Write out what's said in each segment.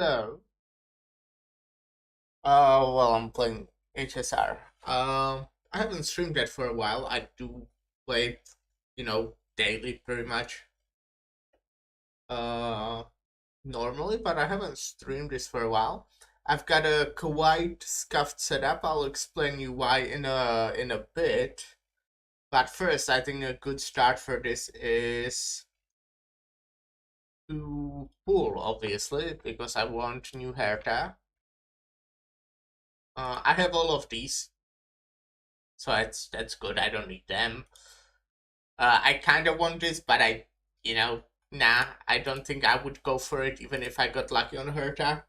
So, well, I'm playing HSR. I haven't streamed that for a while. I do play it, daily pretty much. Uh, Normally, but I haven't streamed this for a while. I've got a quite scuffed setup. I'll explain you why in a bit. But first, I think a good start for this is to pull, obviously, because I want new Herta. I have all of these, so that's good. I don't need them. I kind of want this, but nah, I don't think I would go for it even if I got lucky on Herta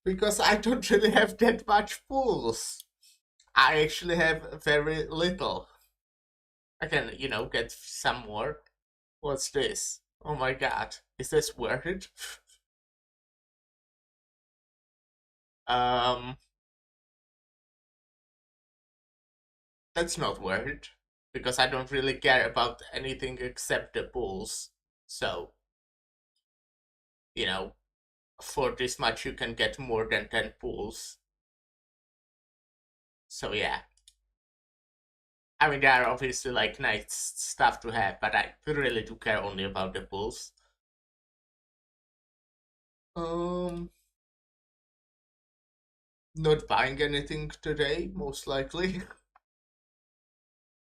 because I don't really have that much pulls. I actually have very little. I can, get some more. What's this? Oh my god, is this worth it? um, that's not worth it because I don't really care about anything except the pulls. So, you know, for this much you can get more than 10 pulls. So yeah. I mean, there are obviously like nice stuff to have, but I really do care only about the pulls. Um, Not buying anything today, most likely.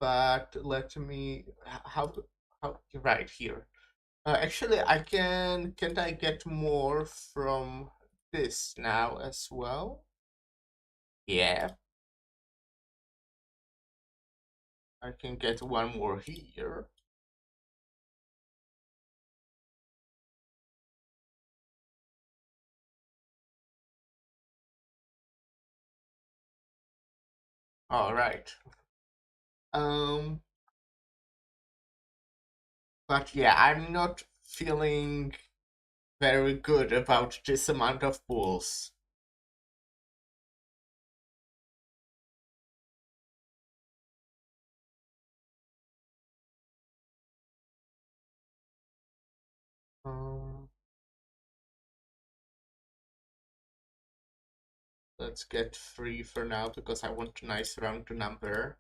But let me how right here. Actually, I can't I get more from this now as well? Yeah, I can get one more here. All right. Um, but yeah, I'm not feeling very good about this amount of pulls. Um, let's get 3 for now because I want a nice round number.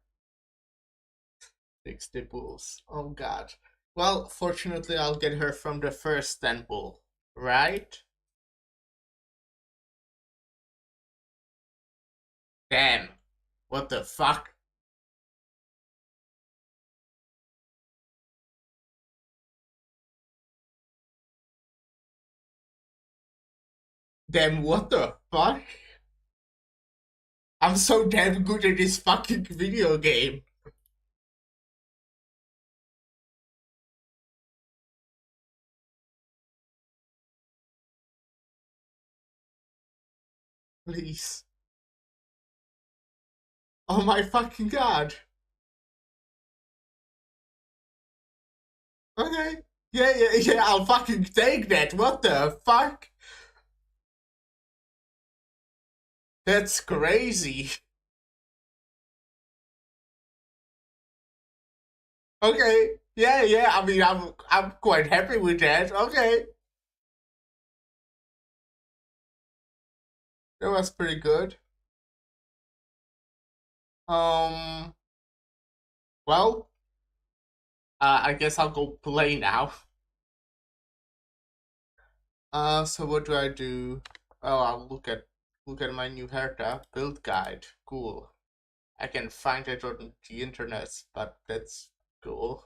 60 pulls. Oh god. Well, fortunately, I'll get her from the first 10 pull, right? Damn. What the fuck? Damn, what the fuck? I'm so damn good at this fucking video game. Please. Oh my fucking god. Okay. Yeah, I'll fucking take that. What the fuck? That's crazy. Okay. Yeah. I mean, I'm quite happy with that. Okay. That was pretty good. Um. Well, I guess I'll go play now. So what do I do? Oh, I'll look at my new Herta build guide. Cool. I can find it on the internet, but that's cool.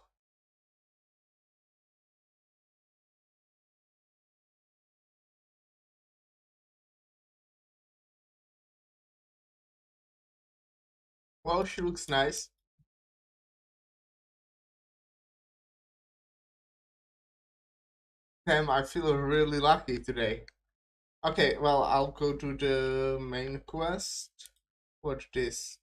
Well, she looks nice. Damn, I feel really lucky today. Okay, well, I'll go to the main quest. What's this?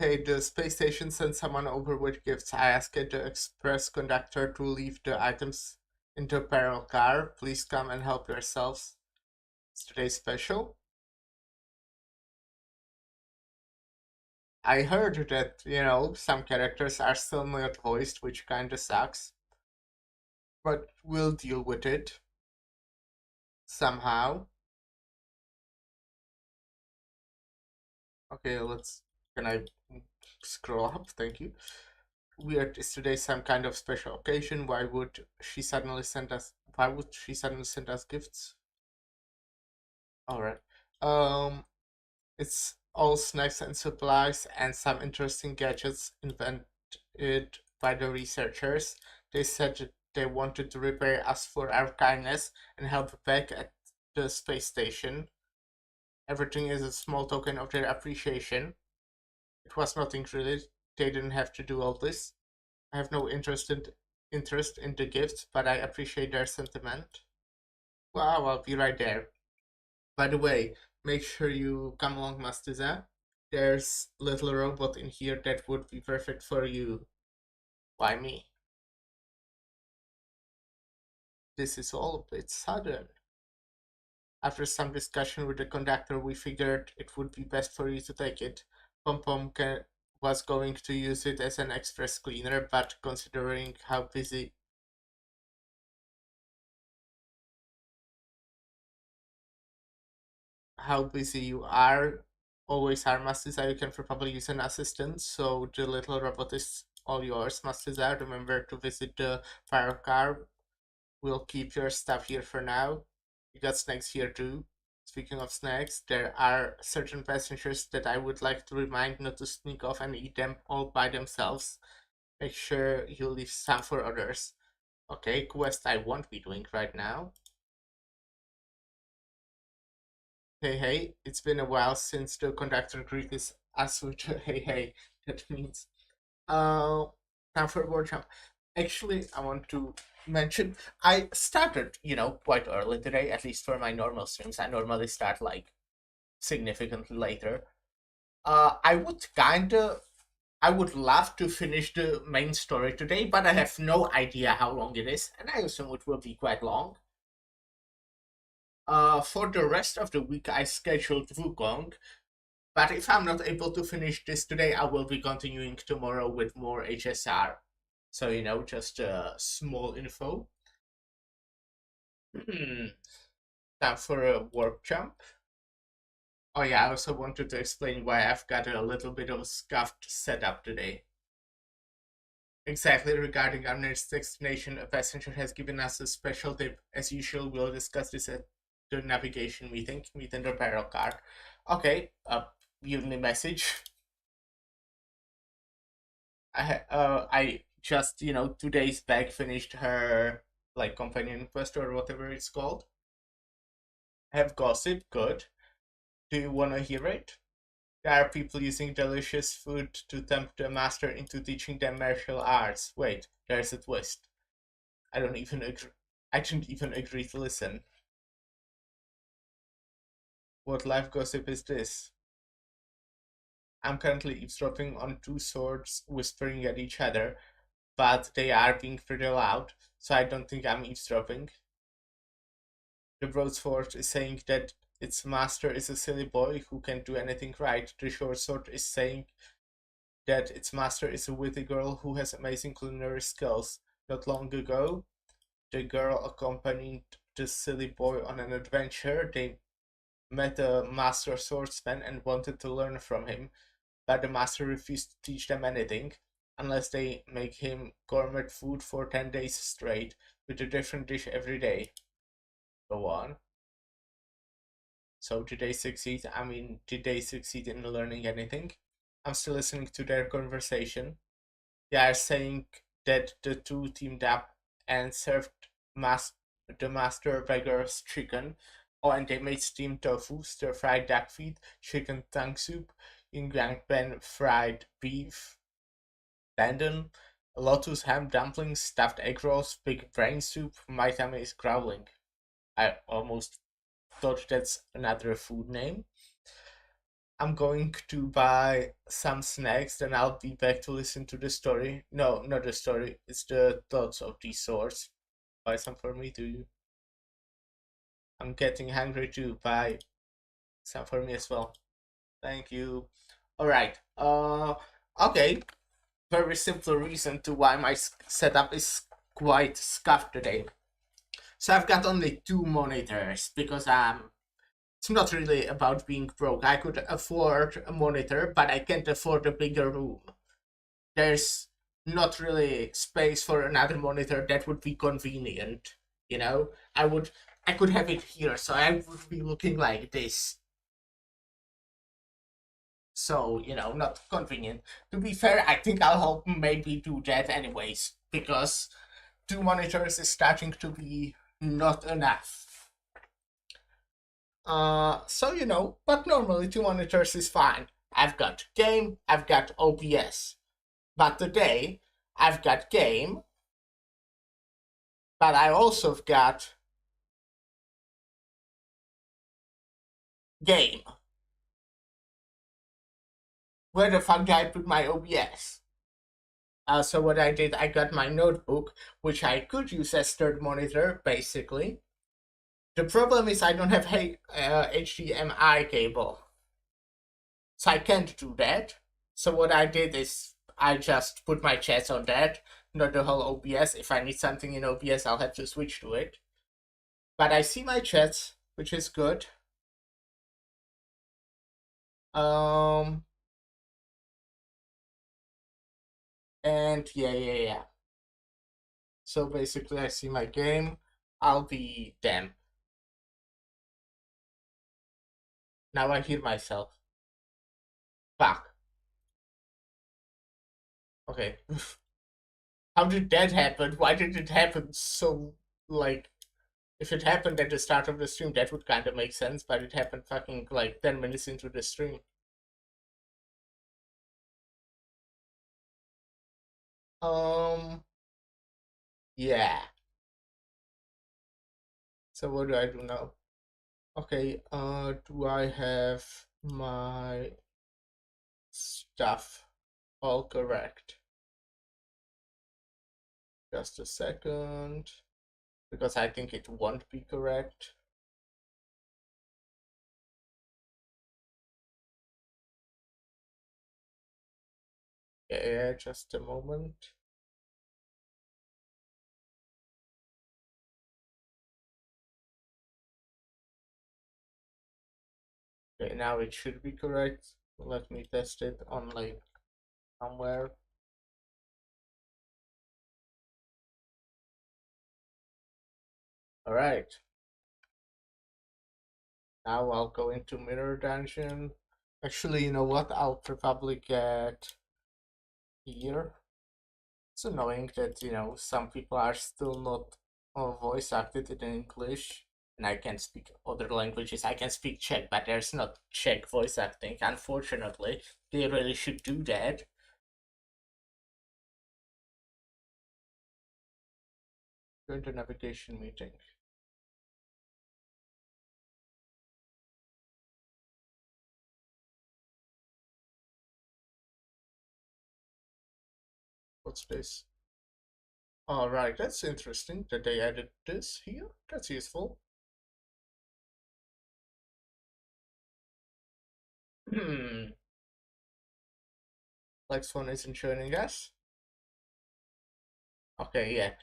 Hey, the space station sent someone over with gifts. I asked the express conductor to leave the items into a parallel car. Please come and help yourselves. It's today's special. I heard that, some characters are still not voiced, which kinda sucks. but we'll deal with it somehow. Okay, let's. Can I scroll up? Thank you. Weird. Is today some kind of special occasion? Why would she suddenly send us? Why would she suddenly send us gifts? All right. Um, it's all snacks and supplies and some interesting gadgets invented by the researchers. They said they wanted to repay us for our kindness and help back at the space station. Everything is a small token of their appreciation. It was nothing really. They didn't have to do all this. I have no interest in the gift, but I appreciate their sentiment. Wow, I'll be right there. By the way, make sure you come along, Mastiza. There's little robot in here that would be perfect for you. Why me? This is all a bit sudden. After some discussion with the conductor, we figured it would be best for you to take it. Pom Pom was going to use it as an express cleaner, but considering how busy you are, always are, Mastiza, you can probably use an assistant. So the little robot is all yours, Mastiza. Remember to visit the fire car. We'll keep your stuff here for now. You got snacks here too. Speaking of snacks, there are certain passengers that I would like to remind not to sneak off and eat them all by themselves. Make sure you leave some for others. Okay, quest I won't be doing right now. Hey hey, it's been a while since the conductor greeted us with a hey hey. That means uh time for workshop. Actually, I want to mention I started, quite early today, at least for my normal streams. I normally start like significantly later. I would love to finish the main story today, but I have no idea how long it is, and I assume it will be quite long. For the rest of the week, I scheduled Wukong, but if I'm not able to finish this today, I will be continuing tomorrow with more HSR. So, just small info. Time for a warp jump. Oh yeah, I also wanted to explain why I've got a little bit of a scuffed setup today. Exactly, regarding our next destination, a passenger has given us a special tip. As usual, we'll discuss this at the navigation meeting. Meet in the barrel car. Okay, uni message. I just 2 days back finished her like companion quest or whatever it's called. Have gossip, good. Do you wanna hear it? There are people using delicious food to tempt the master into teaching them martial arts. Wait, there's a twist. I don't even agree. I didn't even agree to listen. What live gossip is this? I'm currently eavesdropping on two swords whispering at each other, but they are being pretty loud, so I don't think I'm eavesdropping. The broadsword is saying that its master is a silly boy who can't do anything right. The short sword is saying that its master is a witty girl who has amazing culinary skills. Not long ago, the girl accompanied the silly boy on an adventure. They met a master swordsman and wanted to learn from him, but the master refused to teach them anything unless they make him gourmet food for 10 days straight with a different dish every day. Go on. So did they succeed? I mean, did they succeed in learning anything? I'm still listening to their conversation. They are saying that the two teamed up and served mas- the master beggar's chicken. Oh, and they made steamed tofu, stir-fried duck feet, chicken tongue soup, yin yang pan fried beef, tendon, lotus ham dumplings, stuffed egg rolls, big brain soup. My tummy is growling. I almost thought that's another food name. I'm going to buy some snacks, then I'll be back to listen to the story. No, not the story, it's the thoughts of these swords. Buy some for me too. I'm getting hungry too. Buy some for me as well. Thank you. Alright, okay. Very simple reason to why my setup is quite scuffed today. So I've got only two monitors because it's not really about being broke. I could afford a monitor, but I can't afford a bigger room. There's not really space for another monitor that would be convenient. You know, I could have it here, so I would be looking like this. So, not convenient. To be fair, I think I'll maybe do that anyways, because two monitors is starting to be not enough. So but normally two monitors is fine. I've got game, I've got OBS. But today, I've got game, but I also got game. Where the fuck did I put my OBS? So what I did, I got my notebook, which I could use as third monitor, basically. The problem is I don't have HDMI cable, so I can't do that. So what I did is I just put my chats on that, not the whole OBS. If I need something in OBS, I'll have to switch to it. But I see my chats, which is good. Um, and yeah. So basically, I see my game. I'll be them. Now I hear myself. Fuck. Okay. How did that happen? Why did it happen so, like, if it happened at the start of the stream, that would kind of make sense, but it happened fucking like 10 minutes into the stream. Um, yeah. So what do I do now? Okay, do I have my stuff all correct? Just a second, because I think it won't be correct. Yeah, just a moment. Okay, now it should be correct. Let me test it on like somewhere. All right. Now I'll go into Mirror Dungeon. Actually, you know what? I'll probably get here. It's annoying that, some people are still not voice acted in English, and I can speak other languages. I can speak Czech, but there's not Czech voice acting, unfortunately. They really should do that. Go into navigation meeting. What's this? Alright, that's interesting that they added this here. That's useful. Hmm. Lex phone isn't joining us. Okay, yeah.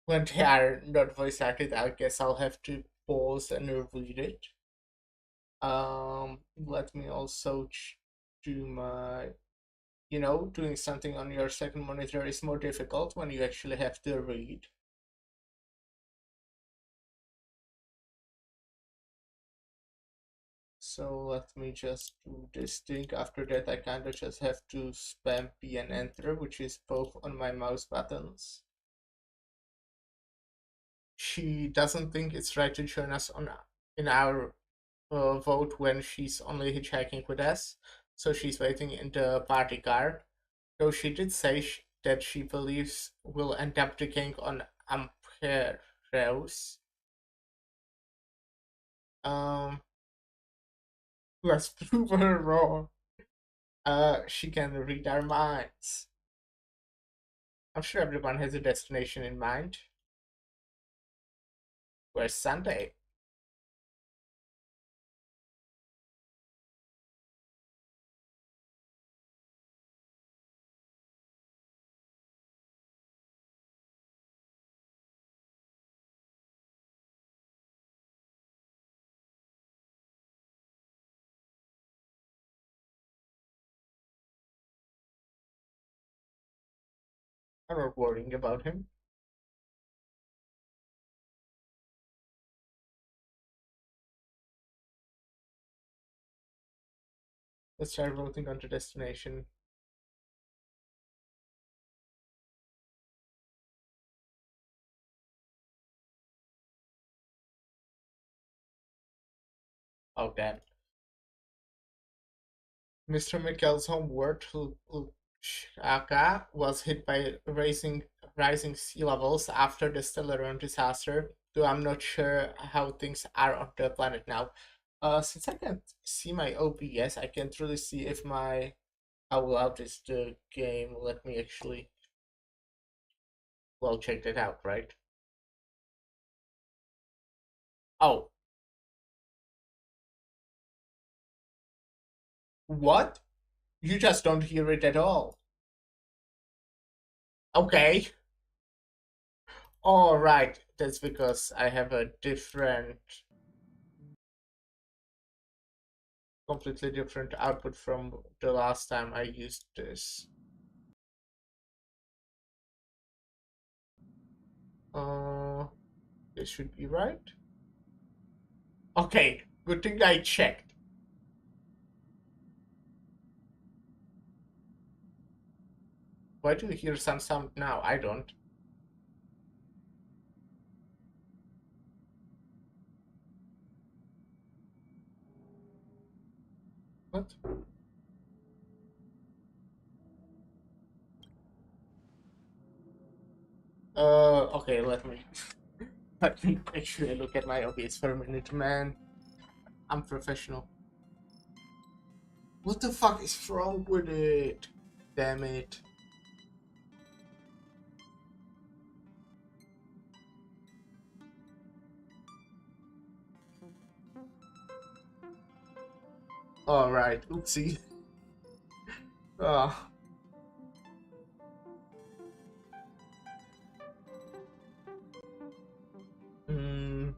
When they are not voice acted, I guess I'll have to pause and read it. Let me also do my, doing something on your second monitor is more difficult when you actually have to read. So let me just do this thing. After that, I kind of just have to spam P and enter, which is both on my mouse buttons. She doesn't think it's right to join us in our vote when she's only hitchhiking with us, so she's waiting in the party car. Though she did say that she believes we'll end up decaying on Amperos. Um, let's prove her wrong. She can read our minds. I'm sure everyone has a destination in mind. Where's Sunday? I'm not worrying about him. Let's try voting on the destination. Oh, damn. Mr. Mikkel's homeworld, Lusaka, was hit by rising sea levels after the Stellarium disaster, though I'm not sure how things are on the planet now. Since I can't see my OBS, I can't really see if my how loud is the game. Let me actually check that out, right? Oh, what? You just don't hear it at all. Okay. All right. That's because I have a completely different output from the last time I used this. Uh, this should be right. Okay, good thing I checked. Why do you hear some sound now? I don't. What? Okay, let me actually look at my OBS for a minute, man. I'm professional. What the fuck is wrong with it? Damn it. Alright, oopsie. Oh. Hmm.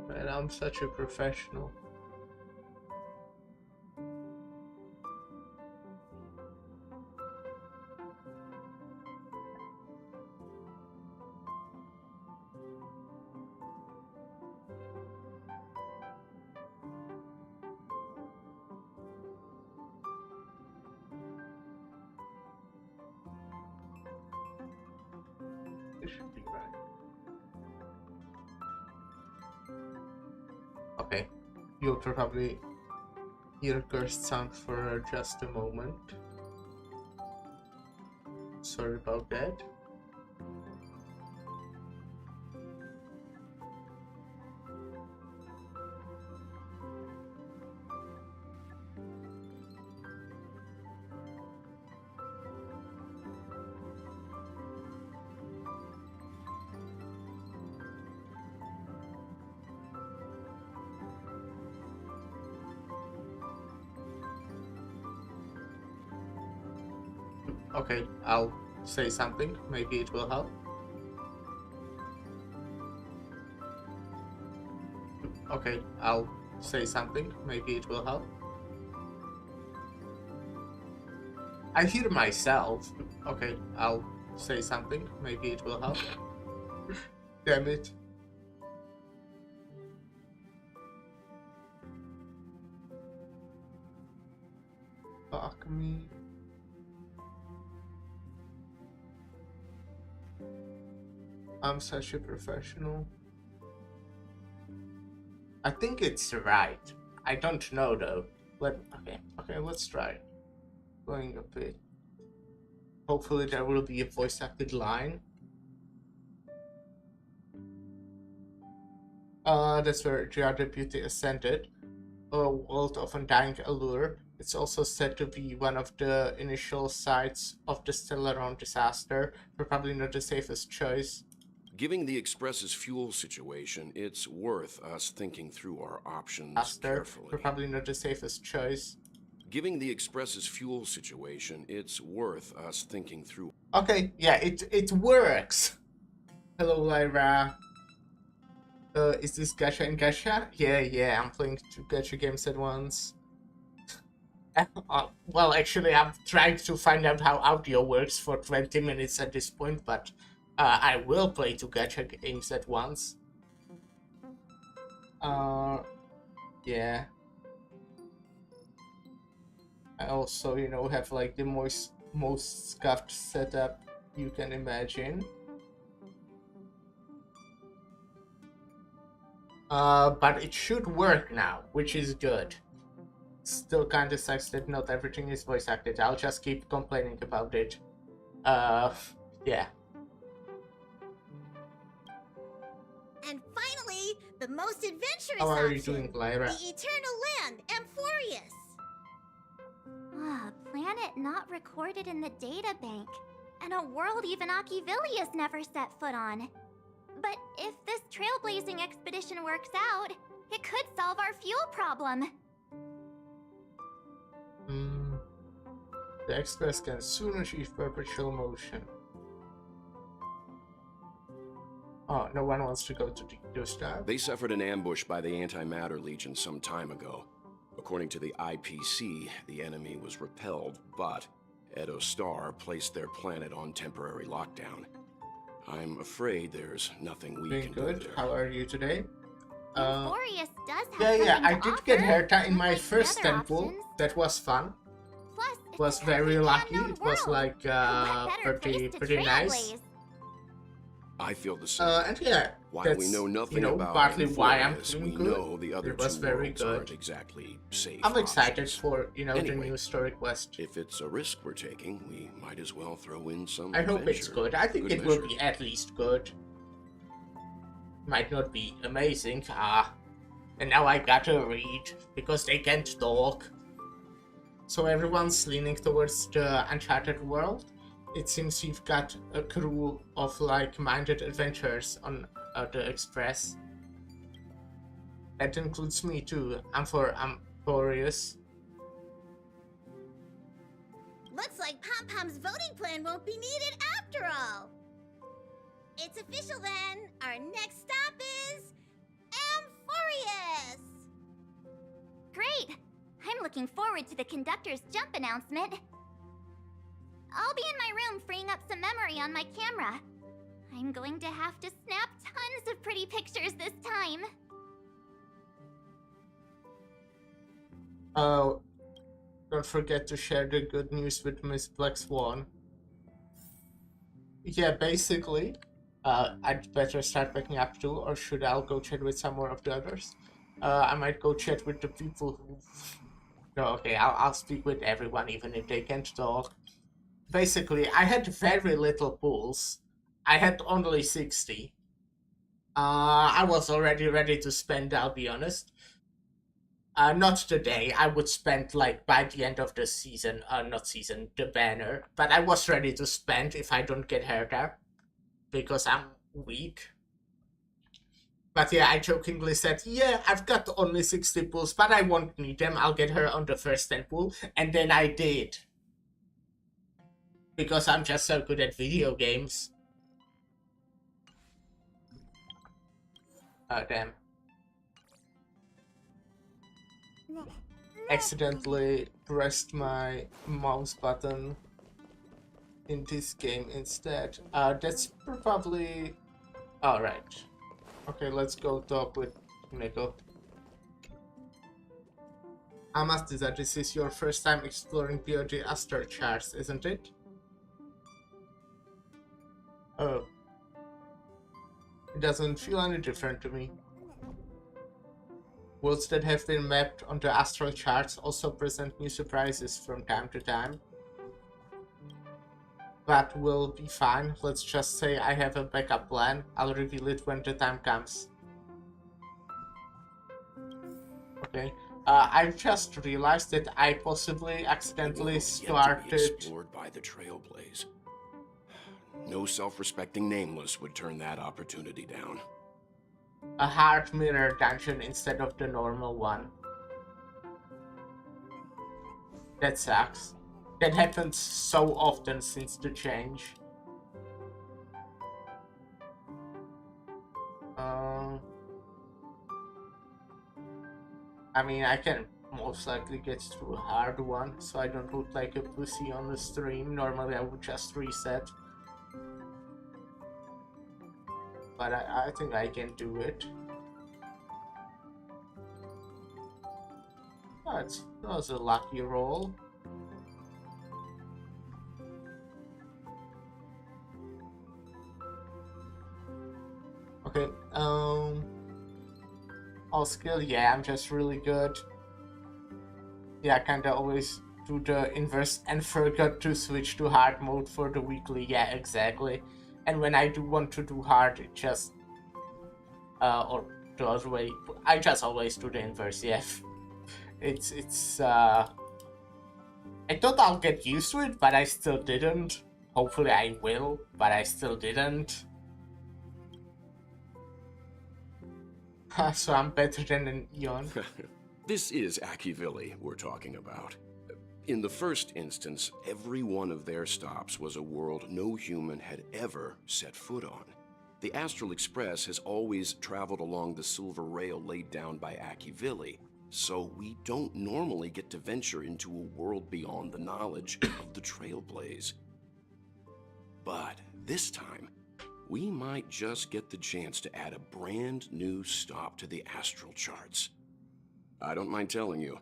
Man, I'm such a professional. It should be right. Okay. You'll probably hear cursed sound for just a moment. Sorry about that. Okay, I'll say something. Maybe it will help. Okay, I'll say something. Maybe it will help. I hear myself. Okay, I'll say something. Maybe it will help. Damn it. Fuck me. I'm such a professional. I think it's right. I don't know though. Okay, let's try. Going a bit. Hopefully there will be a voice acted line. That's where Gia Deputy ascended. A world of undying allure. It's also said to be one of the initial sites of the Stellaron disaster, but probably not the safest choice. Given the Express's fuel situation, it's worth us thinking through our options carefully. Probably not the safest choice. Given the Express's fuel situation, it's worth us thinking through. Okay, yeah, it works. Hello, Lyra. Is this gacha and gacha? Yeah, I'm playing 2 gacha games at once. Well, actually, I'm trying to find out how audio works for 20 minutes at this point, but I will play 2 gacha games at once. Yeah. I also, have like the most scuffed setup you can imagine. But it should work now, which is good. Still kinda sucks that not everything is voice acted. I'll just keep complaining about it. Yeah. And finally, the most adventurous How are you option, doing, Lyra? the Eternal Land, Amphorius. A planet not recorded in the data bank, and a world even Achivilius never set foot on. But if this trailblazing expedition works out, it could solve our fuel problem. The Express can soon achieve perpetual motion. Oh, no one wants to go to the Edo-Star. They suffered an ambush by the Antimatter Legion some time ago. According to the IPC, the enemy was repelled, but Edo-Star placed their planet on temporary lockdown. I'm afraid there's nothing we can do there. How are you today? Amphorius does have Yeah, I something to did get offer, Herta in my unlike the first other temple. options. That was fun. Plus, It was it's a very completely lucky. unknown It was world. like What better pretty place to nice. trailblaze? I feel the same. And yeah, While that's, we know nothing about partly why I'm Amphorius, doing we good. know the other It was two very worlds good. aren't exactly safe. I'm excited options. for, the Anyway, new story quest. If it's a risk we're taking, we might as well throw in some I hope it's adventure. good. I think Good it will measure. be at least good. Might not be amazing. And now I gotta read because they can't talk. So everyone's leaning towards the Uncharted world. It seems you've got a crew of like-minded adventurers on the Express. That includes me too. I'm for Amphorius. Looks like Pom-Pom's voting plan won't be needed after all. It's official then. Our next stop is Amphorius. Great! I'm looking forward to the conductor's jump announcement. I'll be in my room freeing up some memory on my camera. I'm going to have to snap tons of pretty pictures this time. Oh, don't forget to share the good news with Miss Black Swan. Yeah, basically, I'd better start packing up too, or should I go chat with some more of the others? I might go chat with the people who... No, okay, I'll speak with everyone, even if they can't talk. Basically, I had very little pulls. I had only 60. I was already ready to spend, I'll be honest. Not today. I would spend, like, by the end of the season, the banner. But I was ready to spend if I don't get Herta. Because I'm weak. But yeah, I jokingly said, yeah, I've got only 60 pulls, but I won't need them. I'll get her on the first 10 pull. And then I did. Because I'm just so good at video games. Oh, damn. Accidentally pressed my mouse button in this game instead. That's probably... Alright. Okay, let's go talk with Nico. I must say that this is your first time exploring POG Astral charts, isn't it? Oh. It doesn't feel any different to me. Worlds that have been mapped onto astral charts also present new surprises from time to time. But we'll be fine. Let's just say I have a backup plan. I'll reveal it when the time comes. Okay. I just realized that I possibly accidentally World yet to be started explored by the Trailblaze. No self-respecting nameless would turn that opportunity down. a hard mirror dungeon instead of the normal one. That sucks. That happens so often since the change. I mean, I can most likely get through a hard one, so I don't look like a pussy on the stream. Normally I would just reset. But I think I can do it. That was a lucky roll. Okay, all skill, yeah, I'm just really good. Yeah, I kinda always do the inverse and forgot to switch to hard mode for the weekly, yeah, exactly. And when I do want to do hard, it just, or the other way, I just always do the inverse, yeah. I thought I'll get used to it, but I still didn't. Hopefully I will, but I still didn't. So I'm better than an Eon. This is Akivili we're talking about. In the first instance, every one of their stops was a world no human had ever set foot on. The Astral Express has always traveled along the silver rail laid down by Akivili, so we don't normally get to venture into a world beyond the knowledge of the Trailblaze. But this time, we might just get the chance to add a brand new stop to the astral charts. I don't mind telling you,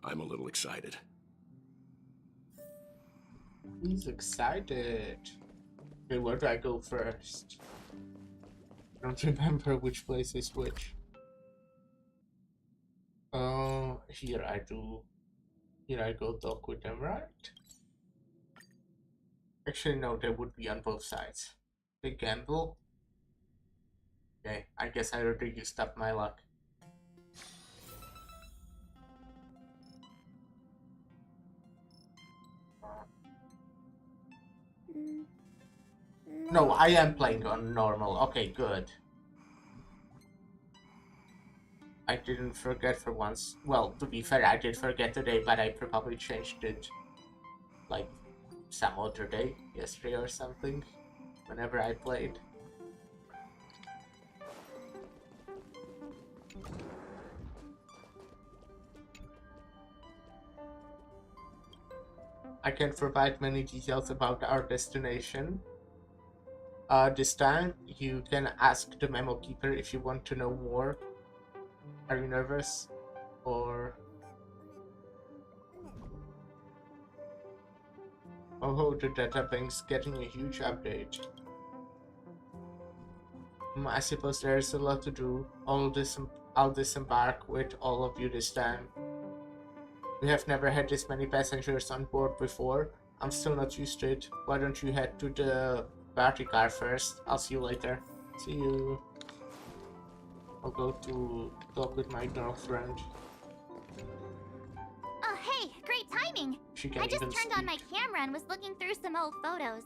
I'm a little excited. He's excited. Okay, where do I go first? I don't remember which place is which. Here I do. Here I go talk with them, right? Actually, no, they would be on both sides. Big gamble. Okay, I guess I already used up my luck. No, I am playing on normal. Okay, good. I didn't forget for once. Well, to be fair, I did forget today, but I probably changed it like some other day, yesterday or something, whenever I played. I can't provide many details about our destination. This time, you can ask the memo keeper if you want to know more. Are you nervous? Or... Oh, the databank's getting a huge update. I suppose there's a lot to do. I'll disembark with all of you this time. We have never had this many passengers on board before. I'm still not used to it. Why don't you head to the party car first? I'll see you later. See you. I'll go to talk with my girlfriend. Oh, hey, great timing. She can I just even turned on my speak. camera and was looking through some old photos.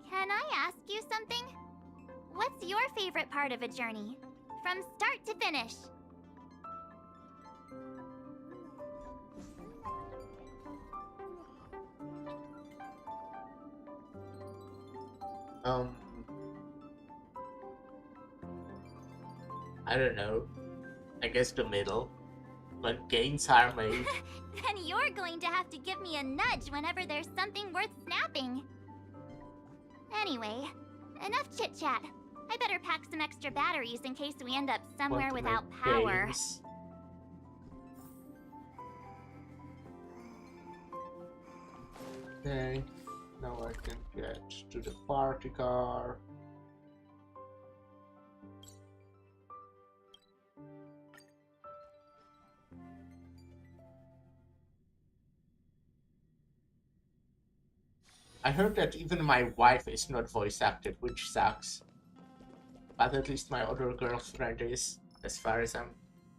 Can I ask you something? What's your favorite part of a journey? From start to finish. I don't know. I guess the middle. When gains are made. Then you're going to have to give me a nudge whenever there's something worth snapping. Anyway, enough chit-chat. I better pack some extra batteries in case we end up somewhere Want to without make power. gains. Okay, now I can get to the party car. I heard that even my wife is not voice acted, which sucks. But at least my other girlfriend is, as far as I'm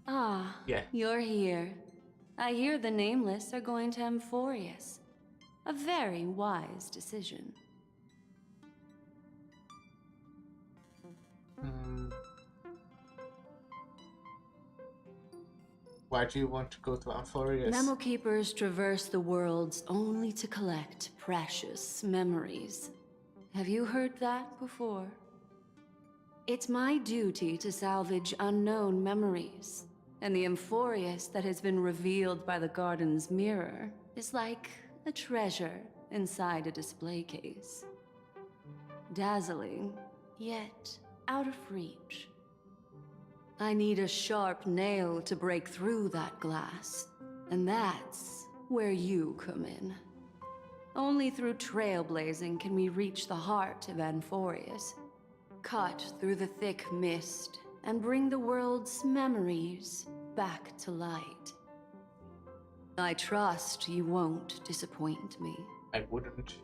Ah, Yeah. you're here. I hear the Nameless are going to Amphorius. A very wise decision. Hmm. Why do you want to go to Amphorius? Memo keepers traverse the worlds only to collect precious memories. Have you heard that before? It's my duty to salvage unknown memories, and the Amphorius that has been revealed by the garden's mirror is like a treasure inside a display case. Dazzling, yet out of reach. I need a sharp nail to break through that glass, and that's where you come in. Only through trailblazing can we reach the heart of Amphorius, cut through the thick mist, and bring the world's memories back to light. I trust you won't disappoint me. I wouldn't.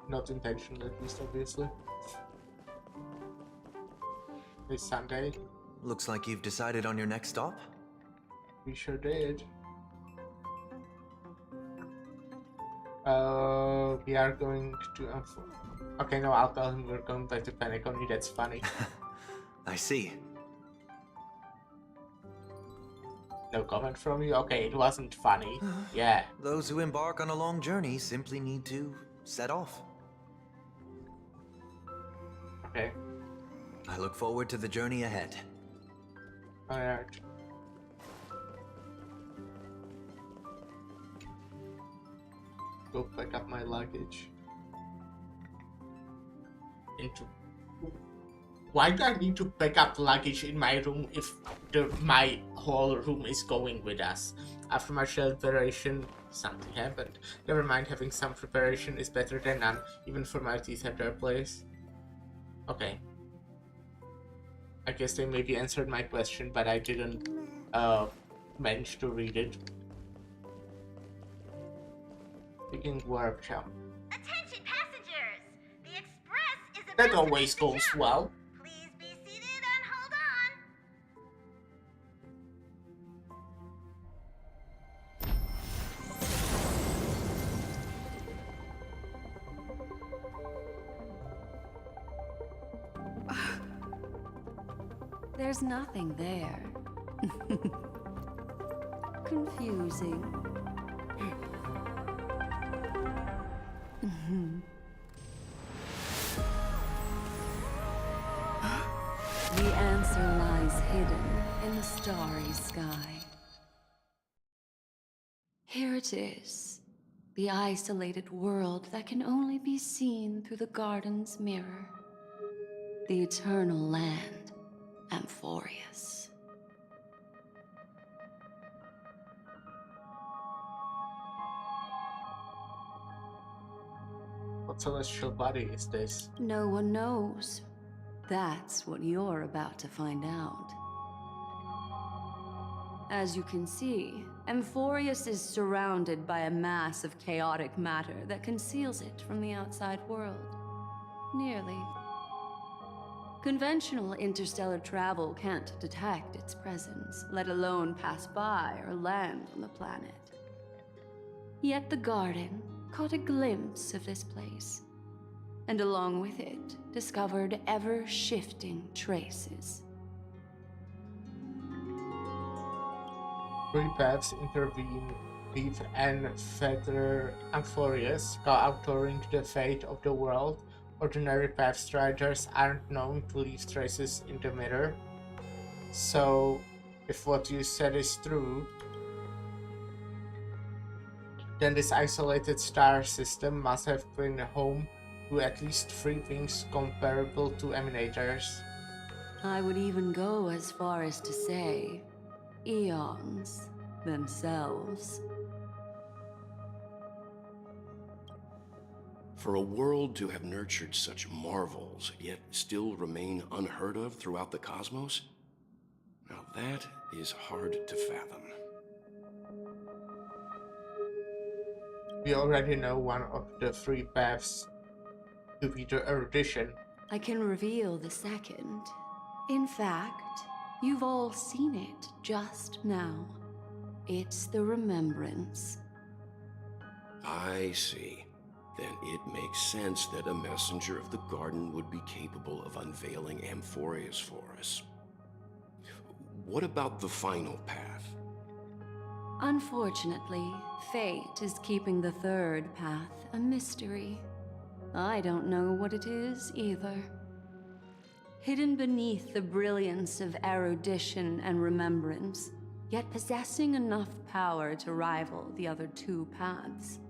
Not intentionally, at least, obviously. It's Sunday. Looks like you've decided on your next stop. We sure did. We are going to... Okay, no, I'll tell him we're going back to Panic Only. That's funny. I see. No comment from you? Okay, it wasn't funny. Yeah. Those who embark on a long journey simply need to set off. Okay. I look forward to the journey ahead. Alright. Go pick up my luggage. Why do I need to pick up luggage in my room if my whole room is going with us? After my preparation, something happened. Never mind, having some preparation is better than none, even formalities have their place. Okay. I guess they maybe answered my question, but I didn't manage to read it. Begin workshop. Attention passengers! The express is about That to always make the goes jump. well. Please be seated and hold on. There's nothing there. Confusing. The answer lies hidden in the starry sky. Here it is, the isolated world that can only be seen through the garden's mirror. The eternal land, Amphorius. What celestial body is this? No one knows. That's what you're about to find out. As you can see, Amphorius is surrounded by a mass of chaotic matter that conceals it from the outside world. Nearly. Conventional interstellar travel can't detect its presence, let alone pass by or land on the planet. Yet the garden caught a glimpse of this place, and along with it, discovered ever-shifting traces. Three paths intervene, leave and feather Amphorius, altering the fate of the world. Ordinary path striders aren't known to leave traces in the mirror. So, if what you said is true, then this isolated star system must have been home to at least 3 beings comparable to emanators. I would even go as far as to say, eons themselves. For a world to have nurtured such marvels, yet still remain unheard of throughout the cosmos? Now that is hard to fathom. We already know one of the 3 paths to be the erudition. I can reveal the second. In fact, you've all seen it just now. It's the remembrance. I see. Then it makes sense that a messenger of the garden would be capable of unveiling Amphorius for us. What about the final path? Unfortunately, fate is keeping the third path a mystery. I don't know what it is either. Hidden beneath the brilliance of erudition and remembrance, yet possessing enough power to rival the other two paths.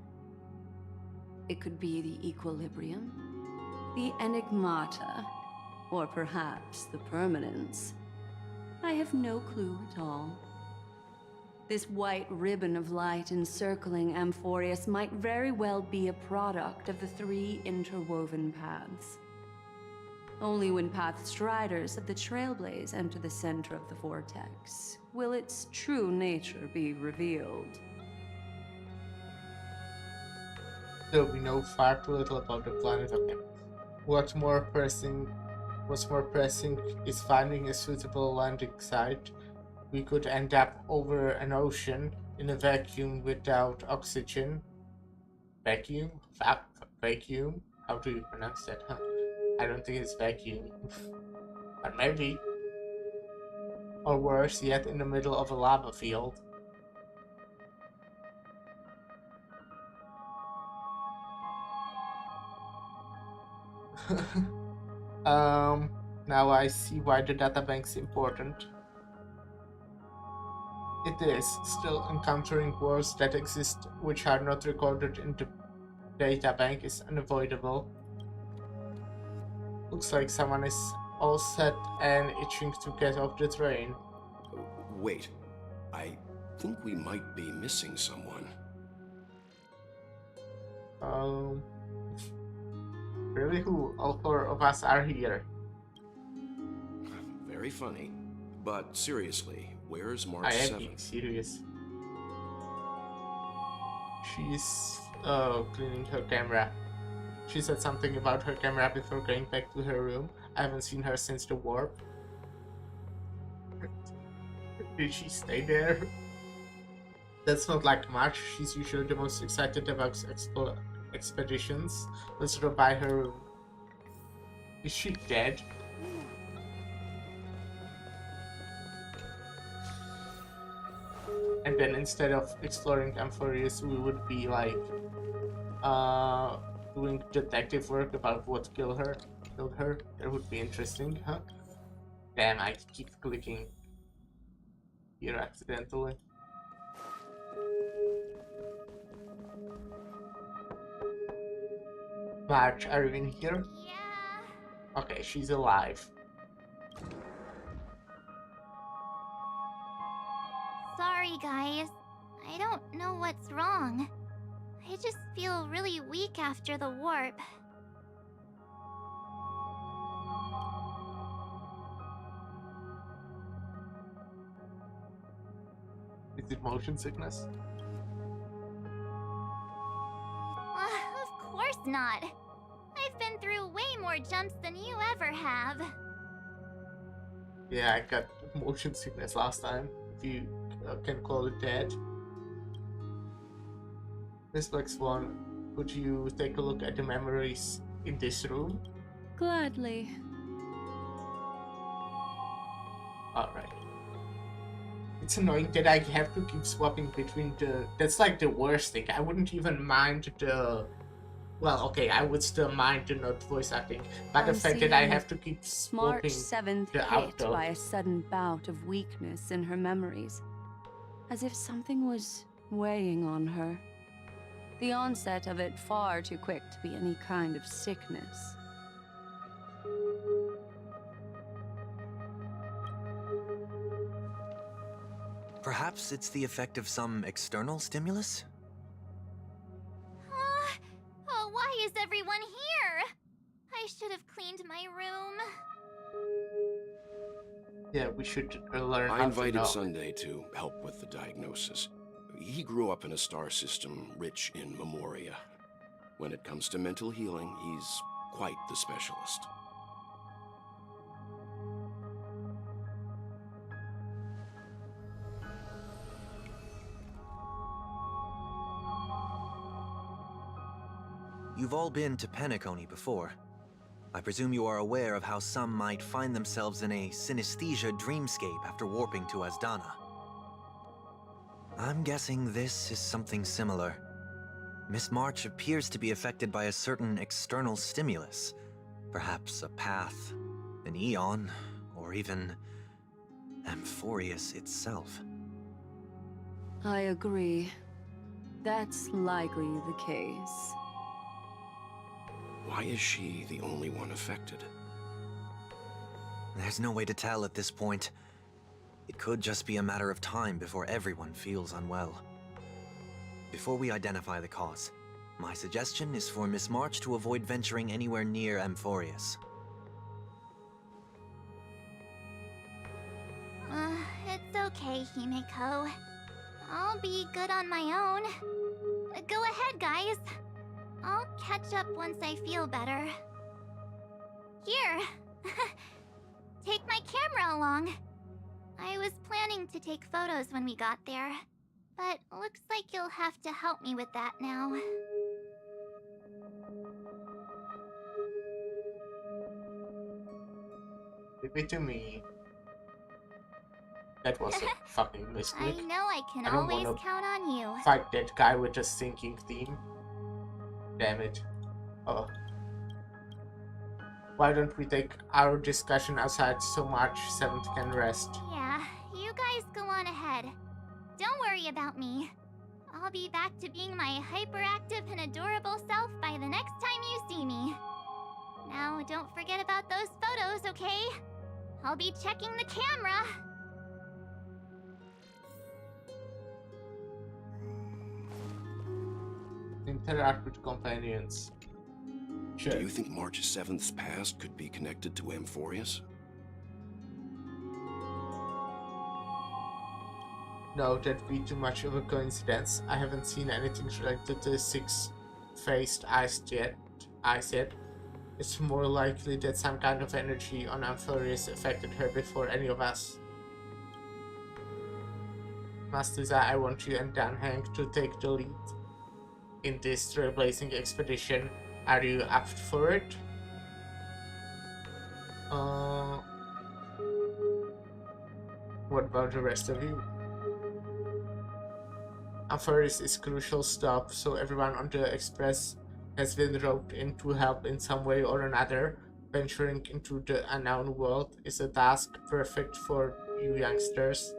It could be the equilibrium, the enigmata, or perhaps the permanence. I have no clue at all. This white ribbon of light encircling Amphorius might very well be a product of the three interwoven paths. Only when path striders of the Trailblaze enter the center of the vortex will its true nature be revealed. So we know far too little about the planet. Okay. What's more pressing is finding a suitable landing site. We could end up over an ocean in a vacuum without oxygen. Vacuum? Vacuum? How do you pronounce that? Huh? I don't think it's vacuum. But maybe. Or worse yet, in the middle of a lava field. Now I see why the databank's important. It is. Still, encountering worlds that exist which are not recorded in the databank is unavoidable. Looks like someone is all set and itching to get off the train. Wait, I think we might be missing someone. Really, who? All four of us are here. Very funny. But seriously, where's March I am 7th? being serious. She's cleaning her camera. She said something about her camera before going back to her room. I haven't seen her since the warp. Did she stay there? That's not like much. She's usually the most excited about expeditions. Let's go by her room. Is she dead? And then instead of exploring Amphorius, we would be like doing detective work about what killed her. That would be interesting, huh? Damn, I keep clicking here accidentally. March, are you in here? Yeah. Okay, she's alive. Sorry, guys. I don't know what's wrong. I just feel really weak after the warp. Is it motion sickness? Of course not. I've been through way more jumps than you ever have. Yeah, I got motion sickness last time, if you can call it that. Miss Black Swan, could you take a look at the memories in this room? Gladly. Alright. It's annoying that I have to keep swapping between the... That's like the worst thing. I wouldn't even mind the... Well, okay, I would still mind the not voice acting, but the I'm fact that I seeing have to keep March swapping 7th the hit auto. by a sudden bout of weakness in her memories, as if something was weighing on her. The onset of it far too quick to be any kind of sickness. Perhaps it's the effect of some external stimulus? Oh, why is everyone here? I should have cleaned my room. Yeah, we should learn I how to invited know. Sunday to help with the diagnosis. He grew up in a star system rich in memoria. When it comes to mental healing, he's quite the specialist. You've all been to Penacony before. I presume you are aware of how some might find themselves in a synesthesia dreamscape after warping to Asdana. I'm guessing this is something similar. Miss March appears to be affected by a certain external stimulus. Perhaps a path, an eon, or even Amphorius itself. I agree. That's likely the case. Why is she the only one affected? There's no way to tell at this point. It could just be a matter of time before everyone feels unwell. Before we identify the cause, my suggestion is for Miss March to avoid venturing anywhere near Amphorius. It's okay, Himeko. I'll be good on my own. Go ahead, guys. I'll catch up once I feel better. Here. Take my camera along. I was planning to take photos when we got there, but looks like you'll have to help me with that now. Give it to me. That was a fucking I mistake. know I can I don't always wanna count on you. Fight that guy with a sinking theme. Damn it. Oh. Why don't we take our discussion outside so March 7th can rest? Yeah, you guys go on ahead. Don't worry about me. I'll be back to being my hyperactive and adorable self by the next time you see me. Now, don't forget about those photos, okay? I'll be checking the camera. Interact with companions. Sure. Do you think March 7th's past could be connected to Amphorius? No, that'd be too much of a coincidence. I haven't seen anything related to the six-faced eyes yet. It's more likely that some kind of energy on Amphorius affected her before any of us. Mastuza, I want you and Dan Hank to take the lead in this trailblazing expedition. Are you up for it? What about the rest of you? Amphorius is a crucial stop, so everyone on the Express has been roped in to help in some way or another. Venturing into the unknown world is a task perfect for you youngsters.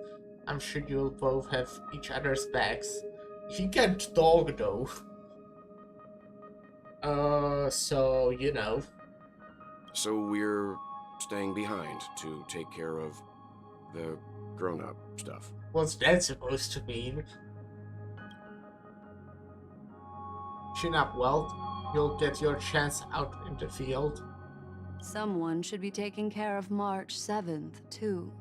I'm sure you'll both have each other's backs. He can't talk though. So, you know. So we're staying behind to take care of the grown-up stuff. What's that supposed to mean? Chin up, Welt. You'll get your chance out in the field. Someone should be taking care of March 7th, too.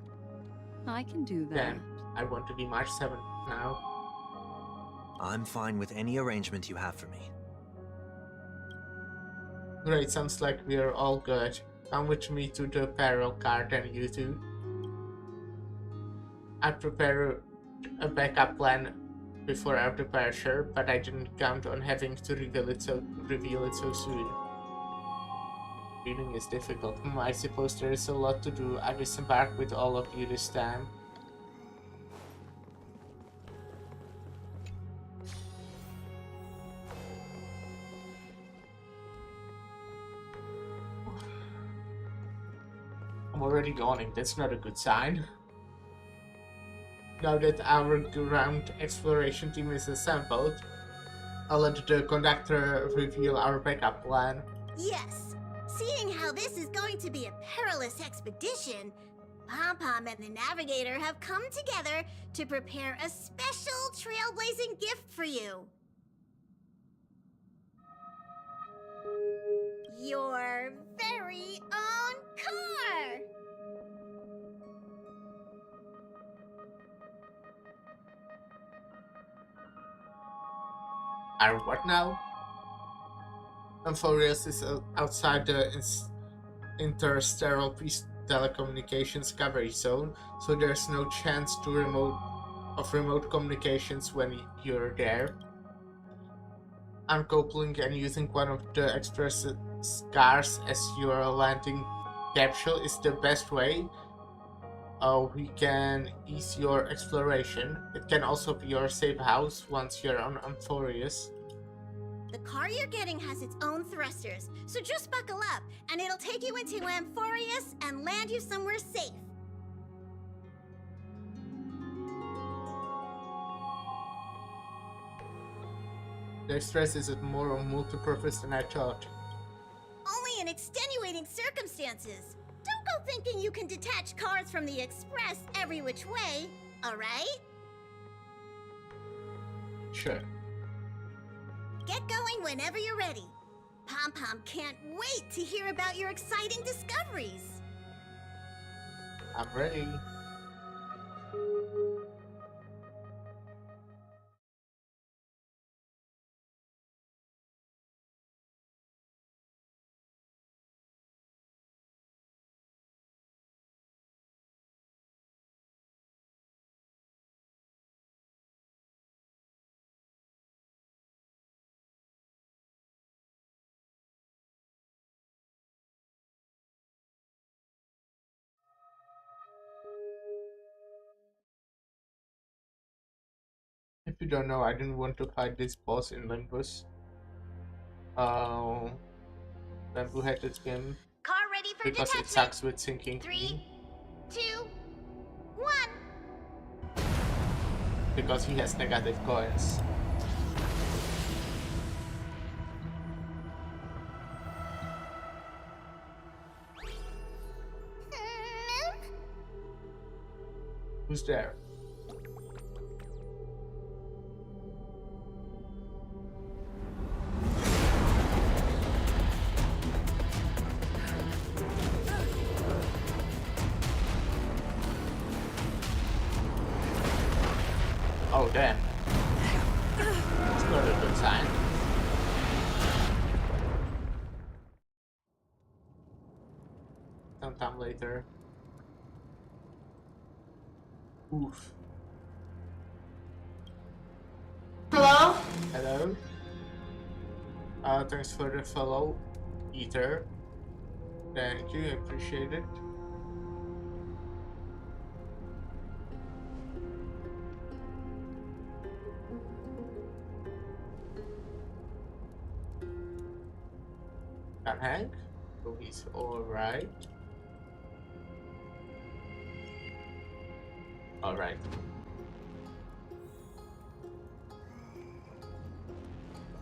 I can do that. Damn, I want to be March 7th now. I'm fine with any arrangement you have for me. Great, sounds like we're all good. Come with me to the peril card and you two. I prepared a backup plan before our departure, but I didn't count on having to reveal it so soon. Reading is difficult. I suppose there is a lot to do. I disembark with all of you this time. I'm already yawning, that's not a good sign. Now that our ground exploration team is assembled, I'll let the conductor reveal our backup plan. Yes, seeing how this is going to be a perilous expedition, Pom-Pom and the Navigator have come together to prepare a special trailblazing gift for you. Your very own car! Our what now? Amphorius is outside the interstellar telecommunications coverage zone, so there's no chance to remote communications when you're there. uncoupling and using one of the express cars as your landing capsule is the best way. We can ease your exploration. It can also be your safe house once you're on Amphorius. The car you're getting has its own thrusters, so just buckle up, and it'll take you into Amphorius and land you somewhere safe. The Express is more multi-purpose than I thought. Only in extenuating circumstances. Don't go thinking you can detach cars from the Express every which way, alright? Sure. Get going whenever you're ready. Pom Pom can't wait to hear about your exciting discoveries. I'm ready. If you don't know, I didn't want to fight this boss in Limbus. Bamboo had this game Car ready for because it detachment. sucks with sinking. 3, 2, 1. Because he has negative coins. Who's there? Oh damn. It's not a good sign. Sometime later. Oof. Hello? Hello? Thanks for the follow, Ether. Thank you, appreciate it. Can Hank? So he's alright. Alright.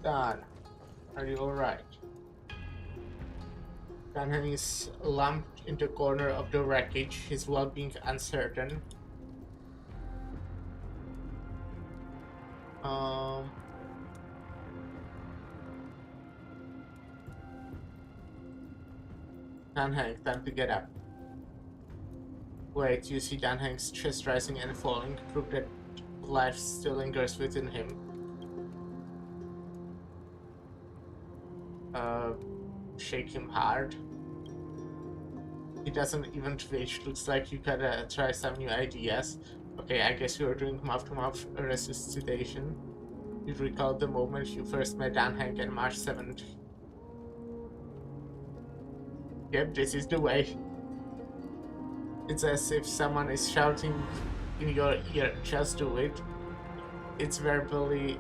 Dan, are you alright? Dan is lumped in the corner of the wreckage, his well-being uncertain. Dan Hank, time to get up. Wait, you see Dan Hank's chest rising and falling, proof that life still lingers within him. Shake him hard. He doesn't even twitch, looks like you gotta try some new ideas. Okay, I guess you're doing mouth-to-mouth resuscitation. You recall the moment you first met Dan Hank on March 7th. Yep, this is the way. It's as if someone is shouting in your ear, just do it. It's verbally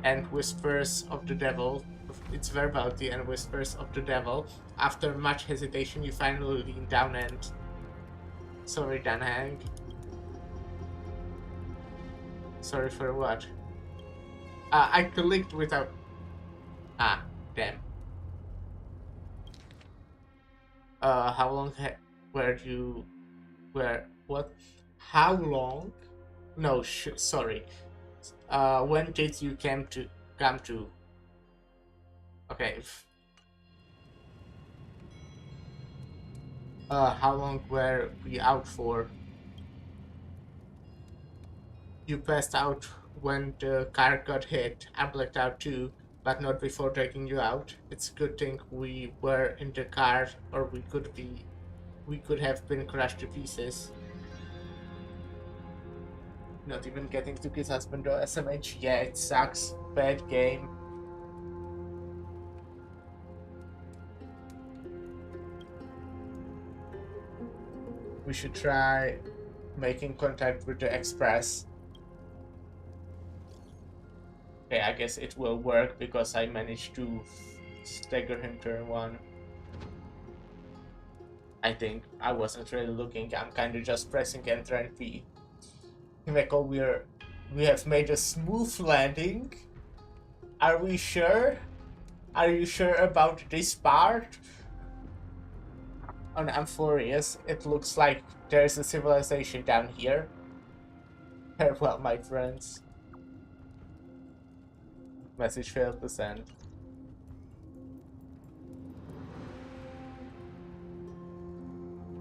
and whispers of the devil. It's verbality and whispers of the devil. After much hesitation, you finally lean down and... Sorry, Dan Hank. Sorry for what? I clicked without... Ah, damn. How long what? How long? No, sorry. When did you come to? Okay. How long were we out for? You passed out when the car got hit. I blacked out too, but not before taking you out. It's a good thing we were in the car, or we could have been crushed to pieces. Not even getting to kiss husband or SMH. Yeah, it sucks. Bad game. We should try making contact with the Express. Okay, I guess it will work because I managed to stagger him turn 1. I think I wasn't really looking. I'm kind of just pressing Enter and P. Himeko, we have made a smooth landing. Are we sure? Are you sure about this part? On Amphorius, it looks like there's a civilization down here. Farewell, my friends. Message failed to send.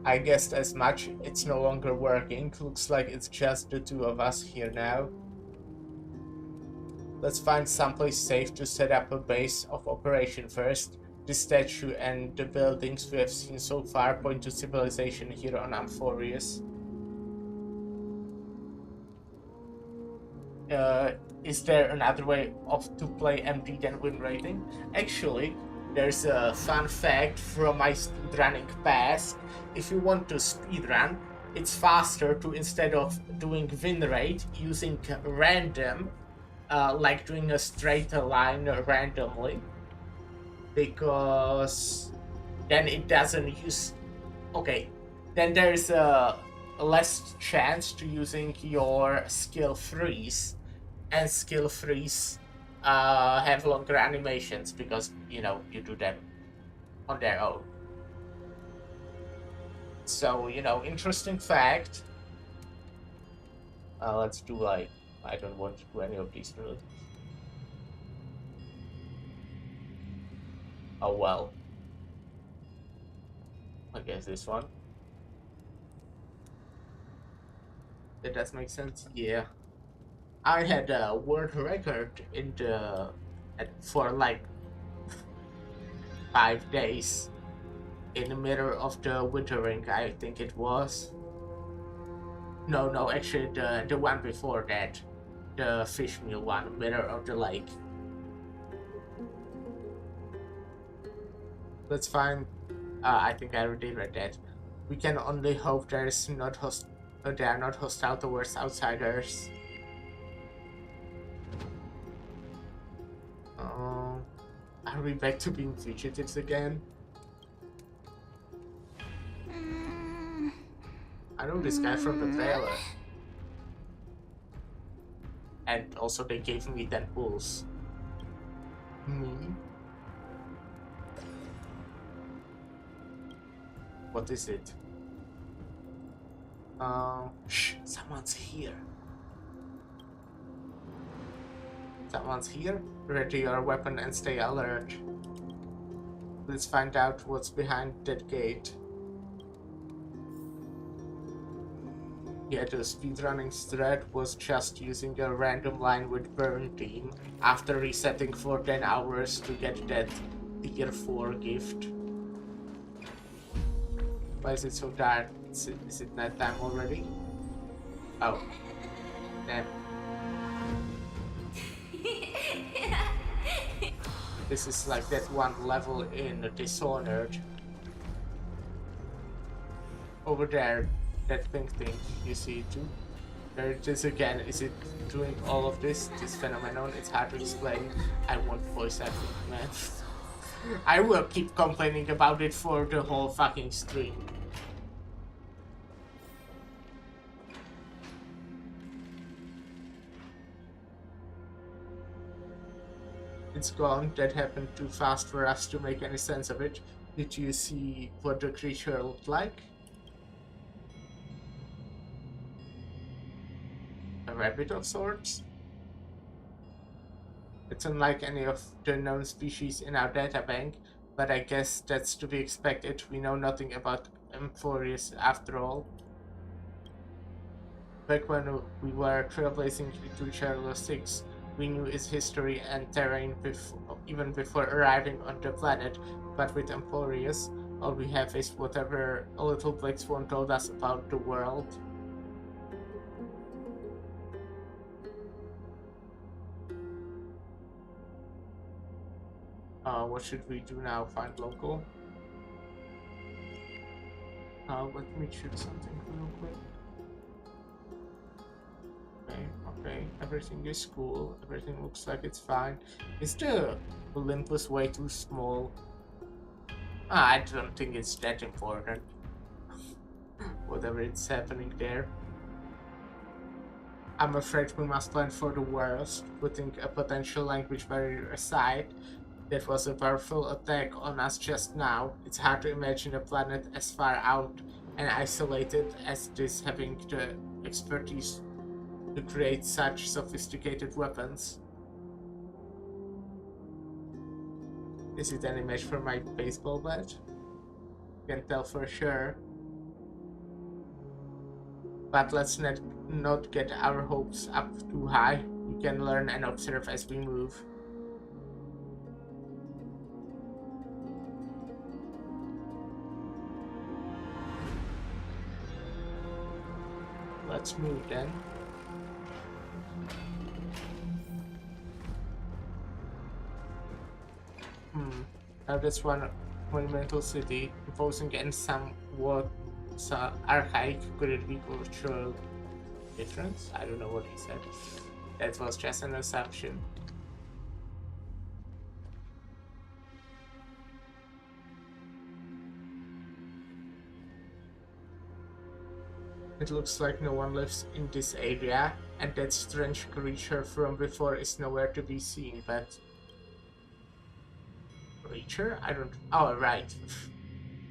I guessed as much. It's no longer working. Looks like it's just the two of us here now. Let's find someplace safe to set up a base of operation first. The statue and the buildings we have seen so far point to civilization here on Amphorius. Is there another way to play MD than win rating? Actually, there's a fun fact from my speedrunning past. If you want to speedrun, it's faster to, instead of doing win rate, using random, like doing a straight line randomly, because then it doesn't use... Okay, then there's a less chance to using your skill freeze, and skill freeze have longer animations because, you know, you do them on their own. So, you know, interesting fact. Let's do like... I don't want to do any of these really. Oh well. I guess this one. That does make sense. Yeah. I had a world record in the for like 5 days in the middle of the wintering, I think it was. No, actually the one before that, the fish meal one, middle of the lake. Let's find. I think I already read that. We can only hope there are not hostile towards outsiders. Are we back to being fugitives again? I know this guy from the trailer. And also they gave me 10 pulls. Me? What is it? Shh, someone's here. Someone's here? Ready your weapon and stay alert. Let's find out what's behind that gate. Yeah, the speedrunning thread was just using a random line with Burn Team after resetting for 10 hours to get that Tier 4 gift. Why is it so dark? Is it night time already? Oh. Damn. This is like that one level in Dishonored. Over there, that pink thing, you see it too? There it is again. Is it doing all of this phenomenon? It's hard to explain. I want voice acting, man. I will keep complaining about it for the whole fucking stream. It's gone. That happened too fast for us to make any sense of it. Did you see what the creature looked like? A rabbit of sorts? It's unlike any of the known species in our databank, but I guess that's to be expected. We know nothing about Amphorius after all. Back when we were trailblazing through Channel 6, we knew its history and terrain even before arriving on the planet, but with Amphorius, all we have is whatever a little black swan told us about the world. What should we do now? Find local? Let me shoot something real quick. Okay, everything is cool. Everything looks like it's fine. Is the Olympus way too small? I don't think it's that important. Whatever is happening there. I'm afraid we must plan for the worst, putting a potential language barrier aside. That was a powerful attack on us just now. It's hard to imagine a planet as far out and isolated as this having the expertise to create such sophisticated weapons. Is it any match for my baseball bat? Can't tell for sure. But let's not get our hopes up too high. We can learn and observe as we move. Let's move then. Now that's one monumental city, imposing and somewhat archaic. Could it be cultural difference? I don't know what he said. That was just an assumption. It looks like no one lives in this area, and that strange creature from before is nowhere to be seen, but... Creature? I don't... Oh, right.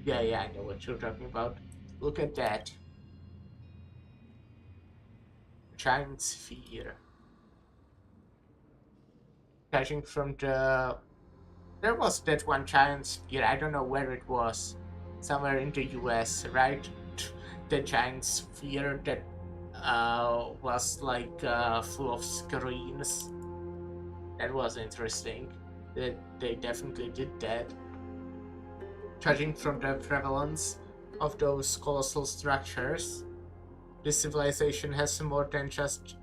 Yeah, I know what you're talking about. Look at that. Giant sphere. Judging from the... There was that one giant sphere, I don't know where it was. Somewhere in the US, right? The giant sphere that was like full of screens. That was interesting. They definitely did that. Judging from the prevalence of those colossal structures, this civilization has more than just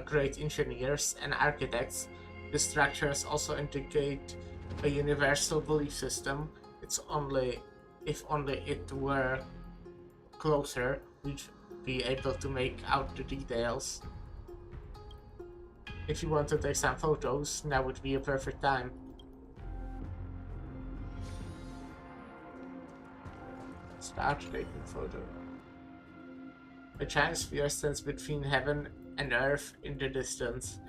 great engineers and architects. The structures also indicate a universal belief system. It's only if only it were closer, we'd be able to make out the details. If you want to take some photos, now would be a perfect time. Start taking photo. A giant sphere stands between heaven and earth in the distance.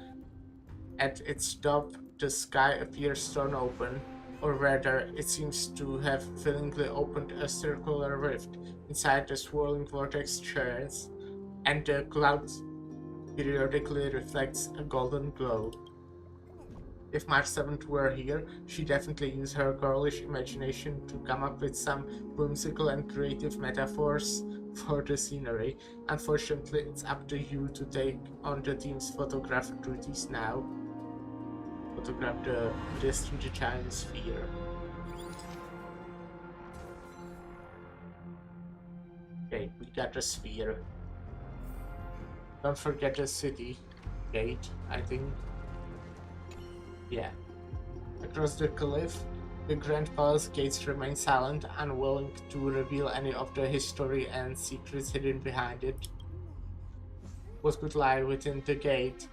At its top, the sky appears torn open, or rather, it seems to have willingly opened a circular rift. Inside the swirling vortex churns, and the cloud periodically reflects a golden glow. If March 7th were here, she'd definitely use her girlish imagination to come up with some whimsical and creative metaphors for the scenery. Unfortunately, it's up to you to take on the team's photographer duties now. Photograph the distant giant sphere. Okay, we got the sphere. Don't forget the city gate, I think. Yeah. Across the cliff, the Grand Palace gates remain silent, unwilling to reveal any of the history and secrets hidden behind it. What could lie within the gate?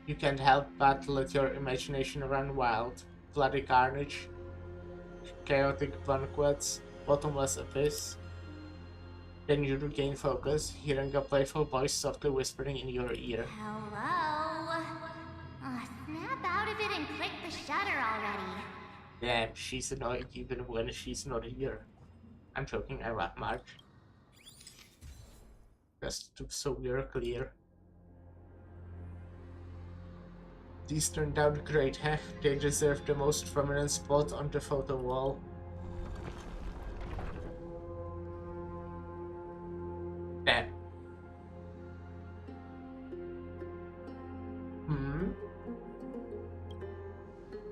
You can't help but let your imagination run wild. Bloody carnage, chaotic banquets, bottomless abyss. Then you regain focus, hearing a playful voice softly whispering in your ear. Hello? Snap out of it and click the shutter already. Damn, she's annoying even when she's not here. I'm joking, I love March. Just so we're clear. These turned out great, huh? They deserve the most prominent spot on the photo wall. Damn.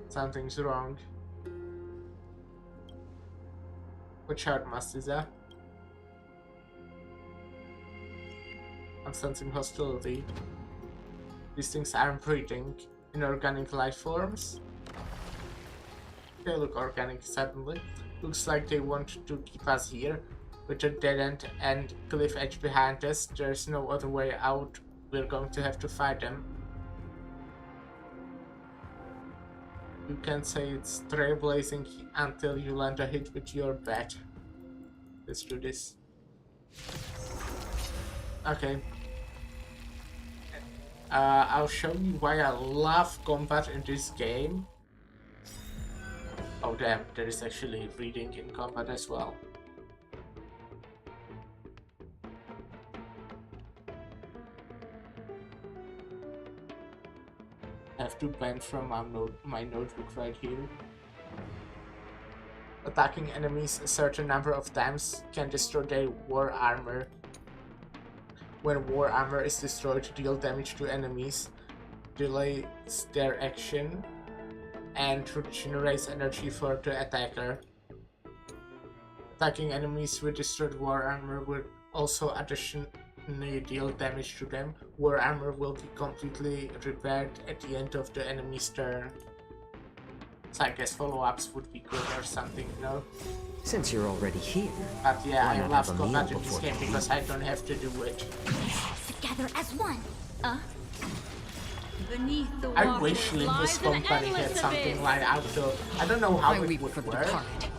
Something's wrong. What chart must is that? I'm sensing hostility. These things aren't breathing. Inorganic life forms? They look organic suddenly. Looks like they want to keep us here. With a dead end cliff edge behind us, there's no other way out. We're going to have to fight them. You can say it's trailblazing until you land a hit with your bat. Let's do this. Okay. I'll show you why I love combat in this game. Oh damn, there is actually reading in combat as well. I have to ban from my notebook right here. Attacking enemies a certain number of times can destroy their war armor. When war armor is destroyed, deal damage to enemies, delays their action, and regenerates energy for the attacker. Attacking enemies with destroyed war armor will also additionally deal damage to them. War armor will be completely repaired at the end of the enemy's turn. So I guess follow-ups would be good or something, you know? Since you're already here, But yeah, why I not love have a combat meal in this before game you because leave? I don't have to do it. Together as one. Beneath the I waters wish Limbus lies an Company had endless something abyss. like Auto. I don't know how I it weep would for the work, departed.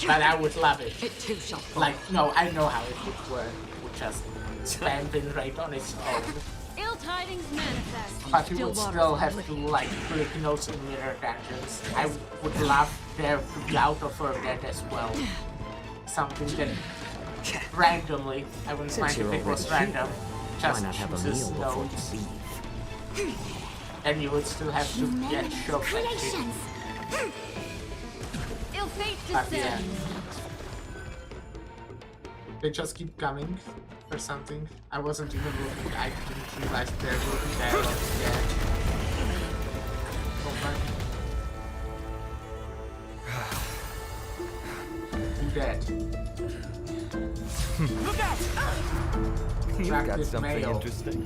but I would love it. It too shall fall. Like, no, I know how it would work. It would just spam bin right on its own. Ill tidings manifest. But you Still would waters still are have to, liquid. like, click notes in mirror dungeons. I would love there to be Auto for that as well. Something that randomly, I wouldn't Since mind if you're it was already random, why just not have a chooses meal before notes. you leave? And you would still have to get Humanity's shocked at it. creations. Ill fate But yeah. descends. They just keep coming or something. I wasn't even looking. I didn't realize they were there. Yeah. Do that. Look out! You've got Attractive something male. interesting.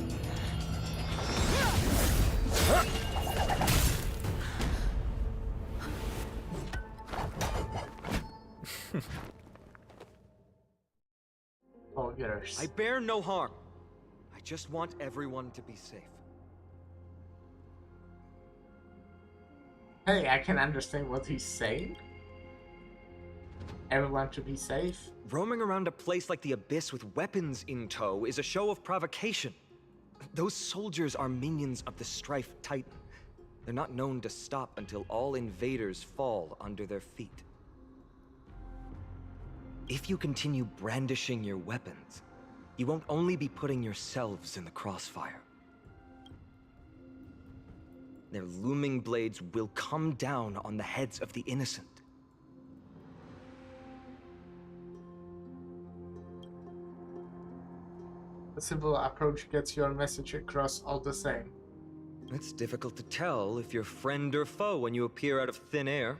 Oh, yours. I bear no harm. I just want everyone to be safe. Hey, I can understand what he's saying. Everyone to be safe. Roaming around a place like the Abyss with weapons in tow is a show of provocation. Those soldiers are minions of the Strife Titan. They're not known to stop until all invaders fall under their feet. If you continue brandishing your weapons, you won't only be putting yourselves in the crossfire. Their looming blades will come down on the heads of the innocent. A simple approach gets your message across all the same. It's difficult to tell if you're friend or foe when you appear out of thin air.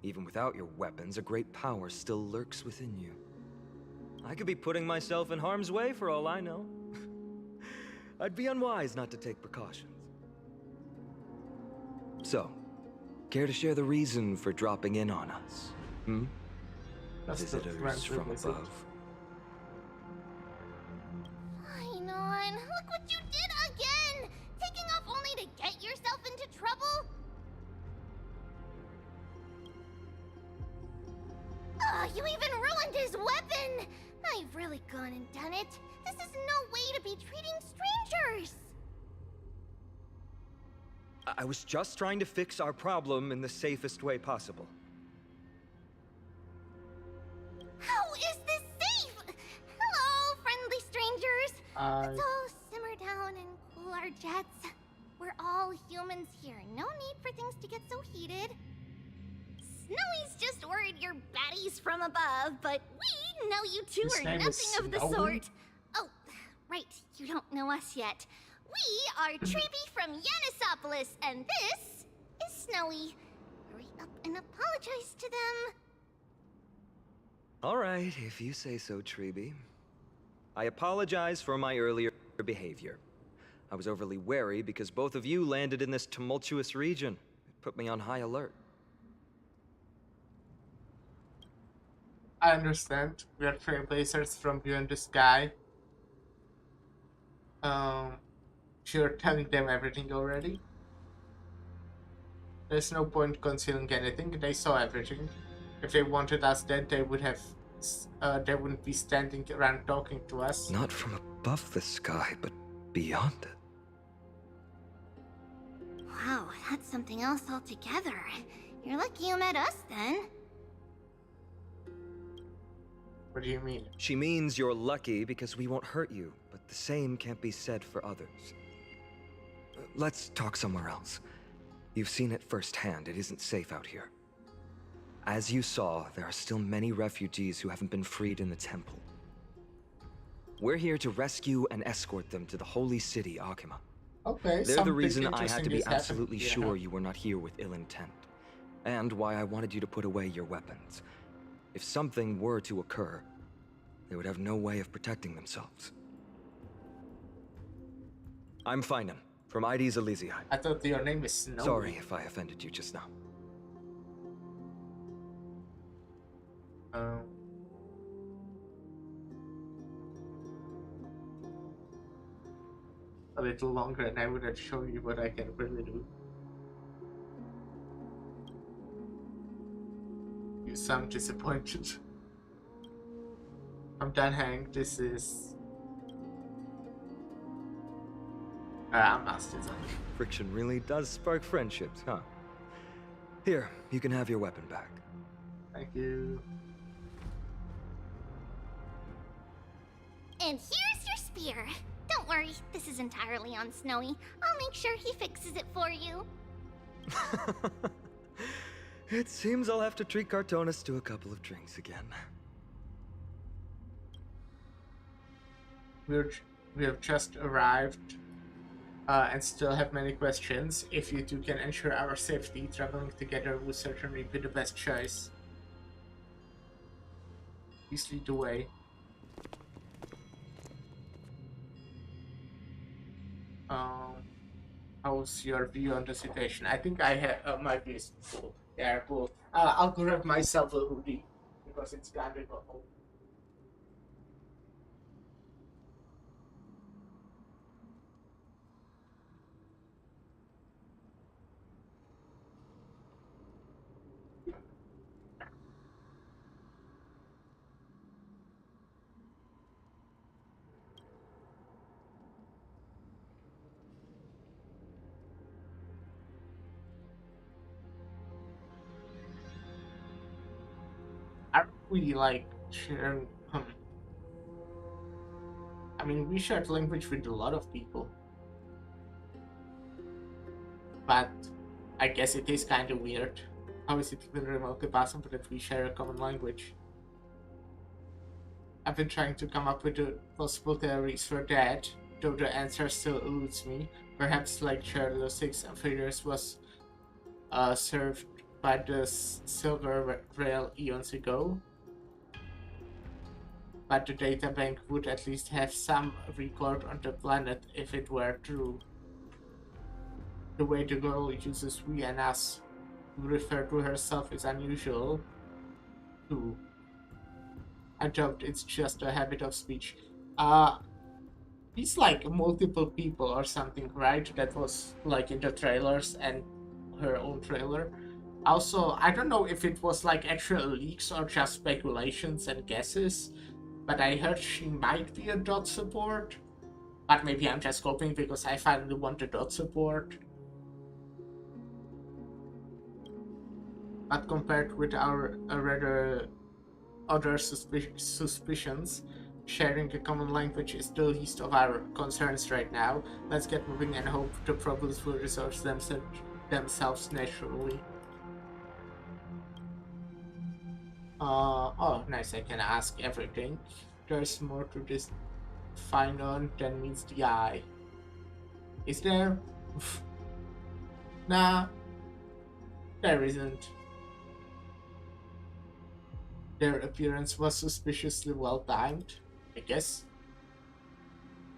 Even without your weapons, a great power still lurks within you. I could be putting myself in harm's way for all I know. I'd be unwise not to take precautions. So, care to share the reason for dropping in on us? Hmm? That's the Visitors friendly from visit. above. Fine on. Look what you did again! Taking off only to get yourself into trouble? You even ruined his weapon! Now you've really gone and done it. This is no way to be treating strangers! I was just trying to fix our problem in the safest way possible. How is this safe? Hello, friendly strangers. Let's all simmer down and cool our jets. We're all humans here. No need for things to get so heated. Snowy's just worried you're baddies from above, but we know you two His are name is nothing of the Snowy? sort. Oh, right, you don't know us yet. We are Treeby from Yanisopolis, and this is Snowy. Hurry up and apologize to them. All right, if you say so, Treeby. I apologize for my earlier behavior. I was overly wary because both of you landed in this tumultuous region. It put me on high alert. I understand. We are trailblazers from beyond the sky. Um, you're telling them everything already. There's no point concealing anything. They saw everything. If they wanted us dead, they would have. They wouldn't be standing around talking to us. Not from above the sky, but beyond it. Wow, that's something else altogether. You're lucky you met us then. What do you mean? She means you're lucky because we won't hurt you, but the same can't be said for others. Let's talk somewhere else. You've seen it firsthand. It isn't safe out here. As you saw, there are still many refugees who haven't been freed in the temple. We're here to rescue and escort them to the holy city, Akima. Okay, They're the reason I had interesting to be is happening absolutely here. sure you were not here with ill intent. And why I wanted you to put away your weapons. If something were to occur, they would have no way of protecting themselves. I'm Finan, from ID's Elysiae. I thought your name is Snowy. Sorry if I offended you just now. A little longer and I would have shown you what I can really do. You sound disappointed. I'm done, Hank. This is... I'm lost it. Friction really does spark friendships, huh? Here, you can have your weapon back. Thank you. And here's your spear. Don't worry, this is entirely on Snowy. I'll make sure he fixes it for you. It seems I'll have to treat Cartonis to a couple of drinks again. We have just arrived and still have many questions. If you two can ensure our safety, traveling together will certainly be the best choice. Please lead the way. How's your view on the situation? I think I have my view is cool. Yeah, cool. I'll grab myself a hoodie because it's kind of cold. I really like sharing. I mean, we shared language with a lot of people, but I guess it is kind of weird. How is it even remotely possible that we share a common language? I've been trying to come up with possible theories for that, though the answer still eludes me. Perhaps like Charlo 6 Figures was served by the Silver Rail eons ago. But the databank would at least have some record on the planet if it were true. The way the girl uses we and us to refer to herself is unusual, too. I doubt it's just a habit of speech. It's like multiple people or something, right? That was like in the trailers and her own trailer. Also, I don't know if it was like actual leaks or just speculations and guesses, but I heard she might be a dot support. But maybe I'm just coping because I finally want the dot support. But compared with our rather other suspicions, sharing a common language is the least of our concerns right now. Let's get moving and hope the problems will resolve themselves naturally. Oh, nice, I can ask everything. There's more to this Finan than meets the eye. Is there? Nah, there isn't. Their appearance was suspiciously well timed, I guess.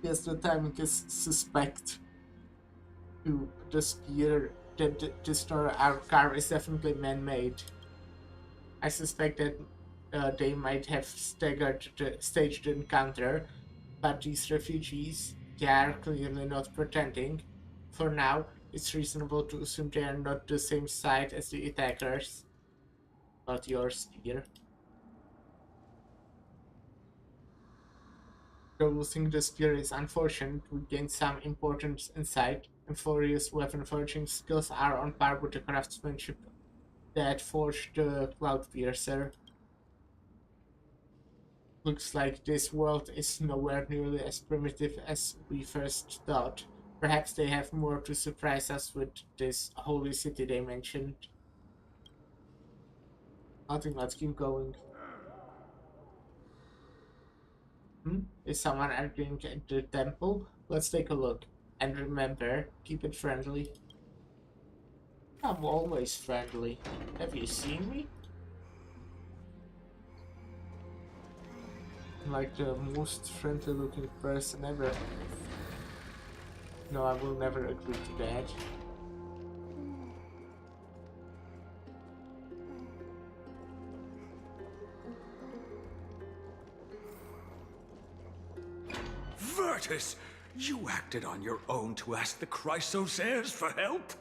Yes, the timing is suspect. To the spear that destroyed our car is definitely man-made. I suspect that they might have staged the encounter, but these refugees, they are clearly not pretending. For now, it's reasonable to assume they are not the same side as the attackers. Not yours, dear. Though losing the spear is unfortunate, we gained some important insight. Euphoria's weapon forging skills are on par with the craftsmanship that forged the Cloudpiercer. Looks like this world is nowhere nearly as primitive as we first thought. Perhaps they have more to surprise us with this holy city they mentioned. Nothing, let's keep going. Is someone entering the temple? Let's take a look. And remember, keep it friendly. I'm always friendly. Have you seen me? I'm like the most friendly looking person ever. No, I will never agree to that. Virtus, you acted on your own to ask the Chrysosairs for help?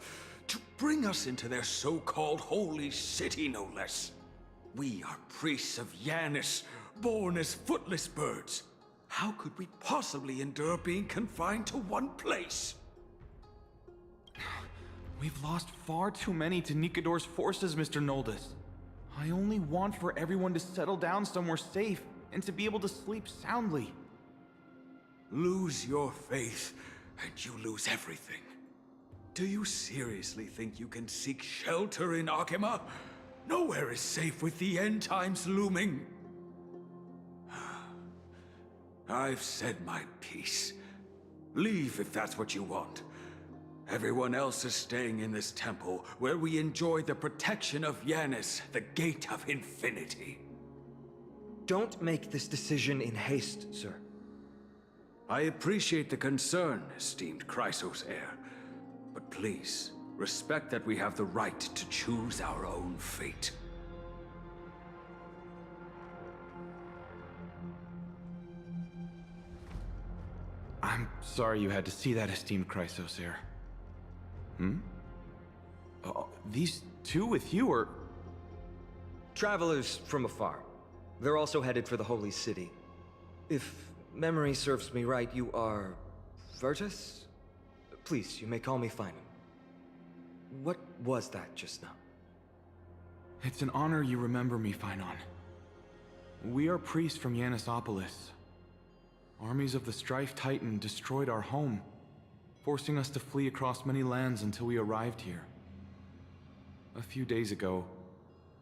To bring us into their so-called holy city, no less. We are priests of Yanis, born as footless birds. How could we possibly endure being confined to one place? We've lost far too many to Nikador's forces, Mr. Noldus. I only want for everyone to settle down somewhere safe and to be able to sleep soundly. Lose your faith, and you lose everything. Do you seriously think you can seek shelter in Akima? Nowhere is safe with the end times looming. I've said my piece. Leave if that's what you want. Everyone else is staying in this temple, where we enjoy the protection of Yanis, the Gate of Infinity. Don't make this decision in haste, sir. I appreciate the concern, esteemed Chrysos heir. But please, respect that we have the right to choose our own fate. I'm sorry you had to see that, esteemed Chrysosair. These two with you are... Travelers from afar. They're also headed for the Holy City. If memory serves me right, you are... Virtus? Please, you may call me Finan. What was that just now? It's an honor you remember me, Finon. We are priests from Yanisopolis. Armies of the Strife Titan destroyed our home, forcing us to flee across many lands until we arrived here. A few days ago,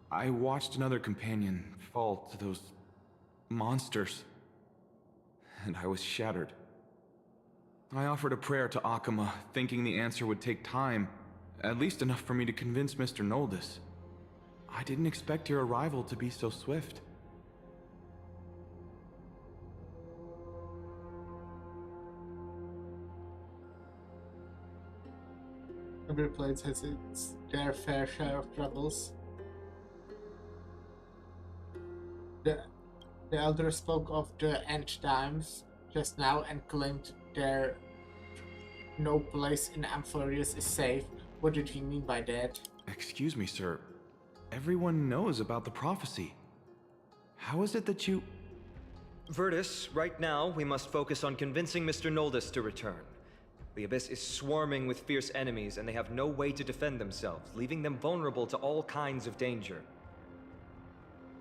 I watched another companion fall to those monsters, and I was shattered. I offered a prayer to Akima, thinking the answer would take time, at least enough for me to convince Mr. Noldus. I didn't expect your arrival to be so swift. Every place has their fair share of troubles. The elder spoke of the end times just now and claimed there no place in Amphorius is safe. What did he mean by that? Excuse me, sir. Everyone knows about the prophecy. How is it that you... Virtus, right now, we must focus on convincing Mr. Noldus to return. The Abyss is swarming with fierce enemies, and they have no way to defend themselves, leaving them vulnerable to all kinds of danger.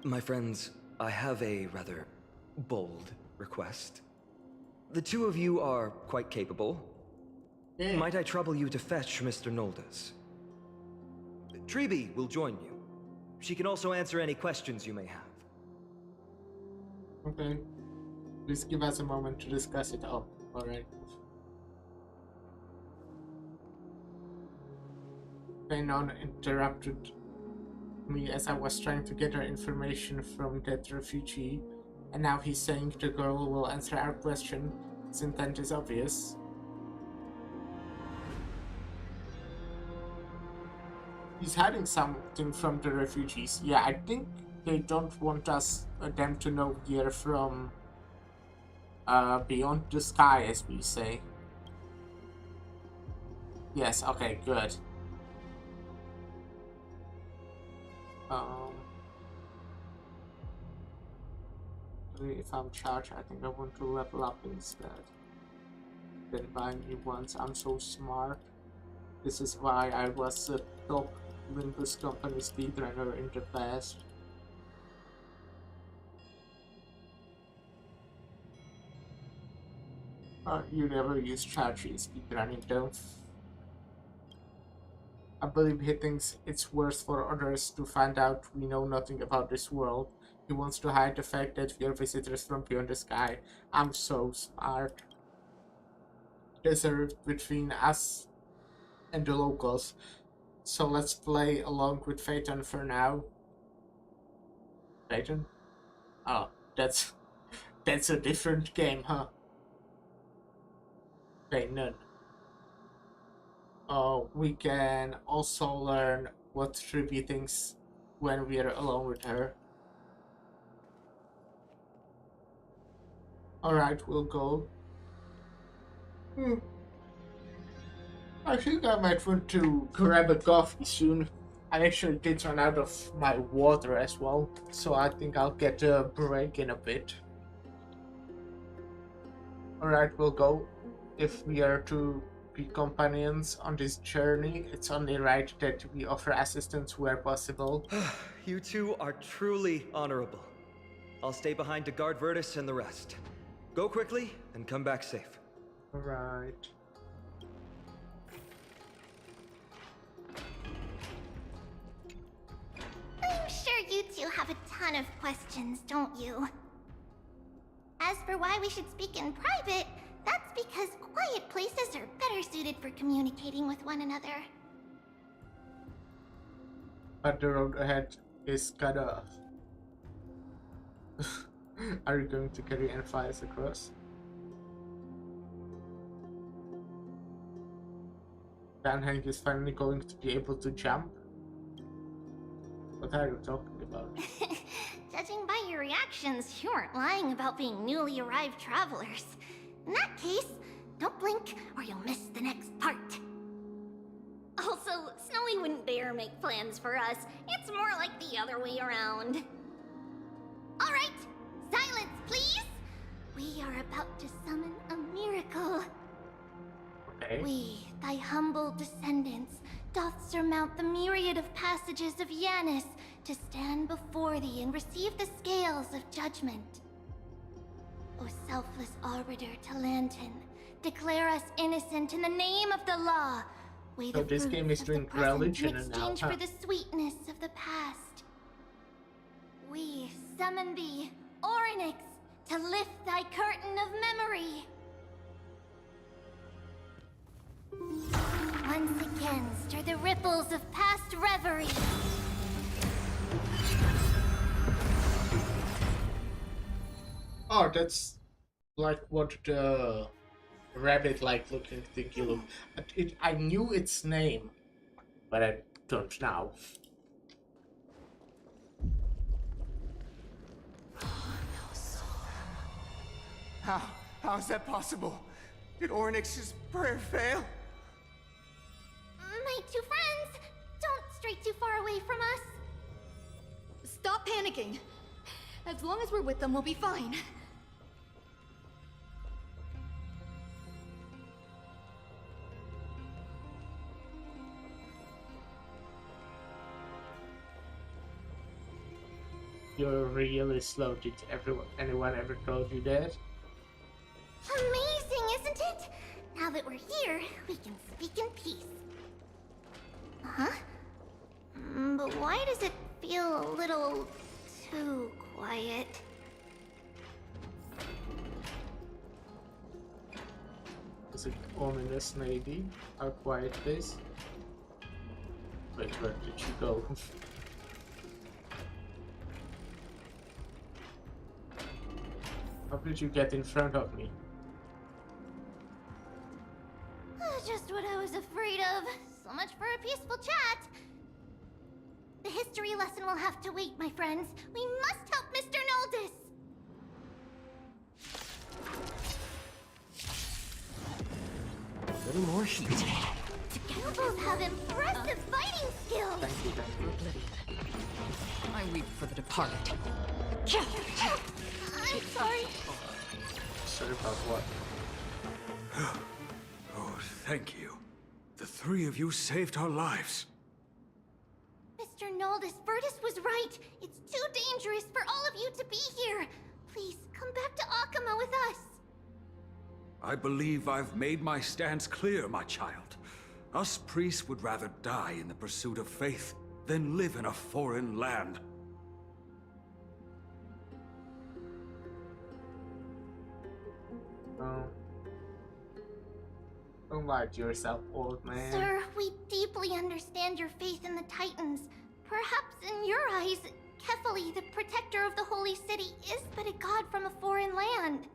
My friends, I have a rather bold request. The two of you are quite capable. Might I trouble you to fetch Mr. Noldus? Treeby will join you. She can also answer any questions you may have. Okay. Please give us a moment to discuss it all. Alright. Fenon interrupted me as I was trying to gather information from that refugee, and now he's saying the girl will answer our question. His intent is obvious. He's hiding something from the refugees. Yeah, I think they don't want us them to know we're from beyond the sky, as we say. Yes, okay, good. If I'm charged, I think I want to level up instead. Then buy new ones. I'm so smart. This is why I was a top Olympus Company speedrunner in the past. You never use charge in speedrunning though. I believe he thinks it's worse for others to find out we know nothing about this world. He wants to hide the fact that we are visitors from beyond the sky. I'm so smart. There's a rift between us and the locals, so let's play along with Phaeton for now. Phaeton? Oh, that's a different game, huh? Okay, none. We can also learn what Ruby thinks when we are alone with her. Alright, we'll go. I think I might want to grab a coffee soon. I actually did run out of my water as well, so I think I'll get a break in a bit. Alright, we'll go. If we are to be companions on this journey, it's only right that we offer assistance where possible. You two are truly honorable. I'll stay behind to guard Virtus and the rest. Go quickly and come back safe. Alright. I'm sure you two have a ton of questions, don't you? As for why we should speak in private, that's because quiet places are better suited for communicating with one another. But the road ahead is cut off. Are you going to carry and fly us across? Dan Hank is finally going to be able to jump? What are you talking about? Judging by your reactions, you aren't lying about being newly arrived travelers. In that case, don't blink or you'll miss the next part. Also, Snowy wouldn't dare make plans for us. It's more like the other way around. Alright, silence, please! We are about to summon a miracle. Okay. We, thy humble descendants, doth surmount the myriad of passages of Yanis to stand before thee and receive the scales of judgment. O selfless arbiter Talantin, declare us innocent in the name of the law. Weigh So the this game is fruits of the doing present religion in now, exchange huh? for the sweetness of the past. We summon thee, Orynyx, to lift thy curtain of memory. Once again, stir the ripples of past reverie. Oh, that's like what the rabbit-like looking thing you look. I knew its name, but I don't now. How is that possible? Did Orynyx's prayer fail? My two friends, don't stray too far away from us. Stop panicking. As long as we're with them, we'll be fine. You're really slow. Did anyone ever told you that? Amazing, isn't it? Now that we're here, we can speak in peace. Huh? But why does it feel a little too quiet? Is it ominous, maybe? How quiet it is? Wait, where did you go? How did you get in front of me? Just what I was afraid of. So much for a peaceful chat. The history history lesson will have to wait, my friends. We must help Mr. Noldus! A little more heat. You both have impressive fighting skills! Thank you, Oblivion. I weep for the departed. I'm sorry. Sorry about what? Oh, thank you. The three of you saved our lives. Mr. Noldus, Virtus was right. It's too dangerous for all of you to be here. Please, come back to Akama with us. I believe I've made my stance clear, my child. Us priests would rather die in the pursuit of faith than live in a foreign land. Don't lie to yourself, old man. Sir, we deeply understand your faith in the Titans. Perhaps in your eyes, Kefali, the protector of the Holy City, is but a god from a foreign land.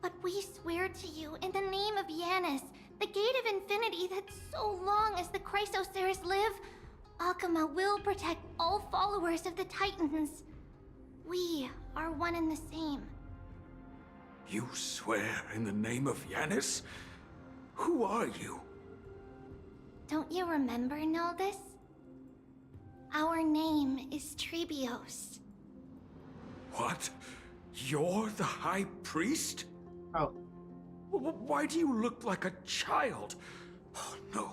But we swear to you, in the name of Yanis, the Gate of Infinity, that so long as the Chrysoceres live, Akama will protect all followers of the Titans. We are one and the same. You swear in the name of Yanis? Who are you? Don't you remember, Noldus? Our name is Trebios. What? You're the High Priest? Oh. Why do you look like a child? Oh, no.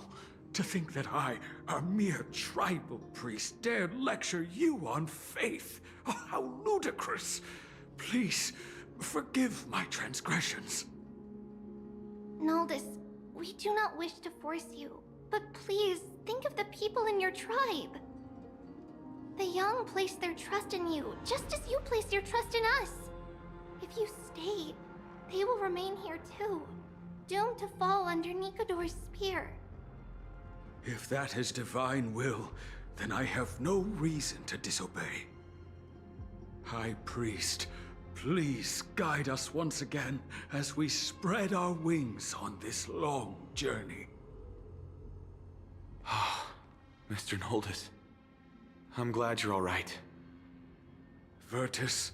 To think that I, a mere tribal priest, dared lecture you on faith. Oh, how ludicrous. Please, forgive my transgressions. Noldus, we do not wish to force you, but please think of the people in your tribe. The young place their trust in you, just as you place your trust in us. If you stay, they will remain here too, doomed to fall under Nikodor's spear. If that is divine will, then I have no reason to disobey. High Priest, please guide us once again as we spread our wings on this long journey. Mr. Noldus, I'm glad you're all right. Virtus,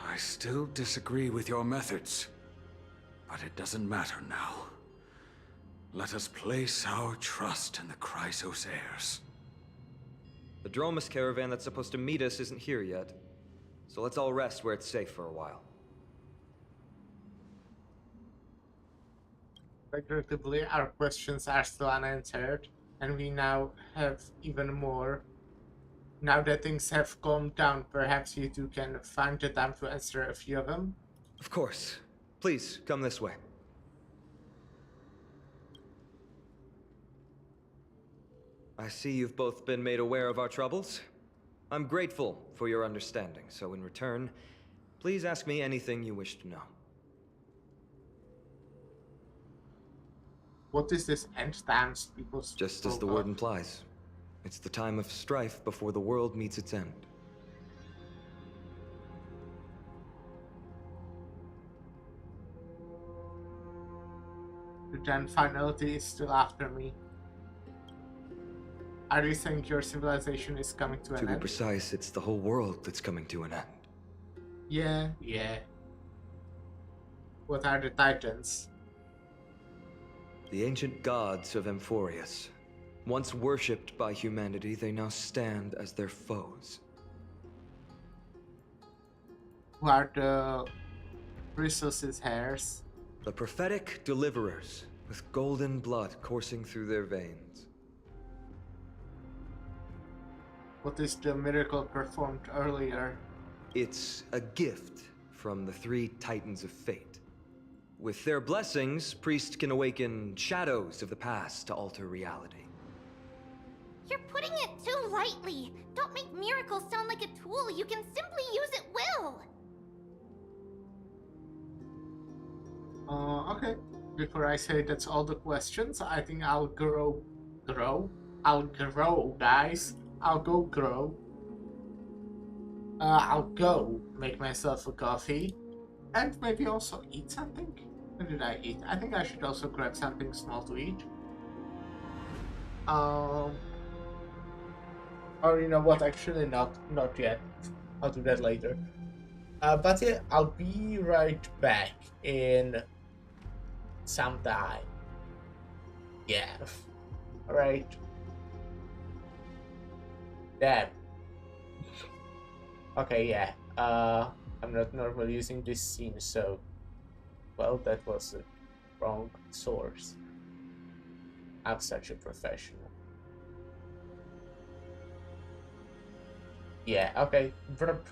I still disagree with your methods, but it doesn't matter now. Let us place our trust in the Chrysoceres. The Dromus caravan that's supposed to meet us isn't here yet, so let's all rest where it's safe for a while. Regrettably, our questions are still unanswered, and we now have even more. Now that things have calmed down, perhaps you two can find the time to answer a few of them? Of course. Please, come this way. I see you've both been made aware of our troubles. I'm grateful for your understanding, so in return, please ask me anything you wish to know. What is this end times people spoke Just as the word implies. It's the time of strife before the world meets its end. The then finality is still after me. Are you saying your civilization is coming to an To be end? precise, it's the whole world that's coming to an end. Yeah. What are the Titans? The ancient gods of Amphorius. Once worshipped by humanity, they now stand as their foes. Who are the Chrysos' heirs? The prophetic deliverers, with golden blood coursing through their veins. What is the miracle performed earlier? It's a gift from the three Titans of Fate. With their blessings, priests can awaken shadows of the past to alter reality. You're putting it too lightly. Don't make miracles sound like a tool you can simply use at will. Okay. Before I say that's all the questions, I think I'll grow, guys. I'll go grow. I'll go make myself a coffee. And maybe also eat something. What did I eat? I think I should also grab something small to eat. Or you know what? Actually, not yet. I'll do that later. But yeah, I'll be right back in some time. Yeah. All right. Damn. Okay. Yeah. I'm not normally using this scene, so well, that was the wrong source. I'm such a professional. Yeah. Okay. Vrp.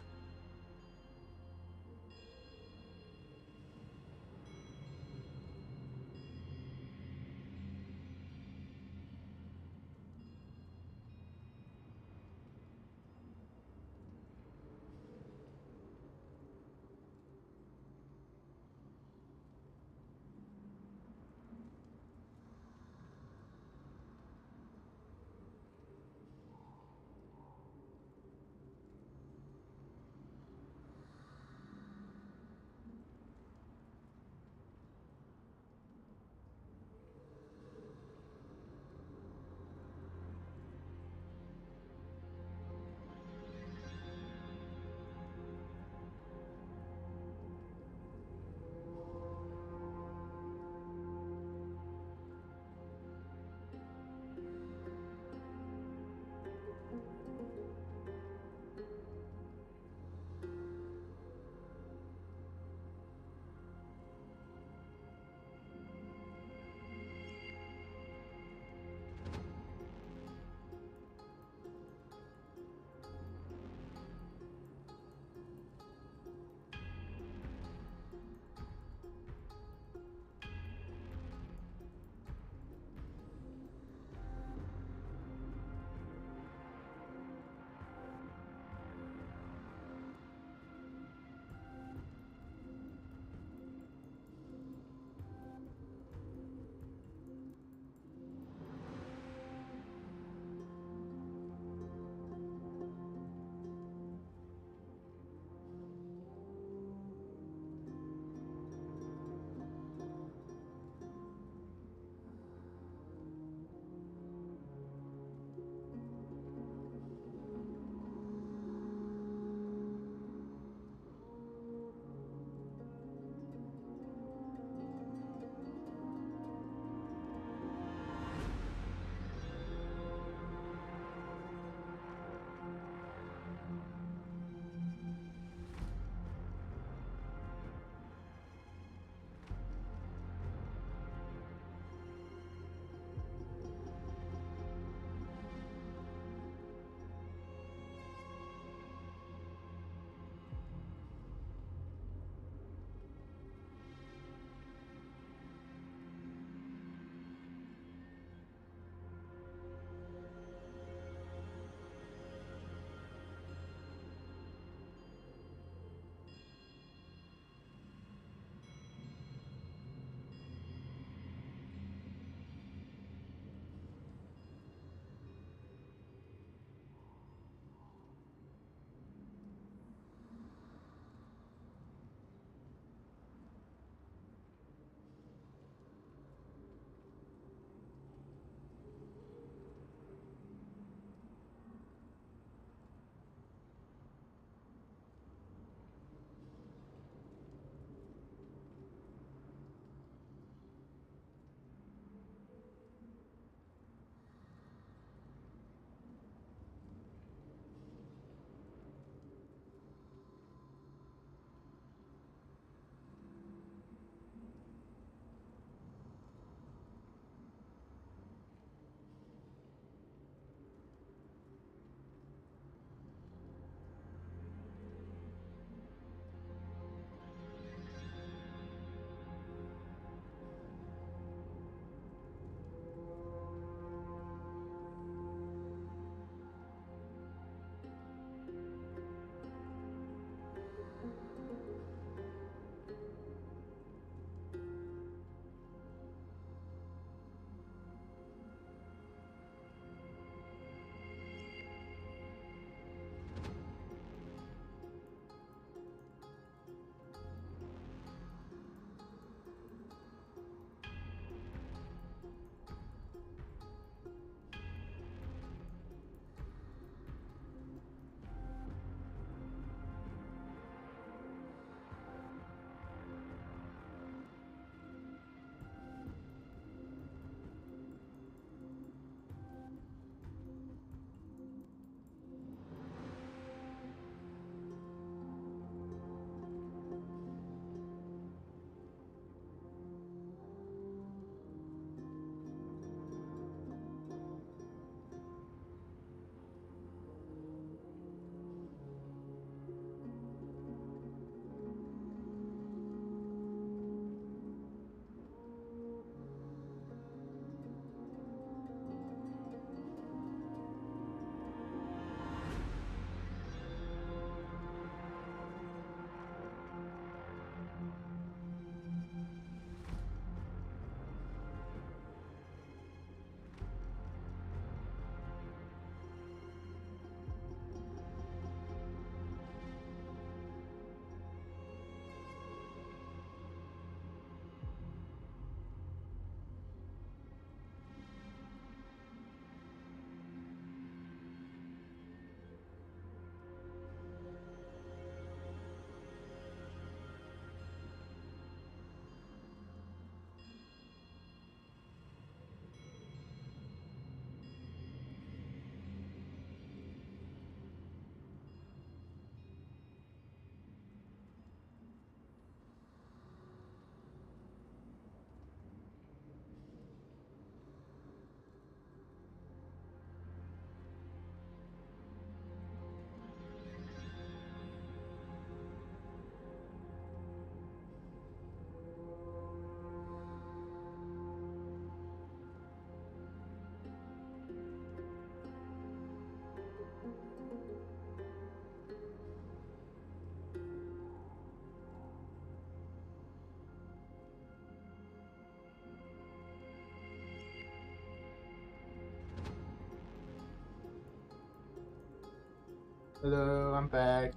Hello, I'm back.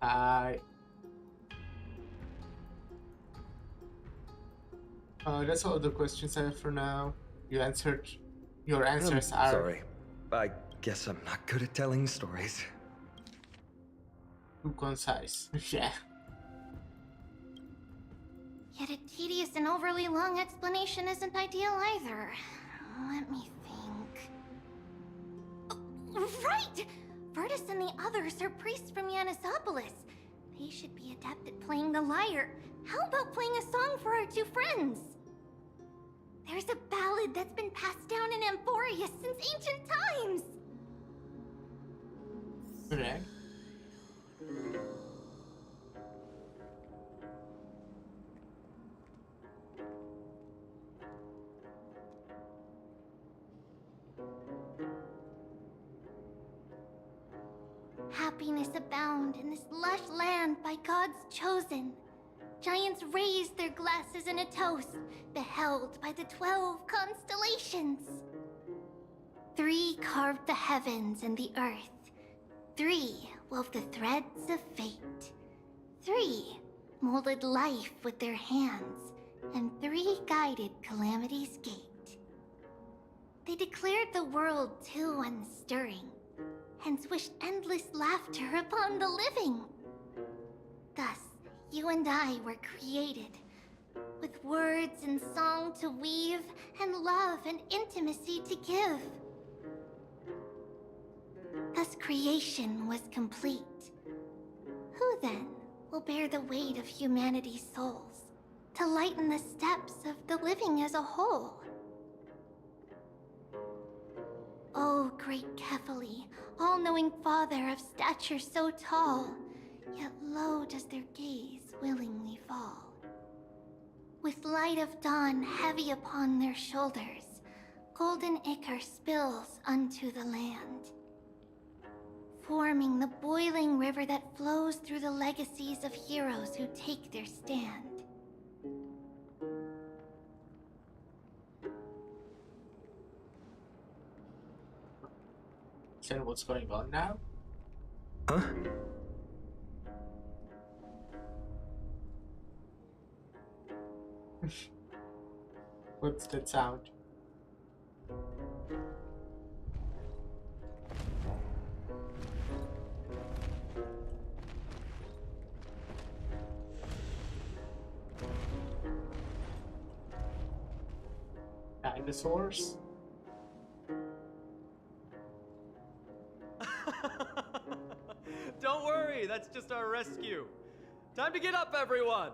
Hi. That's all the questions I have for now. You answered. Your answers are Sorry. I guess I'm not good at telling stories. too concise. Yeah. Yet a tedious and overly long explanation isn't ideal either. Let me think. Oh, right! Virtus and the others are priests from Yanisopolis. They should be adept at playing the lyre. How about playing a song for our two friends? There's a ballad that's been passed down in Amphoria since ancient times! Okay. Happiness abound in this lush land by God's chosen. Giants raised their glasses in a toast, beheld by the 12 constellations. 3 carved the heavens and the earth. 3 wove the threads of fate. 3 molded life with their hands, and 3 guided calamity's gate. They declared the world too unstirring, hence wished endless laughter upon the living. Thus, you and I were created, with words and song to weave, and love and intimacy to give. Thus creation was complete. Who then will bear the weight of humanity's souls, to lighten the steps of the living as a whole? O great Kephali, all-knowing father of stature so tall, yet low does their gaze willingly fall. With light of dawn heavy upon their shoulders, golden ichor spills unto the land, forming the boiling river that flows through the legacies of heroes who take their stand. Is that what's going on now? Huh? What's that sound? Dinosaurs? Don't worry, that's just our rescue. Time to get up, everyone!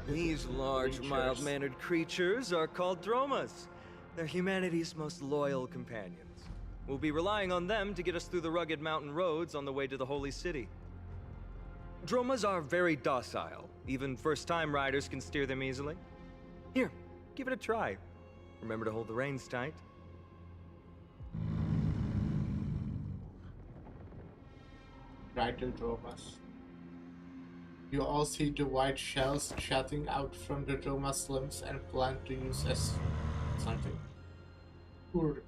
These large, mild-mannered creatures are called dromas. They're humanity's most loyal companions. We'll be relying on them to get us through the rugged mountain roads on the way to the Holy City. Dromas are very docile. Even first-time riders can steer them easily. Here, give it a try. Remember to hold the reins tight. Rider Dromas. You all see the white shells jutting out from the Droma's limbs and plan to use as something. Urk.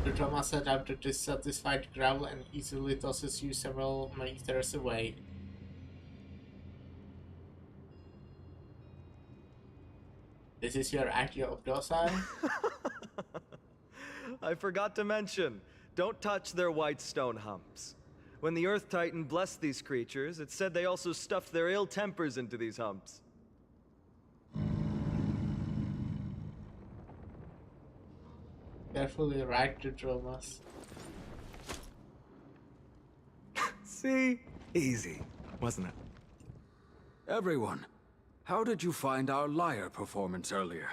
The Droma set out a dissatisfied growl and easily tosses you several meters away. This is your idea of docile? I forgot to mention, don't touch their white stone humps. When the Earth Titan blessed these creatures, it said they also stuffed their ill tempers into these humps. Carefully ride the Dromas. See? Easy, wasn't it? Everyone, how did you find our lyre performance earlier?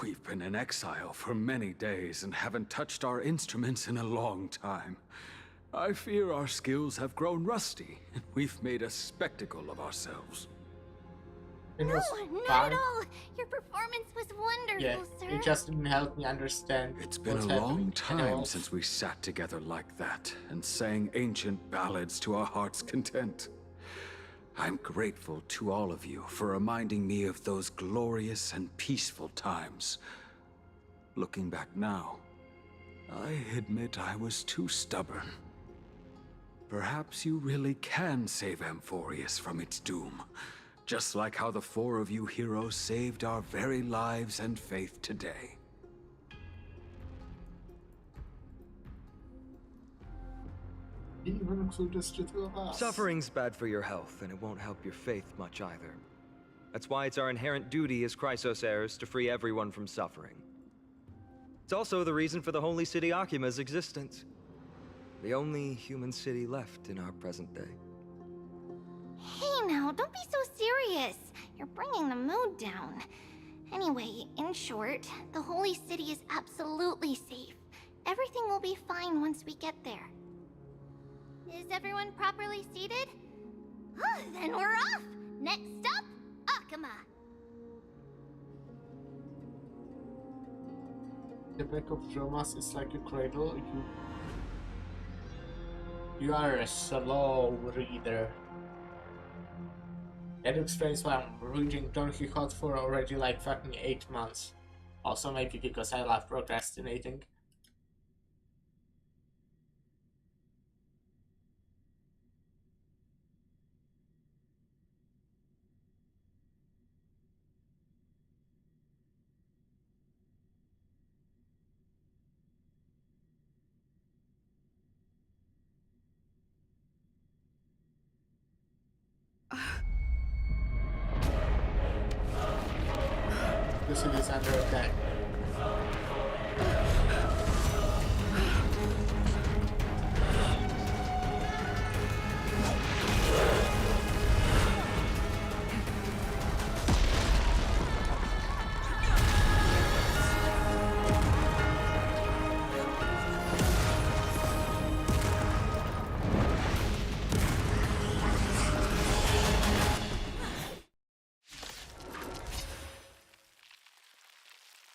We've been in exile for many days and haven't touched our instruments in a long time. I fear our skills have grown rusty, and we've made a spectacle of ourselves. It was not fine. at all. Your performance was wonderful, Yeah, sir. it just didn't help me understand. It's been what's a long happening at all. time since we sat together like that and sang ancient ballads to our heart's content. I'm grateful to all of you for reminding me of those glorious and peaceful times. Looking back now, I admit I was too stubborn. Perhaps you really can save Amphorius from its doom, just like how the four of you heroes saved our very lives and faith today. Even include this to two of us. Suffering's bad for your health, and it won't help your faith much either. That's why it's our inherent duty as Chrysos heirs to free everyone from suffering. It's also the reason for the Holy City Akima's existence. The only human city left in our present day. Hey now, don't be so serious. You're bringing the mood down. Anyway, in short, the Holy City is absolutely safe. Everything will be fine once we get there. Is everyone properly seated? Then we're off! Next stop, Akama! The back of Dromas is like a cradle. You are a slow reader. That explains why I'm reading Don Quixote for already like fucking 8 months. Also maybe because I love procrastinating. The city is under attack.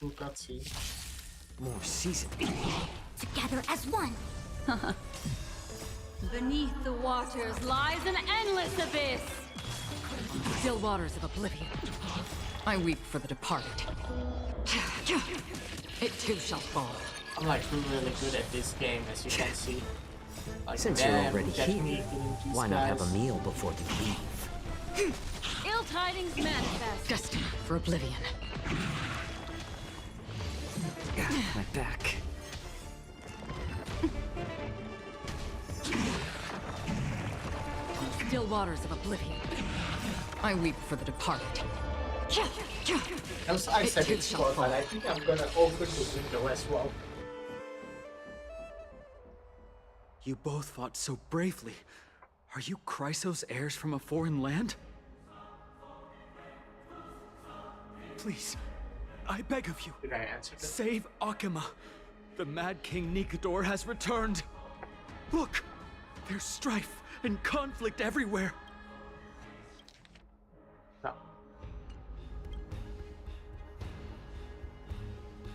Cool cutscene. More seasoned. Together as one! Beneath the waters lies an endless abyss. Still waters of oblivion. I weep for the departed. It too shall fall. I'm like really good at this game, as you can see. Like, Since you're already here, why not have a guys. meal before you leave? Ill tidings manifest. Destined for oblivion. My back. Still waters of oblivion. I weep for the departed. I said it's short, but I think I'm gonna open the window as well. You both fought so bravely. Are you Chrysos heirs from a foreign land? Please, I beg of you. Did I answer that? Save Akima. The Mad King Nikador has returned. Look, there's strife and conflict everywhere. No.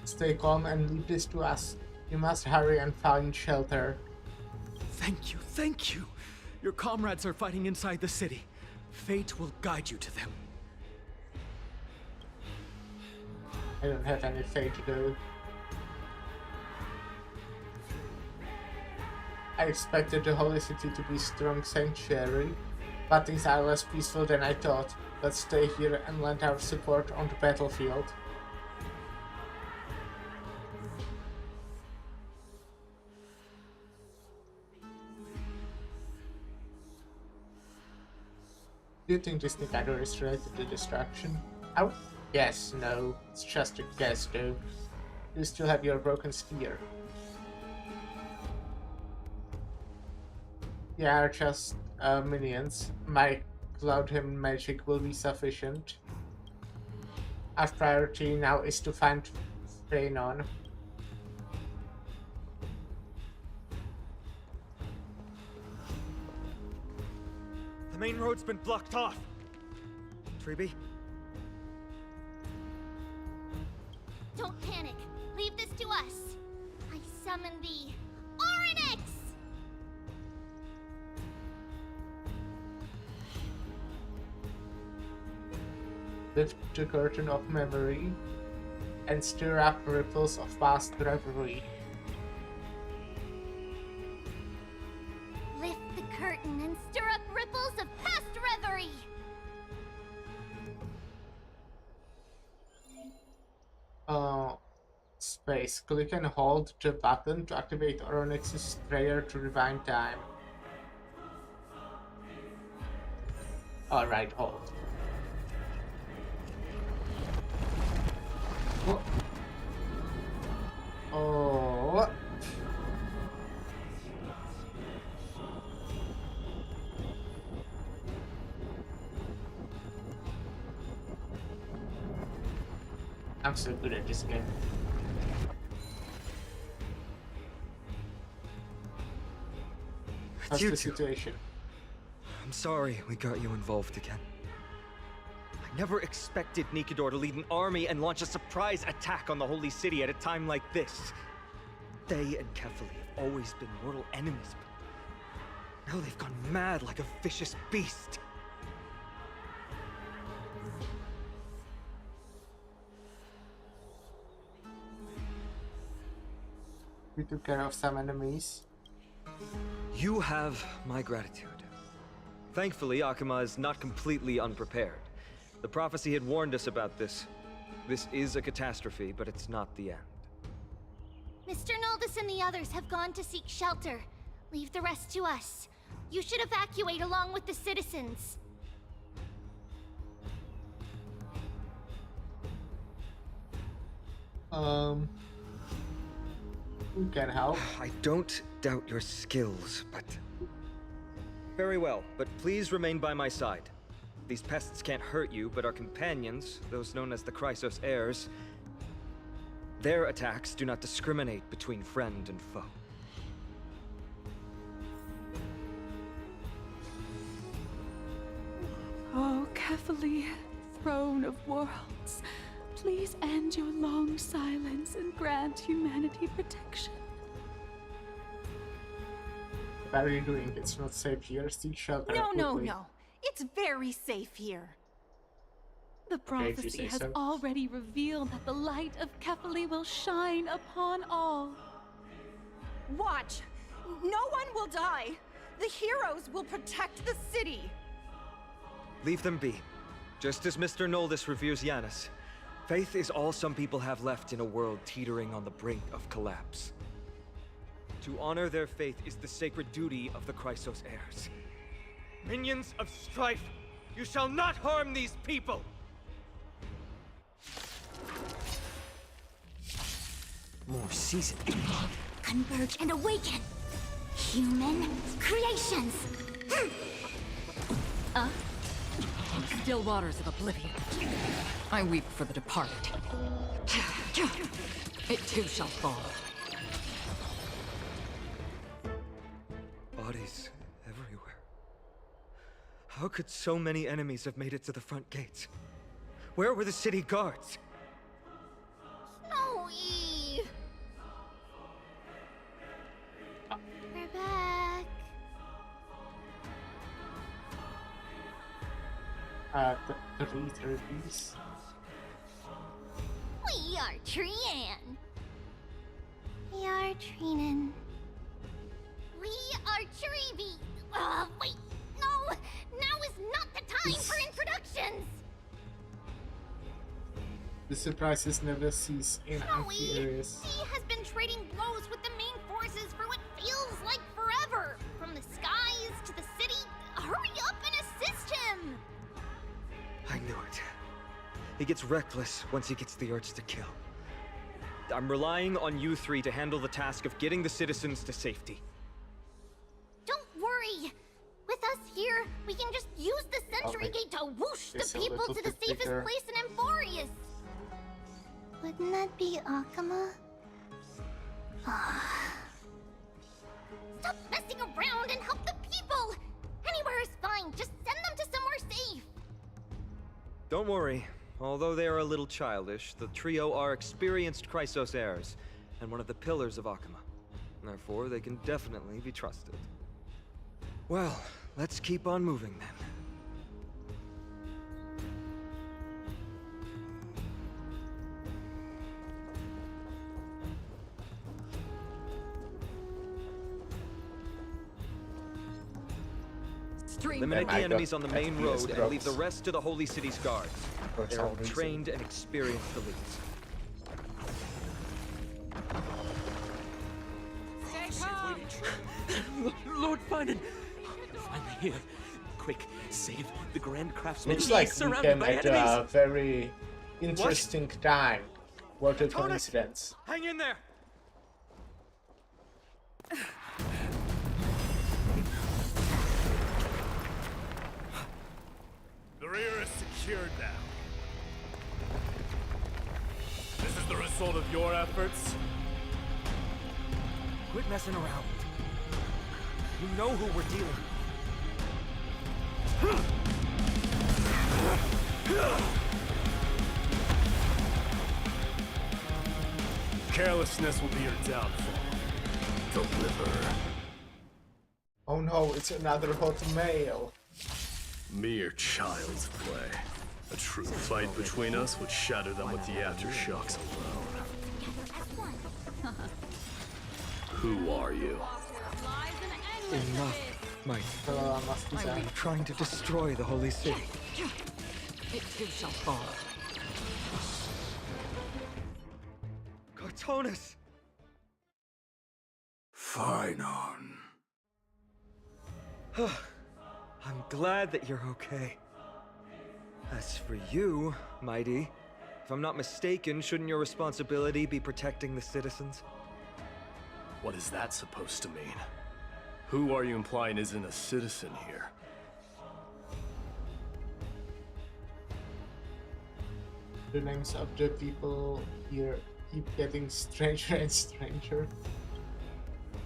Stay calm and leave this to us. You must hurry and find shelter. Thank you, thank you. Your comrades are fighting inside the city. Fate will guide you to them. I don't have any fate to do. I expected the Holy City to be a strong sanctuary, but things are less peaceful than I thought. Let's stay here and lend our support on the battlefield. Do you think this Nikaido is related to destruction? Oh, yes, no, it's just a guess though. You still have your broken sphere. Yeah, just minions. My Cloud Hymn magic will be sufficient. Our priority now is to find Phranon. The main road's been blocked off. Treeby, Don't panic. Leave this to us. I summon the Oryx! Lift the curtain of memory and stir up ripples of past reverie. Lift the curtain and stir up ripples of past reverie! Space. Click and hold the button to activate Onyx's prayer to rewind time. Alright, hold. Oh. Oh. I'm so good at this game. How's the situation? I'm sorry we got you involved again. I never expected Nikador to lead an army and launch a surprise attack on the Holy City at a time like this. They and Kefali have always been mortal enemies, but now they've gone mad like a vicious beast. We took care of some enemies. You have my gratitude. Thankfully, Akuma is not completely unprepared. The prophecy had warned us about this. This is a catastrophe, but it's not the end. Mr. Noldus and the others have gone to seek shelter. Leave the rest to us. You should evacuate along with the citizens. We can help. I don't doubt your skills, but... Very well, but please remain by my side. These pests can't hurt you, but our companions, those known as the Chrysos heirs, their attacks do not discriminate between friend and foe. Oh, Kefali, throne of worlds, please end your long silence and grant humanity protection. What are you doing? It's not safe here. Seek shelter. No. It's very safe here. The prophecy has already revealed that the light of Kefali will shine upon all. Watch! No one will die! The heroes will protect the city! Leave them be. Just as Mr. Noldus reveres Yanis, faith is all some people have left in a world teetering on the brink of collapse. To honor their faith is the sacred duty of the Chrysos heirs. Minions of strife, you shall not harm these people! More season. Converge and awaken! Human creations! Still waters of oblivion. I weep for the departed. It too shall fall. Bodies everywhere. How could so many enemies have made it to the front gates? Where were the city guards? Snowy! We're back. The therapies. We are Trian. We are Trinan. We are Treevy. Wait, no! Now is not the time for introductions! The surprises never cease in empty areas. He has been trading blows with the main forces for what feels like forever. From the skies to the city. Hurry up and assist him! I knew it. He gets reckless once he gets the urge to kill. I'm relying on you three to handle the task of getting the citizens to safety. Don't worry! With us here, we can just use the Century Gate to whoosh the people to the safest place in Amphorius! Wouldn't that be Akuma? Stop messing around and help the people! Anywhere is fine, just send them to somewhere safe! Don't worry. although they are a little childish, the trio are experienced Chrysos heirs, and one of the pillars of Akama. Therefore, they can definitely be trusted. Well, let's keep on moving then. Eliminate the enemies on the main road and leave the rest to the Holy City's guards. They are trained and experienced elites. Lord Finan! Finally here. Quick, save the Grand Craftsman. Looks He's like we surrounded came by at enemies. a very interesting time. What a coincidence. Hang in there! The rear is secured now. This is the result of your efforts? Quit messing around. You know who we're dealing with. Carelessness will be your downfall. Deliver. Oh no, it's another hot male. Mere child's play. A true fight between us would shatter them with the aftershocks alone. Who are you? Enough, Mike. I'm trying to destroy the Holy City. It too shall fall. Cartonis! Finan. I'm glad that you're okay. As for you, Mighty, if I'm not mistaken, shouldn't your responsibility be protecting the citizens? What is that supposed to mean? Who are you implying isn't a citizen here? The names of the people here keep getting stranger and stranger.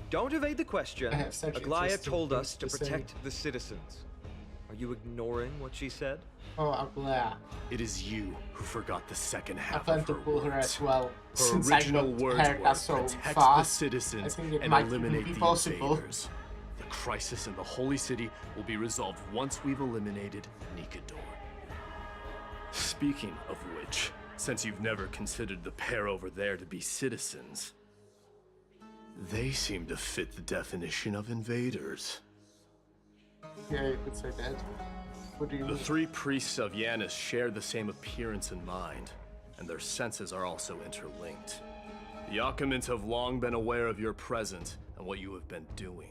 Don't evade the question. I have such Aglaya interesting told us things to to say. protect the citizens. Are you ignoring what she said? Oh, Aglaya. It is you who forgot the second I half plan of to her pull her words. as well. Her Since I original got words haircut were, so protect fast, the citizens I think it and might even eliminate be the possible. invaders. The crisis in the Holy City will be resolved once we've eliminated Nikador. Speaking of which, since you've never considered the pair over there to be citizens, they seem to fit the definition of invaders. Yeah, you could say that. What do you The mean? three priests of Yanis share the same appearance and mind, and their senses are also interlinked. The Akamans have long been aware of your presence and what you have been doing.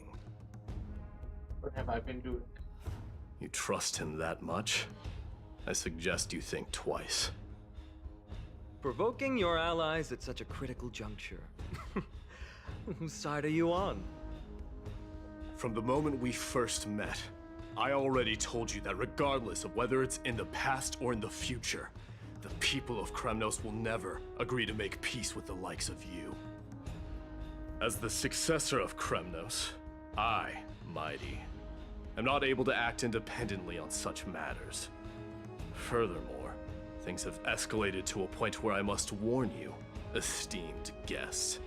What have I been doing? You trust him that much? I suggest you think twice. Provoking your allies at such a critical juncture. Whose side are you on? From the moment we first met, I already told you that regardless of whether it's in the past or in the future, the people of Kremnos will never agree to make peace with the likes of you. As the successor of Kremnos, I, Mighty, am not able to act independently on such matters. Furthermore, things have escalated to a point where I must warn you, esteemed guest,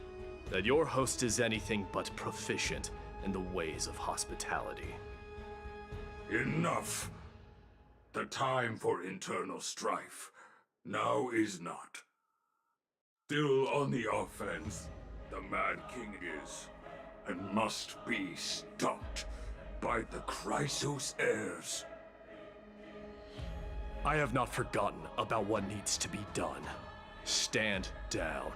that your host is anything but proficient in the ways of hospitality. Enough. The time for internal strife now is not. Still on the offense, the Mad King is, and must be stopped by the Chrysos heirs. I have not forgotten about what needs to be done. Stand down.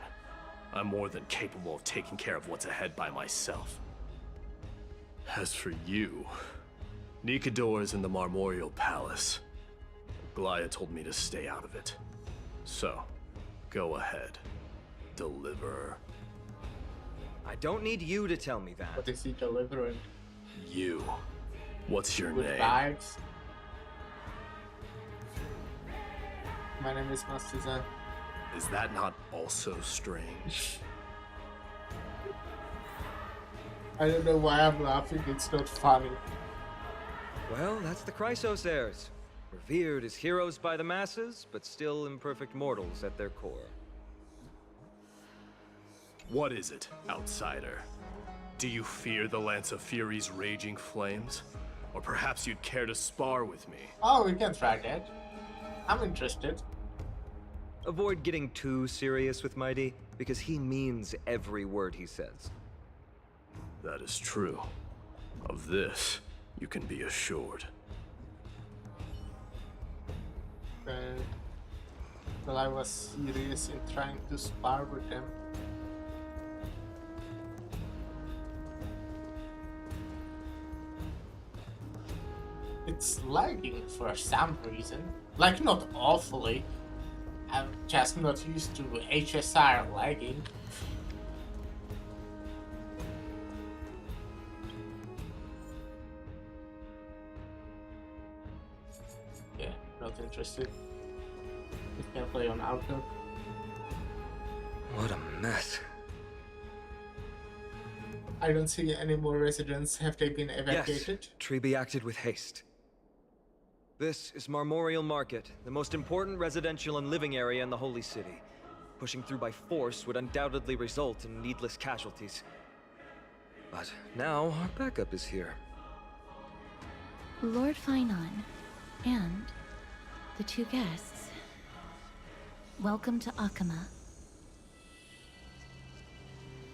I'm more than capable of taking care of what's ahead by myself. As for you, Nikador is in the Marmorial Palace. Aglaya told me to stay out of it. So, go ahead. Deliver. I don't need you to tell me that. What is he delivering? You. What's your Good name? vibes. My name is Master. Is that not also strange? I don't know why I'm laughing, it's not funny. Well, that's the Chrysos heirs. We're Revered as heroes by the masses, but still imperfect mortals at their core. What is it, outsider? Do you fear the Lance of Fury's raging flames? Or perhaps you'd care to spar with me? Oh, we can try that. I'm interested. Avoid getting too serious with Mighty, because he means every word he says. That is true. Of this, you can be assured. Well, I was serious in trying to spar with them. It's lagging for some reason. Like, not awfully. I'm just not used to HSR lagging. Yeah, not interested. It can play on Outlook. What a mess. I don't see any more residents. Have they been evacuated? Yes, Treby acted with haste. This is Marmorial Market, the most important residential and living area in the Holy City. Pushing through by force would undoubtedly result in needless casualties. But now our backup is here. Lord Finon and the two guests. Welcome to Akama.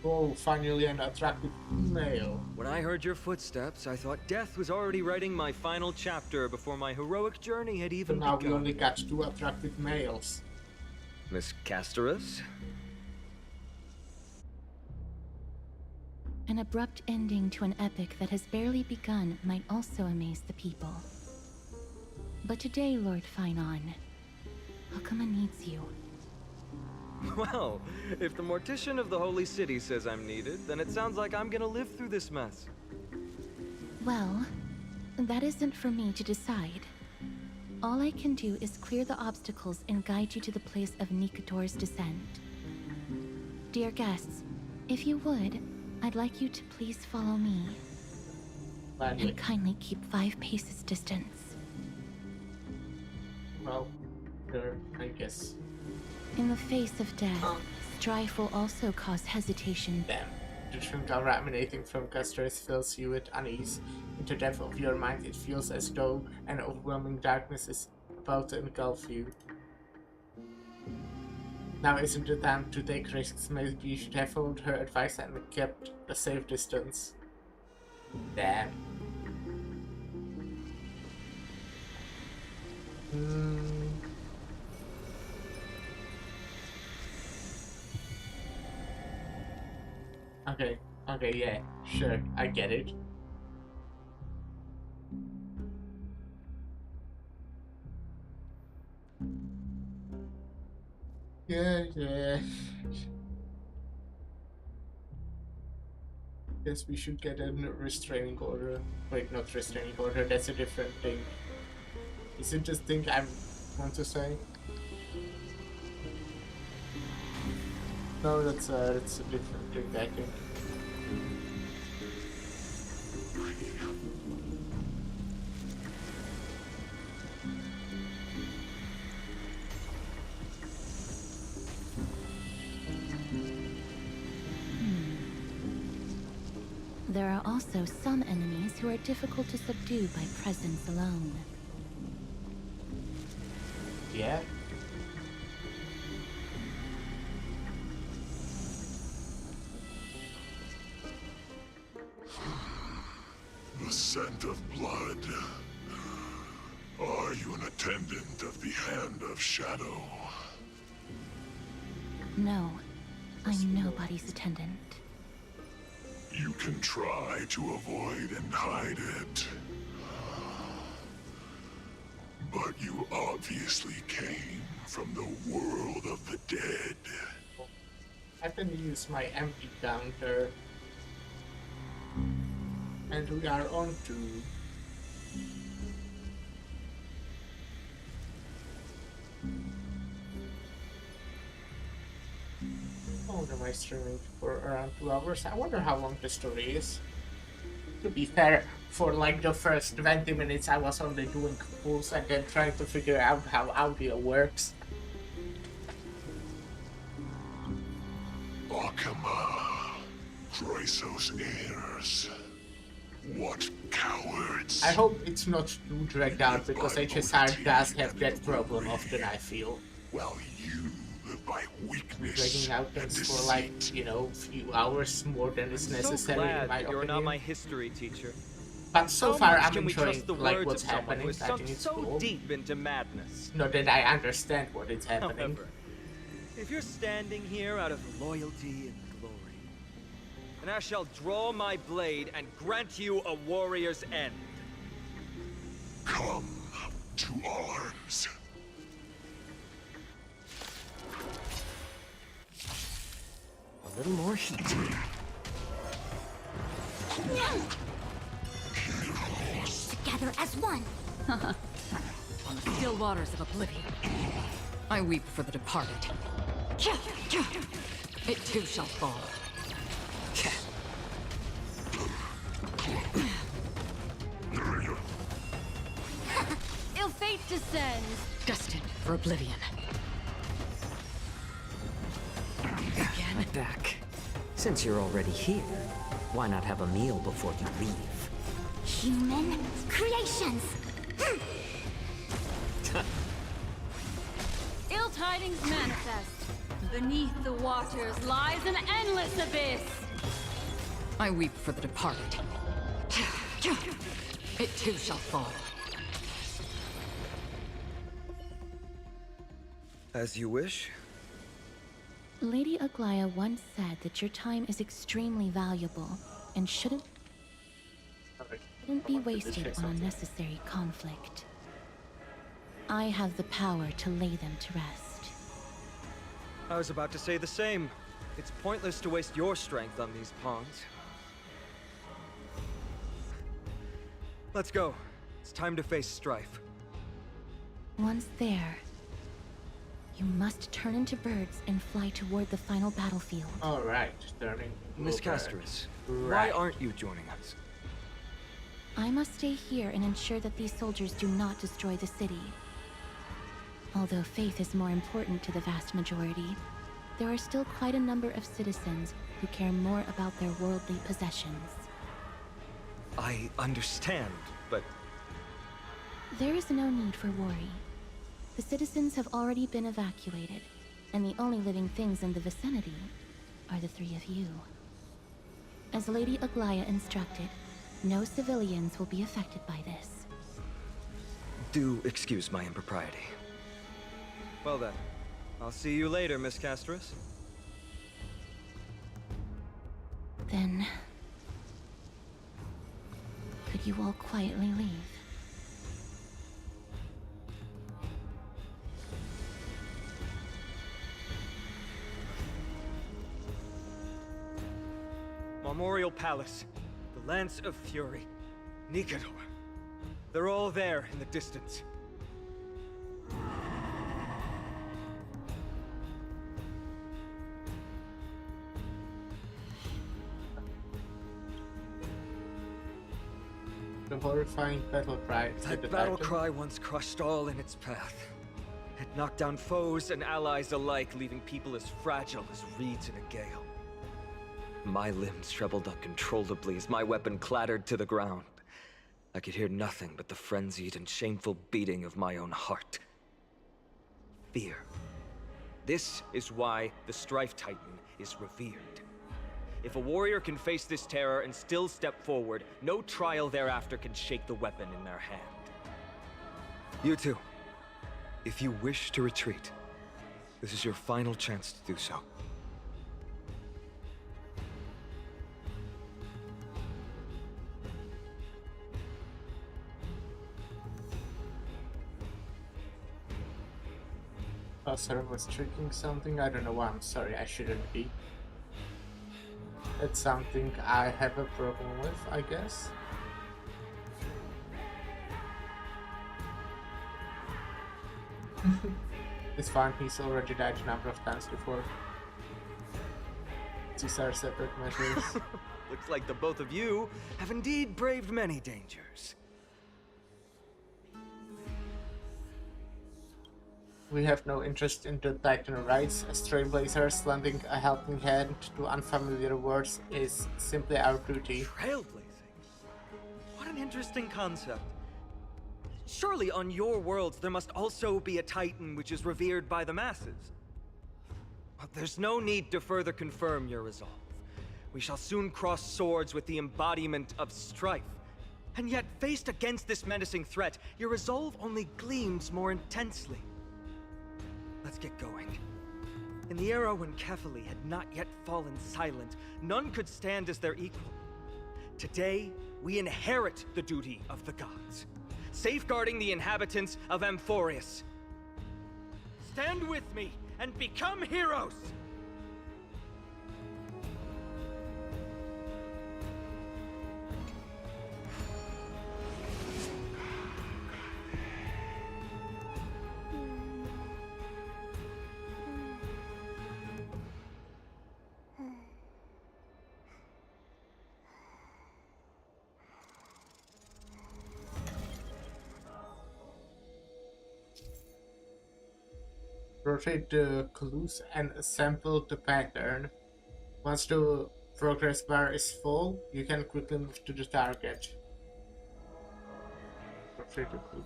Oh, finally an attractive male. When I heard your footsteps, I thought death was already writing my final chapter before my heroic journey had even So now begun. we only got 2 attractive males. Miss Castorus? An abrupt ending to an epic that has barely begun might also amaze the people. But today, Lord Finon, Akama needs you. Well, if the Mortician of the Holy City says I'm needed, then it sounds like I'm gonna live through this mess. Well, that isn't for me to decide. All I can do is clear the obstacles and guide you to the place of Nikator's descent. Dear guests, if you would, I'd like you to please follow me. Gladly. And kindly keep 5 paces distance. Well, sure, I guess. In the face of death, strife will also cause hesitation. Damn. The shrinker emanating from Castorus fills you with unease. In the depth of your mind, it feels as though an overwhelming darkness is about to engulf you. Now isn't the time to take risks. Maybe you should have followed her advice and kept a safe distance. Damn. Okay, yeah, sure, I get it. Yeah. Guess we should get a restraining order. Wait, not restraining order, that's a different thing. Is it just thing I want to say? No, that's a different thing, I think. There are also some enemies who are difficult to subdue by presence alone. Yeah? The scent of blood. Are you an attendant of the Hand of Shadow? No, I'm nobody's attendant. You can try to avoid and hide it. But you obviously came from the world of the dead. I can use my empty counter. And we are on to... Oh, am I streaming for around 2 hours? I wonder how long the story is. To be fair, for like the first 20 minutes I was only doing pulls and then trying to figure out how audio works. Akama, Chrysos heirs. What cowards. I hope it's not too dragged out because HSR does have that problem often, I feel. Well, you live by weakness. Dragging out things for like, you know, few hours more than is necessary in my you're opinion. not my history teacher. But so How far much I'm can we enjoying trust the like words what's of someone happening. who has I sunk think it's so cool. deep into madness? Not that I understand what is happening. However, if you're standing here out of loyalty and glory, then I shall draw my blade and grant you a warrior's end. Come to arms. A little more heat. Together as one. On the still waters of oblivion, I weep for the departed. It too shall fall. Ill fate descends, destined for oblivion. Again? Back. Since you're already here, why not have a meal before you leave? Human creations. Ill tidings manifest. Beneath the waters lies an endless abyss. I weep for the departed. It too shall fall. As you wish. Lady Aglaya once said that your time is extremely valuable and shouldn't be wasted on unnecessary conflict. I have the power to lay them to rest. I was about to say the same. It's pointless to waste your strength on these pawns. Let's go. It's time to face strife. Once there, you must turn into birds and fly toward the final battlefield. Alright, turning. Miss Castris, why aren't you joining us? I must stay here and ensure that these soldiers do not destroy the city. Although faith is more important to the vast majority, there are still quite a number of citizens who care more about their worldly possessions. I understand, but... There is no need for worry. The citizens have already been evacuated, and the only living things in the vicinity are the three of you. As Lady Aglaya instructed, no civilians will be affected by this. Do excuse my impropriety. Well then, I'll see you later, Miss Castris. Then... could you all quietly leave? Memorial Palace, the Lance of Fury, Nikador. They're all there in the distance. The horrifying battle cry. That battle cry once crushed all in its path. It knocked down foes and allies alike, leaving people as fragile as reeds in a gale. My limbs trembled uncontrollably as my weapon clattered to the ground. I could hear nothing but the frenzied and shameful beating of my own heart. Fear. This is why the Strife Titan is revered. If a warrior can face this terror and still step forward, no trial thereafter can shake the weapon in their hand. You two, if you wish to retreat, this is your final chance to do so. Sir was tricking something. I don't know why. I'm sorry. I shouldn't be. That's something I have a problem with, I guess. It's fine. He's already died a number of times before. These are separate measures. Looks like the both of you have indeed braved many dangers. We have no interest in the Titan rights. As trailblazers, lending a helping hand to unfamiliar worlds is simply our duty. Trailblazing? What an interesting concept. Surely on your worlds there must also be a Titan which is revered by the masses. But there's no need to further confirm your resolve. We shall soon cross swords with the embodiment of strife. And yet, faced against this menacing threat, your resolve only gleams more intensely. Let's get going. In the era when Kefali had not yet fallen silent, none could stand as their equal. Today, we inherit the duty of the gods, safeguarding the inhabitants of Amphorius. Stand with me and become heroes! Rotate the clues and assemble the pattern. Once the progress bar is full, you can quickly move to the target. Rotate the clues.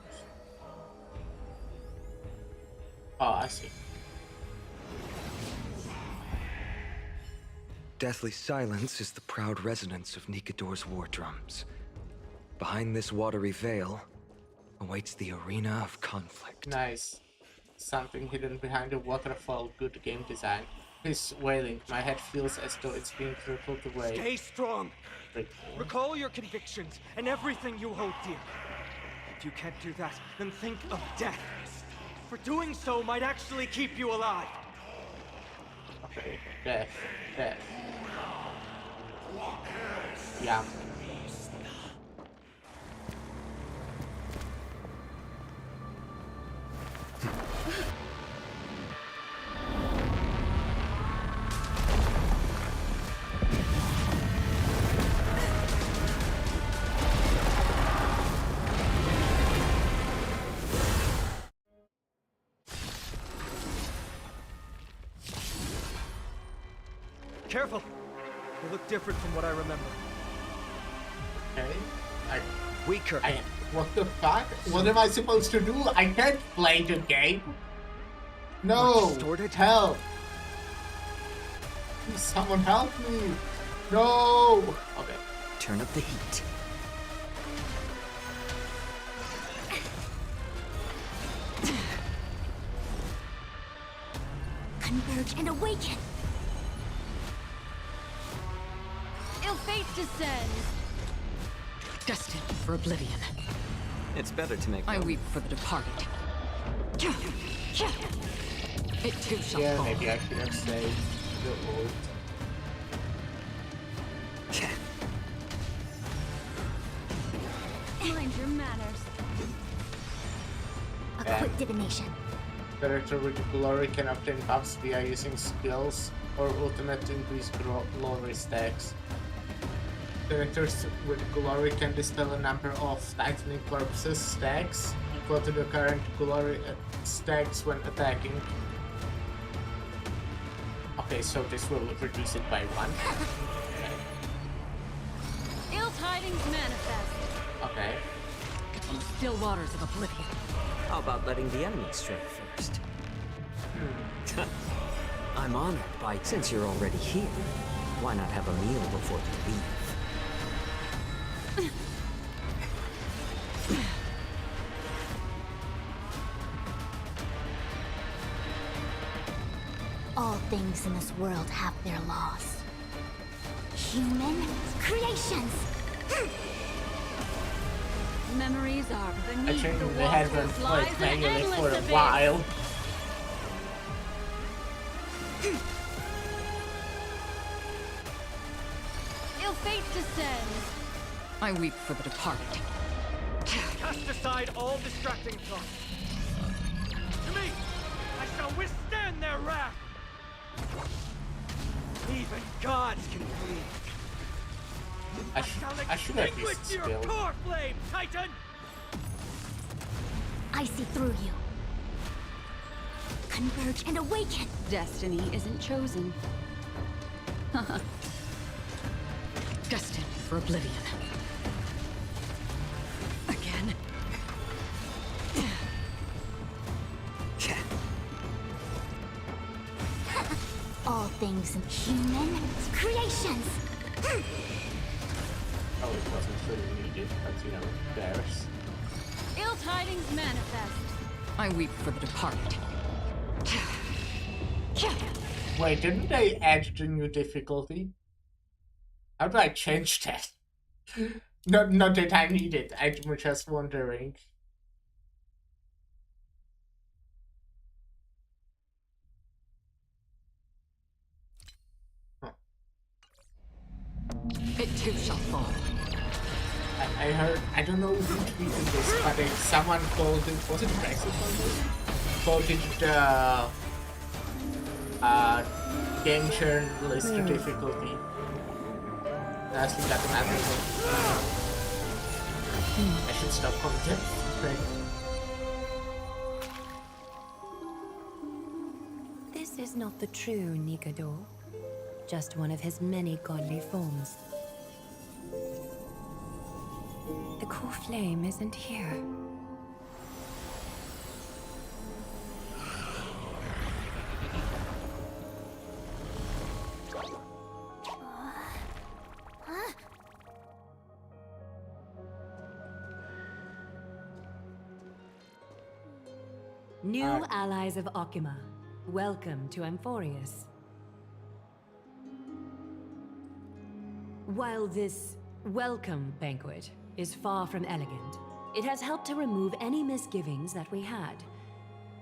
Oh, I see. Deathly silence is the proud resonance of Nikador's war drums. Behind this watery veil awaits the arena of conflict. Nice. Something hidden behind the waterfall. Good game design. He's wailing. My head feels as though it's being crippled away. Stay strong. Recall your convictions and everything you hold dear. If you can't do that, then think of death. For doing so might actually keep you alive. Okay, death. Death. Yeah. Careful! You look different from what I remember. Okay. Weaker. What the fuck? What am I supposed to do? I can't play the game. No! Help! Please, someone help me! No! Okay. Turn up the heat. Converge and awaken! Ill fate descends. Destined for oblivion. It's better to make I weep for the departed. It too shall Yeah, fall. maybe I could have saved the ult. Mind your manners. A quick divination. Character with glory can obtain buffs via using skills or ultimate to increase glory stacks. Characters with glory can dispel a number of tightening corpses stacks equal to the current glory stacks when attacking. Okay, so this will reduce it by 1. Ill tidings manifest. Okay. From still waters of oblivion. How about letting the enemy strike first? I'm honored by, since you're already here, why not have a meal before you leave? All things in this world have their laws. Human creations! Memories are I beneath think the they haven't waters lies played an manually endless for a abyss. while. Ill fate descends. I weep for the departed. Cast aside all distracting thoughts. To me, I shall withstand their wrath. Even gods can bleed. I should have used skill. Core flame, Titan! I see through you. Converge and awaken! Destiny isn't chosen. Destined for oblivion. Again. All things human creations! Oh, it wasn't really needed, but you know, there's. Ill tidings manifest. I weep for the departed. Wait, didn't they add the new difficulty? How do I change that? Not that I need it, I'm just wondering. It too shall fall. I heard, I don't know who tweeted this, but someone called it, was it Brexit on this? Called it game journalist difficulty. That's got another one. I should stop content. This is not the true Nikador, just one of his many godly forms. The core flame isn't here. New allies of Okima, welcome to Amphorius. While this welcome banquet is far from elegant, it has helped to remove any misgivings that we had.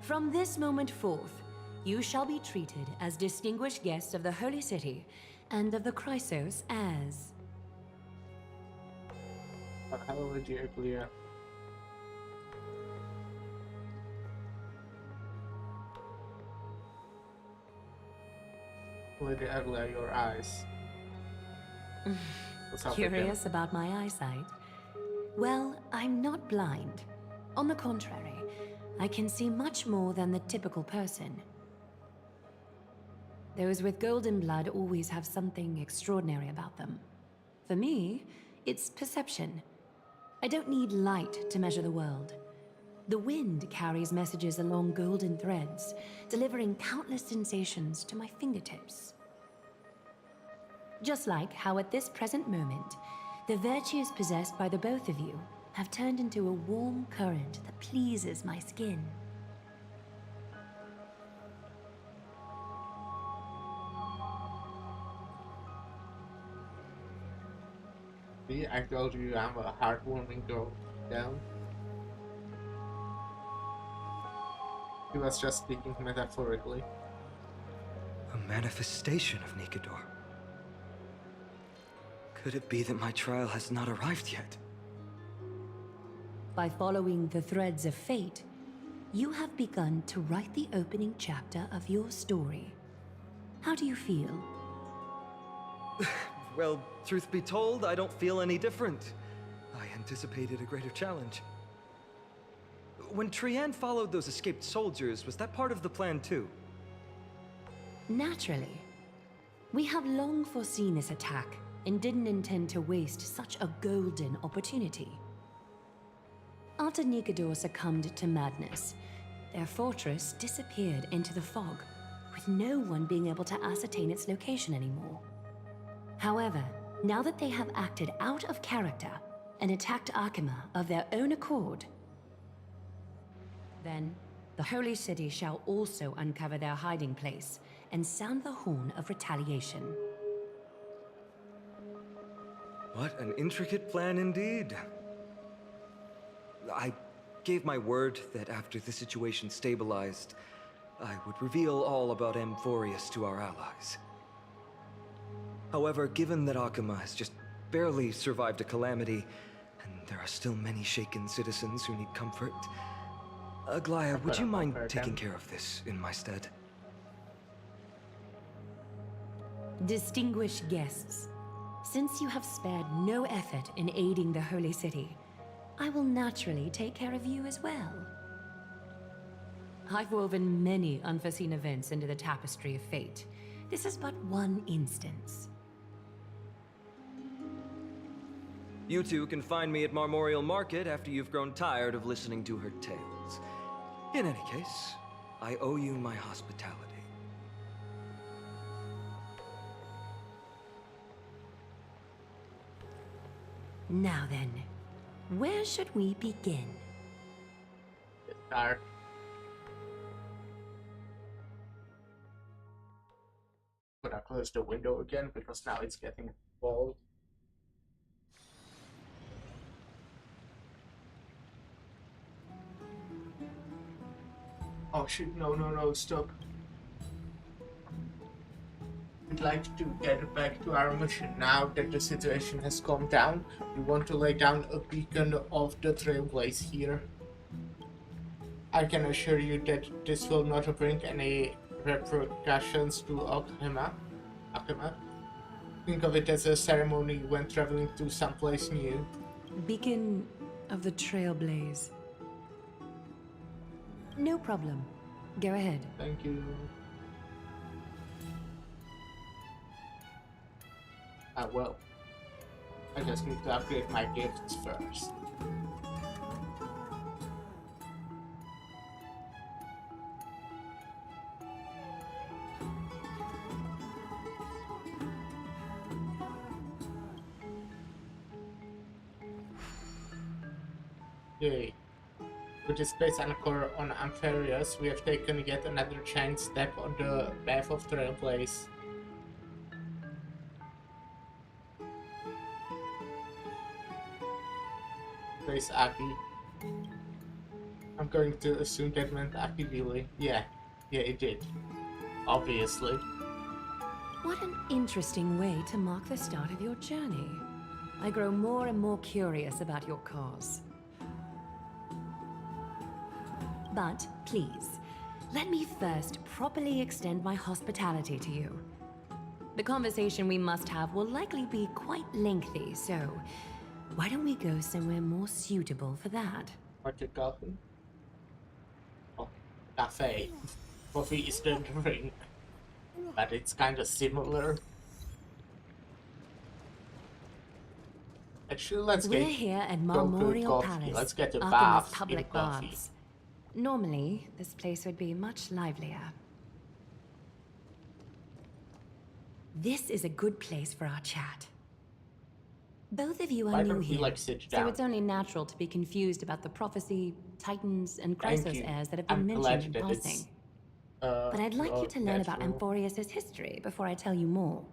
From this moment forth, you shall be treated as distinguished guests of the Holy City and of the Chrysos as... Hello, dear Clea. Lady Aglia, your eyes. What's up Curious about my eyesight? Well, I'm not blind. On the contrary, I can see much more than the typical person. Those with golden blood always have something extraordinary about them. For me, it's perception. I don't need light to measure the world. The wind carries messages along golden threads, delivering countless sensations to my fingertips. Just like how at this present moment, the virtues possessed by the both of you have turned into a warm current that pleases my skin. See, I told you I'm a heartwarming girl. Down. He was just speaking metaphorically. A manifestation of Nikador. Could it be that my trial has not arrived yet? By following the threads of fate, you have begun to write the opening chapter of your story. How do you feel? Well, truth be told, I don't feel any different. I anticipated a greater challenge. When Trianne followed those escaped soldiers, was that part of the plan too? Naturally. We have long foreseen this attack and didn't intend to waste such a golden opportunity. After Nikador succumbed to madness, their fortress disappeared into the fog, with no one being able to ascertain its location anymore. However, now that they have acted out of character and attacked Akima of their own accord, then the Holy City shall also uncover their hiding place and sound the horn of retaliation. What an intricate plan indeed. I gave my word that after the situation stabilized, I would reveal all about Amphorius to our allies. However, given that Akima has just barely survived a calamity, and there are still many shaken citizens who need comfort, Aglaia, would you mind taking care of this in my stead? Distinguished guests, Since you have spared no effort in aiding the Holy City, I will naturally take care of you as well. I've woven many unforeseen events into the tapestry of fate. This is but one instance. You two can find me at Marmorial Market after you've grown tired of listening to her tales. In any case, I owe you my hospitality. Now then, where should we begin? Start. But I close the window again because now it's getting cold. Oh shit, no, stop. We'd like to get back to our mission now that the situation has calmed down. We want to lay down a beacon of the Trailblaze here. I can assure you that this will not bring any repercussions to Akima. Think of it as a ceremony when traveling to someplace new. Beacon of the Trailblaze. No problem. Go ahead. Thank you. Well, I just need to upgrade my gifts first. Yay. With this place anchor on Amphibious, we have taken yet another giant step on the path of Trailblaze. Place Aki. I'm going to assume that meant Aki really. Yeah, it did. Obviously. What an interesting way to mark the start of your journey. I grow more and more curious about your cause. But please, let me first properly extend my hospitality to you. The conversation we must have will likely be quite lengthy, so why don't we go somewhere more suitable for that? What you talking? Oh, cafe. Coffee is the drink, but it's kind of similar. Actually, let's We're get here at go Marmorial coffee. Palace, Let's get a Arkham's bath public in coffee. baths. Normally, this place would be much livelier. This is a good place for our chat. Both of you are Why new don't we, here, like, sit so down? it's only natural to be confused about the prophecy, titans, and Thank Chrysos you. heirs that have been I'm mentioned glad in that it's, passing. But I'd like you to learn about natural. Amphorius' history before I tell you more.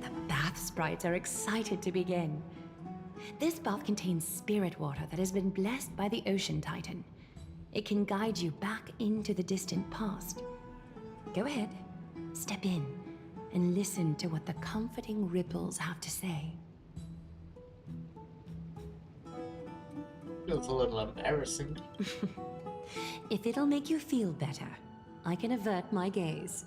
The bath sprites are excited to begin. This bath contains spirit water that has been blessed by the Ocean Titan. It can guide you back into the distant past. Go ahead, step in, and listen to what the comforting ripples have to say. Feels a little embarrassing. If it'll make you feel better, I can avert my gaze.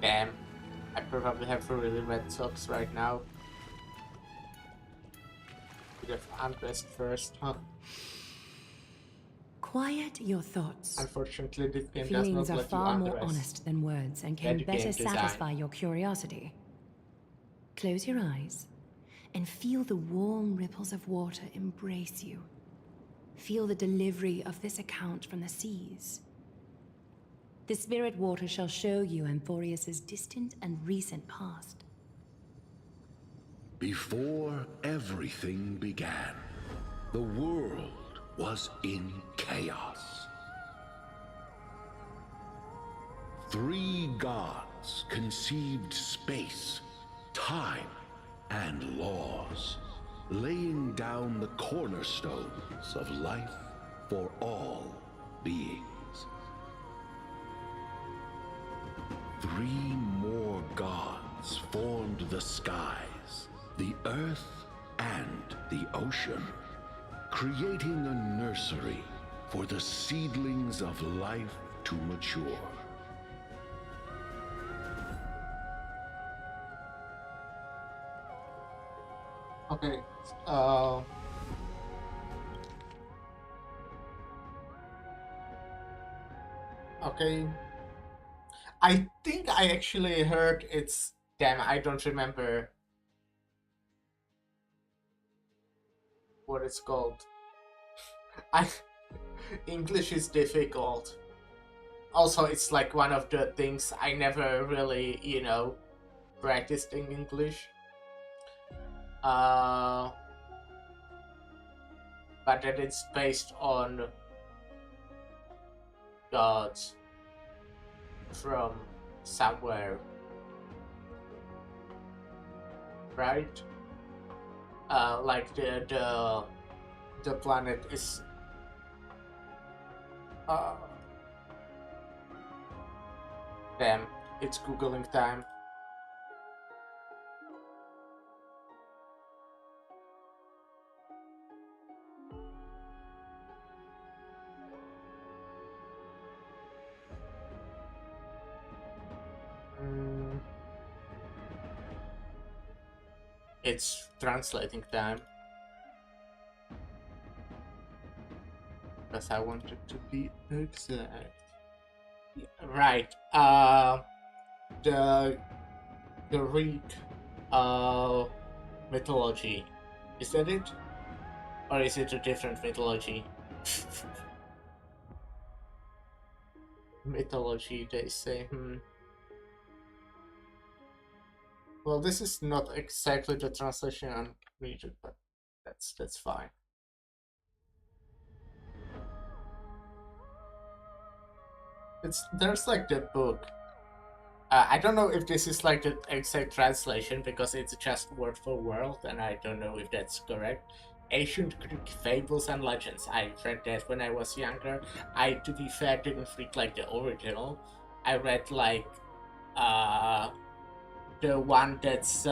Damn. I probably have really red socks right now. Should have undressed first, huh? Quiet your thoughts. Unfortunately, this game does Feelings not are let you far more undress. honest than words and Bad can game better design. satisfy your curiosity. Close your eyes and feel the warm ripples of water embrace you. Feel the delivery of this account from the seas. The spirit water shall show you Amphorius' distant and recent past. Before everything began, the world was in chaos. 3 gods conceived space, time, and laws, laying down the cornerstones of life for all beings. 3 more gods formed the skies, the earth, and the ocean. creating a nursery for the seedlings of life to mature. Okay. Okay. I think I actually heard it's. Damn, I don't remember what it's called. I English is difficult. Also, it's like one of the things I never really, practiced in English. But that it's based on gods from somewhere, right? Like the planet is damn, it's googling time. It's translating time. Because I wanted to be exact. Yeah, right. The Greek mythology. Is that it? Or is it a different mythology? Mythology, they say. Well, this is not exactly the translation I'm reading, but that's fine. There's like the book. I don't know if this is like the exact translation because it's just word for word, and I don't know if that's correct. Ancient Greek fables and legends. I read that when I was younger. I, to be fair, didn't read like the original. I read like the one that's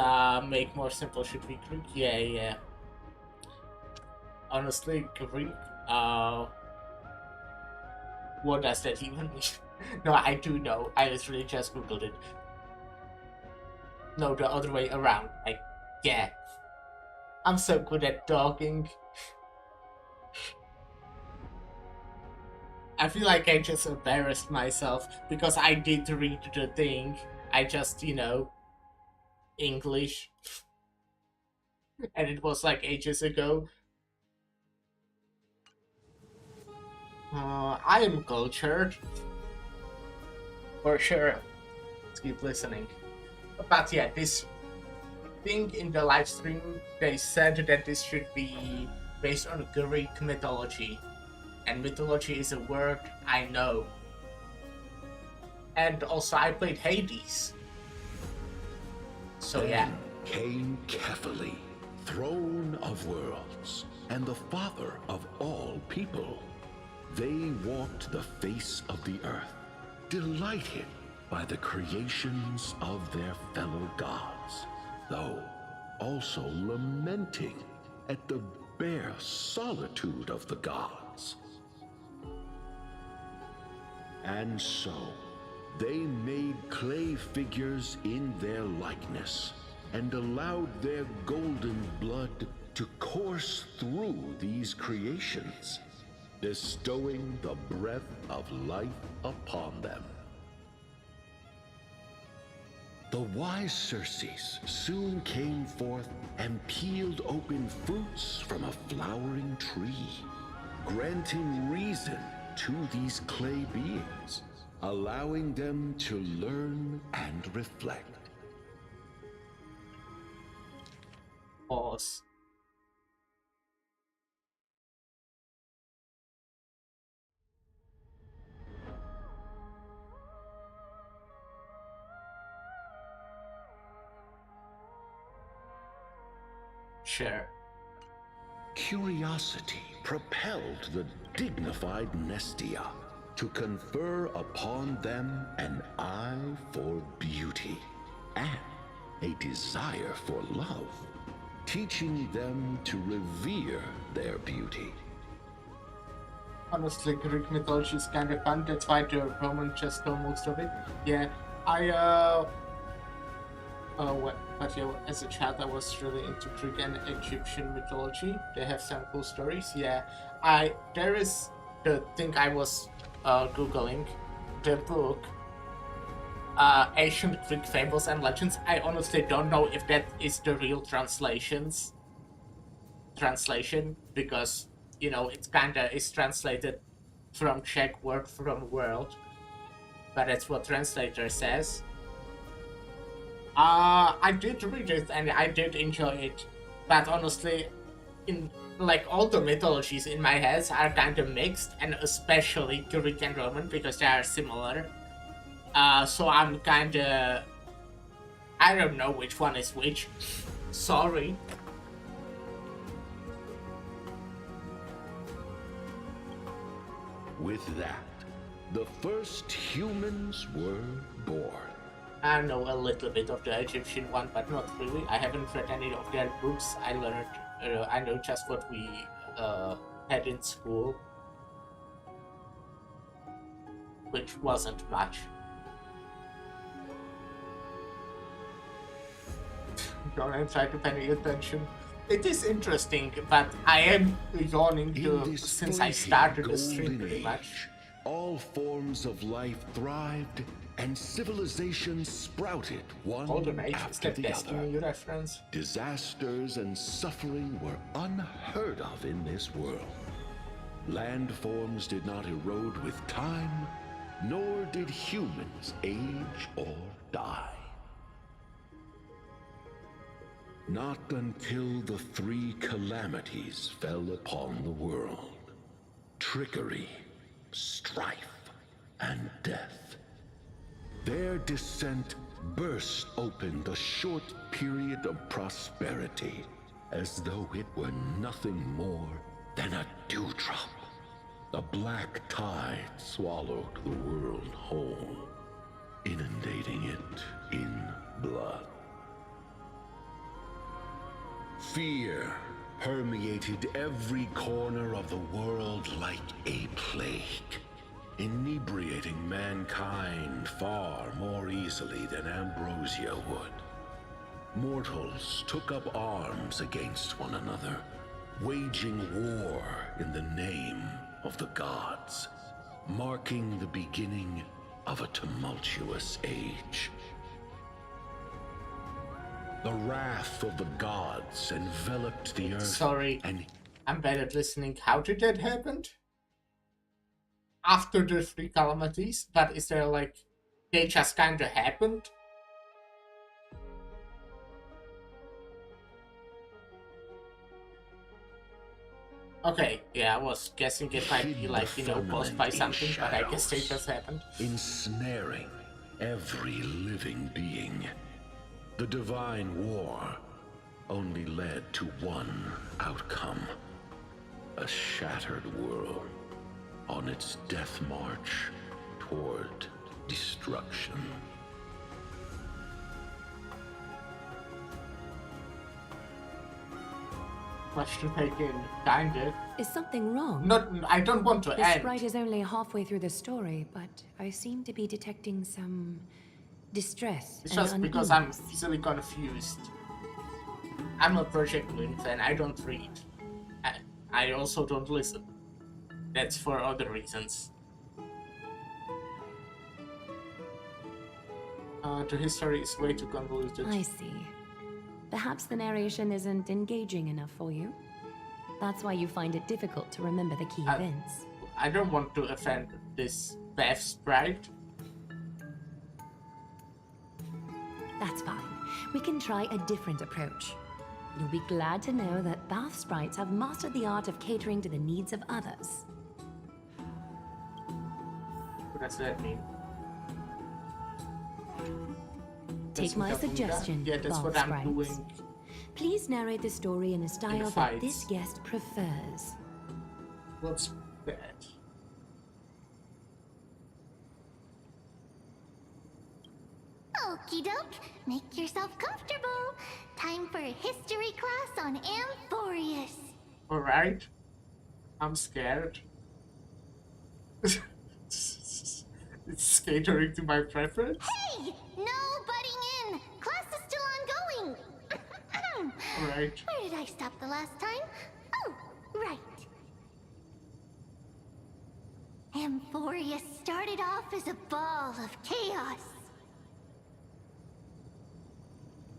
make more simple should be Greek. Yeah. Honestly, Greek. What does that even mean? No, I do know. I literally just googled it. No, the other way around. Yeah. I'm so good at talking. I feel like I just embarrassed myself because I did read the thing. I just, English. And it was like ages ago. I am cultured. For sure. Let's keep listening. But yeah, this thing in the live stream, they said that this should be based on Greek mythology. And mythology is a word I know. And also I played Hades. So yeah. Came Kephali, throne of worlds, and the father of all people. They walked the face of the earth, delighted by the creations of their fellow gods, though also lamenting at the bare solitude of the gods. And so, they made clay figures in their likeness, and allowed their golden blood to course through these creations, bestowing the breath of life upon them. The wise Circes soon came forth and peeled open fruits from a flowering tree, granting reason to these clay beings, allowing them to learn and reflect. Pause. Sure. Curiosity propelled the dignified Nestia to confer upon them an eye for beauty and a desire for love, teaching them to revere their beauty. Honestly, Greek mythology is kind of fun. That's why the Roman just know most of it. Yeah, but yeah, as a child, I was really into Greek and Egyptian mythology. They have some cool stories. Yeah, there is the thing I was googling, the book, Ancient Greek Fables and Legends. I honestly don't know if that is the real translation because it's kinda is translated from Czech word from world, but that's what translator says. I did read it and I did enjoy it, but honestly, in like all the mythologies in my head are kind of mixed, and especially Greek and Roman because they are similar. So I'm kind of I don't know which one is which. Sorry. With that, the first humans were born. I know a little bit of the Egyptian one, but not really. I haven't read any of their books. I know just what we had in school, which wasn't much. Don't try to pay attention. It is interesting, but I am yawning since I started the stream pretty much. All forms of life thrived and civilization sprouted one Golden Age, is after that the Destiny other. reference? Disasters and suffering were unheard of in this world. Landforms did not erode with time, nor did humans age or die. Not until the three calamities fell upon the world: trickery, strife, and death. Their descent burst open the short period of prosperity, as though it were nothing more than a dewdrop. A black tide swallowed the world whole, inundating it in blood. Fear permeated every corner of the world like a plague, inebriating mankind far more easily than ambrosia would. Mortals took up arms against one another, waging war in the name of the gods, marking the beginning of a tumultuous age. The wrath of the gods enveloped the earth. Sorry, I'm bad at listening. How did that happen? After the three calamities, but is there like they just kind of happened? Okay, yeah, I was guessing it might be like, caused by something, but I guess they just happened. Ensnaring every living being. The divine war only led to one outcome: a shattered world on its death march toward destruction. Much to take in, kinda. Is something wrong? Not, I don't want to The end. sprite is only halfway through the story, but I seem to be detecting some distress. It's and just because I'm unease. easily confused. I'm a Project Moon fan, I don't read. I also don't listen. That's for other reasons. The history is way too convoluted. I see. Perhaps the narration isn't engaging enough for you. That's why you find it difficult to remember the key events. I don't want to offend this Beth sprite. That's fine. We can try a different approach. You'll be glad to know that bath sprites have mastered the art of catering to the needs of others. What does that mean? Take my suggestion, Yeah, that's bath what I'm sprites. doing. Please narrate the story in a style that fights. this guest prefers. What's that? Okie doke, make yourself comfortable. Time for a history class on Amphorius. Alright. I'm scared. It's catering to my preference. Hey! No butting in! Class is still ongoing! Alright. Where did I stop the last time? Oh, right. Amphorius started off as a ball of chaos.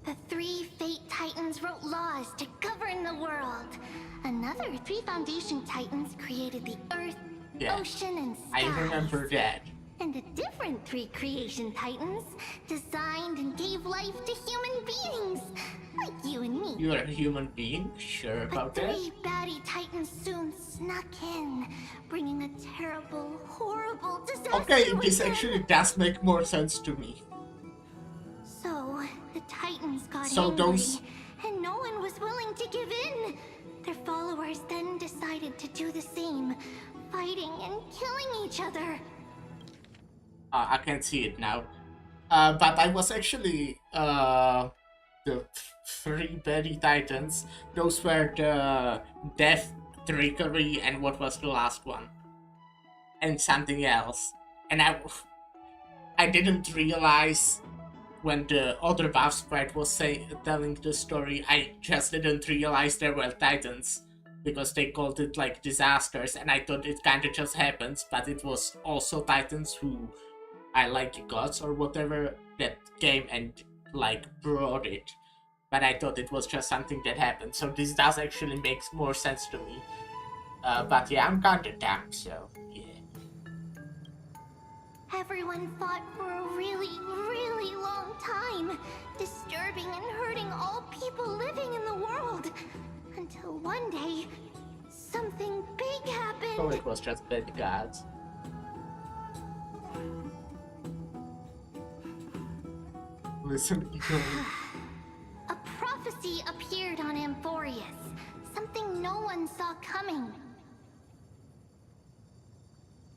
The 3 Fate Titans wrote laws to govern the world. Another 3 Foundation Titans created the Earth, ocean, and sky. I remember that. And a different 3 Creation Titans designed and gave life to human beings, like you and me. You're a human being? Sure about but that? 3 baddie Titans soon snuck in, bringing a terrible, horrible disaster. Okay, this actually does make more sense to me. So, the Titans got So angry, those- and no one was willing to give in. Their followers then decided to do the same, fighting and killing each other. I can see it now. But I was actually the 3 Berry Titans. Those were the Death, Trickery, and what was the last one? And something else. And I didn't realize when the other buff sprite was telling the story. I just didn't realize there were Titans because they called it like disasters, and I thought it kind of just happens. But it was also Titans who I like gods or whatever that came and like brought it, but I thought it was just something that happened. So this does actually make more sense to me. But yeah, I'm kinda dumb, so yeah. Everyone fought for a really, really long time, disturbing and hurting all people living in the world. Until one day, something big happened. So it was just bad gods. Listen, A prophecy appeared on Amphorius, something no one saw coming.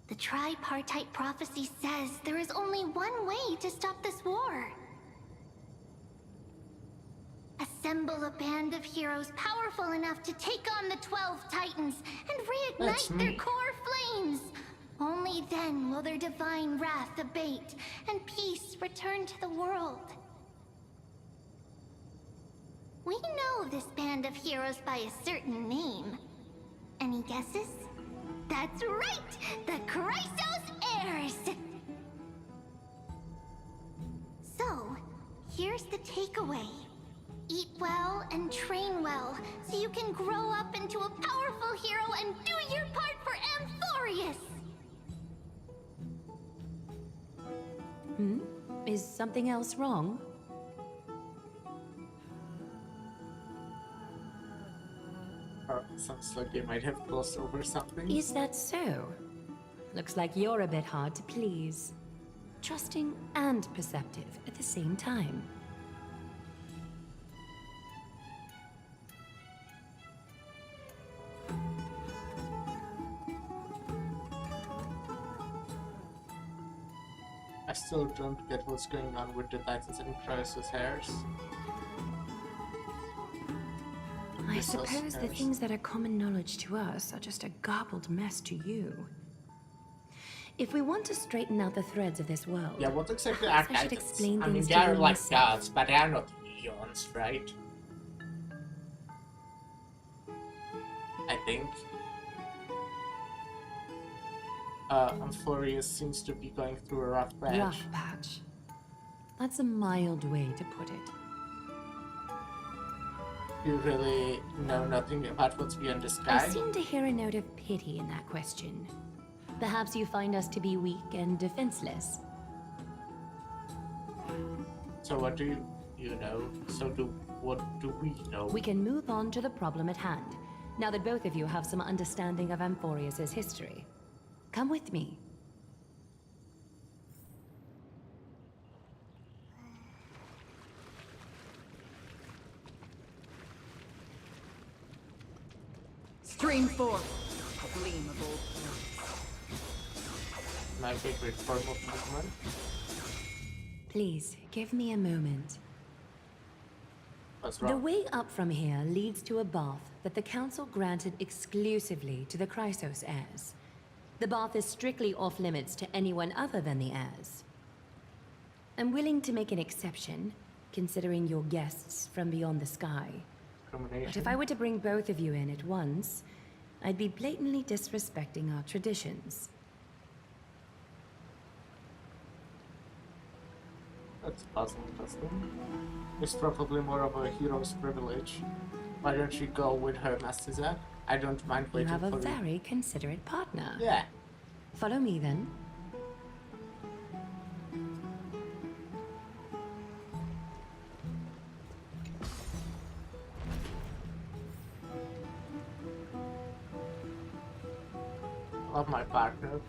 The tripartite prophecy says there is only one way to stop this war. Assemble a band of heroes powerful enough to take on the 12 Titans and reignite their core flames. Only then will their divine wrath abate and peace return to the world. We know this band of heroes by a certain name. Any guesses? That's right! The Chrysos Heirs! So, here's the takeaway. Eat well and train well, so you can grow up into a powerful hero and do your part for Amphorius! Is something else wrong? Sounds like they might have glossed over something. Is that so? Looks like you're a bit hard to please. Trusting and perceptive at the same time. I still don't get what's going on with the Titans and Chrysos Heirs. I suppose the things that are common knowledge to us are just a garbled mess to you. If we want to straighten out the threads of this world, Yeah, what exactly are I should Titans? explain I mean, things they to are you like myself. gods, but they are not eons, right? I think. Amphorius seems to be going through a rough patch. Rough patch. That's a mild way to put it. You really know nothing about what's beyond the I sky? seem to hear a note of pity in that question. Perhaps you find us to be weak and defenseless. So what do you know? So what do we know? We can move on to the problem at hand, now that both of you have some understanding of Amphorius' history. Come with me. Stream forth, a gleam of old My favorite form of movement. Please, give me a moment. What's The wrong? way up from here leads to a bath that the Council granted exclusively to the Chrysos heirs. The bath is strictly off limits to anyone other than the heirs. I'm willing to make an exception, considering you're guests from beyond the sky. But if I were to bring both of you in at once, I'd be blatantly disrespecting our traditions. That's puzzling, custom. It's probably more of a hero's privilege. Why don't you go with her, Master Zack? I don't mind You waiting have a for you. very considerate partner. Yeah. Follow me then. Love my partner.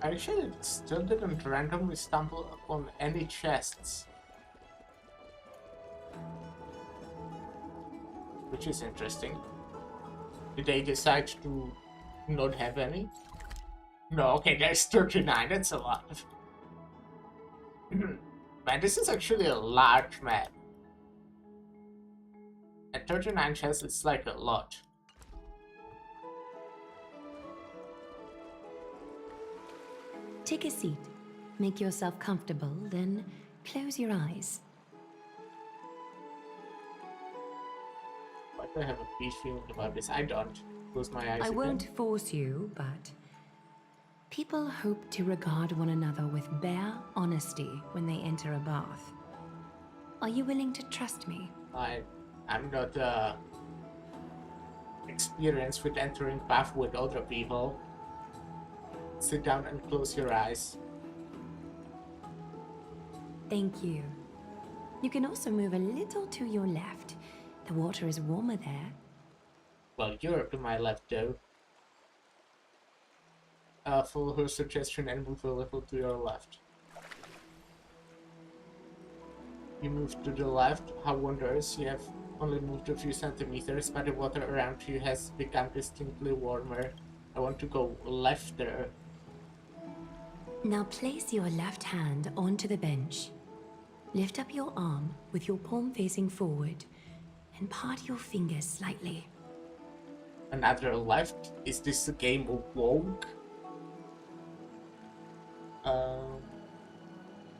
I actually still didn't randomly stumble upon any chests. Which is interesting. Did they decide to not have any? No, okay, there's 39, that's a lot. Man, this is actually a large map. And 39 chests is like a lot. Take a seat. Make yourself comfortable, then close your eyes. Why do I have a peace feeling about this? I don't. Close my eyes I again. won't force you, but people hope to regard one another with bare honesty when they enter a bath. Are you willing to trust me? I'm not experienced with entering bath with other people. Sit down and close your eyes. Thank you. You can also move a little to your left. The water is warmer there. Well, you're to my left though. Follow her suggestion and move a little to your left. You move to the left. How wondrous, you have only moved a few centimeters, but the water around you has become distinctly warmer. I want to go left there. Now place your left hand onto the bench. Lift up your arm with your palm facing forward and part your fingers slightly. Another left? Is this a game of woke?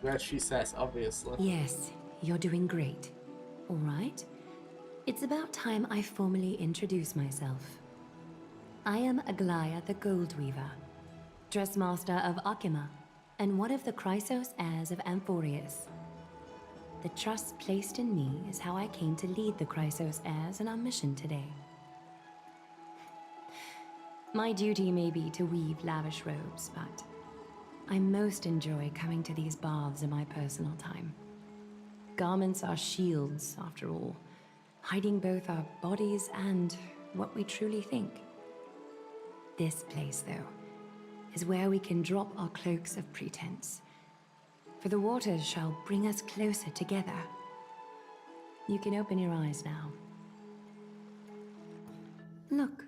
Well, she says, obviously. Yes, you're doing great. All right. It's about time I formally introduce myself. I am Aglaya the Gold Weaver, Dressmaster of Akima, and one of the Chrysos heirs of Amphorius. The trust placed in me is how I came to lead the Chrysos heirs in our mission today. My duty may be to weave lavish robes, but I most enjoy coming to these baths in my personal time. Garments are shields, after all, hiding both our bodies and what we truly think. This place, though, is where we can drop our cloaks of pretense, for the waters shall bring us closer together. You can open your eyes now. Look,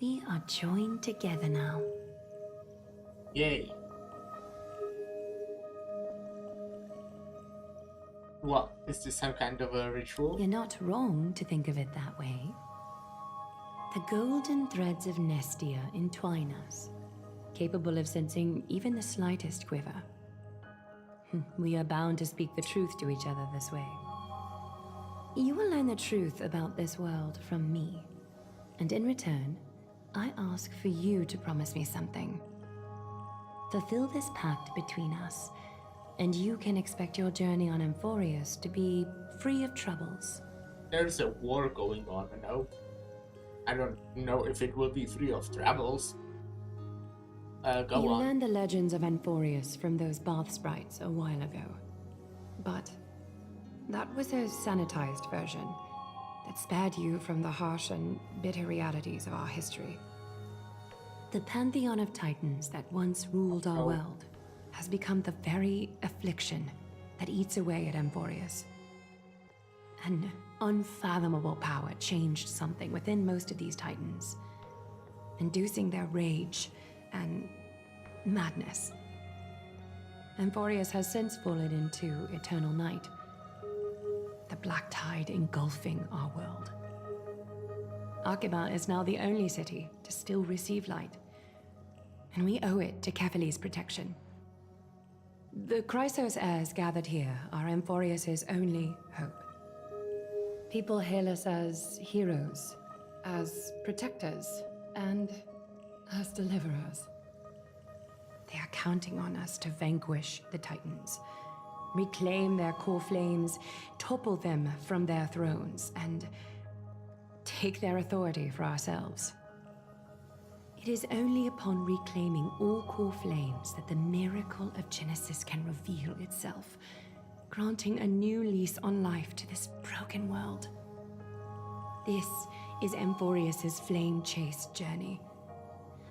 we are joined together now. Yay. What, is this some kind of a ritual? You're not wrong to think of it that way. The golden threads of Nestia entwine us, capable of sensing even the slightest quiver. We are bound to speak the truth to each other this way. You will learn the truth about this world from me, and in return, I ask for you to promise me something. Fulfill this pact between us, and you can expect your journey on Amphorius to be free of troubles. There's a war going on, you know? I don't know if it will be free of troubles. Go You on. learned the legends of Amphorius from those bath sprites a while ago. But that was a sanitized version that spared you from the harsh and bitter realities of our history. The pantheon of titans that once ruled our world has become the very affliction that eats away at Amphorius. And unfathomable power changed something within most of these titans, inducing their rage and madness. Amphorius has since fallen into eternal night, the black tide engulfing our world. Arkhima is now the only city to still receive light, and we owe it to Kefali's protection. The Chrysos heirs gathered here are Amphorius's only hope. People hail us as heroes, as protectors, and as deliverers. They are counting on us to vanquish the Titans, reclaim their core flames, topple them from their thrones, and take their authority for ourselves. It is only upon reclaiming all core flames that the miracle of Genesis can reveal itself, granting a new lease on life to this broken world. This is Amphorius's flame-chased journey.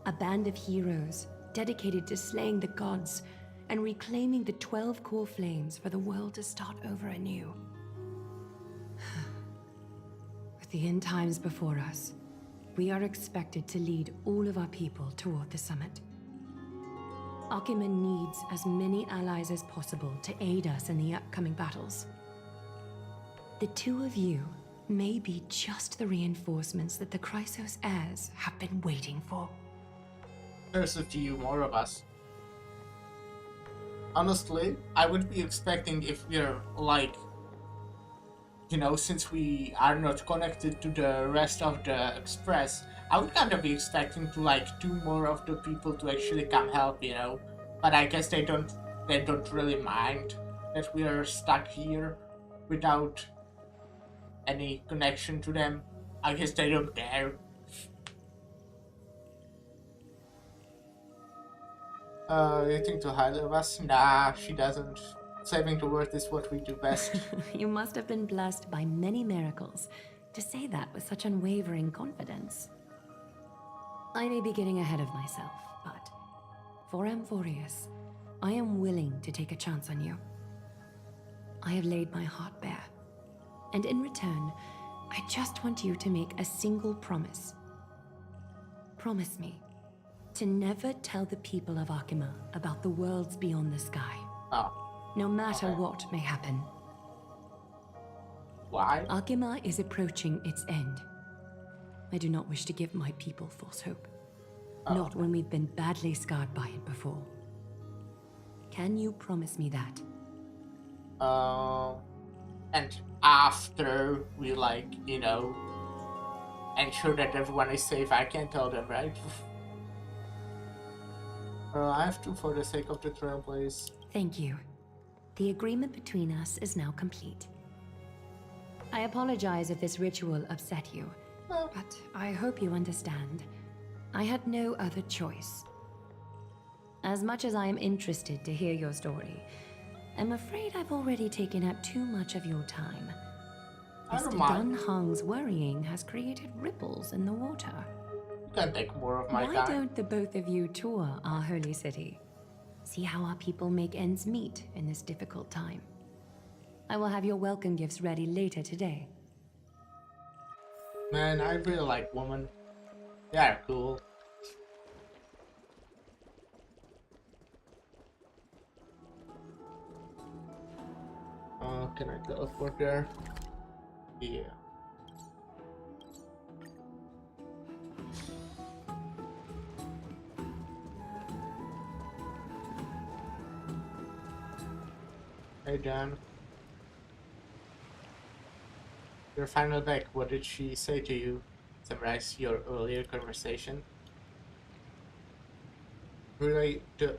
A band of heroes dedicated to slaying the gods and reclaiming the 12 core flames for the world to start over anew. With the end times before us, we are expected to lead all of our people toward the summit. Arkhima needs as many allies as possible to aid us in the upcoming battles. The two of you may be just the reinforcements that the Chrysos heirs have been waiting for. There's a few more of us. Honestly, I would be expecting if we're like, you know, since we are not connected to the rest of the Express, I would kind of be expecting to like 2 more of the people to actually come help, you know. But I guess they don't really mind that we are stuck here without any connection to them. I guess they don't care. You think too highly of us? Nah, she doesn't. Saving the world is what we do best. You must have been blessed by many miracles to say that with such unwavering confidence. I may be getting ahead of myself, but for Amphorius, I am willing to take a chance on you. I have laid my heart bare, and in return, I just want you to make a single promise. Promise me to never tell the people of Arkhima about the worlds beyond the sky. Oh. No matter what may happen. Why? Arkhima is approaching its end. I do not wish to give my people false hope. Not when we've been badly scarred by it before. Can you promise me that? And after we, like, you know, ensure that everyone is safe, I can tell them, right? I have to for the sake of the trailblaze. Thank you. The agreement between us is now complete. I apologize if this ritual upset you, but I hope you understand. I had no other choice. As much as I am interested to hear your story, I'm afraid I've already taken up too much of your time. Mr. Dun Hong's worrying has created ripples in the water. You can take more of my time. Why don't the both of you tour our holy city? See how our people make ends meet in this difficult time. I will have your welcome gifts ready later today. Man, I really like women. They are cool. Can I teleport there? Yeah. Hey Dan. You're finally back. What did she say to you? Summarize your earlier conversation. Relay the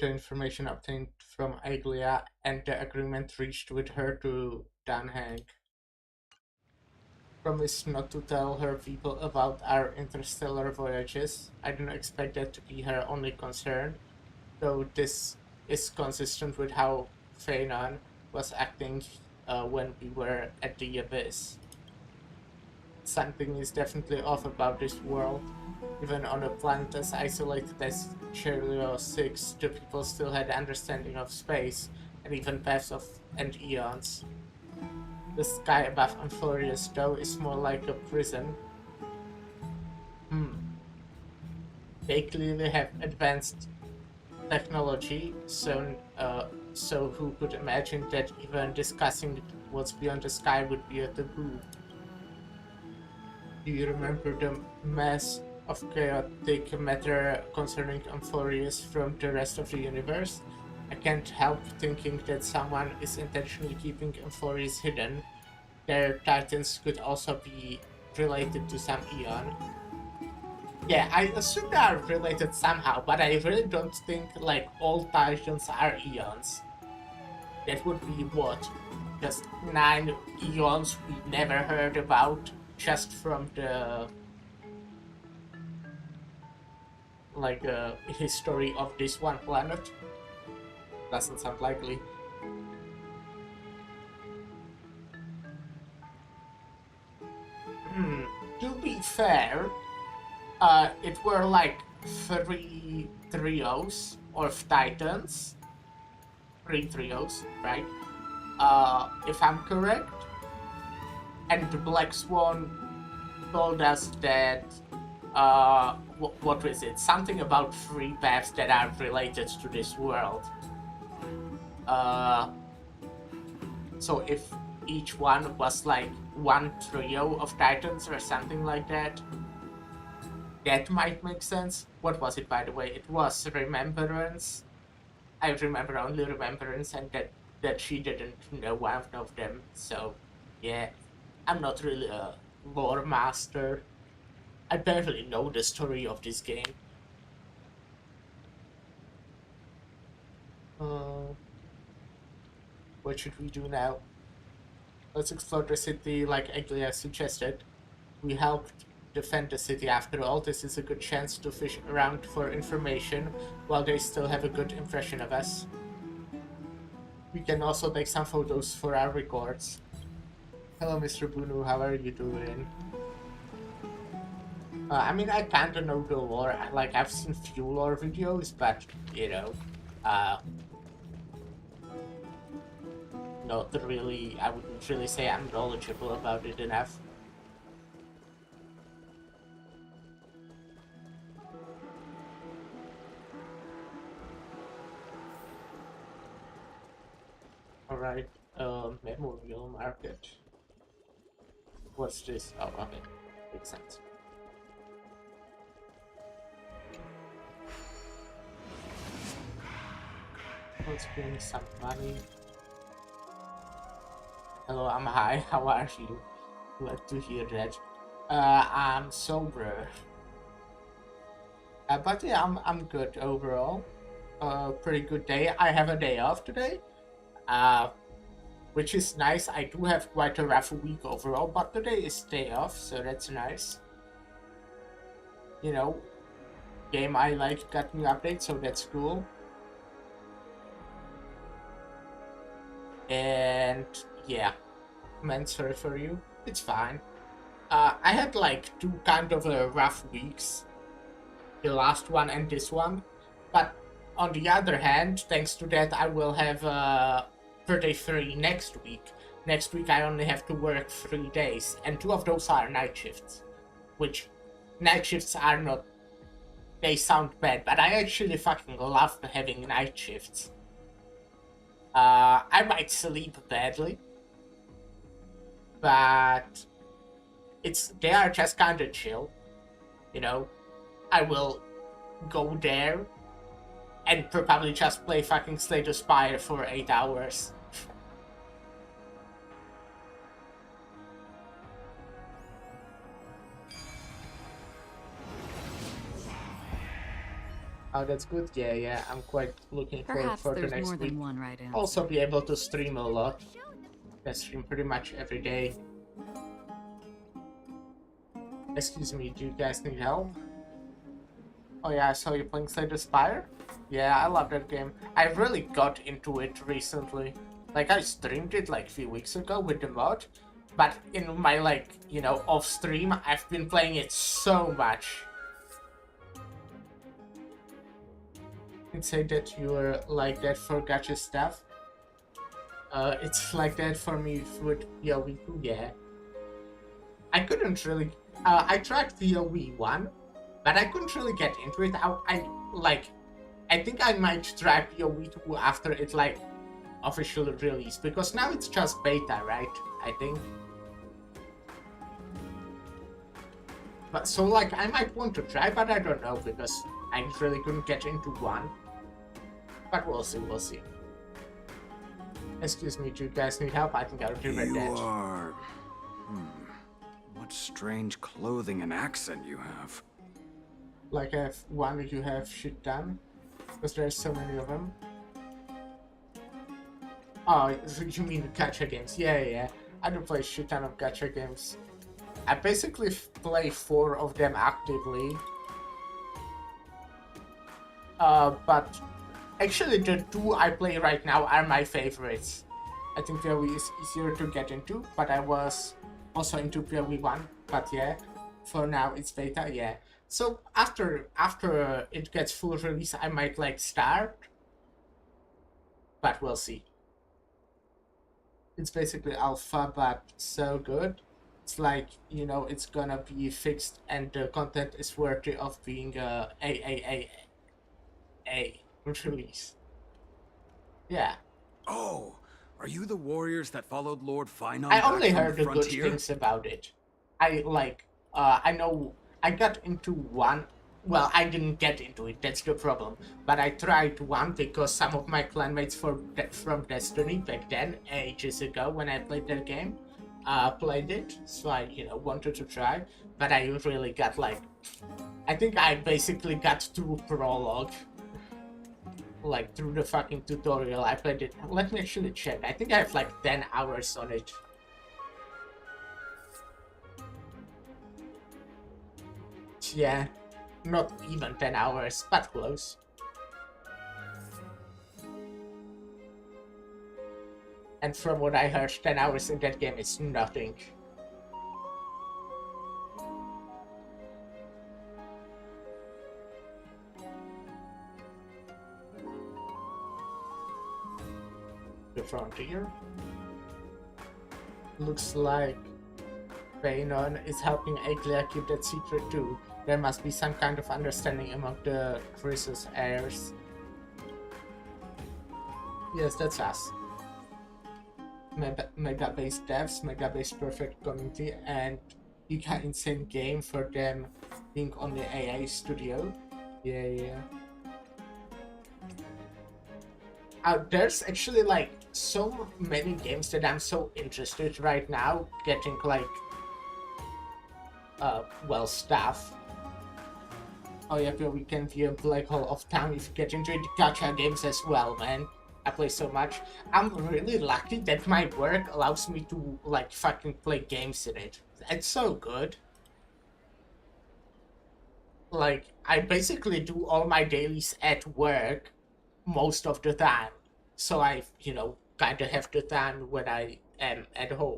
information obtained from Aglia and the agreement reached with her to Dan Hank. Promise not to tell her people about our interstellar voyages. I do not expect that to be her only concern, though this is consistent with how Phanon was acting when we were at the Abyss. Something is definitely off about this world. Even on a planet as isolated as Cheerio 6, the people still had understanding of space and even paths and eons. The sky above Amphorius, though, is more like a prison. They clearly have advanced technology, so who could imagine that even discussing what's beyond the sky would be a taboo? Do you remember the mass of chaotic matter concerning Amphorius from the rest of the universe? I can't help thinking that someone is intentionally keeping Amphorius hidden. Their titans could also be related to some Eon. Yeah, I assume they are related somehow, but I really don't think like all titans are Eons. That would be what? Just 9 Eons we never heard about just from the history of this one planet. Doesn't sound likely. To be fair, it were like 3 trios of titans. 3 trios, right? If I'm correct. And the Black Swan told us that, what was it? Something about 3 paths that are related to this world. So if each one was like 1 trio of titans or something like that, that might make sense. What was it, by the way? It was Remembrance. I remember only Remembrance, and that she didn't know one of them, so yeah. I'm not really a lore master. I barely know the story of this game. What should we do now? Let's explore the city like Aglia suggested. We helped defend the city after all. This is a good chance to fish around for information while they still have a good impression of us. We can also take some photos for our records. Hello, Mr. Bunu, how are you doing? I mean, I kinda know the lore. Like, I've seen few lore videos, but, you know, not really, I wouldn't really say I'm knowledgeable about it enough. Alright, Memorial Market. What's this? Oh, okay. Makes sense. Let's bring some money. Hello, I'm high. How are you? Glad to hear that. I'm sober. But yeah, I'm good overall. Pretty good day. I have a day off today. Which is nice. I do have quite a rough week overall, but today is day off, so that's nice. You know, game I like got new updates, so that's cool. And yeah, man, sorry for you. It's fine. I had like 2 kind of rough weeks. The last one and this one. But on the other hand, thanks to that, I will have birthday free next week. Next week I only have to work 3 days, and 2 of those are night shifts. Which, night shifts are not... They sound bad, but I actually fucking love having night shifts. I might sleep badly, but they are just kinda chill, you know. I will go there and probably just play fucking Slay the Spire for 8 hours. Oh, that's good. Yeah, I'm quite looking forward for the next week. More than one right answer. Also be able to stream a lot. I stream pretty much every day. Excuse me, do you guys need help? Oh yeah, I saw you playing Slay the Spire? Yeah, I love that game. I really got into it recently. Like, I streamed it like a few weeks ago with the mod, but in my, like, you know, off stream, I've been playing it so much. You'd say that you were like that for gacha stuff? It's like that for me with PoE 2, yeah. I couldn't really... I tried PoE 1, but I couldn't really get into it. I think I might try PoE 2 after it, like, officially released, because now it's just beta, right? I think. But so, like, I might want to try, but I don't know, because I really couldn't get into 1. But we'll see, we'll see. Excuse me, do you guys need help? I think I'll do that. You are... What strange clothing and accent you have. Like, I have one, you have shit done? Because there's so many of them. Oh, so you mean gacha games? Yeah. I don't play shit ton of gacha games. I basically play 4 of them actively. But actually the 2 I play right now are my favorites. I think PoE is easier to get into, but I was also into PoE 1. But yeah, for now it's beta, yeah. So after it gets full release, I might like start. But we'll see. It's basically alpha, but so good. It's like, you know, it's gonna be fixed and the content is worthy of being a release. Yeah. Oh, are you the warriors that followed Lord Finon I only back from heard the the good frontier? things about it. I know I got into 1. Well, I didn't get into it, that's the problem. But I tried 1 because some of my clanmates from Destiny back then, ages ago when I played that game, played it. So I, you know, wanted to try. But I really got like... I think I basically got through prologue. Like, through the fucking tutorial. I played it... Let me actually check. I think I have like 10 hours on it. Yeah. Not even 10 hours, but close. And from what I heard, 10 hours in that game is nothing. The frontier? Looks like Bainon is helping Aglia keep that secret too. There must be some kind of understanding among the Chrysos heirs. Yes, that's us. Mega-based devs, mega-based perfect community, and you got insane game for them being on the AI studio. Yeah. There's actually like so many games that I'm so interested right now getting like well stuff. Oh yeah, but we can be a black hole of time if you get into it. Gacha games as well, man. I play so much. I'm really lucky that my work allows me to like fucking play games in it. It's so good. Like, I basically do all my dailies at work most of the time. So I, you know, kinda have the time when I am at home.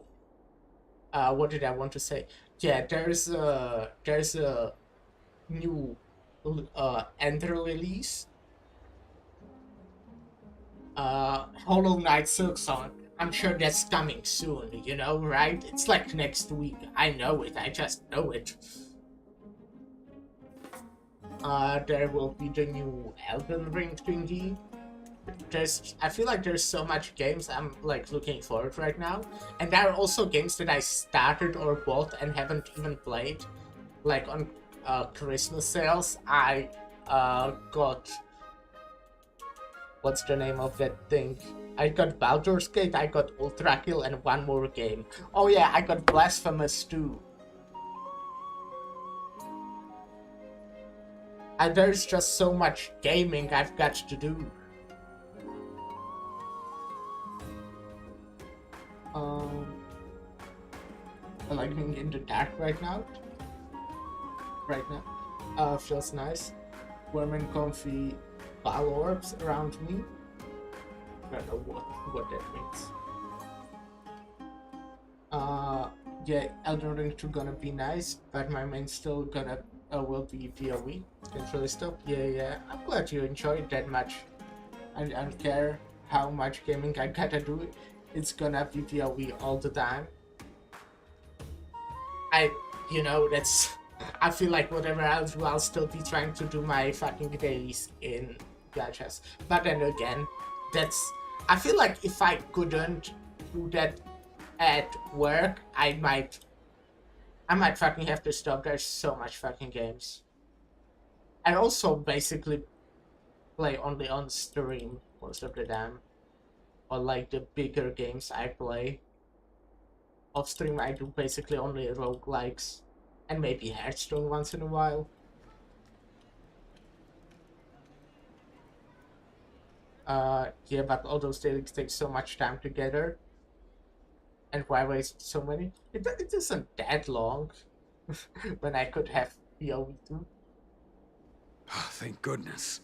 What did I want to say? Yeah, there's a new Ender release. Hollow Knight Silksong. I'm sure that's coming soon, you know, right? It's like next week. I know it, I just know it. There will be the new Elden Ring thingy. I feel like there's so much games I'm like looking forward right now. And there are also games that I started or bought and haven't even played. Like on Christmas sales, I got... What's the name of that thing? I got Baldur's Gate, I got Ultra Kill, and one more game. Oh yeah, I got Blasphemous too. And there's just so much gaming I've got to do. I like being in the dark right now. Feels nice. Warm and comfy ball orbs around me. I don't know what that means. Yeah, Elden Ring 2 gonna be nice, but my main still gonna will be PoE. Can't really stop. Yeah. I'm glad you enjoyed that much. I don't care how much gaming I gotta do. it's gonna be PoE all the time. That's... I feel like whatever I'll do, I'll still be trying to do my fucking dailies in gachas. But then again, I feel like if I couldn't do that at work, I might fucking have to stop. There's so much fucking games. I also basically play only on stream most of the time. Or like the bigger games I play. Off stream I do basically only roguelikes. And maybe Hearthstone once in a while. Yeah, but all those dailies take so much time together. And why waste so many? It isn't that long. When I could have PoE too. Thank goodness.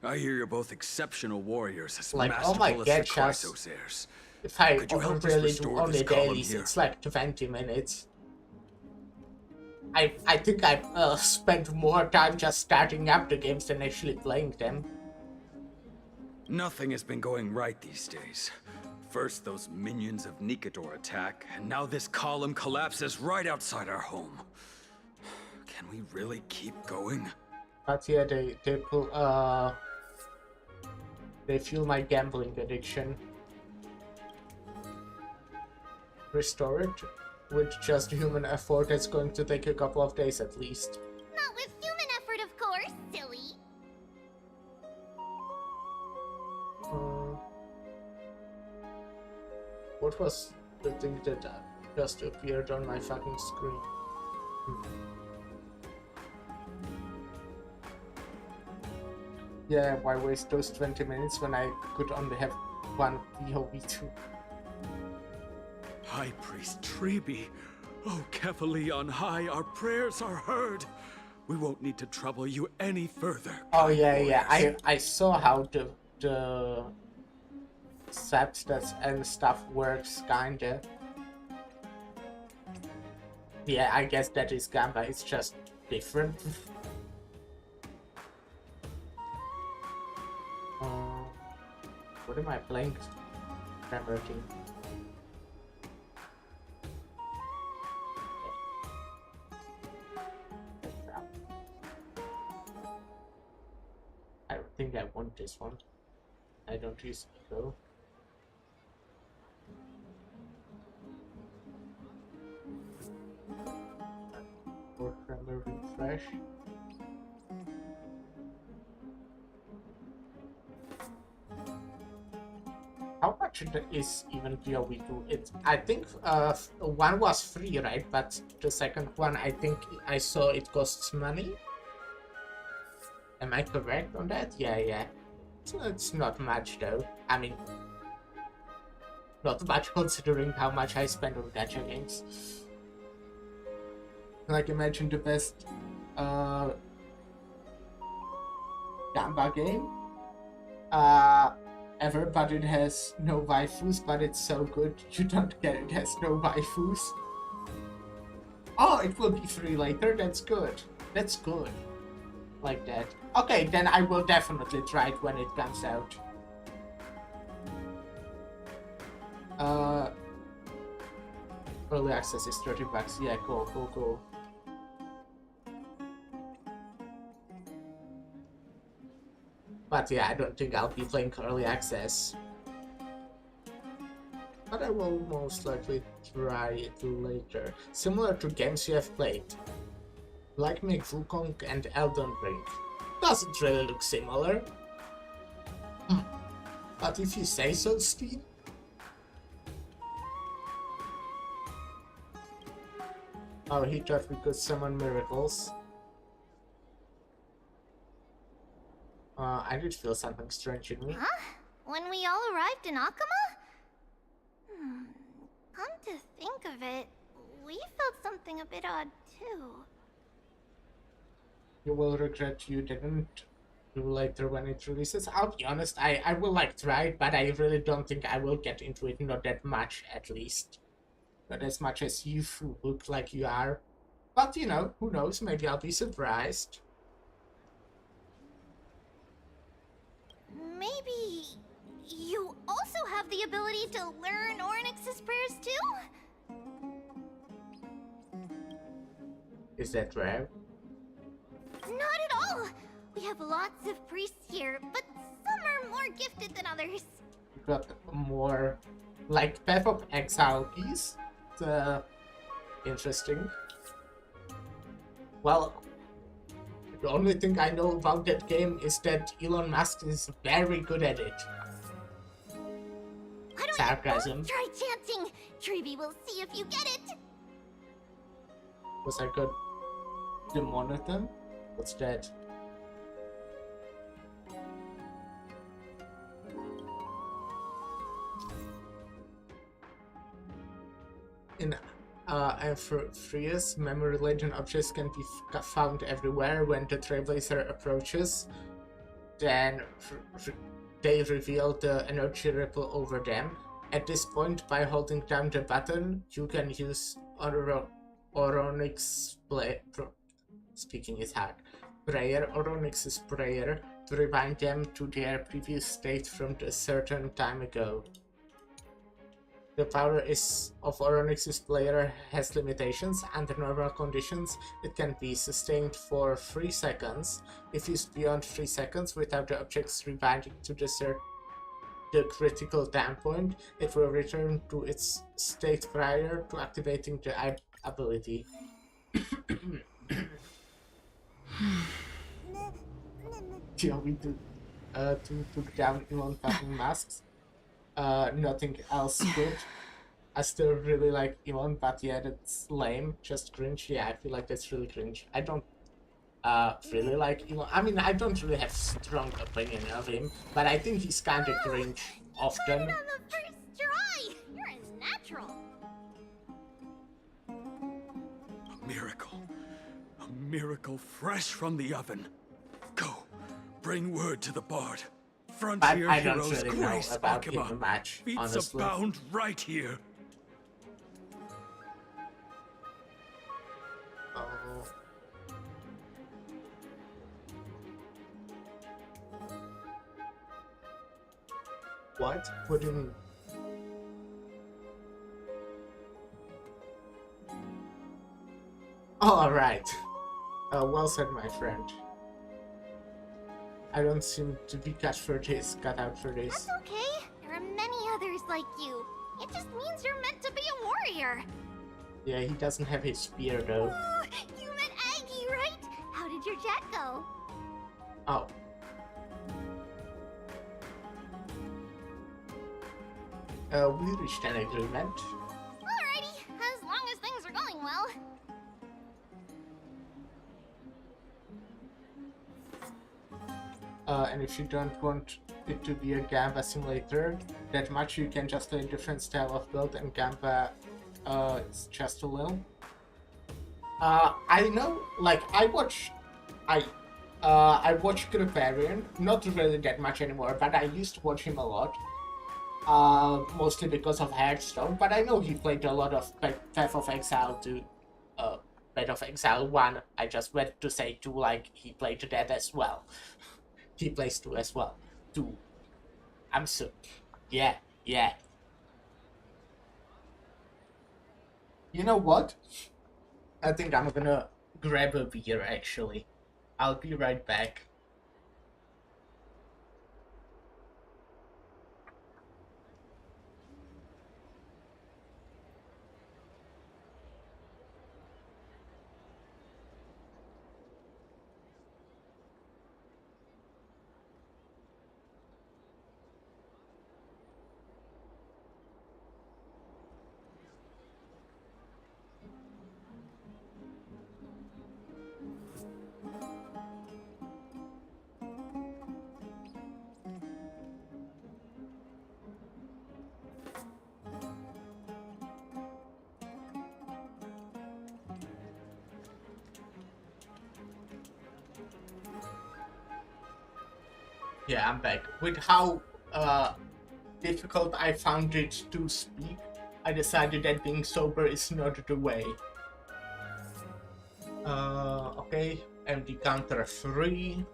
I hear you're both exceptional warriors as Like, masterful as the gachas, Chrysosairs. if I Could you help us really do restore only this column dailies, here? it's like 20 minutes. I think I've spent more time just starting up the games than actually playing them. Nothing has been going right these days. First those minions of Nikador attack, and now this column collapses right outside our home. Can we really keep going? But yeah, they fuel my gambling addiction. Restore it with just human effort. It's going to take a couple of days at least. Not with human effort, of course, silly. What was the thing that just appeared on my fucking screen? Yeah, why waste those 20 minutes when I could only have one PoE too? High Priest Treeby, oh Kefali on high, our prayers are heard. We won't need to trouble you any further. Oh yeah. I saw how the substats and stuff works kinda. Yeah, I guess that is Gamba. It's just different. What am I playing? Remembering. I don't think I want this one. I don't use Ego. Programmer refresh. How much is even PoE 2? I think one was free, right? But the second one, I think I saw it costs money. Am I correct on that? Yeah. It's not much though. I mean, not much considering how much I spend on gacha games. Like, imagine the best Gamba game ever, but it has no waifus, but it's so good you don't get it has no waifus. Oh, it will be free later. That's good. That's good. Like that. Okay, then I will definitely try it when it comes out. Early access is $30. Yeah, cool. But yeah, I don't think I'll be playing early access. But I will most likely try it later. Similar to games you have played. Like Make Wukong and Elden Ring. Doesn't really look similar. But if you say so, Steve. Oh, he thought we could summon miracles. I did feel something strange in me. Huh? When we all arrived in Akama? Come to think of it, we felt something a bit odd too. You will regret you didn't do later when it releases. I'll be honest, I will try it, but I really don't think I will get into it, not that much at least. Not as much as you look like you are. But you know, who knows, maybe I'll be surprised. Maybe you also have the ability to learn Ornyx's prayers too? Is that rare? Not at all! We have lots of priests here, but some are more gifted than others. We got more, like, Path of Exile piece. Interesting. Well, the only thing I know about that game is that Elon Musk is very good at it. Why don't Sarcasm. you both try chanting? Treeby will see if you get it. Was I good? The monitor? What's that? In Amphitheus, memory-laden objects can be found everywhere. When the Trailblazer approaches, then they reveal the energy ripple over them. At this point, by holding down the button, you can use Oronyx's speaking is hard. Oronyx's prayer to rewind them to their previous state from a certain time ago. The power of Oronyx's player has limitations. Under normal conditions, it can be sustained for 3 seconds. If used beyond 3 seconds without the objects rewinding to the critical time point, it will return to its state prior to activating the ability. Yeah, we took down Elon fucking masks. Nothing else good. I still really like Elon, but yeah, that's lame. Just cringe. Yeah, I feel like that's really cringe. I don't really like Elon. I mean, I don't really have strong opinion of him, but I think he's kind of cringe often. On the first try! You're a natural. A miracle. A miracle fresh from the oven. Go. Bring word to the bard. Frontier I don't heroes really know grace about Akima. him much, Feats honestly. abound right here. Oh. What? What do you mean? Oh, alright. Well said, my friend. I don't seem to be cut out for this. That's okay. There are many others like you. It just means you're meant to be a warrior. Yeah, he doesn't have his spear though. Oh, you met Aggie, right? How did your jet go? Oh. We reached an agreement. Alrighty, as long as things are going well. And if you don't want it to be a Gamba simulator that much, you can just play a different style of build, and Gamba it's just a little. I know, like, I watch Kriparian, not really that much anymore, but I used to watch him a lot. Mostly because of Hearthstone, but I know he played a lot of Path of Exile 2, Path of Exile 1, I just went to say 2, like, he played that as well. He plays 2 as well. 2. I'm so... Yeah. You know what? I think I'm gonna grab a beer, actually. I'll be right back. Yeah, I'm back. With how difficult I found it to speak, I decided that being sober is not the way. Okay, empty counter 3.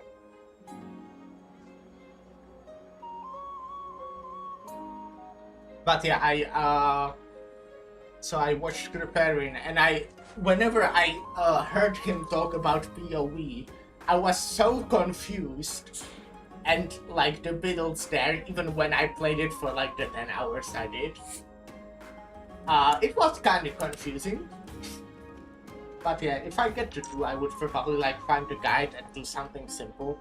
But yeah, so I watched Preparing, and whenever I heard him talk about PoE, I was so confused, and like the builds there, even when I played it for like the 10 hours I did, it was kind of confusing. But yeah, if I get to do, I would probably like find a guide and do something simple.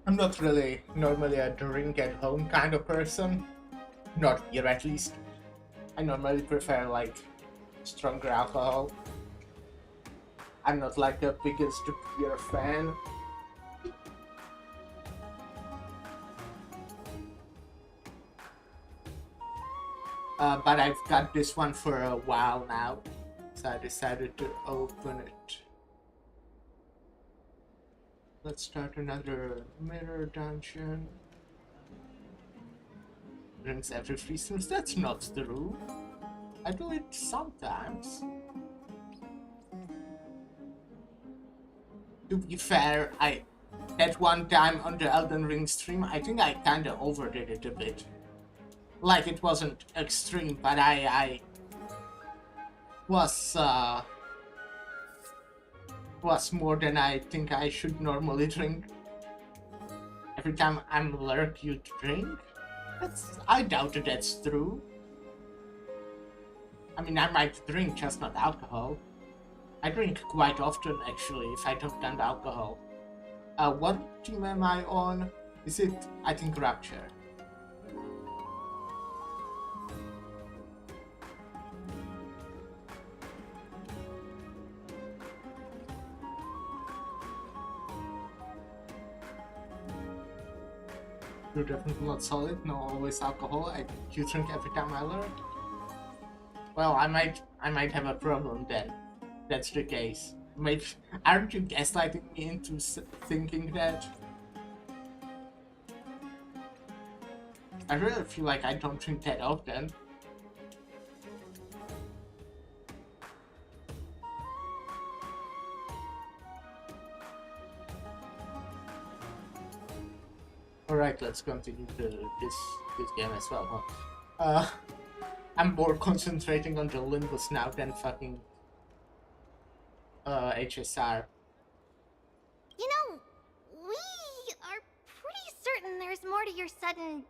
I'm not really normally a drink at home kind of person. Not here at least. I normally prefer like stronger alcohol. I'm not like the biggest beer fan. But I've got this one for a while now, so I decided to open it. Let's start another mirror dungeon. Drinks every 3 seconds. That's not true. I do it sometimes. To be fair, that one time on the Elden Ring stream, I think I kinda overdid it a bit. Like, it wasn't extreme, but I was more than I think I should normally drink. Every time I'm lurk, you drink? I doubt that that's true. I mean, I might drink, just not alcohol. I drink quite often, actually, if I don't count alcohol. What team am I on? Is it, I think, Rapture. You're definitely not solid, no always alcohol. You drink every time I learn. Well, I might have a problem then. That's the case. Maybe aren't you gaslighting me into thinking that? I really feel like I don't drink that often. Alright, let's continue this game as well, huh? I'm more concentrating on the Limbus now than fucking HSR. You know, we are pretty certain there's more to your sudden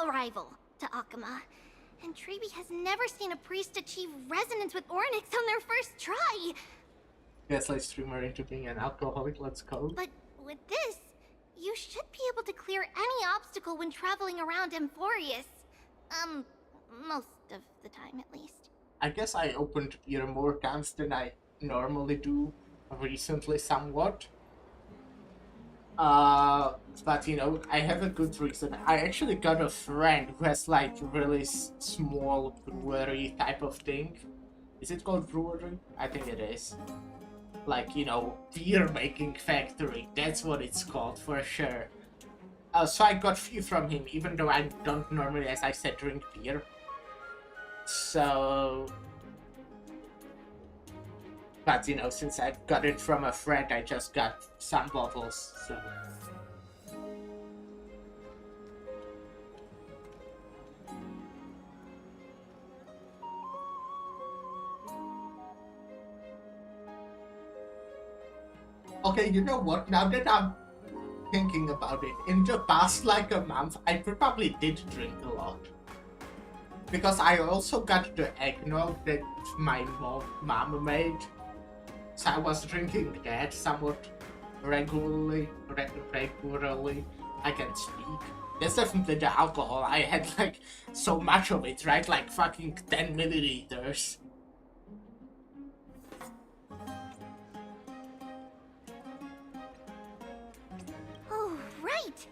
arrival to Akama. And Treeby has never seen a priest achieve resonance with Ornyx on their first try. Gaslight streamer into being an alcoholic, let's go. But with this, you should be able to clear any obstacle when traveling around Amphorius. Most of the time, at least. I guess I opened beer more times than I normally do recently, somewhat. But you know, I have a good reason. I actually got a friend who has like really small brewery type of thing. Is it called brewery? I think it is. Like, you know, beer making factory. That's what it's called for sure. So I got few from him, even though I don't normally, as I said, drink beer. So, but you know, since I got it from a friend, I just got some bottles, so. Okay, you know what, now that I'm thinking about it, in the past like a month, I probably did drink a lot. Because I also got the eggnog that my mom made. So I was drinking that somewhat regularly. I can speak. That's definitely the alcohol. I had like so much of it, right? Like fucking 10 milliliters. Oh, right!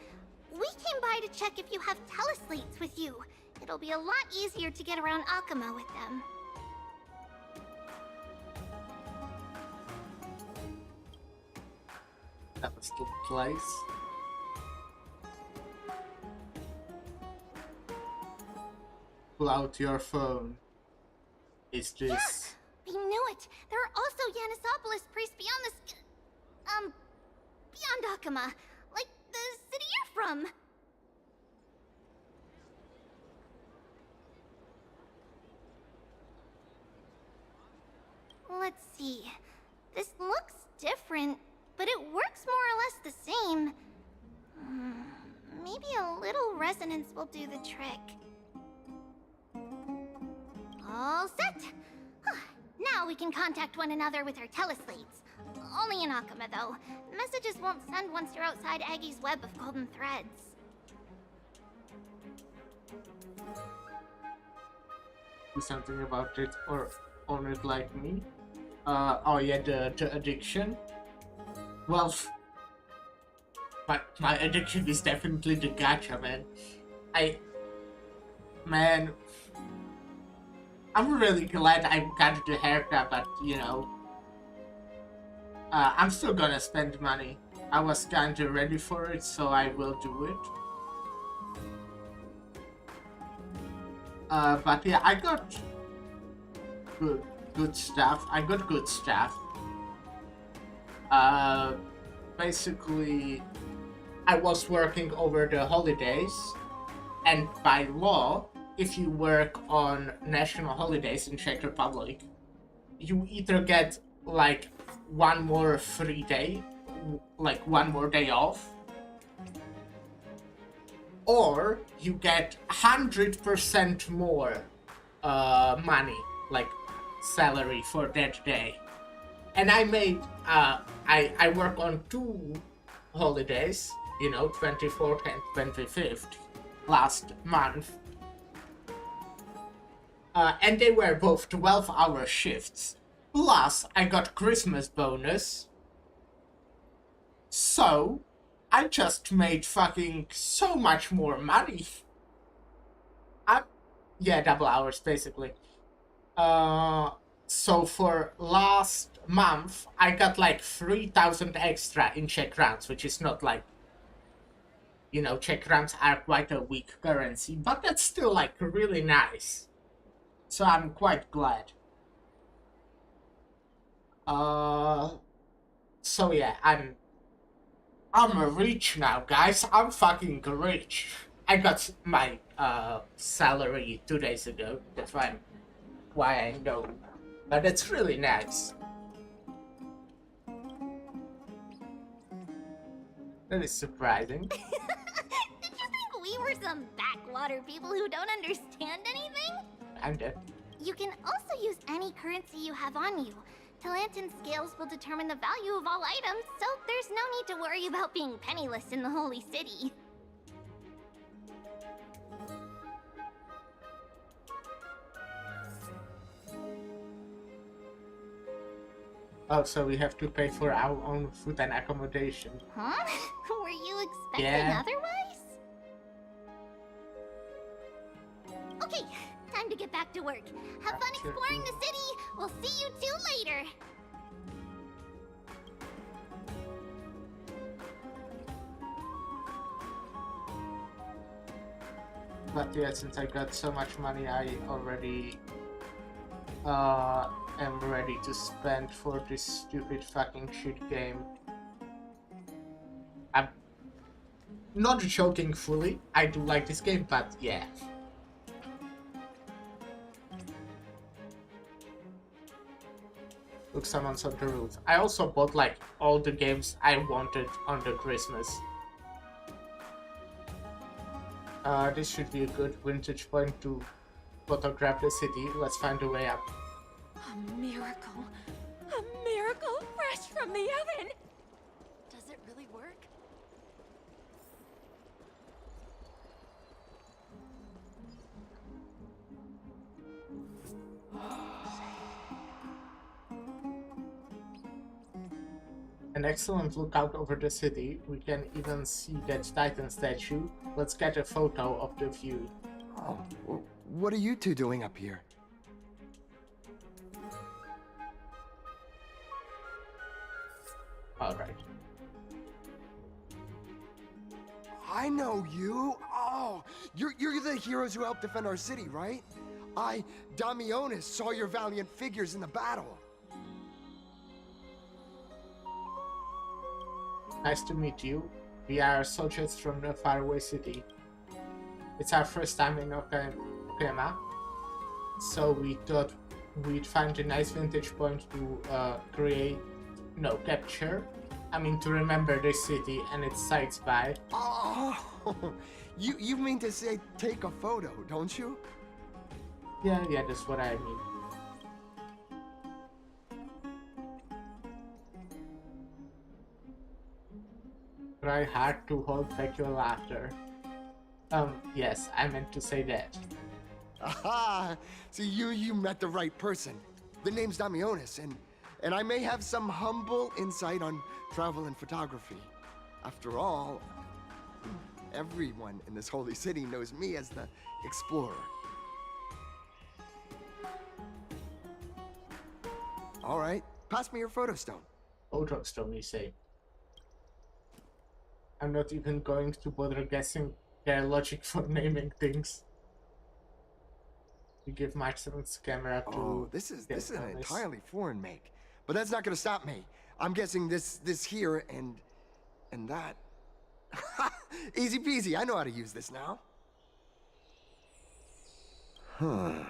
We came by to check if you have teleslates with you. It'll be a lot easier to get around Akama with them. That was the place. Pull out your phone. Is this... Yeah, we knew it! There are also Yanisopolis priests beyond the beyond Akama. Like the city you're from? Let's see. This looks different, but it works more or less the same. Maybe a little resonance will do the trick. All set! Now we can contact one another with our teleslates. Only in Akama, though. Messages won't send once you're outside Aggie's web of golden threads. Do something about it or own it like me. Oh yeah, the addiction. Well, my addiction is definitely the gacha, man. I'm really glad I got the haircut, but you know, I'm still gonna spend money. I was kinda ready for it, so I will do it. But yeah, I got good stuff. I got good stuff. Basically, I was working over the holidays, and by law, if you work on national holidays in Czech Republic, you either get like one more free day, like one more day off, or you get 100% more money, like salary for that day. And I made I work on 2 holidays, you know, 24th and 25th last month, and they were both 12-hour shifts. Plus I got Christmas bonus, so I just made fucking so much more money. Yeah, double hours basically. So for last month, I got like 3,000 extra in Czech crowns, which is not like, you know, Czech crowns are quite a weak currency, but that's still like really nice. So I'm quite glad. So yeah, I'm rich now, guys. I'm fucking rich. I got my salary 2 days ago. That's why I know. But it's really nice. That is surprising. Did you think we were some backwater people who don't understand anything? Kinda. You can also use any currency you have on you. Talantan scales will determine the value of all items, so there's no need to worry about being penniless in the Holy City. Oh, so we have to pay for our own food and accommodation. Huh? Were you expecting Yeah. otherwise? Okay, time to get back to work. Have fun exploring the city. We'll see you 2 later. But yeah, since I got so much money, I already am ready to spend for this stupid fucking shit game. I'm not joking fully. I do like this game, but yeah. Look, someone's on the roof. I also bought like all the games I wanted on the Christmas. This should be a good vantage point to photograph the city. Let's find a way up. A miracle. A miracle fresh from the oven. Does it really work? An excellent lookout over the city. We can even see that Titan statue. Let's get a photo of the view. Oh, what are you two doing up here? Alright. I know you. Oh, you're the heroes who helped defend our city, right? Damionis, saw your valiant figures in the battle. Nice to meet you. We are soldiers from a faraway city. It's our first time in Okayama, so we thought we'd find a nice vintage point to capture. I mean, to remember the city and its sights by. Oh, you mean to say take a photo, don't you? Yeah, that's what I mean. Try hard to hold back your laughter. Yes, I meant to say that. Aha! So you met the right person. The name's Damionis, and I may have some humble insight on travel and photography. After all, everyone in this holy city knows me as the explorer. All right, pass me your photo stone. Photo stone, you say? I'm not even going to bother guessing their logic for naming things. You give my son's camera to. Oh, this is an entirely foreign make, but that's not gonna stop me. I'm guessing this here and that. Easy peasy. I know how to use this now. Huh.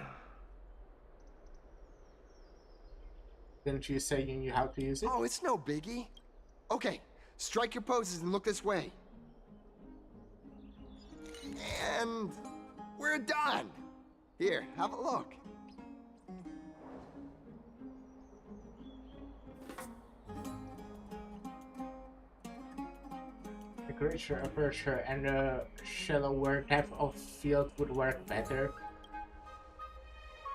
Didn't you say you knew how to use it? Oh, it's no biggie. Okay, strike your poses and look this way. And we're done. Here, have a look. A greater aperture and a shallower depth of field would work better.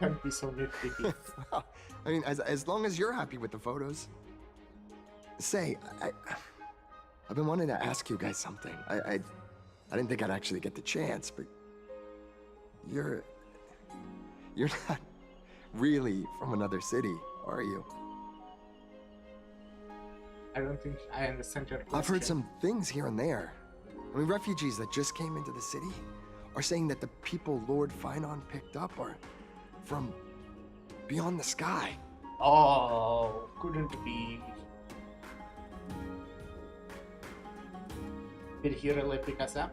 Don't be so nitpicky. Well, I mean, as long as you're happy with the photos. Say, I've been wanting to ask you guys something. I didn't think I'd actually get the chance, but you're not really from another city, are you? I don't think I understand your question. I've heard some things here and there. I mean, refugees that just came into the city are saying that the people Lord Finon picked up are from beyond the sky. Oh, couldn't be. Did he really pick us up?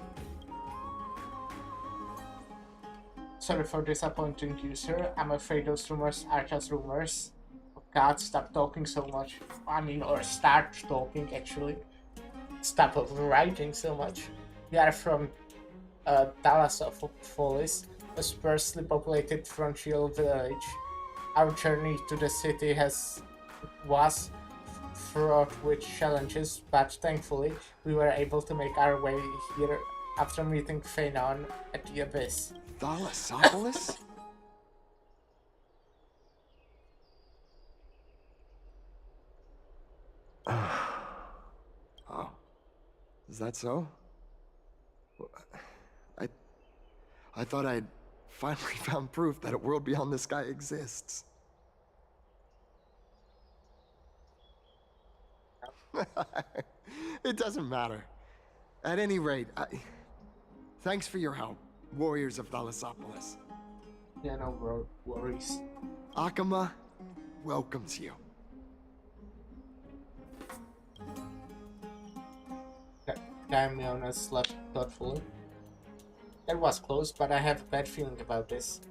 Sorry for disappointing you, sir. I'm afraid those rumors are just rumors. God, stop talking so much. I mean, or start talking, actually. Stop writing so much. We are from Thalassopolis, a sparsely populated frontier village. Our journey to the city was fraught with challenges, but thankfully we were able to make our way here after meeting Phanon at the Abyss. Thalassopolis? Oh, is that so? I thought I'd finally found proof that a world beyond the sky exists. It doesn't matter. At any rate, thanks for your help, warriors of Thalassopolis. Yeah, no worries. Akama welcomes you. Damionis slept thoughtfully. That was close, but I have a bad feeling about this.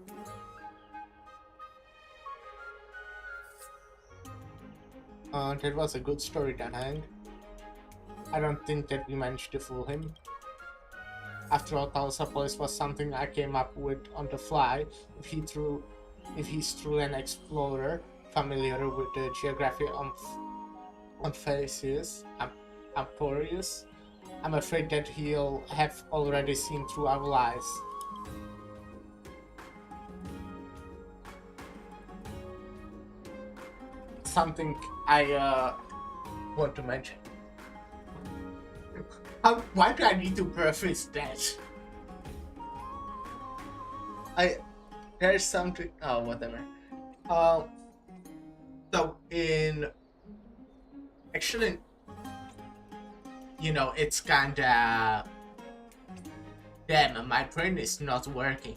That was a good story, Danhang. I don't think that we managed to fool him. After all, Thalassopolis was something I came up with on the fly. If he's truly an explorer, familiar with the geography of Amphasius, Emporius, I'm afraid that he'll have already seen through our lies. Something I want to mention. Why do I need to preface that? There's something. Oh, whatever. So actually, you know, it's kinda. Damn, my brain is not working.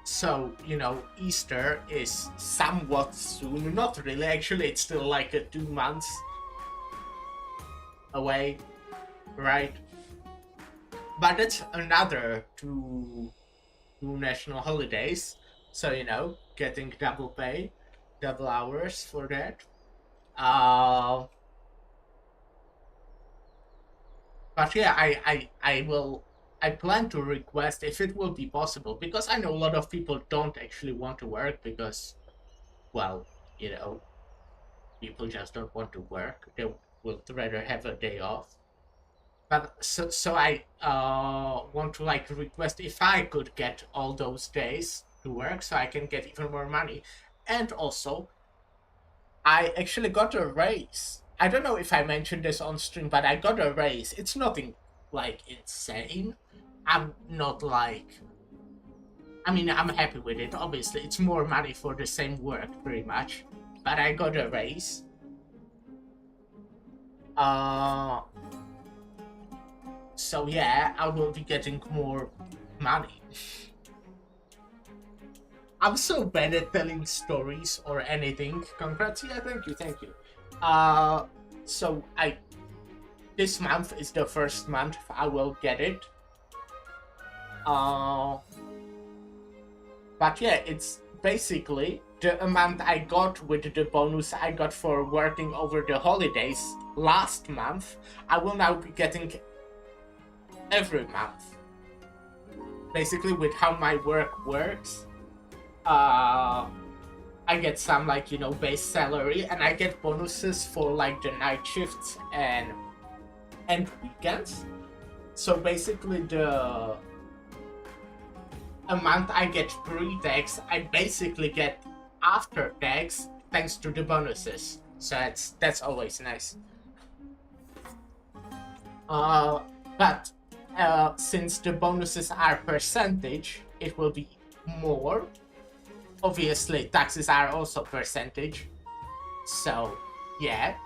So, you know, Easter is somewhat soon. Not really, actually, it's still like 2 months away, right? But it's another two national holidays. So, you know, getting double pay, double hours for that. But yeah, I plan to request if it will be possible, because I know a lot of people don't actually want to work because, well, you know, people just don't want to work. They would rather have a day off. But so I want to like request if I could get all those days to work so I can get even more money. And also, I actually got a raise. I don't know if I mentioned this on stream, but I got a raise. It's nothing like insane. I'm not like, I mean, I'm happy with it. Obviously, it's more money for the same work, pretty much. But I got a raise. So yeah, I will be getting more money. I'm so bad at telling stories or anything. Congrats, yeah, thank you. So this month is the first month I will get it. But yeah, it's basically the amount I got with the bonus I got for working over the holidays last month. I will now be getting every month. Basically, with how my work works, I get some, like, you know, base salary, and I get bonuses for like the night shifts and weekends. So basically, the amount I get pre-tax, I basically get after tax thanks to the bonuses. So that's always nice. But since the bonuses are percentage, it will be more. Obviously, taxes are also percentage. So yeah,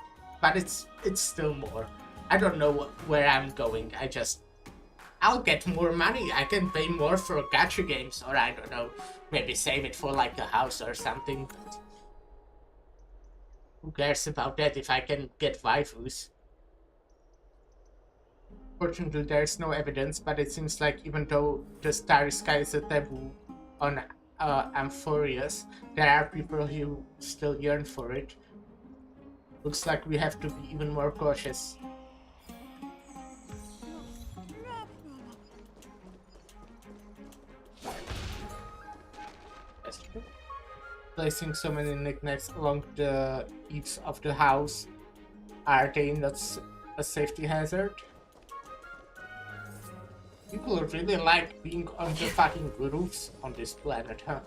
but it's still more. I don't know where I'm going. I'll get more money. I can pay more for gacha games, or I don't know, maybe save it for like a house or something. But who cares about that if I can get waifus? Fortunately, there's no evidence, but it seems like even though the Starry Sky is a taboo on Amphorius, there are people who still yearn for it. Looks like we have to be even more cautious. Placing so many knickknacks along the eaves of the house, are they not a safety hazard? People really like being on the fucking roofs on this planet, huh?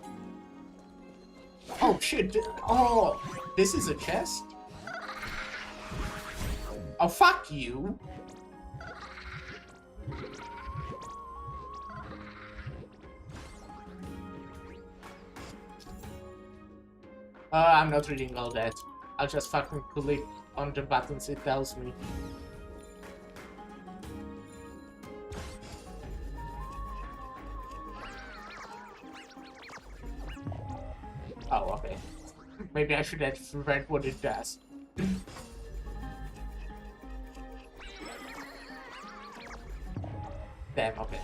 Oh shit! Oh, this is a chest? Oh, fuck you! I'm not reading all that. I'll just fucking click on the buttons it tells me. Oh, okay. Maybe I should have read what it does. Damn, okay.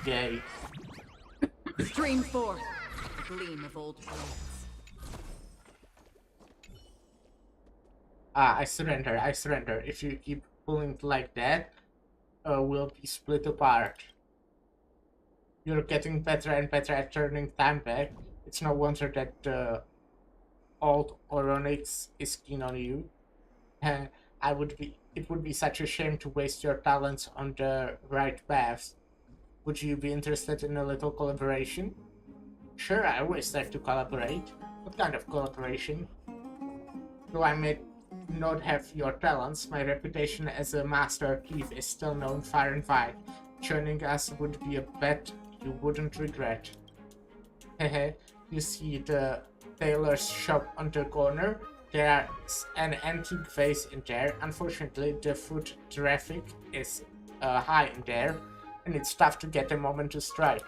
Yay. Stream forth, a gleam of old blades. I surrender. If you keep pulling like that, we'll be split apart. You're getting better and better at turning time back. It's no wonder that old Oronix is keen on you. It would be such a shame to waste your talents on the right paths. Would you be interested in a little collaboration? Sure, I always like to collaborate. What kind of collaboration? Do I not have your talents, my reputation as a master thief is still known far and wide. Joining us would be a bet you wouldn't regret. Hehe, you see the tailor's shop on the corner? There's an antique vase in there. Unfortunately, the foot traffic is high in there, and it's tough to get a moment to strike.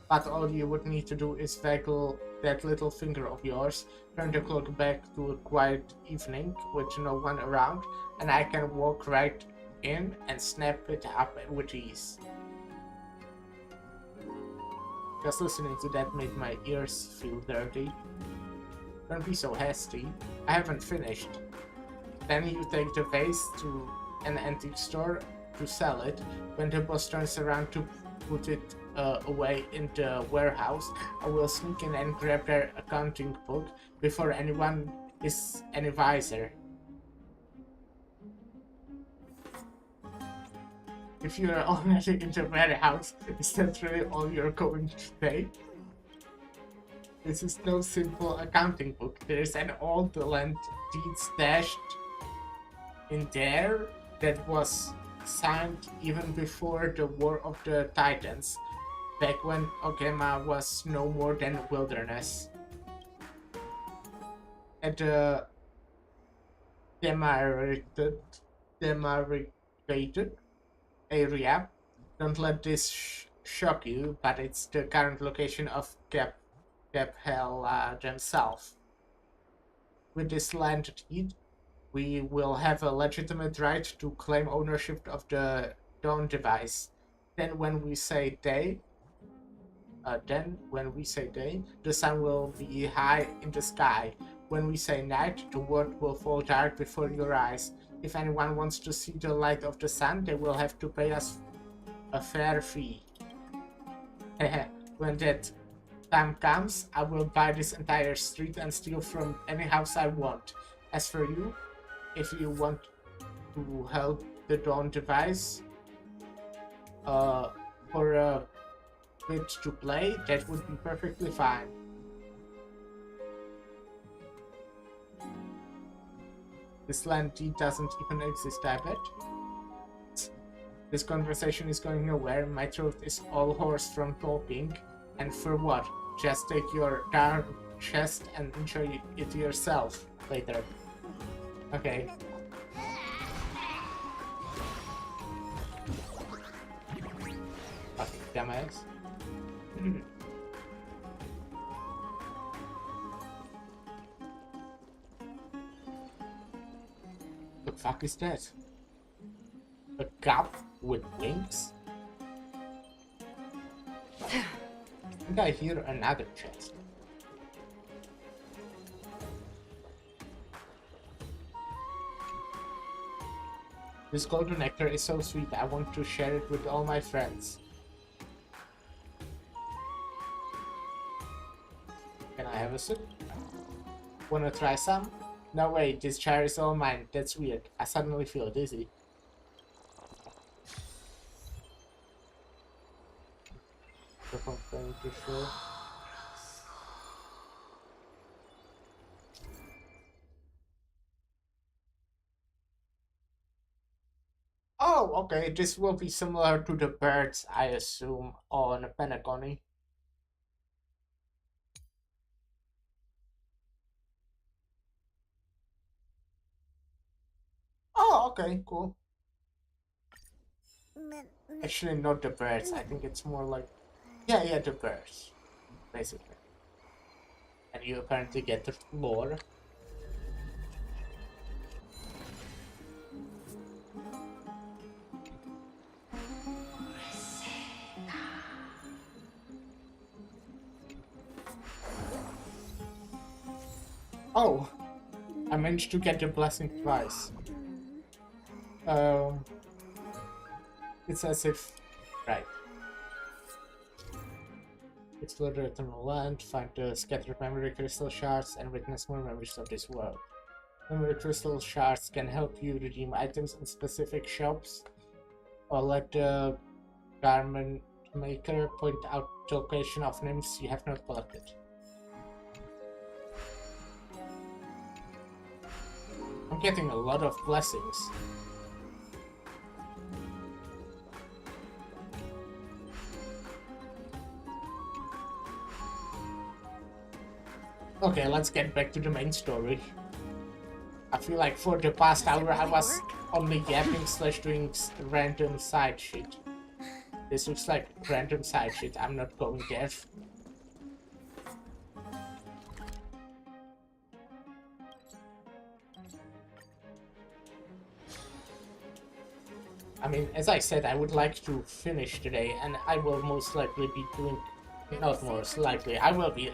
But all you would need to do is waggle that little finger of yours, turn the clock back to a quiet evening with no one around, and I can walk right in and snap it up with ease. Just listening to that made my ears feel dirty. Don't be so hasty. I haven't finished. Then you take the vase to an antique store to sell it. When the boss turns around to put it away in the warehouse, I will sneak in and grab their accounting book before anyone is any wiser. If you're already in the warehouse, is that really all you're going to take? This is no simple accounting book. There is an old land deed stashed in there that was signed even before the War of the Titans, back when Ogema was no more than a wilderness. At the demarcated area, don't let this shock you, but it's the current location of Gaphel themselves. With this land deed, we will have a legitimate right to claim ownership of the Dawn device. Then when we say day, the sun will be high in the sky. When we say night, the world will fall dark before your eyes. If anyone wants to see the light of the sun, they will have to pay us a fair fee. When that time comes, I will buy this entire street and steal from any house I want. As for you, if you want to help the Dawn device for a bit to play, that would be perfectly fine. This land deed doesn't even exist, I bet. This conversation is going nowhere. My throat is all hoarse from talking. And for what? Just take your dark chest and enjoy it yourself later. Okay. Fucking dumbass. The fuck is that? A cup with wings? I think I hear another chest. This golden nectar is so sweet, I want to share it with all my friends. Can I have a sip? Wanna try some? No way, this jar is all mine. That's weird. I suddenly feel dizzy. Oh, okay, this will be similar to the birds, I assume, on Penacony. Oh, okay, cool. Actually, not the birds. I think it's more like... Yeah, the birds. Basically. And you apparently get the lore. Oh! I managed to get the blessing twice. It's as if... Right. Explore the eternal land, find the scattered memory crystal shards, and witness more memories of this world. Memory crystal shards can help you redeem items in specific shops, or let the garment maker point out the location of nymphs you have not collected. I'm getting a lot of blessings. Okay, let's get back to the main story. I feel like for the past hour I was only yapping / doing random side shit. This looks like random side shit. I'm not going there. I mean, as I said, I would like to finish today, and I will most likely be doing, not most likely, I will be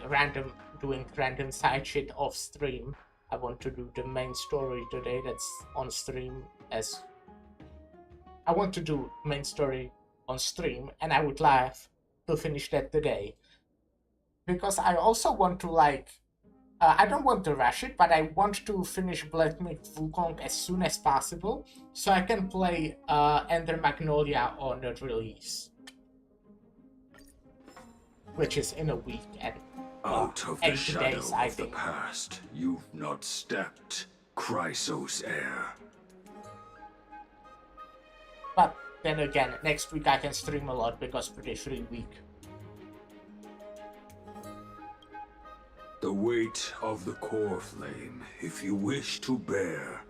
doing random side shit off stream. I want to do the main story today that's on stream as... I want to do main story on stream, and I would like to finish that today. Because I also want to, like... I don't want to rush it, but I want to finish Black Myth Wukong as soon as possible, so I can play Ender Magnolia on the release. Which is in a week and out of the 8 shadow days, I of the think. past, you've not stepped, Chrysos heir. But then again, next week I can stream a lot because for the free week. The weight of the core flame, if you wish to bear,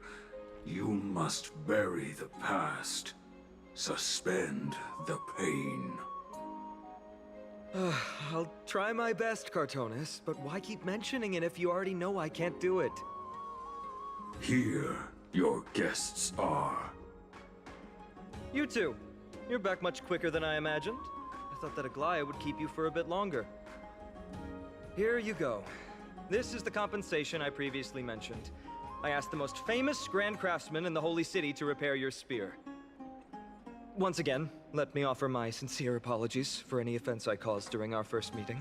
you must bury the past. Suspend the pain. I'll try my best, Cartonis, but why keep mentioning it if you already know I can't do it? Here, your guests are. You two. You're back much quicker than I imagined. I thought that Aglaya would keep you for a bit longer. Here you go. This is the compensation I previously mentioned. I asked the most famous Grand Craftsman in the Holy City to repair your spear. Once again, let me offer my sincere apologies for any offense I caused during our first meeting.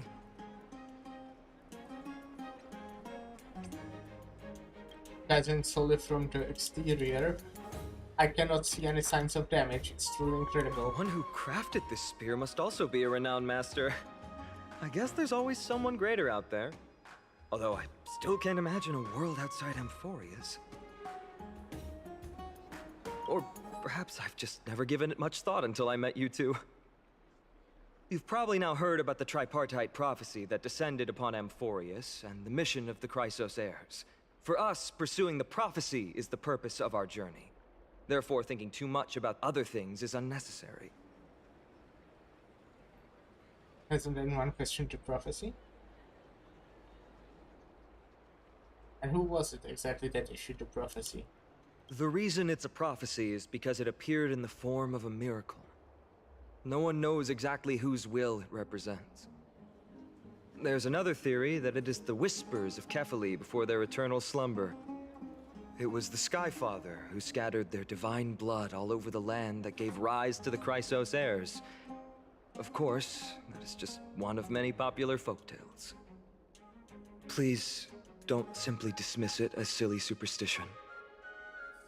Judging solely from the exterior, I cannot see any signs of damage. It's truly incredible. The one who crafted this spear must also be a renowned master. I guess there's always someone greater out there. Although I still can't imagine a world outside Amphoria's. Or perhaps I've just never given it much thought until I met you two. You've probably now heard about the tripartite prophecy that descended upon Amphorius and the mission of the Chrysos heirs. For us, pursuing the prophecy is the purpose of our journey. Therefore, thinking too much about other things is unnecessary. Hasn't anyone questioned the prophecy? And who was it exactly that issued the prophecy? The reason it's a prophecy is because it appeared in the form of a miracle. No one knows exactly whose will it represents. There's another theory that it is the whispers of Kefali before their eternal slumber. It was the Skyfather who scattered their divine blood all over the land that gave rise to the Chrysos heirs. Of course, that is just one of many popular folktales. Please, don't simply dismiss it as silly superstition.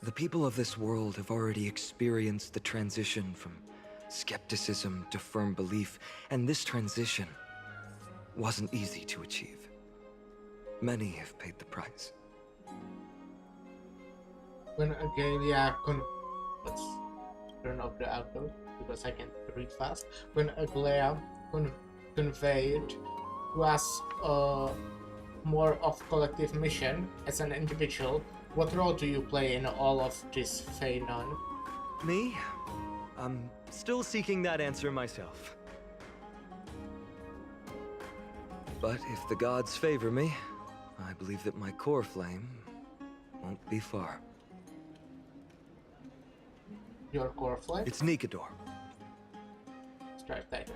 The people of this world have already experienced the transition from skepticism to firm belief, and this transition wasn't easy to achieve. Many have paid the price. When Agalia let's turn off the auto because I can't read fast. When Agalia conveyed to us more of collective mission as an individual, what role do you play in all of this, Feynon? Me? I'm still seeking that answer myself. But if the gods favor me, I believe that my core flame won't be far. Your core flame? It's Nikador. Strike Titan.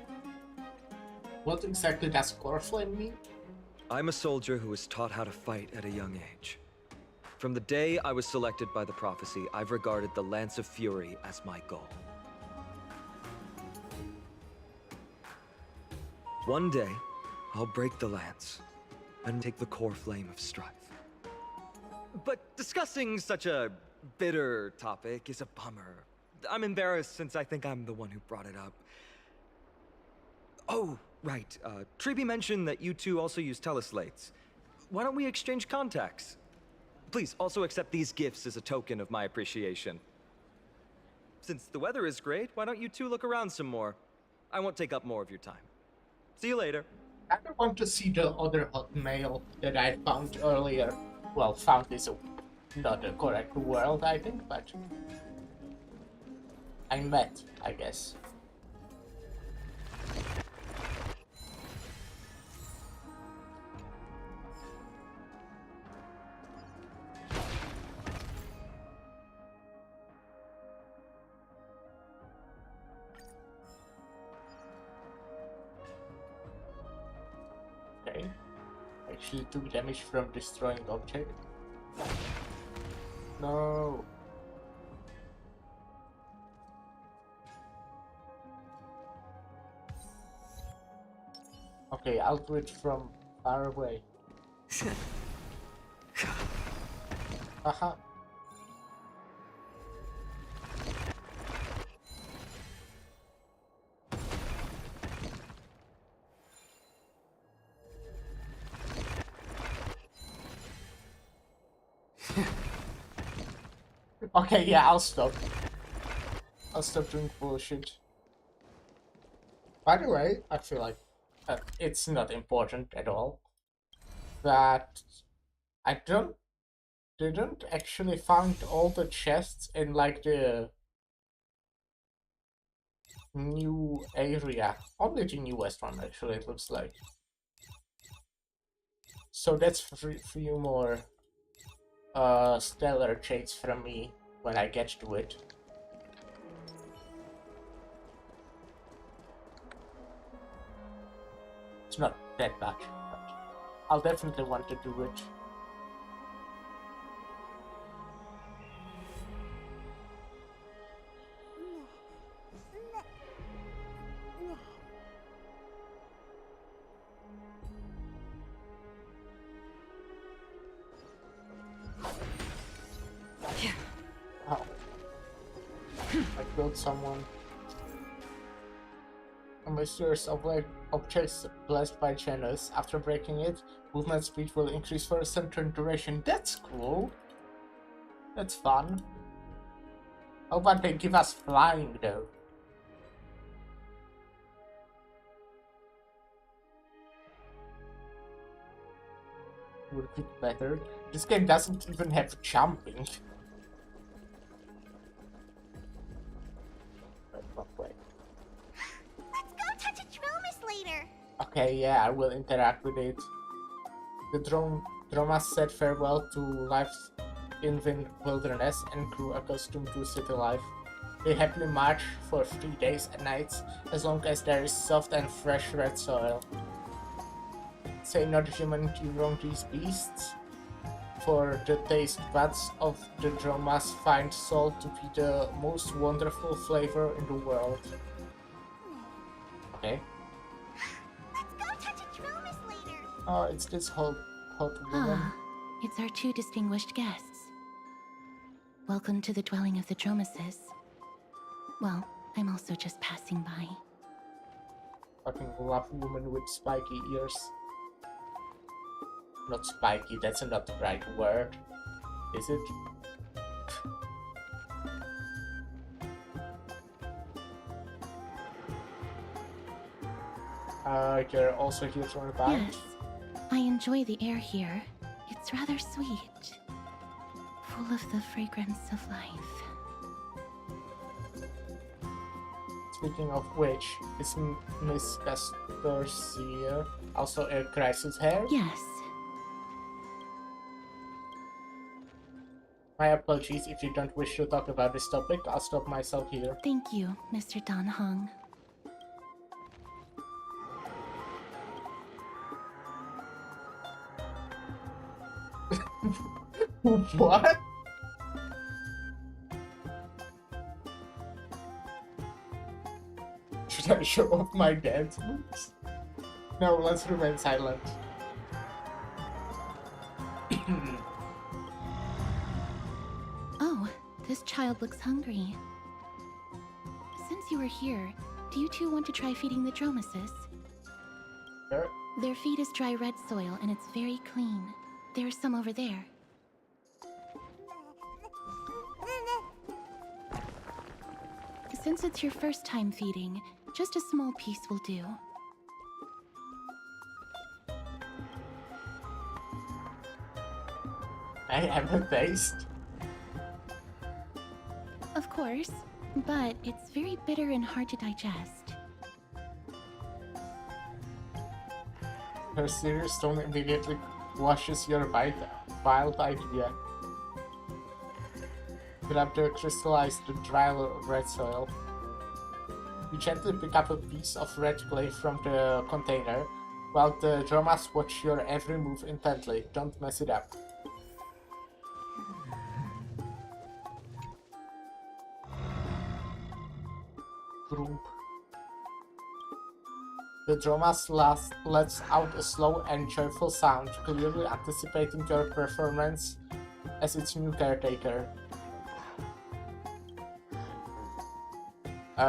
What exactly does core flame mean? I'm a soldier who was taught how to fight at a young age. From the day I was selected by the prophecy, I've regarded the Lance of Fury as my goal. One day, I'll break the lance and take the core flame of strife. But discussing such a bitter topic is a bummer. I'm embarrassed since I think I'm the one who brought it up. Oh, right. Triby mentioned that you two also use teleslates. Why don't we exchange contacts? Please also accept these gifts as a token of my appreciation. Since the weather is great, why don't you two look around some more? I won't take up more of your time. See you later. I don't want to see the other hot male that I found earlier. Well, found is not a correct word, I think, but I met, I guess. Okay. Actually took damage from destroying object. No. Okay, I'll do it from far away. Haha. Okay, yeah, I'll stop. I'll stop doing bullshit. By the way, I feel like it's not important at all that I didn't actually find all the chests in like the new area. Only the newest one actually, it looks like. So that's few more stellar traits from me when I get to it. It's not that much, but I'll definitely want to do it. Wow. I killed someone. A mysterious object blessed by Janus. After breaking it, movement speed will increase for a certain duration. That's cool. That's fun. How about they give us flying though? Would be better. This game doesn't even have jumping. Wait. Let's go touch a Dromus later. Okay, yeah, I will interact with it. The Dromas said farewell to life in the wilderness and grew accustomed to city life. They happily march for 3 days and nights as long as there is soft and fresh red soil. Say not human to wrong these beasts, for the taste buds of the Dromas find salt to be the most wonderful flavor in the world. Okay. Let's go touch a Dromus later. Oh, it's this hot woman. Ah, it's our two distinguished guests. Welcome to the dwelling of the Dromuses. Well, I'm also just passing by. Fucking love woman with spiky ears. Not spiky, that's not the right word. Is it? You're also here to about? Yes, I enjoy the air here. It's rather sweet. Full of the fragrance of life. Speaking of which, is Miss Castorcia also a crisis hair? Yes. My apologies if you don't wish to talk about this topic. I'll stop myself here. Thank you, Mr. Dan Hong. What? Should I show off my dance moves? No, let's remain silent. Oh, this child looks hungry. Since you are here, do you two want to try feeding the Dromuses? Sure. Their feed is dry red soil and it's very clean. There's some over there. Since it's your first time feeding, just a small piece will do. I have a taste. Of course, but it's very bitter and hard to digest. Her serious tone immediately washes your wild idea. Grab the crystallized dry red soil. You gently pick up a piece of red clay from the container, while the Dromas watch your every move intently. Don't mess it up. Broom. The Dromas lets out a slow and joyful sound, clearly anticipating your performance as its new caretaker.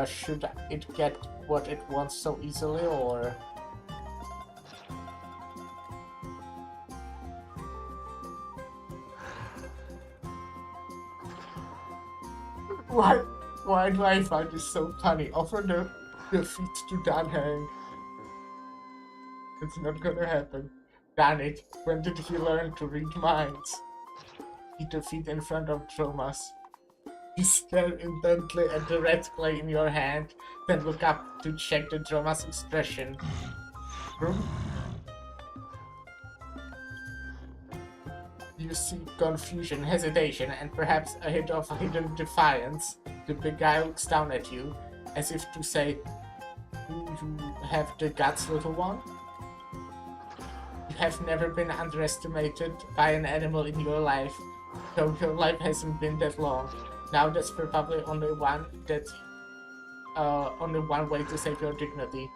Should it get what it wants so easily, or... Why do I find this so funny? Offer the feet to Danhang. It's not gonna happen. Damn it, when did he learn to read minds? Eat the feet in front of Dromas. You stare intently at the red clay in your hand, then look up to check the Droma's expression. You see confusion, hesitation, and perhaps a hint of hidden defiance. The big guy looks down at you, as if to say, "You have the guts, little one?" You have never been underestimated by an animal in your life, though your life hasn't been that long. Now that's probably only one way to save your dignity.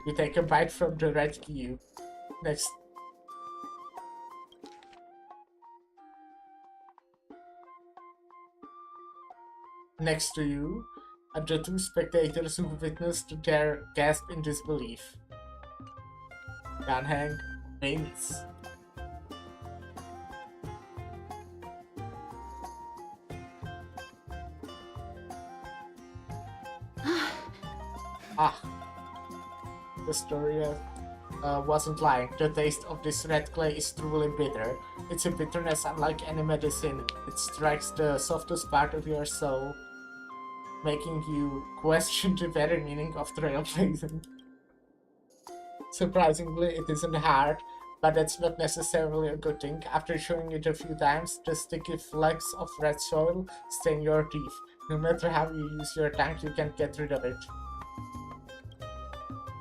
You take a bite from the red cube. Next to you are the two spectators who witnessed their gasp in disbelief. Danhang wins. The story wasn't lying. The taste of this red clay is truly bitter. It's a bitterness unlike any medicine. It strikes the softest part of your soul, making you question the very meaning of trailblazing. Surprisingly, it isn't hard, but that's not necessarily a good thing. After chewing it a few times, the sticky flakes of red soil stain your teeth. No matter how you use your tongue, you can't get rid of it.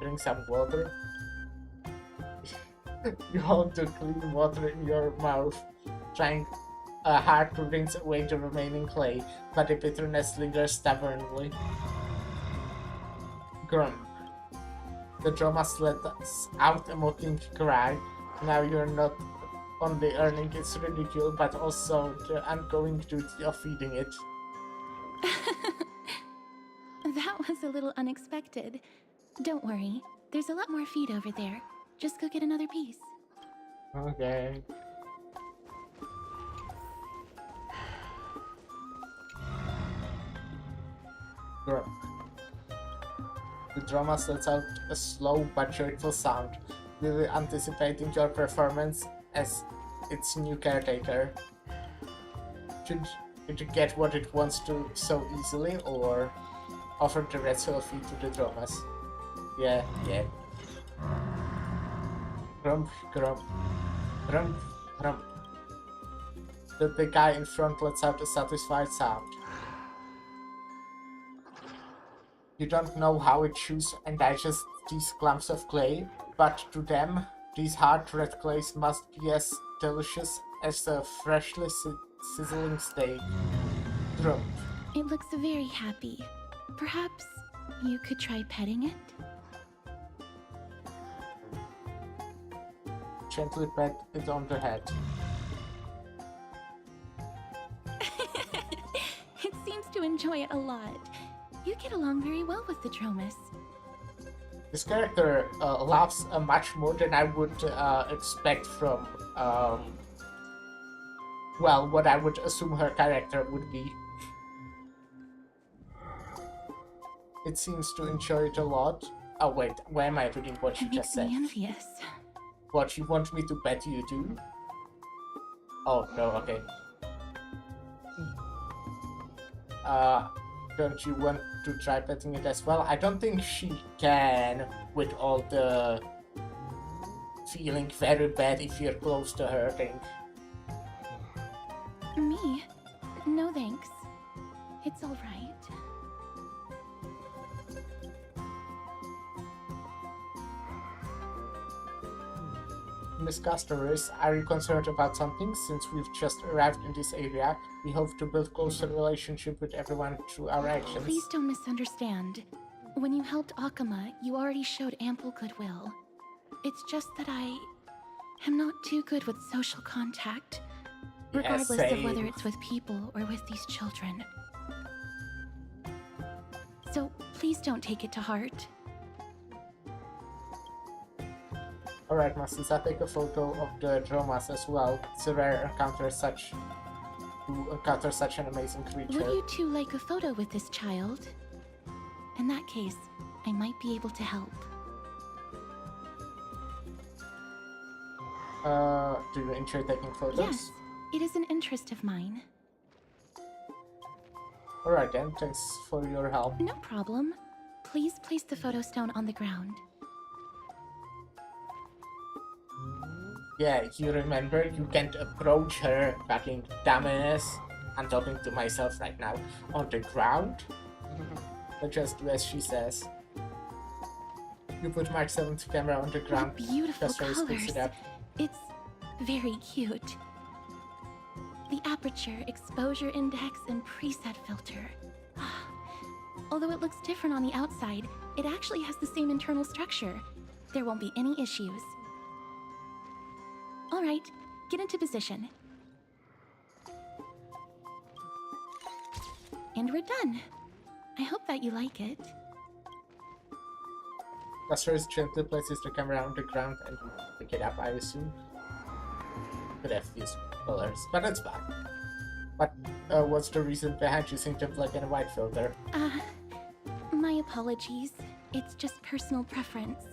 Drink some water. You hold the clean water in your mouth, trying hard to rinse away the remaining clay, but the bitterness lingers stubbornly. Grump. The Dromas let out a mocking cry. Now you're not only earning its ridicule, but also the ongoing duty of feeding it. That was a little unexpected. Don't worry, there's a lot more feed over there. Just go get another piece. Okay. Grump. The Dromas lets out a slow but joyful sound, really anticipating your performance as its new caretaker. Should it get what it wants to so easily, or offer the red soil feed to the Dromas? Yeah. Grump, grump, grump, grump. The big guy in front lets out a satisfied sound. You don't know how it chews and digests these clumps of clay, but to them, these hard red clays must be as delicious as a freshly sizzling steak. Grump. It looks very happy. Perhaps you could try petting it? Gently pat it on the head. It seems to enjoy it a lot. You get along very well with the Dromas. This character laughs much more than I would expect from, well, what I would assume her character would be. It seems to enjoy it a lot. Oh wait, where am I reading what she It just makes said? me envious. What, you want me to bet you do? Oh, no, okay. Don't you want to try betting it as well? I don't think she can, with all the feeling very bad if you're close to her thing. Me? No thanks. It's alright. Miss Customers, are you concerned about something? Since we've just arrived in this area, we hope to build closer relationship with everyone through our actions. Please don't misunderstand. When you helped Akama, you already showed ample goodwill. It's just that I am not too good with social contact, regardless of whether it's with people or with these children. So please don't take it to heart. Alright, Masters, take a photo of the dramas as well. It's a rare encounter to encounter such an amazing creature. Would you two like a photo with this child? In that case, I might be able to help. Do you enjoy taking photos? Yes, it is an interest of mine. Alright then, thanks for your help. No problem. Please place the photo stone on the ground. Yeah, you remember, you can't approach her, fucking dumbass. I'm talking to myself right now. On the ground? But just do as she says. You put Mark 7's camera on the ground. What beautiful just colors. it up. It's very cute. The aperture, exposure index, and preset filter. Although it looks different on the outside, it actually has the same internal structure. There won't be any issues. Alright, get into position. And we're done. I hope that you like it. Custer's gently places the camera on the ground and you pick it up, I assume. Could have used colors, but that's fine. But what's the reason behind using the black and white filter? My apologies. It's just personal preference.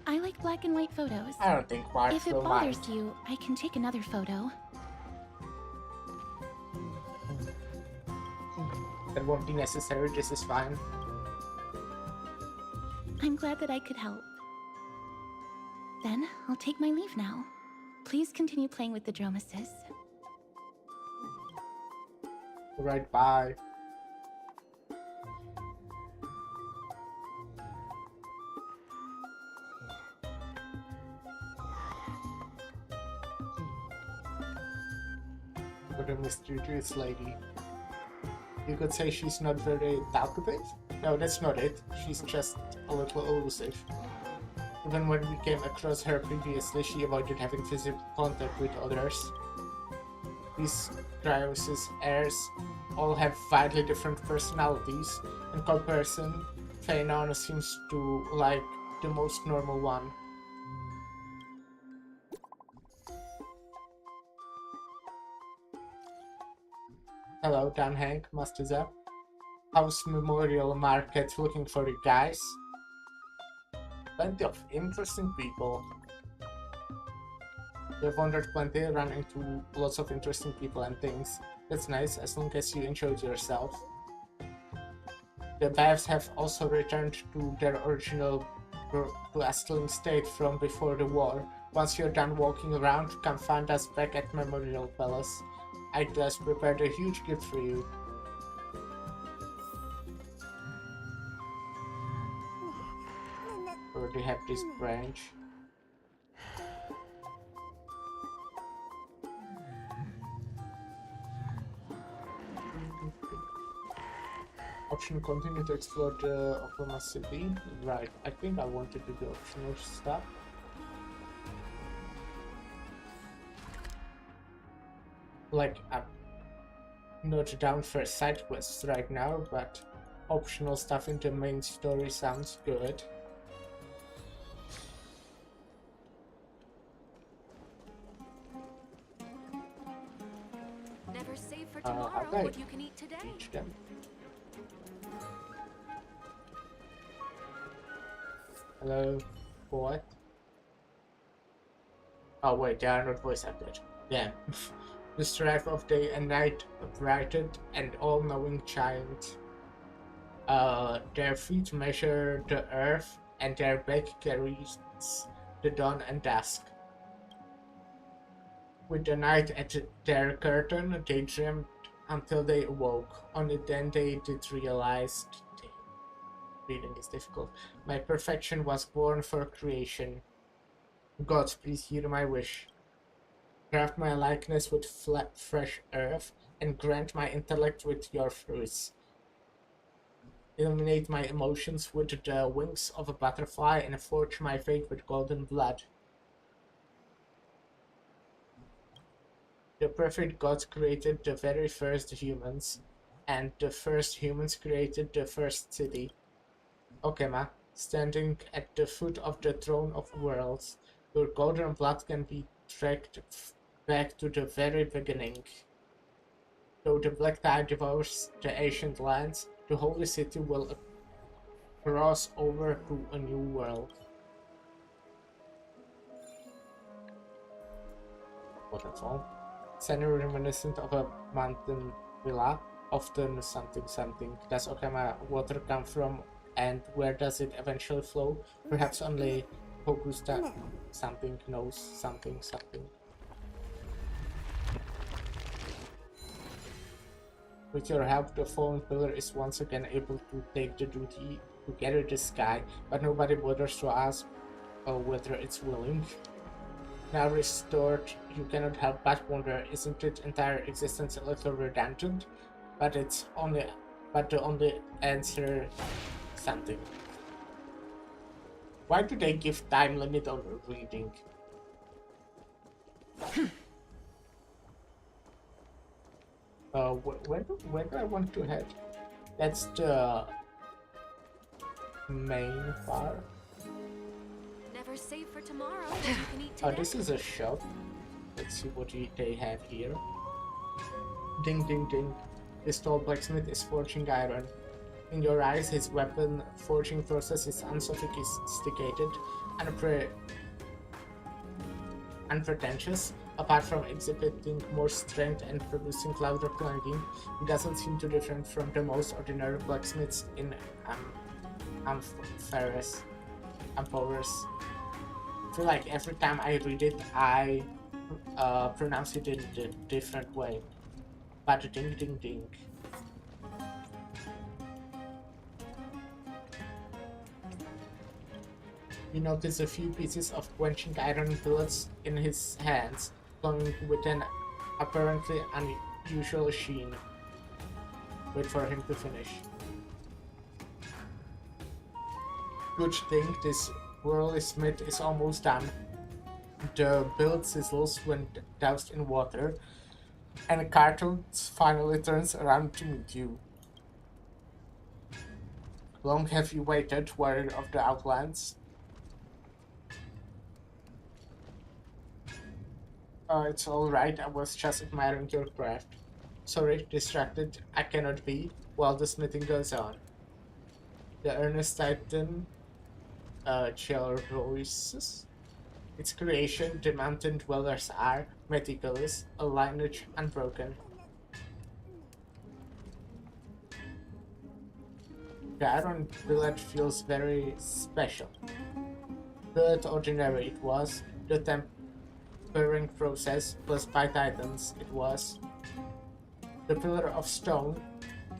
I like black and white photos. I don't think Mark If it will bothers mind. you, I can take another photo. That won't be necessary, this is fine. I'm glad that I could help. Then, I'll take my leave now. Please continue playing with the Dromasis. Alright, bye. What a mysterious lady. You could say she's not very talkative? No, that's not it. She's just a little elusive. Even when we came across her previously, she avoided having physical contact with others. These Cryos' heirs all have widely different personalities. In comparison, Feynon seems to like the most normal one. Hello, Dan Hank, Mastuza. House Memorial Market looking for you guys. Plenty of interesting people. You've wandered plenty, run into lots of interesting people and things. That's nice, as long as you enjoyed yourself. The baths have also returned to their original bustling state from before the war. Once you're done walking around, come find us back at Memorial Palace. I just prepared a huge gift for you. Already have this branch. Option continue to explore the Oklahoma City. Right, I think I want to do the optional stuff. Like, I'm not down for side quests right now, but optional stuff in the main story sounds good. Never save for tomorrow what you can eat today. Teach them. Hello? What? Oh wait, they are not voice acted. Yeah. The strife of day and night, a brightened and all-knowing giant. Their feet measure the earth, and their back carries the dawn and dusk. With the night at their curtain, they dreamed until they awoke. Only then they did realize. Reading is difficult. My perfection was born for creation. God, please hear my wish. Craft my likeness with fresh earth, and grant my intellect with your fruits. Illuminate my emotions with the wings of a butterfly, and forge my fate with golden blood. The perfect God created the very first humans, and the first humans created the first city. Okema, standing at the foot of the throne of worlds, your golden blood can be tracked back to the very beginning. Though the black tide devours the ancient lands, the holy city will cross over to a new world. Waterfall. Scenery reminiscent of a mountain villa, often something something. Does Okama water come from, and where does it eventually flow? Perhaps only Augusta something knows something something. With your help, the fallen pillar is once again able to take the duty to gather the sky, but nobody bothers to ask whether it's willing. Now restored, you cannot help but wonder, isn't its entire existence a little redundant? But the only answer something. Why do they give time limit on reading? Where do I want to head? That's the main part. Never save for tomorrow what you can eat today. Oh, this is a shop. Let's see what they have here. Ding ding ding. This tall blacksmith is forging iron. In your eyes, his weapon forging process is unsophisticated and unpretentious. Apart from exhibiting more strength and producing louder clanging, he doesn't seem too different from the most ordinary blacksmiths in Amphoras. I feel like every time I read it, I pronounce it in a different way. But ding ding ding. You notice a few pieces of quenching iron bullets in his hands, glowing with an apparently unusual sheen. Wait for him to finish. Good thing this whirly smith is almost done. The build sizzles when doused in water, and Cartoons finally turns around to meet you. Long have you waited, warrior of the Outlands? It's alright, I was just admiring your craft. Sorry, distracted, I cannot be, while the smithing goes on. The earnest titan, Chelroises. Its creation, the mountain dwellers are meticulous, a lineage unbroken. The iron billet feels very special. Billet ordinary it was, the tempering process plus by titans it was. The pillar of stone,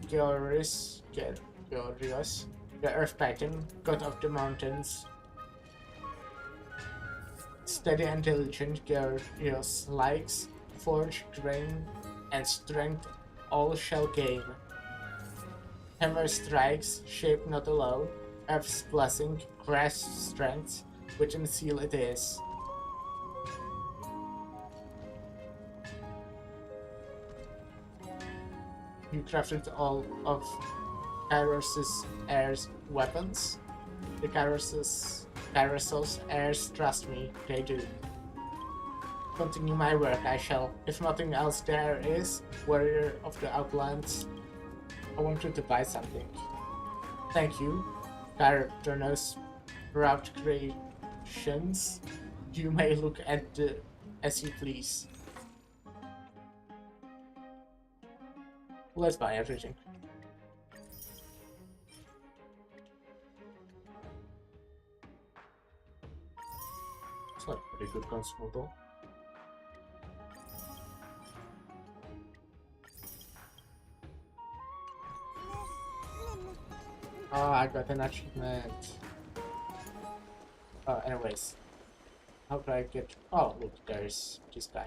Georios, the earth titan, god of the mountains. Steady and diligent, Georios likes, forge, grain, and strength all shall gain. Hammer strikes, shape not alone, earth's blessing, grasp strength, within seal it is. You crafted all of Kairos' heir's weapons. The Kairos' heirs trust me, they do. Continue my work, I shall. If nothing else there is, warrior of the Outlands, I want you to buy something. Thank you, Kairos route creations. You may look at the as you please. Let's buy everything. It's like pretty good consumable. Oh, I got an achievement. Anyways. How do I get... Oh, look, there's this guy.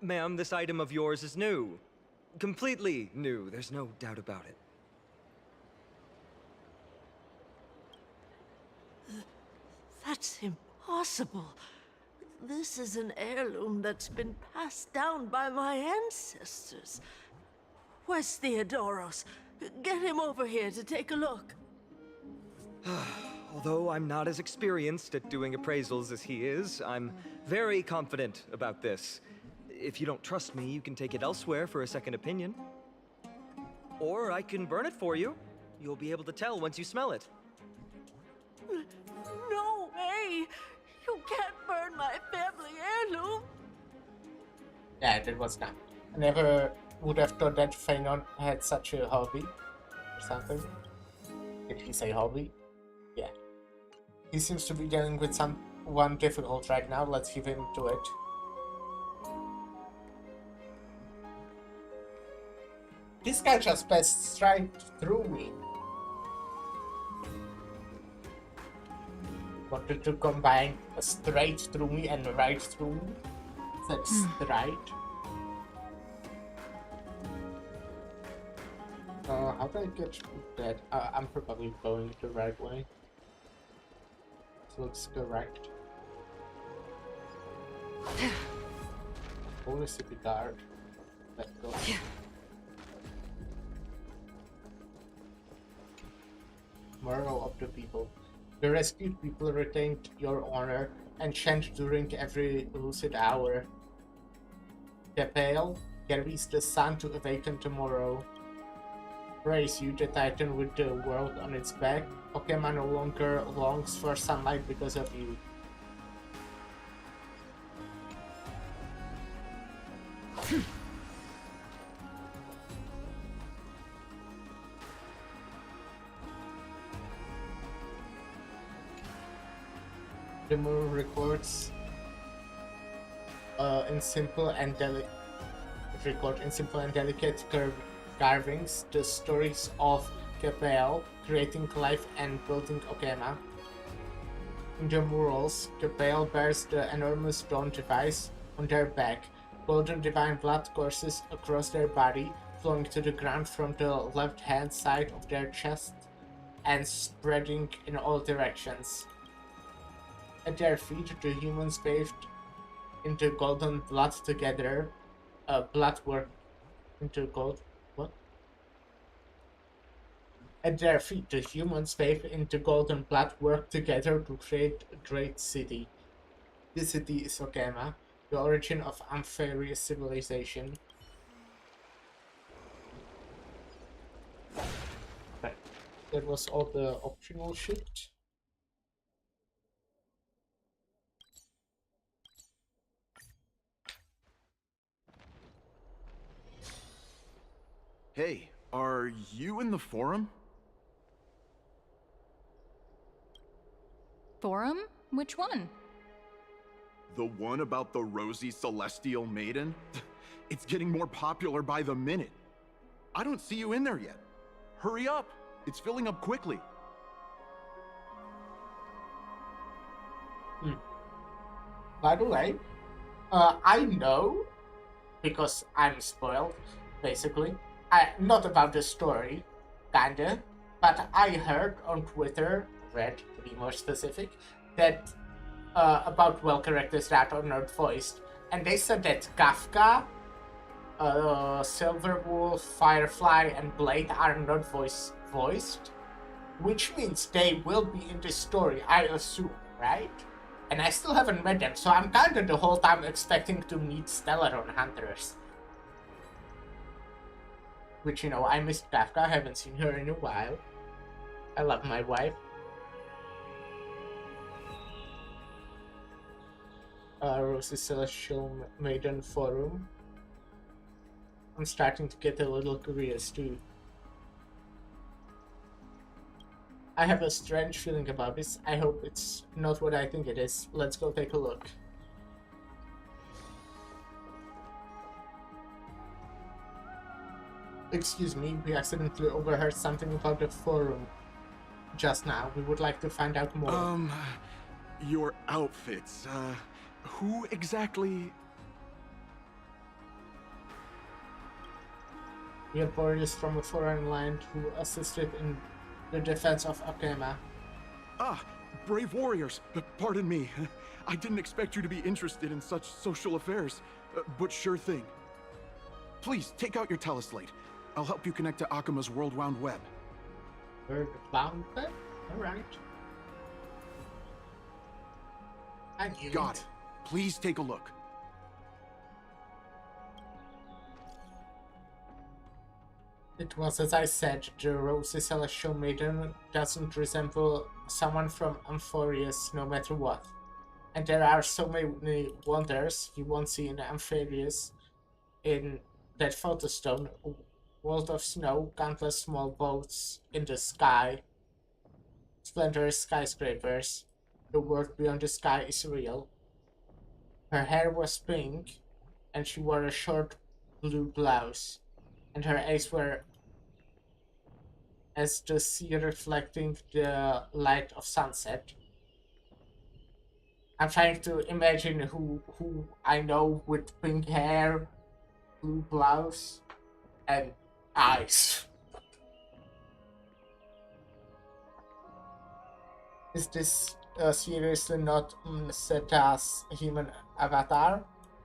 Ma'am, this item of yours is new. Completely new, there's no doubt about it. That's impossible. This is an heirloom that's been passed down by my ancestors. Where's Theodoros? Get him over here to take a look. Although I'm not as experienced at doing appraisals as he is, I'm very confident about this. If you don't trust me, you can take it elsewhere for a second opinion. Or I can burn it for you. You'll be able to tell once you smell it. No way! You can't burn my family heirloom! Yeah, that was done. I never would have thought that Phenon had such a hobby. Or something. Did he say hobby? Yeah. He seems to be dealing with someone difficult right now. Let's give him to it. This guy just passed straight through me. Wanted to combine a straight through me and right through me. That's straight. How do I get that? I'm probably going the right way. This looks correct. Holy city guard. Let's go. Moral of the people. The rescued people retained your honor and chant during every lucid hour. The pale carries the sun to awaken tomorrow. Praise you, the titan with the world on its back. Pokemon no longer longs for sunlight because of you. The moon records in simple and delicate carvings the stories of Capel creating life and building Okema. In the murals, Capel bears the enormous dawn device on their back. Golden divine blood courses across their body, flowing to the ground from the left-hand side of their chest and spreading in all directions. At their feet, the humans bathed into golden blood together. Blood work into gold. What? At their feet, the humans bathed into golden blood work together to create a great city. This city is Okema, the origin of amphibious civilization. Right. That was all the optional shit. Hey, are you in the forum? Forum? Which one? The one about the rosy celestial maiden? It's getting more popular by the minute. I don't see you in there yet. Hurry up! It's filling up quickly. By the way, I know, because I'm spoiled, basically. Not about the story, kinda, but I heard on Twitter, read to be more specific, that about characters that are not voiced, and they said that Kafka, Silverwolf, Firefly, and Blade are not voiced, which means they will be in this story, I assume, right? And I still haven't met them, so I'm kinda the whole time expecting to meet Stellaron Hunters. Which, you know, I missed Kafka, I haven't seen her in a while. I love my wife. Rosy Celestial Maiden forum. I'm starting to get a little curious too. I have a strange feeling about this. I hope it's not what I think it is. Let's go take a look. Excuse me, we accidentally overheard something about the forum just now. We would like to find out more. Your outfits, who exactly? We are warriors from a foreign land who assisted in the defense of Akema. Ah, brave warriors. Pardon me. I didn't expect you to be interested in such social affairs, but sure thing. Please, take out your teleslate. I'll help you connect to Akema's World Wound Web. World Wound Web? Alright. Got it. Please take a look. It was as I said, the Rosy Celestial Maiden doesn't resemble someone from Amphorius no matter what. And there are so many wonders you won't see in Amphorius. In that photostone, a world of snow, countless small boats in the sky, splendorous skyscrapers. The world beyond the sky is real. Her hair was pink, and she wore a short blue blouse, and her eyes were as the sea reflecting the light of sunset. I'm trying to imagine who I know with pink hair, blue blouse, and eyes. Is this seriously not Mseta's human avatar?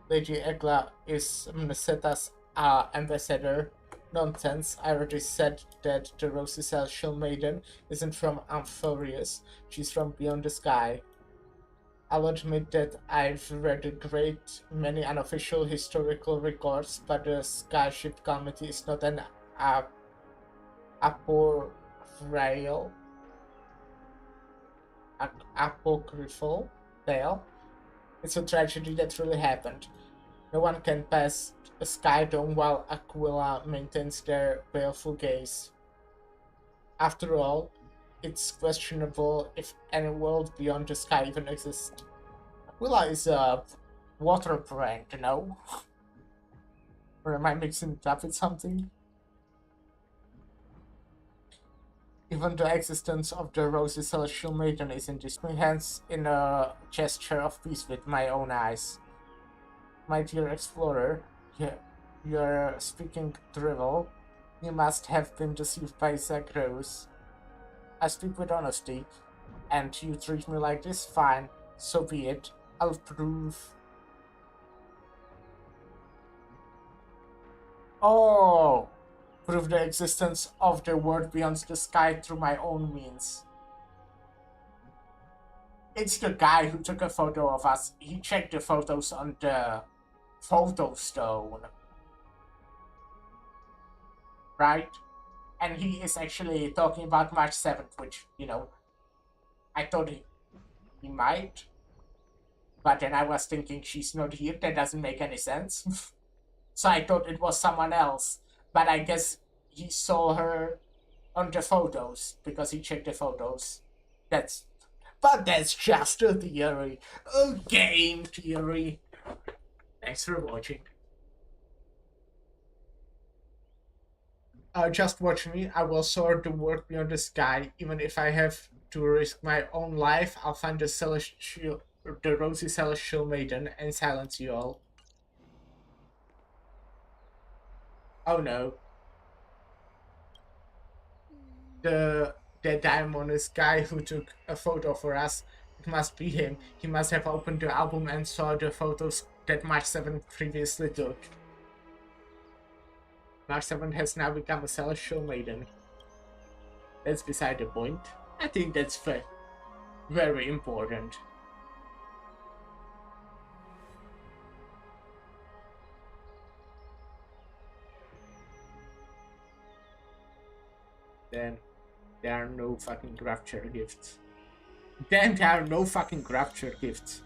Lady Egla is Mseta's ambassador. Nonsense, I already said that the Rosy Celestial Maiden isn't from Amphorius, she's from beyond the sky. I'll admit that I've read a great many unofficial historical records, but the Skyship Calamity is not an apocryphal tale. It's a tragedy that really happened. No one can pass a sky dome while Aquila maintains their baleful gaze. After all, it's questionable if any world beyond the sky even exists. Aquila is a water brand, you know? Or am I mixing it up with something? Even the existence of the Rosy Celestial Maiden is in dispute, hence in a gesture of peace with my own eyes. My dear explorer, you're speaking drivel. You must have been deceived by Zagreus. I speak with honesty, and you treat me like this? Fine, so be it. I'll prove. Oh! Prove the existence of the world beyond the sky through my own means. It's the guy who took a photo of us. He checked the photos on the photo stone. Right? And he is actually talking about March 7th, which, you know, I thought he might. But then I was thinking she's not here. That doesn't make any sense. So I thought it was someone else. But I guess he saw her on the photos because he checked the photos. But that's just a theory. A game theory. Thanks for watching. Just watch me. I will soar the world beyond the sky. Even if I have to risk my own life, I'll find the Rosy Celestial Maiden and silence you all. Oh no. The diamondous guy who took a photo for us. It must be him. He must have opened the album and saw the photos that March 7 previously took. March 7 has now become a Celestial Maiden. That's beside the point. I think that's very important. Then there are no fucking rapture gifts. Then there are no fucking rapture gifts.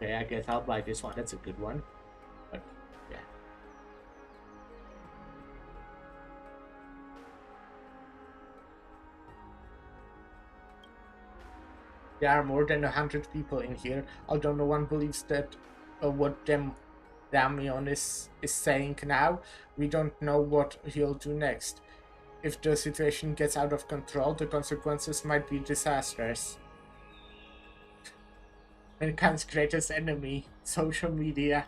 Okay, I guess I'll buy this one. That's a good one. But yeah. There are more than 100 people in here, although no one believes that what Damian is saying now. We don't know what he'll do next. If the situation gets out of control, the consequences might be disastrous. Mankind's greatest enemy, social media.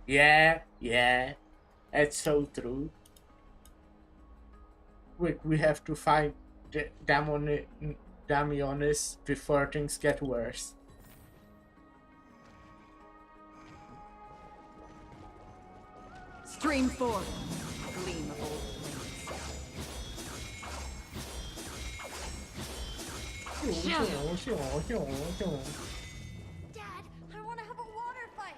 Yeah, that's so true. We have to find Damionis before things get worse. Stream forth, gleam of old Dad, I want to have a water fight.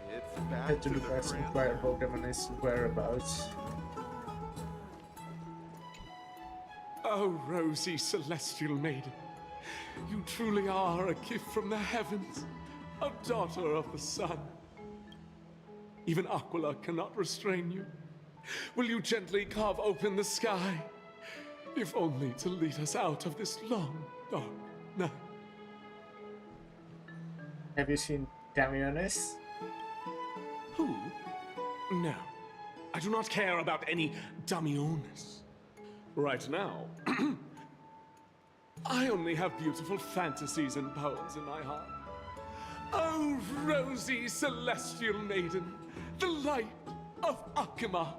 It's Had to look at inquire about Damionis' whereabouts. Oh, rosy celestial maiden, you truly are a gift from the heavens, a daughter of the sun. Even Aquila cannot restrain you. Will you gently carve open the sky, if only to lead us out of this long, dark night? Have you seen Damionis? Who? No, I do not care about any Damionis. Right now, I only have beautiful fantasies and poems in my heart. Oh, rosy celestial maiden, the light of Akima.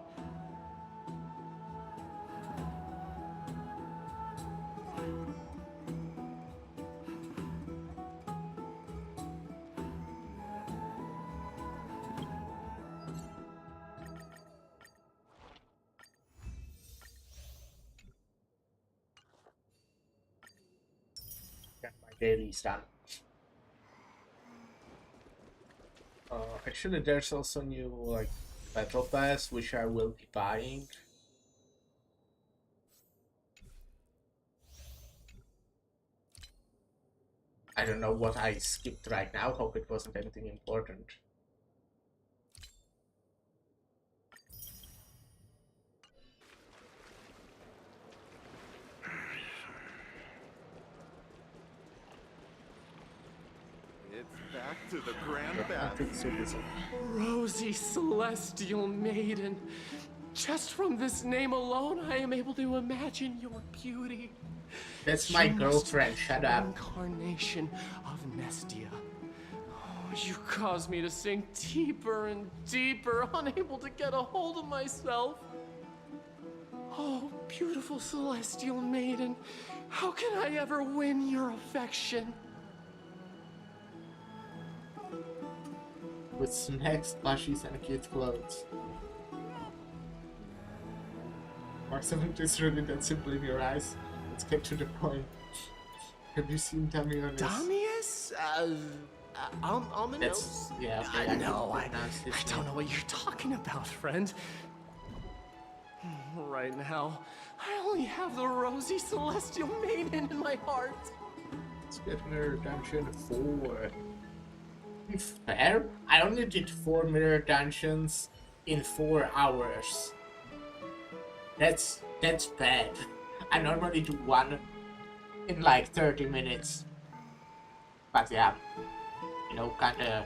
Got my dailies done. Actually, there's also new like battle pass, which I will be buying. I don't know what I skipped right now. Hope it wasn't anything important. It's back to the grand bath. Rosy celestial maiden. Just from this name alone, I am able to imagine your beauty. That's my girlfriend, shut up. Incarnation of Nestia. Oh, you cause me to sink deeper and deeper, unable to get a hold of myself. Oh, beautiful celestial maiden, how can I ever win your affection? With snacks, plushies, and cute clothes. Mark, is really that simple in your eyes. Let's get to the point. Have you seen Damionis? Damius? Ominous? Yeah, okay, No, I don't know what you're talking about, friend. Right now, I only have the rosy celestial maiden in my heart. Let's get Mirror Dungeon 4. To be fair, I only did 4 Mirror Dungeons in 4 hours. That's bad. I normally do 1 in like 30 minutes. But yeah, you know, kinda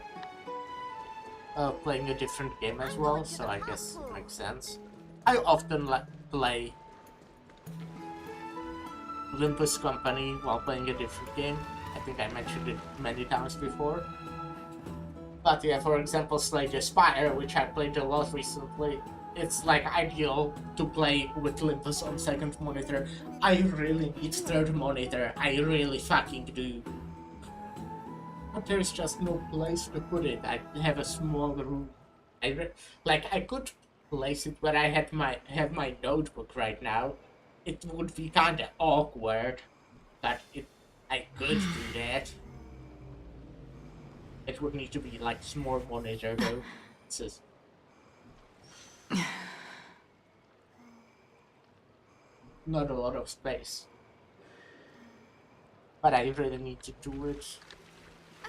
playing a different game as well, so I guess it makes sense. I often play Olympus Company while playing a different game. I think I mentioned it many times before. But yeah, for example, Slay the Spire, which I played a lot recently, it's like ideal to play with Olympus on second monitor. I really need third monitor, I really fucking do. But there's just no place to put it. I have a small room. I could place it where I have my notebook right now. It would be kinda awkward, but I could do that. It would need to be like small monitor though. It's just not a lot of space. But I really need to do it.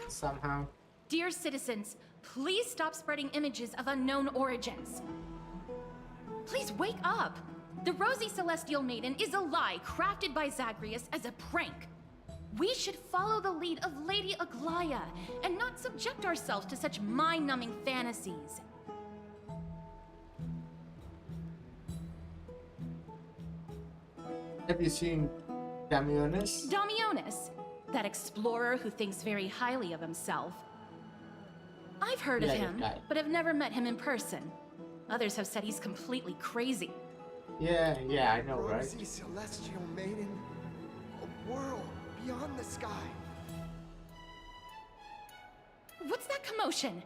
somehow. Dear citizens, please stop spreading images of unknown origins. Please wake up! The Rosy Celestial Maiden is a lie crafted by Zagreus as a prank. We should follow the lead of Lady Aglaya and not subject ourselves to such mind-numbing fantasies. Have you seen Damionis? Damionis, that explorer who thinks very highly of himself. I've heard of him, but have never met him in person. Others have said he's completely crazy. Yeah, I know, right? Rosy Celestial Maiden, a world beyond the sky. What's that commotion?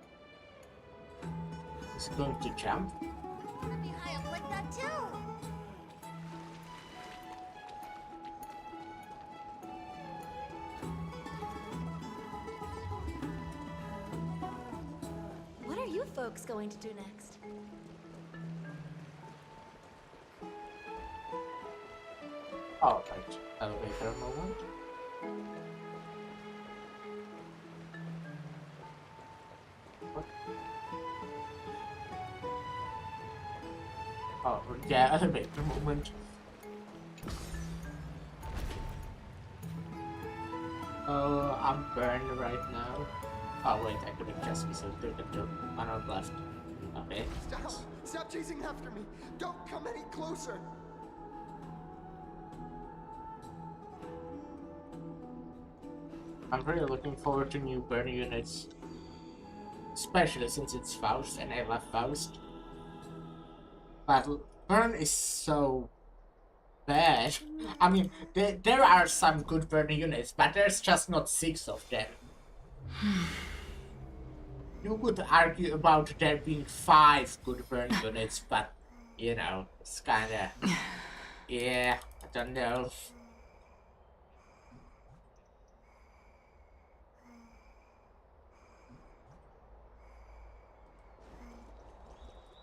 He's going to jump. I want to be high up like that too. What are you folks going to do next? Oh, right. Elevator moment. What? Oh, yeah, elevator moment. Oh, I'm burned right now. Oh wait, I couldn't just be so quick until on our left. Okay. Stop chasing after me! Don't come any closer! I'm really looking forward to new burn units. Especially since it's Faust and I love Faust. But burn is so bad. I mean, there are some good burn units, but there's just not 6 of them. You could argue about there being 5 good burn units, but you know, it's kinda... Yeah, I don't know.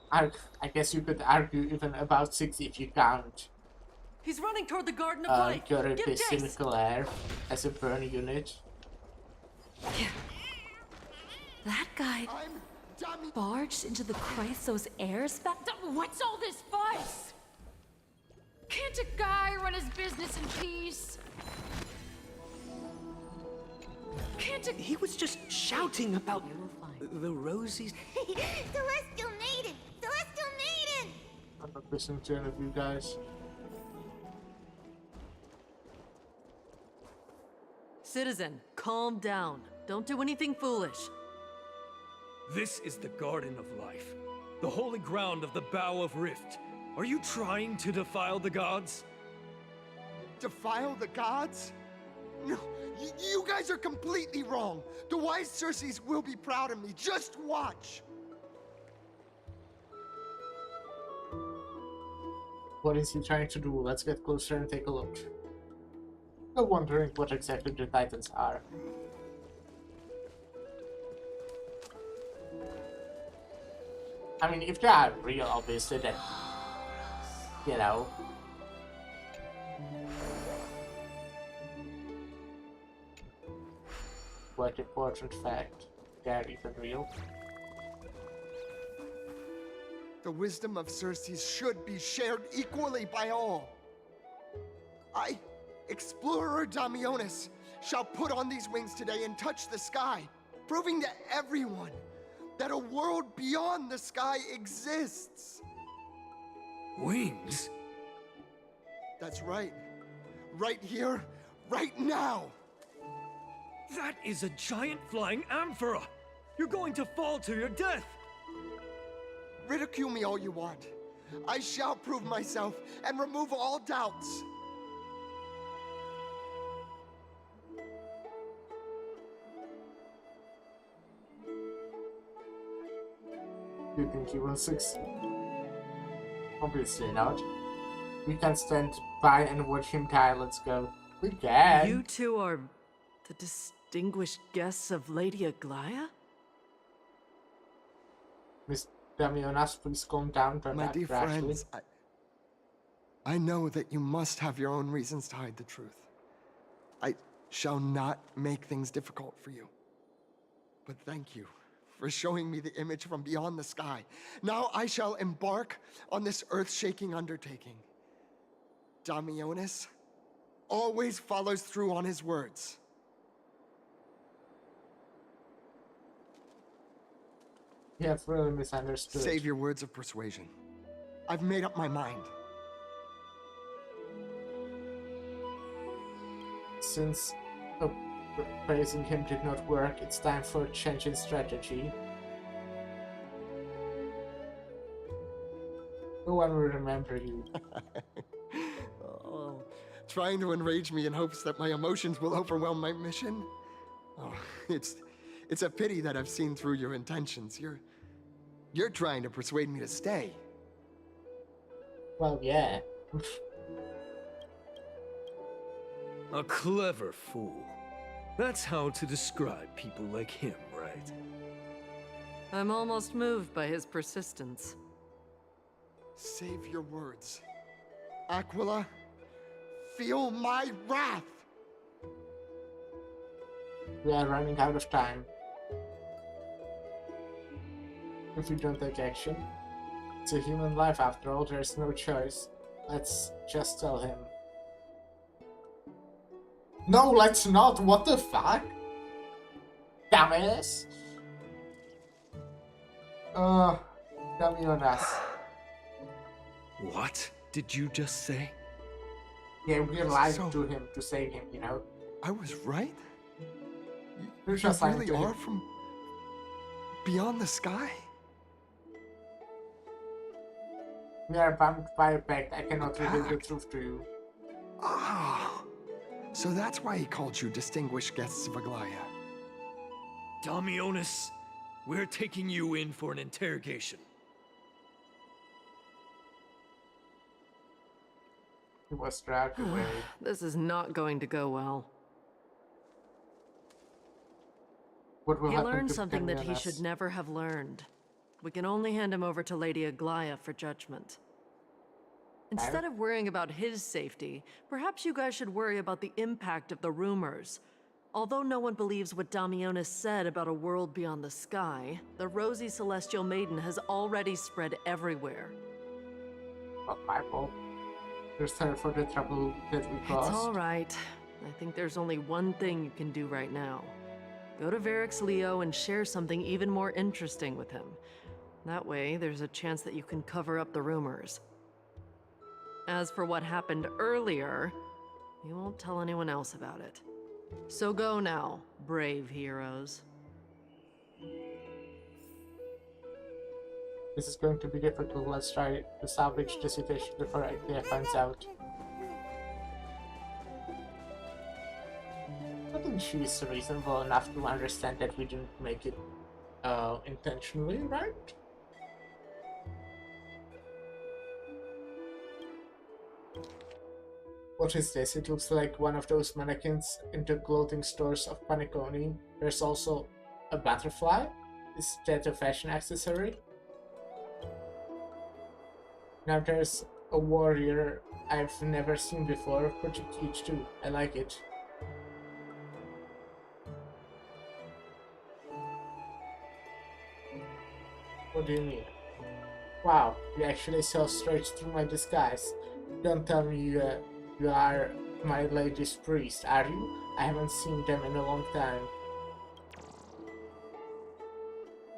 I guess you could argue even about 6 if you count. He's running toward the Garden of Light. Give chase. Cynical air as a burn unit. That guy barged into the Chrysos airs back. What's all this fuss? Can't a guy run his business in peace? Can't a... He was just shouting about the Rosies. Celestial Maiden! Celestial Maiden! I'm not listening to any of you guys. Citizen, calm down. Don't do anything foolish. This is the Garden of Life, the holy ground of the Bow of Rift. Are you trying to defile the gods? Defile the gods? No, you guys are completely wrong. The wise Circes will be proud of me. Just watch. What is he trying to do? Let's get closer and take a look. I'm wondering what exactly the Titans are. I mean, if they are real, obviously, then, you know. What important fact, they are even real. The wisdom of Circes should be shared equally by all. I, Explorer Damionis, shall put on these wings today and touch the sky, proving to everyone that a world beyond the sky exists. Wings? That's right. Right here, right now. That is a giant flying amphora! You're going to fall to your death! Ridicule me all you want. I shall prove myself and remove all doubts. You think you will succeed? Obviously not. We can stand by and watch him die. Let's go. We can. You two are the distinguished guests of Lady Aglaya? Miss Damionas, please calm down. My dear friends, I know that you must have your own reasons to hide the truth. I shall not make things difficult for you. But thank you for showing me the image from beyond the sky. Now I shall embark on this earth-shaking undertaking. Damionis always follows through on his words. You have really misunderstood. Save your words of persuasion. I've made up my mind. Since praising him did not work, it's time for a change in strategy. No one will remember you. Oh, trying to enrage me in hopes that my emotions will overwhelm my mission? Oh, it's a pity that I've seen through your intentions. You're trying to persuade me to stay. Well, yeah. A clever fool. That's how to describe people like him, right? I'm almost moved by his persistence. Save your words. Aquila, feel my wrath! We are running out of time. If we don't take action. It's a human life after all, there's no choice. Let's just tell him. No, let's not! What the fuck? Dumbass! Damionas. What did you just say? Yeah, we lied to him to save him, you know? I was right? You just really are from beyond the sky? We are bound by a pact. I cannot reveal the truth to you. Ah, so that's why he called you distinguished guests of Aglaya. Damionis, we're taking you in for an interrogation. He was dragged away. This is not going to go well. What will He happen learned to something that he Damionas? should never have learned. We can only hand him over to Lady Aglaya for judgment. Instead of worrying about his safety, perhaps you guys should worry about the impact of the rumors. Although no one believes what Damionis said about a world beyond the sky, the rosy celestial maiden has already spread everywhere. Not my fault. You're sorry for the trouble that we caused. It's all right. I think there's only one thing you can do right now. Go to Varix Leo and share something even more interesting with him. That way, there's a chance that you can cover up the rumors. As for what happened earlier, you won't tell anyone else about it. So go now, brave heroes. This is going to be difficult. Let's try to salvage the situation before Ikea finds out. I think she's reasonable enough to understand that we didn't make it intentionally, right? What is this? It looks like one of those mannequins in the clothing stores of Paniconi. There's also a butterfly. Is that a fashion accessory? Now there's a warrior I've never seen before. Pretty cute too. I like it. What do you mean? Wow, you actually saw straight through my disguise. Don't tell me you are my lady's priest, are you? I haven't seen them in a long time.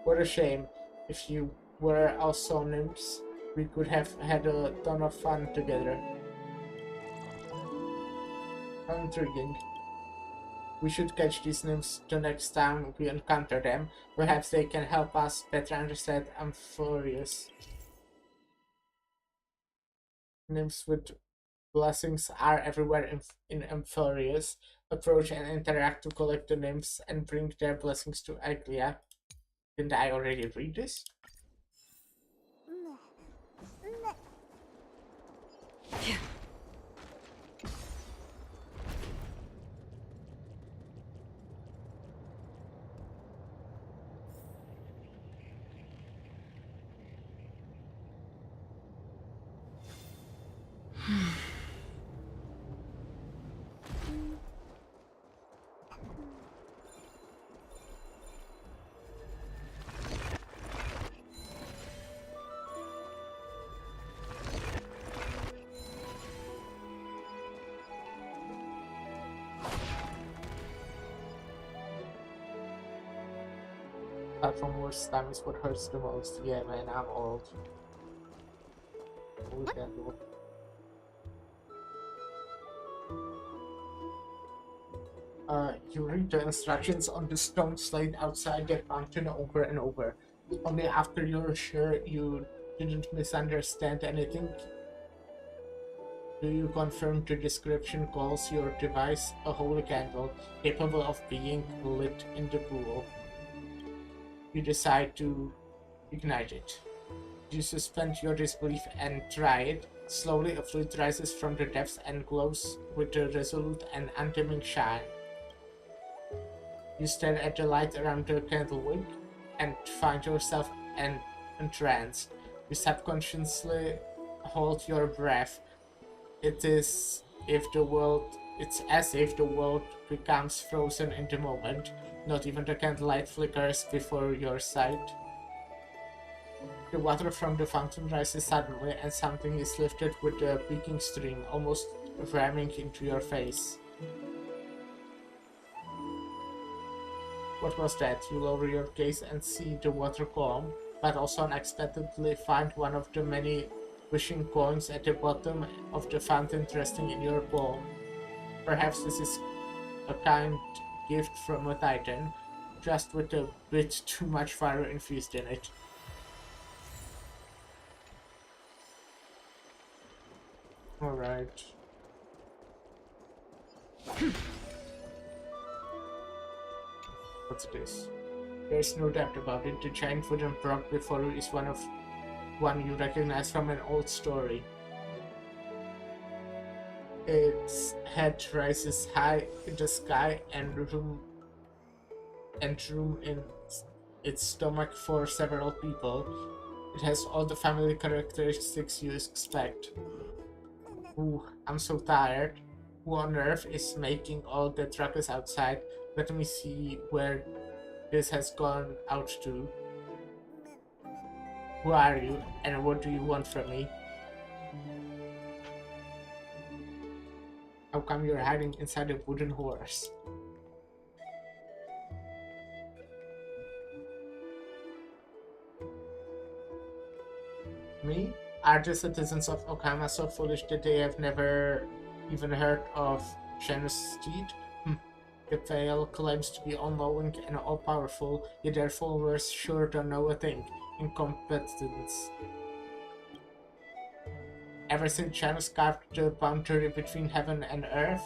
What a shame. If you were also nymphs, we could have had a ton of fun together. How intriguing. We should catch these nymphs the next time we encounter them. Perhaps they can help us better understand Amphorius. Nymphs with blessings are everywhere in Amphorius. Approach and interact to collect the nymphs and bring their blessings to Aglia. Didn't I already read this? start from worst time is what hurts the most. Yeah, man, I'm old. We can do. You read the instructions on the stone slate outside the fountain over and over. Only after you're sure you didn't misunderstand anything do you confirm the description calls your device a holy candle capable of being lit in the pool. You decide to ignite it. You suspend your disbelief and try it. Slowly a fluid rises from the depths and glows with a resolute and undimming shine. You stare at the light around the candle wick and find yourself entranced. You subconsciously hold your breath. It's as if the world becomes frozen in the moment. Not even the candlelight flickers before your sight. The water from the fountain rises suddenly, and something is lifted with a beaking stream, almost ramming into your face. What was that? You lower your gaze and see the water calm, but also unexpectedly find one of the many wishing coins at the bottom of the fountain resting in your palm. Perhaps this is a kind gift from a titan, just with a bit too much fire infused in it. Alright. What's this? There's no doubt about it, the giant wooden brook before you is one you recognize from an old story. Its head rises high in the sky and room in its stomach for several people. It has all the family characteristics you expect. Ooh, I'm so tired. Who on earth is making all the ruckus outside? Let me see where this has gone out to. Who are you, and what do you want from me? How come you're hiding inside a wooden horse? Me? Are the citizens of Okama so foolish that they have never even heard of Janus Street? The Vale claims to be all-knowing and all-powerful, yet their followers sure don't know a thing. Incompetence. Ever since Janus carved the boundary between heaven and earth,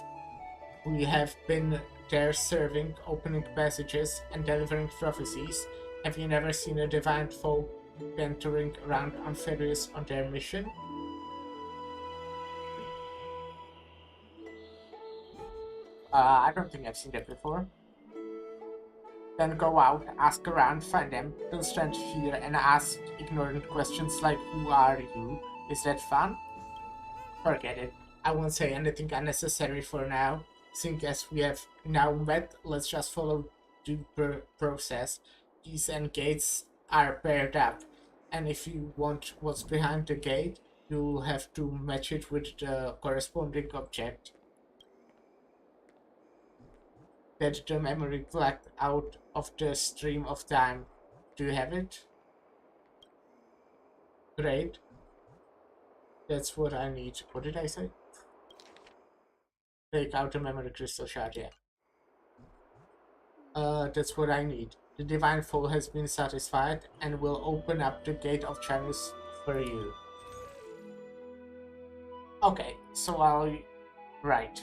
we have been there serving, opening passages, and delivering prophecies. Have you never seen a divine foe cantering around amphibious on their mission? I don't think I've seen that before. Then go out, ask around, find them. Don't stand here and ask ignorant questions like, who are you? Is that fun? Forget it. I won't say anything unnecessary for now. Seeing as we have now met, let's just follow due process. Keys and gates are paired up, and if you want what's behind the gate, you'll have to match it with the corresponding object. Get the memory plugged out of the stream of time. Do you have it? Great. That's what I need. What did I say? Take out the memory crystal shard, yeah. That's what I need. The divine foe has been satisfied and will open up the gate of Janus for you. Okay, so right.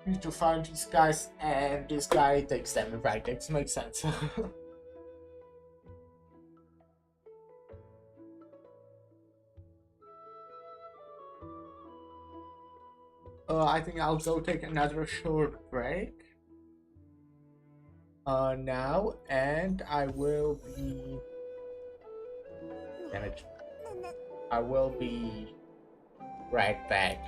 Need to find these guys, and this guy takes them. Right, that makes sense. I think I'll go take another short break. Now, and I will be. Damn it. I will be right back.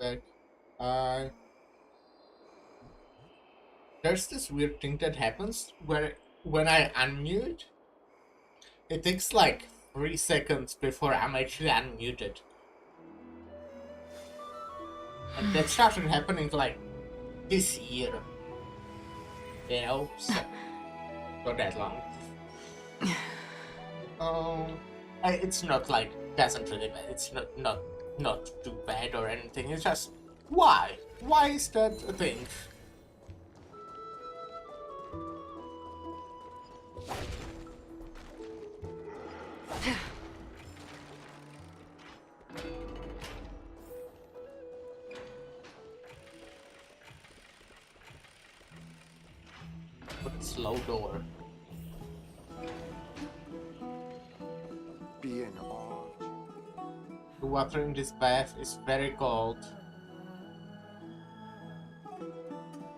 Like, there's this weird thing that happens where when I unmute, it takes like 3 seconds before I'm actually unmuted. And that started happening like this year. You know, so not that long. It's not like doesn't really matter. It's not too bad or anything. It's just why? Why is that a thing? But slow door. Be in awe. The water in this bath is very cold.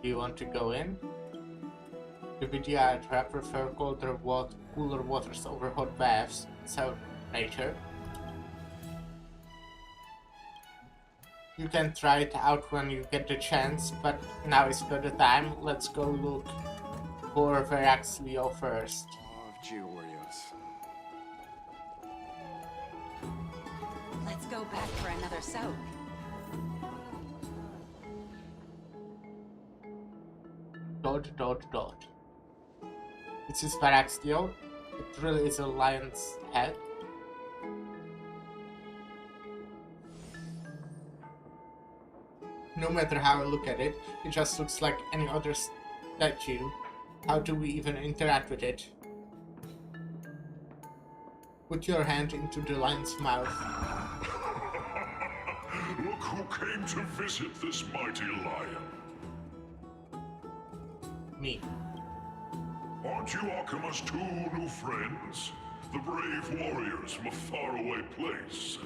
Do you want to go in? The video I prefer cooler waters over hot baths. So, nature. You can try it out when you get the chance, but now is not the time. Let's go look for Veraxlio first. Of Georgios. Let's go back for another soak. Dot. This is Veraxlio. It really is a lion's head. No matter how I look at it, it just looks like any other statue. How do we even interact with it? Put your hand into the lion's mouth. Look who came to visit this mighty lion. Me. Aren't you Akima's two new friends? The brave warriors from a faraway place.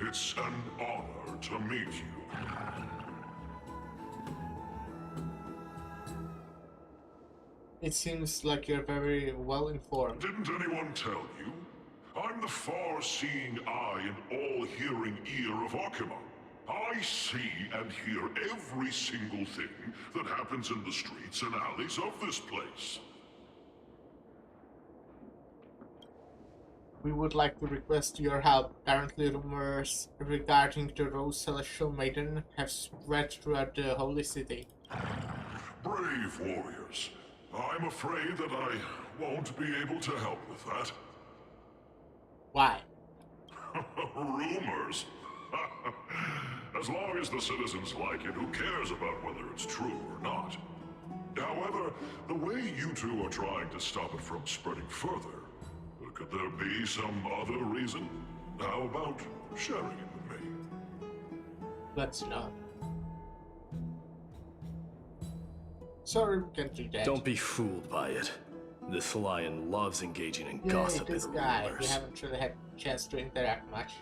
It's an honor to meet you. It seems like you're very well informed. Didn't anyone tell you? I'm the far-seeing eye and all-hearing ear of Akima. I see and hear every single thing that happens in the streets and alleys of this place. We would like to request your help. Currently, rumors regarding the Rose Celestial Maiden have spread throughout the Holy City. Brave warriors. I'm afraid that I won't be able to help with that. Why? Rumors? As long as the citizens like it, who cares about whether it's true or not? However, the way you two are trying to stop it from spreading further, could there be some other reason? How about sharing it with me? Let's not. Sorry, we can't do that. Don't be fooled by it. This lion loves engaging in gossip this and guy. rumors. We haven't really had a chance to interact much.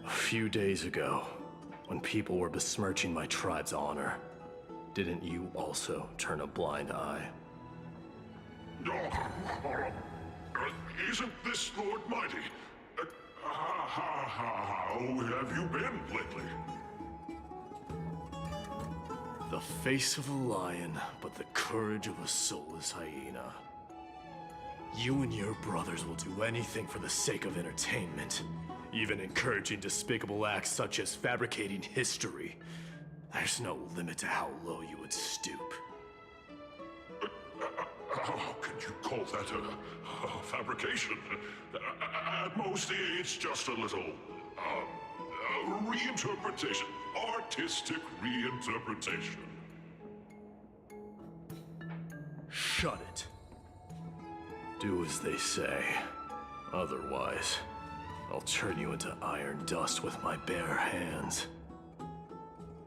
A few days ago, when people were besmirching my tribe's honor, didn't you also turn a blind eye? Isn't this Lord Mighty? How have you been lately? The face of a lion, but the courage of a soulless hyena. You and your brothers will do anything for the sake of entertainment, even encouraging despicable acts such as fabricating history. There's no limit to how low you would stoop. How can you call that a fabrication? At most, it's just a little reinterpretation. Artistic reinterpretation. Shut it. Do as they say. Otherwise, I'll turn you into iron dust with my bare hands.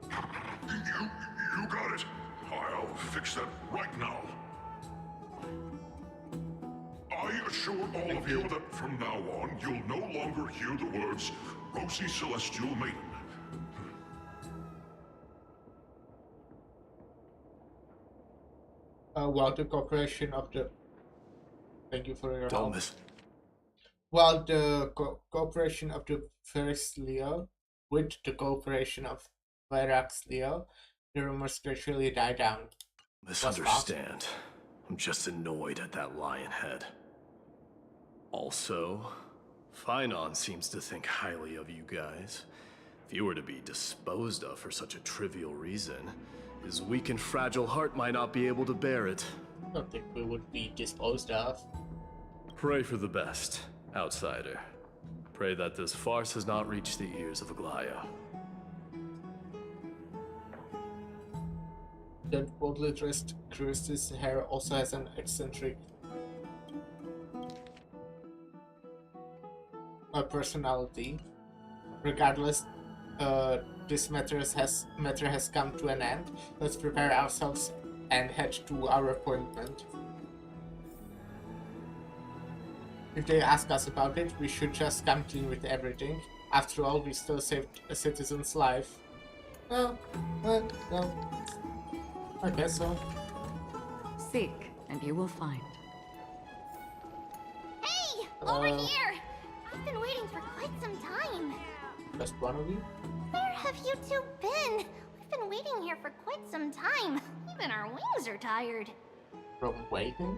You got it. I'll fix that right now. I assure all of you that from now on, you'll no longer hear the words Rosy Celestial Maiden. While the cooperation of the... Thank you for your help. Don't miss. While the cooperation of the First Leo, with the cooperation of Virax Leo, the rumors gradually die down. Misunderstand. I'm just annoyed at that lion head. Also, Finon seems to think highly of you guys. If you were to be disposed of for such a trivial reason, his weak and fragile heart might not be able to bear it. I don't think we would be disposed of. Pray for the best, outsider. Pray that this farce has not reached the ears of Aglaya. The boldly dressed Chris's hair also has an eccentric personality. Regardless, this matter has come to an end. Let's prepare ourselves and head to our appointment. If they ask us about it, we should just come clean with everything. After all, we still saved a citizen's life. No. I guess so. Seek, and you will find. Hey! Over here! I've been waiting for quite some time. Just one of you? Where have you two been? We've been waiting here for quite some time. Even our wings are tired. From waiting?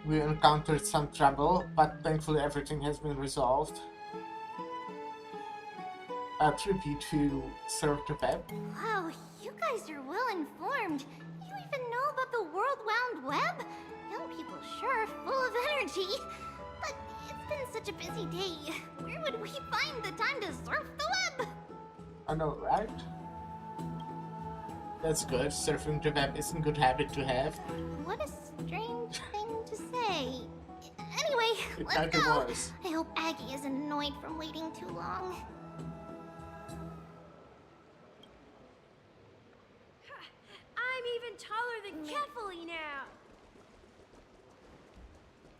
We encountered some trouble, but thankfully everything has been resolved. a tribute to Surf the Web. Wow, you guys are well informed. You even know about the World Wound Web? Young people sure are full of energy. But it's been such a busy day. Where would we find the time to surf the web? I know, right? That's good. Surfing the web is a good habit to have. What a strange thing to say. Anyway, It let's kinda go. was. I hope Aggie isn't annoyed from waiting too long. I'm even taller than Kefali now.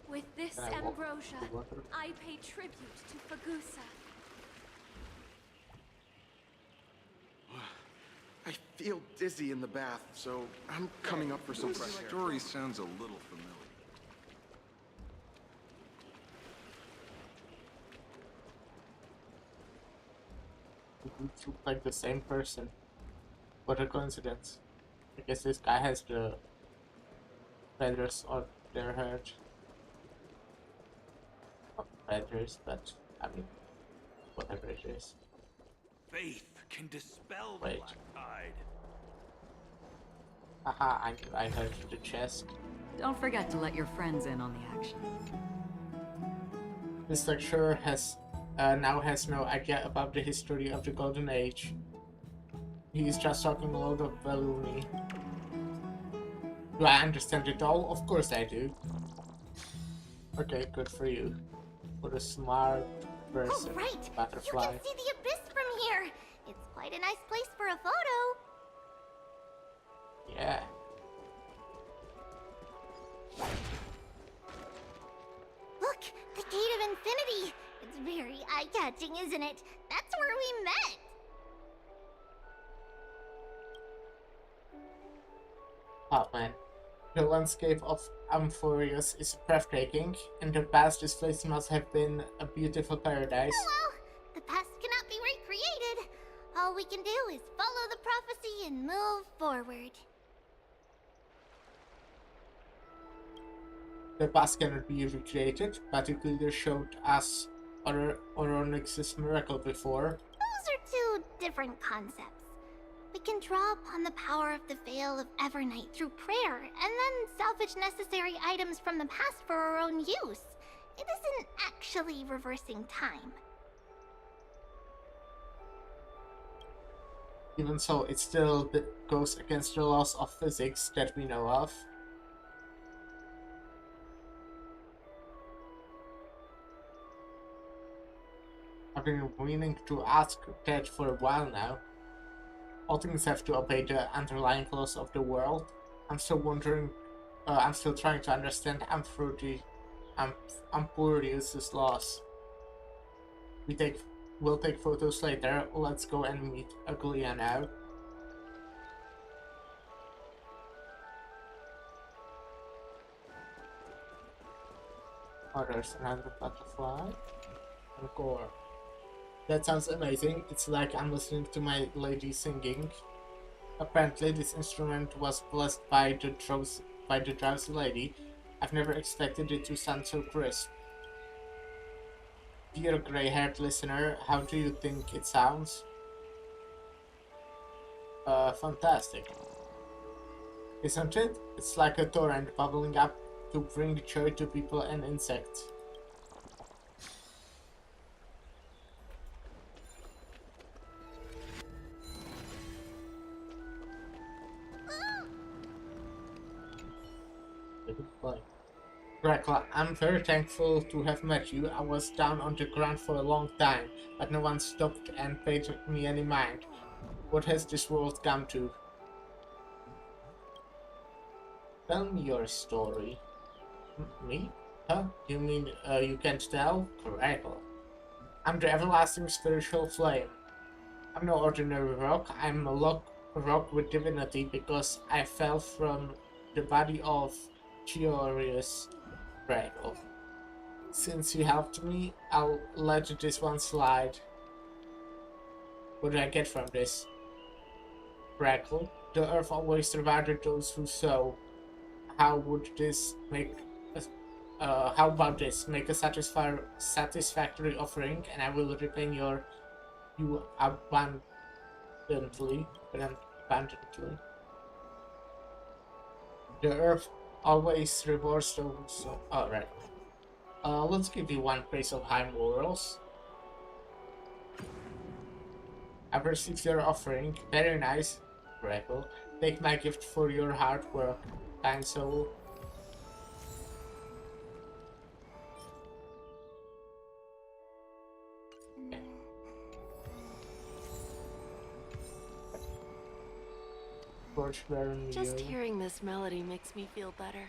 With this Can I walk ambrosia, the water? I pay tribute to Fagusa. I feel dizzy in the bath, so I'm coming up for some fresh air. This story sounds a little familiar. We look like the same person. What a coincidence. I guess this guy has the feathers on their head. Not feathers, but I mean, whatever it is. Faith can dispel the Wait. black tide. Haha, I heard the chest. Don't forget to let your friends in on the action. This lecturer has now has no idea about the history of the Golden Age. He is just talking a lot of baloney. Do I understand it all? Of course I do. Okay, good for you. What a smart person. Oh, right! You Butterfly. can see the abyss from here. It's quite a nice place for a photo. Yeah. Look, the Gate of Infinity. It's very eye-catching, isn't it? That's where we met. Oh man. The landscape of Amphorius is breathtaking. In the past, this place must have been a beautiful paradise. Well, the past cannot be recreated. All we can do is follow the prophecy and move forward. The past cannot be recreated, but it clearly showed us Onyx's miracle before. Those are two different concepts. We can draw upon the power of the Veil of Evernight through prayer, and then salvage necessary items from the past for our own use. It isn't actually reversing time. Even so, it still goes against the laws of physics that we know of. I've been meaning to ask that for a while now. All things have to obey the underlying laws of the world. I'm still wondering, I'm still trying to understand Ampurius's laws. We'll take photos later. Let's go and meet Aglia now. Oh, there's another butterfly. And core. That sounds amazing. It's like I'm listening to my lady singing. Apparently, this instrument was blessed by the drowsy lady. I've never expected it to sound so crisp. Dear grey-haired listener, how do you think it sounds? Fantastic. Isn't it? It's like a torrent bubbling up to bring joy to people and insects. Dracula, I'm very thankful to have met you. I was down on the ground for a long time, but no one stopped and paid me any mind. What has this world come to? Tell me your story. Me? Huh? You mean you can't tell? Dracula. I'm the everlasting spiritual flame. I'm no ordinary rock. I'm a rock with divinity because I fell from the body of Georius. Dracula. Since you helped me, I'll let this one slide. What do I get from this? Dracula. The earth always rewarded those who sow. How would this make how about this? Make a satisfactory offering and I will repay your you abundantly. Abundantly. The earth always rewards those. Alright. Let's give you one praise of high morals. I've received your offering. Very nice. Grateful. Take my gift for your hard work, kind soul. Just hearing this melody makes me feel better.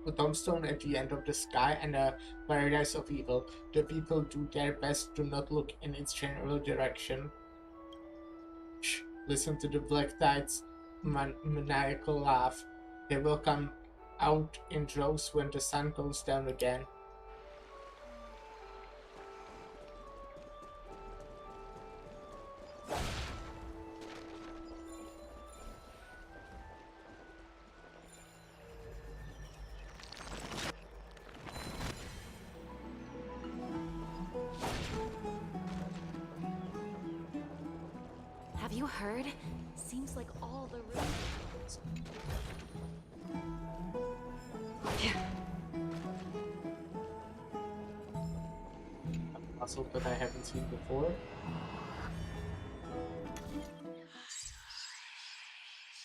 A tombstone at the end of the sky and a paradise of evil. The people do their best to not look in its general direction. Shh, listen to the black tide's maniacal laugh. They will come out in droves when the sun goes down again. Have you heard? Seems like all the rooms. A puzzle that I haven't seen before.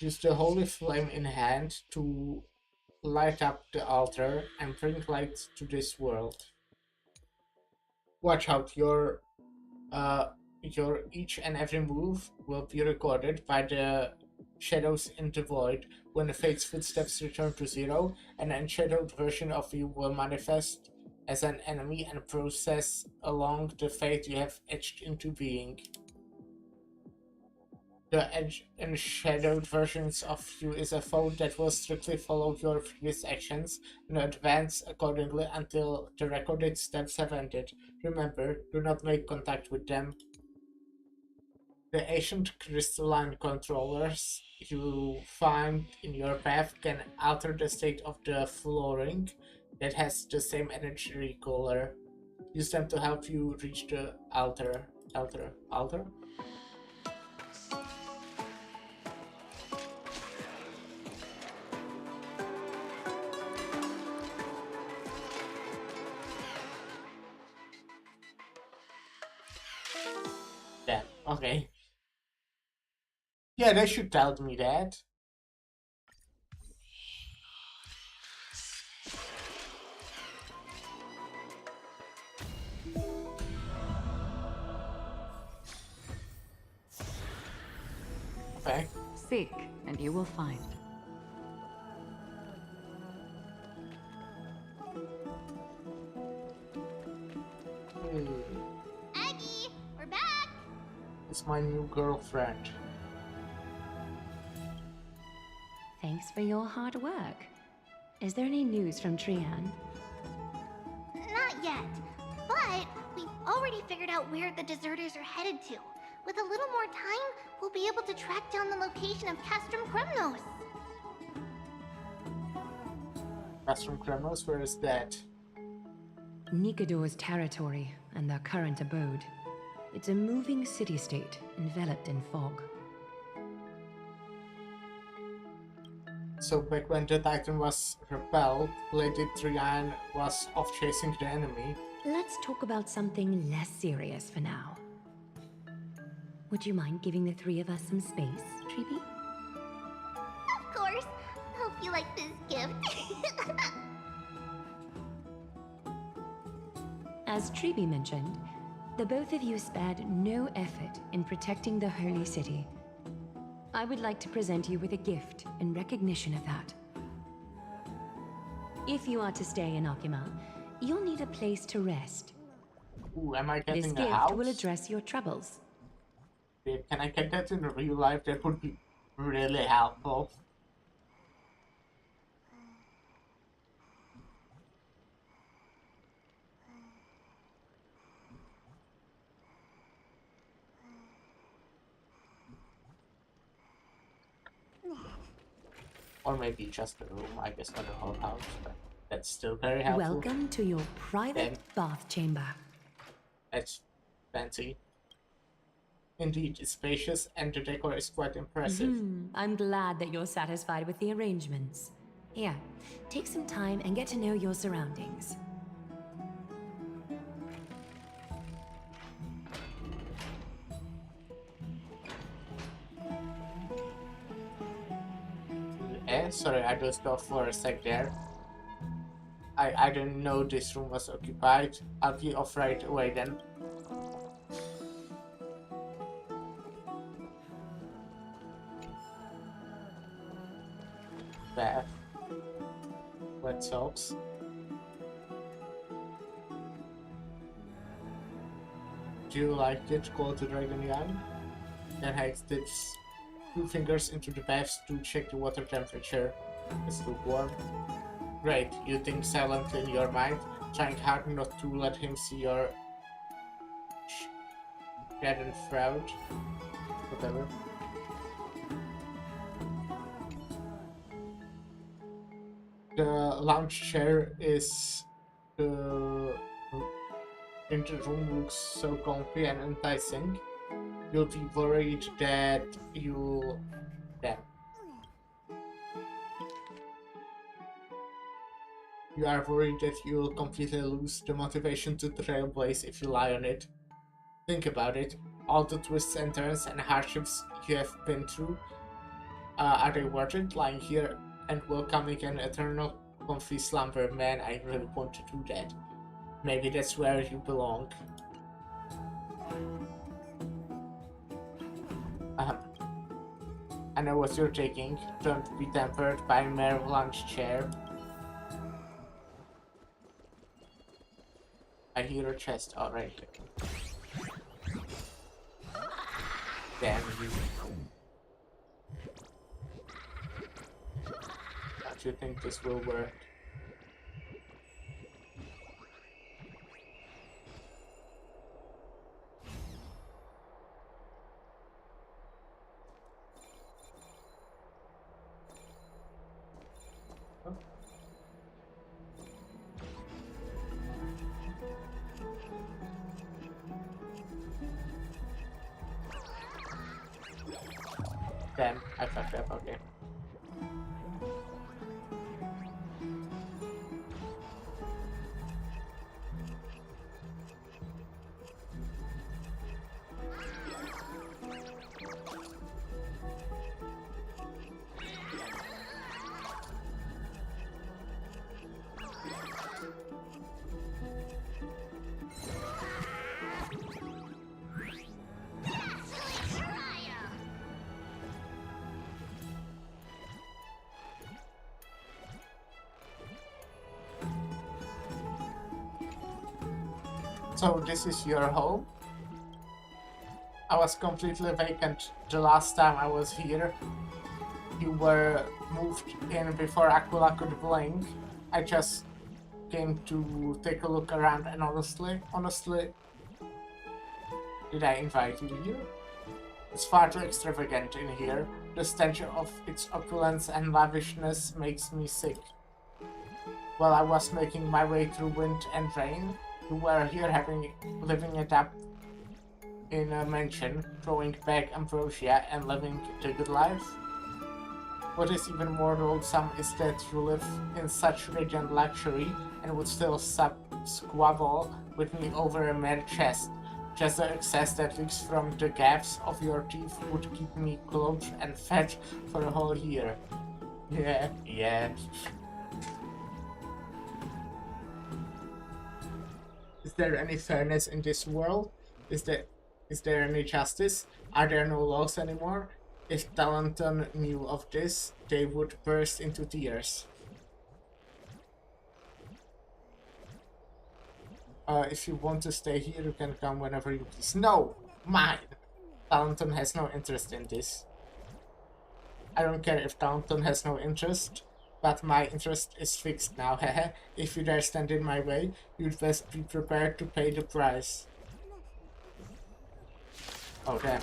Use the holy flame in hand to light up the altar and bring light to this world. Watch out, your each and every move will be recorded by the shadows in the void. When the fate's footsteps return to zero, an unshadowed version of you will manifest as an enemy and process along the fate you have etched into being. The unshadowed versions of you is a foe that will strictly follow your previous actions and advance accordingly until the recorded steps have ended. Remember, do not make contact with them. The ancient crystalline controllers you find in your path can alter the state of the flooring that has the same energy color. Use them to help you reach the altar. Altar? Yeah, okay. Yeah, they should tell me that. Okay. Seek, and you will find. Aggie, we're back! It's my new girlfriend. Thanks for your hard work. Is there any news from Trian? Not yet, but we've already figured out where the deserters are headed to. With a little more time, we'll be able to track down the location of Castrum Kremnos. Castrum Kremnos, where is that? Nikador's territory and their current abode. It's a moving city-state enveloped in fog. So back when the Titan was repelled, Lady Trian was off chasing the enemy. Let's talk about something less serious for now. Would you mind giving the three of us some space, Treeby? Of course. Hope you like this gift. As Treeby mentioned, the both of you spared no effort in protecting the Holy City. I would like to present you with a gift in recognition of that. If you are to stay in Akima, you'll need a place to rest. Ooh, am I getting This a gift house? will address your troubles. Can I get that in real life? That would be really helpful. Or maybe just a room, I guess, not a whole house, but that's still very helpful. Welcome to your private Then- bath chamber. That's fancy. Indeed, it's spacious and the decor is quite impressive. I'm glad that you're satisfied with the arrangements. Here, take some time and get to know your surroundings. Sorry, I just off for a sec there. I didn't know this room was occupied. I'll be off right away then. Bath. Wet socks. Do you like it? Called the dragon young? Then Hikes dips 2 fingers into the bath to check the water temperature. It's lukewarm. Great, you think silently in your mind, trying hard not to let him see your schadenfreude. Whatever. The lounge chair is in the room looks so comfy and enticing. You'll be worried that you'll... Damn. You are worried that you'll completely lose the motivation to trailblaze if you lie on it. Think about it. All the twists and turns and hardships you have been through, are they worth it? Lying here and welcoming an eternal comfy slumber? Man, I really want to do that. Maybe that's where you belong. I know what you're taking. Don't be tempered by a mere lounge chair. I hear a chest already. Damn you. Don't you think this will work? Damn, I fucked up, okay. So this is your home? I was completely vacant the last time I was here. You were moved in before Aquila could blink. I just came to take a look around and honestly, did I invite you here? It's far too extravagant in here. The stench of its opulence and lavishness makes me sick. While I was making my way through wind and rain, you were here living it up in a mansion, throwing back ambrosia and living the good life. What is even more loathsome is that you live in such radiant luxury and would still squabble with me over a mere chest. Just the excess that leaks from the gaps of your teeth would keep me clothed and fed for a whole year. Yeah. Is there any fairness in this world? Is there any justice? Are there no laws anymore? If Talenton knew of this, they would burst into tears. If you want to stay here, you can come whenever you please. No! Mine! Talenton has no interest in this. I don't care if Talenton has no interest, but my interest is fixed now, hehe. If you dare stand in my way, you'd best be prepared to pay the price. Oh, damn.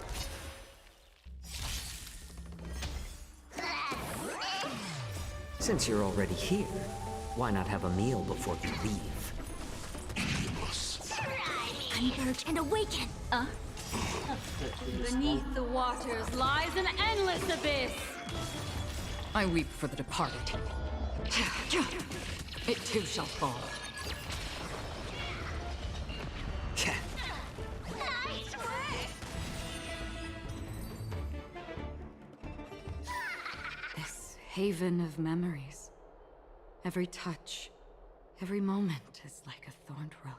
Since you're already here, why not have a meal before you leave? Converge and awaken! Beneath the waters lies an endless abyss! I weep for the departed. It too shall fall. Nice work! This haven of memories. Every touch, every moment is like a thorned rose.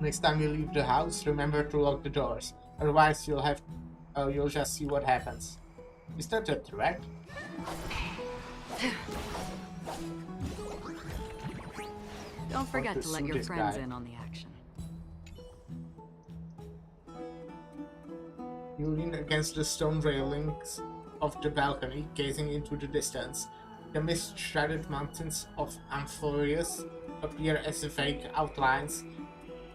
Next time you leave the house, remember to lock the doors. Otherwise, you'll just see what happens. Is that a threat? Don't forget to let your this friends guy. in on the action. You lean against the stone railings of the balcony, gazing into the distance. The mist-shrouded mountains of Amphorius appear as vague outlines,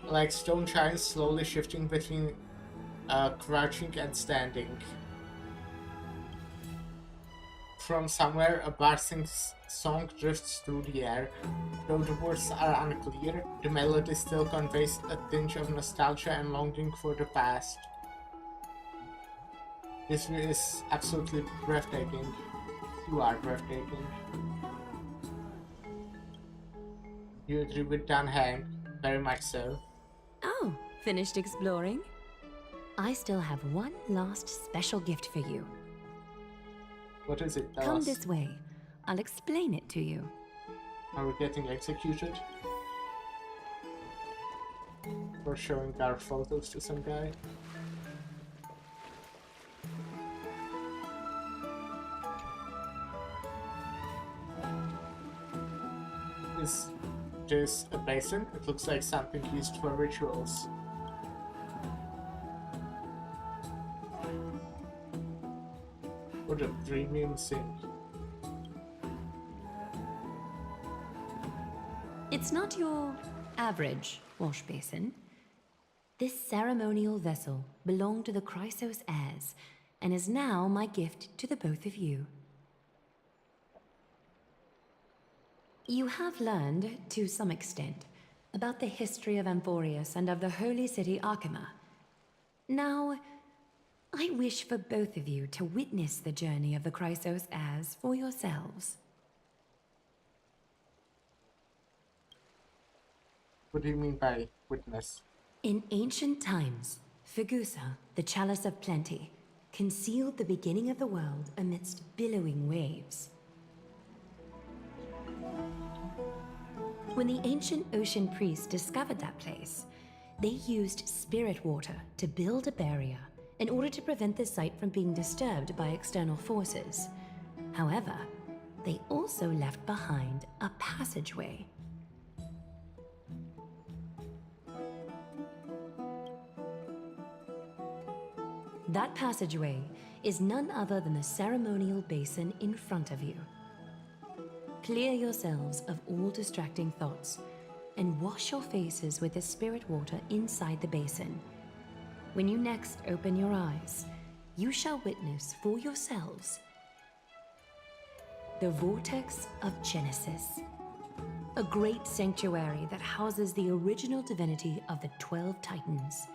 like stone giants slowly shifting between crouching and standing. From somewhere, a bursting song drifts through the air. Though the words are unclear, the melody still conveys a tinge of nostalgia and longing for the past. This view is absolutely breathtaking. You are breathtaking. You agree with Dan Hank? Very much so. Oh, finished exploring? I still have one last special gift for you. What is it? Tell Come us. this way. I'll explain it to you. Are we getting executed? For showing our photos to some guy? Is this a basin? It looks like something used for rituals. What a premium sink. It's not your average wash basin. This ceremonial vessel belonged to the Chrysos heirs and is now my gift to the both of you. You have learned, to some extent, about the history of Amphorius and of the holy city Arkema. Now, I wish for both of you to witness the journey of the Chrysos heirs for yourselves. What do you mean by witness? In ancient times, Fegusa, the Chalice of Plenty, concealed the beginning of the world amidst billowing waves. When the ancient ocean priests discovered that place, they used spirit water to build a barrier in order to prevent the site from being disturbed by external forces. However, they also left behind a passageway. That passageway is none other than the ceremonial basin in front of you. Clear yourselves of all distracting thoughts and wash your faces with the spirit water inside the basin. When you next open your eyes, you shall witness for yourselves the Vortex of Genesis, a great sanctuary that houses the original divinity of the 12 Titans.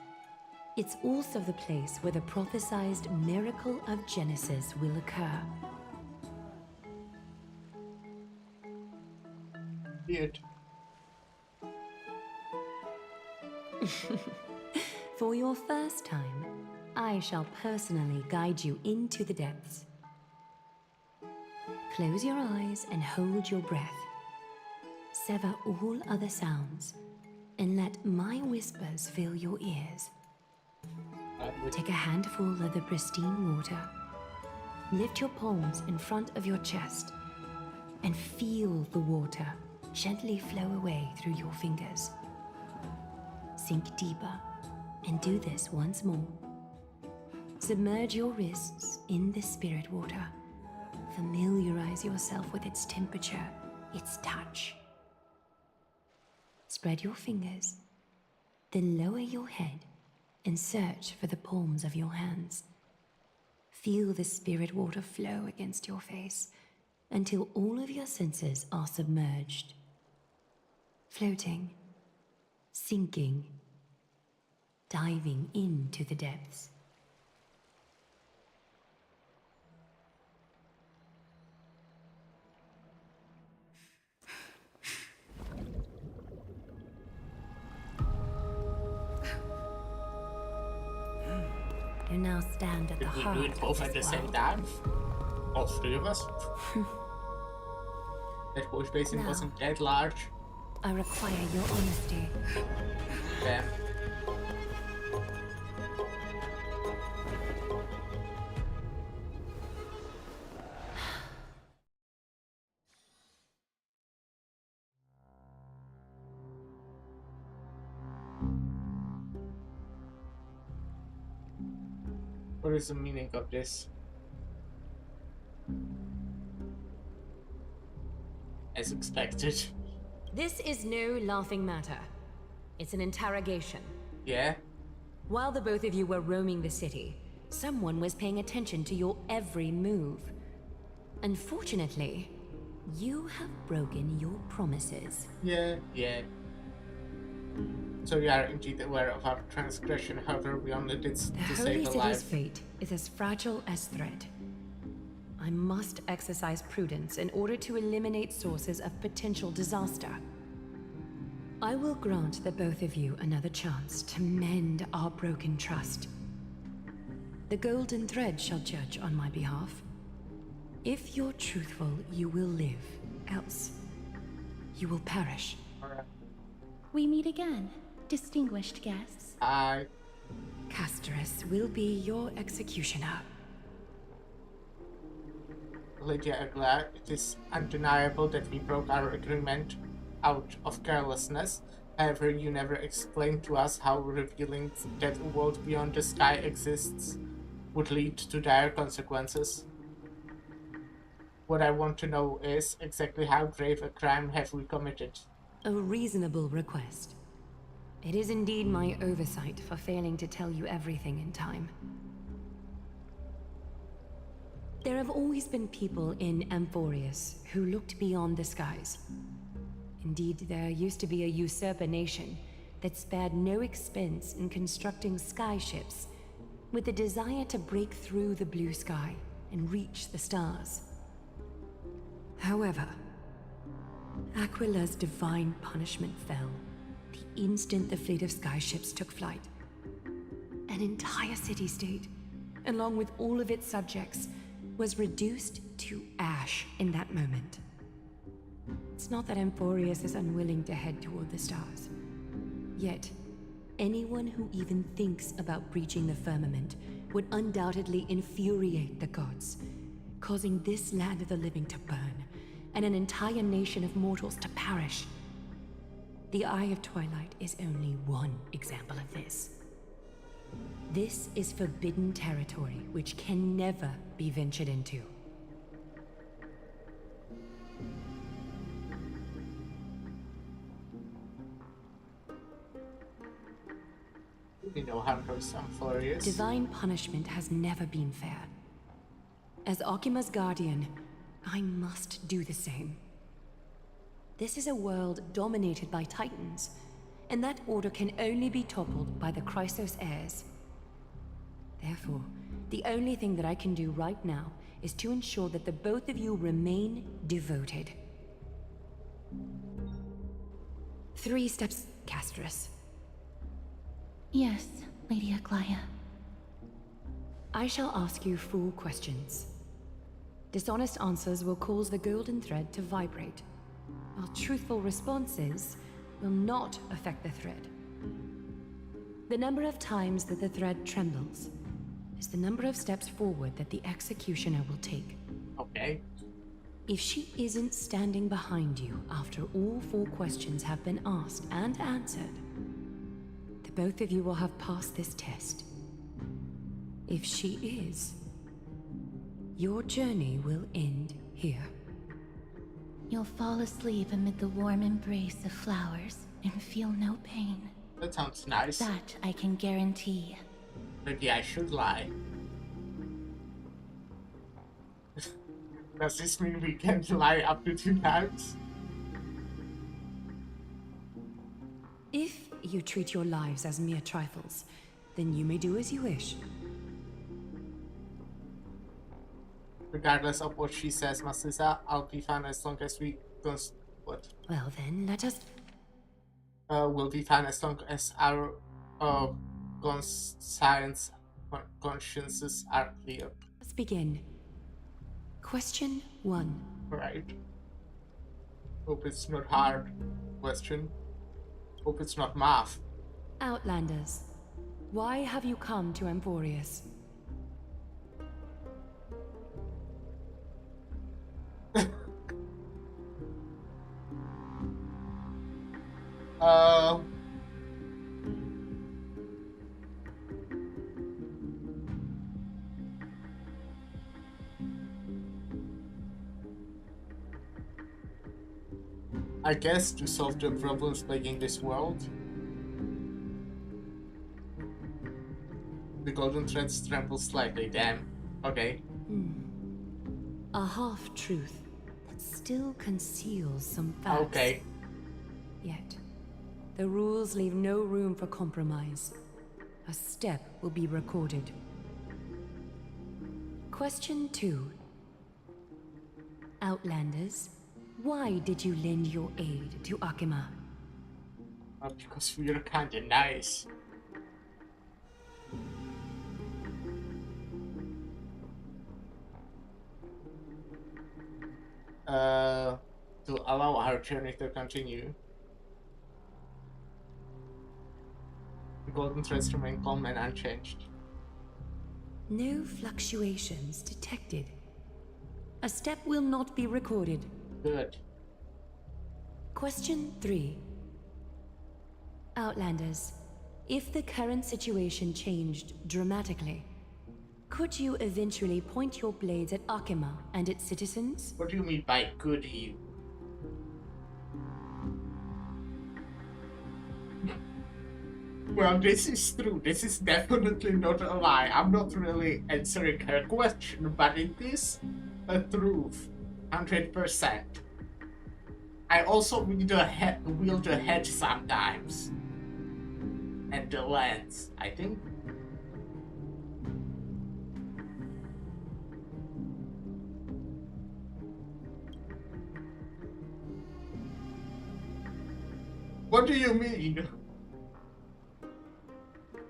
It's also the place where the prophesized miracle of Genesis will occur. Weird. For your first time, I shall personally guide you into the depths. Close your eyes and hold your breath. Sever all other sounds and let my whispers fill your ears. Take a handful of the pristine water. Lift your palms in front of your chest and feel the water gently flow away through your fingers. Sink deeper and do this once more. Submerge your wrists in the spirit water. Familiarize yourself with its temperature, its touch. Spread your fingers, then lower your head and search for the palms of your hands. Feel the spirit water flow against your face until all of your senses are submerged. Floating, sinking, diving into the depths. You now stand at the Did we heart do it both of at the this same world. time? All three of us? That wash basin Now, wasn't that large. I require your honesty. Damn. What is the meaning of this? As expected. This is no laughing matter. It's an interrogation. Yeah? While the both of you were roaming the city, someone was paying attention to your every move. Unfortunately, you have broken your promises. Yeah. So we are indeed aware of our transgression, however we only did The to Holy save a City's life. fate is as fragile as thread. I must exercise prudence in order to eliminate sources of potential disaster. I will grant the both of you another chance to mend our broken trust. The golden thread shall judge on my behalf. If you're truthful, you will live. Else, you will perish. We meet again, distinguished guests. Hi. Castorus will be your executioner. Lydia Aguilar, it is undeniable that we broke our agreement out of carelessness. However, you never explained to us how revealing that a world beyond the sky exists would lead to dire consequences. What I want to know is exactly how grave a crime have we committed? A reasonable request. It is indeed my oversight for failing to tell you everything in time. There have always been people in Amphorius who looked beyond the skies. Indeed, there used to be a usurper nation that spared no expense in constructing skyships with the desire to break through the blue sky and reach the stars. However, Aquila's divine punishment fell the instant the fleet of skyships took flight. An entire city-state, along with all of its subjects, was reduced to ash in that moment. It's not that Amphorius is unwilling to head toward the stars. Yet, anyone who even thinks about breaching the firmament would undoubtedly infuriate the gods, causing this land of the living to burn, and an entire nation of mortals to perish. The Eye of Twilight is only one example of this. This is forbidden territory which can never be ventured into. We know how close Amphorius. Divine punishment has never been fair. As Okima's guardian, I must do the same. This is a world dominated by Titans, and that order can only be toppled by the Chrysos heirs. Therefore, the only thing that I can do right now is to ensure that the both of you remain devoted. 3 steps, Castorus. Yes, Lady Aglaya. I shall ask you 4 questions. Dishonest answers will cause the golden thread to vibrate, while truthful responses will not affect the thread. The number of times that the thread trembles is the number of steps forward that the executioner will take. Okay. If she isn't standing behind you after all 4 questions have been asked and answered, the both of you will have passed this test. If she is, your journey will end here. You'll fall asleep amid the warm embrace of flowers and feel no pain. That sounds nice. That I can guarantee. Maybe I should lie. Does this mean we can lie up to 2 times? If you treat your lives as mere trifles, then you may do as you wish. Regardless of what she says, Masisa, I'll be fine as long as we what? Well then, let us... We'll be fine as long as our consciences are clear. Let's begin. Question 1. Right. Hope it's not hard. Question. Hope it's not math. Outlanders, why have you come to Emporius? I guess to solve the problems plaguing this world. The golden threads tremble slightly, damn. Okay. A half-truth that still conceals some facts. Okay. Yet, the rules leave no room for compromise. A step will be recorded. Question 2. Outlanders, why did you lend your aid to Akima? Because we are kinda nice. To allow our journey to continue. The golden threads remain calm and unchanged. No fluctuations detected. A step will not be recorded. Good. Question 3. Outlanders, if the current situation changed dramatically, could you eventually point your blades at Akima and its citizens? What do you mean by could you? Well, this is true. This is definitely not a lie. I'm not really answering her question, but it is a truth. 100%. I also wield a head sometimes. And the lens, I think. What do you mean?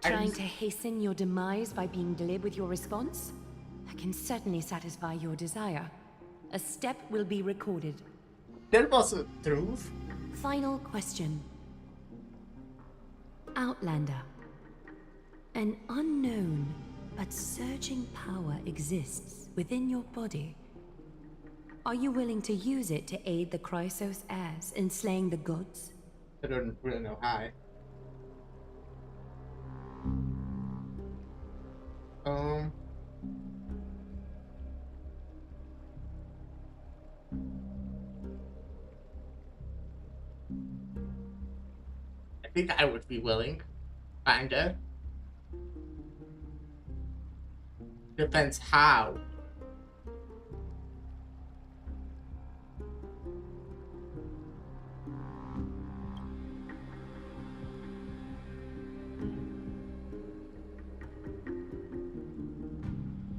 Trying to hasten your demise by being glib with your response? That can certainly satisfy your desire. A step will be recorded. There was a truth. Final question. Outlander. An unknown but surging power exists within your body. Are you willing to use it to aid the Chrysos heirs in slaying the gods? I don't really know how. I think I would be willing. Kinda. Depends how.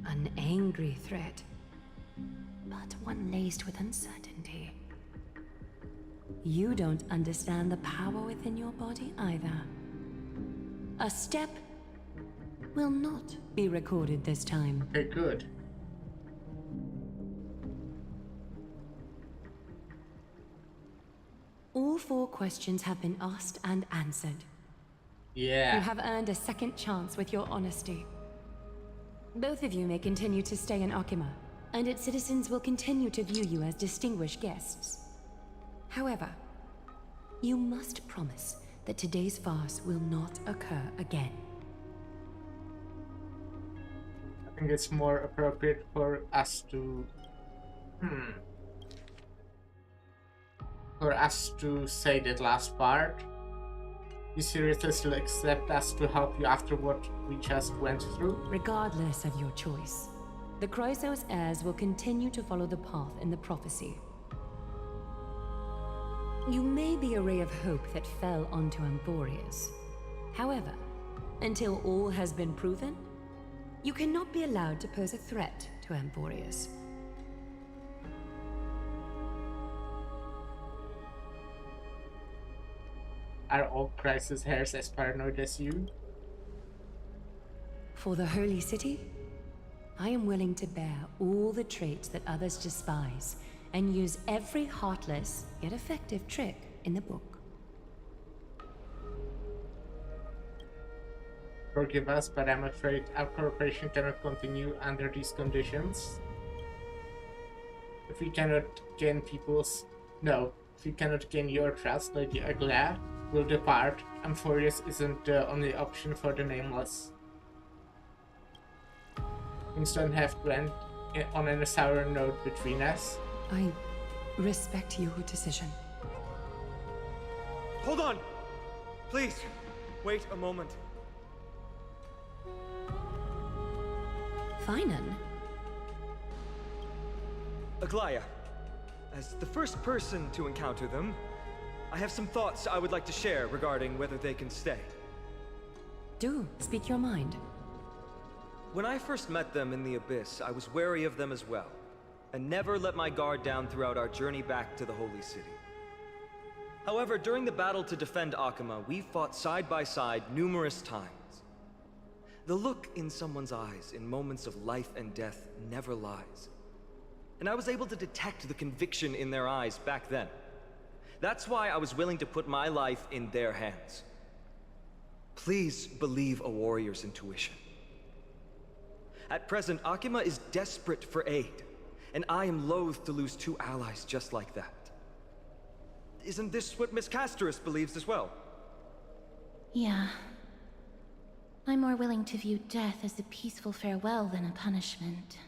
An angry threat, but one laced with uncertainty. You don't understand the power within your body either. A step will not be recorded this time. Okay, good. All 4 questions have been asked and answered. Yeah. You have earned a second chance with your honesty. Both of you may continue to stay in Akima, and its citizens will continue to view you as distinguished guests. However, you must promise that today's farce will not occur again. I think it's more appropriate for us to... For us to say that last part. You seriously still accept us to help you after what we just went through? Regardless of your choice, The Chrysos heirs will continue to follow the path in the prophecy. You may be a ray of hope that fell onto Amphorius. However, until all has been proven, you cannot be allowed to pose a threat to Amphorius. Are all Crisis heirs as paranoid as you? For the Holy City, I am willing to bear all the traits that others despise and use every heartless yet effective trick in the book. Forgive us, but I'm afraid our cooperation cannot continue under these conditions. If we cannot gain if we cannot gain your trust, Lady Aglaia will depart. Amphorius isn't the only option for the nameless. Things don't have to end on a sour note between us. I respect your decision. Hold on! Please, wait a moment. Finan? Aglaia, as the first person to encounter them, I have some thoughts I would like to share regarding whether they can stay. Do speak your mind. When I first met them in the Abyss, I was wary of them as well, and never let my guard down throughout our journey back to the Holy City. However, during the battle to defend Akama, we fought side by side numerous times. The look in someone's eyes in moments of life and death never lies. And I was able to detect the conviction in their eyes back then. That's why I was willing to put my life in their hands. Please believe a warrior's intuition. At present, Akima is desperate for aid, and I am loath to lose two allies just like that. Isn't this what Miss Casterus believes as well? Yeah. I'm more willing to view death as a peaceful farewell than a punishment.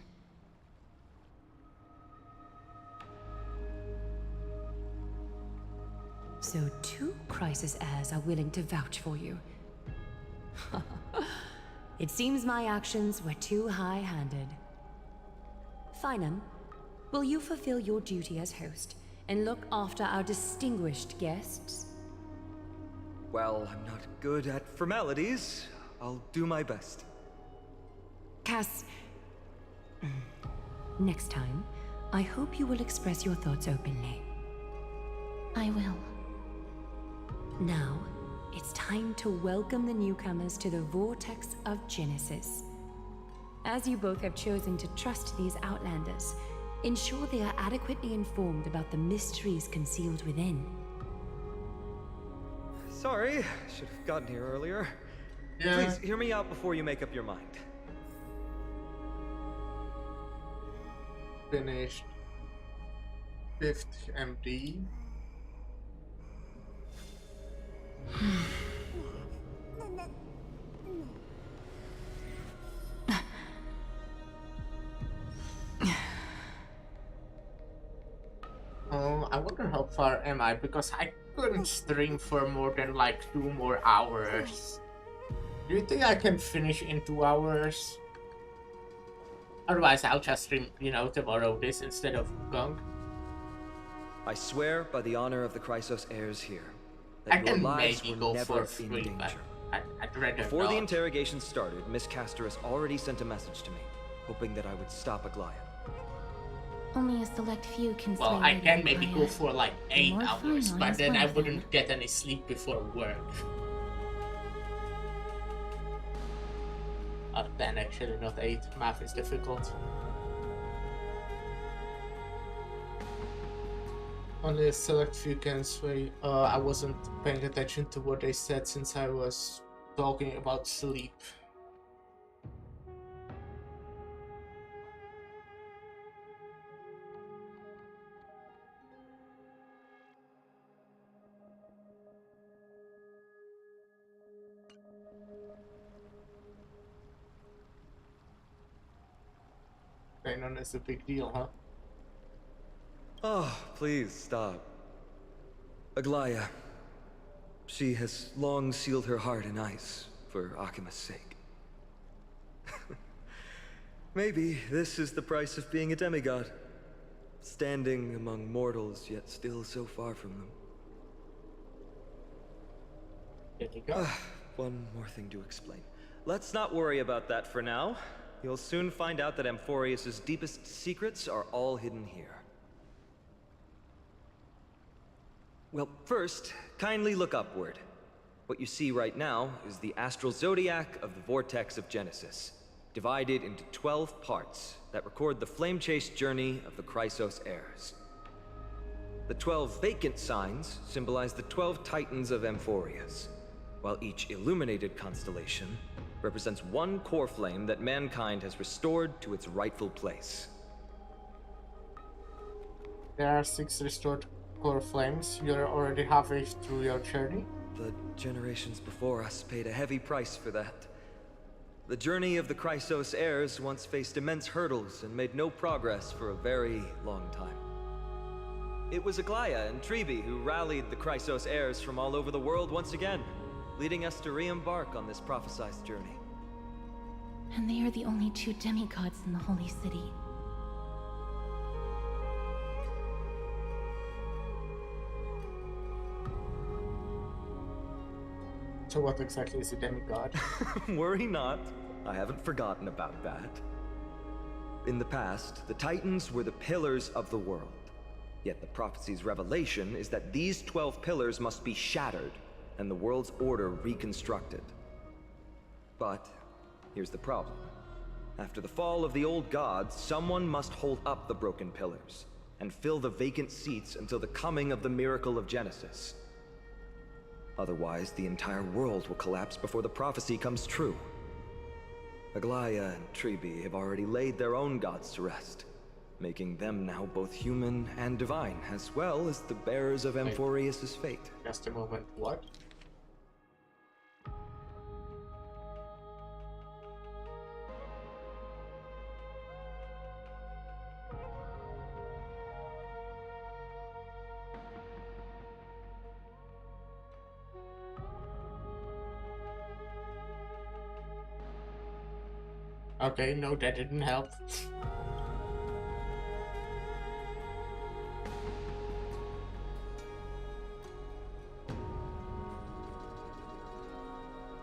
So 2 Crisis heirs are willing to vouch for you. It seems my actions were too high-handed. Finan, will you fulfill your duty as host and look after our distinguished guests? Well, I'm not good at formalities. I'll do my best. Cass... Next time, I hope you will express your thoughts openly. I will. Now, it's time to welcome the newcomers to the Vortex of Genesis. As you both have chosen to trust these Outlanders, ensure they are adequately informed about the mysteries concealed within. Sorry, should have gotten here earlier. Yeah. Please, hear me out before you make up your mind. Finished 5th MD. I wonder how far am I, because I couldn't stream for more than like 2 more hours. Do you think I can finish in 2 hours? Otherwise, I'll just stream, tomorrow this instead of Gong. I swear by the honor of the Chrysos heirs here, I that your can lives maybe were go never for in 3, danger. but I'd rather Before the not. interrogation started, Miss Casterus already sent a message to me, hoping that I would stop Aglaia. Only a select few can Well, slay I Lady can maybe Aglaia. go for like 8 Lord hours, Finan but is then one I of them. wouldn't get any sleep before work. Or 10 actually, not 8. Math is difficult. Only a select few can sway. I wasn't paying attention to what they said since I was talking about sleep. Finan is a big deal, huh? Oh, please stop. Aglaia. She has long sealed her heart in ice for Akima's sake. Maybe this is the price of being a demigod. Standing among mortals, yet still so far from them. There you go. One more thing to explain. Let's not worry about that for now. You'll soon find out that Amphorius' deepest secrets are all hidden here. Well, first, kindly look upward. What you see right now is the astral zodiac of the Vortex of Genesis, divided into 12 parts that record the flame-chased journey of the Chrysos heirs. The 12 vacant signs symbolize the 12 titans of Amphorius, while each illuminated constellation represents one core flame that mankind has restored to its rightful place. There are 6 restored core flames. You're already halfway through your journey. The generations before us paid a heavy price for that. The journey of the Chrysos heirs once faced immense hurdles and made no progress for a very long time. It was Aglaya and Tribi who rallied the Chrysos heirs from all over the world once again, leading us to re-embark on this prophesized journey. And they are the only 2 demigods in the Holy City. So what exactly is a demigod? Worry not, I haven't forgotten about that. In the past, the Titans were the pillars of the world. Yet the prophecy's revelation is that these 12 pillars must be shattered and the world's order reconstructed. But here's the problem. After the fall of the old gods, someone must hold up the broken pillars and fill the vacant seats until the coming of the miracle of Genesis. Otherwise, the entire world will collapse before the prophecy comes true. Aglaya and Tribi have already laid their own gods to rest, making them now both human and divine, as well as the bearers of Amphorius' fate. Just a moment, what? Okay, no, that didn't help.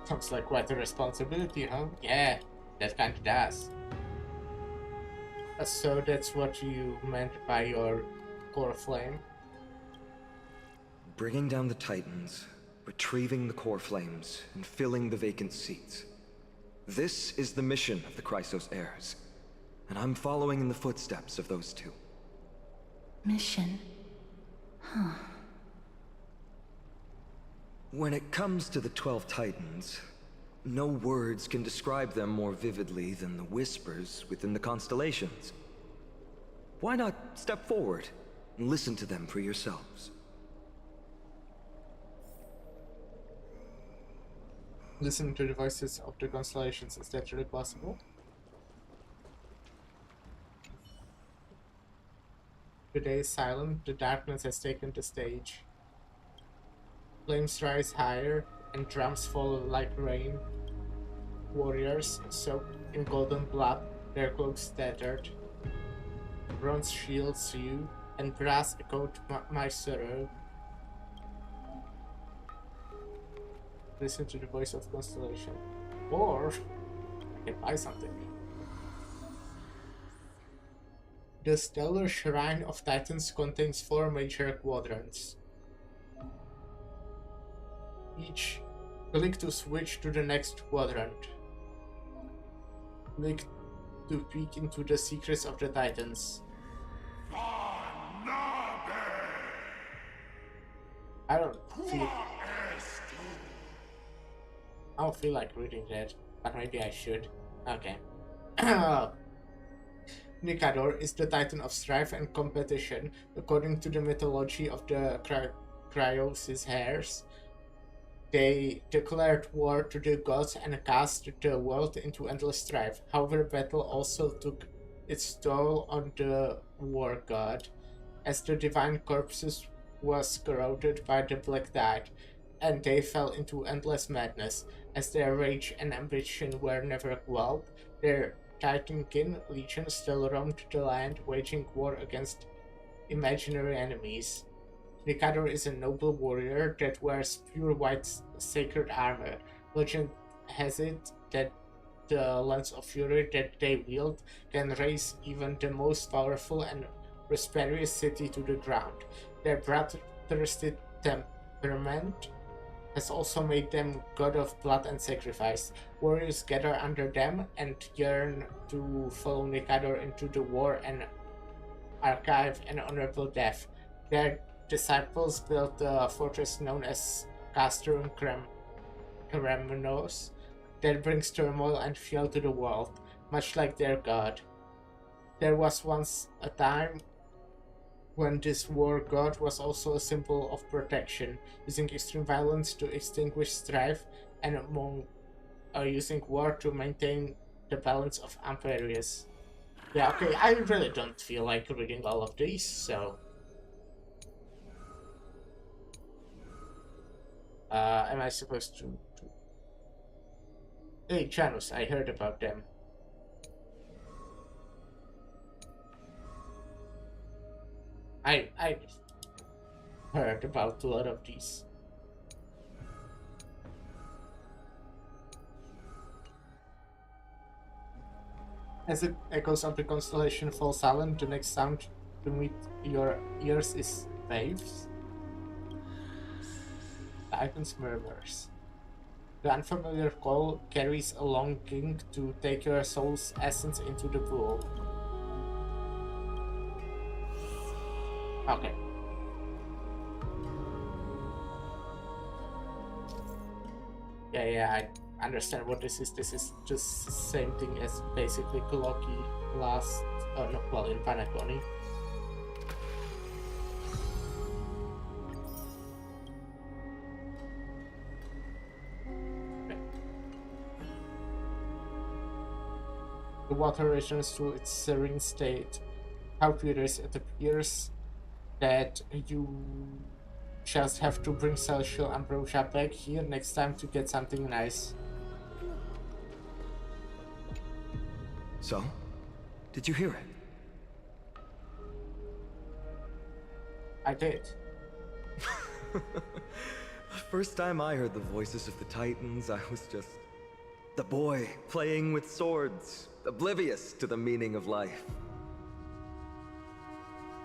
Sounds like quite a responsibility, huh? Yeah, that kind of does. So that's what you meant by your core flame? Bringing down the Titans, retrieving the core flames, and filling the vacant seats. This is the mission of the Chrysos heirs, and I'm following in the footsteps of those 2. Mission? Huh. When it comes to the 12 Titans, no words can describe them more vividly than the whispers within the constellations. Why not step forward and listen to them for yourselves? Listen to the voices of the constellations. Is that really possible? The day is silent, the darkness has taken the stage. Flames rise higher, and drums fall like rain. Warriors, soaked in golden blood, their cloaks tattered. Bronze shields you, and brass echoed my sorrow. Listen to the voice of constellation. Or I can buy something. The stellar shrine of Titans contains 4 major quadrants. Each click to switch to the next quadrant. Click to peek into the secrets of the Titans. I don't feel like reading that, but maybe I should. Okay. Nikador is the titan of strife and competition, according to the mythology of the Chrysos heirs. They declared war to the gods and cast the world into endless strife. However, battle also took its toll on the war god, as the divine corpses was corroded by the black tide, and they fell into endless madness. As their rage and ambition were never quelled, their Titan Legion still roamed the land, waging war against imaginary enemies. Nikador is a noble warrior that wears pure white sacred armor. Legend has it that the lance of fury that they wield can raise even the most powerful and prosperous city to the ground. Their bloodthirsty temperament has also made them god of blood and sacrifice. Warriors gather under them and yearn to follow Nikador into the war and archive an honorable death. Their disciples built the fortress known as Castrum Kremnos that brings turmoil and fear to the world, much like their god. There was once a time when this war god was also a symbol of protection, using extreme violence to extinguish strife and using war to maintain the balance of Amperius. Yeah, okay, I really don't feel like reading all of these, so... am I supposed to... Hey, Janus, I heard about them. I heard about a lot of these. As it echoes of the constellation falls silent, the next sound to meet your ears is waves. Titan's murmurs. The unfamiliar call carries a longing to take your soul's essence into the pool. Okay. Yeah, I understand what this is. This is just the same thing as basically Clocky last, no, well, in Panaconi. The water returns to its serene state. How curious it appears that you just have to bring Celestial Ambrosia back here next time to get something nice. So, did you hear it? I did. The first time I heard the voices of the Titans, I was just the boy playing with swords, oblivious to the meaning of life.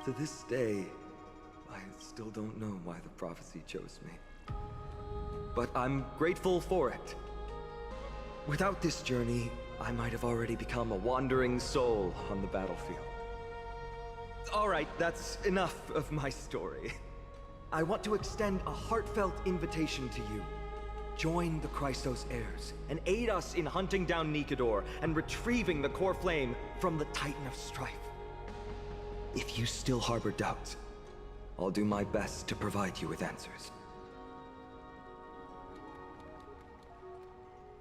To this day, I still don't know why the prophecy chose me. But I'm grateful for it. Without this journey, I might have already become a wandering soul on the battlefield. Alright, that's enough of my story. I want to extend a heartfelt invitation to you. Join the Chrysos heirs, and aid us in hunting down Nikador and retrieving the core flame from the Titan of Strife. If you still harbor doubts, I'll do my best to provide you with answers.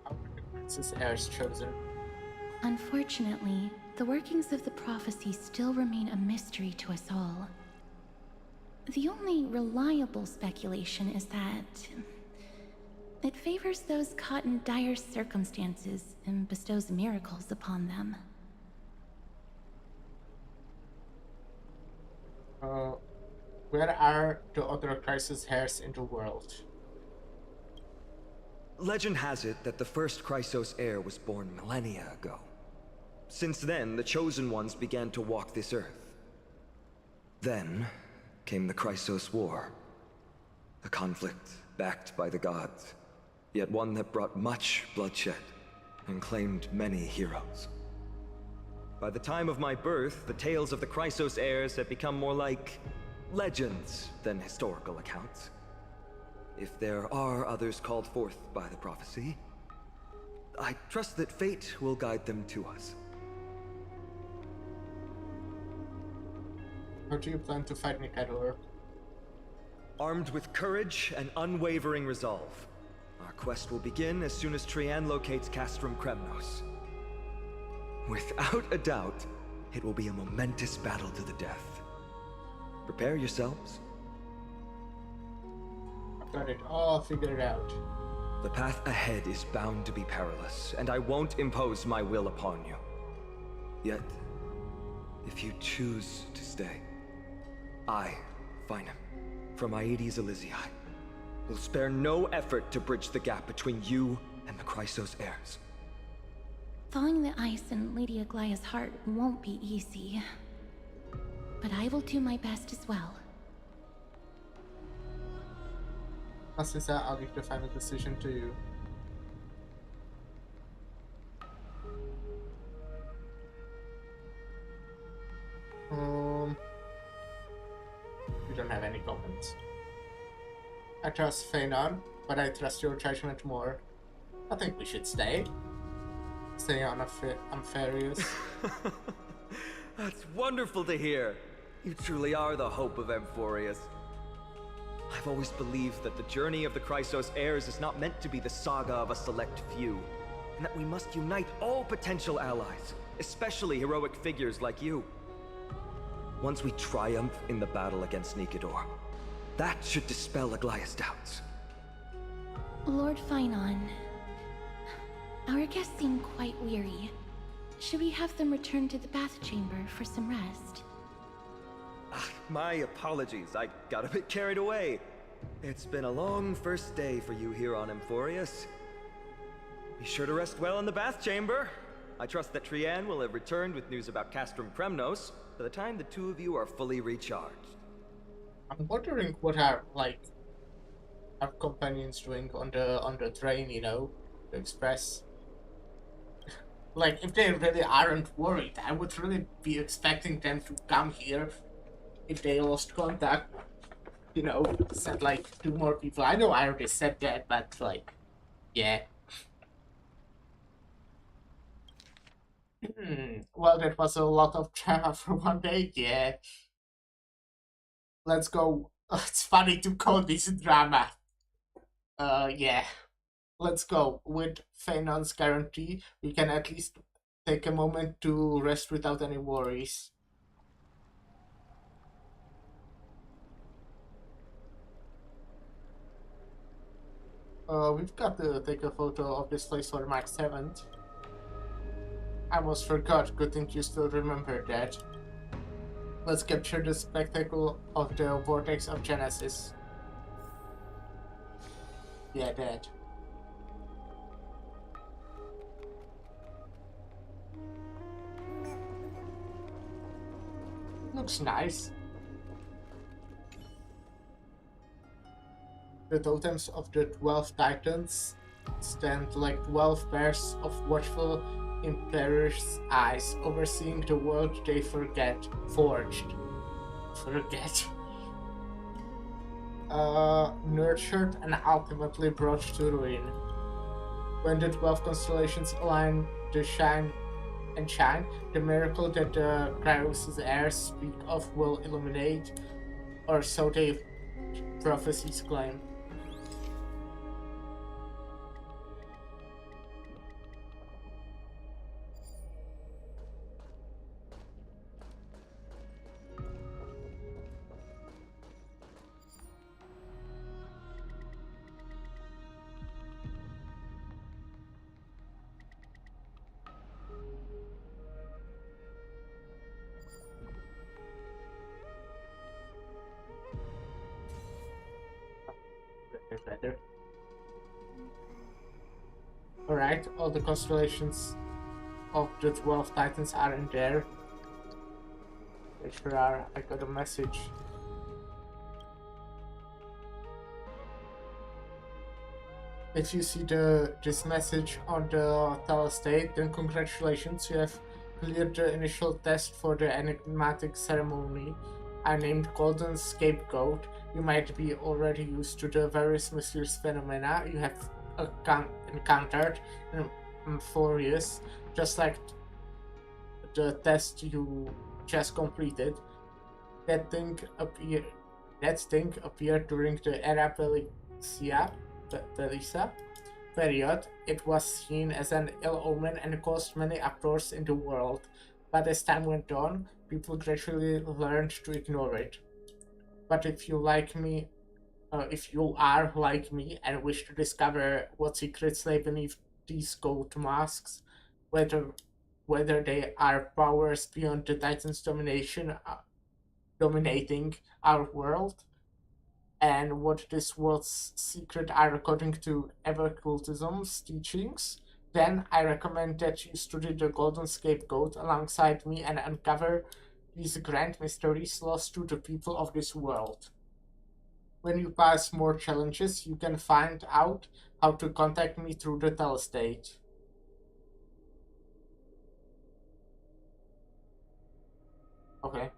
How were the Princess heirs chosen? Unfortunately, the workings of the prophecy still remain a mystery to us all. The only reliable speculation is that it favors those caught in dire circumstances and bestows miracles upon them. Where are the other Crisis heirs in the world? Legend has it that the first Chrysos heir was born millennia ago. Since then, the Chosen Ones began to walk this earth. Then came the Chrysos War. A conflict backed by the gods, yet one that brought much bloodshed and claimed many heroes. By the time of my birth, the tales of the Chrysos heirs had become more like legends than historical accounts. If there are others called forth by the prophecy, I trust that fate will guide them to us. How do you plan to fight Nikador? Armed with courage and unwavering resolve, our quest will begin as soon as Trian locates Castrum Kremnos. Without a doubt, it will be a momentous battle to the death. Prepare yourselves. I've got it all figured out. The path ahead is bound to be perilous, and I won't impose my will upon you. Yet, if you choose to stay, I, Finam, from Aedes Elysiae, will spare no effort to bridge the gap between you and the Chrysos heirs. Thawing the ice in Lady Aglaya's heart won't be easy. But I will do my best as well. Assisa, I'll leave the final decision to you. We don't have any comments. I trust Feynon, but I trust your judgment more. I think we should stay. Stay on Ampharius. That's wonderful to hear. You truly are the hope of Amphorius. I've always believed that the journey of the Chrysos heirs is not meant to be the saga of a select few, and that we must unite all potential allies, especially heroic figures like you. Once we triumph in the battle against Nikedor, that should dispel Aglaya's doubts. Lord Finon, our guests seem quite weary. Should we have them return to the bath chamber for some rest? My apologies, I got a bit carried away. It's been a long first day for you here on Amphorius. Be sure to rest well in the bath chamber. I trust that Trianne will have returned with news about Castrum Kremnos by the time the two of you are fully recharged. I'm wondering what our companions doing on the train, you know, the express. Like, if they really aren't worried, I would really be expecting them to come here if they lost contact. You know, send like 2 more people. I know I already said that, but like, yeah. Well, that was a lot of drama for one day, yeah. Let's go. It's funny to call this drama. Yeah. Let's go. With Fenon's guarantee, we can at least take a moment to rest without any worries. We've got to take a photo of this place for March 7th. I almost forgot. Good thing you still remember that. Let's capture the spectacle of the Vortex of Genesis. Yeah, that. Looks nice. The totems of the 12 titans stand like 12 pairs of watchful, imperious eyes, overseeing the world they forget. Forged. Forget. Nurtured and ultimately brought to ruin. When the 12 constellations align to shine, the miracle that the Cryos' heirs speak of will illuminate, or so they prophecies claim. Better. Alright, all the constellations of the 12 titans are in there. They sure are. I got a message. If you see this message on the telestate, then congratulations, you have cleared the initial test for the enigmatic ceremony. I named Golden Scapegoat. You might be already used to the various mysterious phenomena you have encountered in Amphorius, just like the test you just completed. That thing appeared during the Era Pelissa period. It was seen as an ill omen and caused many uproars in the world. But as time went on, people gradually learned to ignore it. But if you are like me and wish to discover what secrets lay beneath these gold masks, whether whether they are powers beyond the Titans' dominating our world, and what this world's secret are according to Evercultism's teachings, then I recommend that you study the Golden Scapegoat alongside me and uncover these grand mysteries lost to the people of this world. When you pass more challenges, you can find out how to contact me through the telestate. Okay.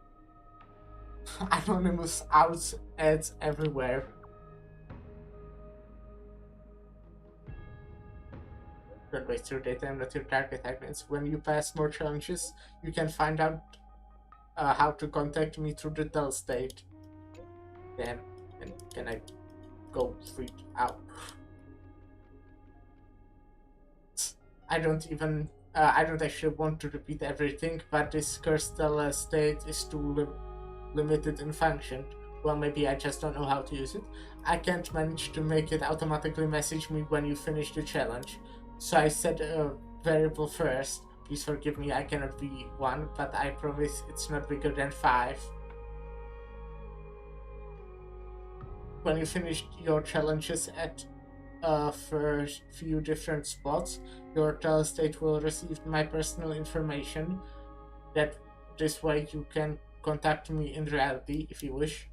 Anonymous ads everywhere. Don't waste your data and let your target agents. When you pass more challenges, you can find out how to contact me through the telestate. Then, and can I go freak out? I don't actually want to repeat everything, but this cursed telestate is too limited in function. Well, maybe I just don't know how to use it. I can't manage to make it automatically message me when you finish the challenge. So I set a variable first. Please forgive me, I cannot be 1, but I promise it's not bigger than 5. When you finish your challenges at first few different spots, your telestate will receive my personal information. That this way you can contact me in reality if you wish.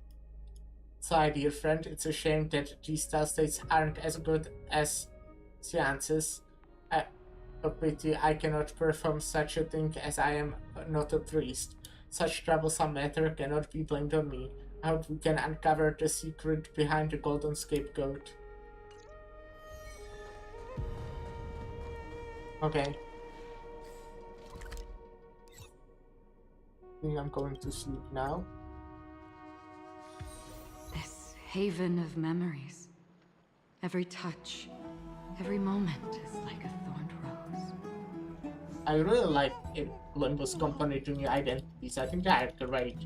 Sorry, dear friend, it's a shame that these telestates aren't as good as seances. A pity I cannot perform such a thing as I am not a priest. Such troublesome matter cannot be blamed on me. I hope we can uncover the secret behind the Golden Scapegoat. Okay. I think I'm going to sleep now. This haven of memories. Every touch, every moment is like a thorned rose. I really like Limbo's company to new identities. I think they are great.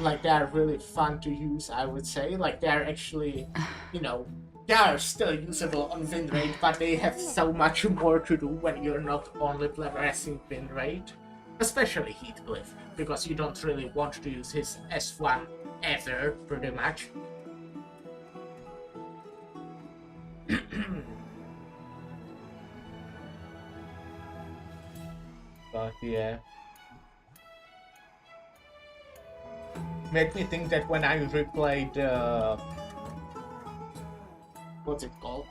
Like, they are really fun to use, I would say. Like, they are actually, you know, they are still usable on win rate, but they have so much more to do when you're not only progressing win rate. Especially Heathcliff, because you don't really want to use his S1 ever, pretty much. But yeah. Made me think that when I replayed what's it called?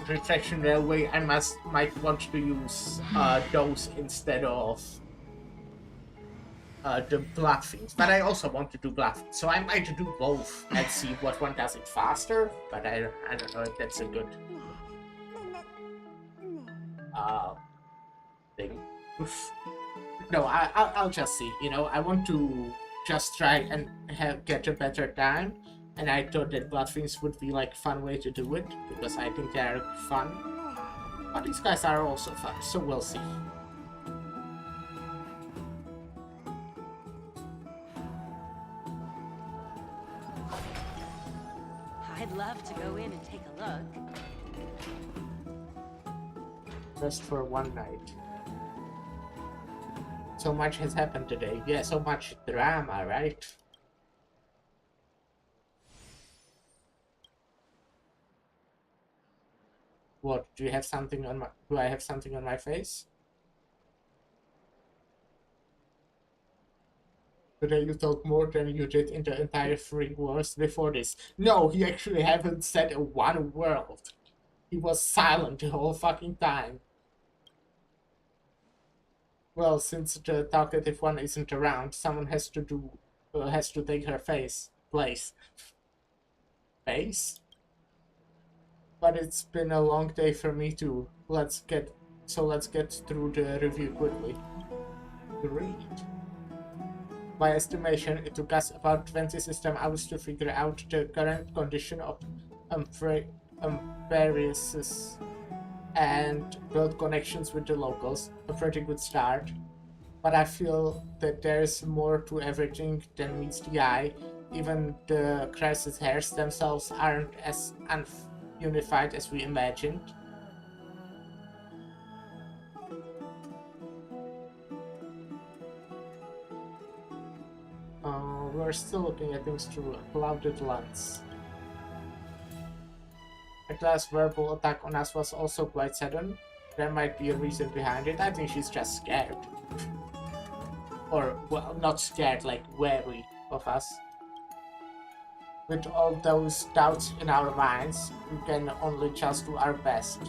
Reflection Railway, I might want to use those instead of the Blood Fiends, but I also want to do Blood Fiends, so I might do both and see what one does it faster, but I don't know if that's a good thing. No, I'll just see, you know, I want to just try and get a better time, and I thought that Blood Fiends would be like a fun way to do it, because I think they're fun, but these guys are also fun, so we'll see. I'd love to go in and take a look. Just for one night. So much has happened today. Yeah, so much drama, right? What, do you have something on my... Do I have something on my face? Today you talk more than you did in the entire 3 wars before this. No, he actually haven't said a one word. He was silent the whole fucking time. Well, since the talkative one isn't around, someone has to take her place. Face? But it's been a long day for me too. Let's get through the review quickly. Great. By estimation, it took us about 20 system hours to figure out the current condition of Umbrius and build connections with the locals. A pretty good start. But I feel that there's more to everything than meets the eye. even the crisis heirs themselves aren't as unified as we imagined. We're still looking at things through a clouded lens. Atla's verbal attack on us was also quite sudden. There might be a reason behind it. I think she's just scared. Or, well, not scared, like wary of us. With all those doubts in our minds, we can only just do our best.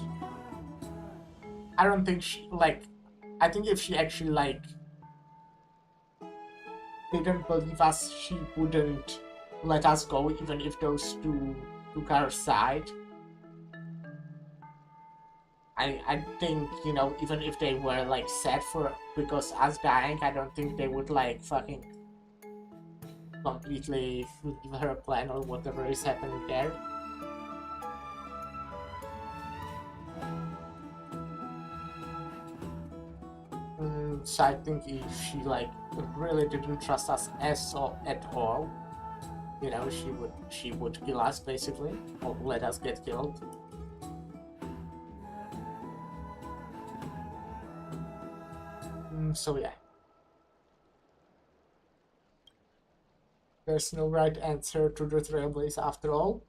I don't think she, like, I think if she actually, like, didn't believe us, she wouldn't let us go, even if those two took our side. I think, you know, even if they were, like, sad for because us dying, I don't think they would, like, fucking completely leave her plan or whatever is happening there. So I think if she, like, really didn't trust us at all, you know, she would kill us, basically, or let us get killed. So yeah. There's no right answer to the Trailblaze after all.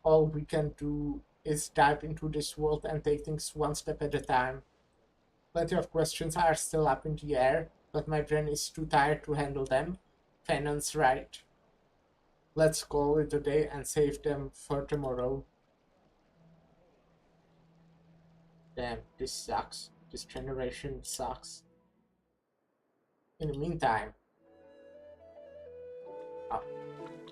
All we can do is dive into this world and take things one step at a time. Plenty of questions are still up in the air, but my brain is too tired to handle them. Fannon's right. Let's call it a day and save them for tomorrow. Damn, this sucks. This generation sucks. In the meantime,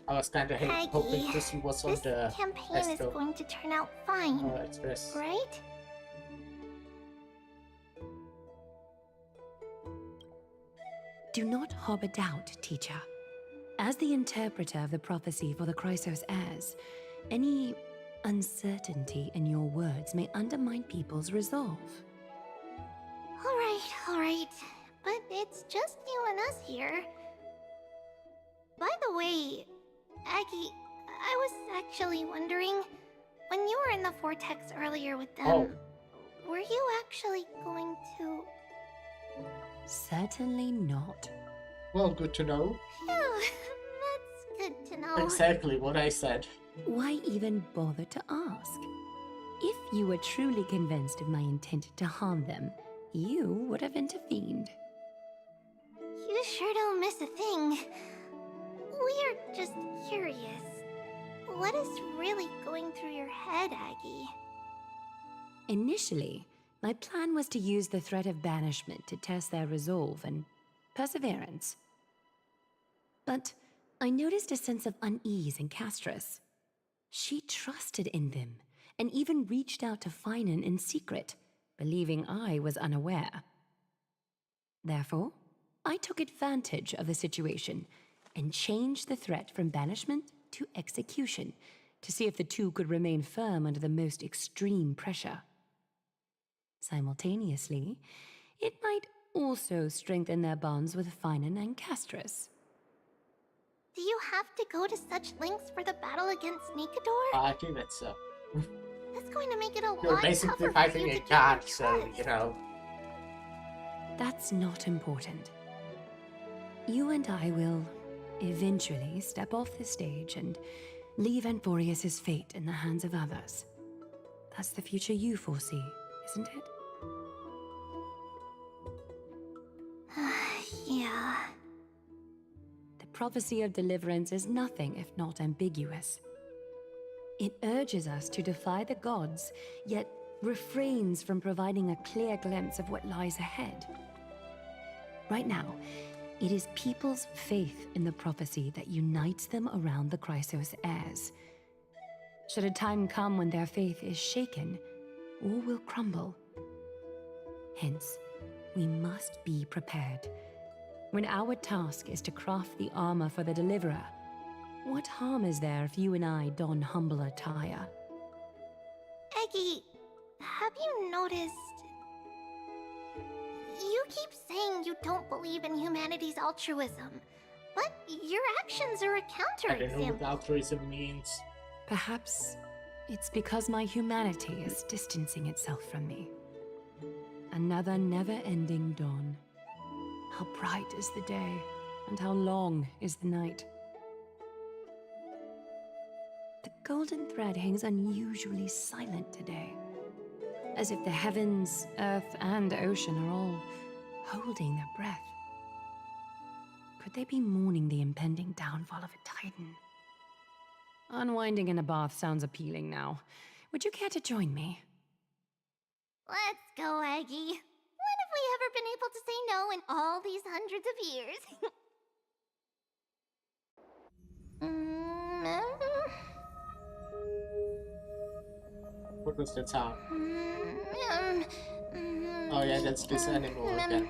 I was kind of hoping to see what's on the This campaign is going to turn out fine, Express. right? Do not harbor doubt, teacher. As the interpreter of the prophecy for the Chrysos heirs, any uncertainty in your words may undermine people's resolve. Alright. But it's just you and us here. By the way, Aggie, I was actually wondering, when you were in the vortex earlier with them, were you actually going to... Certainly not. Well, good to know. Phew, that's good to know. Exactly what I said. Why even bother to ask? If you were truly convinced of my intent to harm them, you would have intervened. You sure don't miss a thing. We're just curious. What is really going through your head, Aggie? Initially, my plan was to use the threat of banishment to test their resolve and perseverance. But I noticed a sense of unease in Castris. She trusted in them and even reached out to Finan in secret, believing I was unaware. Therefore, I took advantage of the situation and changed the threat from banishment to execution to see if the two could remain firm under the most extreme pressure. Simultaneously, it might also strengthen their bonds with Finan and Castris. Do you have to go to such lengths for the battle against Nikador? I think that's so. That's going to make it a You're lot basically tougher for fighting you a to gain god, their so, trust. you know. That's not important. You and I will eventually step off the stage and leave Anforius' fate in the hands of others. That's the future you foresee, isn't it? Yeah. The prophecy of deliverance is nothing if not ambiguous. It urges us to defy the gods, yet refrains from providing a clear glimpse of what lies ahead. Right now, it is people's faith in the prophecy that unites them around the Chrysos heirs. Should a time come when their faith is shaken, all will crumble. Hence, we must be prepared. When our task is to craft the armor for the Deliverer, what harm is there if you and I don humble attire? Eggie, have you noticed... You keep saying you don't believe in humanity's altruism, But your actions are a I don't know what counterexample. altruism means. Perhaps it's because my humanity is distancing itself from me. Another never-ending dawn. How bright is the day, and how long is the night. The golden thread hangs unusually silent today, as if the heavens, earth, and ocean are all holding their breath. Could they be mourning the impending downfall of a titan? Unwinding in a bath sounds appealing now. Would you care to join me? Let's go, Aggie. When have we ever been able to say no in all these hundreds of years? What was the sound? Oh yeah, that's this animal again.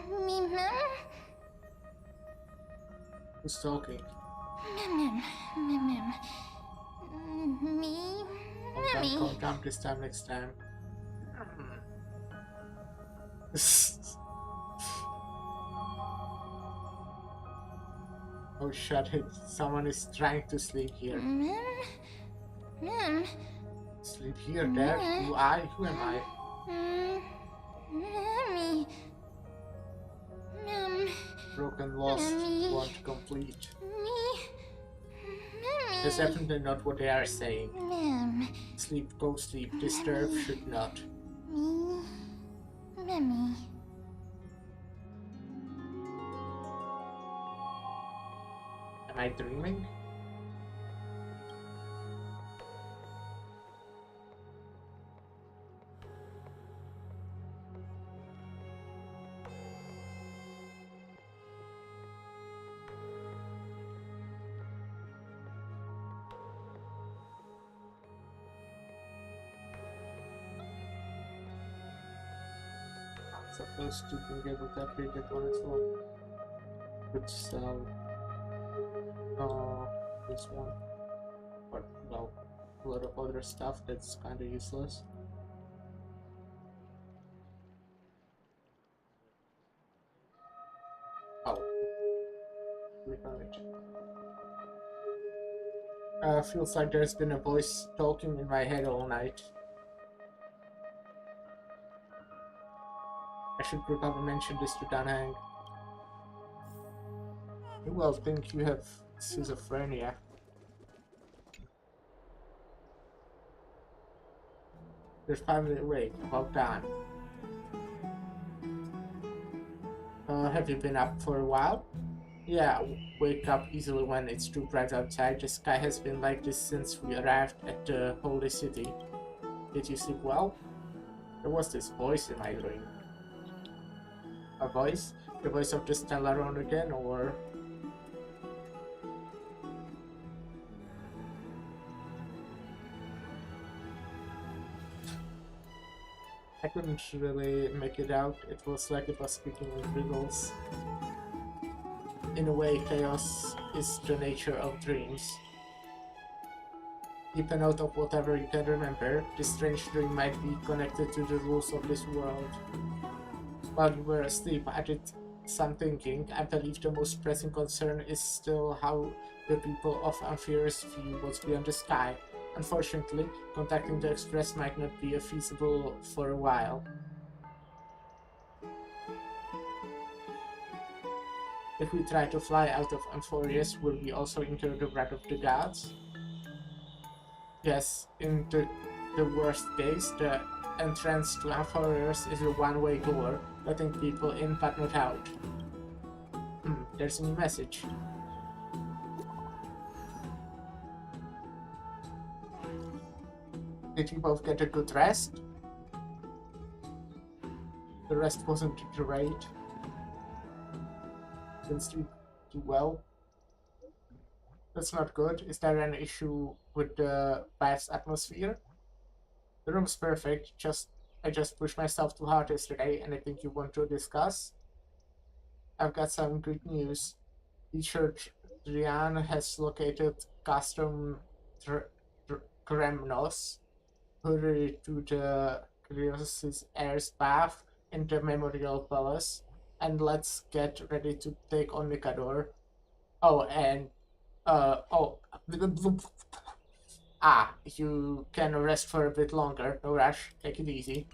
Who's talking? Calm down this time next time. Oh shut it, someone is trying to sleep here. Sleep here, there, who am I? Broken, lost, want, complete. That's definitely not what they are saying. Sleep, go sleep, disturb, should not. Am I dreaming? Supposed to be able to upgrade it on its own. Could sell this one. But well, a lot of other stuff that's kinda useless. Oh. Click on it. Feels like there's been a voice talking in my head all night. I should probably mention this to Danhang. You will think you have schizophrenia. You're finally awake. About time. Have you been up for a while? Yeah, wake up easily when it's too bright outside. The sky has been like this since we arrived at the holy city. Did you sleep well? There was this voice in my dream. A voice? The voice of the Stellaron again, or... I couldn't really make it out. It was like it was speaking in riddles. In a way, chaos is the nature of dreams. Keep a note of whatever you can remember. This strange dream might be connected to the rules of this world. While you were asleep, I did some thinking. I believe the most pressing concern is still how the people of Amphiris view what's beyond the sky. Unfortunately, contacting the Express might not be feasible for a while. If we try to fly out of Amphiris, will we also incur the wrath of the gods? Yes, in the worst case, the entrance to Amphiris is a one-way door, letting people in but not out. There's a new message. Did you both get a good rest? The rest wasn't great. Didn't sleep too well. That's not good. Is there an issue with the bath's atmosphere? The room's perfect. I just pushed myself too hard yesterday. Anything you want to discuss? I've got some good news. Teacher Drian has located custom Kremnos. Hurry to the Curious Air's bath in the Memorial Palace, and let's get ready to take on Nikador. Oh, and oh, you can rest for a bit longer. No rush. Take it easy.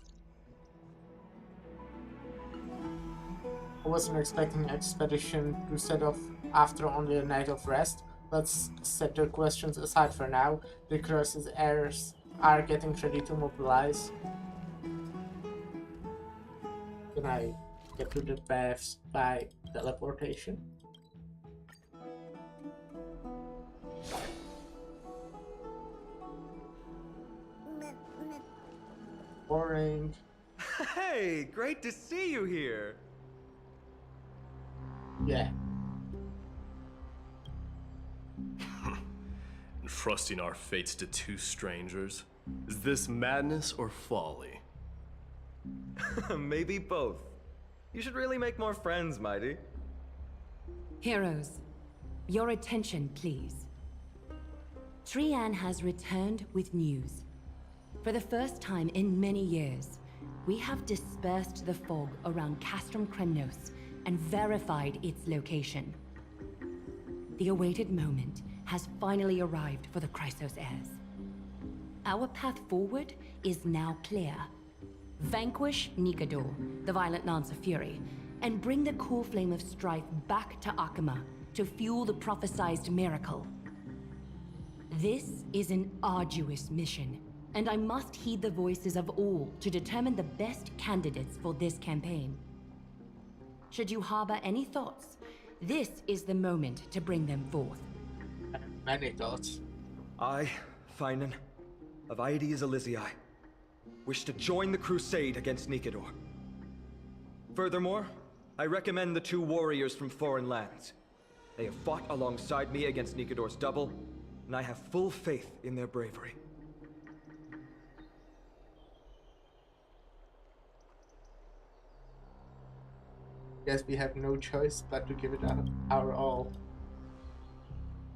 I wasn't expecting expedition to set off after only a night of rest. Let's set the questions aside for now. The Cross's heirs are getting ready to mobilize. Can I get to the baths by teleportation? Boring. Hey, great to see you here. Yeah. Entrusting our fates to two strangers? Is this madness or folly? Maybe both. You should really make more friends, Mighty. Heroes, your attention, please. Trian has returned with news. For the first time in many years, we have dispersed the fog around Castrum Kremnos and verified its location. The awaited moment has finally arrived for the Chrysos heirs. Our path forward is now clear. Vanquish Nikador, the violent Lance of Fury, and bring the core flame of strife back to Akima to fuel the prophesized miracle. This is an arduous mission, and I must heed the voices of all to determine the best candidates for this campaign. Should you harbor any thoughts, this is the moment to bring them forth. Many thoughts. I, Finan, of Aedes Elysiae, wish to join the crusade against Nikador. Furthermore, I recommend the two warriors from foreign lands. They have fought alongside me against Nikador's double, and I have full faith in their bravery. Guess we have no choice but to give it our all.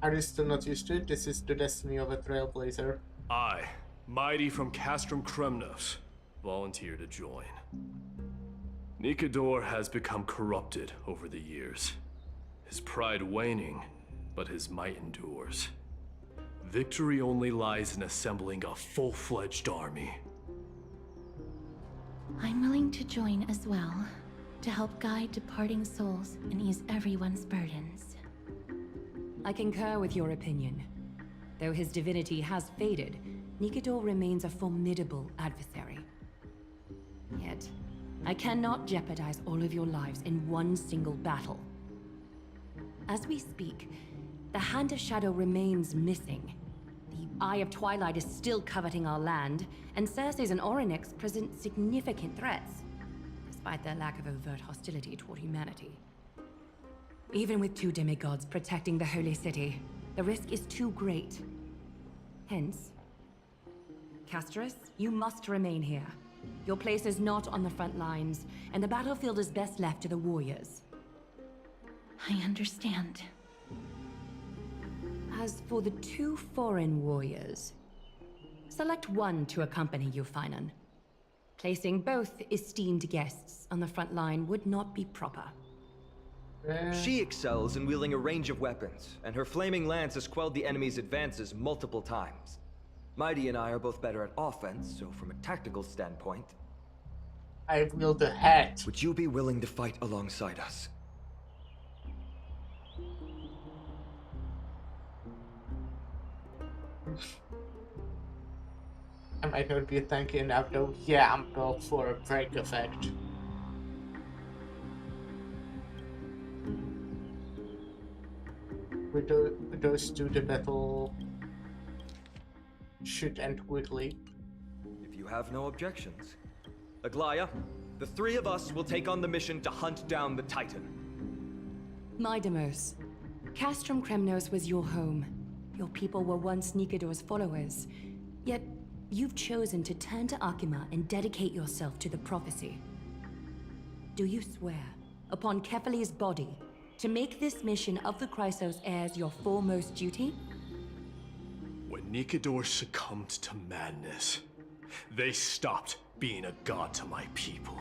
Are you still not used to it? This is the destiny of a trailblazer. I, Mighty from Castrum Kremnos, volunteer to join. Nikador has become corrupted over the years. His pride waning, but his might endures. Victory only lies in assembling a full-fledged army. I'm willing to join as well, to help guide departing souls and ease everyone's burdens. I concur with your opinion. Though his divinity has faded, Nikador remains a formidable adversary. Yet, I cannot jeopardize all of your lives in one single battle. As we speak, the Hand of Shadow remains missing. The Eye of Twilight is still coveting our land, and Circes and Orynyx present significant threats, despite their lack of overt hostility toward humanity. Even with two demigods protecting the Holy City, the risk is too great. Hence, Casterus, you must remain here. Your place is not on the front lines, and the battlefield is best left to the warriors. I understand. As for the two foreign warriors, select one to accompany you, Finan. Placing both esteemed guests on the front line would not be proper. She excels in wielding a range of weapons, and her flaming lance has quelled the enemy's advances multiple times. Mighty and I are both better at offense, so from a tactical standpoint... I wield the hat. Would you be willing to fight alongside us? I might not be tanky enough though. Yeah, I'm built for a break effect. With those two, the battle should end quickly. If you have no objections. Aglaya, the three of us will take on the mission to hunt down the Titan. Mydamos, Castrum Kremnos was your home. Your people were once Nikador's followers. Yet, you've chosen to turn to Akima and dedicate yourself to the prophecy. Do you swear, upon Kefali's body, to make this mission of the Chrysos heirs your foremost duty? When Nikador succumbed to madness, they stopped being a god to my people.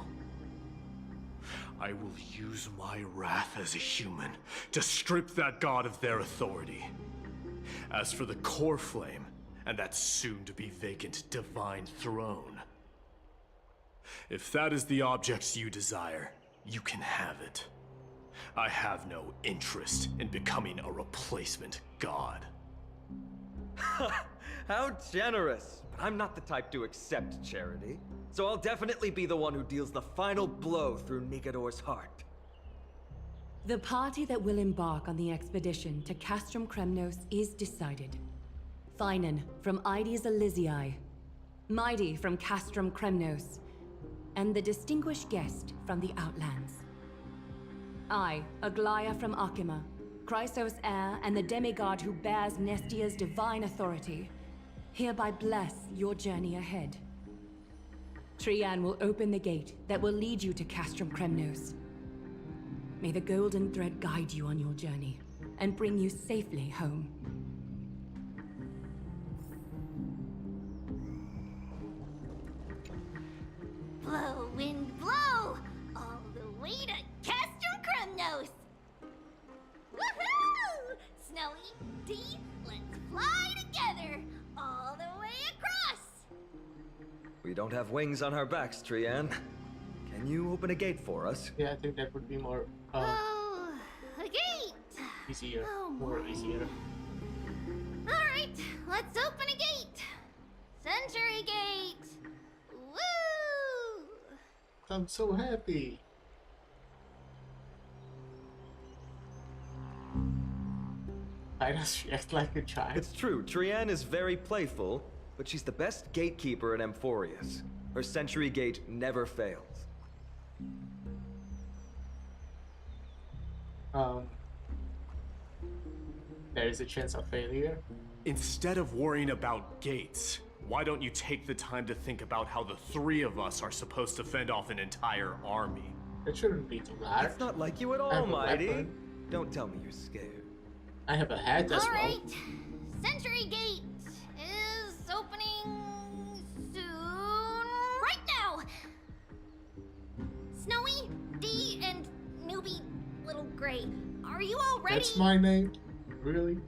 I will use my wrath as a human to strip that god of their authority. As for the core flame and that soon-to-be vacant divine throne, if that is the objects you desire, you can have it. I have no interest in becoming a replacement god. How generous! But I'm not the type to accept charity, so I'll definitely be the one who deals the final blow through Nigador's heart. The party that will embark on the expedition to Castrum Kremnos is decided. Finan from Ides Elysiae, Mighty from Castrum Kremnos, and the distinguished guest from the Outlands. I, Aglaia from Akima, Chrysos heir and the demigod who bears Nestia's divine authority, hereby bless your journey ahead. Trian will open the gate that will lead you to Castrum Kremnos. May the golden thread guide you on your journey and bring you safely home. Blow, wind, blow! All the way to Castrum Kremnos! Woohoo! Snowy, Dee, let's fly together all the way across! We don't have wings on our backs, Trian. Can you open a gate for us? Yeah, I think that would be more Oh, a gate! easier. Oh, More easier. Alright, let's open a gate! Century Gate! Woo! I'm so happy. I just react like a child. It's true, Trian is very playful, but she's the best gatekeeper in Amphorius. Her Century Gate never fails. There is a chance of failure. Instead of worrying about gates, why don't you take the time to think about how the three of us are supposed to fend off an entire army? It shouldn't be too large. That's not like you at all, Mighty. Don't tell me you're scared. I have a hat as well. Alright, Century Gate is opening soon. Right now! Snowy, Dee, and newbie Little Gray, are you all ready? That's my name? Really?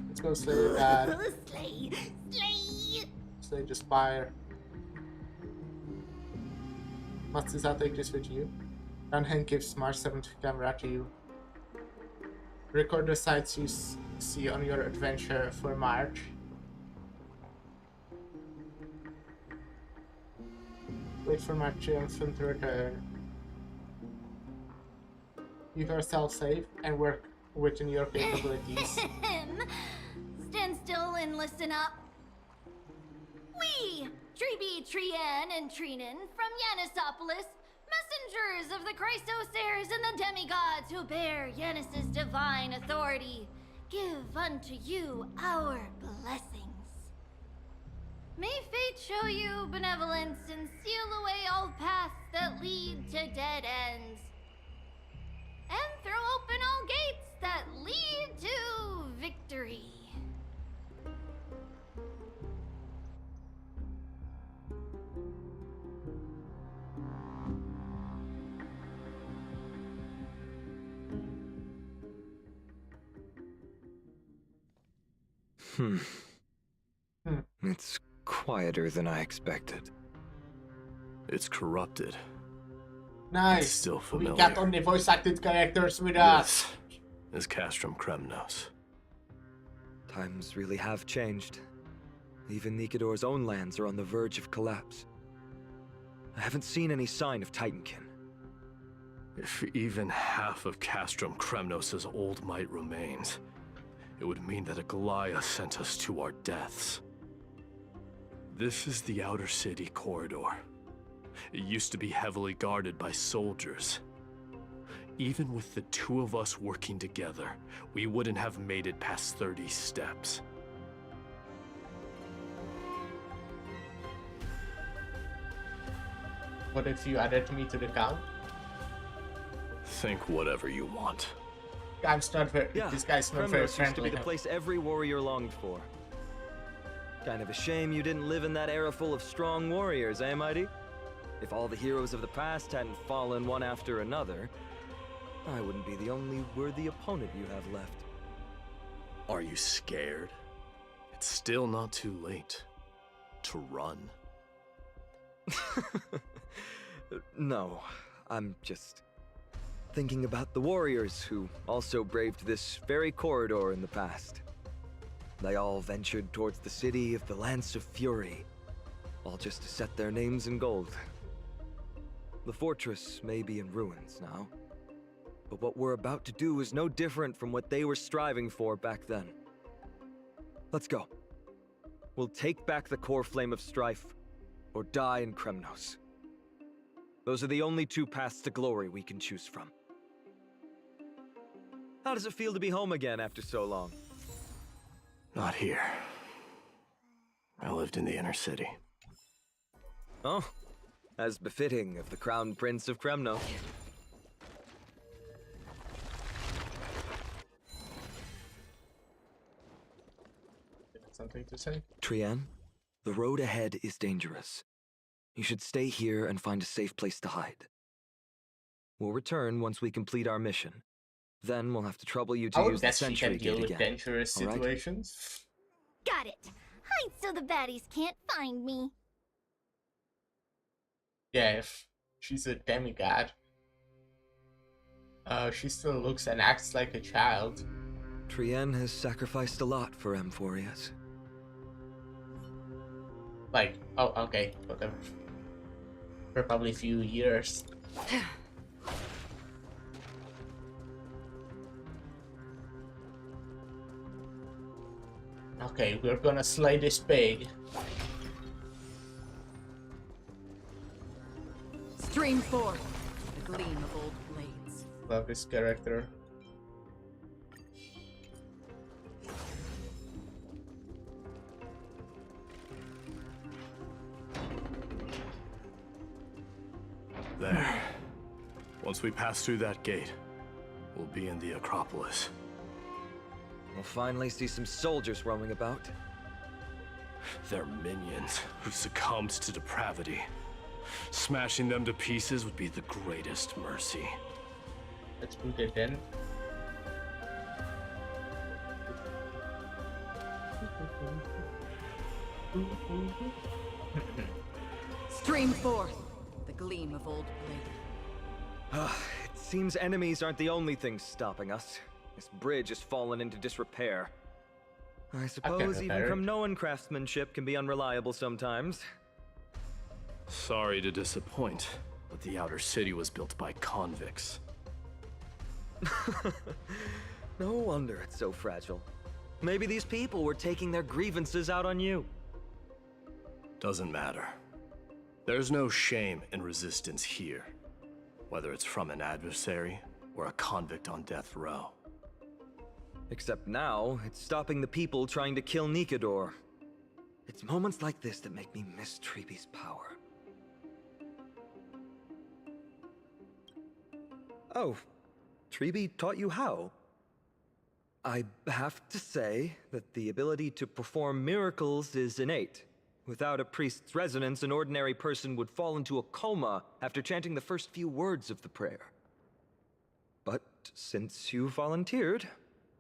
Let's go slay the dad. Slay! Slay! Slay the spire. Must I take this with you? Ranhen gives Mars 7 camera to you. Record the sights you see on your adventure for March. Wait for my triumphant return. Keep yourself safe and work within your capabilities. Stand still and listen up. We, Treeby, Trian, and Trinan from Yanisopolis, messengers of the Chrysos heirs and the demigods who bear Yanis's divine authority, give unto you our blessings. May fate show you benevolence and seal away all paths that lead to dead ends, and throw open all gates that lead to victory. It's quieter than I expected. It's corrupted. Nice. It's still familiar. We got only voice acted characters with us. This is Castrum Kremnos. Times really have changed. Even Nigador's own lands are on the verge of collapse. I haven't seen any sign of Titankin. If even half of Castrum Kremnos' old might remains, it would mean that Aglaia sent us to our deaths. This is the outer city corridor. It used to be heavily guarded by soldiers. Even with the two of us working together, we wouldn't have made it past 30 steps. What if you added me to the count? Think whatever you want. This guy's not very Kremnos used to be friendly. the place every warrior longed for. Kind of a shame you didn't live in that era full of strong warriors, eh, Mighty? If all the heroes of the past hadn't fallen one after another, I wouldn't be the only worthy opponent you have left. Are you scared? It's still not too late to run. No, I'm just thinking about the warriors who also braved this very corridor in the past. They all ventured towards the city of the Lance of Fury, all just to set their names in gold. The fortress may be in ruins now, but what we're about to do is no different from what they were striving for back then. Let's go. We'll take back the core flame of strife, or die in Kremnos. Those are the only two paths to glory we can choose from. How does it feel to be home again after so long? Not here. I lived in the inner city. Oh, as befitting of the Crown Prince of Kremnos. Something to say? Trian, the road ahead is dangerous. You should stay here and find a safe place to hide. We'll return once we complete our mission. Then we'll have to trouble you to use the sentry gate again. Dangerous situations. Got it. Hide so the baddies can't find me. Yeah, if she's a demigod, she still looks and acts like a child. Trian has sacrificed a lot for Amphorius. Like, oh, okay, whatever. For probably a few years. Okay, we're gonna slay this pig. Stream forth the gleam of old blades. Love this character. There. Once we pass through that gate, we'll be in the Acropolis. We'll finally see some soldiers roaming about. They're minions who succumbed to depravity. Smashing them to pieces would be the greatest mercy. Let's put it in. Stream forth the gleam of old blade. It seems enemies aren't the only things stopping us. This bridge has fallen into disrepair. I suppose even Kremnoan craftsmanship can be unreliable sometimes. Sorry to disappoint, but the outer city was built by convicts. No wonder it's so fragile. Maybe these people were taking their grievances out on you. Doesn't matter. There's no shame in resistance here, whether it's from an adversary or a convict on death row. Except now, it's stopping the people trying to kill Nikador. It's moments like this that make me miss Treeby's power. Oh, Treeby taught you how? I have to say that the ability to perform miracles is innate. Without a priest's resonance, an ordinary person would fall into a coma after chanting the first few words of the prayer. But since you volunteered,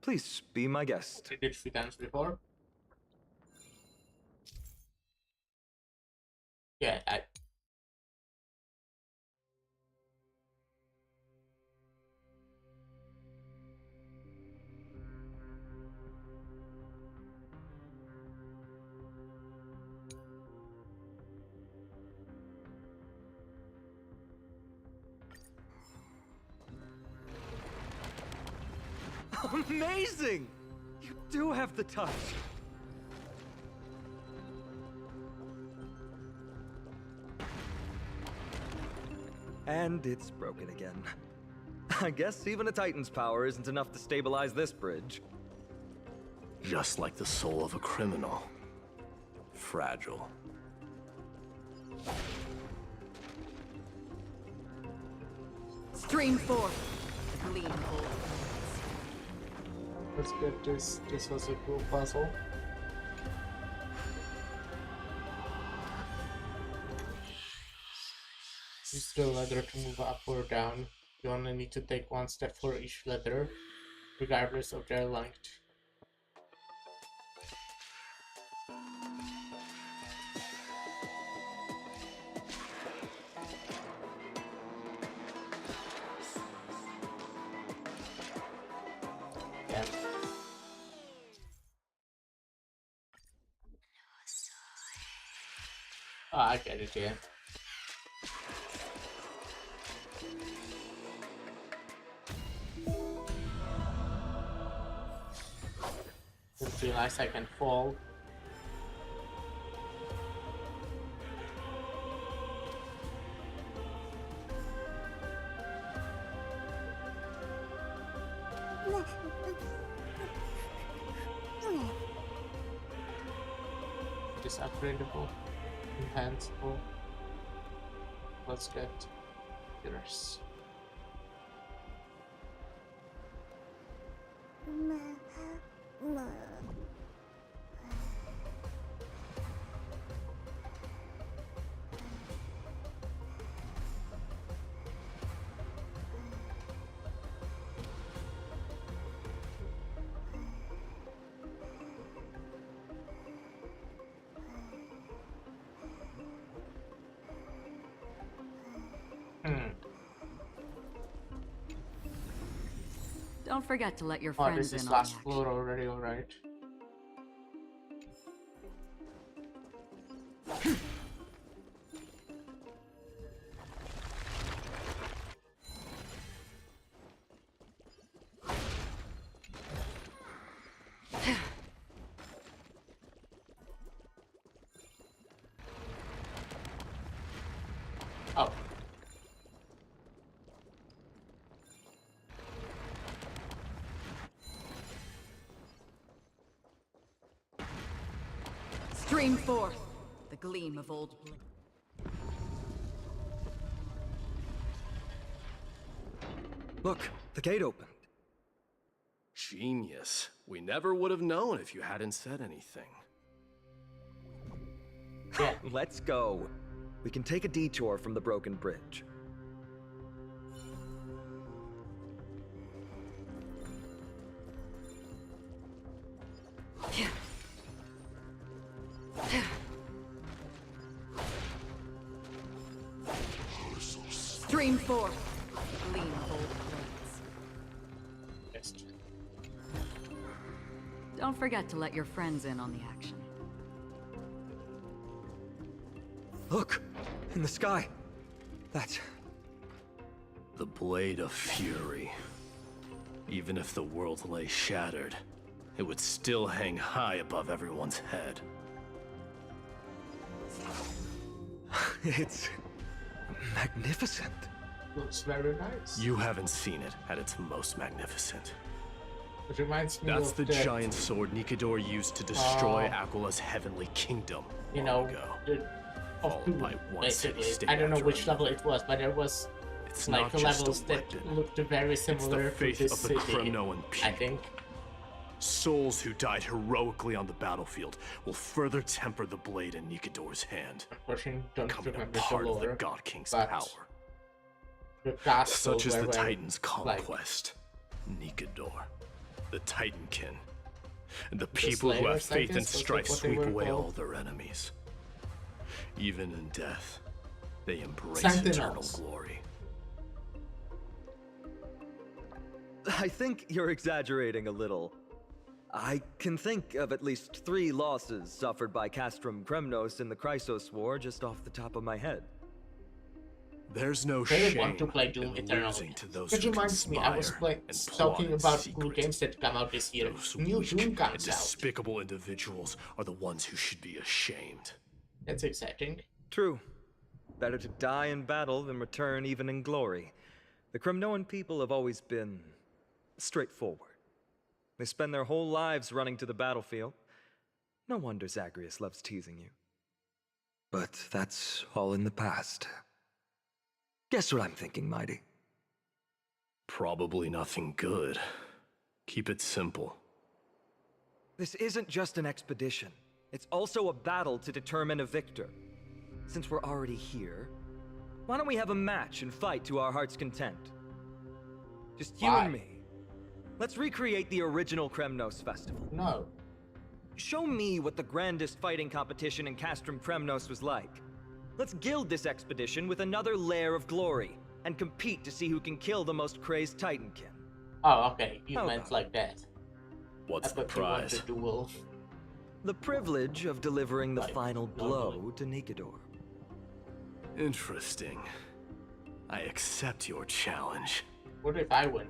please be my guest. I did 3 times before. Yeah, Amazing! You do have the touch. And it's broken again. I guess even a Titan's power isn't enough to stabilize this bridge. Just like the soul of a criminal. Fragile. Stream forth the gleam of old blades. let's get this. This was a cool puzzle. the letter to move up or down. You only need to take one step for each letter, regardless of their length. Yeah. Oh, I get it, yeah. Didn't realize I can fall. Is upgradable, enhanceable. Let's get yours. Don't forget to let your Oh, friends this is in on last the floor already, alright. Oh. Stream forth, the gleam of old blade. Look, the gate opened. Genius. We never would have known if you hadn't said anything. Let's go. We can take a detour from the broken bridge. Stream forth, the gleam of old blades. Don't forget to let your friends in on the action. Look, in the sky. That's... The Blade of Fury. Even if the world lay shattered, it would still hang high above everyone's head. It's... magnificent. Looks very nice. You haven't seen it at its most magnificent. It reminds me That's of the giant sword Nikador used to destroy Aquala's heavenly kingdom. You know, Followed by one city state I don't know after which level it was, but there was It's like not just levels a that weapon. looked very similar It's the faith to this of the city. Kremnoan people. I think. Souls who died heroically on the battlefield will further temper the blade in Nikador's hand, Unfortunately, don't becoming a remember part the of lore, the God King's but power. The gospel Such is the where, Titan's like, conquest. Nikador, the Titankin, and the The people who have Slayers, I faith guess, in was that strife what they sweep were away called? all their enemies. Even in death, they embrace Sentinels. eternal glory. I think you're exaggerating a little. I can think of at least 3 losses suffered by Castrum Kremnos in the Chrysos War just off the top of my head. There's no They shame want to play Doom in Eternal. losing to those It who reminds me, I was conspire and plot talking in about secret. new games that come out this year. Those New weak Doom and comes out. despicable individuals are the ones who should be ashamed. That's exciting. True. Better to die in battle than return even in glory. The Kremnoan people have always been straightforward. They spend their whole lives running to the battlefield. No wonder Zagreus loves teasing you. But that's all in the past. Guess what I'm thinking, Mighty? Probably nothing good. Keep it simple. This isn't just an expedition. It's also a battle to determine a victor. Since we're already here, Why don't we have a match and fight to our heart's content? Just you Why? and me. Let's recreate the original Kremnos festival. No. Show me what the grandest fighting competition in Castrum Kremnos was like. Let's gild this expedition with another layer of glory, and compete to see who can kill the most crazed Titankin. Oh, okay. You How meant about like that. What's the I thought you wanted prize? a duel. The privilege of delivering the Right. final blow to Nikador. Interesting. I accept your challenge. What if I win?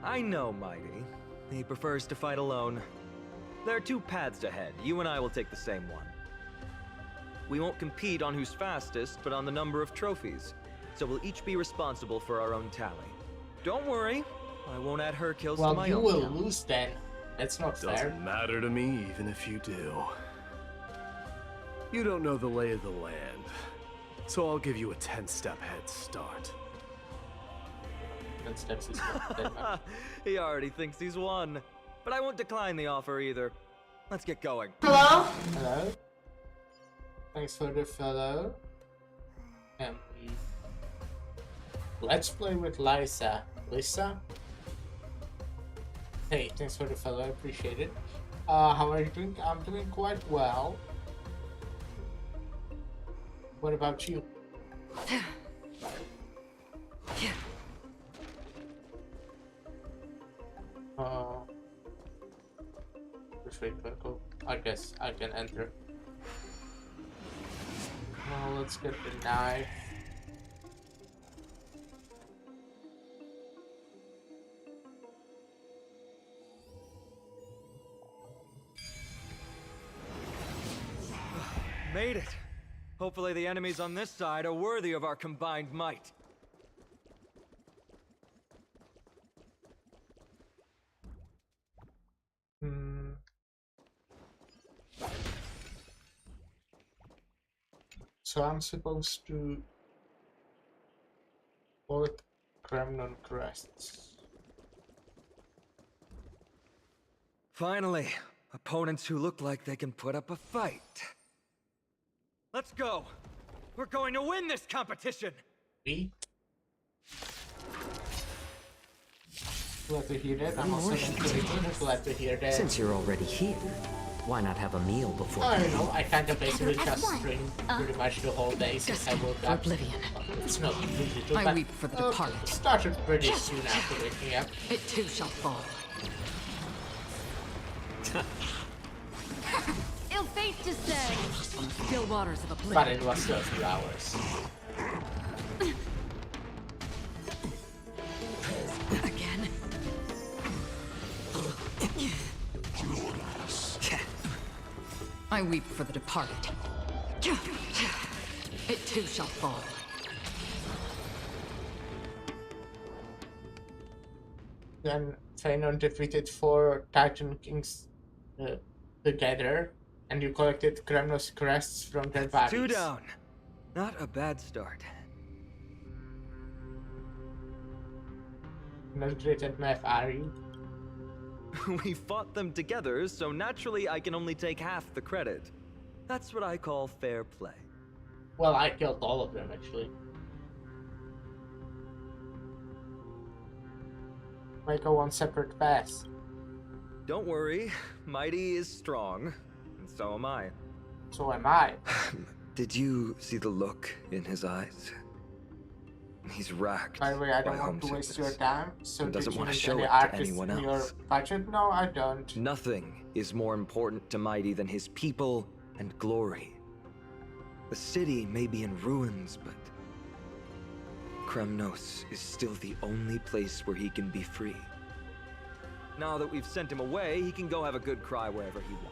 I know Mighty. He prefers to fight alone. There are two paths ahead. You and I will take the same one. We won't compete on who's fastest, but on the number of trophies. So we'll each be responsible for our own tally. Don't worry, I won't add her kills to my Well, you own will count. lose then. That's not fair. Doesn't matter to me, even if you do. You don't know the lay of the land, so I'll give you a 10-step head start. 10 steps is not that much. He already thinks he's won. But I won't decline the offer either. Let's get going. Hello? Hello? Thanks for the follow. Let's play with Lisa. Lisa? Hey, thanks for the follow, I appreciate it. How are you doing? I'm doing quite well. What about you? Which way do I go? I guess I can enter. Now let's get the knife. Made it. Hopefully the enemies on this side are worthy of our combined might. So I'm supposed to collect Kremnon crests. Finally, opponents who look like they can put up a fight. Let's go. We're going to win this competition. Me? Glad to hear that. I'm also glad to hear that. Since you're already here, why not have a meal before? I don't know. I kind of basically just streamed pretty much the whole day since I woke up. Oblivion. It's not completely true, I but weep for the departed. Started pretty soon after waking up. It too shall fall. Ill fate to say, on the still waters of oblivion. But it was still a few hours. Again. I weep for the departed. It too shall fall. Then Fëanor defeated 4 Titan Kings together, and you collected Kremnos crests from their bodies. 2 down. Not a bad start. Not great at math, are you? We fought them together, so naturally I can only take half the credit. That's what I call fair play. Well, I killed all of them, actually. Might go on separate paths. Don't worry, Mighty is strong, and so am I. So am I. Did you see the look in his eyes? He's racked By the way, I don't by want to waste your homesickness time, so and doesn't did you want to need show any it to artists anyone in your else. budget? No, I don't. Nothing is more important to Mighty than his people and glory. The city may be in ruins, but Kremnos is still the only place where he can be free. Now that we've sent him away, he can go have a good cry wherever he wants.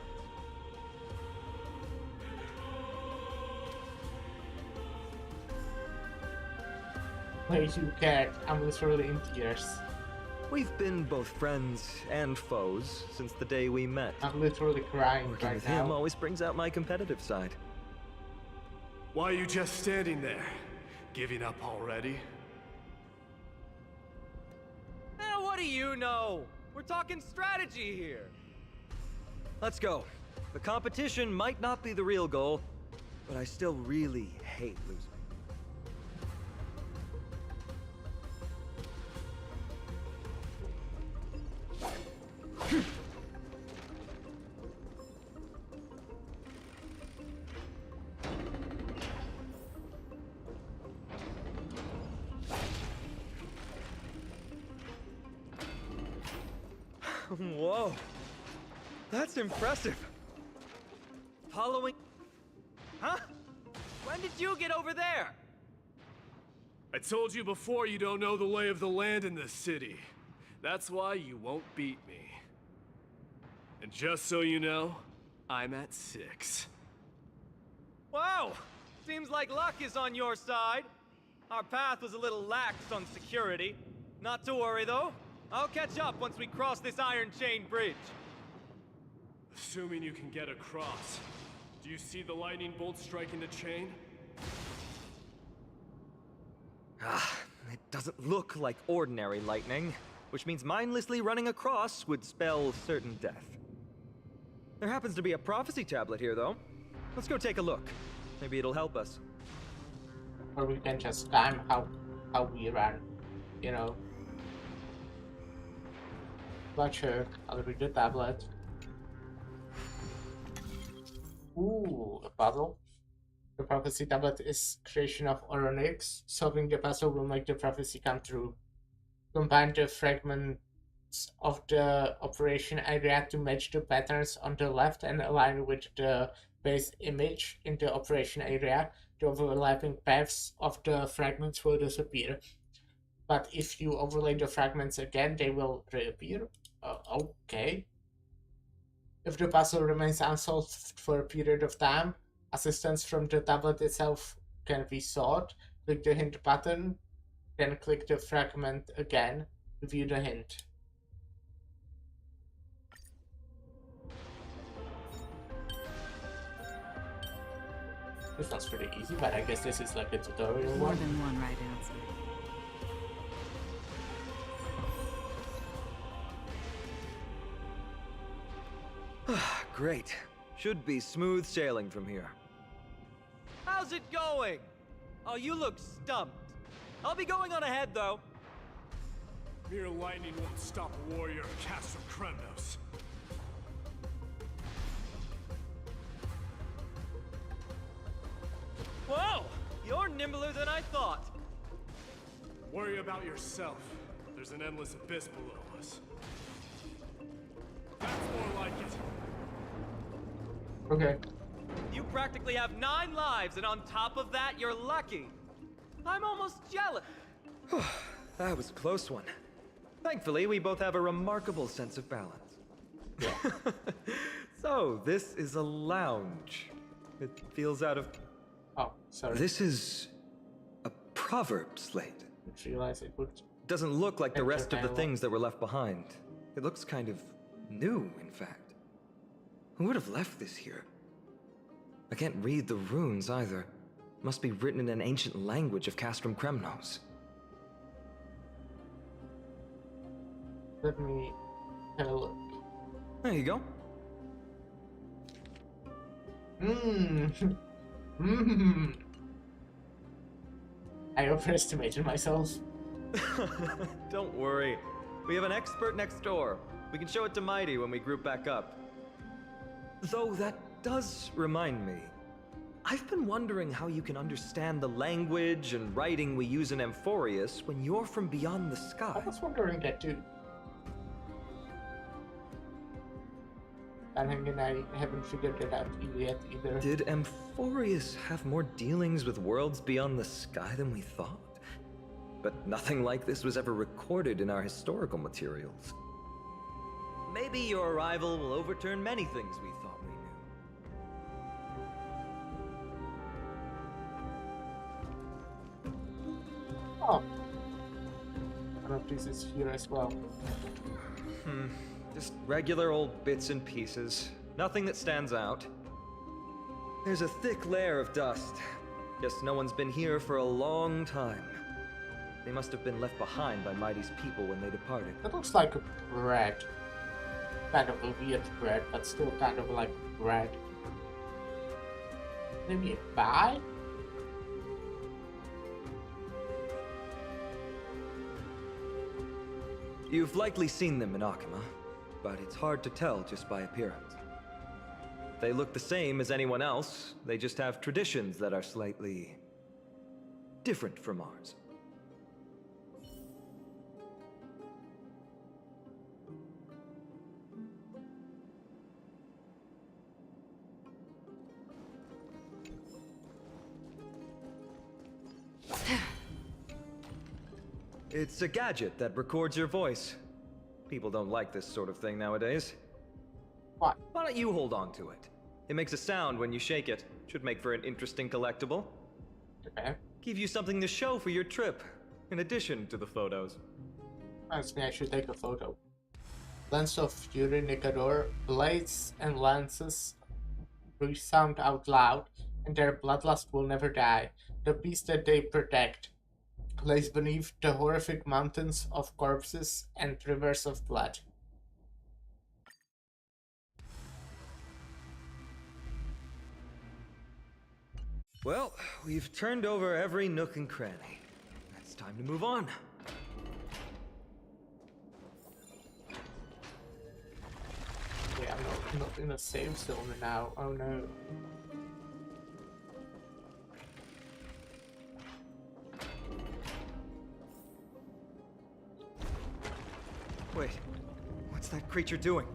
Wait, you can't. I'm literally in tears. We've been both friends and foes since the day we met. I'm literally crying Working right with now. him always brings out my competitive side. Why are you just standing there? Giving up already? What do you know? We're talking strategy here. Let's go. The competition might not be the real goal, but I still really hate losing. Whoa, that's impressive. Following... Huh? When did you get over there? I told you before you don't know the lay of the land in this city. That's why you won't beat me. And just so you know, I'm at 6. Wow! Seems like luck is on your side. Our path was a little lax on security. Not to worry, though. I'll catch up once we cross this iron chain bridge. Assuming you can get across. Do you see the lightning bolt striking the chain? It doesn't look like ordinary lightning, which means mindlessly running across would spell certain death. There happens to be a prophecy tablet here, though. Let's go take a look. Maybe it'll help us. Or we can just time how we run, you know. But sure, I'll read the tablet. Ooh, a puzzle. The prophecy tablet is creation of Oronix. Solving the puzzle will make the prophecy come true. Combine the fragments of the operation area to match the patterns on the left and align with the base image in the operation area. The overlapping paths of the fragments will disappear. But if you overlay the fragments again, they will reappear. Okay. If the puzzle remains unsolved for a period of time, assistance from the tablet itself can be sought. Click the hint button, then click the fragment again to view the hint. This one's pretty easy, but I guess this is like a tutorial More one. than one right answer. Great. Should be smooth sailing from here. How's it going? Oh, you look stumped. I'll be going on ahead, though. Mere lightning won't stop a warrior of Castro Kremnos. Whoa! You're nimbler than I thought. Worry about yourself. There's an endless abyss below us. That's more like it. Okay. You practically have 9 lives, and on top of that, you're lucky. I'm almost jealous. That was a close one. Thankfully, we both have a remarkable sense of balance. So, this is a lounge. It feels out of... Oh, sorry. This is a proverb slate. Didn't realize it would... Doesn't look like the rest of the things that were left behind. It looks kind of new, in fact. Who would have left this here? I can't read the runes either. Must be written in an ancient language of Castrum Kremnos. Let me have a look. There you go. I overestimated myself. Don't worry. We have an expert next door. We can show it to Mighty when we group back up. Though that does remind me. I've been wondering how you can understand the language and writing we use in Amphorius when you're from beyond the sky. I was wondering that too. I think I haven't figured it out yet either. Did Amphorius have more dealings with worlds beyond the sky than we thought? But nothing like this was ever recorded in our historical materials. Maybe your arrival will overturn many things we thought we knew. Oh. One of these is here as well. Just regular old bits and pieces. Nothing that stands out. There's a thick layer of dust. Guess no one's been here for a long time. They must have been left behind by Mighty's people when they departed. That looks like a bread. Kind of a weird bread, but still kind of like Red. Maybe a buy? You've likely seen them in Akima, but it's hard to tell just by appearance. They look the same as anyone else, they just have traditions that are slightly different from ours. It's a gadget that records your voice. People don't like this sort of thing nowadays. What? Why don't you hold on to it? It makes a sound when you shake it. Should make for an interesting collectible. Okay. Give you something to show for your trip, in addition to the photos. Reminds me I should take a photo. Lens of Fury Nicador, blades and lances resound out loud, and their bloodlust will never die. The beast that they protect lays beneath the horrific mountains of corpses and rivers of blood. Well, we've turned over every nook and cranny. It's time to move on. Yeah, I'm not in a safe zone now. Oh no. Wait, what's that creature doing?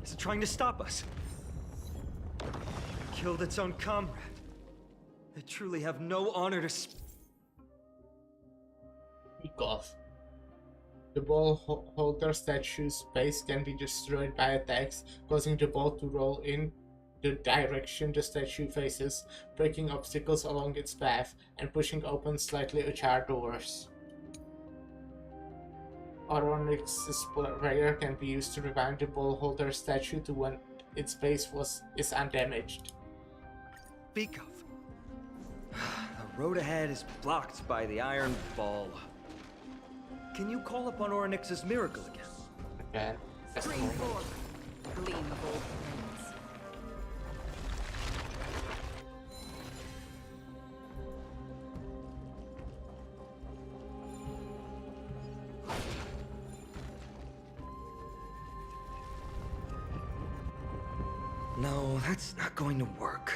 Is it trying to stop us? It killed its own comrade. They truly have no honor to speak of. The ball holder statue's base can be destroyed by attacks, causing the ball to roll in the direction the statue faces, breaking obstacles along its path, and pushing open slightly ajar doors. Onyx's prayer can be used to rewind the ball holder statue to when its base is undamaged. Speak of. The road ahead is blocked by the iron ball. Can you call upon Onyx's miracle again? Okay. Screen 4. Gleam of old things. No, that's not going to work.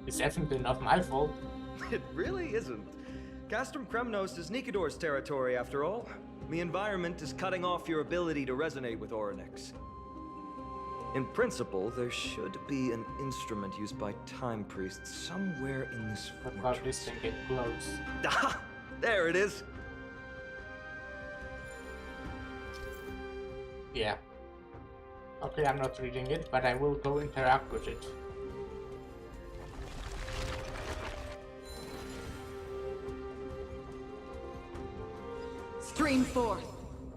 It's definitely not my fault. It really isn't. Castrum Kremnos is Nikador's territory, after all. The environment is cutting off your ability to resonate with Onyx. In principle, there should be an instrument used by time priests somewhere in this fortress. About this thing get close. Ah, there it is. Yeah. Okay, I'm not reading it, but I will go interact with it. Stream 4.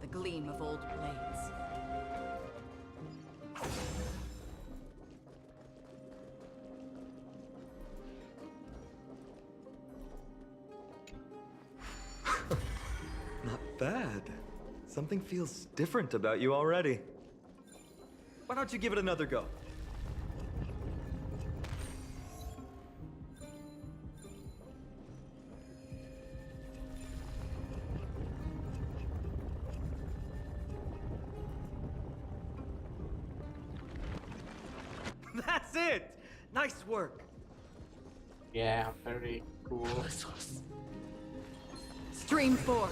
The gleam of old blades. Not bad. Something feels different about you already. Why don't you give it another go? That's it! Nice work! Yeah, very cool. Stream 4.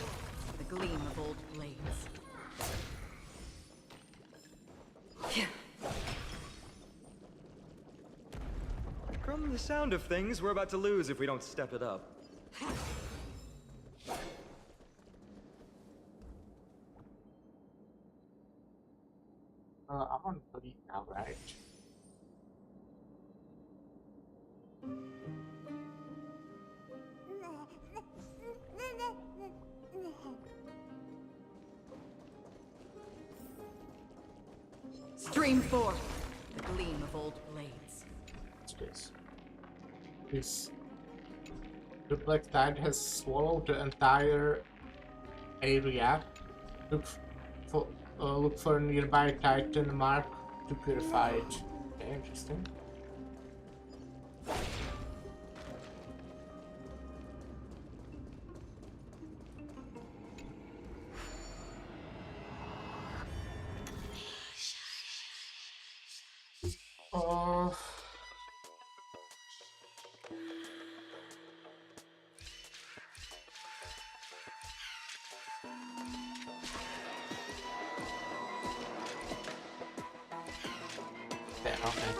The gleam of old blades. From the sound of things, we're about to lose if we don't step it up. I'm on bleed now, right? Stream 4. The gleam of old blades. What's this? The Black Tide has swallowed the entire area. Look for a nearby Titan mark to purify it. Okay, interesting. Oh. Yeah, okay.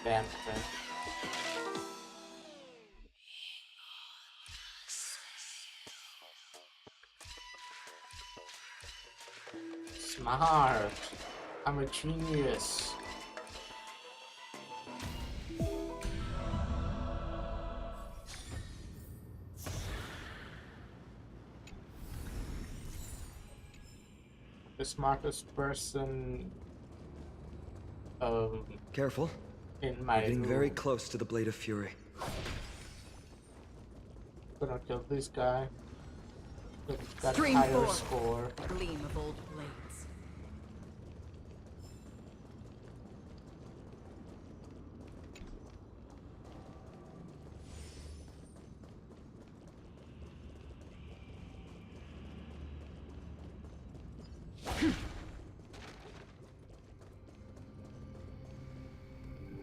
Damn, okay. Smart. I'm a genius. The smartest person Careful. in my You're getting room. very close to the Blade of Fury. Gonna kill this guy. It's got Stream higher 4. score. Gleam of old blades.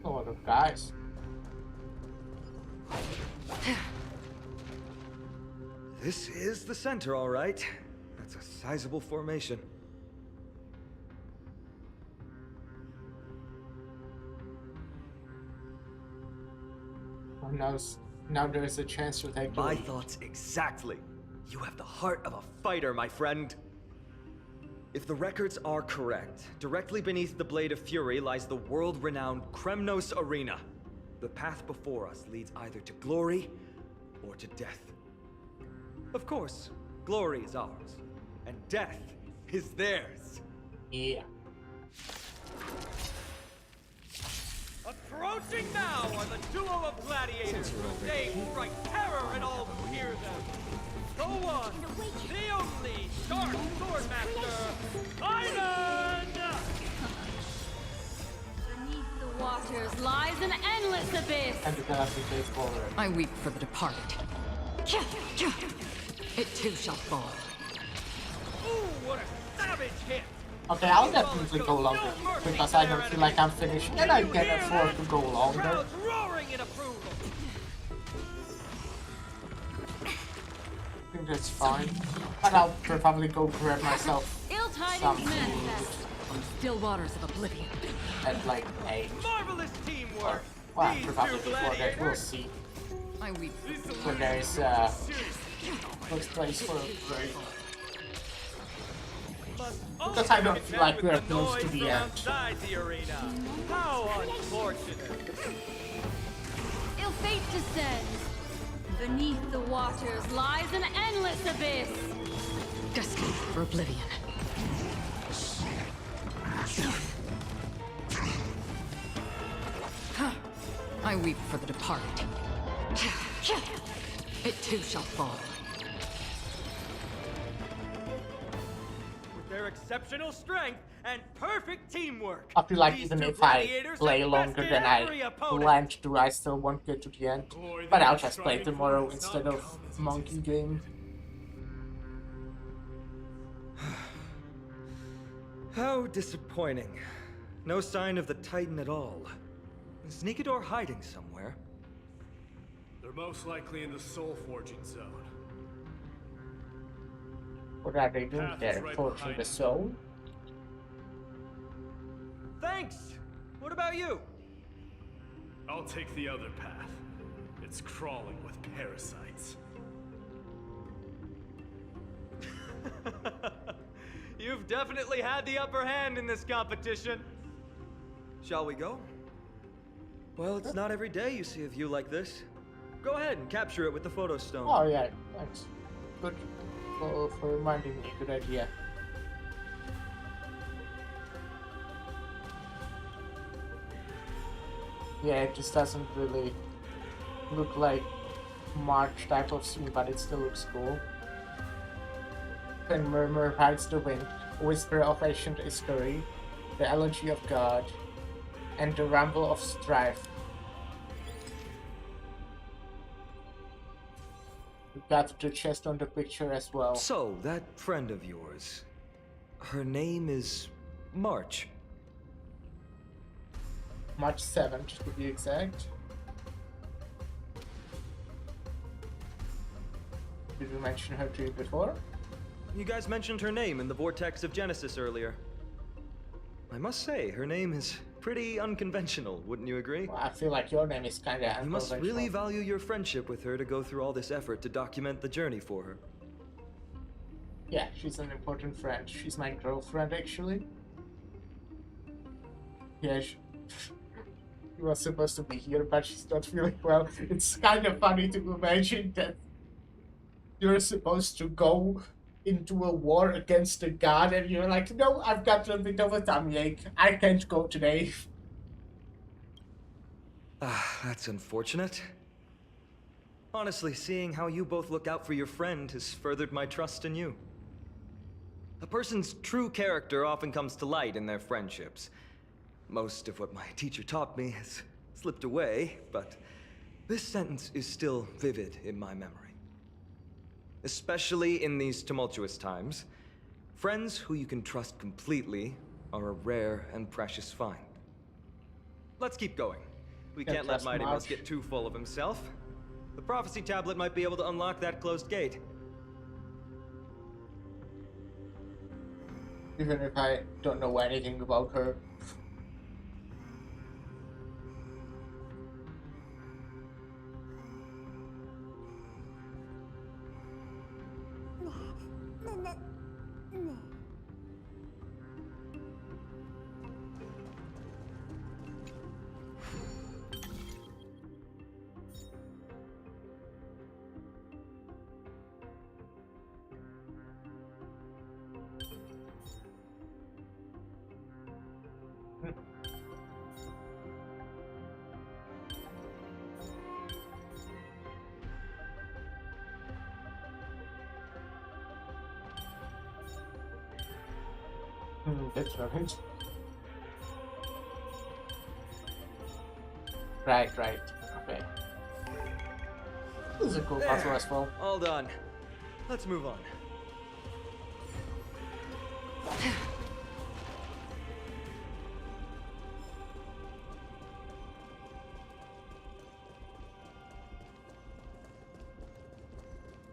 A lot of guys. This is the center, all right. That's a sizable formation. Oh, now there's a chance to take My the lead. thoughts exactly. You have the heart of a fighter, my friend. If the records are correct, directly beneath the Blade of Fury lies the world-renowned Kremnos Arena. The path before us leads either to glory or to death. Of course, glory is ours, and death is theirs. Yeah. Approaching now are the duo of gladiators whose names strike terror in all who hear them. The one, the only, sharp swordmaster, Iron! Beneath the waters lies an endless abyss. And the galaxy plays forward. I weep for the departed. It too shall fall. Ooh, what a savage hit! Okay, I'll definitely go longer because I don't feel like I'm finished and I can afford to go longer. Crowds roaring in approval. I think that's fine. But I'll probably go grab myself Ill tidings some manifest from still waters of oblivion. at like 8. Marvelous teamwork. Well, probably before that, we'll see. I weep. When there's first place for a break. Because I don't feel like we're close to the end. Outside the arena. How unfortunate. Ill fate descends. Beneath the waters lies an endless abyss. Destiny for oblivion. I weep for the departed. It too shall fall. With their exceptional strength and perfect teamwork. I feel like these even two if I gladiators play have longer bested than every I opponent. planned to, I still won't get to the end. But I'll just play tomorrow instead of Monkey Game. How disappointing. No sign of the Titan at all. Is Nikador hiding somewhere? They're most likely in the soul forging zone. What are they doing Path is there? right Forging behind the it. soul? Thanks. What about you? I'll take the other path. It's crawling with parasites. You've definitely had the upper hand in this competition. Shall we go? Well, it's not every day you see a view like this. Go ahead and capture it with the photo stone. Oh yeah, thanks. Good for reminding me. Good idea. Yeah, it just doesn't really look like March type of scene, but it still looks cool. When murmur hides the wind, whisper of ancient history, the elegy of God, and the rumble of strife. We got the chest on the picture as well. So, that friend of yours, her name is March. March 7th, to be exact. Did we mention her to you before? You guys mentioned her name in the Vortex of Genesis earlier. I must say, her name is pretty unconventional, wouldn't you agree? Well, I feel like your name is kinda unconventional. You must really value your friendship with her to go through all this effort to document the journey for her. Yeah, she's an important friend. She's my girlfriend, actually. Yeah, she was supposed to be here, but she's not feeling well. It's kind of funny to imagine that you're supposed to go into a war against a god, and you're like, no, I've got a bit of a tummy ache. I can't go today. Ah, that's unfortunate. Honestly, seeing how you both look out for your friend has furthered my trust in you. A person's true character often comes to light in their friendships. Most of what my teacher taught me has slipped away, but this sentence is still vivid in my memory. Especially in these tumultuous times, friends who you can trust completely are a rare and precious find. Let's keep going. We can't let Mighty Mouse get too full of himself. The prophecy tablet might be able to unlock that closed gate. Even if I don't know anything about her. That's right. Right. Okay. This is a cool puzzle as well. All done. Let's move on.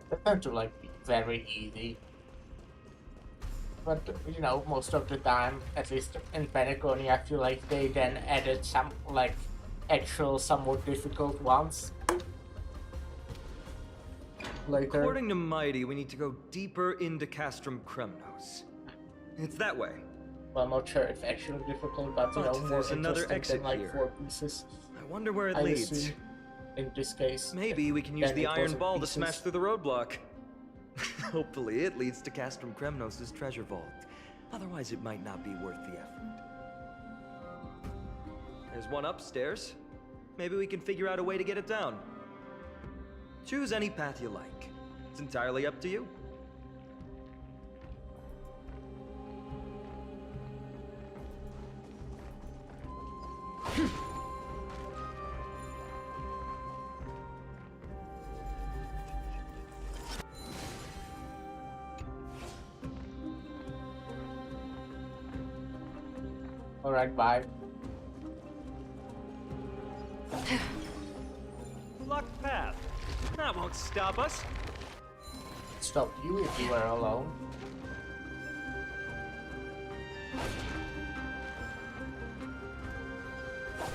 They tend to like be very easy. But you know, most of the time, at least in Patagonia, I feel like they then added some like actual somewhat difficult ones later. According to Mighty, we need to go deeper into Castrum Kremnos. It's that way. Well, I'm not sure if actually difficult, but you know, more there's another interesting exit than like here. 4 pieces. I wonder where it I leads. assume in this case, Maybe we can use then the it iron wasn't ball to pieces. smash through the roadblock. Hopefully it leads to Castrum Kremnos' treasure vault. Otherwise it might not be worth the effort. There's one upstairs. Maybe we can figure out a way to get it down. Choose any path you like. It's entirely up to you. Alright, bye. Locked path. That won't stop us. Stop you if you were alone.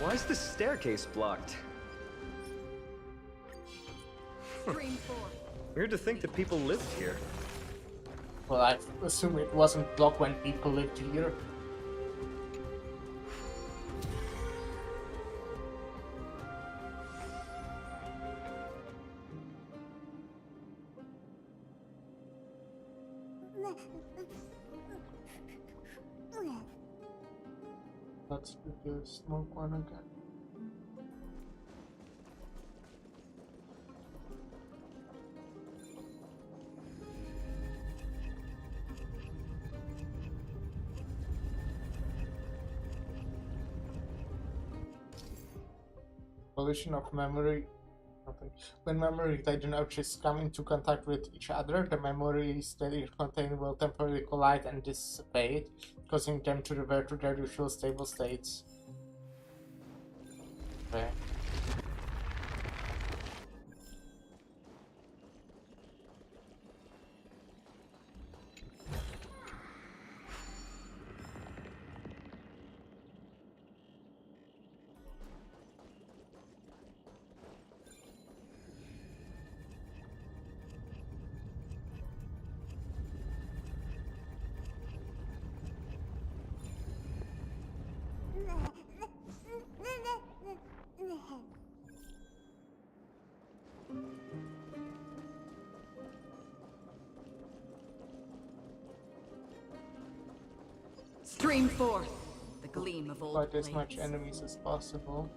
Why is the staircase blocked? Weird to think that people lived here. Well, I assume it wasn't blocked when people lived here. Let's do the smoke one again. collision of memory. Okay. When memory and objects come into contact with each other, the memories that it contains will temporarily collide and dissipate, causing them to revert to their usual stable states. Okay. Stream forth the gleam of old Fight as blades. much enemies as possible.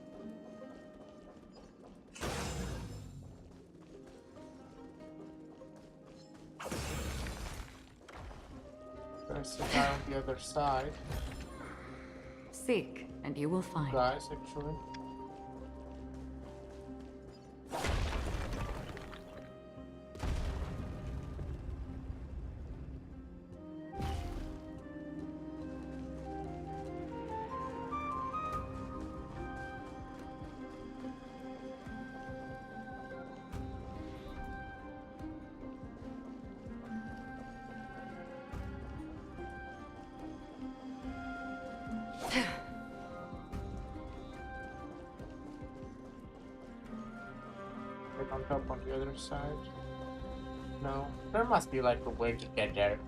There's a guy on the other side. Seek, and you will find. Guys, actually. On top on the other side. No, there must be like a way to get there,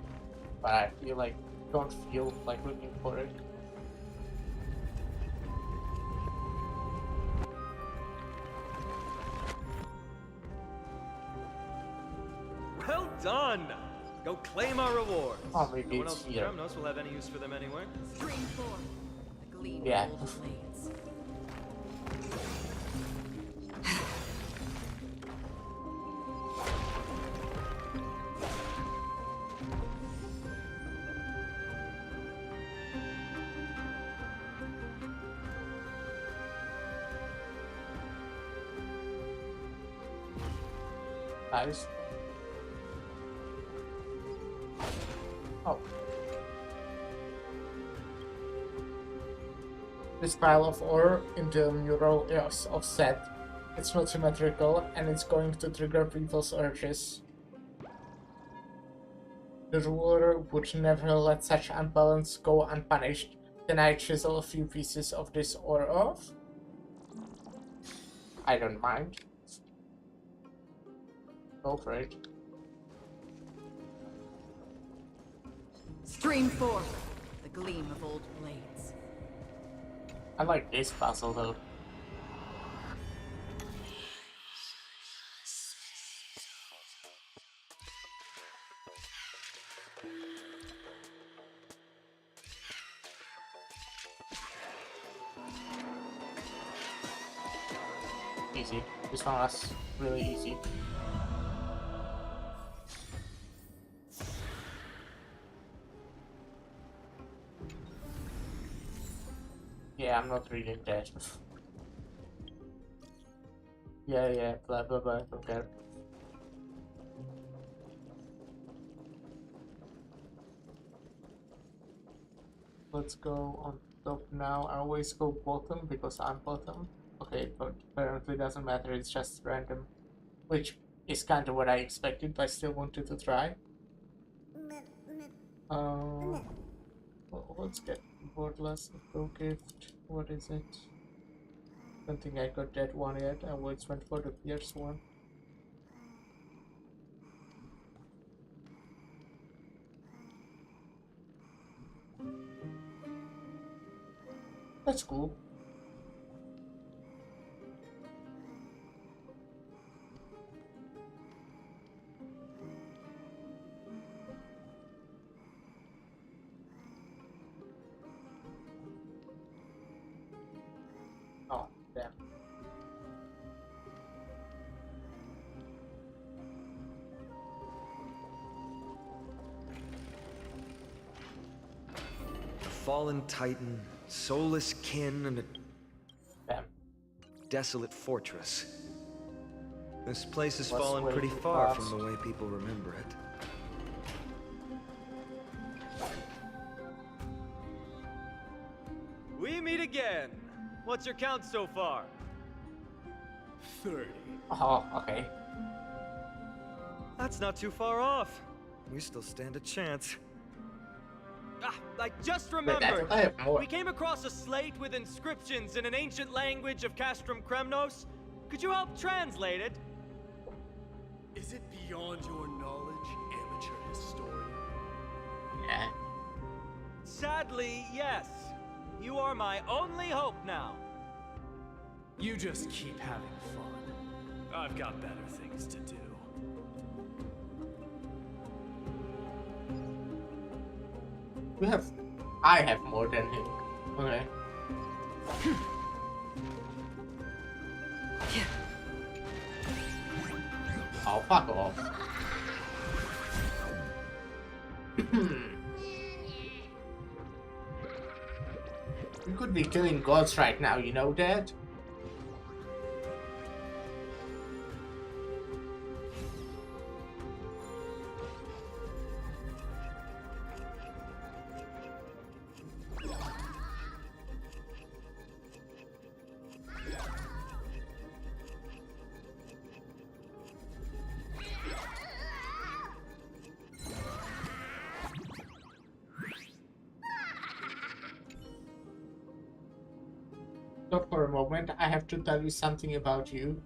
but I don't feel like looking for it. Well done! Go claim our rewards. Oh, maybe no one it's else from here. Termnos will have any use for them anyway. Stream forth the gleam Yeah. of old blades. Guys. Oh. This pile of ore in the mural is offset. It's not symmetrical, and it's going to trigger people's urges. The ruler would never let such unbalance go unpunished. Can I chisel a few pieces of this ore off? I don't mind. Go for it. Stream forth the gleam of old blades. I like this puzzle though. Easy. This one was really easy. Yeah, I'm not reading that. yeah, blah blah blah, don't care. Let's go on top now. I always go bottom because I'm bottom. Okay, but apparently doesn't matter, it's just random. Which is kind of what I expected, but I still wanted to try. Well, let's get Wordless Pro Gift. What is it? Don't think I got that one yet. I always went for the Pierce one. That's cool. Oh, damn. A fallen titan, soulless kin, and a... Damn. desolate fortress. This place has Was fallen way pretty too far fast. from the way people remember it. We meet again. What's your count so far? 30. Oh, okay. That's not too far off. We still stand a chance. Ah, I just Wait, I remembered. think I have more. We came across a slate with inscriptions in an ancient language of Castrum Kremnos. Could you help translate it? Is it beyond your knowledge, amateur historian? Yeah. Sadly, yes. You are my only hope now. You just keep having fun. I've got better things to do. I have more than him. Okay. Oh, fuck off. We could be killing gods right now, you know that? Stop for a moment, I have to tell you something about you.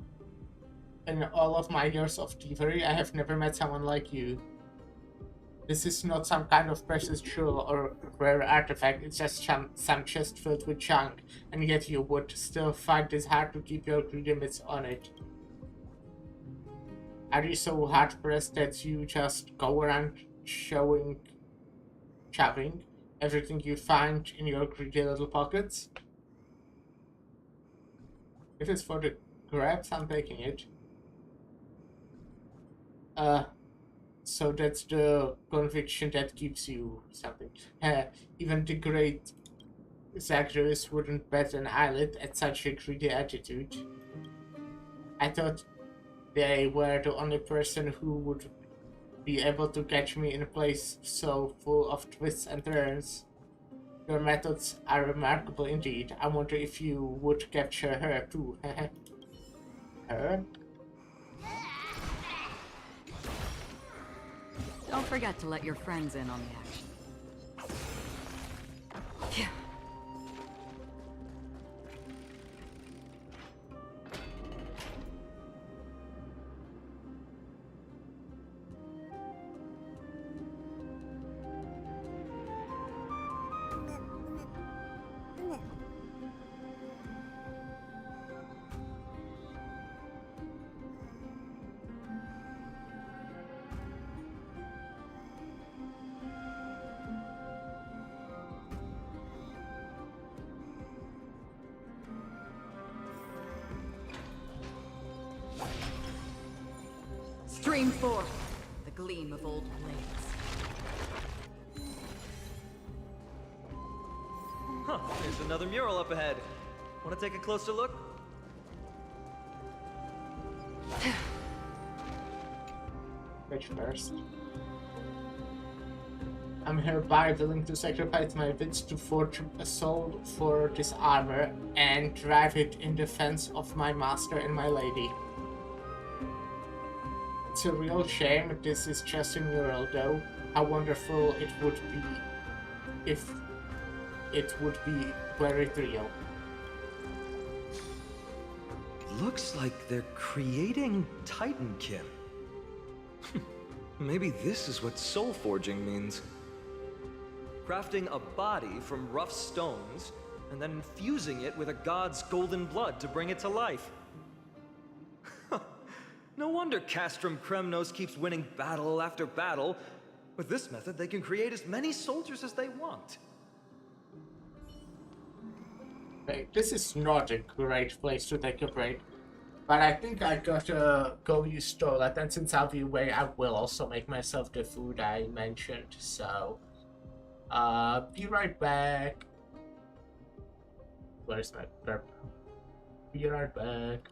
In all of my years of thievery, I have never met someone like you. This is not some kind of precious jewel or rare artifact, it's just some chest filled with junk, and yet you would still find it hard to keep your greedy mitts on it. Are you so hard-pressed that you just go around shoving everything you find in your greedy little pockets? If it's for the grabs, I'm taking it. So that's the conviction that gives you something. Even the great Zagreus wouldn't bat an eyelid at such a greedy attitude. I thought they were the only person who would be able to catch me in a place so full of twists and turns. Your methods are remarkable indeed. I wonder if you would capture her too. Her? Don't forget to let your friends in on the action. Phew. Stream forth the gleam of old blades. Huh, there's another mural up ahead. Want to take a closer look? Which first? I'm hereby willing to sacrifice my wits to forge a soul for this armor and drive it in defense of my master and my lady. It's a real shame this is just a mural though. How wonderful it would be if it would be very real. Looks like they're creating Titankin. Maybe this is what soul forging means. Crafting a body from rough stones, and then infusing it with a god's golden blood to bring it to life. No wonder Castrum Kremnos keeps winning battle after battle. With this method, they can create as many soldiers as they want. Okay, this is not a great place to take a break, but I think I gotta go use toilet, and since I'll be away, I will also make myself the food I mentioned, so be right back. Where's my burp? Be right back.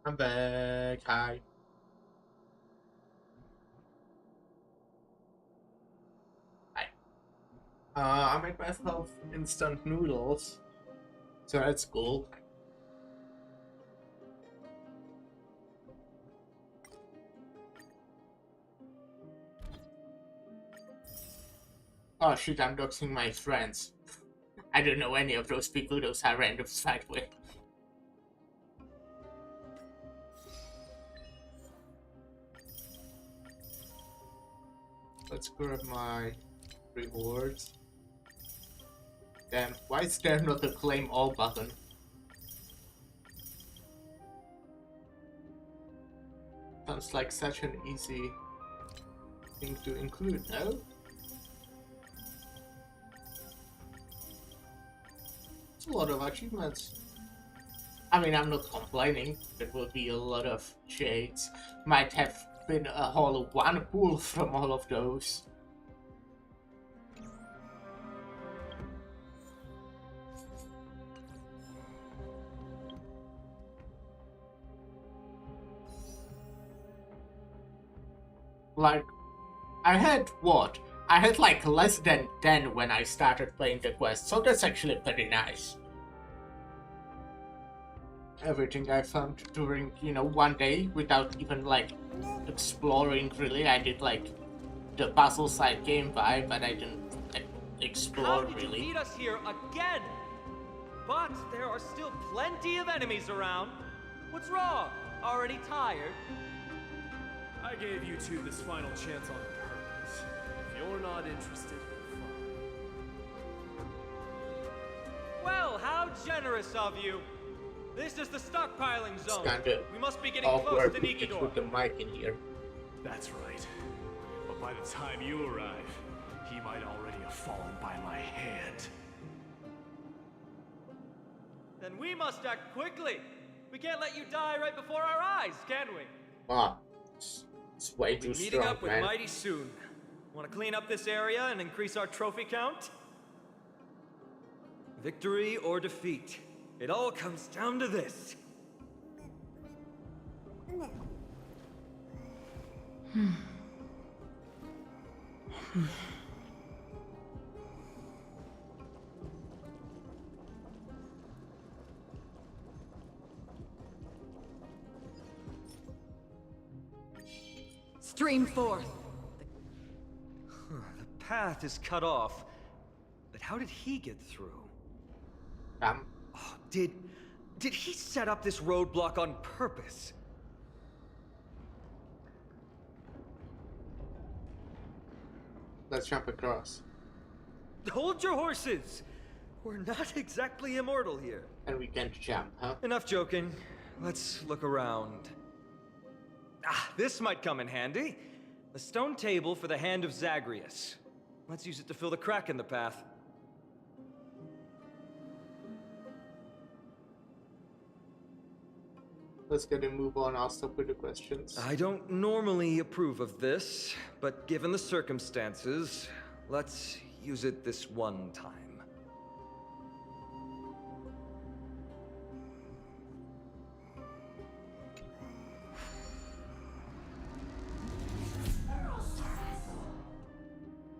I'm back. Hi. Hi. I made myself instant noodles, so that's cool. Oh shit, I'm doxing my friends. I don't know any of those people, those are randoms, by the way. Let's grab my rewards. Damn, why is there not a claim all button? Sounds like such an easy thing to include, no? It's a lot of achievements. I mean, I'm not complaining. There will be a lot of shades. Might have been a whole one pool from all of those. Like, I had what? I had like less than 10 when I started playing the quest, so that's actually pretty nice. Everything I found during, one day without even like exploring really. I did like the puzzle side game vibe, but I didn't explore How did really. you beat us here again? But there are still plenty of enemies around. What's wrong? Already tired? I gave you two this final chance on purpose. If you're not interested, fine. Well, how generous of you. This is the stockpiling zone. We must be getting close Awkward to to eat Nikador. with the mic in here. That's right. But by the time you arrive, he might already have fallen by my hand. Then we must act quickly. We can't let you die right before our eyes, can we? Ah, it's way too Meeting strong, up with man. Mighty soon. Want to clean up this area and increase our trophy count? Victory or defeat. It all comes down to this. Stream forth. The path is cut off. But how did he get through? Oh, did he set up this roadblock on purpose? Let's jump across. Hold your horses! We're not exactly immortal here. And we can't jump, huh? Enough joking. Let's look around. Ah, this might come in handy. A stone table for the Hand of Zagreus. Let's use it to fill the crack in the path. Let's get a move on. I'll stop with the questions. I don't normally approve of this, but given the circumstances, let's use it this one time.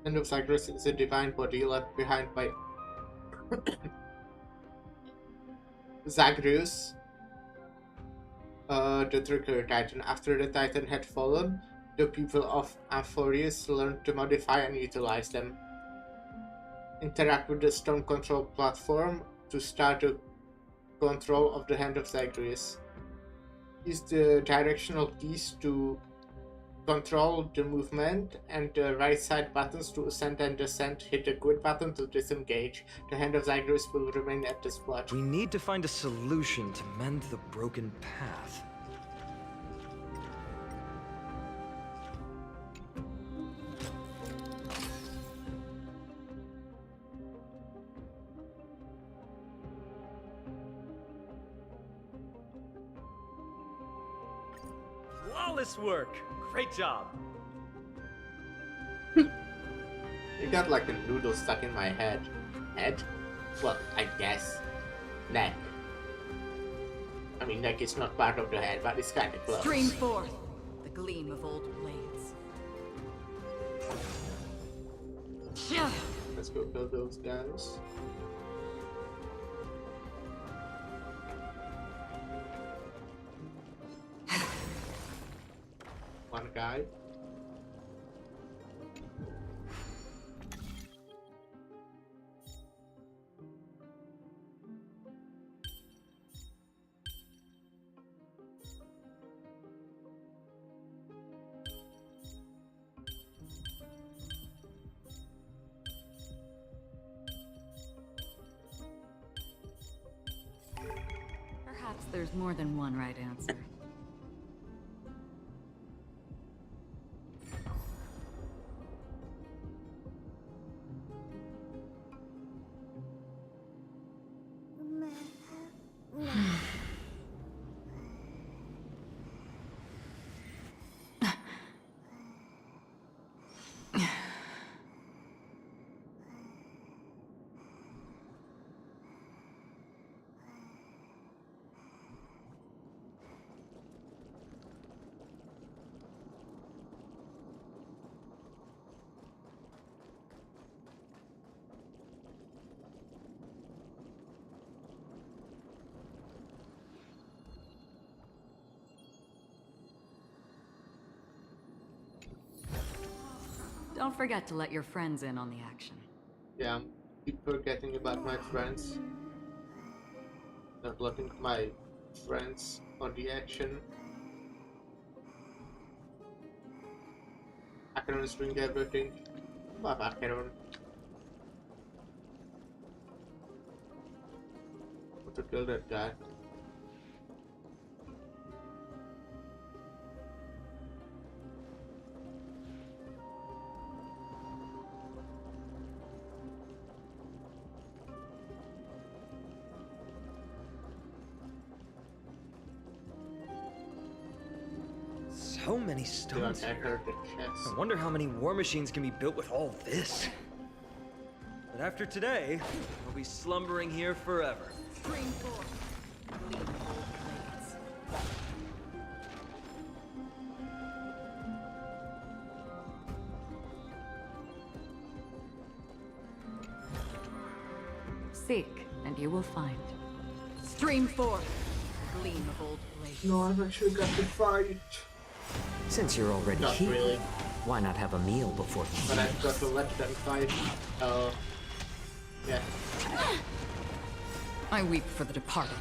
Hand of Zagreus is a divine body left behind by Zagreus, the trigger titan. After the titan had fallen, the people of Amphorius learned to modify and utilize them. Interact with the stone control platform to start the control of the Hand of Zagreus. Use the directional keys to control the movement and the right side buttons to ascend and descend. Hit the quit button to disengage. The Hand of Zagreus will remain at this spot. We need to find a solution to mend the broken path. Flawless work. Great job. You got like a noodle stuck in my head. Head? Well, I guess. Neck. I mean, neck is not part of the head, but it's kind of close. Stream forth the gleam of old blades. Let's go kill those guys. One guy. Perhaps there's more than one right answer. Don't forget to let your friends in on the action. Yeah, I keep forgetting about my friends. Not letting my friends on the action. Acheron is doing everything. Love Acheron. Want to kill that guy. So many stones here. I wonder how many war machines can be built with all this. But after today, we'll be slumbering here forever. Stream forth the gleam of old blades. Seek, and you will find. Stream forth the gleam of old blades. No, I've actually got to fight. Since you're already Not here, really. why not have a meal before you But eat? I've got to let them fight. Yeah. I weep for the departed.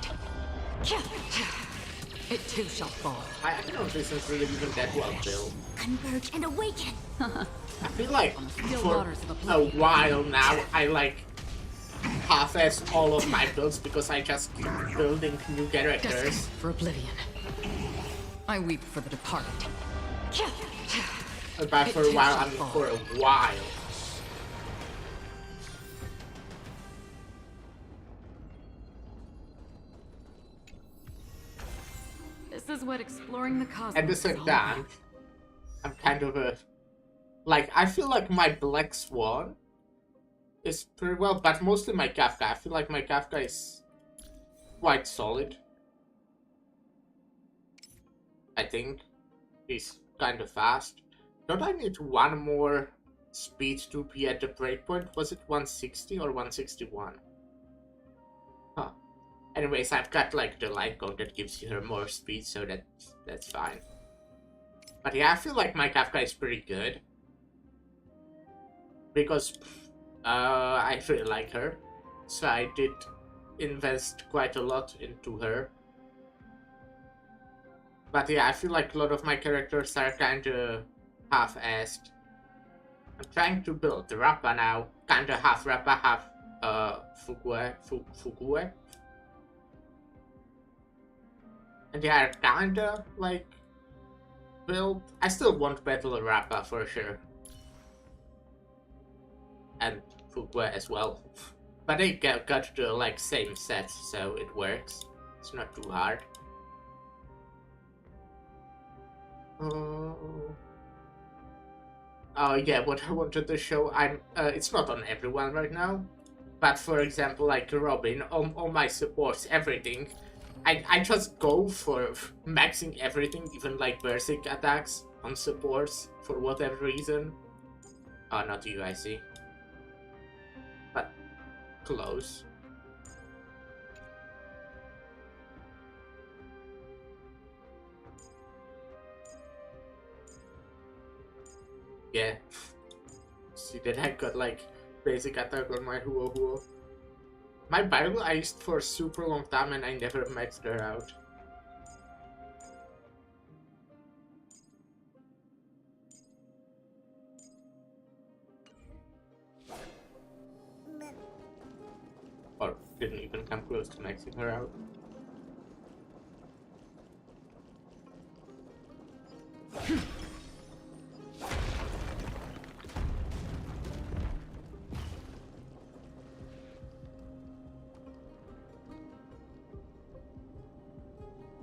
It too shall fall. I don't know if this is really even that well built. Converge and awaken. I feel like still for waters of a while now I like half-ass all of my builds because I just keep building new characters. Destined for oblivion. I weep for the departed. But for a while, I mean for a while. This is what exploring the cosmos At the is same all time, about. I'm kind of a... Like, I feel like my Black Swan is pretty well, but mostly my Kafka. I feel like my Kafka is quite solid. I think he's kind of fast. Don't I need one more speed to be at the breakpoint? Was it 160 or 161? Huh. Anyways, I've got like the light cone that gives her more speed, so that's fine. But yeah, I feel like my Kafka is pretty good. Because I really like her. So I did invest quite a lot into her. But yeah, I feel like a lot of my characters are kinda half-assed. I'm trying to build the Rappa now. Kinda half Rappa, half Fugue. And they are kinda like built. I still want Battle Rappa for sure. And Fugue as well. But they got the like same sets, so it works. It's not too hard. Oh yeah, what I wanted to show, it's not on everyone right now, but for example, like Robin, all my supports, everything, I just go for maxing everything, even like basic attacks on supports for whatever reason. Oh, not you, I see. But close. Yeah. See that I got like basic attack on my Huo Huo. My Bible I used for a super long time and I never maxed her out. Or didn't even come close to maxing her out.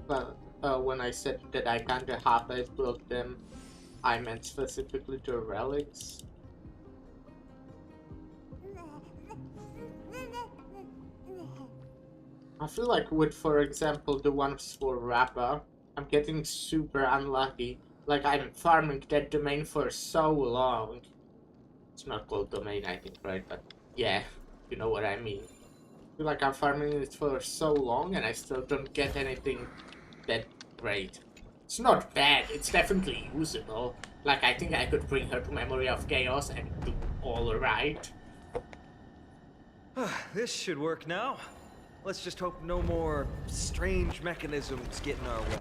Well, when I said that I kinda half-assed built them, I meant specifically the relics. I feel like with, for example, the ones for Rappa, I'm getting super unlucky. Like, I'm farming that domain for so long. It's not called domain, I think, right? But yeah, you know what I mean. I feel like I'm farming it for so long and I still don't get anything that great. It's not bad, it's definitely usable. Like, I think I could bring her to Memory of Chaos and do alright. This should work now. Let's just hope no more strange mechanisms get in our way.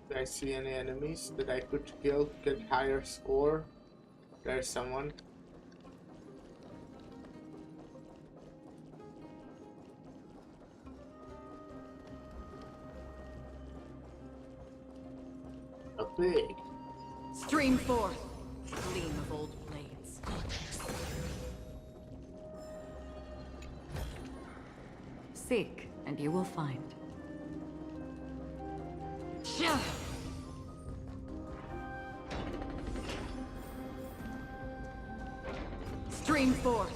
Do I see any enemies that I could kill, get higher score? There's someone. A pig. Stream forth, gleam of old blades. Seek, and you will find. Stream forth,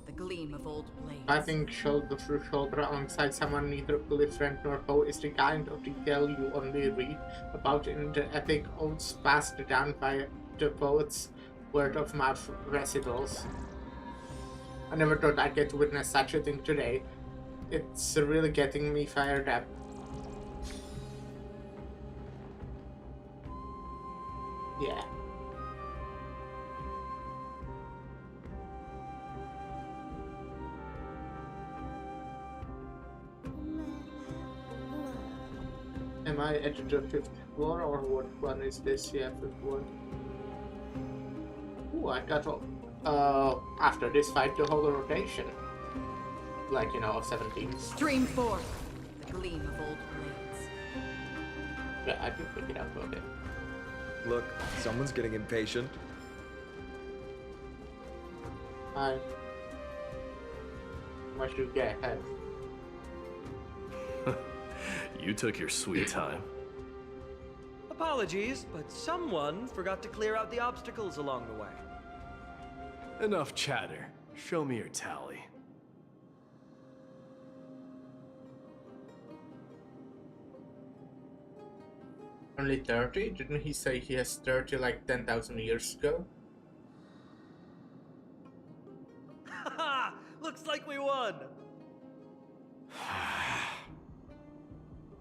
the gleam of old blades. I think shoulder to shoulder alongside someone neither fully friend nor foe is the kind of detail you only read about in the epic odes passed down by the poets' word of mouth recitals. I never thought I'd get to witness such a thing today. It's really getting me fired up. Yeah. Am I at the 5th floor or what one is this? Yeah, 5th one. Ooh, I got after this fight the whole rotation. Like, you know, of 17. Stream forth, the gleam of old blades. Yeah, I did pick it up a bit. Look, someone's getting impatient. Hi. How much do you get ahead? You took your sweet time. Apologies, but someone forgot to clear out the obstacles along the way. Enough chatter. Show me your tally. Only 30? Didn't he say he has 30 like 10,000 years ago? Haha! Looks like we won!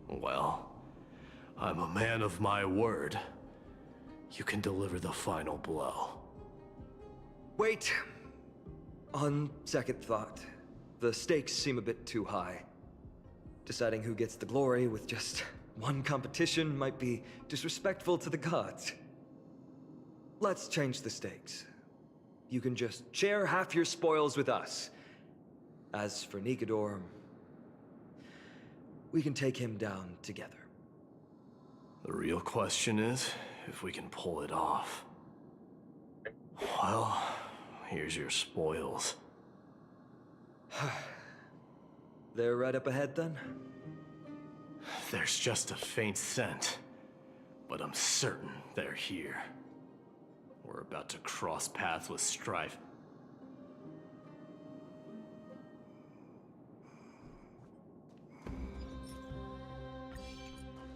Well, I'm a man of my word. You can deliver the final blow. Wait. On second thought, the stakes seem a bit too high. Deciding who gets the glory with just one competition might be disrespectful to the gods. Let's change the stakes. You can just share half your spoils with us. As for Nikador, we can take him down together. The real question is if we can pull it off. Well, here's your spoils. They're right up ahead then? There's just a faint scent, but I'm certain they're here. We're about to cross paths with strife.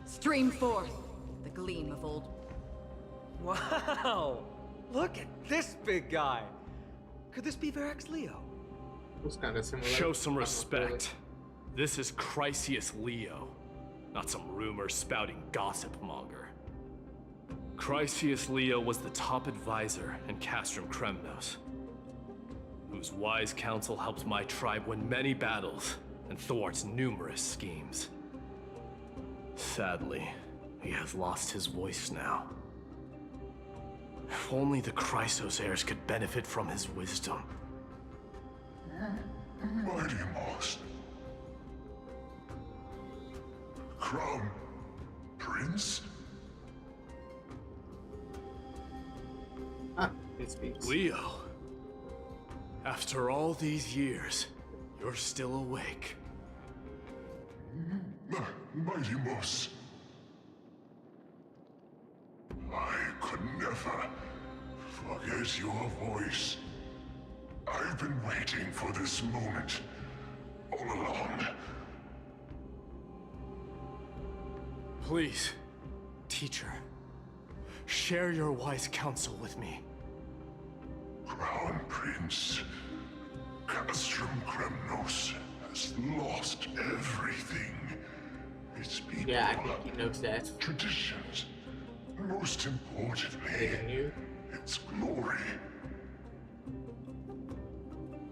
Stream forth the gleam of old. Wow! Look at this big guy! Could this be Varric's Leo? Looks kind of similar. Show some respect. This is Chrysius Leo, not some rumor-spouting gossip monger. Chrysius Leo was the top advisor in Castrum Kremnos, whose wise counsel helped my tribe win many battles and thwarts numerous schemes. Sadly, he has lost his voice now. If only the Chrysos heirs could benefit from his wisdom. Mighty Moss. Crown Prince? Leo, after all these years, you're still awake. Mighty Moss. I could never forget your voice. I've been waiting for this moment all along. Please, teacher, share your wise counsel with me. Crown Prince, Castrum Kremnos has lost everything. Its people, yeah, I think he knows that. Traditions, most importantly, its glory.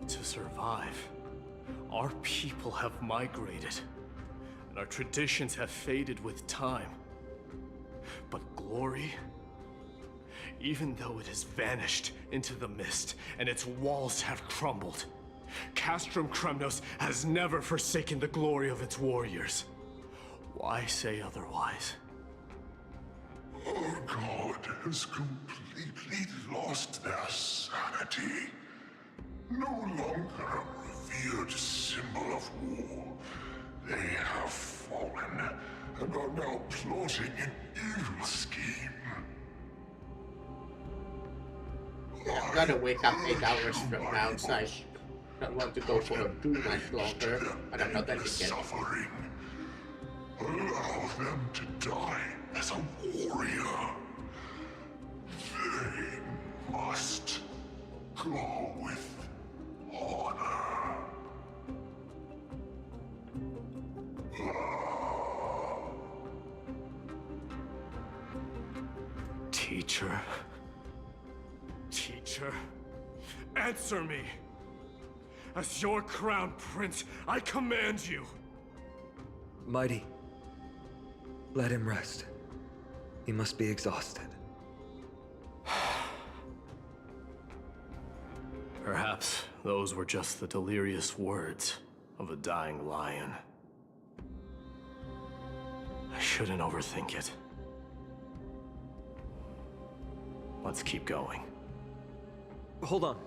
To survive, our people have migrated, and our traditions have faded with time. But glory, even though it has vanished into the mist and its walls have crumbled, Castrum Kremnos has never forsaken the glory of its warriors. Why say otherwise? Our god has completely lost their sanity. No longer a revered symbol of war, they have fallen and are now plotting an evil scheme. Yeah, I gotta wake up 8 hours from now, so I don't want to go for too much longer, but I'm not ending it. Suffering. Allow them to die as a warrior. They must go with honor. Teacher? Teacher? Answer me! As your crown prince, I command you! Mighty, let him rest. He must be exhausted. Perhaps those were just the delirious words of a dying lion. I shouldn't overthink it. Let's keep going. Hold on.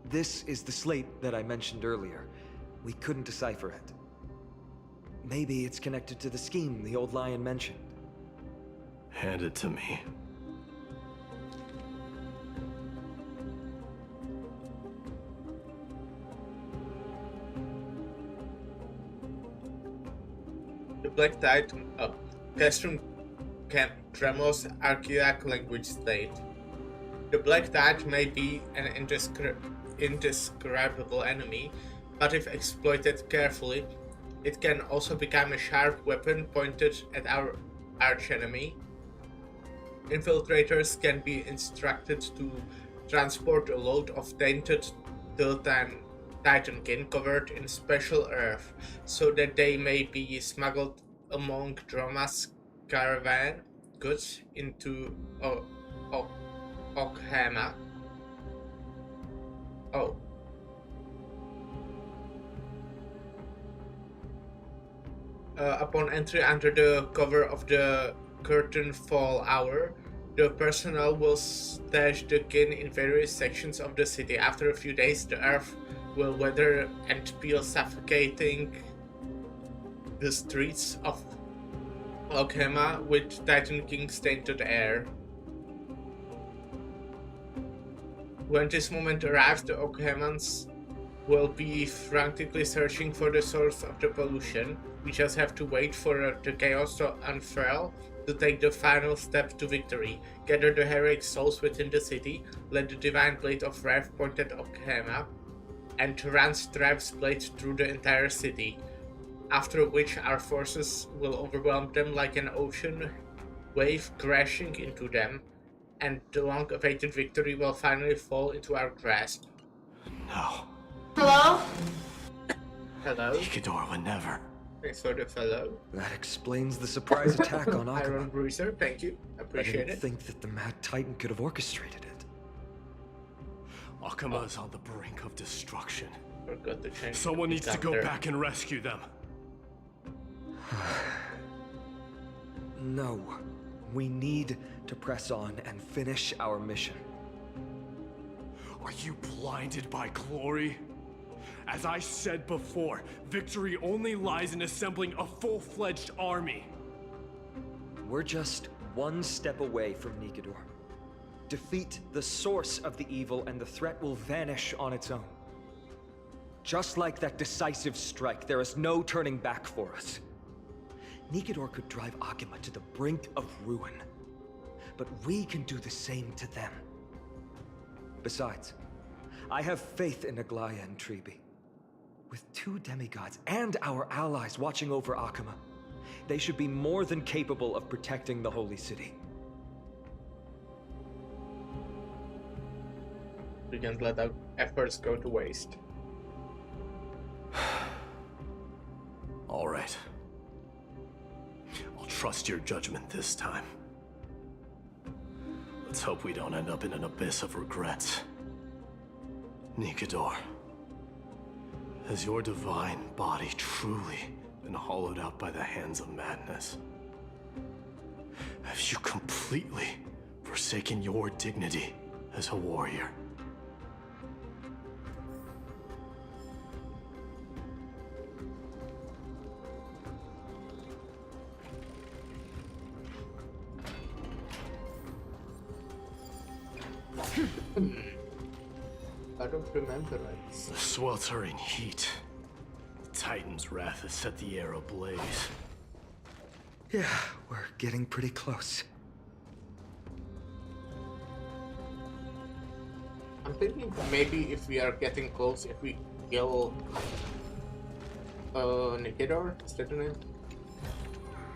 This is the slate that I mentioned earlier. We couldn't decipher it. Maybe it's connected to the scheme the old lion mentioned. Hand it to me. The Black Tide of Castrum Kremnos Archaic language slate. The Black Tide may be an indescribable enemy, but if exploited carefully, it can also become a sharp weapon pointed at our archenemy. Infiltrators can be instructed to transport a load of tainted Titankin covered in special earth, so that they may be smuggled among Droma's caravan goods into Okhama. Oh. Upon entry under the cover of the curtain fall hour, the personnel will stash the kin in various sections of the city. After a few days, the earth will weather and peel, suffocating the streets of Okhama with Titan King tainted air. When this moment arrives, the Okhemans will be frantically searching for the source of the pollution. We just have to wait for the chaos to unfurl to take the final step to victory. Gather the heroic souls within the city, let the divine blade of wrath point at Okhema, and run Strife's blade through the entire city. After which our forces will overwhelm them like an ocean wave crashing into them, and the long-awaited victory will finally fall into our grasp. No. Hello? Hello? Nikador would never. Thanks for the fellow. That explains the surprise attack on Akuma. Iron Bruiser, thank you. Appreciate I didn't it. think that the Mad Titan could have orchestrated it. Akuma is on the brink of destruction. Forgot to change. Someone needs to go back and rescue them. No. We need to press on and finish our mission. Are you blinded by glory? As I said before, victory only lies in assembling a full-fledged army. We're just one step away from Nikador. Defeat the source of the evil and the threat will vanish on its own. Just like that decisive strike, there is no turning back for us. Nikador could drive Akuma to the brink of ruin. But we can do the same to them. Besides, I have faith in Aglaya and Tribi. With 2 demigods and our allies watching over Akuma, they should be more than capable of protecting the Holy City. We can't let our efforts go to waste. All right. I'll trust your judgment this time. Let's hope we don't end up in an abyss of regrets. Nikador, has your divine body truly been hollowed out by the hands of madness? Have you completely forsaken your dignity as a warrior? I don't remember it. The sweltering heat. The Titan's wrath has set the air ablaze. Yeah, we're getting pretty close. I'm thinking maybe if we are getting close, if we kill Nikador, is that the name?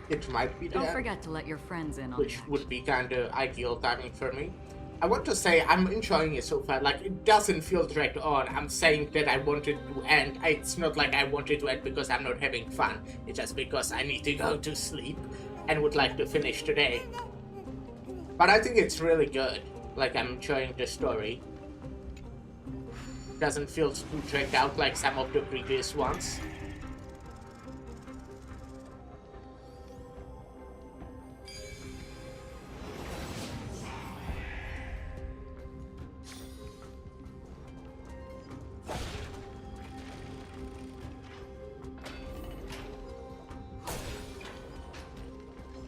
It might be Don't there, forget to let your friends in on which the would be kind of ideal timing for me. I want to say I'm enjoying it so far. Like, it doesn't feel dragged on. I'm saying that I want it to end. It's not like I want it to end because I'm not having fun. It's just because I need to go to sleep and would like to finish today. But I think it's really good. Like, I'm enjoying the story. Doesn't feel too dragged out like some of the previous ones.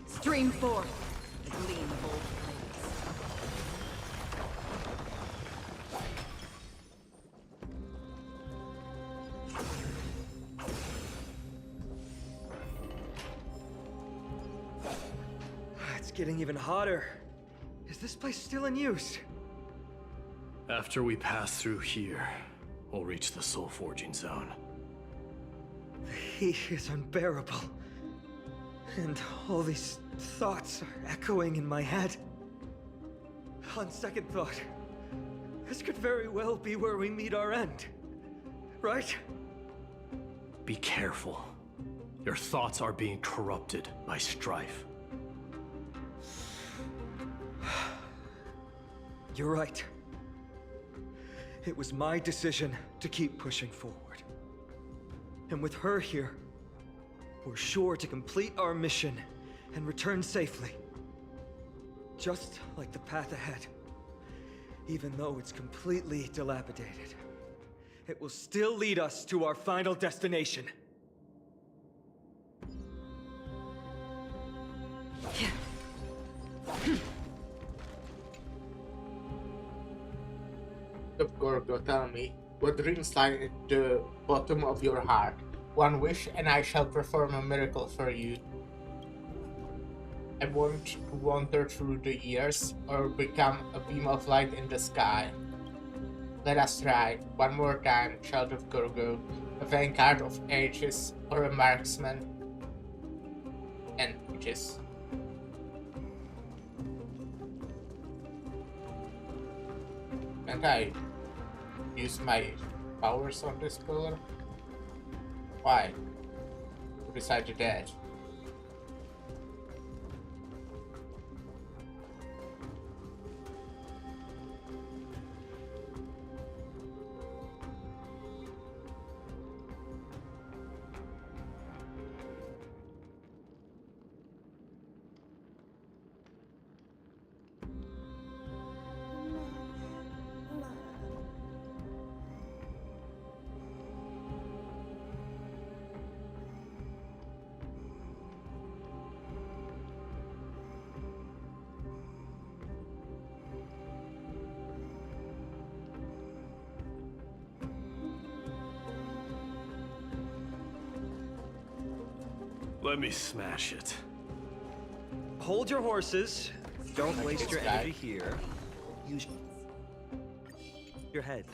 Stream forth, the gleam of old It's getting even hotter. Is this place still in use? After we pass through here, we'll reach the soul forging zone. The heat is unbearable. And all these thoughts are echoing in my head. On second thought, this could very well be where we meet our end. Right? Be careful. Your thoughts are being corrupted by strife. You're right. It was my decision to keep pushing forward. And with her here, we're sure to complete our mission and return safely. Just like the path ahead. Even though it's completely dilapidated, it will still lead us to our final destination. Of Gorgo, tell me, what dreams lie at the bottom of your heart? One wish, and I shall perform a miracle for you. I want to wander through the years, or become a beam of light in the sky. Let us try, one more time, child of Gorgo, a vanguard of ages, or a marksman and ages. Can't I use my powers on this pillar? Why? Who decided that? Let me smash it. Hold your horses. Don't waste your energy here. Use your head.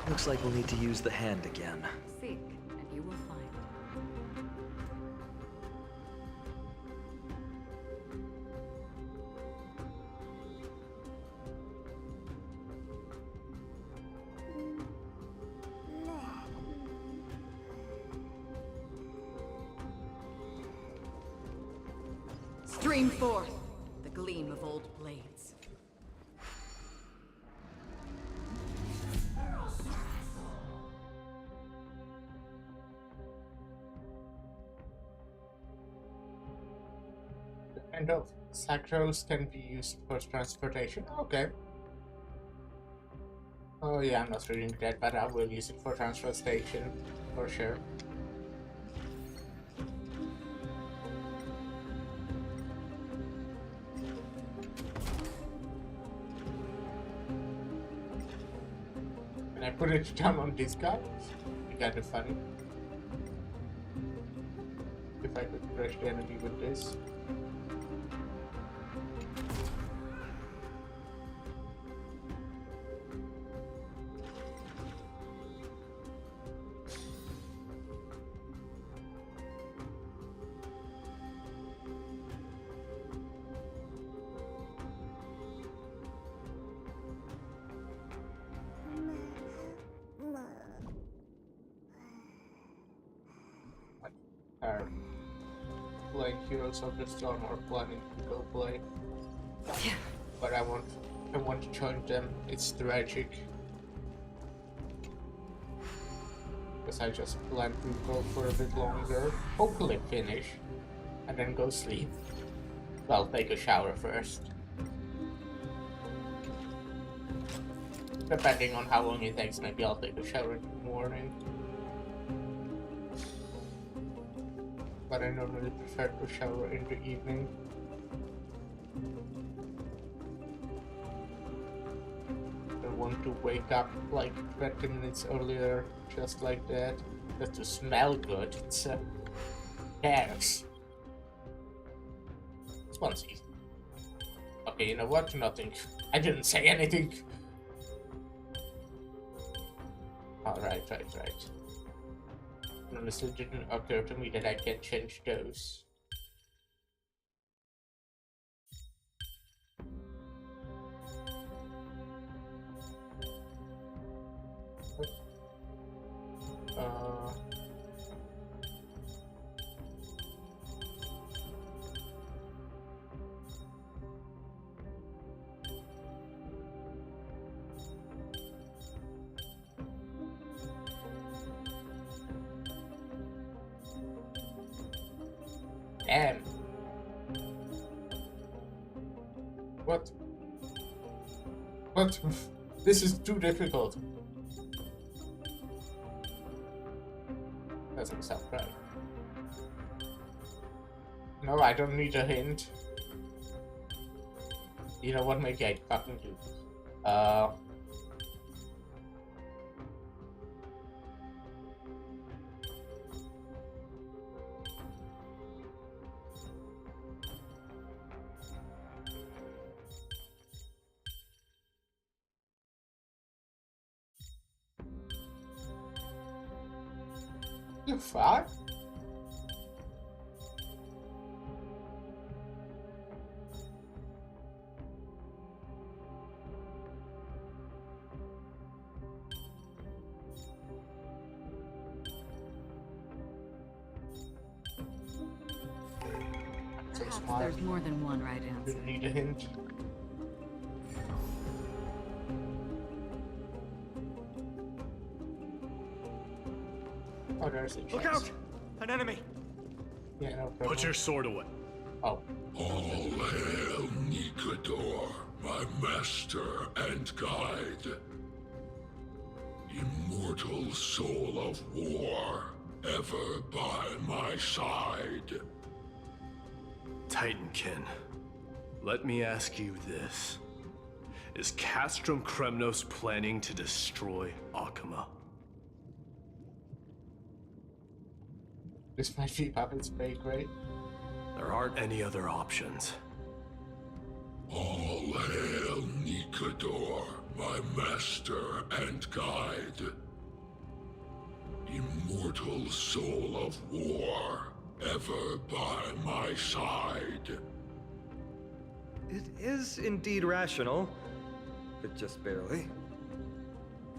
Looks like we'll need to use the hand again. Seek, and you will find. Stream forth, the gleam of old blades. The end of Sacros can be used for transportation. Okay. Oh yeah, I'm not reading that, but I will use it for transportation for sure. Can I put it down on this guy? Be kind of funny. If I could crush the enemy with this. Are playing Heroes of the Storm or planning to go play. But I want to join them. It's tragic. Because I just plan to go for a bit longer, hopefully finish, and then go sleep. Well, take a shower first. Depending on how long it takes, maybe I'll take a shower in the morning. But I normally prefer to shower in the evening. I want to wake up like 20 minutes earlier, just like that. Just to smell good. It's cares. This one's easy. Okay, you know what? Nothing. I didn't say anything. Alright, right. Honestly, it didn't occur to me that I can change those. Damn. What? What? This is too difficult. Doesn't sound right. No, I don't need a hint. You know what? Maybe I fucking do. The fuck? Perhaps there's more than one right answer. Didn't need a hint. Oh, there's a chance. Look out! An enemy! Yeah, no problem. Put your sword away. Oh. All hail Nikador, my master and guide. Immortal soul of war, ever by my side. Titankin, let me ask you this. Is Castrum Kremnos planning to destroy Akuma? This might be Puppet's pay grade. There aren't any other options. All hail Nikador, my master and guide. Immortal soul of war, ever by my side. It is indeed rational, but just barely.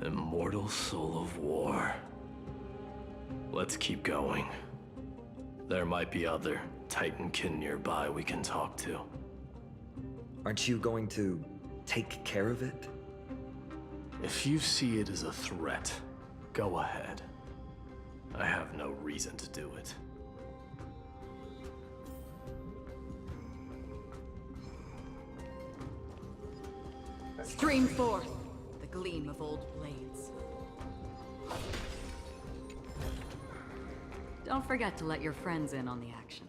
Immortal soul of war. Let's keep going. There might be other Titankin nearby we can talk to. Aren't you going to take care of it? If you see it as a threat, go ahead. I have no reason to do it. Stream forth the gleam of old blades. Don't forget to let your friends in on the action.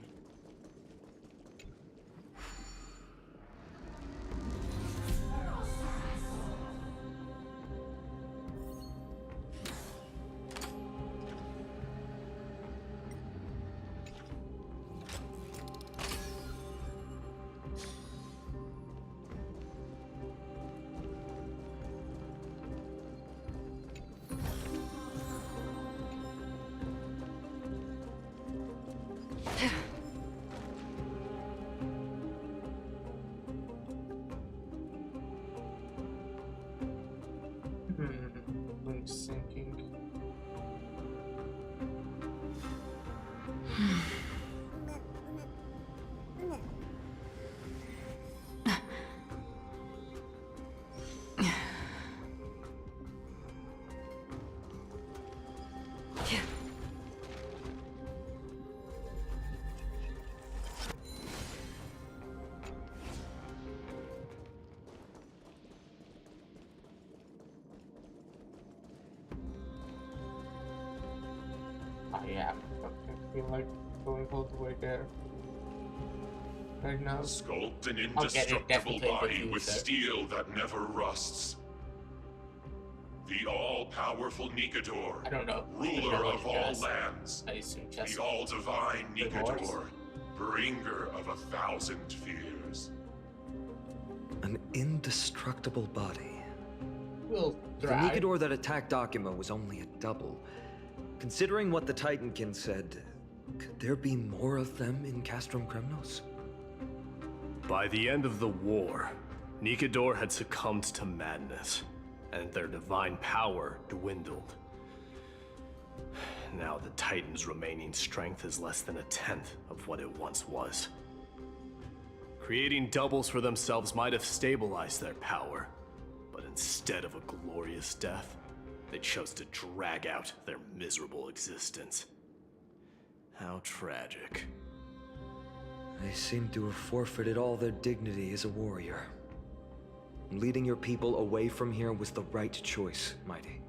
I'm sinking. Yeah, I feel like going all the way there right now. Sculpt an I'll get it indestructible definitely in the body with future. steel that never rusts. The all-powerful Nikador, I don't know. ruler of all does. lands. I assume just The all-divine the dwarves. Nikador, bringer of 1,000 fears. An indestructible body. Will The drive. Nikador that attacked Akuma was only a double. Considering what the Titankin said, could there be more of them in Castrum Kremnos? By the end of the war, Nikador had succumbed to madness, and their divine power dwindled. Now the Titan's remaining strength is less than 1/10 of what it once was. Creating doubles for themselves might have stabilized their power, but instead of a glorious death, they chose to drag out their miserable existence. How tragic. They seem to have forfeited all their dignity as a warrior. Leading your people away from here was the right choice, Mighty.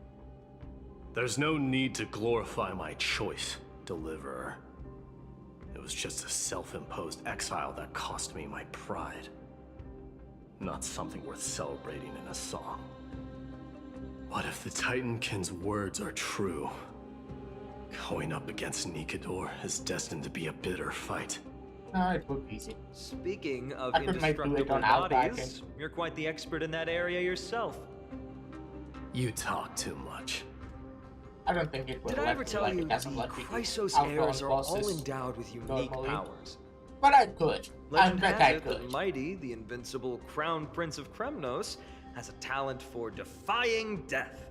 There's no need to glorify my choice, Deliverer. It was just a self-imposed exile that cost me my pride. Not something worth celebrating in a song. What if the Titankin's words are true? Going up against Nikador is destined to be a bitter fight. No, it would be easy. Speaking of I could might do it indestructible on Outback bodies, you're quite the expert in that area yourself. You talk too much. I don't think it would Did I let ever me, tell like, you it doesn't the let me do Chrysos outbound heirs are all bosses endowed with unique normally. powers? But I could. I Legend bet has I it that could. Mighty, the invincible Crown Prince of Kremnos, has a talent for defying death.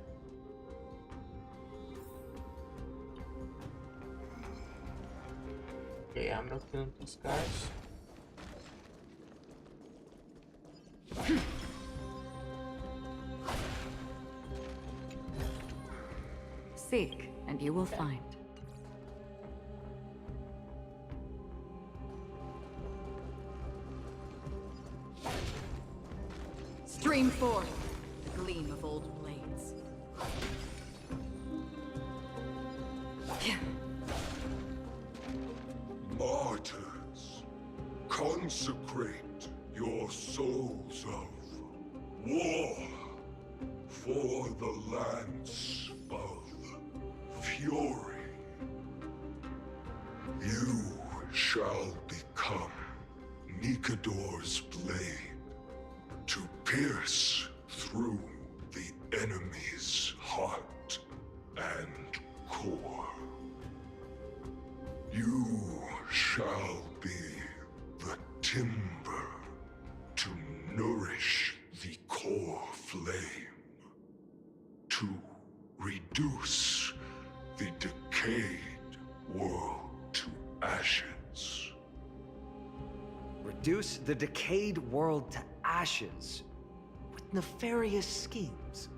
Okay, I'm not killing these guys. Seek, and you will find. Stream forth the gleam of old blades. Martyrs, consecrate your souls of war for the lance of fury. You shall become Nikador's blade to pierce through the enemy's heart and core. You shall be the timber to nourish the core flame, to reduce the decayed world to ashes. Reduce the decayed world to ashes with nefarious schemes.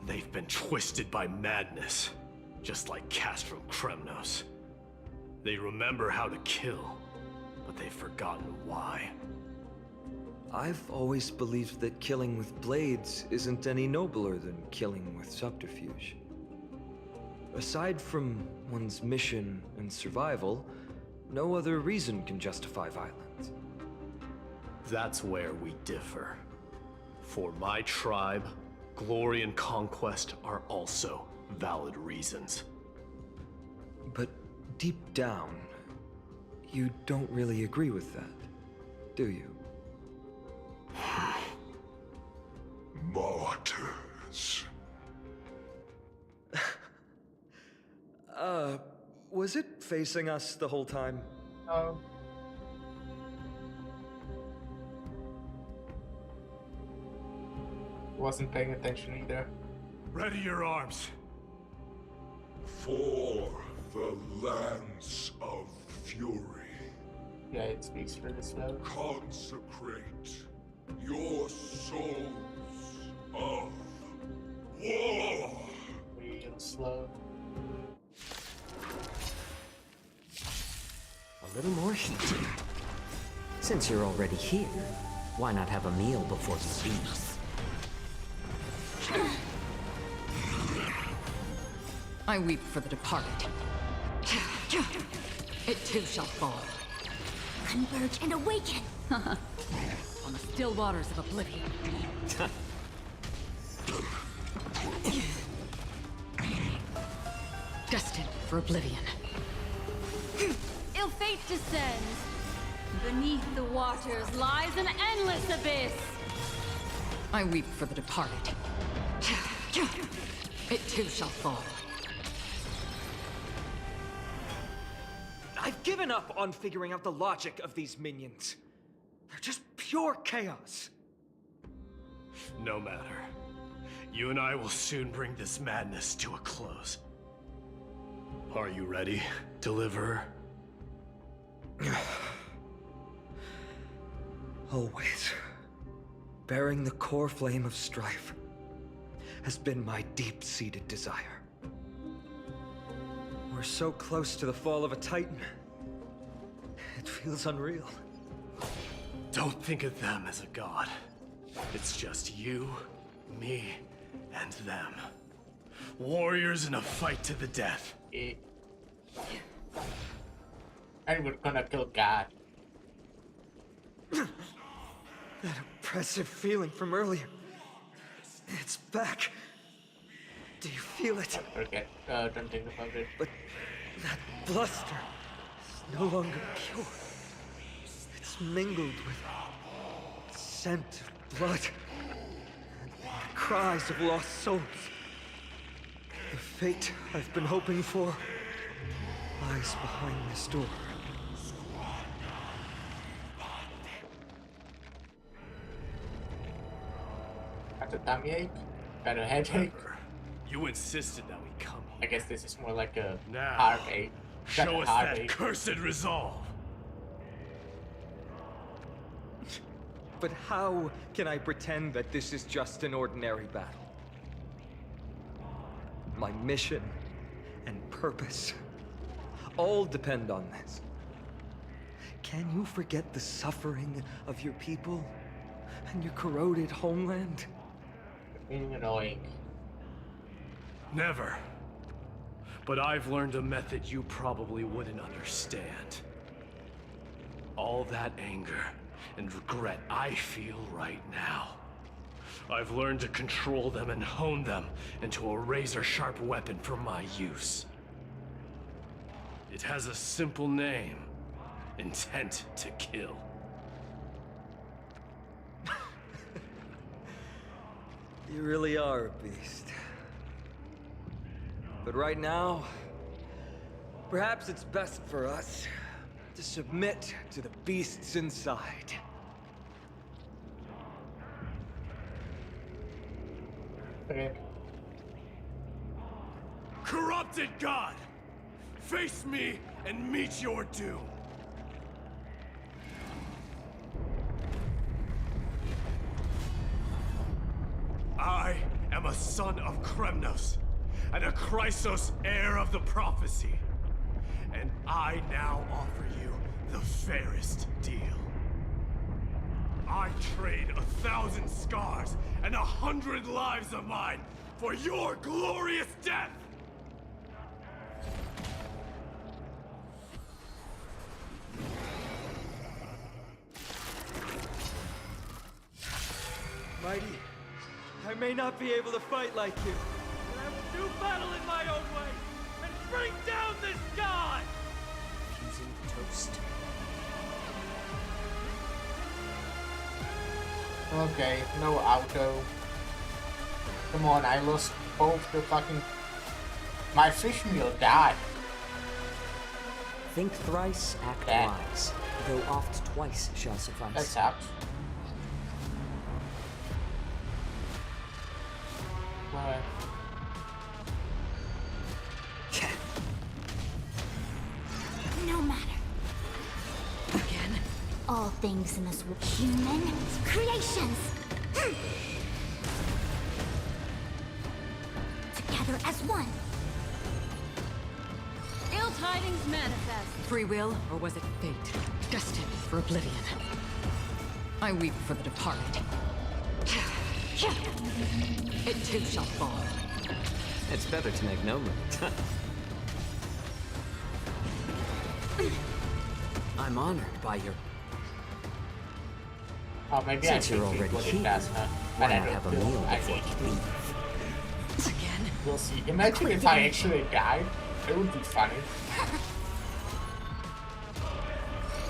They've been twisted by madness, just like Castro Kremnos. They remember how to kill, but they've forgotten why. I've always believed that killing with blades isn't any nobler than killing with subterfuge. Aside from one's mission and survival, no other reason can justify violence. That's where we differ. For my tribe, glory and conquest are also valid reasons. But deep down, you don't really agree with that, do you? Martyrs. Was it facing us the whole time? No. Wasn't paying attention either. Ready your arms. For the lance of fury. Yeah, it speaks for this slow. Consecrate your souls of war. Real slow. A little more heat. Since you're already here, why not have a meal before you leave? I weep for the departed. It too shall fall. Converge and awaken! On the still waters of oblivion. Destined for oblivion. Ill fate descends. Beneath the waters lies an endless abyss. I weep for the departed. It too shall fall. I've given up on figuring out the logic of these minions. They're just pure chaos. No matter. You and I will soon bring this madness to a close. Are you ready, Deliverer? Always. Bearing the core flame of strife has been my deep-seated desire. We're so close to the fall of a Titan. It feels unreal. Don't think of them as a god. It's just you, me, and them. Warriors in a fight to the death. And we're gonna kill God. That oppressive feeling from earlier. It's back. Do you feel it? Forget. Don't think about it. But that bluster is no longer pure. It's mingled with scent of blood and cries of lost souls. The fate I've been hoping for lies behind this door. Got a tummy ache? Got a headache? You insisted that we come I guess this is more like a now. heartache. Got Show a us that heartache. cursed resolve. But how can I pretend that this is just an ordinary battle? My mission and purpose all depend on this. Can you forget the suffering of your people and your corroded homeland? Being annoying. Never. But I've learned a method you probably wouldn't understand. All that anger and regret I feel right now, I've learned to control them and hone them into a razor-sharp weapon for my use. It has a simple name: intent to kill. You really are a beast. But right now, perhaps it's best for us to submit to the beasts inside. Okay. Corrupted God! Face me and meet your doom! I am a son of Kremnos, and a Chrysos heir of the prophecy. And I now offer you the fairest deal. I trade 1,000 scars and 100 lives of mine for your glorious death! Mighty, I may not be able to fight like you. I will do battle in my own way and bring down this god! Fusing toast. Okay, no auto. Come on, I lost both the fucking... My fish meal died. Think thrice, act Yeah. wise, though oft twice shall suffice. That sucks. Alright. No matter. Again? All things in this world, human creations. Together as one. Ill tidings manifest. Free will, or was it fate? Destined for oblivion. I weep for the departed. It too shall fall. It's better to make no move. I'm honored by your... Oh, maybe Since I you're should already put it here, does, huh? why But I not don't have a feel meal I before need you to. leave? Again? We'll see. Imagine if I actually died. It would be funny.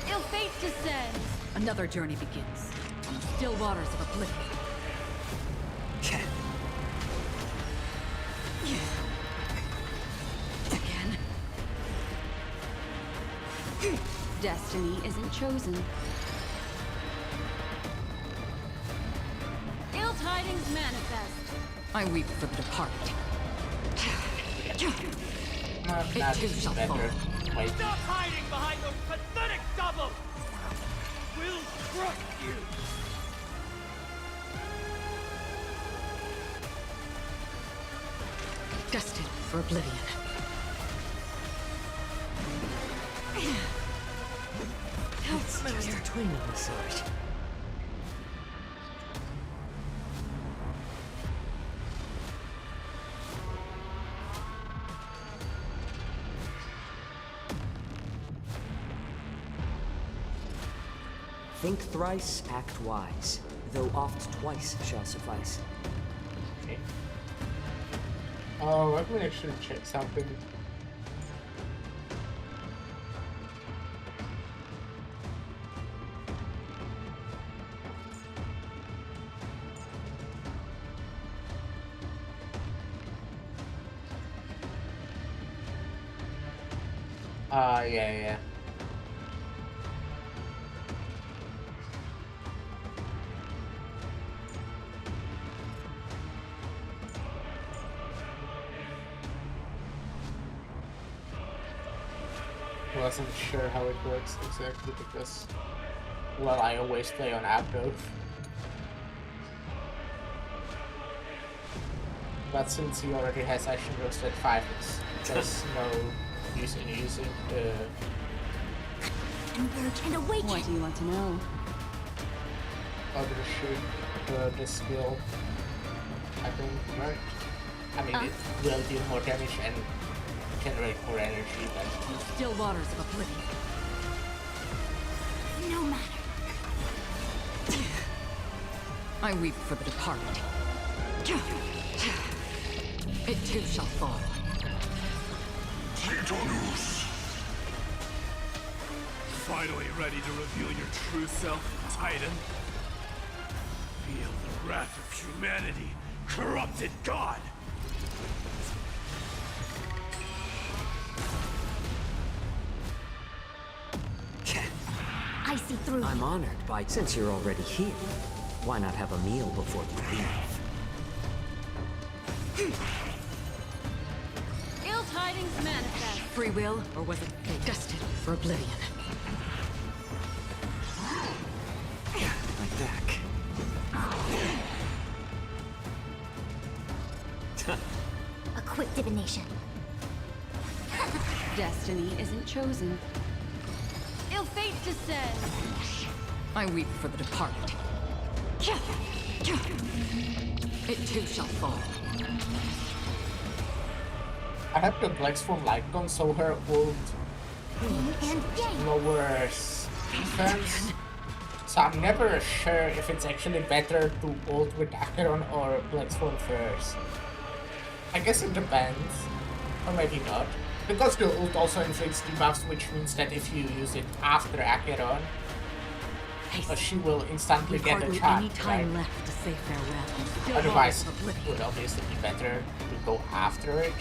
Ill fate descends. Another journey begins. On the still waters of oblivion. Again? Destiny isn't chosen. Ill tidings manifest. I weep for the departed. It too shall fall. Wait. Stop hiding behind those pathetic doubles! We'll crush you! Destined for oblivion. It's just a twin of the sort. Think thrice, act wise, though oft twice shall suffice. Okay. Oh, let me actually check something. Yeah. Wasn't sure how it works exactly because, well, I always play on Abdo. But since he already has Action Roasted 5, there's no use in using Converge and awaken. What do you want to know? Overshoot the skill. I think, right? I mean, it will do more damage and generate more energy, but Still waters of oblivion. No matter. I weep for the departed. It too shall fall. Titanus! Finally ready to reveal your true self, Titan? Feel the wrath of humanity, corrupted god! I see through. I'm honored by, since you're already here, why not have a meal before you leave? Ill tidings manifest. Free will, or was it fate? Destined for oblivion. My back. A quick divination. Destiny isn't chosen. Ill fate descends. I weep for the departed. It too shall fall. I have the Black Swan light gun, so her ult lowers defense. So I'm never sure if it's actually better to ult with Acheron or Black Swan first. I guess it depends, or maybe not. Because the ult also inflicts debuffs, which means that if you use it after Acheron, she will instantly get a charge, any time right? left to say farewell. Otherwise, it would obviously be better to go after it.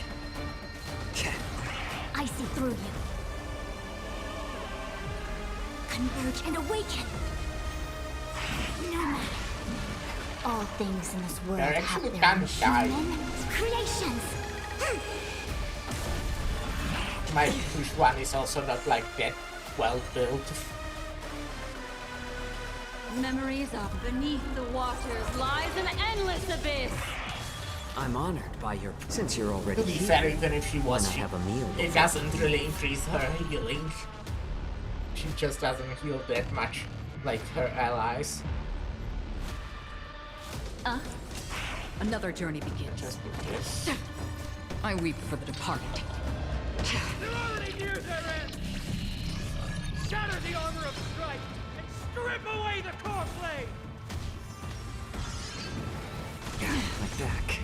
I see through you. Converge and awaken. No matter. All things in this world They're have actually their kind of dying. creations. My push one is also not like that well built. Memories of beneath the waters lies an endless abyss. I'm honored by your, since you're already To be here, fair, even if she why was, not have a meal it before doesn't you really leave? increase her healing. She just doesn't heal that much like her allies. Another journey begins. Just do this. I weep for the departed. They're already near their end! Shatter the armor of strife and strip away the core blade! My back.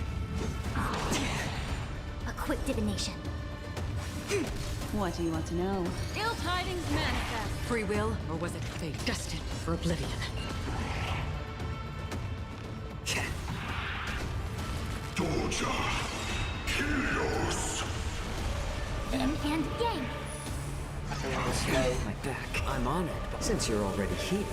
A quick divination. What do you want to know? Ill tidings manifest. Free will, or was it fate? Destined for oblivion. Doja! Helios! Yin and yang. My back. I'm honored, but since you're already here,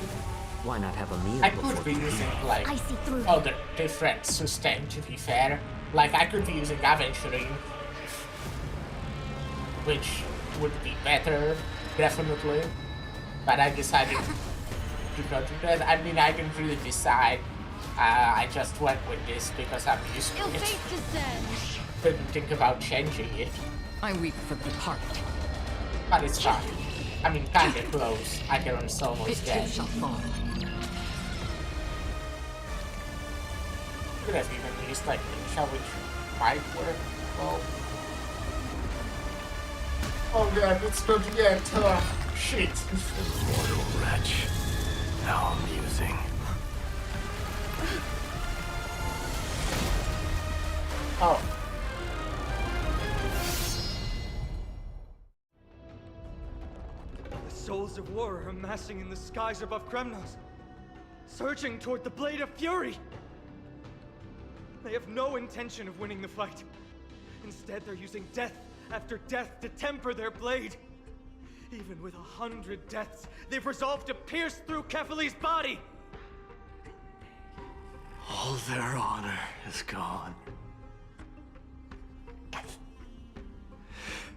why not have a meal I before could be you using leave? like I see through. other different sustain, to be fair. Like I could be using Aventurine, which would be better, definitely. But I decided to not do that. I mean, I didn't really decide. I just went with this because I'm used to Ill it. fate descends. Didn't think about changing it, I weep for the departed. but it's fine. I mean, kinda close. Acheron's It almost too dead. shall fall. Could have even used like Ninja, which might work well. Oh god, it's not yet. Shit. Mortal wretch. How amusing. Oh. The souls of war are amassing in the skies above Kremnos, surging toward the Blade of Fury. They have no intention of winning the fight. Instead, they're using death after death to temper their blade. Even with 100 deaths, they've resolved to pierce through Kefali's body! All their honor is gone.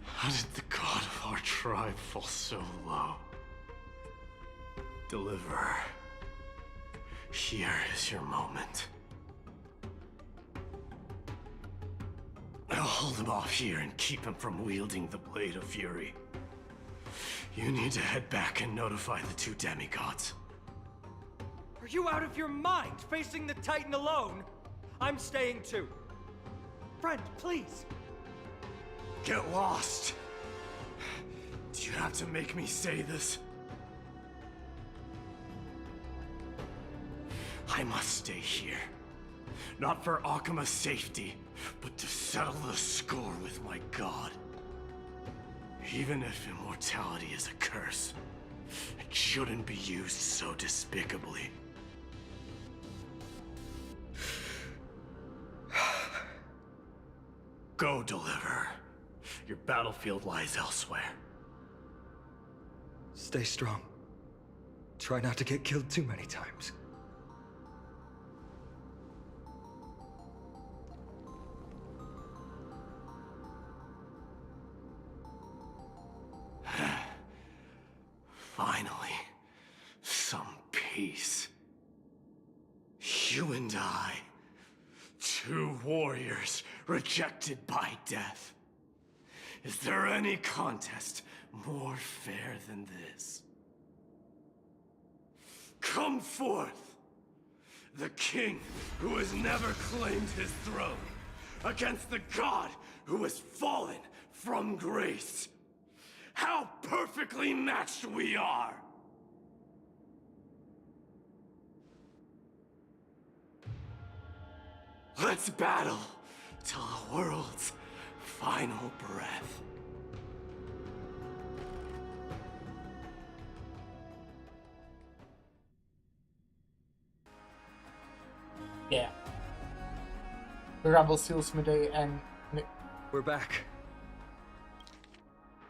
How did the god of our tribe fall so low? Deliverer, here is your moment. I'll hold him off here and keep him from wielding the Blade of Fury. You need to head back and notify the two demigods. Are you out of your mind, facing the Titan alone? I'm staying too. Friend, please. Get lost. Do you have to make me say this? I must stay here. Not for Akima's safety, but to settle the score with my god. Even if immortality is a curse, it shouldn't be used so despicably. Go, Deliverer. Your battlefield lies elsewhere. Stay strong. Try not to get killed too many times. Finally, some peace. You and I, two warriors rejected by death. Is there any contest more fair than this? Come forth, the king who has never claimed his throne, against the god who has fallen from grace. How perfectly matched we are! Let's battle till the world's final breath. Yeah. The rebel seals Midday and... We're back.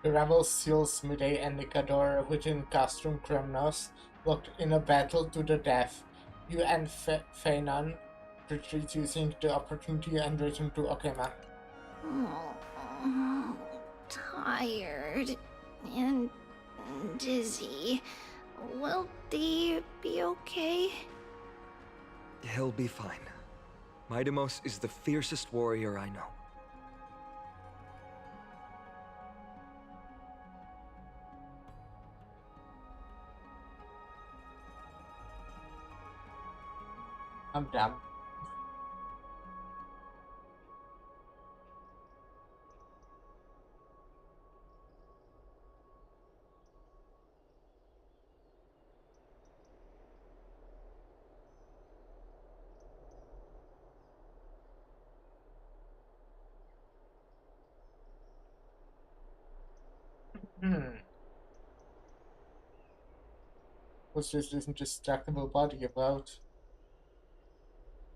The rebel seals Midday and Nicador within Castrum Kremnos locked in a battle to the death. You and Feinan retreat using the opportunity and return to Okema. Oh, tired and dizzy. Will they be okay? He'll be fine. Midamos is the fiercest warrior I know. I'm done. What's this indestructible body about?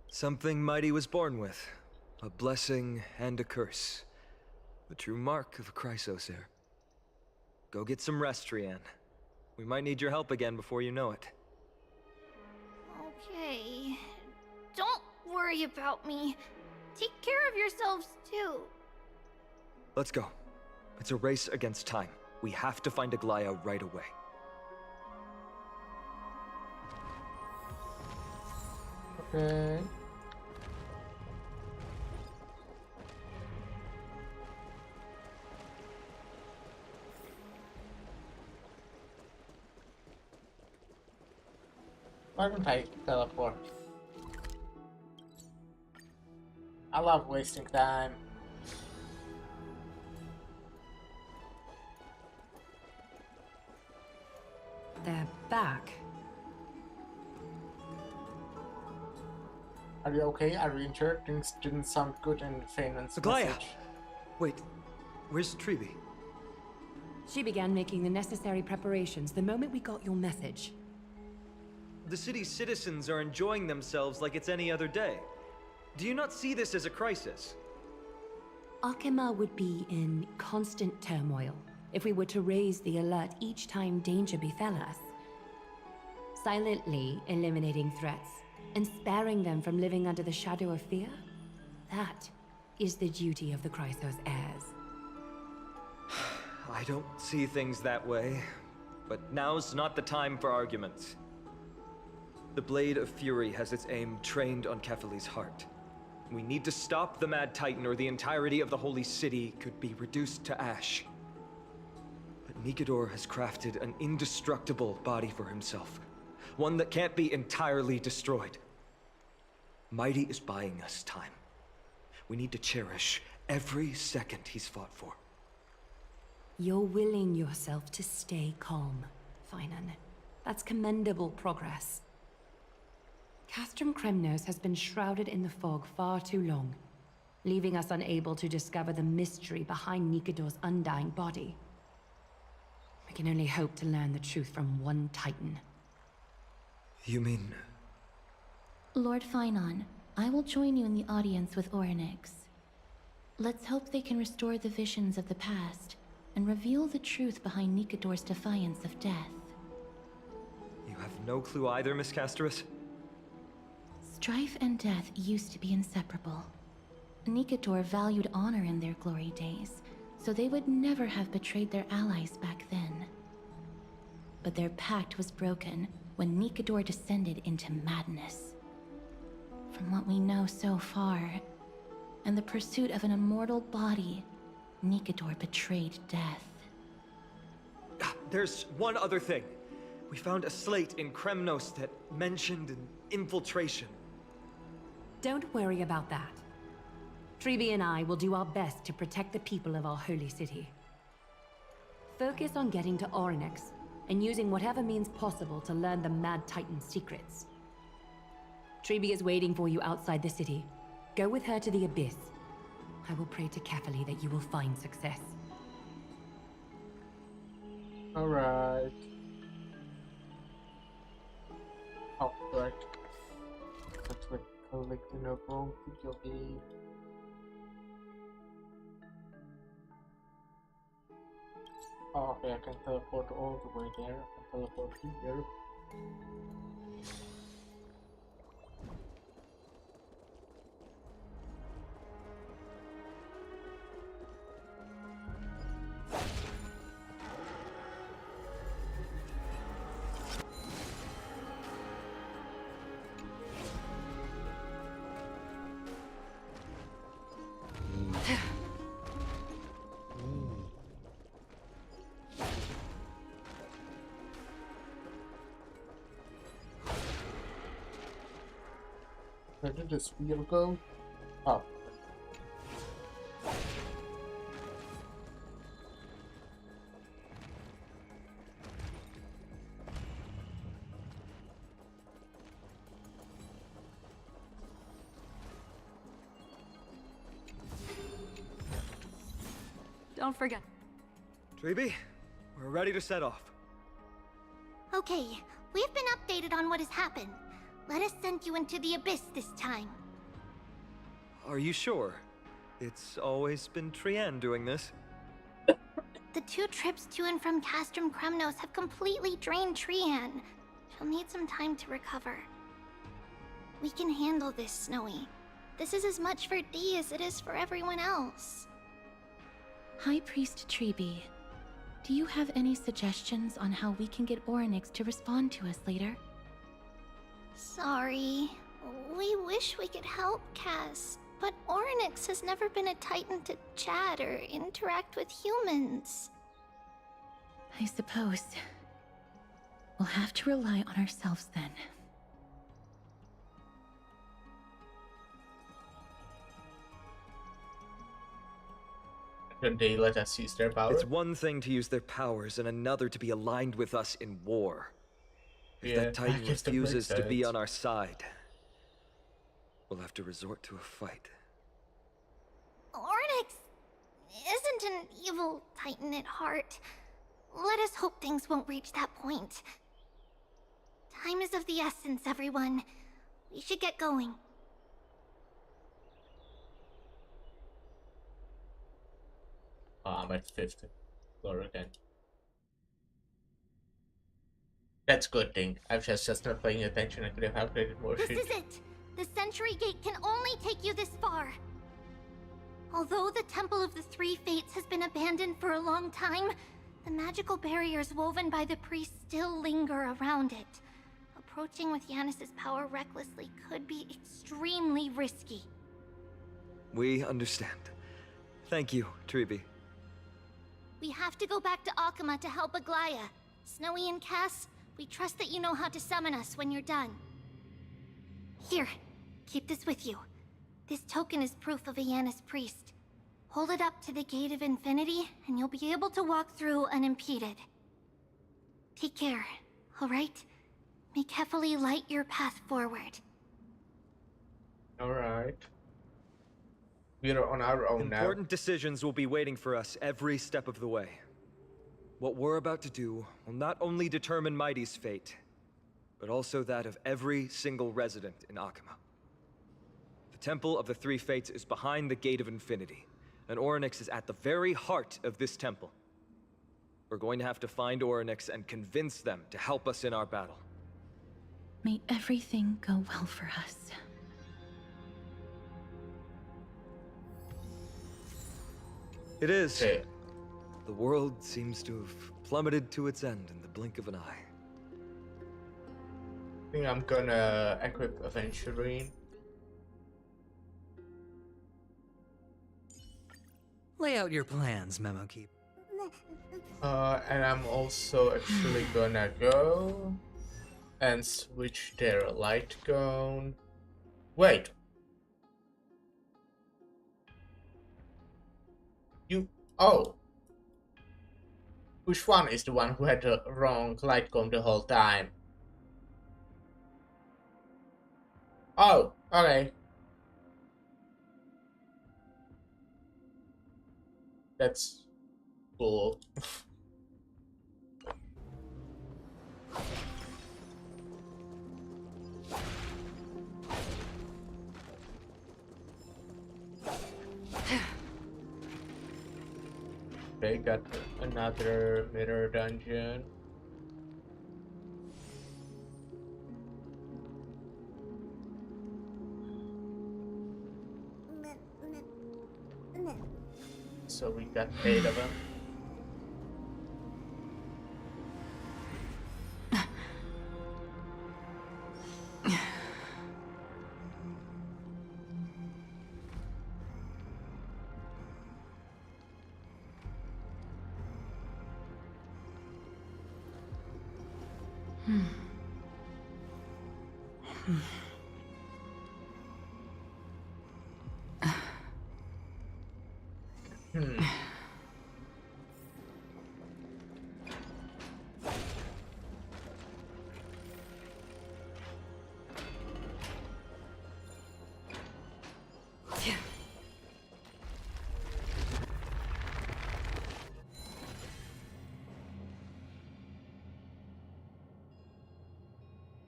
Something mighty was born with. A blessing and a curse. The true mark of a Chrysosaur. Go get some rest, Trianne. We might need your help again before you know it. Okay. Don't worry about me. Take care of yourselves, too. Let's go. It's a race against time. We have to find Aglaya right away. Okay. Why don't I teleport? I love wasting time. They're back. Are you okay? Are you injured? Things didn't sound good in Feynman's Aglaya! message. Wait, where's Treeby? She began making the necessary preparations the moment we got your message. The city's citizens are enjoying themselves like it's any other day. Do you not see this as a crisis? Akema would be in constant turmoil. if we were to raise the alert each time danger befell us. Silently eliminating threats and sparing them from living under the shadow of fear? That is the duty of the Chrysos heirs. I don't see things that way, but now's not the time for arguments. The Blade of Fury has its aim trained on Kefali's heart. We need to stop the Mad Titan, or the entirety of the Holy City could be reduced to ash. But Nikador has crafted an indestructible body for himself. One that can't be entirely destroyed. Mighty is buying us time. We need to cherish every second he's fought for. You're willing yourself to stay calm, Finan. That's commendable progress. Castrum Kremnos has been shrouded in the fog far too long, leaving us unable to discover the mystery behind Nikador's undying body. We can only hope to learn the truth from one Titan. You mean... Lord Finon, I will join you in the audience with Orynyx. Let's hope they can restore the visions of the past and reveal the truth behind Nikador's defiance of death. You have no clue either, Miss Casterus? Strife and death used to be inseparable. Nikador valued honor in their glory days, so they would never have betrayed their allies back then. But their pact was broken when Nikador descended into madness. From what we know so far, and the pursuit of an immortal body, Nikador betrayed death. There's one other thing. We found a slate in Kremnos that mentioned an infiltration. Don't worry about that. Treeby and I will do our best to protect the people of our holy city. Focus on getting to Orynyx and using whatever means possible to learn the Mad Titan's secrets. Treeby is waiting for you outside the city. Go with her to the Abyss. I will pray to Kefali that you will find success. Alright. Oh, right. That's what collect the notebook. Video game. Oh, okay, I can teleport all the way there. I can teleport here. Where did this wheel go? Oh. Don't forget. Treeby, we're ready to set off. Okay, we've been updated on what has happened. Let us send you into the Abyss this time. Are you sure? It's always been Trian doing this. The 2 trips to and from Castrum Kremnos have completely drained Trian. She'll need some time to recover. We can handle this, Snowy. This is as much for Dee as it is for everyone else. High Priest Treeby, do you have any suggestions on how we can get Orynyx to respond to us later? Sorry. We wish we could help, Cass, but Orynyx has never been a Titan to chat or interact with humans. I suppose. We'll have to rely on ourselves then. Could they let us use their power? It's one thing to use their powers and another to be aligned with us in war. If that Titan refuses to be on our side, we'll have to resort to a fight. Orynyx isn't an evil Titan at heart. Let us hope things won't reach that point. Time is of the essence, everyone. We should get going. I'm at 50. explore again. That's a good thing. I was just not paying attention. I could have upgraded more This shit. is it! The Century Gate can only take you this far. Although the Temple of the Three Fates has been abandoned for a long time, the magical barriers woven by the priests still linger around it. Approaching with Yanis's power recklessly could be extremely risky. We understand. Thank you, Tribi. We have to go back to Akama to help Aglaya. Snowy and Cass, we trust that you know how to summon us when you're done. Here, keep this with you. This token is proof of a Yanis priest. Hold it up to the Gate of Infinity, and you'll be able to walk through unimpeded. Take care, alright? May Kefali light your path forward. Alright. We're on our own now. Important decisions will be waiting for us every step of the way. What we're about to do will not only determine Mighty's fate, but also that of every single resident in Akama. The Temple of the Three Fates is behind the Gate of Infinity, and Orynyx is at the very heart of this temple. We're going to have to find Orynyx and convince them to help us in our battle. May everything go well for us. It is. Okay. The world seems to have plummeted to its end in the blink of an eye. I think I'm gonna equip Aventurine. Lay out your plans, Memo Keep. And I'm also actually gonna go and switch their light gun. Wait. Oh. Which one is the one who had the wrong light gun the whole time? Oh, okay. That's cool. Okay, got another mirror dungeon. So we got 8 of them.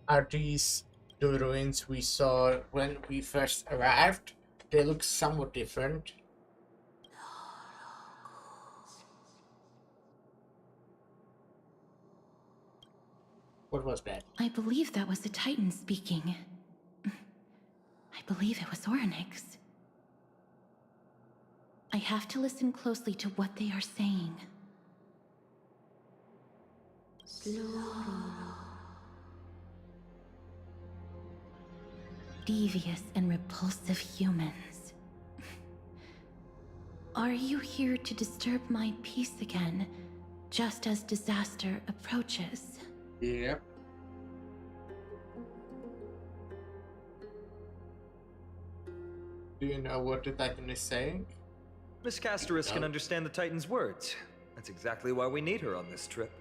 Are these the ruins we saw when we first arrived? They look somewhat different. What was that? I believe that was the Titan speaking. I believe it was Orynyx. I have to listen closely to what they are saying. Devious and repulsive humans. Are you here to disturb my peace again, just as disaster approaches? Yep. Do you know what the Titan is saying? Miss Casterus can understand the Titan's words. That's exactly why we need her on this trip.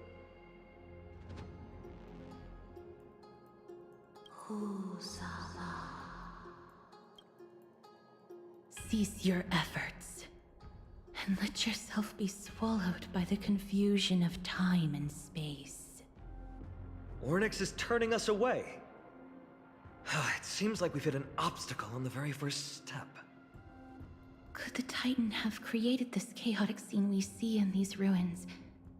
Cease your efforts, and let yourself be swallowed by the confusion of time and space. Orynyx is turning us away. It seems like we've hit an obstacle on the very first step. Could the Titan have created this chaotic scene we see in these ruins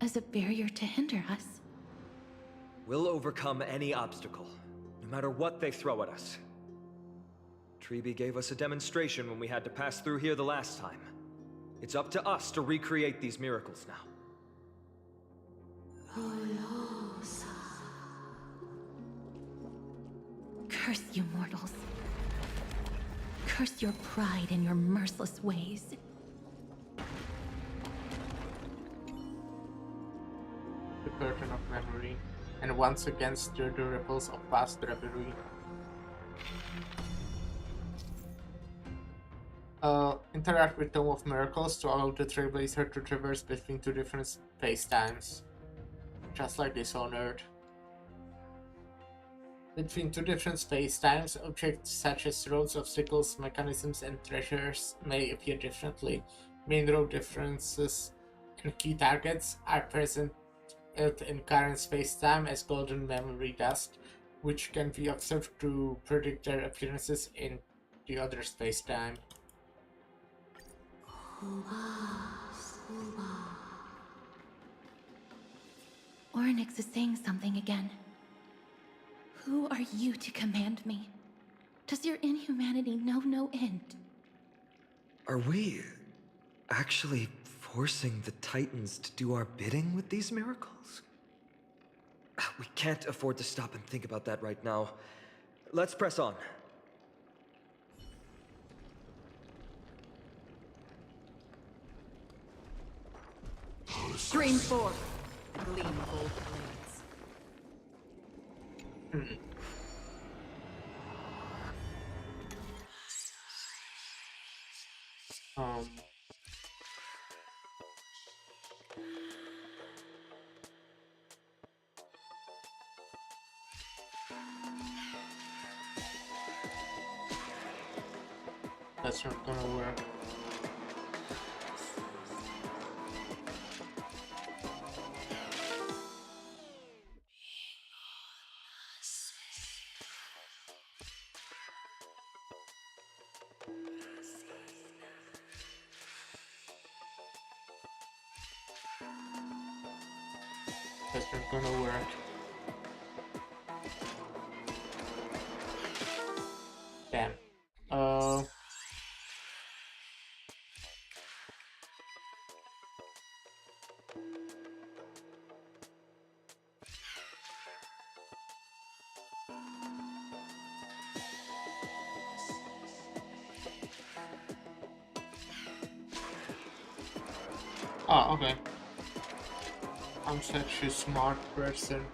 as a barrier to hinder us. We'll overcome any obstacle, no matter what they throw at us. Treeby gave us a demonstration when we had to pass through here the last time. It's up to us to recreate these miracles now. Curse you mortals. Curse your pride and your merciless ways. The curtain of memory, and once again stir the ripples of past revelry. Interact with Tome of Miracles to allow the Trailblazer to traverse between two different space-times. Just like Dishonored. Between two different space-times, objects such as roads, obstacles, mechanisms, and treasures may appear differently. Main road differences and key targets are present in current space-time as golden memory dust, which can be observed to predict their appearances in the other space-time. Orynyx is saying something again. Who are you to command me? Does your inhumanity know no end? Are we actually forcing the Titans to do our bidding with these miracles? We can't afford to stop and think about that right now. Let's press on. Stream forth, the gleam of old blades. That's not gonna work. That's not gonna work. Damn. Oh, okay. I'm such a smart person.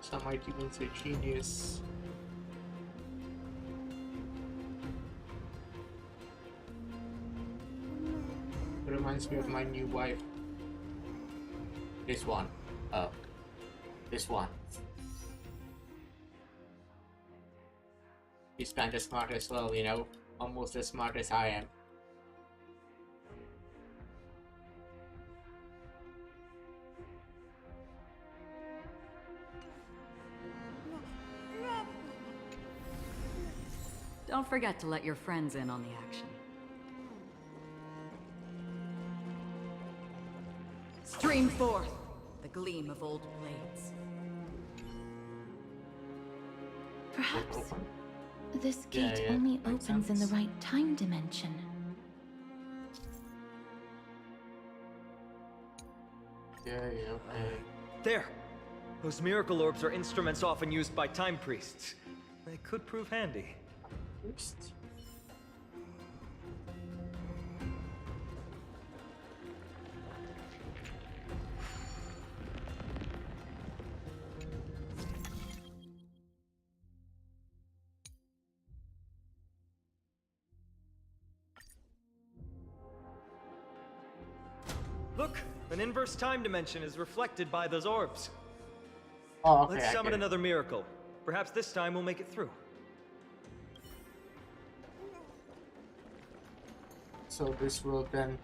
Some might even say genius. It reminds me of my new wife. This one. This one. He's kinda smart as well, you know? Almost as smart as I am. Don't forget to let your friends in on the action. Stream forth, the gleam of old blades. Perhaps this gate Yeah, only makes opens in the sense. right time dimension. Yeah, okay. There! Those miracle orbs are instruments often used by time priests. They could prove handy. Oops. Look! An inverse time dimension is reflected by those orbs. Oh, okay. Let's I summon get it. another miracle. Perhaps this time we'll make it through. So this will then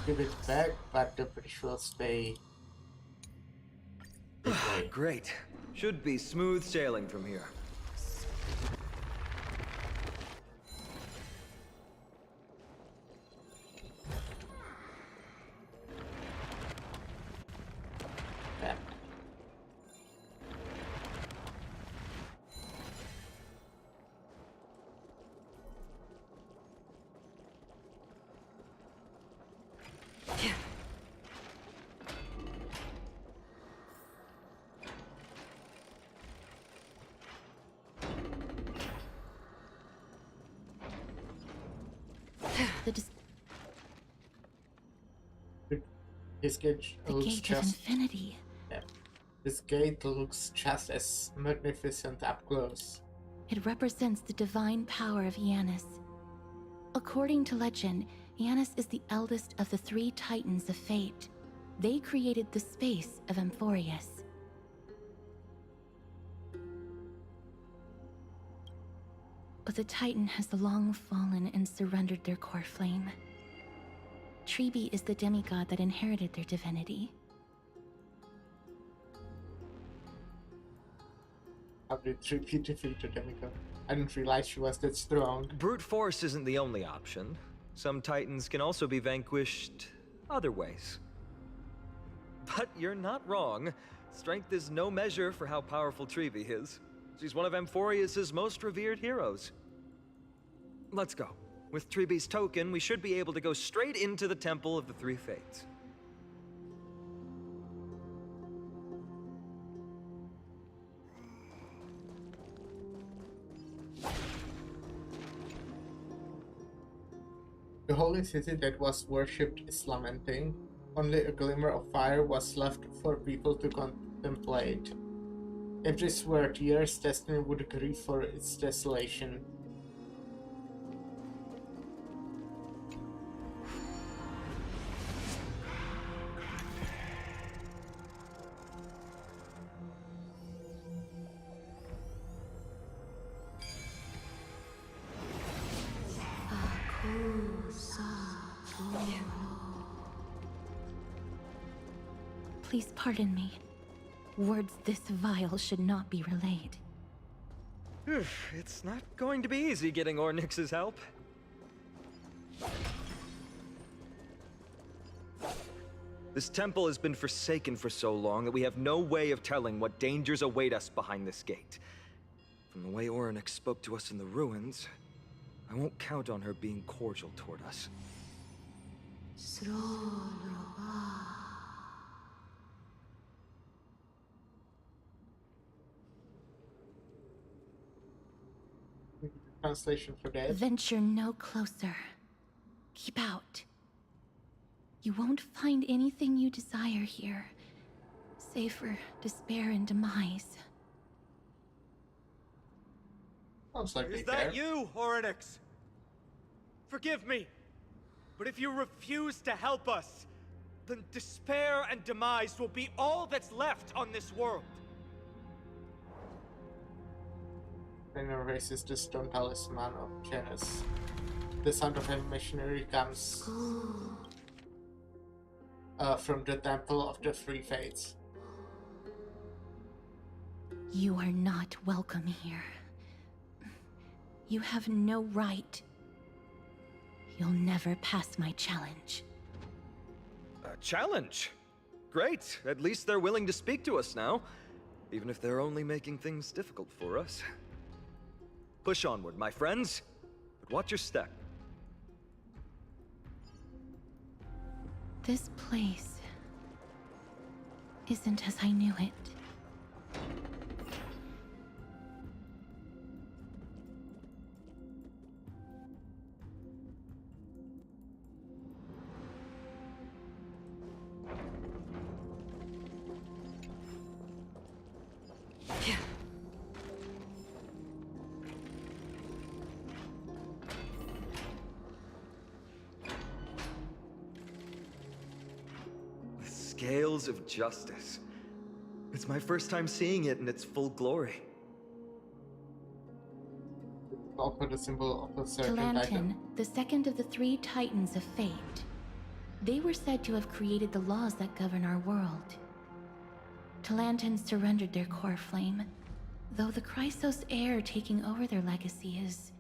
give it back, but the bridge will stay. Great. Should be smooth sailing from here. This gate The looks Gate of just... Infinity. Yeah. This gate looks just as magnificent up close. It represents the divine power of Janus. According to legend, Janus is the eldest of the 3 Titans of Fate. They created the space of Amphorius. But the Titan has long fallen and surrendered their core flame. Trebi is the demigod that inherited their divinity. How did Trebi defeat the demigod? I didn't realize she was that strong. Brute force isn't the only option. Some titans can also be vanquished other ways. But you're not wrong. Strength is no measure for how powerful Trevi is. She's one of Amphorius' most revered heroes. Let's go. With Trebi's token, we should be able to go straight into the Temple of the Three Fates. The holy city that was worshipped is lamenting. Only a glimmer of fire was left for people to contemplate. If this were years, destiny would grieve for its desolation. Please pardon me. Words this vile should not be relayed. It's not going to be easy getting Ornyx's help. This temple has been forsaken for so long that we have no way of telling what dangers await us behind this gate. From the way Ornyx spoke to us in the ruins, I won't count on her being cordial toward us. Translation for that. Venture no closer. Keep out. You won't find anything you desire here, save for despair and demise. Sounds like Is that you, Ornyx? Forgive me, but if you refuse to help us, then despair and demise will be all that's left on this world. Then erases the stone talisman of Janus. The sound of a missionary comes from the Temple of the Three Fates. You are not welcome here. You have no right. You'll never pass my challenge. A challenge? Great. At least they're willing to speak to us now, even if they're only making things difficult for us. Push onward, my friends, but watch your step. This place isn't as I knew it. Scales of justice. It's my first time seeing it in its full glory. Also the symbol of a certain Talantin, titan. the second of the 3 Titans of Fate. They were said to have created the laws that govern our world. Talantin surrendered their core flame, though the Chrysos heir taking over their legacy is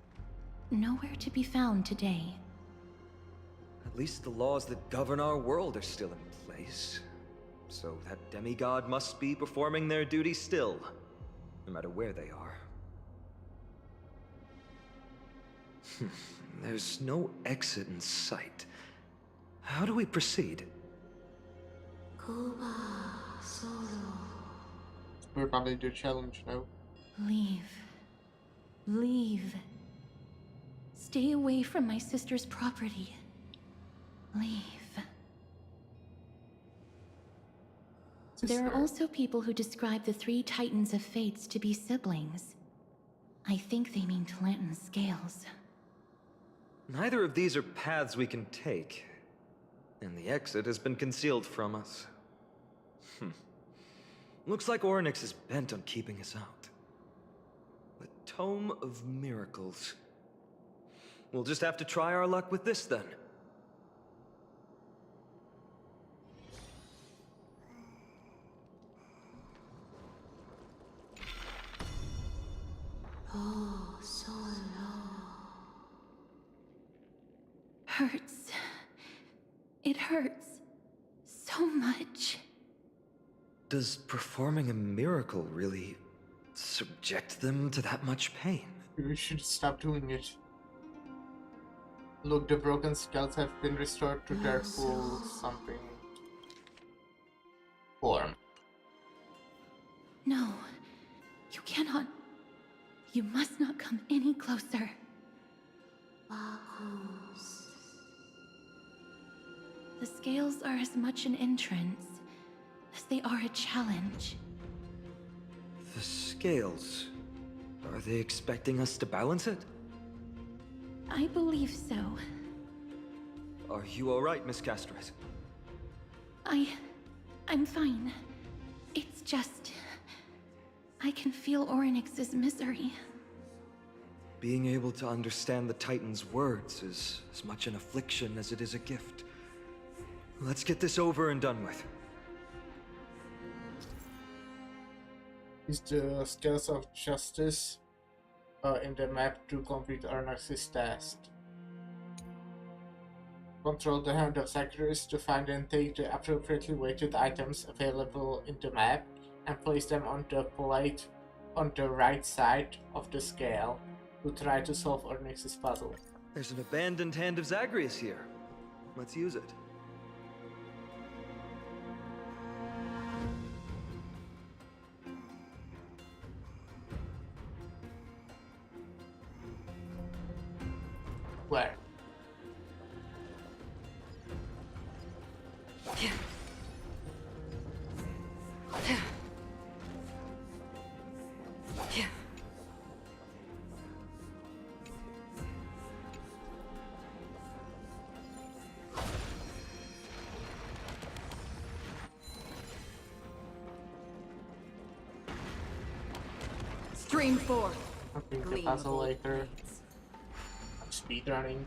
nowhere to be found today. At least the laws that govern our world are still in place. So that demigod must be performing their duty still, no matter where they are. There's no exit in sight. How do we proceed? We'll probably do challenge now. Leave. Leave. Stay away from my sister's property. Leave. There are also people who describe the three Titans of Fates to be siblings. I think they mean Talantin's scales. Neither of these are paths we can take, and the exit has been concealed from us. Looks like Orynyx is bent on keeping us out. The Tome of Miracles. We'll just have to try our luck with this then. Oh, so low. Hurts. It hurts so much. Does performing a miracle really subject them to that much pain? We should stop doing it. Look, the broken skulls have been restored to their full something form. No, you cannot. You must not come any closer. The scales are as much an entrance as they are a challenge. The scales. Are they expecting us to balance it? I believe so. Are you alright, Miss Castret? I'm fine. It's just... I can feel Orynyx's misery. Being able to understand the Titan's words is as much an affliction as it is a gift. Let's get this over and done with. Use the Scales of Justice in the map to complete Orynyx's task. Control the Hand of Zagreus to find and take the appropriately weighted items available in the map and place them on the plate on the right side of the scale to try to solve Orynyx's puzzle. There's an abandoned Hand of Zagreus here. Let's use it. Where? Stream 4. I'll think the puzzle later. I'm speedrunning.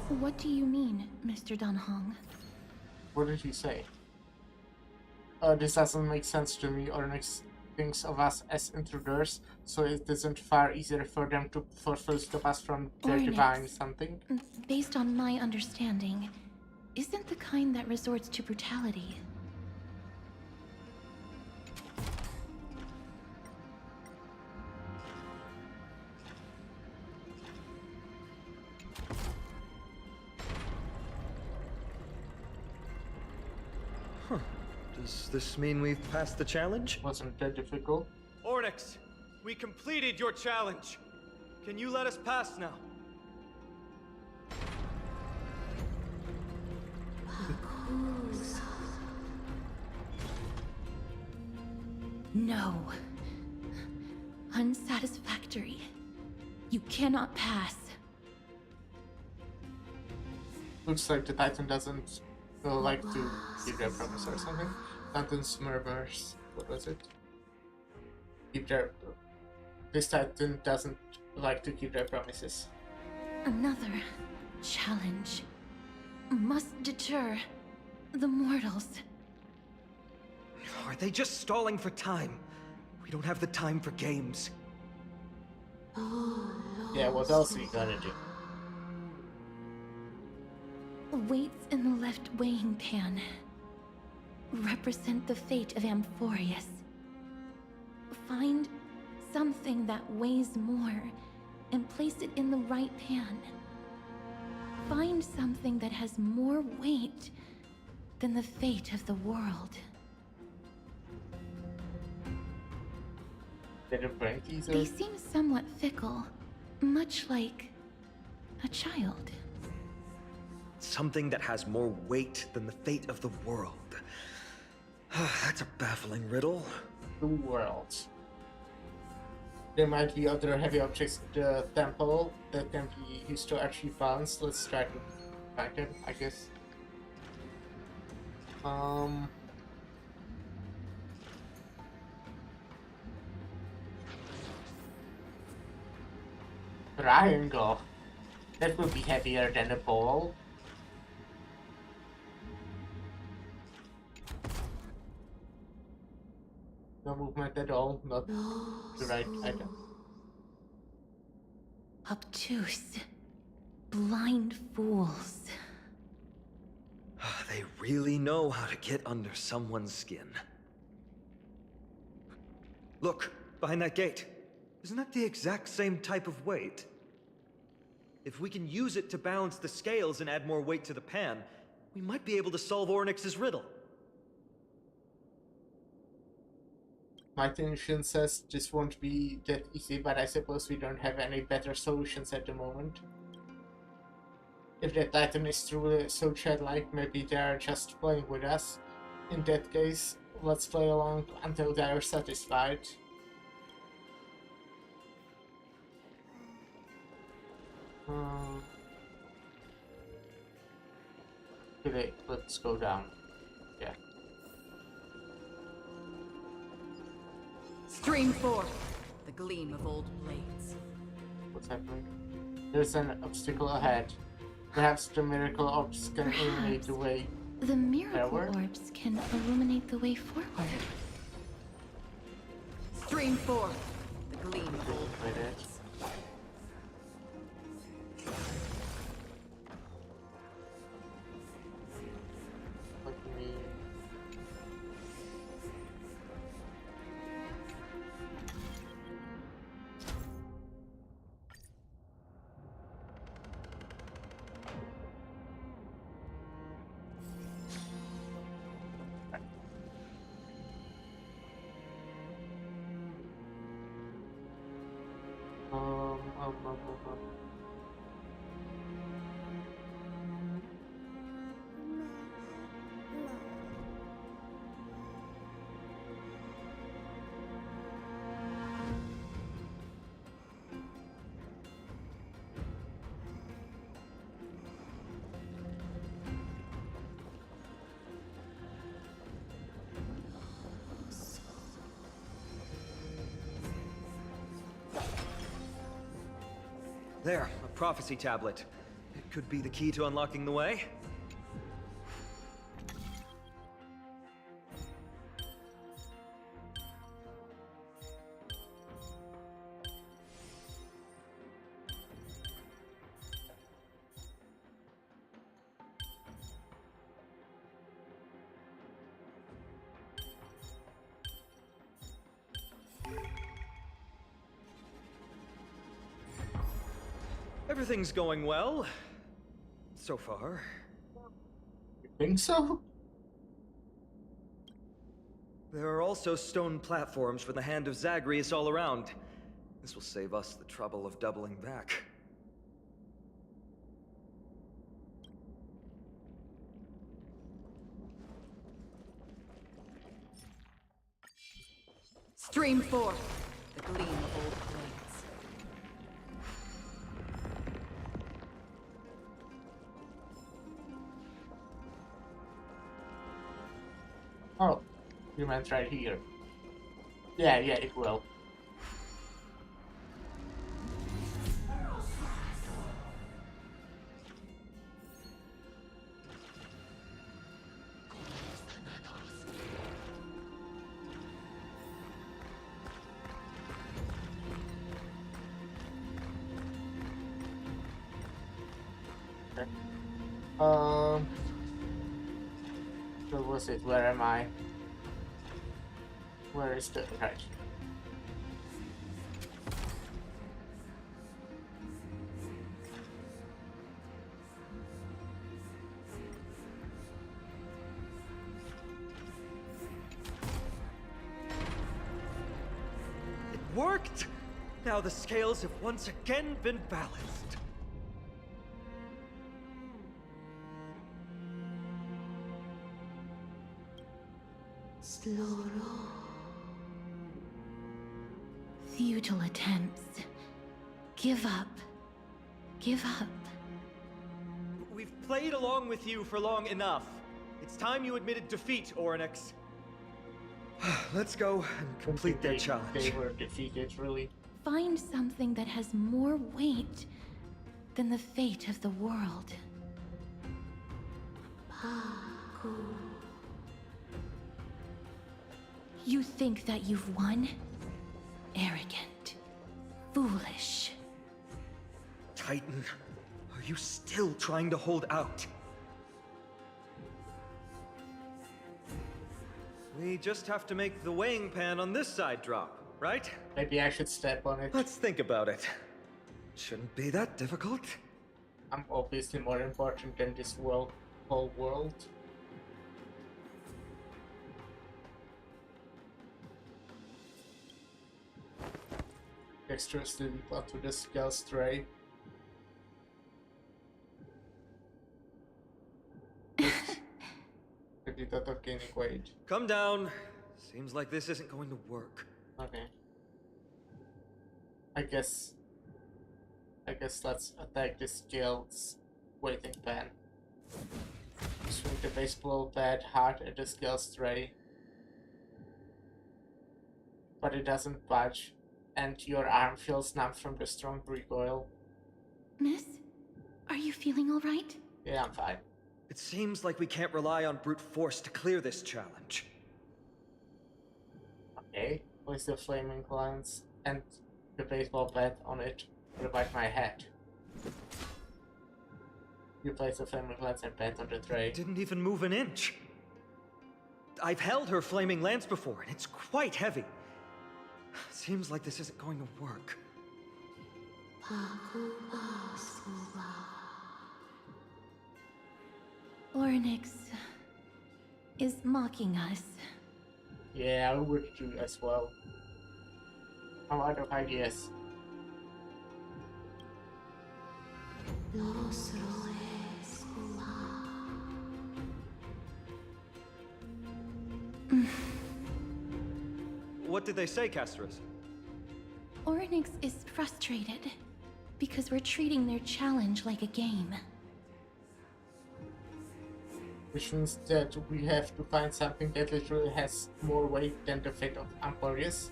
What do you mean, Mr. Dunhong? What did he say? This doesn't make sense to me. Orynyx thinks of us as intruders, so it isn't far easier for them to forcefully stop us from their Orynyx, divine something. Based on my understanding, isn't the kind that resorts to brutality. Huh. Does this mean we've passed the challenge? Wasn't that difficult? Orynyx, we completed your challenge. Can you let us pass now? No. Unsatisfactory. You cannot pass. Looks like the Titan doesn't like to keep their promise or something. Titan's murmurs. What was it? Keep their... This Titan doesn't like to keep their promises. Another challenge must deter the mortals. Are they just stalling for time? We don't have the time for games. Yeah, what else are you gonna do? Weights in the left weighing pan represent the fate of Amphorius. Find something that weighs more and place it in the right pan. Find something that has more weight than the fate of the world. Did a brain teaser? They seem somewhat fickle. Much like a child. Something that has more weight than the fate of the world. That's a baffling riddle. Two worlds. There might be other heavy objects in the temple that can be used to achieve balance. Let's try to find them, I guess. Triangle. That would be heavier than a ball. No movement at all, not the right item. Obtuse. Blind fools. They really know how to get under someone's skin. Look, behind that gate. Isn't that the exact same type of weight? If we can use it to balance the scales and add more weight to the pan, we might be able to solve Ornyx's riddle. My intuition says this won't be that easy, but I suppose we don't have any better solutions at the moment. If that Titan is truly so childlike, maybe they are just playing with us. In that case, let's play along until they are satisfied. Okay, let's go down. Yeah. Stream forth the gleam of old blades. What's happening? There's an obstacle ahead. Perhaps the miracle orbs can illuminate the way. The miracle forward? orbs can illuminate the way forward. Stream forth the gleam of old blades. Let me... There, a prophecy tablet. It could be the key to unlocking the way. Everything's going well. So far. You think so? There are also stone platforms for the Hand of Zagreus all around. This will save us the trouble of doubling back. Stream forth the gleam of old blades. Oh, you meant right here. Yeah, it will. Okay. Where was it? Where am I? Where is the right? It worked! Now the scales have once again been balanced. Futile attempts. Give up. Give up. We've played along with you for long enough. It's time you admitted defeat, Orynyx. Let's go and complete their challenge. They were defeated, really. Find something that has more weight than the fate of the world. You think that you've won? Arrogant. Foolish. Titan, are you still trying to hold out? We just have to make the weighing pan on this side drop, right? Maybe I should step on it. Let's think about it. Shouldn't be that difficult. I'm obviously more important than this whole world. Dexterously leap onto the scales tray. The result of gaining weight. Come down. Seems like this isn't going to work. Okay. I guess let's attack the scales weighting pan. Swing the baseball bat hard at the scales tray. But it doesn't budge, and your arm feels numb from the strong recoil. Miss? Are you feeling alright? Yeah, I'm fine. It seems like we can't rely on brute force to clear this challenge. Okay, place the flaming lance and the baseball bat on it. What about my head? You place the flaming lance and bat on the tray. Didn't even move an inch. I've held her flaming lance before, and it's quite heavy. Seems like this isn't going to work. Orynyx is mocking us. Yeah, I would do as well. I'm out of ideas. What did they say, Castros? Orynyx is frustrated because we're treating their challenge like a game. Which means that we have to find something that literally has more weight than the fate of Emporius.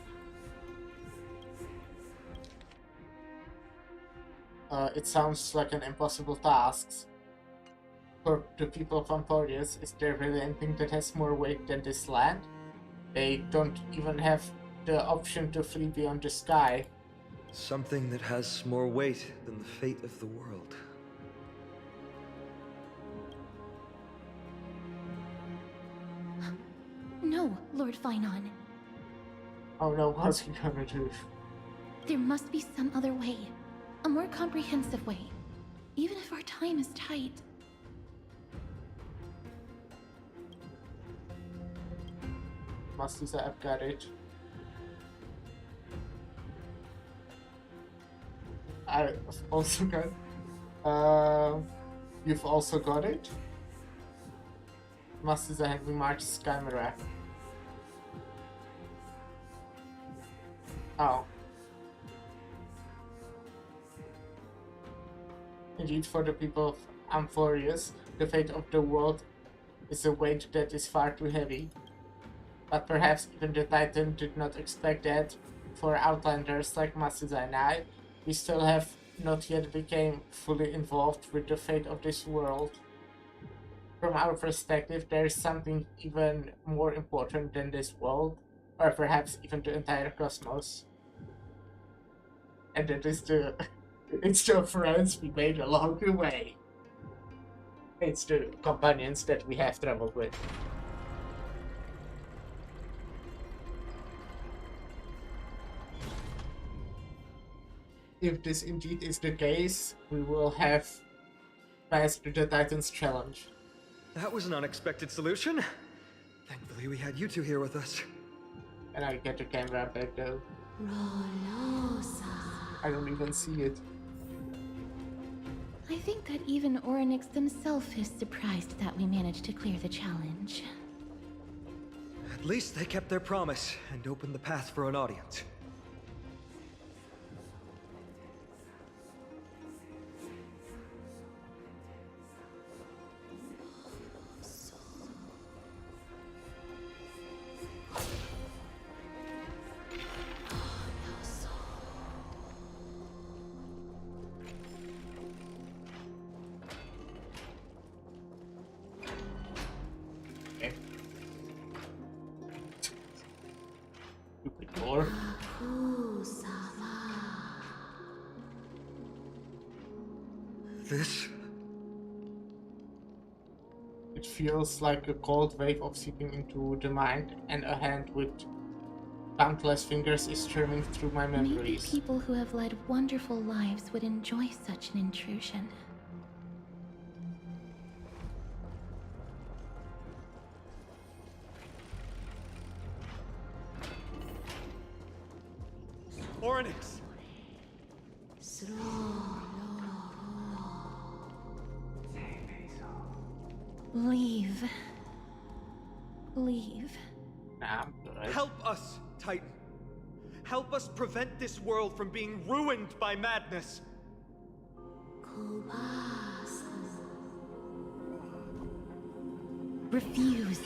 It sounds like an impossible task. For the people of Emporius, is there really anything that has more weight than this land? They don't even have the option to flee beyond the sky. Something that has more weight than the fate of the world. No, Lord Finon. Oh no, what's he gonna do? There must be some other way. A more comprehensive way. Even if our time is tight. Masters, I've got it. I've also got... You've also got it? Masters, I have March's camera. Oh. Indeed, for the people of Amphorius, the fate of the world is a weight that is far too heavy. But perhaps even the Titan did not expect that. For Outlanders like Masters and I, we still have not yet become fully involved with the fate of this world. From our perspective, there is something even more important than this world, or perhaps even the entire cosmos. And that is it's the friends we made along the way. It's the companions that we have traveled with. If this indeed is the case, we will have passed the Titan's challenge. That was an unexpected solution. Thankfully we had you two here with us. And I get the camera back though. I don't even see it. I think that even Orynyx himself is surprised that we managed to clear the challenge. At least they kept their promise and opened the path for an audience. Door. This? It feels like a cold wave of seeping into the mind, and a hand with countless fingers is churning through my Maybe memories. people who have led wonderful lives would enjoy such an intrusion. Orynyx! Leave. Leave. Nah, I'm good. Help us, Titan. Help us prevent this world from being ruined by madness. Refuse.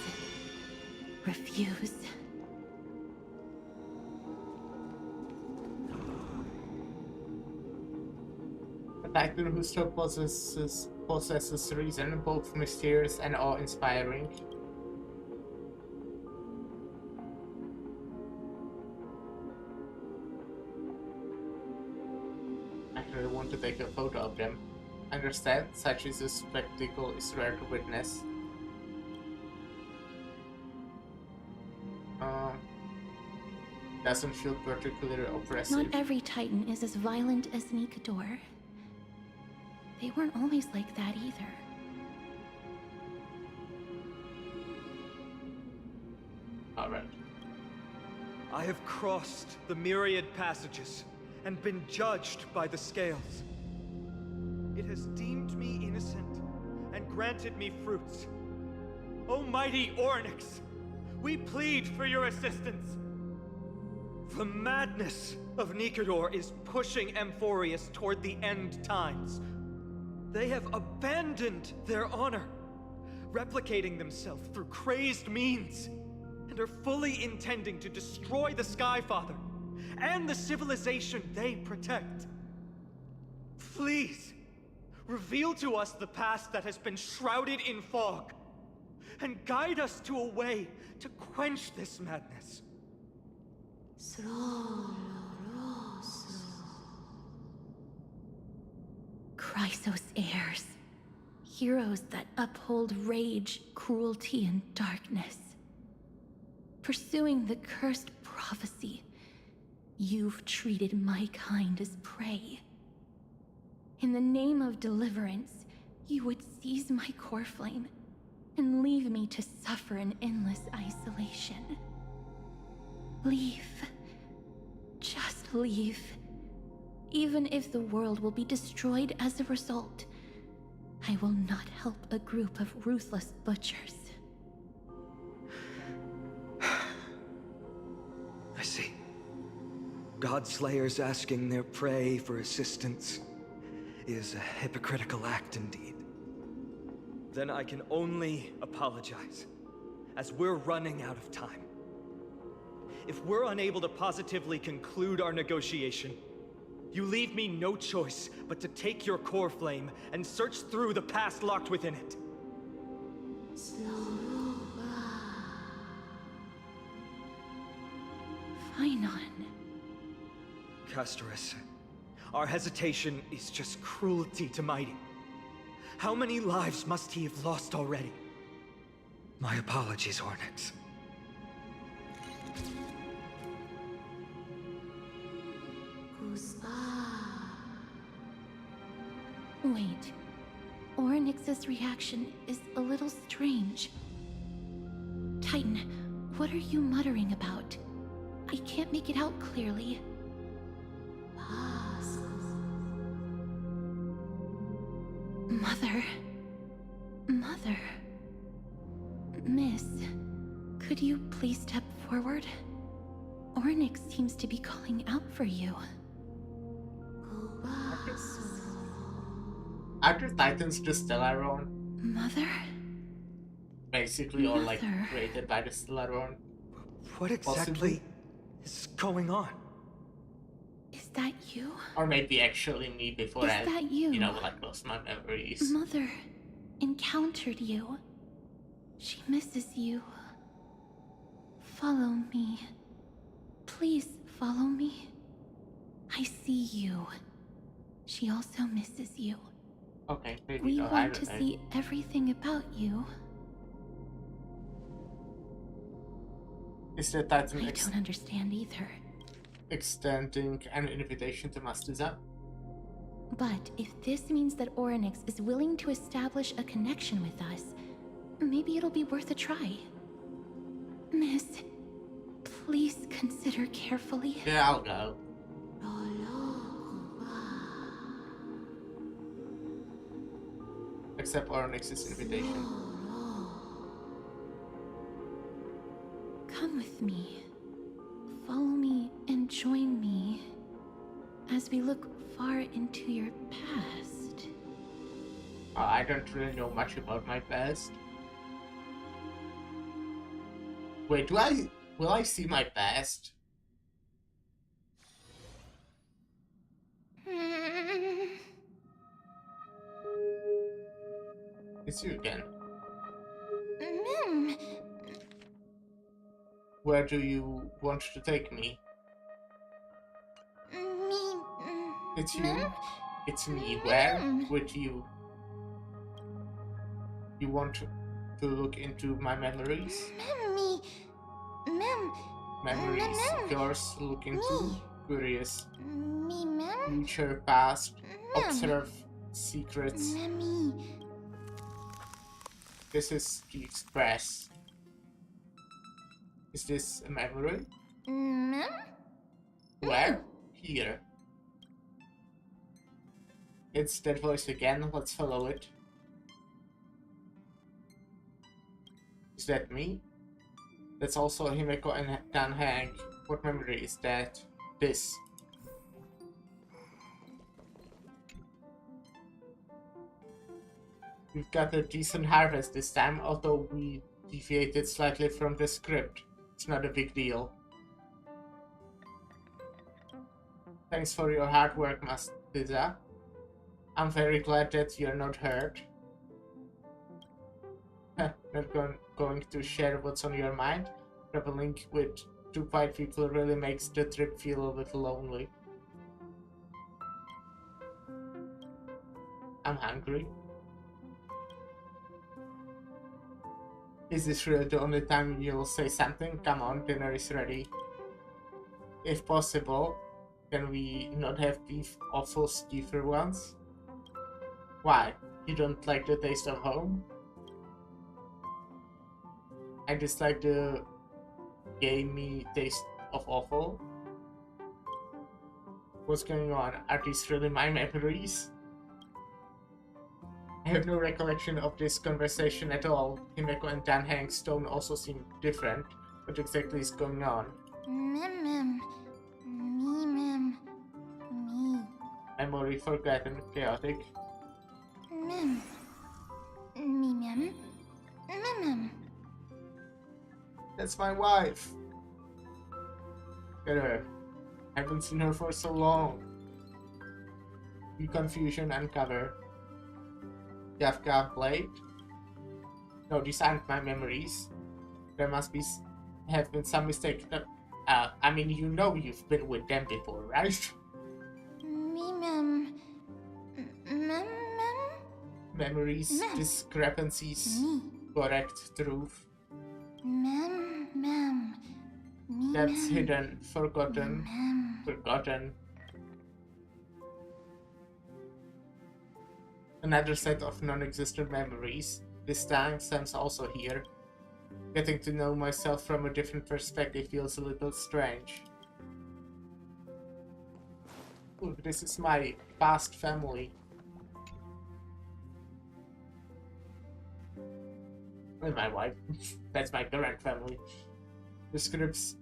Refuse. A titan who still possesses reason, both mysterious and awe-inspiring. I really want to take a photo of them. Understand, such is a spectacle is rare to witness. Doesn't feel particularly oppressive. Not every Titan is as violent as Nikador. They weren't always like that either. Alright. I have crossed the myriad passages and been judged by the scales. It has deemed me innocent and granted me fruits. O mighty Orynyx, we plead for your assistance. The madness of Nikador is pushing Amphorius toward the end times. They have abandoned their honor, replicating themselves through crazed means, and are fully intending to destroy the Skyfather and the civilization they protect. Please, reveal to us the past that has been shrouded in fog, and guide us to a way to quench this madness. Chrysos heirs. Heroes that uphold rage, cruelty, and darkness. Pursuing the cursed prophecy, you've treated my kind as prey. In the name of deliverance, you would seize my core flame and leave me to suffer in endless isolation. Leave. Just leave. Even if the world will be destroyed as a result, I will not help a group of ruthless butchers. I see. Godslayers asking their prey for assistance is a hypocritical act indeed. Then I can only apologize, as we're running out of time. If we're unable to positively conclude our negotiation, you leave me no choice but to take your core flame and search through the past locked within it. Fynon. Castorus, our hesitation is just cruelty to Mighty. How many lives must he have lost already? My apologies, Orynyx. Wait. Orynyx's reaction is a little strange. Titan, what are you muttering about? I can't make it out clearly. Mother. Mother. Miss, could you please step forward? Onyx seems to be calling out for you. Are the Titans just Stellaron? Mother? Basically, or like created by the Stellaron? What exactly is going on? Is that you? Or maybe actually me before Is that you? like lost my memories. Mother encountered you. She misses you. Follow me. Please follow me. I see you. She also misses you. Okay, maybe We no, want to see everything about you. Is the Titan I don't understand either. extending an invitation to Mastiza? But if this means that Oryx is willing to establish a connection with us, maybe it'll be worth a try. Miss, please consider carefully. Yeah, I'll go. Accept Oryx's invitation. Come with me. Follow me and join me as we look far into your past. I don't really know much about my past. Wait, will I see my past? It's you again. Where do you want to take me? It's you. It's me. Where would you? You want to look into my memories? Memories yours look into? Curious. Future, past. Observe secrets. This is the express. Is this a memory? Where? Here. It's that voice again. Let's follow it. Is that me? That's also Himeko and Dan Hank. What memory is that? This. We've got a decent harvest this time, although we deviated slightly from the script. It's not a big deal. Thanks for your hard work, Mastiza. I'm very glad that you're not hurt. Not going to share what's on your mind. Traveling with two white people really makes the trip feel a little lonely. I'm hungry. Is this really the only time you'll say something? Come on, dinner is ready. If possible, can we not have beef awful stiffer ones? Why? You don't like the taste of home? I dislike the gamey taste of awful. What's going on? Are these really my memories? I have no recollection of this conversation at all. Himeko and Dan Hank's tone also seem different. What exactly is going on? Memory forgotten, chaotic. That's my wife. Get her. Haven't seen her for so long. You confusion uncover. Yavka Blade? No, these aren't my memories. There must have been some mistake. I mean, you know you've been with them before, right? Memories, discrepancies, correct truth. That's hidden, forgotten, forgotten. Another set of non-existent memories. This time, Sam's also here. Getting to know myself from a different perspective feels a little strange. Look, this is my past family. And my wife. That's my current family. The scripts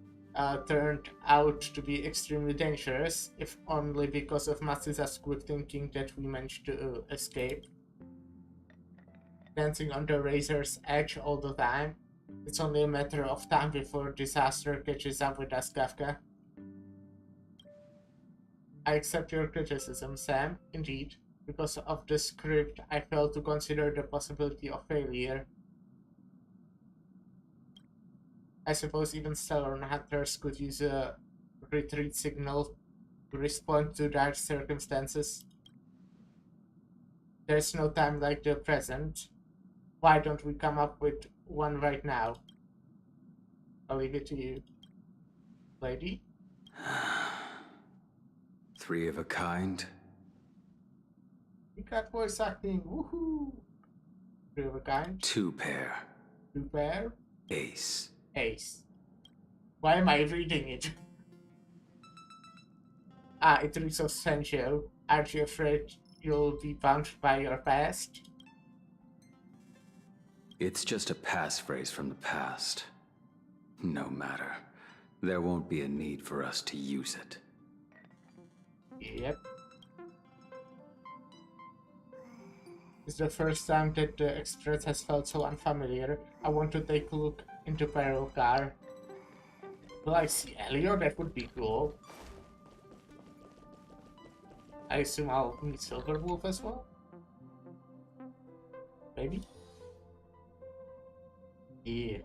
turned out to be extremely dangerous, if only because of Matsuda's quick thinking that we managed to escape. Dancing on the razor's edge all the time. It's only a matter of time before disaster catches up with us, Kafka. I accept your criticism, Sam. Indeed, because of the script, I failed to consider the possibility of failure. I suppose even Stellar Hunters could use a retreat signal to respond to dire circumstances. There's no time like the present. Why don't we come up with one right now? I'll leave it to you. Lady? 3 of a kind? You got voice acting, woohoo! 3 of a kind? 2 pair. 2 pair? Ace. Ace. Why am I reading it? Ah, it reads of Sancho. Aren't you afraid you'll be bound by your past? It's just a passphrase from the past. No matter. There won't be a need for us to use it. Yep. It's the first time that the Express has felt so unfamiliar. I want to take a look into Peril Car. Will I see Elio? That would be cool. I assume I'll meet Silverwolf as well? Maybe? Yeah.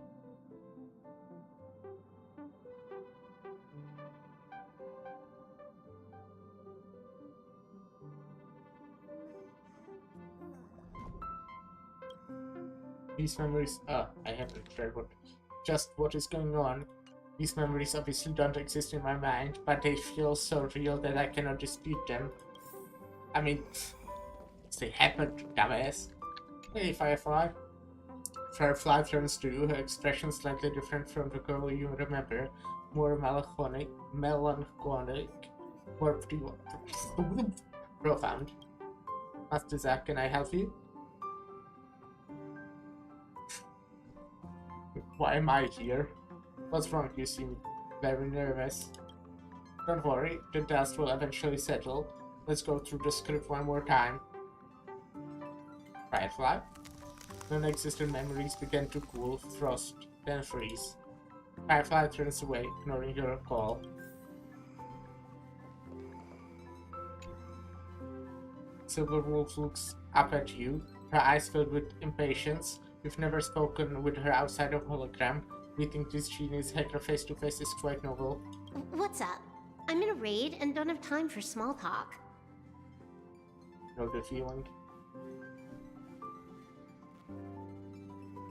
These memories, I haven't read just what is going on. These memories obviously don't exist in my mind, but they feel so real that I cannot dispute them. I mean, they happened, dumbass. Hey, Firefly. Firefly turns to you, her expression slightly different from the girl you remember. More melancholic, more profound. Master Zack, can I help you? Why am I here? What's wrong? You seem very nervous. Don't worry, the dust will eventually settle. Let's go through the script one more time. Firefly? Non-existent memories begin to cool, frost, then freeze. Firefly turns away, ignoring your call. Silverwolf looks up at you, her eyes filled with impatience. You've never spoken with her outside of hologram. Meeting this genius hacker face to face is quite novel. What's up? I'm in a raid and don't have time for small talk. Know the feeling.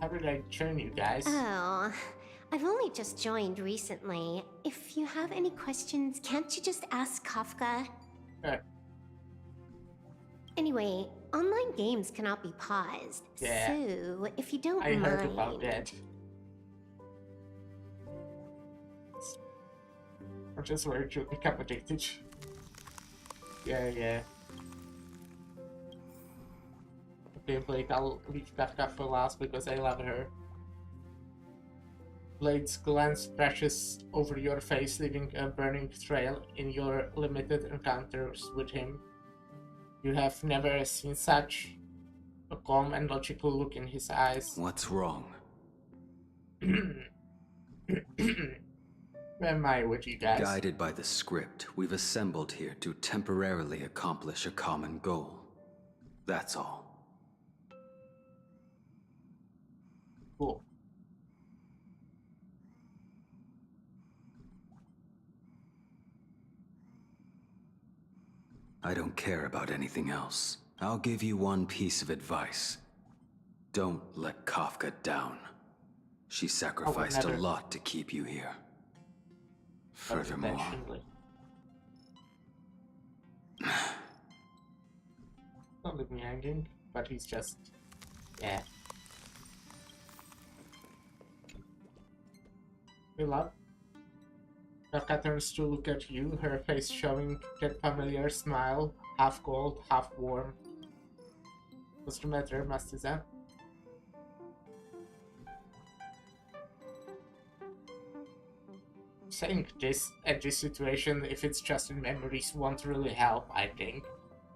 How did I join you guys? Oh, I've only just joined recently. If you have any questions, can't you just ask Kafka? Sure. Anyway, online games cannot be paused. Yeah. So, if you don't I mind... heard about that. I'm just worried you'll become addicted. Yeah. Okay, Blake, I'll leave Kafka for last because I love her. Blade's glance brushes over your face, leaving a burning trail in your limited encounters with him. You have never seen such a calm and logical look in his eyes. What's wrong? Where am I with you guys? Guided by the script, we've assembled here to temporarily accomplish a common goal. That's all. Cool. I don't care about anything else. I'll give you one piece of advice. Don't let Kafka down. She sacrificed a lot to keep you here. Furthermore... Don't leave me hanging, but he's just... yeah. Mila. Rebecca turns to look at you, her face showing that familiar smile, half cold, half warm. What's the matter, Mastiza? Saying this at this situation, if it's just in memories, won't really help, I think.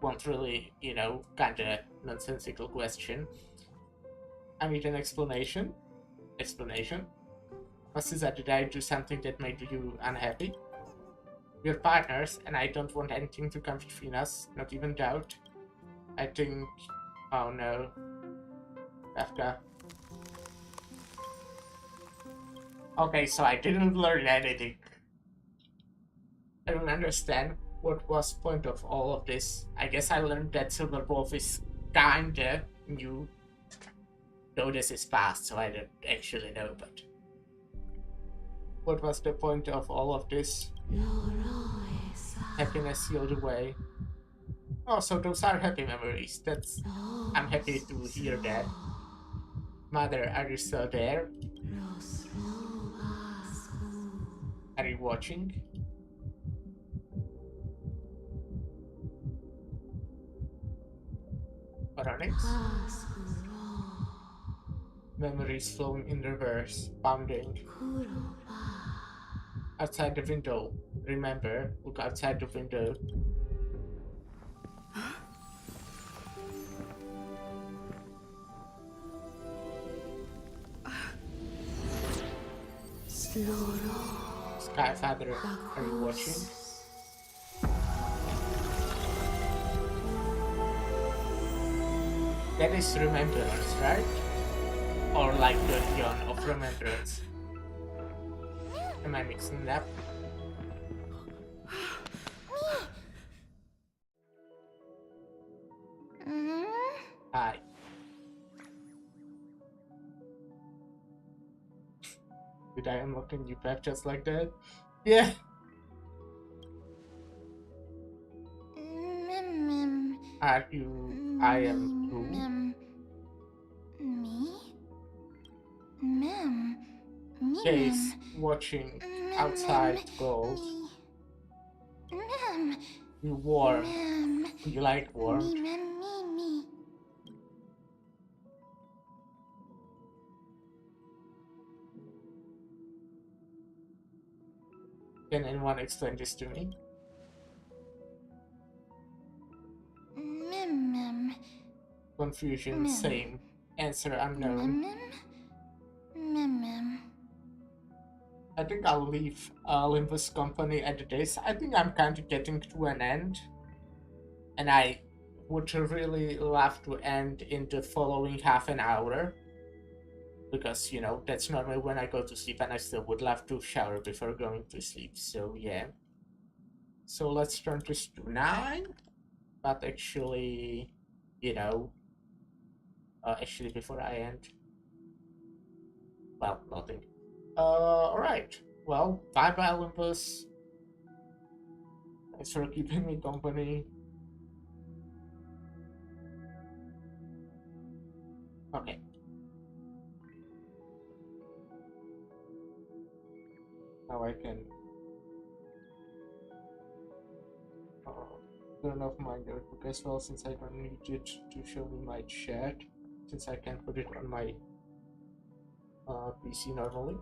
Won't really, you know, kinda nonsensical question. I need an explanation. Explanation? Mastiza, did I do something that made you unhappy? We're partners, and I don't want anything to come between us, not even doubt. I think... Oh no. Kafka. Okay, so I didn't learn anything. I don't understand what was point of all of this. I guess I learned that Silver Wolf is kinda new. Though this is past, so I don't actually know, but... What was the point of all of this? Happiness sealed away. Oh, so those are happy memories. That's... I'm happy to hear that. Mother, are you still there? Are you watching? Onyx? Memories flowing in reverse, pounding. Outside the window. Remember, look outside the window. Skyfather, are you watching? That is remembrance, right? Or like the Dawn of Remembrance. Am I mixing that? Hi. Did I unlock a new path just like that? Yeah. Are you... I am who? Gaze, watching, outside, gold. You warm. You like warm. Can anyone explain this to me? Confusion, same. Answer unknown. I think I'll leave Olympus Company at this. I think I'm kind of getting to an end. And I would really love to end in the following half an hour. Because, you know, that's normally when I go to sleep, and I still would love to shower before going to sleep. So, yeah. So let's turn this to 9. But actually, you know, actually before I end. Well, nothing. Alright. Well, bye-bye, Olympus. Thanks for keeping me company. Okay. Now I can turn off my notebook as well, since I don't need it to show me my chat, since I can put it on my PC normally.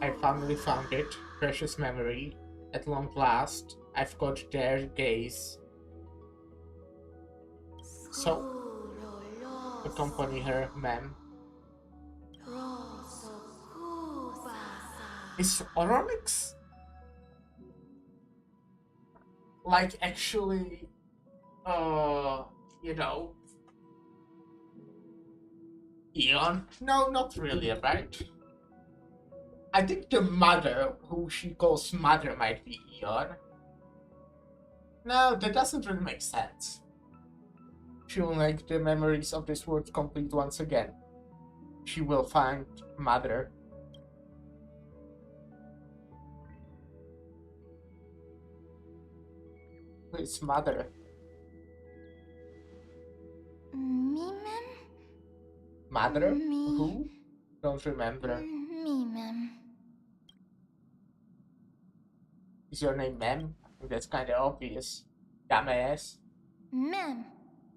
I finally found it. Precious memory. At long last, I've got their gaze. So, accompany her, ma'am. Is Oronix like actually, you know, Eon? No, not really, right? I think the mother, who she calls mother, might be Eon. No, that doesn't really make sense. She will make the memories of this world complete once again. She will find mother. Who is mother? Me, ma'am? Mother? Who? Don't remember. Me, ma'am. Is your name Mem? I think that's kind of obvious. Dumbass. Ma'am.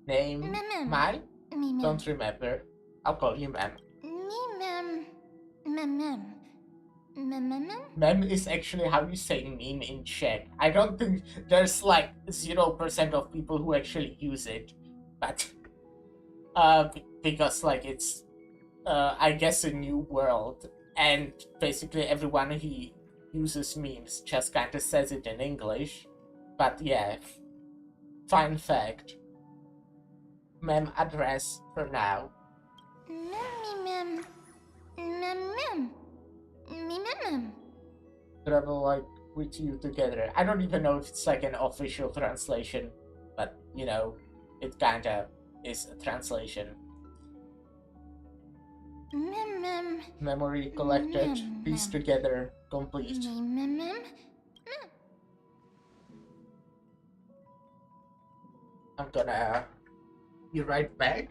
Name? Ma'am. Mine? Me, ma'am. Don't remember. I'll call you Mem. Me, ma'am. Ma'am. Ma'am. Mem is actually how you say meme in Czech. I don't think there's like 0% of people who actually use it, but because like it's I guess a new world, and basically everyone who uses memes just kind of says it in English. But yeah, fun fact. Mem address for now. Ma'am. Ma'am. Me, ma'am. Travel like with you together. I don't even know if it's like an official translation, but you know, it kinda is a translation. Ma'am. Memory collected, pieced together, complete. Ma'am. I'm gonna be right back.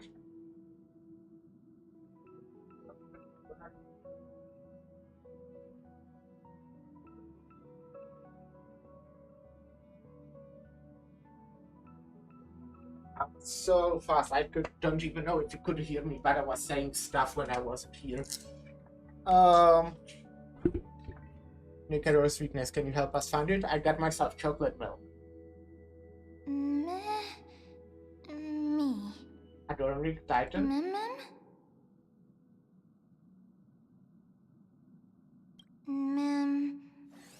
So fast, don't even know if you could hear me, but I was saying stuff when I wasn't here. Nicadora's weakness, can you help us find it? I got myself chocolate milk. Me. Adoring Titan? Ma'am.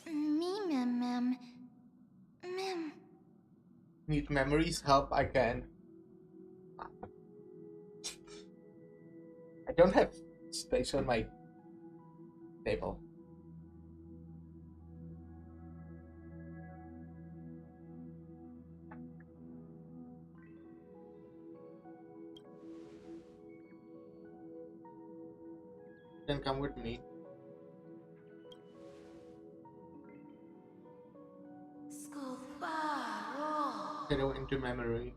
Me, ma'am. Need memories? Help, I can. I don't have space on my table. Then come with me. Shadow into memory.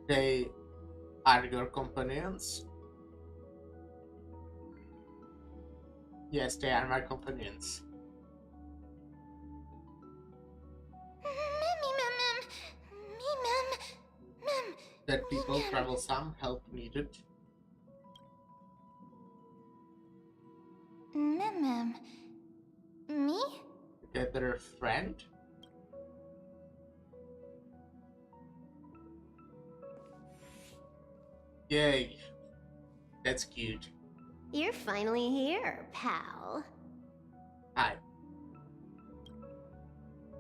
They are your companions? Yes, they are my companions. That people troublesome, help needed. Ma'am. Me? Together, friend? Yay. That's cute. You're finally here, pal. Hi.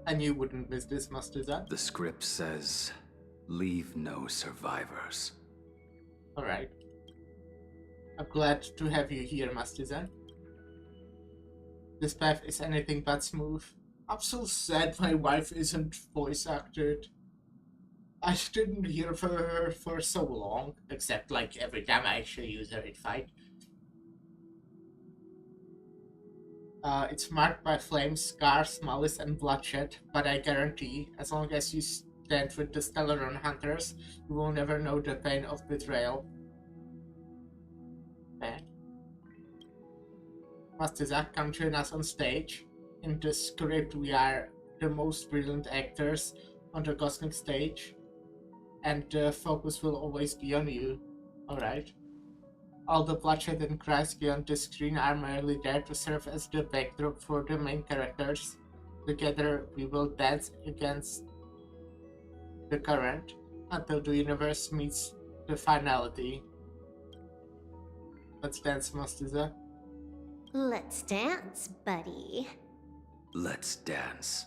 I knew you wouldn't miss this, Master. The script says, leave no survivors. Alright. I'm glad to have you here, Master. This path is anything but smooth. I'm so sad my wife isn't voice acted. I didn't hear from her for so long, except like every time I actually use her in fight. It's marked by flames, scars, malice, and bloodshed, but I guarantee, as long as you stand with the Stellaron hunters, you will never know the pain of betrayal. Master Zack, come join us on stage. In the script, we are the most brilliant actors on the cosmic stage, and the focus will always be on you. Alright. All the bloodshed and cries beyond the screen are merely there to serve as the backdrop for the main characters. Together, we will dance against the current until the universe meets the finality. Let's dance, Master Zack. Let's dance, buddy. Let's dance.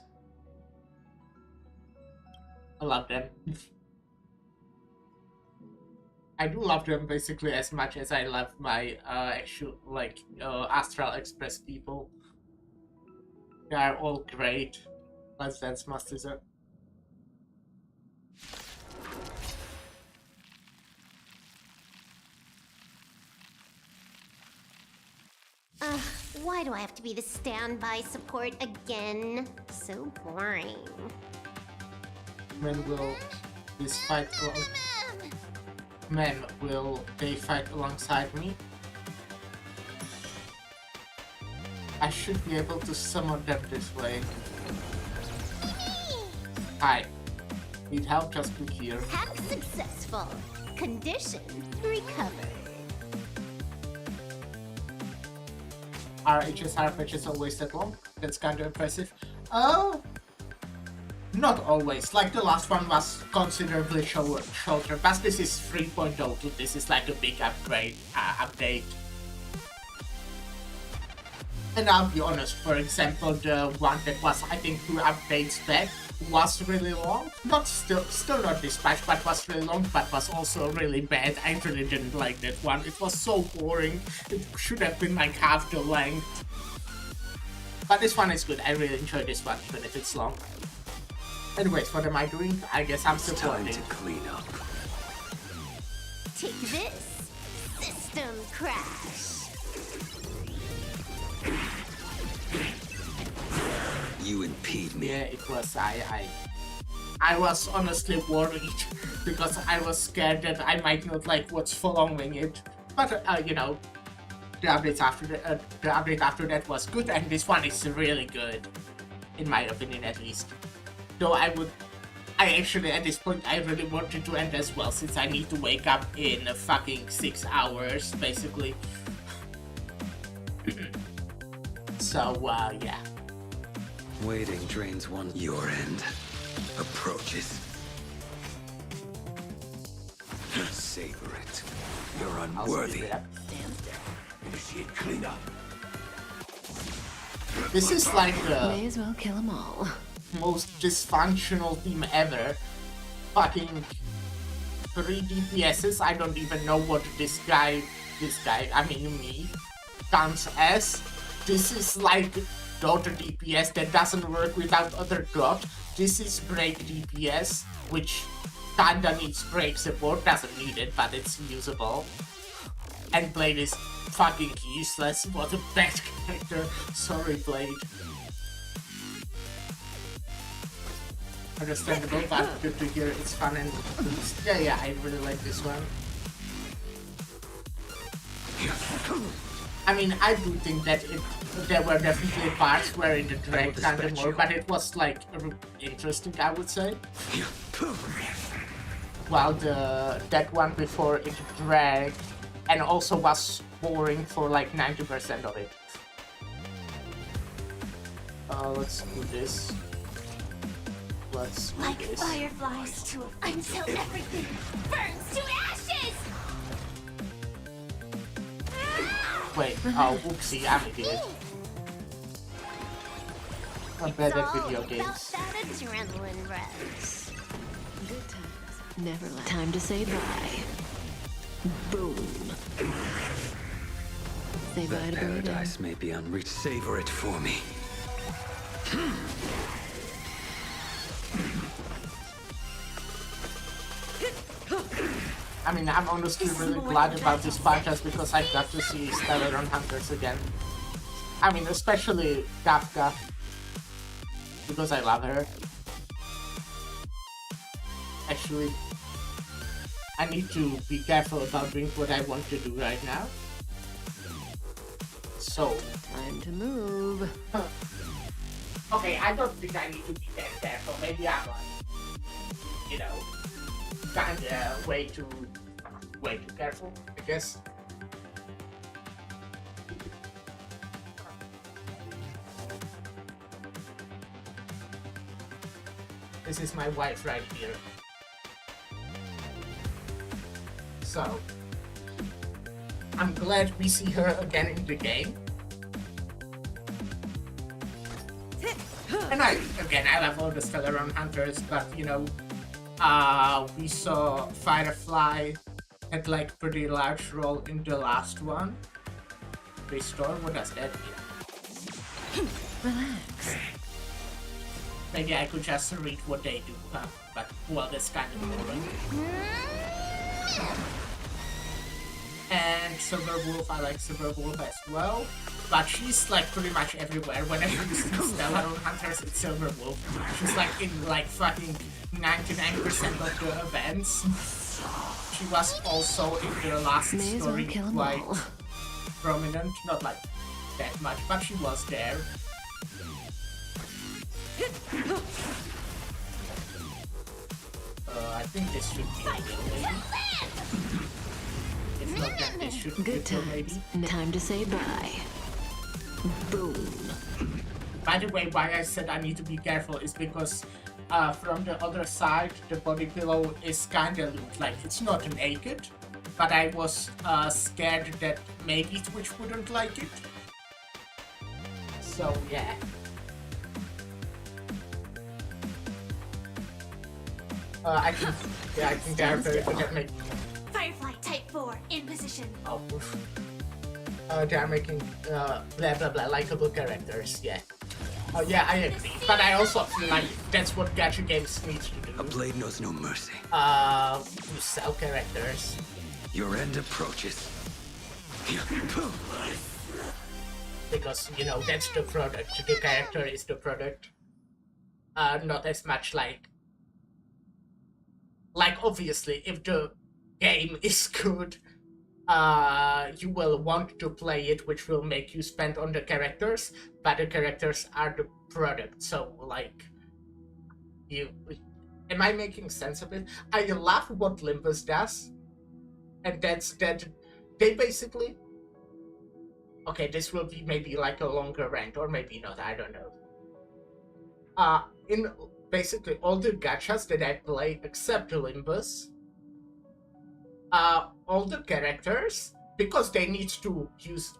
I love them. I do love them basically as much as I love my actual Astral Express people. They are all great. Let's dance, Master Zack. Why do I have to be the standby support again? So boring. Men will this fight men will they fight alongside me? I should be able to summon them this way. Hi. Need help? Just click here. Hack successful. Condition recovered. Are HSR patches always that long? That's kind of impressive. Oh, not always. Like the last one was considerably shorter, but this is 3.0, so this is like a big upgrade, update. And I'll be honest, for example, the one that was, I think, 2 updates back was really long. Not still not this much, but was really long, but was also really bad. I really didn't like that one. It was so boring. It should have been like half the length. But this one is good. I really enjoy this one, even if it's long. Anyways, what am I doing? I guess I'm supporting. Time to clean up. Take this. System crash. You impede me. Yeah, it was. I was honestly worried because I was scared that I might not like what's following it. But you know, the update after that was good, and this one is really good, in my opinion at least. Though I actually at this point I really wanted to end as well, since I need to wake up in fucking 6 hours basically. So yeah. Waiting drains one. Your end approaches. Savor it. You're unworthy. Initiate cleanup. This is like the May as well kill them all. most dysfunctional team ever. Fucking 3 DPSs. I don't even know what this guy, I mean me, counts as. This is like Dota DPS that doesn't work without other dot. This is break DPS, which kinda needs break support, doesn't need it, but it's usable. And Blade is fucking useless. What a bad character. Sorry, Blade. Understandable, but good to hear it's fun and yeah, I really like this one. I mean, I do think that there were definitely parts where it dragged kind of more, but it was like interesting, I would say. While that one before it dragged and also was boring for like 90% of it. Let's do this. Let's do Like this. fireflies to a until everything burns to ashes! Wait, oh, whoopsie, I'm an idiot. I'm bad at video games. That adrenaline rush. Good times. Never left. Time to say bye. Boom. Say bye That to paradise may be unreached. Savor it for me. I mean, I'm honestly really glad about this podcast because I got to see Stellar Hunters again. I mean, especially Kafka, because I love her. Actually, I need to be careful about doing what I want to do right now. So, time to move. Okay, I don't think I need to be that careful. Maybe I'm like, you know, kinda way too careful, I guess. This is my wife right here. So, I'm glad we see her again in the game. And I love all the Stellar Hunters, but you know, we saw Firefly had like pretty large role in the last one. Restore, what does that mean? Relax. Maybe I could just read what they do, huh? But well, that's kind of boring. And Silverwolf, I like Silverwolf as well. but she's like pretty much everywhere. Whenever you see Stellar or Hunters, it's Silverwolf. She's like in like fucking 99% of the events. She was also in the last story quite prominent, not like that much, but she was there. I think this should be a win, maybe. If not, then this should be Good times. Time to say bye. Boom. By the way, why I said I need to be careful is because from the other side, the body pillow is kinda loose. Like, it's not naked, but I was scared that maybe Twitch wouldn't like it. So, yeah. I think they are very good at making... Firefly Type 4 in position. Oh, they are making blah blah blah likable characters, yeah. Oh yeah, I agree. But I also feel like that's what gacha games need to do. A blade knows no mercy. You sell characters. Your end approaches. Because, you know, that's the product. The character is the product. Not as much like... Like, obviously, if the game is good, you will want to play it, which will make you spend on the characters, but the characters are the product. So, like, am I making sense of it? I love what Limbus does, and that's that they basically... Okay, this will be maybe like a longer rant, or maybe not, I don't know. In basically all the gachas that I play, except Limbus, all the characters, because they need to use,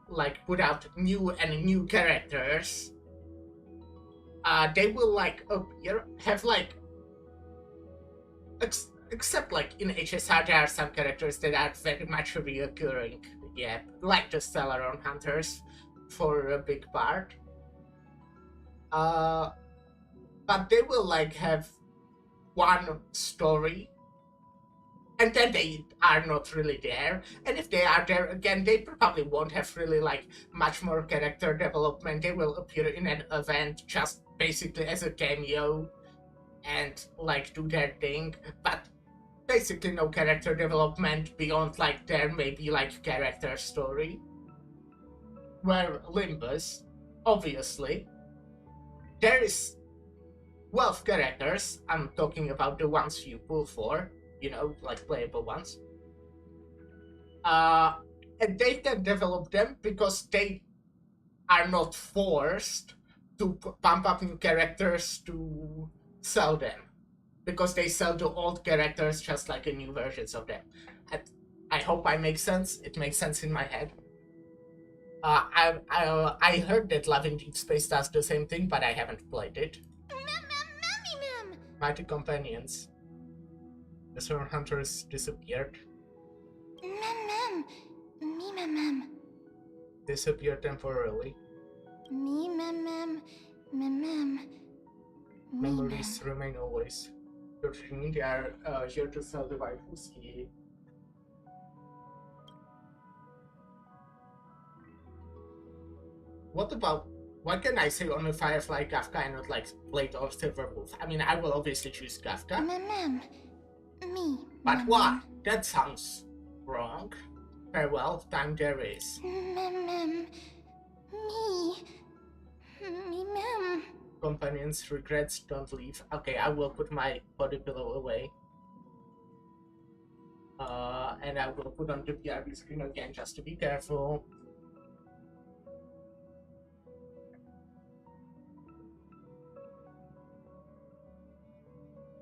like, put out new characters, they will, like, appear, have, like, except, like, in HSR, there are some characters that are very much reoccurring, yeah, like the Stellaron Hunters, for a big part. But they will, like, have one story, and then they are not really there. And if they are there again, they probably won't have really, like, much more character development. They will appear in an event just basically as a cameo and, like, do their thing. But basically no character development beyond, like, their maybe, like, character story. Where Limbus, obviously, there is 12 characters. I'm talking about the ones you pull for, you know, like playable ones. And they can develop them because they are not forced to pump up new characters to sell them. Because they sell the old characters just like a new versions of them. I hope I make sense. It makes sense in my head. I heard that Love in Deep Space does the same thing, but I haven't played it. Mighty Companions. The Sword Hunters disappeared. Disappeared temporarily. Memories remain always. Your team, they are here to sell the waifus. What about... Why can I say only Firefly Kafka and not like Blade or Silverwolf? I mean, I will obviously choose Kafka. But why? That sounds wrong. Farewell, time there is. Companions, regrets, don't leave. Okay, I will put my body pillow away. And I will put on the PRB screen again just to be careful.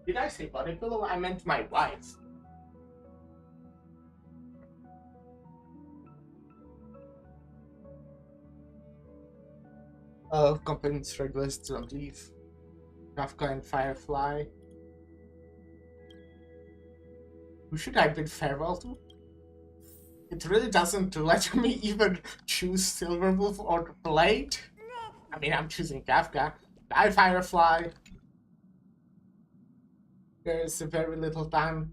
Did I say body pillow? I meant my wife. Companions, regulars, don't leave. Kafka and Firefly. Who should I bid farewell to? It really doesn't let me even choose Silverwolf or Blade. I mean, I'm choosing Kafka. Bye, Firefly. There is very little time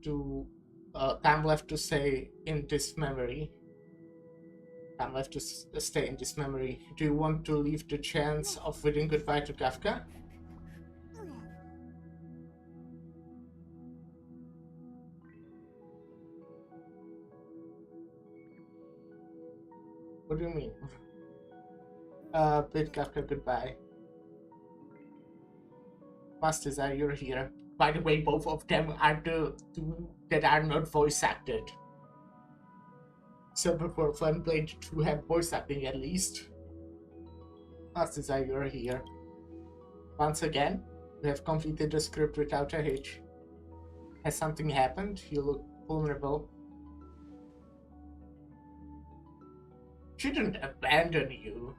left to say in this memory. Time left to stay in this memory. Do you want to leave the chance of bidding goodbye to Kafka? What do you mean? Bid Kafka goodbye. Masters, you're here. By the way, both of them are the two that are not voice acted. So before Funblade to have voice acting at least. Masters, you're here. Once again, you have completed the script without a hitch. Has something happened? You look vulnerable. She didn't abandon you.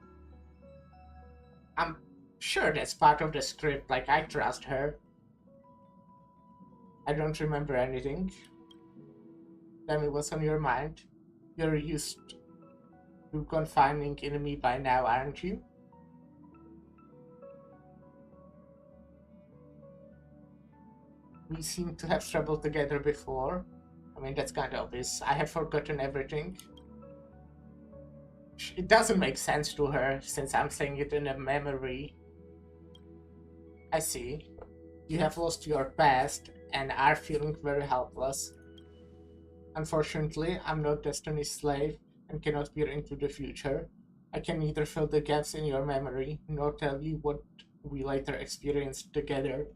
I'm sure that's part of the script, like I trust her. I don't remember anything. Tell me what's on your mind. You're used to confining in me by now, aren't you? We seem to have trouble together before. I mean, that's kind of obvious. I have forgotten everything. It doesn't make sense to her, since I'm saying it in a memory. I see. You have lost your past and are feeling very helpless. Unfortunately, I'm not Destiny's slave and cannot peer into the future. I can neither fill the gaps in your memory, nor tell you what we later experienced together.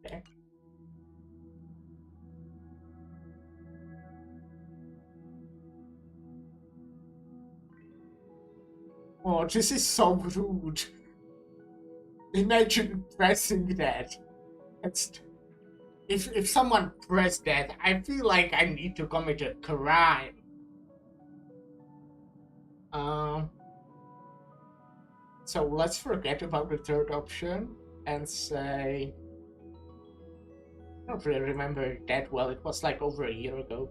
Okay. Oh, this is so rude. Imagine pressing that. If someone pressed that, I feel like I need to commit a crime. So let's forget about the third option and say... I don't really remember it that well. It was like over a year ago.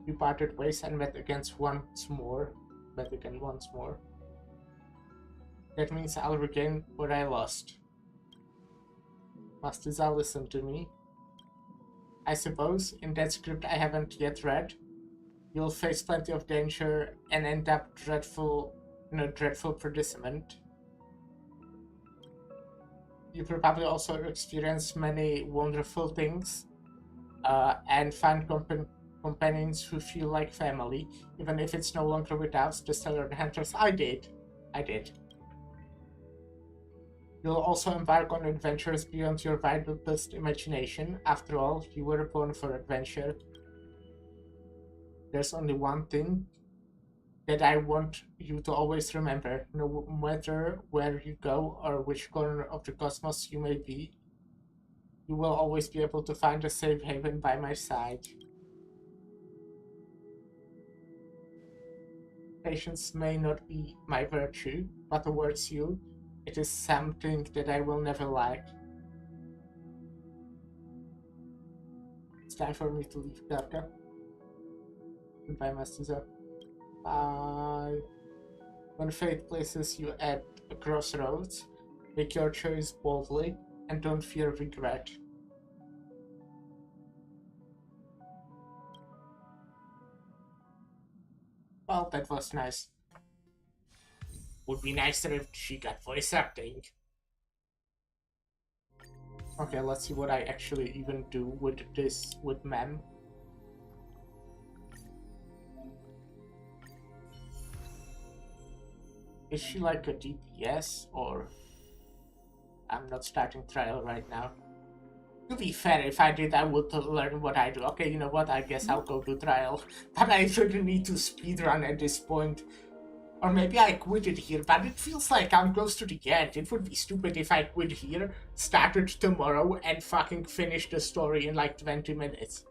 We parted ways and met again once more. That means I'll regain what I lost. Must Iza listen to me? I suppose, in that script I haven't yet read, you'll face plenty of danger and end up in a dreadful predicament. You probably also experience many wonderful things and find companions who feel like family, even if it's no longer with us, the Stellar Hunters. I did. You'll also embark on adventures beyond your wildest imagination. After all, you were born for adventure. There's only one thing that I want you to always remember. No matter where you go or which corner of the cosmos you may be, you will always be able to find a safe haven by my side. Patience may not be my virtue, but towards you, it is something that I will never lack. It's time for me to leave Kafka. Goodbye, Master. Bye. When fate places you at a crossroads, make your choice boldly and don't fear regret. Well, that was nice. Would be nicer if she got voice acting. Okay, let's see what I actually even do with this, with Mem. Is she like a DPS, or... I'm not starting trial right now. To be fair, if I did, I would learn what I do. Okay, you know what, I guess I'll go to trial. But I really need to speedrun at this point. Or maybe I quit it here, but it feels like I'm close to the end. It would be stupid if I quit here, started tomorrow, and fucking finished the story in like 20 minutes.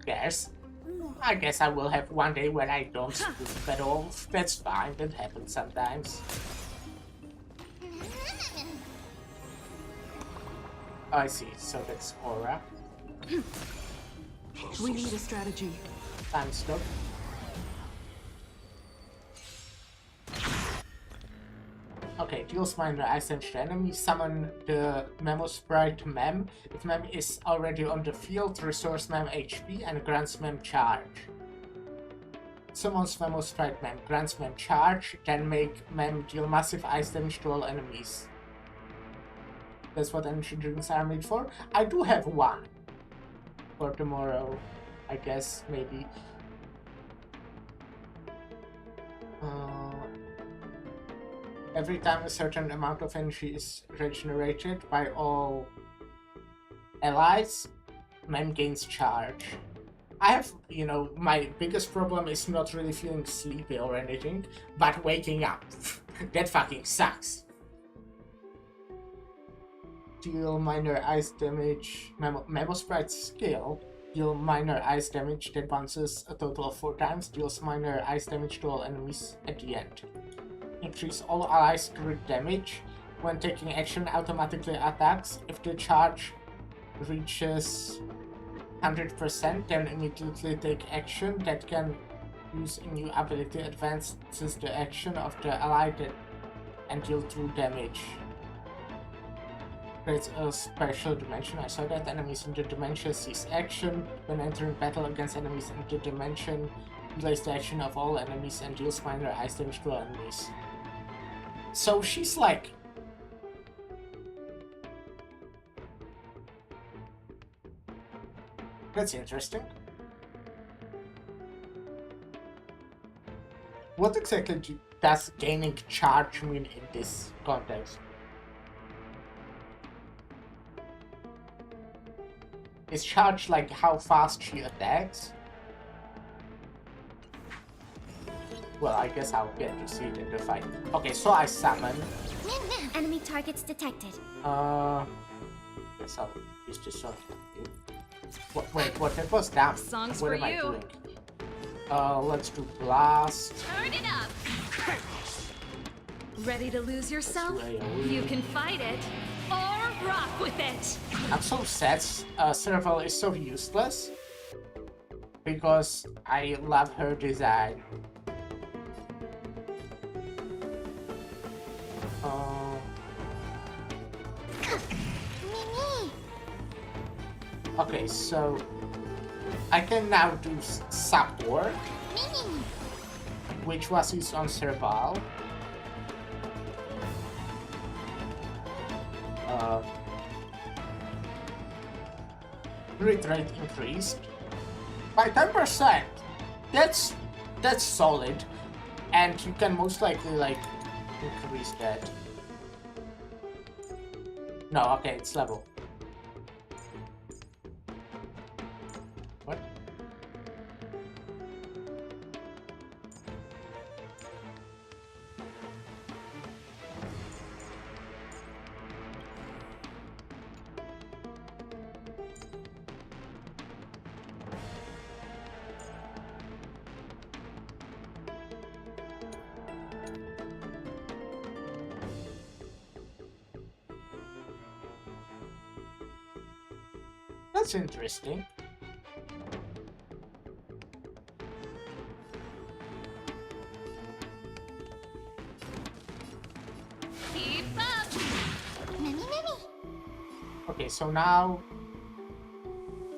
Yes. I guess I will have one day where I don't sleep at all. That's fine, that happens sometimes. Oh, I see, so that's Aura. We need a strategy. Time stop. deals minor ice damage to enemy. Summon the Memo Sprite Mem. If Mem is already on the field, restores Mem HP and grants Mem charge. Summons Memo Sprite Mem, grants Mem charge, then make Mem deal massive ice damage to all enemies. That's what energy drinks are made for. I do have one for tomorrow, I guess, maybe. Every time a certain amount of energy is regenerated by all allies, Mem gains charge. I have, you know, my biggest problem is not really feeling sleepy or anything, but waking up. That fucking sucks. Deal minor ice damage. Memo Sprite's skill. Deal minor ice damage that bounces a total of 4 times. Deals minor ice damage to all enemies at the end. Increase all allies crit damage. When taking action, automatically attacks. If the charge reaches 100%, then immediately take action that can use a new ability, advances the action of the ally and deal 2 damage. Creates a special dimension. I saw that enemies in the dimension cease action. When entering battle against enemies in the dimension, delays the action of all enemies and deals minor ice damage to enemies. So she's like... That's interesting. What exactly does gaining charge mean in this context? Is charge like how fast she attacks? Well, I guess I'll get to see it in the fight. Okay, so I summon. Enemy targets detected. Guess I'll use this one. Wait, what? That was down. Songs what for am I you. doing? Let's do blast. Turn it up! Ready to lose yourself? You can fight it, or rock with it! I'm so sad Serval is so useless because I love her design. Okay, so I can now do support, which was used on Serval. Crit rate increased by 10%. That's solid, and you can most likely like increase that. No, okay, it's level. What? That's interesting. Keep up! Okay, so now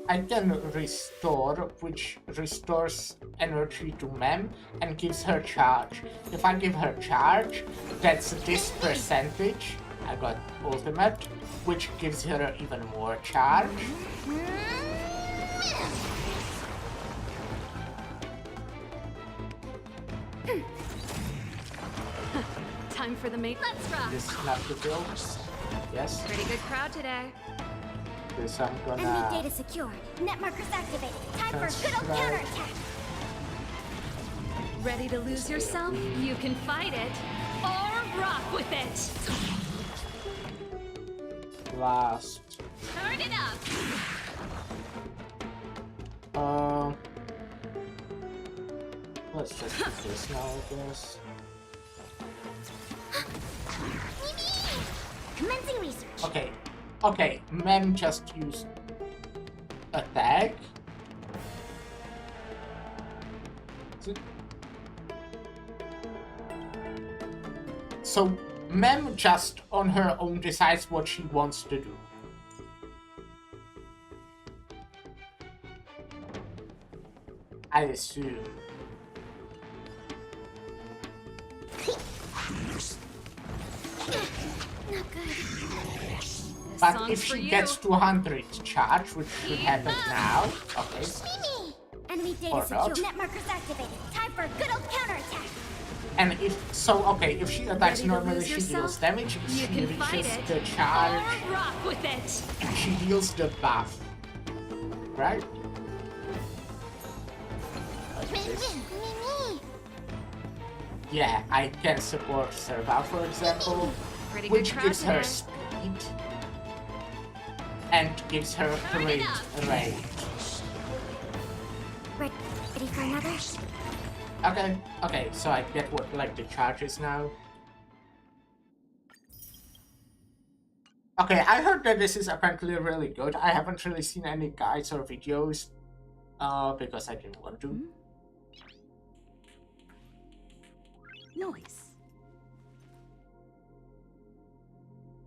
I can restore, which restores energy to Mem and gives her charge. If I give her charge, that's this percentage. I got ultimate, which gives her even more charge. Time for the mate. Let's rock! This is not the build. Yes. Pretty good crowd today. This I'm Enemy gonna... data secured. Net markers activated. Time for a good old Right. counterattack. Ready to lose yourself? You can fight it, or rock with it! Last. Turn it up! Let's just do this now, I guess. Commencing research. Okay, Mem just used attack. So Mem just on her own decides what she wants to do. I assume. Not good. But if she gets 200 charge, which should happen now, okay. Enemy data Or not. secure. Net markers activated. Time for a good old counterattack. And if so, okay, if she attacks Ready to normally, lose she yourself? deals damage. If You she can fight reaches it. the charge, Or rock with it. she deals the buff. Right? Like this. Yeah, I can support Serval, for example, Pretty good which crowd gives her today. speed and gives her great range. Ready for another? Okay, so I get what like the charges now. Okay, I heard that this is apparently really good. I haven't really seen any guides or videos, because I didn't want to. Noise.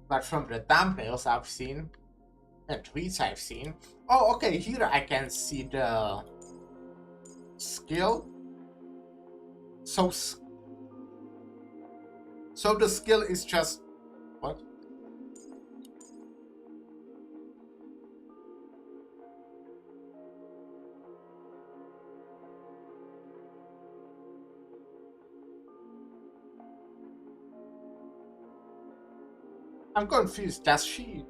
But from the thumbnails I've seen and tweets I've seen, oh, okay, here I can see the skill. So the skill is just what? I'm confused. Does she?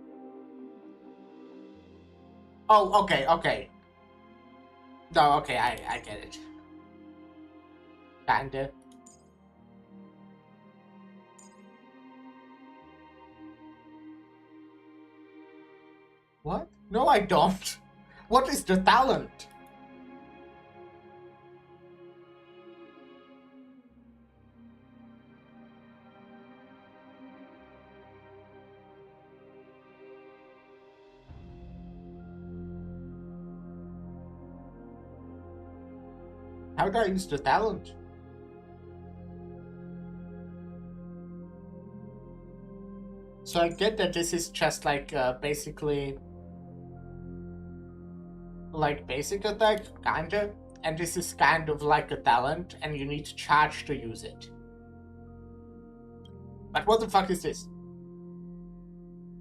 Oh, okay. No, okay, I get it. Kinda. What? No, I don't. What is the talent? How do I use the talent? So I get that this is just like basically like basic attack, kinda, and this is kind of like a talent, and you need to charge to use it. But what the fuck is this?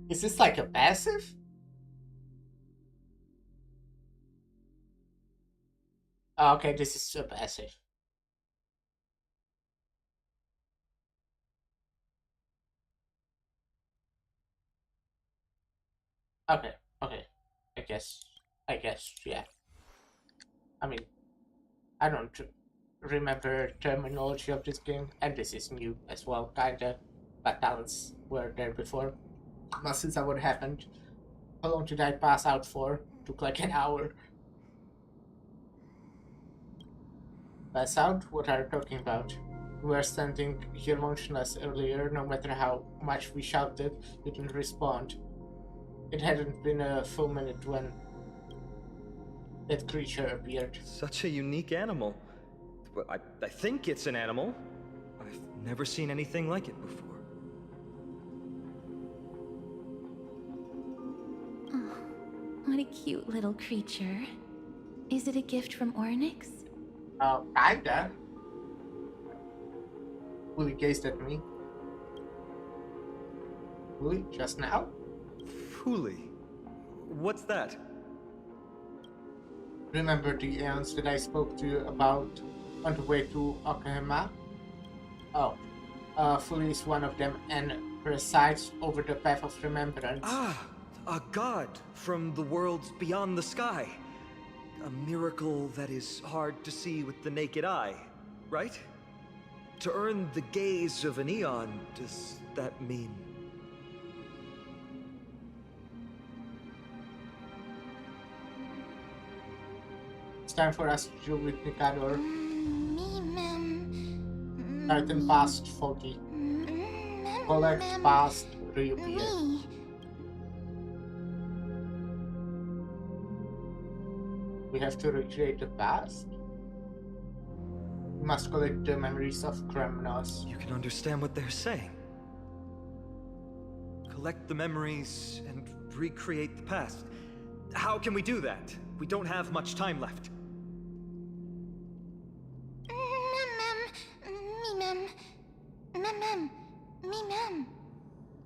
Is this like a passive? Oh, okay, this is a passive. Okay, I guess, yeah. I mean, I don't remember terminology of this game, and this is new as well, kinda. But talents were there before. Not since that would happened. How long did I pass out for? Took like an hour. Pass out? What are you talking about? We were standing here motionless earlier. No matter how much we shouted, you didn't respond. It hadn't been a full minute when that creature appeared. Such a unique animal. Well, I think it's an animal. I've never seen anything like it before. Oh, what a cute little creature. Is it a gift from Ornyx? Kinda. Willie gazed at me. Willie, just now? Fuli? What's that? Remember the aeons that I spoke to you about on the way to Okahama? Oh, Fuli is one of them and presides over the path of remembrance. Ah, a god from the worlds beyond the sky. A miracle that is hard to see with the naked eye, right? To earn the gaze of an eon, does that mean? It's time for us to deal with Nikador. Titan past Foggy. Collect past reappear. We have to recreate the past. We must collect the memories of Kremnos. You can understand what they're saying. collect the memories, and recreate the past. How can we do that? We don't have much time left.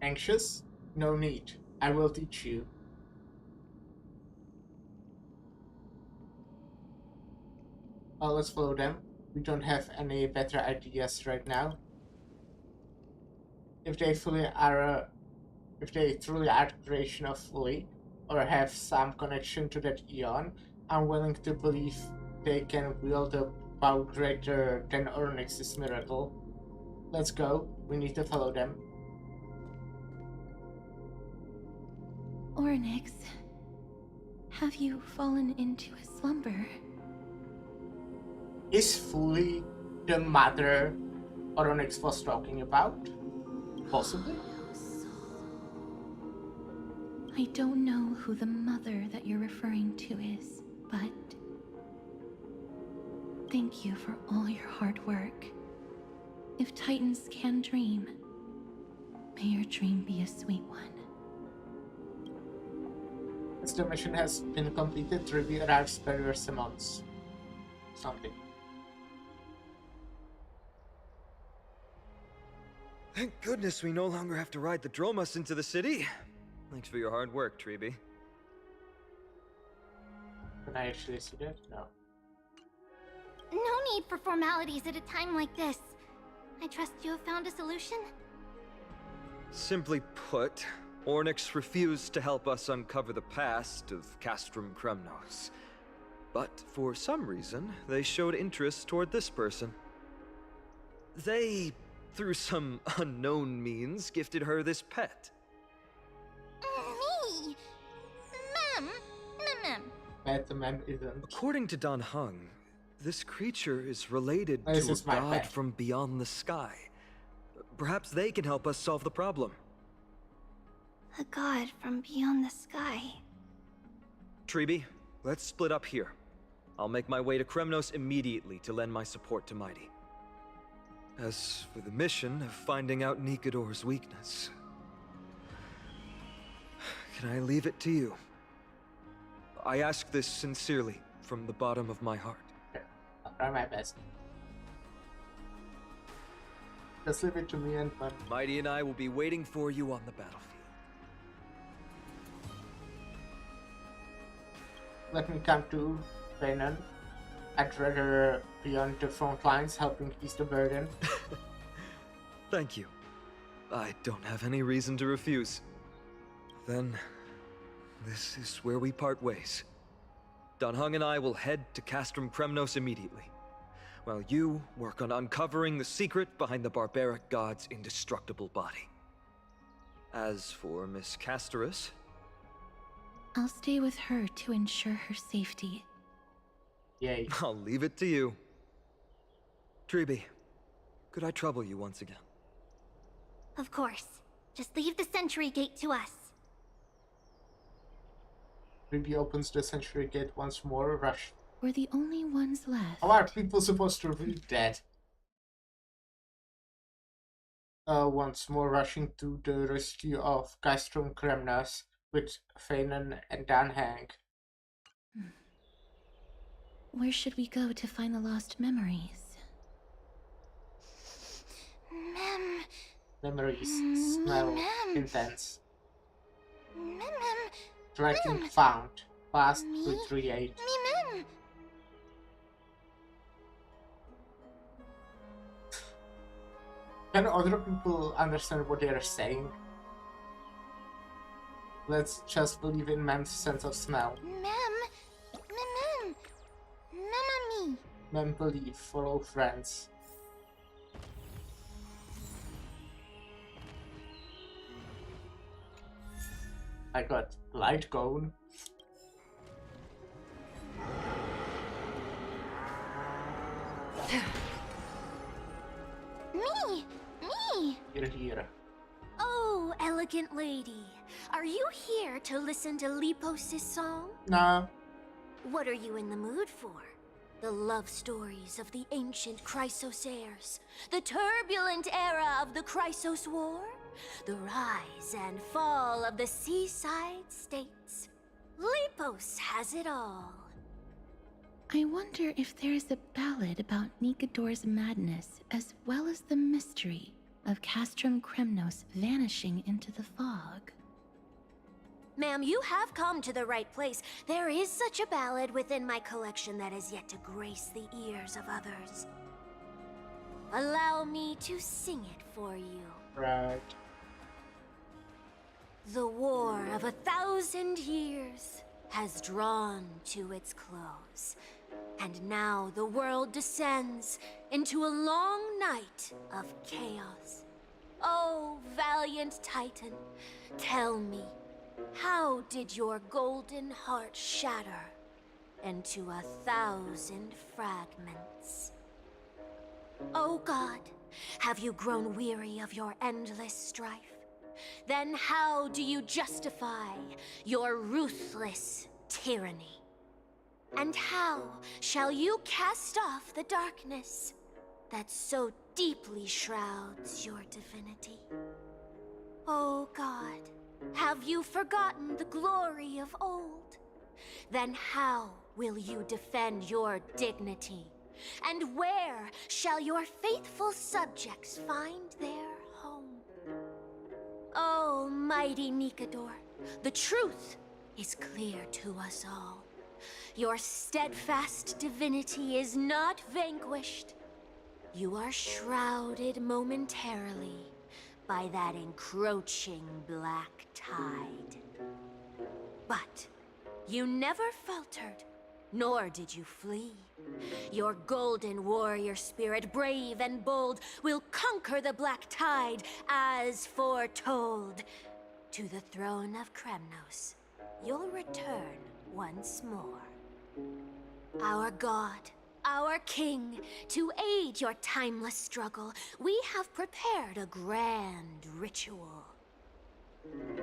Anxious? No need. I will teach you. Well, let's follow them. We don't have any better ideas right now. If they truly are the creation of Fully, or have some connection to that eon, I'm willing to believe they can wield a power greater than Ornyx's miracle. Let's go. We need to follow them. Ornyx, have you fallen into a slumber? Is Fully the mother Ornyx was talking about? Possibly? I don't know who the mother that you're referring to is, but thank you for all your hard work. If Titans can dream, may your dream be a sweet one. As the mission has been completed, Ruby arrives Persemon's. Something. Thank goodness we no longer have to ride the Dromus into the city. Thanks for your hard work, Treeby. Can I actually see that? No. No need for formalities at a time like this. I trust you have found a solution? Simply put, Ornyx refused to help us uncover the past of Castrum Kremnos. But for some reason, they showed interest toward this person. They, through some unknown means, gifted her this pet. Me? Mem. Pet the mem isn't. According to Dan Heng, this creature is related This to is a my god pet. from beyond the sky. Perhaps they can help us solve the problem. A god from beyond the sky. Treeby, let's split up here. I'll make my way to Kremnos immediately to lend my support to Mighty. As for the mission of finding out Nikador's weakness, can I leave it to you? I ask this sincerely, from the bottom of my heart. Okay. I'll try my best. Just leave it to me and Mem. Mighty and I will be waiting for you on the battlefield. Let me come to Feynman. I'd rather be on the front lines helping ease the burden. Thank you. I don't have any reason to refuse. Then, this is where we part ways. Dan Heng and I will head to Castrum Kremnos immediately, while you work on uncovering the secret behind the barbaric god's indestructible body. As for Miss Castorus, I'll stay with her to ensure her safety. Yay. I'll leave it to you. Treeby, could I trouble you once again? Of course. Just leave the sentry gate to us. Ruby opens the Century Gate once more. Rush. We're the only ones left. How are people supposed to read that? Once more rushing to the rescue of Castrum Kremnas with Feynman and Dan Heng. Where should we go to find the lost memories? Memories smell intense. Mem. Tracking found. Past 238. Mem. Can other people understand what they are saying? Let's just believe in Mem's sense of smell. Mem. Mamma Mem believe for all friends. I got light cone. Me. You're here. Oh, elegant lady. Are you here to listen to Lepos' song? Nah. What are you in the mood for? The love stories of the ancient Chrysos heirs? The turbulent era of the Chrysos War? The rise and fall of the seaside states. Lepos has it all. I wonder if there is a ballad about Nikador's madness as well as the mystery of Castrum Kremnos vanishing into the fog. Ma'am, you have come to the right place. There is such a ballad within my collection that is yet to grace the ears of others. Allow me to sing it for you. Right. The war of 1,000 years has drawn to its close, and now the world descends into a long night of chaos. Oh, valiant Titan, tell me, how did your golden heart shatter into 1,000 fragments? Oh God, have you grown weary of your endless strife? Then how do you justify your ruthless tyranny? And how shall you cast off the darkness that so deeply shrouds your divinity? Oh God, have you forgotten the glory of old? Then how will you defend your dignity? And where shall your faithful subjects find their home? Oh, mighty Nikador, the truth is clear to us all. Your steadfast divinity is not vanquished. You are shrouded momentarily by that encroaching black tide. But you never faltered, nor did you flee. Your golden warrior spirit, brave and bold, will conquer the black tide as foretold. To the throne of Kremnos, you'll return once more. Our God, our King, to aid your timeless struggle, we have prepared a grand ritual.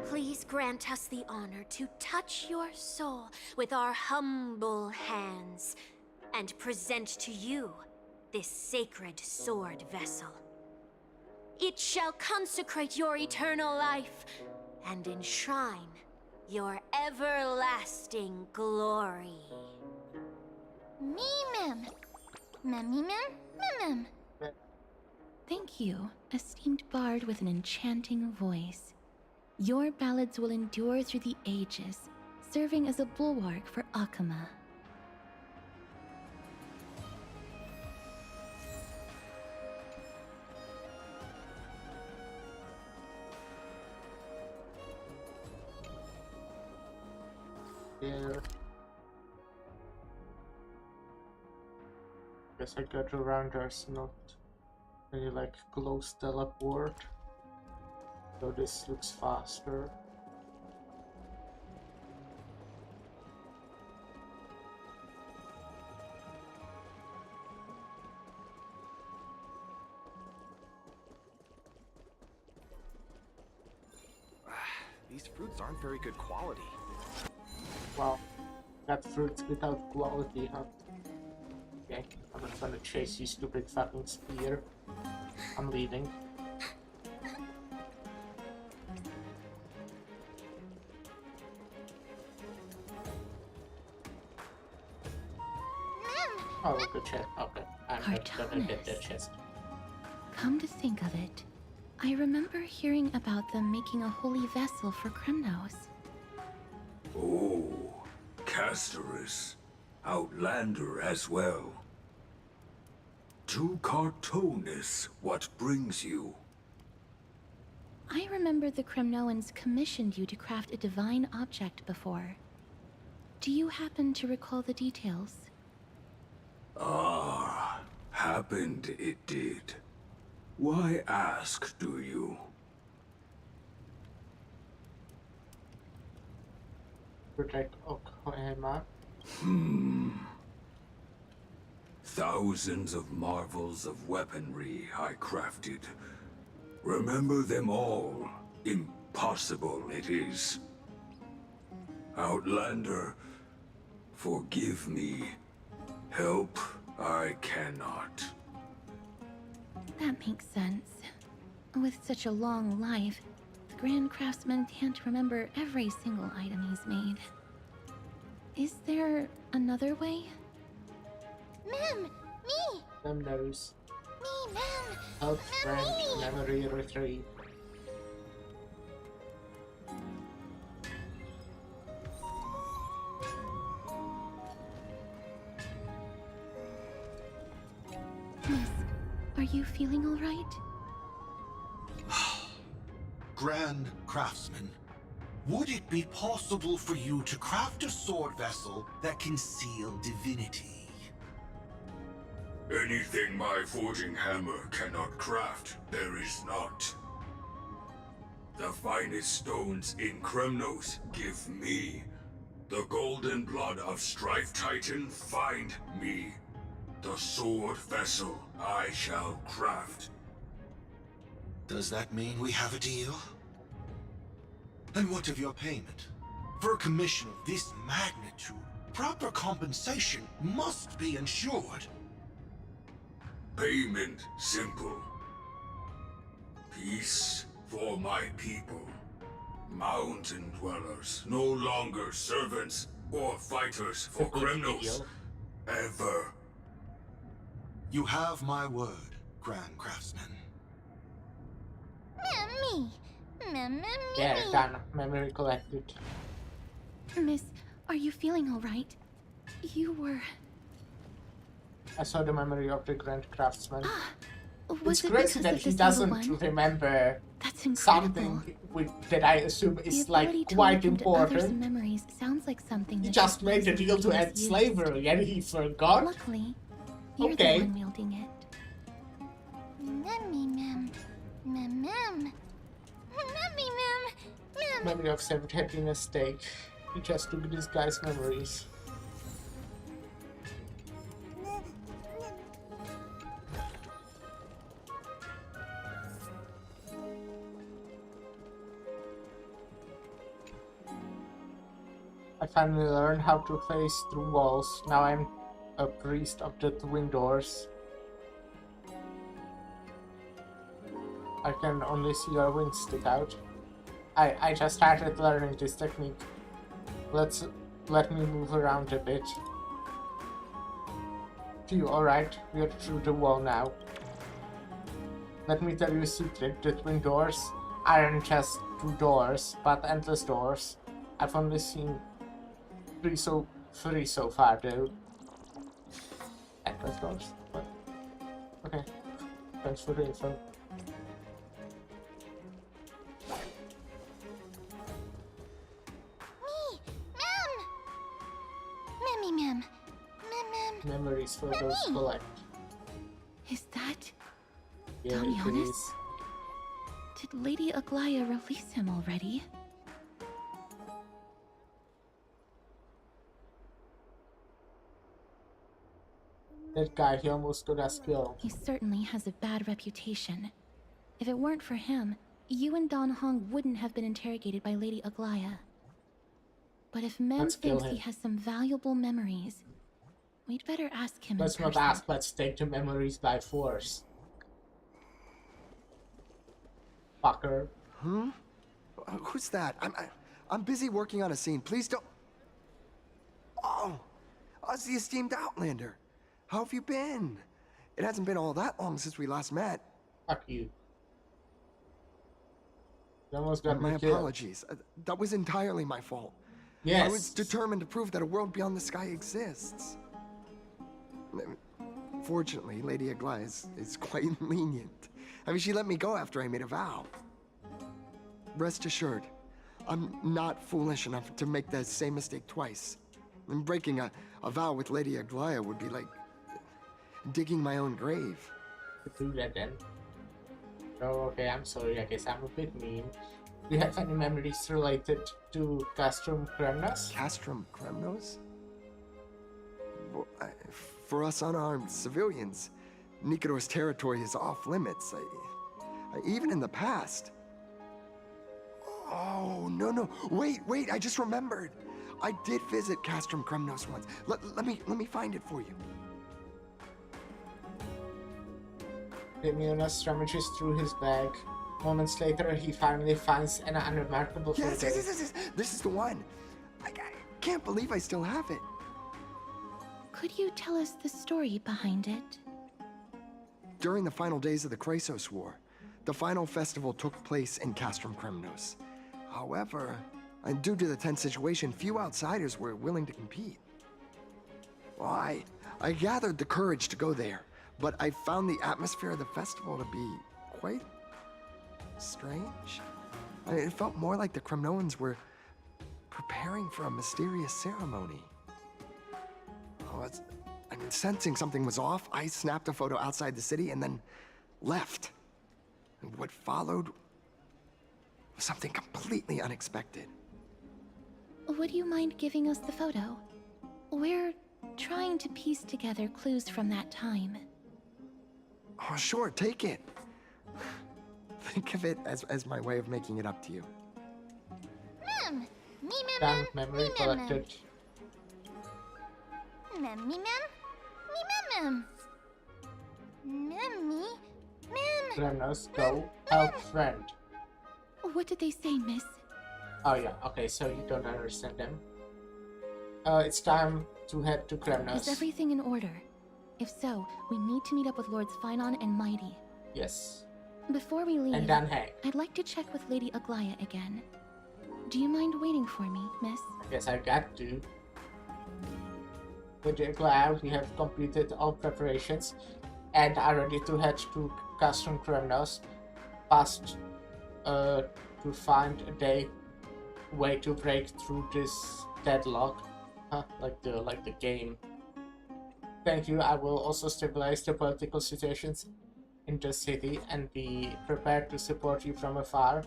Please grant us the honor to touch your soul with our humble hands and present to you this sacred sword vessel. It shall consecrate your eternal life and enshrine your everlasting glory. Mimim. Mimim. Mimim. Thank you, esteemed bard with an enchanting voice. Your ballads will endure through the ages, serving as a bulwark for Akama. There. Guess I got around there's not any like close teleport. So this looks faster. These fruits aren't very good quality. Wow, got fruits without quality, huh? Okay, I'm not gonna chase you, stupid fucking spear. I'm leaving. Oh, good chest. Okay, I'm not gonna get that chest. Come to think of it, I remember hearing about them making a holy vessel for Kremnos. Oh, Casterus. Outlander as well. To Cartonis, what brings you? I remember the Kremnoans commissioned you to craft a divine object before. Do you happen to recall the details? Ah, happened it did. Why ask, do you? Protect Oklahoma. Thousands of marvels of weaponry I crafted. Remember them all. Impossible it is. Outlander, forgive me. Help I cannot. That makes sense. With such a long life, the Grand Craftsman can't remember every single item he's made. Is there another way? Mem, me! Them knows. Me, Mem! Help friend, memory retrieve. Miss, are you feeling all right? Grand Craftsman, would it be possible for you to craft a sword vessel that can seal divinity? Anything my forging hammer cannot craft, there is not. The finest stones in Kremnos give me. The golden blood of Strife Titan find me. The sword vessel I shall craft. Does that mean we have a deal? And what of your payment? For a commission of this magnitude, proper compensation must be ensured. Payment simple. Peace for my people. Mountain dwellers, no longer servants or fighters for criminals. Ever. You have my word, Grand Craftsman. Me. Me. Yeah, done. Memory collected. Miss, are you feeling all right? You were... I saw the memory of the Grand Craftsman. Was It's it crazy because that of he this doesn't little one? remember That's incredible. something that I assume The is like ability to quite look into others' important. memories sounds like something He that just should made be a deal to something end that's used. slavery and he forgot. Luckily, you're Okay. the one wielding it. Memmy, Mem. Mem. Memmy, Mem. Mem. Memory of Severed had been a mistake. He just took this guy's memories. I finally learned how to face through walls. Now I'm a priest of the twin doors. I can only see your wings stick out. I just started learning this technique. Let me move around a bit. Phew, alright, we're through the wall now. Let me tell you a secret, the twin doors aren't just two doors, but endless doors. I've only seen three so far though. Endless doors? What? Okay. Thanks for the info. Mem. Memories for those collect. Is that... Yeah, Don it Jonas? is. Did Lady Aglaya release him already? That guy, he almost got us killed. He certainly has a bad reputation. If it weren't for him, you and Don Hong wouldn't have been interrogated by Lady Aglaya. But if Mem Let's kill thinks he him. has some valuable memories, we'd better ask him Let's in not person. ask, let's take the memories by force. Fucker. Hmm? Who's that? I'm busy working on a scene. Please don't... Oh! Us, the esteemed Outlander. How have you been? It hasn't been all that long since we last met. Fuck you. You almost got My me killed. apologies. That was entirely my fault. Yes. I was determined to prove that a world beyond the sky exists. Fortunately, Lady Aglaya is quite lenient. I mean, she let me go after I made a vow. Rest assured, I'm not foolish enough to make the same mistake twice. And breaking a vow with Lady Aglaya would be like digging my own grave. Do that then. Oh, okay, I'm sorry, I guess I'm a bit mean. Do you have any memories related to Castrum Kremnos? Castrum Kremnos? Well, for us unarmed civilians, Nikador's territory is off limits. Even in the past. Oh, no. Wait, I just remembered. I did visit Castrum Kremnos once. Let me find it for you. Lemunas rummages through his bag. Moments later, he finally finds an unremarkable Yes, photo. yes. This is the one. I can't believe I still have it. Could you tell us the story behind it? During the final days of the Chrysos War, the final festival took place in Castrum Kremnos. However, due to the tense situation, few outsiders were willing to compete. Well, I gathered the courage to go there, but I found the atmosphere of the festival to be quite strange. It felt more like the Kremnoans were preparing for a mysterious ceremony. Sensing something was off, I snapped a photo outside the city and then left. And what followed was something completely unexpected. Would you mind giving us the photo? We're trying to piece together clues from that time. Oh, sure, take it. Think of it as my way of making it up to you. Done. Memory collected. Kremnos, go. Help friend. What did they say, miss? Oh yeah, okay, so you don't understand them. It's time to head to Kremnos. Is everything in order? If so, we need to meet up with Lords Phynon and Mighty. Yes. Before we leave, And Dan Hag. I'd like to check with Lady Aglaya again. Do you mind waiting for me, miss? Yes, I got to. With the Aglaya, we have completed all preparations and are ready to head to Castrum Kremnos, past to find a way to break through this deadlock. Like the game. Thank you. I will also stabilize the political situations in the city and be prepared to support you from afar.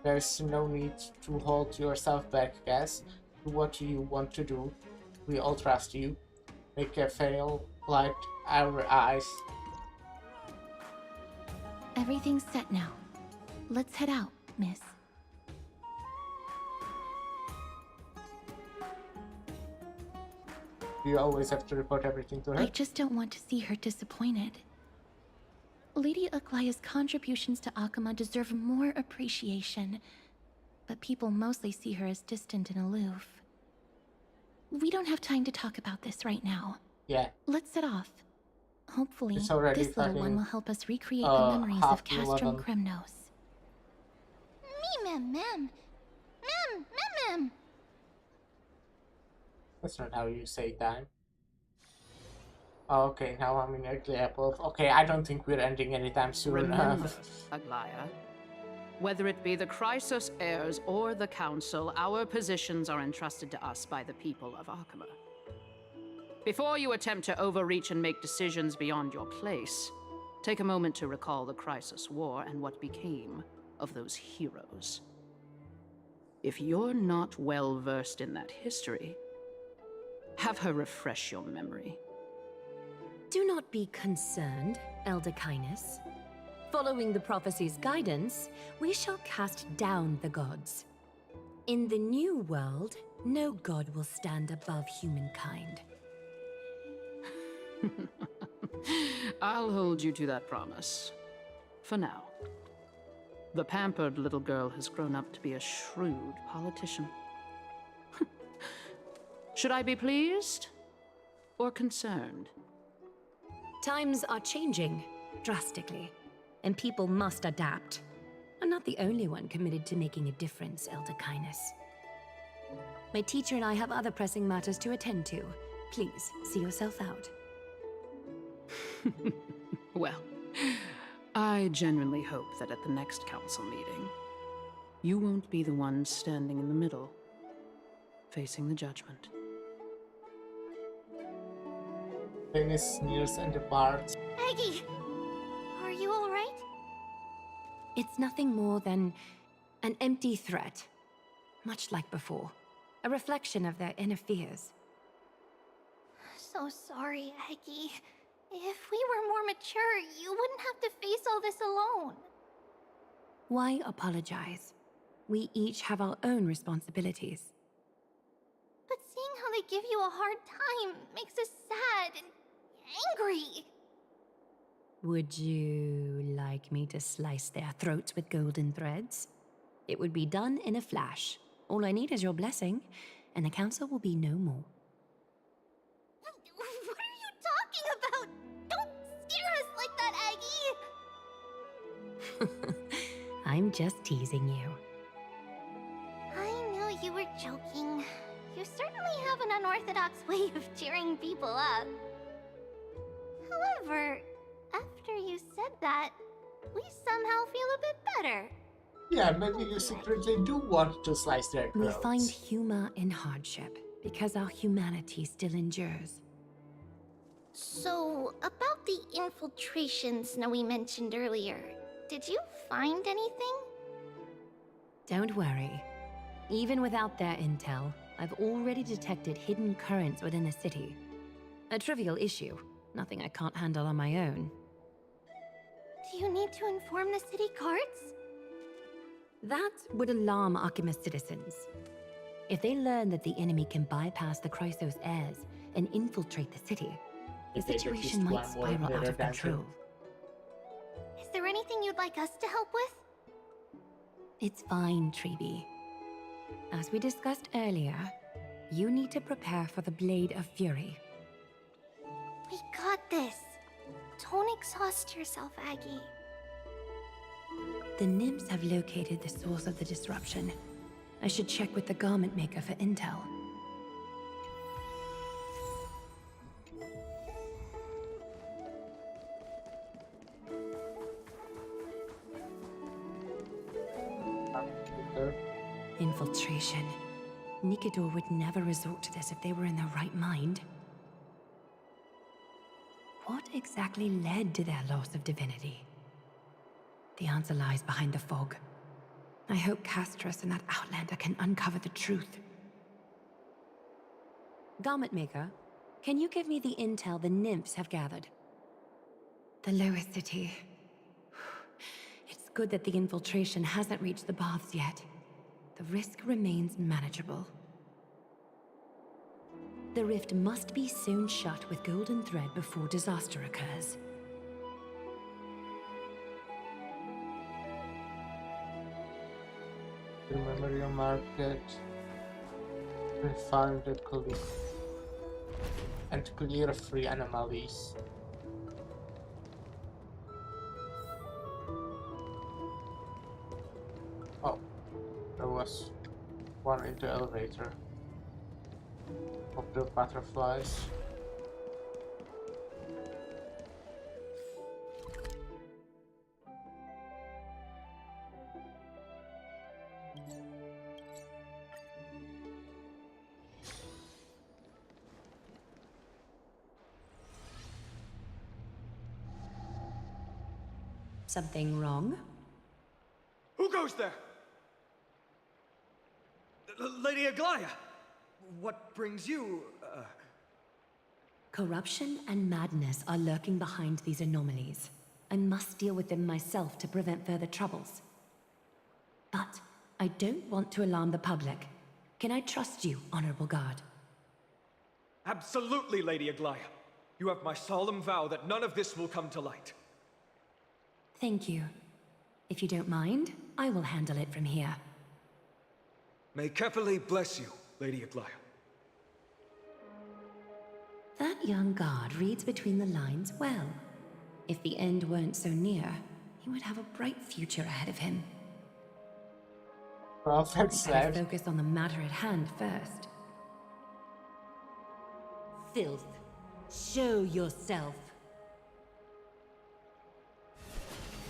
There's no need to hold yourself back, Cass. Do what you want to do. We all trust you. Make a fail light our eyes. Everything's set now. Let's head out, miss. Do you always have to report everything to her? I just don't want to see her disappointed. Lady Aglaya's contributions to Akama deserve more appreciation, but people mostly see her as distant and aloof. We don't have time to talk about this right now. Yeah. Let's set off. Hopefully, It's already this little one fucking, will help us recreate the memories of 11:30. Castrum Kremnos. Mem. That's not how you say time. Oh, okay, now I'm in ugly apple. Okay, I don't think we're ending anytime soon. Remember, Aglaya, whether it be the Chrysos heirs or the Council, our positions are entrusted to us by the people of Akama. Before you attempt to overreach and make decisions beyond your place, take a moment to recall the Chrysos War and what became of those heroes. If you're not well versed in that history, have her refresh your memory. Do not be concerned, Elder Kynus. Following the prophecy's guidance, we shall cast down the gods. In the new world, no god will stand above humankind. I'll hold you to that promise. For now. The pampered little girl has grown up to be a shrewd politician. Should I be pleased or concerned? Times are changing drastically, and people must adapt. I'm not the only one committed to making a difference, Elder Kynus. My teacher and I have other pressing matters to attend to. Please, see yourself out. Well, I genuinely hope that at the next council meeting, you won't be the one standing in the middle, facing the judgment. Dennis sneers and departs. Aggie! Are you alright? It's nothing more than an empty threat, much like before. A reflection of their inner fears. So sorry, Aggie. If we were more mature, you wouldn't have to face all this alone. Why apologize? We each have our own responsibilities. But seeing how they give you a hard time makes us sad and angry. Would you like me to slice their throats with golden threads? It would be done in a flash. All I need is your blessing, and the council will be no more. What are you talking about? Don't scare us like that, Aggie! I'm just teasing you. I knew you were joking. You certainly have an unorthodox way of cheering people up. However, after you said that, we somehow feel a bit better. Yeah, maybe you secretly do want to slice their We throats. find humor in hardship because our humanity still endures. So, about the infiltration Snowy mentioned earlier, did you find anything? Don't worry. Even without their intel, I've already detected hidden currents within the city. A trivial issue, nothing I can't handle on my own. Do you need to inform the city guards? That would alarm Archimedes citizens. If they learn that the enemy can bypass the Chrysos heirs and infiltrate the city, the situation might spiral out of control. Is there anything you'd like us to help with? It's fine, Treeby. As we discussed earlier, you need to prepare for the Blade of Fury. We got this. Don't exhaust yourself, Aggie. The nymphs have located the source of the disruption. I should check with the garment maker for intel. Infiltration. Nikador would never resort to this if they were in their right mind. What exactly led to their loss of divinity? The answer lies behind the fog. I hope Castras and that Outlander can uncover the truth. Garment Maker, can you give me the intel the nymphs have gathered? The lower city. It's good that the infiltration hasn't reached the baths yet. The risk remains manageable. The rift must be sewn shut with golden thread before disaster occurs. Remember your market. Refine the colleague. And clear free anomalies. Oh, there was one in the elevator. Of the butterflies. Something wrong? Who goes there? Lady Aglaya! What brings you, Corruption and madness are lurking behind these anomalies. I must deal with them myself to prevent further troubles. But I don't want to alarm the public. Can I trust you, Honorable Guard? Absolutely, Lady Aglaya. You have my solemn vow that none of this will come to light. Thank you. If you don't mind, I will handle it from here. May Kefali bless you, Lady Aglaya. That young guard reads between the lines well. If the end weren't so near, he would have a bright future ahead of him. Well, that's sad. Focus on the matter at hand first. Filth. Show yourself.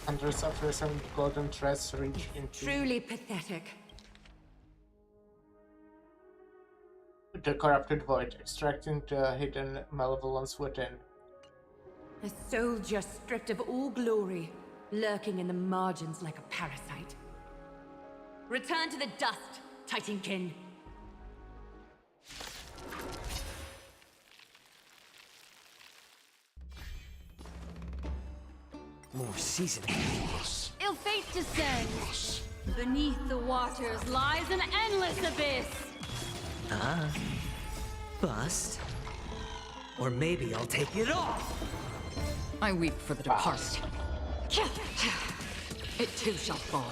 Hundreds of recent golden threads reach into Truly pathetic. the corrupted void, extracting the hidden malevolence within. A soldier stripped of all glory, lurking in the margins like a parasite. Return to the dust, Titankin. More seasoning. Ill fate descends. Beneath the waters lies an endless abyss. Bust. Or maybe I'll take it off. I weep for the departed. It too shall fall.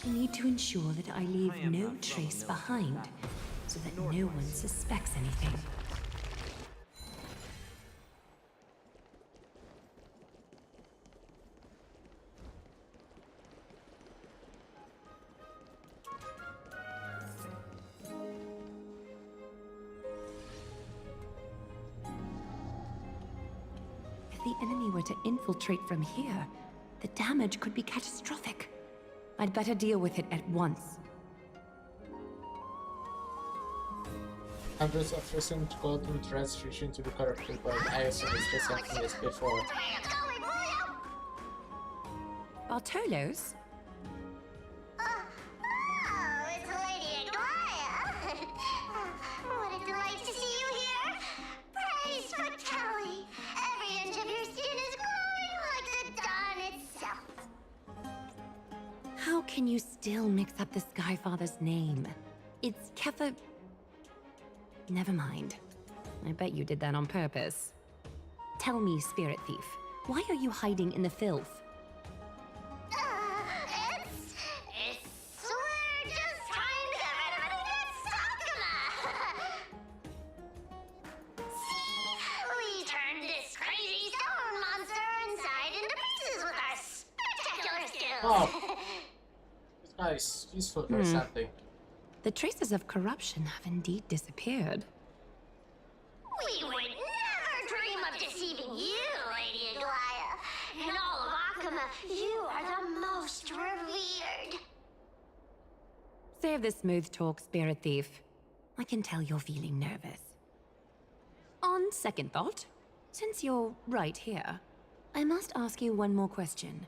I need to ensure that I leave no trace behind, so that no one suspects anything. If the enemy were to infiltrate from here, the damage could be catastrophic. I'd better deal with it at once. Hundreds of recent golden threads reaching to be corrupted, but I assume it's just something as before. Bartolos? Oh, it's Lady Aglaya. What a delight to see you here. Praise for Kelly. Every inch of your skin is glowing like the dawn itself. How can you still mix up the Skyfather's name? It's Kefa... Never mind. I bet you did that on purpose. Tell me, Spirit Thief, why are you hiding in the filth? We're just trying to get rid of Sakuma. See? We turned this crazy stone monster inside into pieces with our spectacular skills. Oh. This guy is useful for something. The traces of corruption have indeed disappeared. We would never dream of deceiving you, Lady Aglaya. In all of Akuma, you are the most revered. Save the smooth talk, Spirit Thief. I can tell you're feeling nervous. On second thought, since you're right here, I must ask you one more question.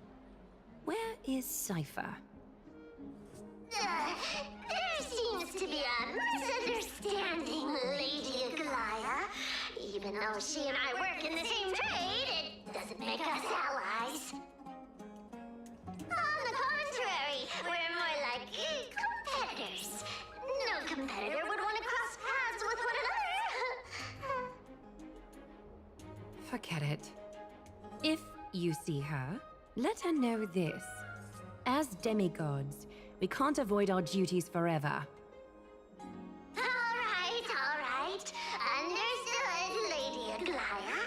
Where is Cypher? There seems to be a misunderstanding, Lady Aglaya. Even though she and I work in the same trade, it doesn't make us allies. On the contrary, we're more like competitors. No competitor would want to cross paths with one another. Forget it. If you see her, let her know this. As demigods, we can't avoid our duties forever. All right. Understood, Lady Aglaya.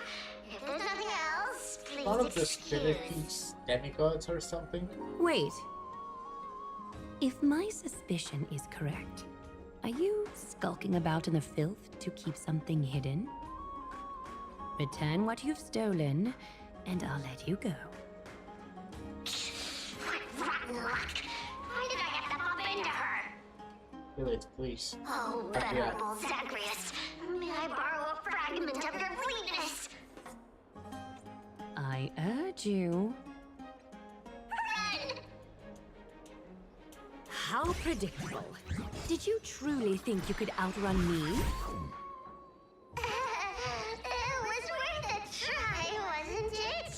If there's nothing else, please One of the excuse. Spirit Thieves demigods or something? Wait. If my suspicion is correct, are you skulking about in the filth to keep something hidden? Return what you've stolen, and I'll let you go. What rotten luck. Why did I have to bump into her? Do it, please. Oh, venerable Zagreus. May I borrow a fragment of your fleetness? I urge you. Run! How predictable. Did you truly think you could outrun me? It was worth a try, wasn't it?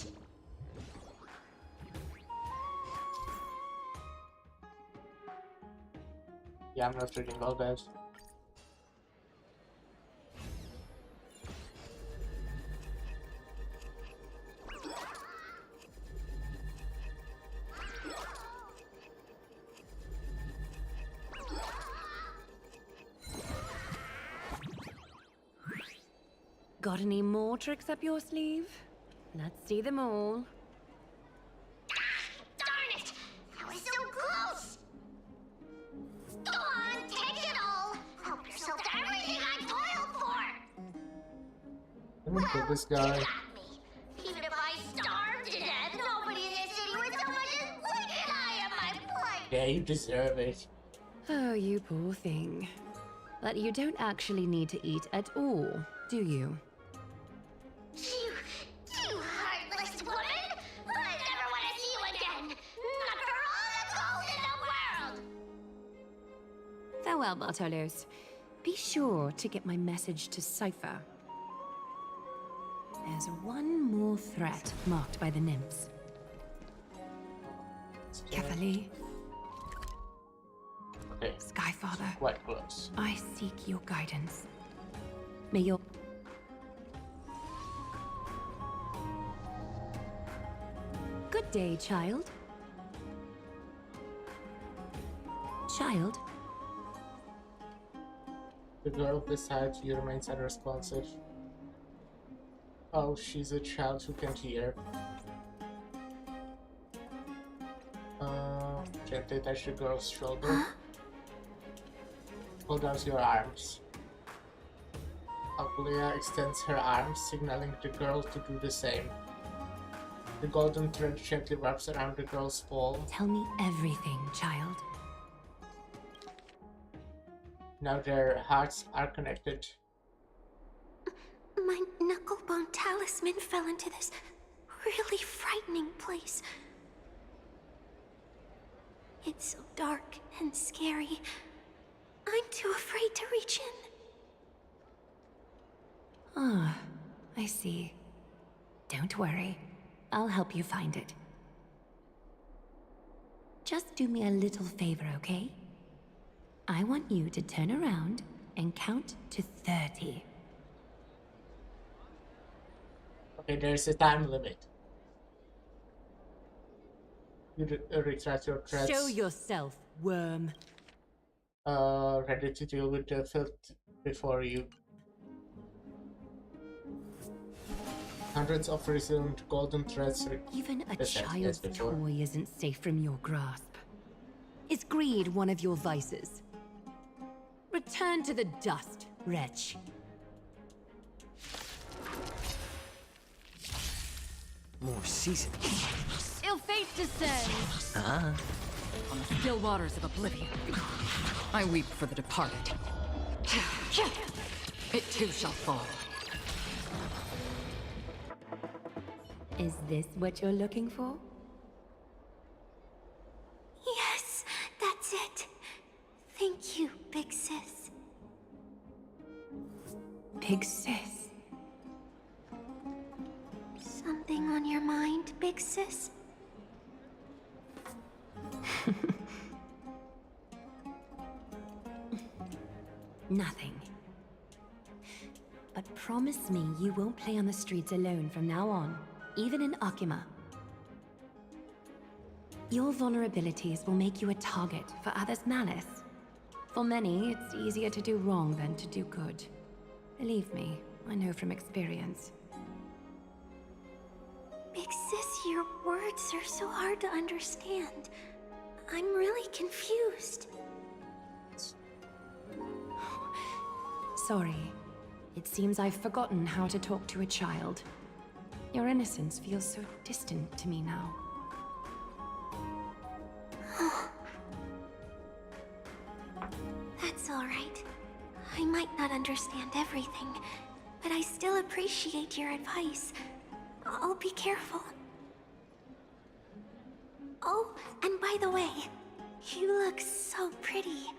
Yeah, I'm not reading all that. Got any more tricks up your sleeve? Let's see them all. Darn it! I was so close! Go on, take it all! Help yourself to everything I toiled for! Let me kill this guy. Even if I starved to death, nobody in this city would so much as blink an eye at my plight! Yeah, you deserve it. Oh, you poor thing. But you don't actually need to eat at all, do you? You heartless woman! I never want to see you again! Not for all the gold in the world! Farewell, Bartolos. Be sure to get my message to Cypher. There's one more threat marked by the nymphs. Carefully. Okay. Skyfather. Quite close. I seek your guidance. May your... day, child. Child? The girl beside you remains unresponsive. Oh, she's a child who can't hear. Gently touch the girl's shoulder. Hold out your arms. Apulia extends her arms, signaling the girl to do the same. The golden thread gently wraps around the girl's fall. Tell me everything, child. Now their hearts are connected. My knucklebone talisman fell into this really frightening place. It's so dark and scary. I'm too afraid to reach in. Ah, I see. Don't worry. I'll help you find it. Just do me a little favor, okay? I want you to turn around and count to 30. Okay, there's a time limit. You retract your threats. Show yourself, worm. Ready to deal with the filth before you. Hundreds of resumed golden threads. Even a child's toy isn't safe from your grasp. Is greed one of your vices? Return to the dust, wretch. More season. Ill fate descends Ah. on the still waters of oblivion. I weep for the departed. It too shall fall. Is this what you're looking for? Yes, that's it. Thank you, big sis. Big sis. Something on your mind, big sis? Nothing. But promise me you won't play on the streets alone from now on, even in Akima. Your vulnerabilities will make you a target for others' malice. For many, it's easier to do wrong than to do good. Believe me, I know from experience. Big sis, your words are so hard to understand. I'm really confused. Sorry. It seems I've forgotten how to talk to a child. Your innocence feels so distant to me now. That's all right. I might not understand everything, but I still appreciate your advice. I'll be careful. Oh, and by the way, you look so pretty.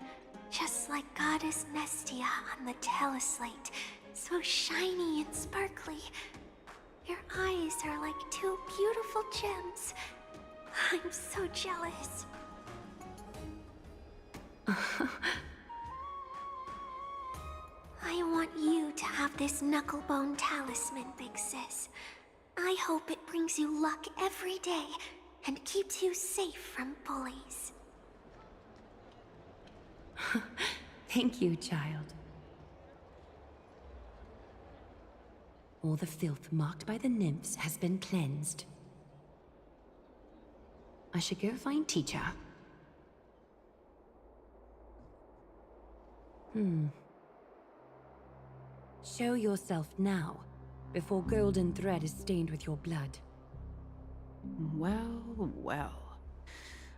Just like Goddess Nestia on the teleslate. So shiny and sparkly. Your eyes are like two beautiful gems. I'm so jealous. I want you to have this knucklebone talisman, big sis. I hope it brings you luck every day and keeps you safe from bullies. Thank you, child. All the filth marked by the nymphs has been cleansed. I should go find teacher. Show yourself now, before golden thread is stained with your blood. Well, well.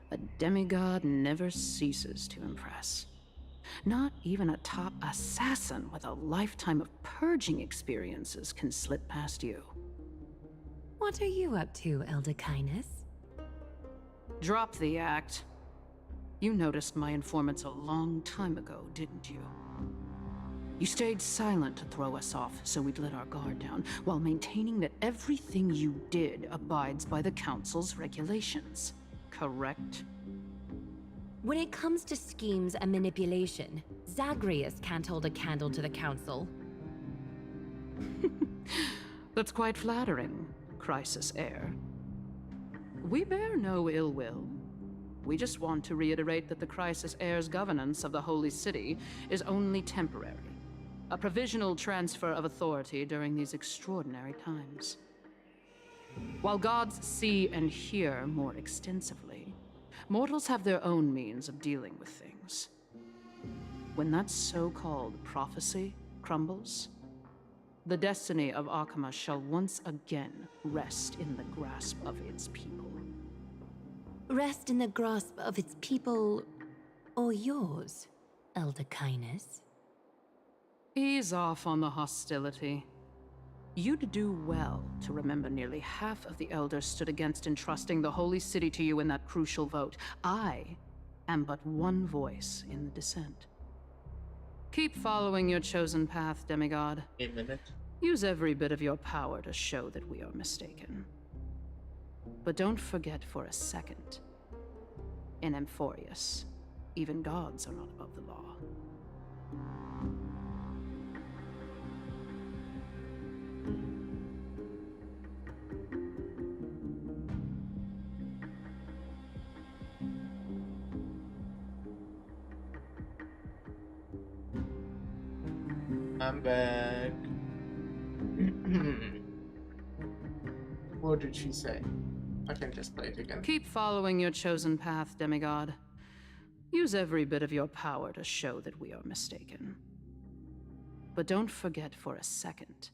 A demigod never ceases to impress. Not even a top assassin with a lifetime of purging experiences can slip past you. What are you up to, Elder Kindness? Drop the act. You noticed my informants a long time ago, didn't you? You stayed silent to throw us off so we'd let our guard down, while maintaining that everything you did abides by the Council's regulations. Correct? When it comes to schemes and manipulation, Zagreus can't hold a candle to the Council. That's quite flattering, Crisis Heir. We bear no ill will. We just want to reiterate that the Crisis Heir's governance of the Holy City is only temporary. A provisional transfer of authority during these extraordinary times. While gods see and hear more extensively, mortals have their own means of dealing with things. When that so-called prophecy crumbles, the destiny of Akama shall once again rest in the grasp of its people. Rest in the grasp of its people, or yours, Elder Kindness? Ease off on the hostility. You'd do well to remember nearly half of the elders stood against entrusting the Holy City to you in that crucial vote. I am but one voice in the dissent. Keep following your chosen path, demigod. A minute. Use every bit of your power to show that we are mistaken. But don't forget for a second, in Amphorius, even gods are not above the law. I'm back. What did she say? I can just play it again. Keep following your chosen path, demigod. Use every bit of your power to show that we are mistaken. But don't forget for a second,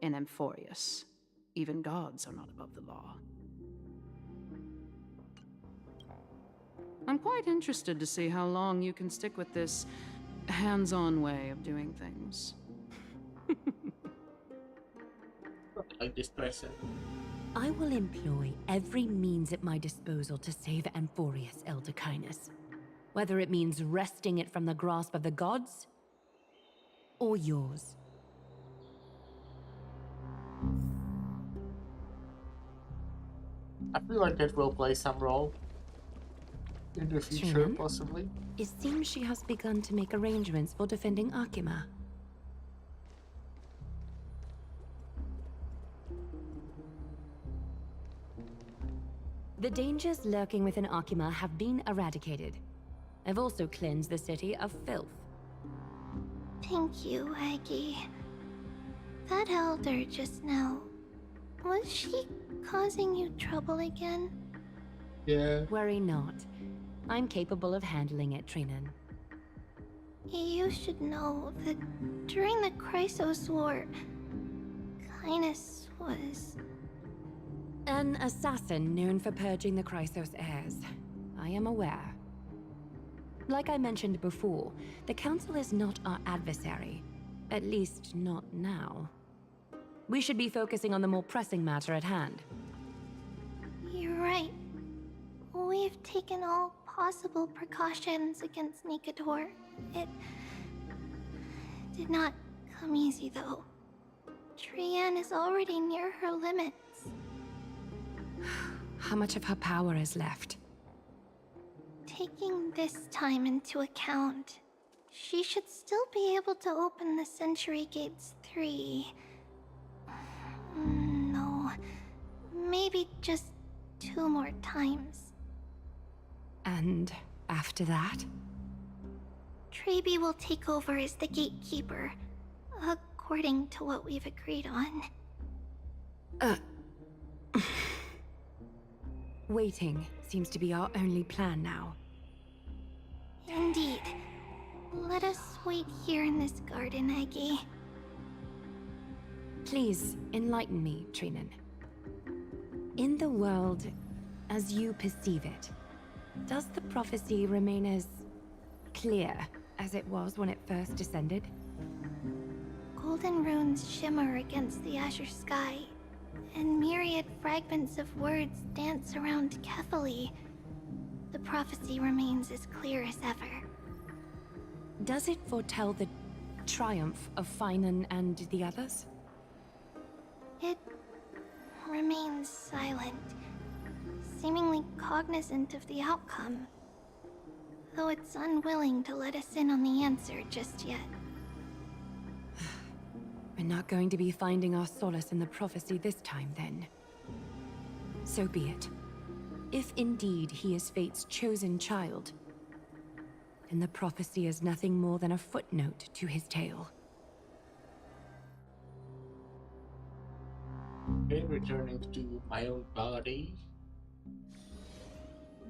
in Amphorius, even gods are not above the law. I'm quite interested to see how long you can stick with this hands-on way of doing things. Like this person. I will employ every means at my disposal to save Amphorius, Elder Kindness. Whether it means wresting it from the grasp of the gods, or yours. I feel like it will play some role in the future, Truman? possibly. It seems she has begun to make arrangements for defending Akima. The dangers lurking within Akima have been eradicated. I've also cleansed the city of filth. Thank you, Aggie. That elder just now, was she causing you trouble again? Yeah. Worry not. I'm capable of handling it, Trinan. You should know that during the Chrysos War, Kindness was... An assassin known for purging the Chrysos heirs. I am aware. Like I mentioned before, the Council is not our adversary. At least, not now. We should be focusing on the more pressing matter at hand. You're right. We've taken all possible precautions against Nikador. It did not come easy, though. Trian is already near her limits. How much of her power is left? Taking this time into account, she should still be able to open the Century Gates 3. No, maybe just 2 more times. And after that? Trebi will take over as the gatekeeper, according to what we've agreed on. Waiting seems to be our only plan now. Indeed. Let us wait here in this garden, Aggie. Please, enlighten me, Trinan. In the world, as you perceive it, does the prophecy remain as clear as it was when it first descended? Golden runes shimmer against the azure sky, and myriad fragments of words dance around Kefali. The prophecy remains as clear as ever. Does it foretell the triumph of Finan and the others? It remains silent, seemingly cognizant of the outcome, though it's unwilling to let us in on the answer just yet. We're not going to be finding our solace in the prophecy this time, then. So be it. If indeed he is Fate's chosen child, then the prophecy is nothing more than a footnote to his tale. Okay, returning to my own body.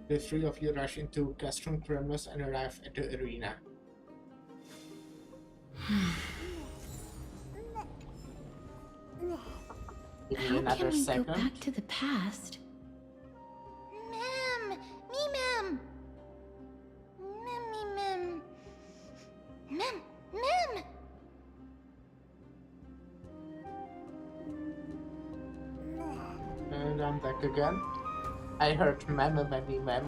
The three of you rush into Castrum Kremnos and arrive at the arena. Give me How another can we second. go back to the past? Mem! Me, Mem! Mem! Mem! Mem! And I'm back again. I heard mem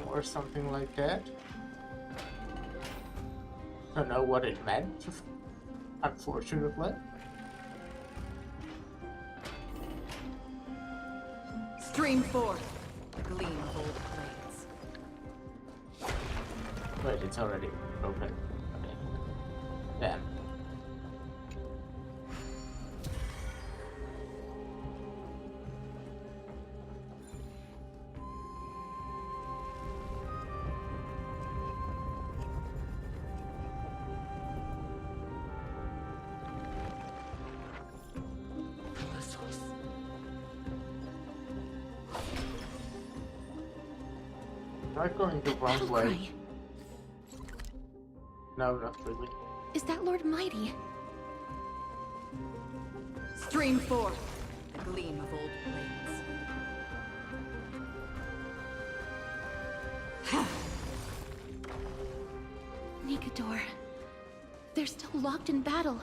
or something like that. Don't know what it meant, unfortunately. Stream forth, gleam of old blades. Wait, it's already broken. Okay. Damn. Am I going the wrong way? Cry. No, not really. Is that Lord Mighty? Stream forth, gleam of old blades. Nikador. They're still locked in battle.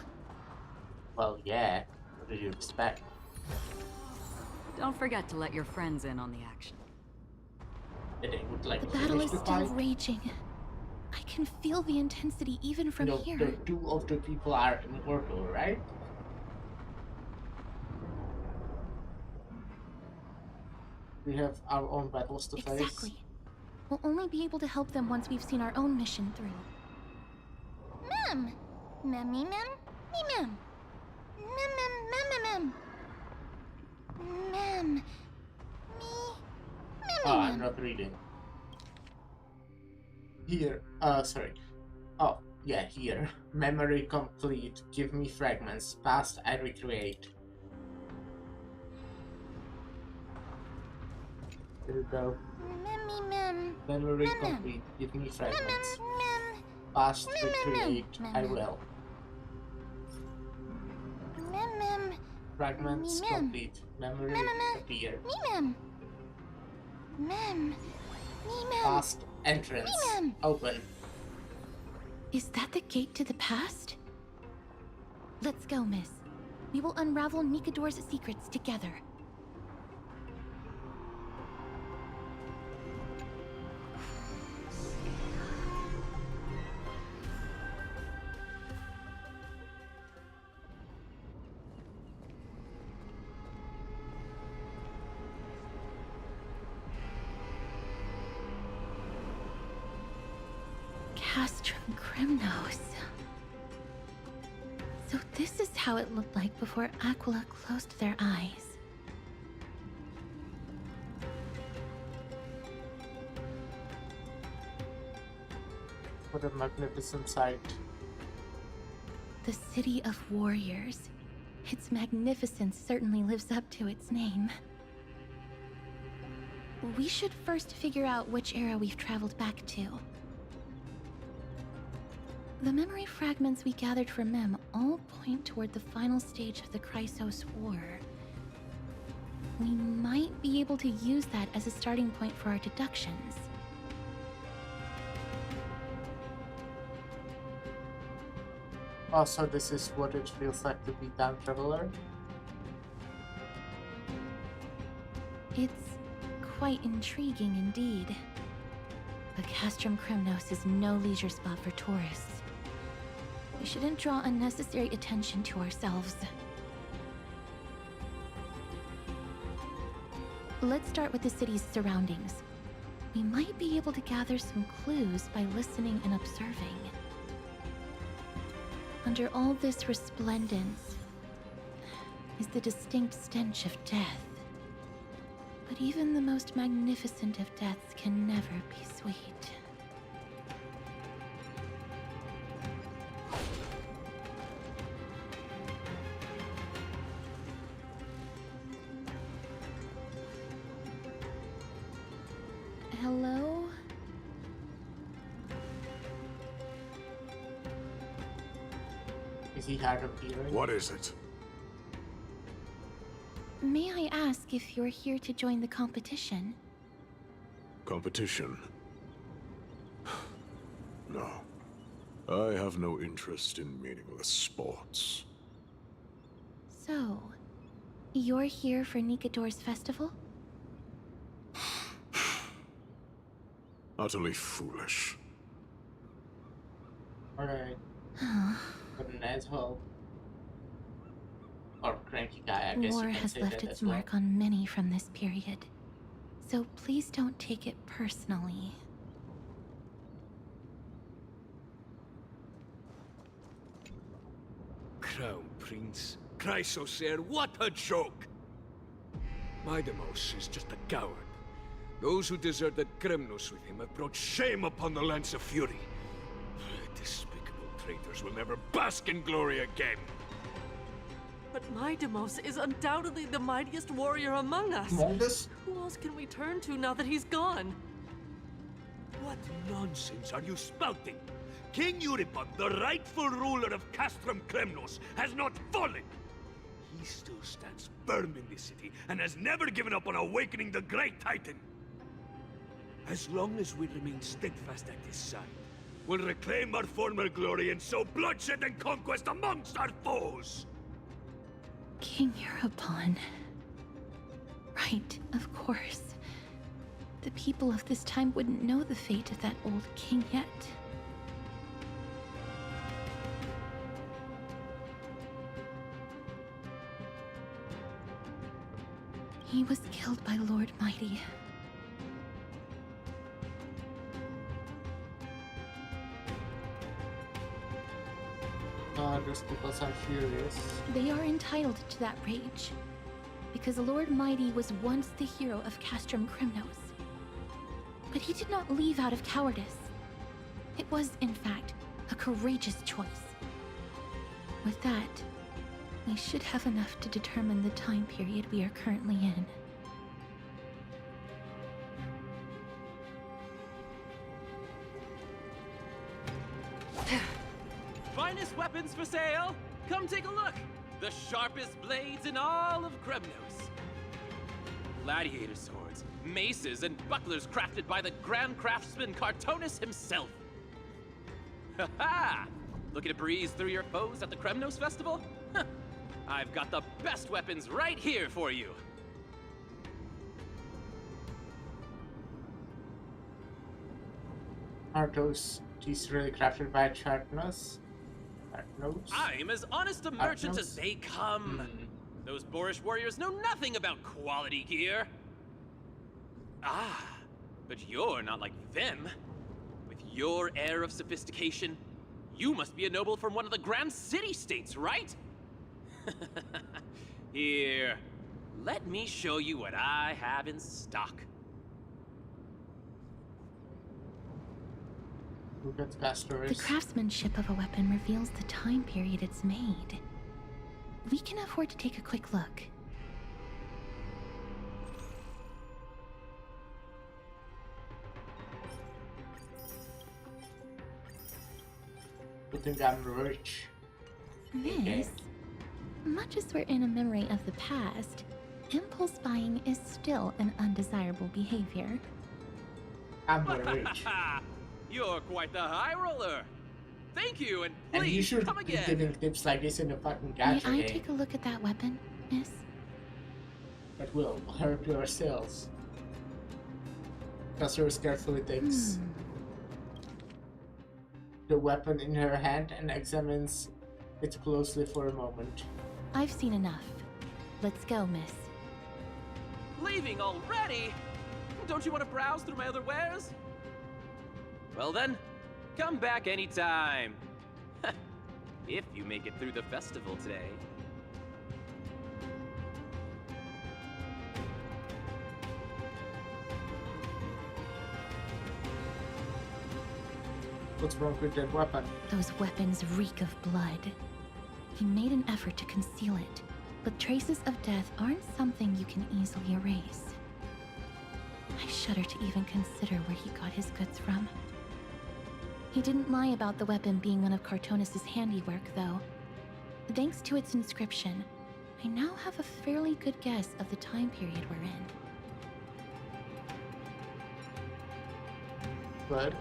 Well, yeah. What did you expect? Don't forget to let your friends in on the action. They would like The to battle finish is the still fight. raging. I can feel the intensity even from No, here. the two of the people are immortal, right? We have our own battles to face. Exactly. We'll only be able to help them once we've seen our own mission through. Mem! Mem, me, mem? Me, mem. Mem, mem, mem, mem, mem. Mem. Me. Mem, Oh, mem. I'm not reading. Here, sorry. Oh, yeah, here. Memory complete. Give me fragments. Past, I recreate. Here we go. Mem, me, mem. Memory Mem, mem. complete. Give me Mem, fragments. mem, mem. Past, Mem, mem, mem. recreate. Mem, I mem. will. Mem, mem. Fragments Me, mem. complete. Memory Mem, mem. appear. Me, mem. Mem. Me, mem. Past entrance. Me, mem. Open. Is that the gate to the past? Let's go, miss. We will unravel Nikador's secrets together. Castrum Kremnos. So this is how it looked like before Aquila closed their eyes. What a magnificent sight. The city of warriors. Its magnificence certainly lives up to its name. We should first figure out which era we've traveled back to. The memory fragments we gathered from Mem all point toward the final stage of the Chrysos War. We might be able to use that as a starting point for our deductions. Also, this is what it feels like to be Time Traveler. It's quite intriguing indeed. But Castrum Kremnos is no leisure spot for tourists. We shouldn't draw unnecessary attention to ourselves. Let's start with the city's surroundings. We might be able to gather some clues by listening and observing. Under all this resplendence is the distinct stench of death. But even the most magnificent of deaths can never be sweet. Hello? Is he hard of hearing? What is it? May I ask if you're here to join the competition? Competition? No. I have no interest in meaningless sports. So, you're here for Nikador's festival? Utterly foolish. Alright. What an asshole. Or cranky guy, I guess War you can has say left that its as well. mark on many from this period. So please don't take it personally. Crown Prince, Chrysosaur, what a joke! Midemos is just a coward. Those who deserted Kremnos with him have brought shame upon the Lance of Fury. Despicable traitors will never bask in glory again. But Midemos is undoubtedly the mightiest warrior among us. Among us? Who else can we turn to now that he's gone? What nonsense are you spouting? King Euripon, the rightful ruler of Castrum Kremnos, has not fallen. He still stands firm in this city and has never given up on awakening the great Titan. As long as we remain steadfast at his side, we'll reclaim our former glory and sow bloodshed and conquest amongst our foes. King Euripon. Right, of course. The people of this time wouldn't know the fate of that old king yet. He was killed by Lord Mighty. Those people are furious. They are entitled to that rage, because Lord Mighty was once the hero of Castrum Kremnos. But he did not leave out of cowardice. It was, in fact, a courageous choice. With that, we should have enough to determine the time period we are currently in. Finest weapons for sale! Come take a look! The sharpest blades in all of Kremnos. Gladiator swords, maces, and bucklers crafted by the Grand Craftsman Cartonus himself. Ha-ha! Looking to breeze through your foes at the Kremnos Festival? Huh. I've got the best weapons right here for you. Are these really crafted by Chartnos? I'm as honest a merchant as they come. Those boorish warriors know nothing about quality gear. Ah, but you're not like them. With your air of sophistication, you must be a noble from one of the Grand City-states, right? Here, let me show you what I have in stock. The craftsmanship of a weapon reveals the time period it's made. We can afford to take a quick look. You think I'm rich? Miss, much as we're in a memory of the past, impulse buying is still an undesirable behavior. I'm rich. You're quite the high roller. Thank you, and And you please should come be again. giving tips like this in the fucking May gacha I game. take a look at that weapon, miss? That will hurt your sales. Customer carefully takes the weapon in her hand and examines it closely for a moment. I've seen enough. Let's go, miss. Leaving already? Don't you want to browse through my other wares? Well then, come back anytime. If you make it through the festival today. What's wrong with that weapon? Those weapons reek of blood. He made an effort to conceal it, but traces of death aren't something you can easily erase. I shudder to even consider where he got his goods from. He didn't lie about the weapon being one of Cartonis' handiwork, though. Thanks to its inscription, I now have a fairly good guess of the time period we're in. Good.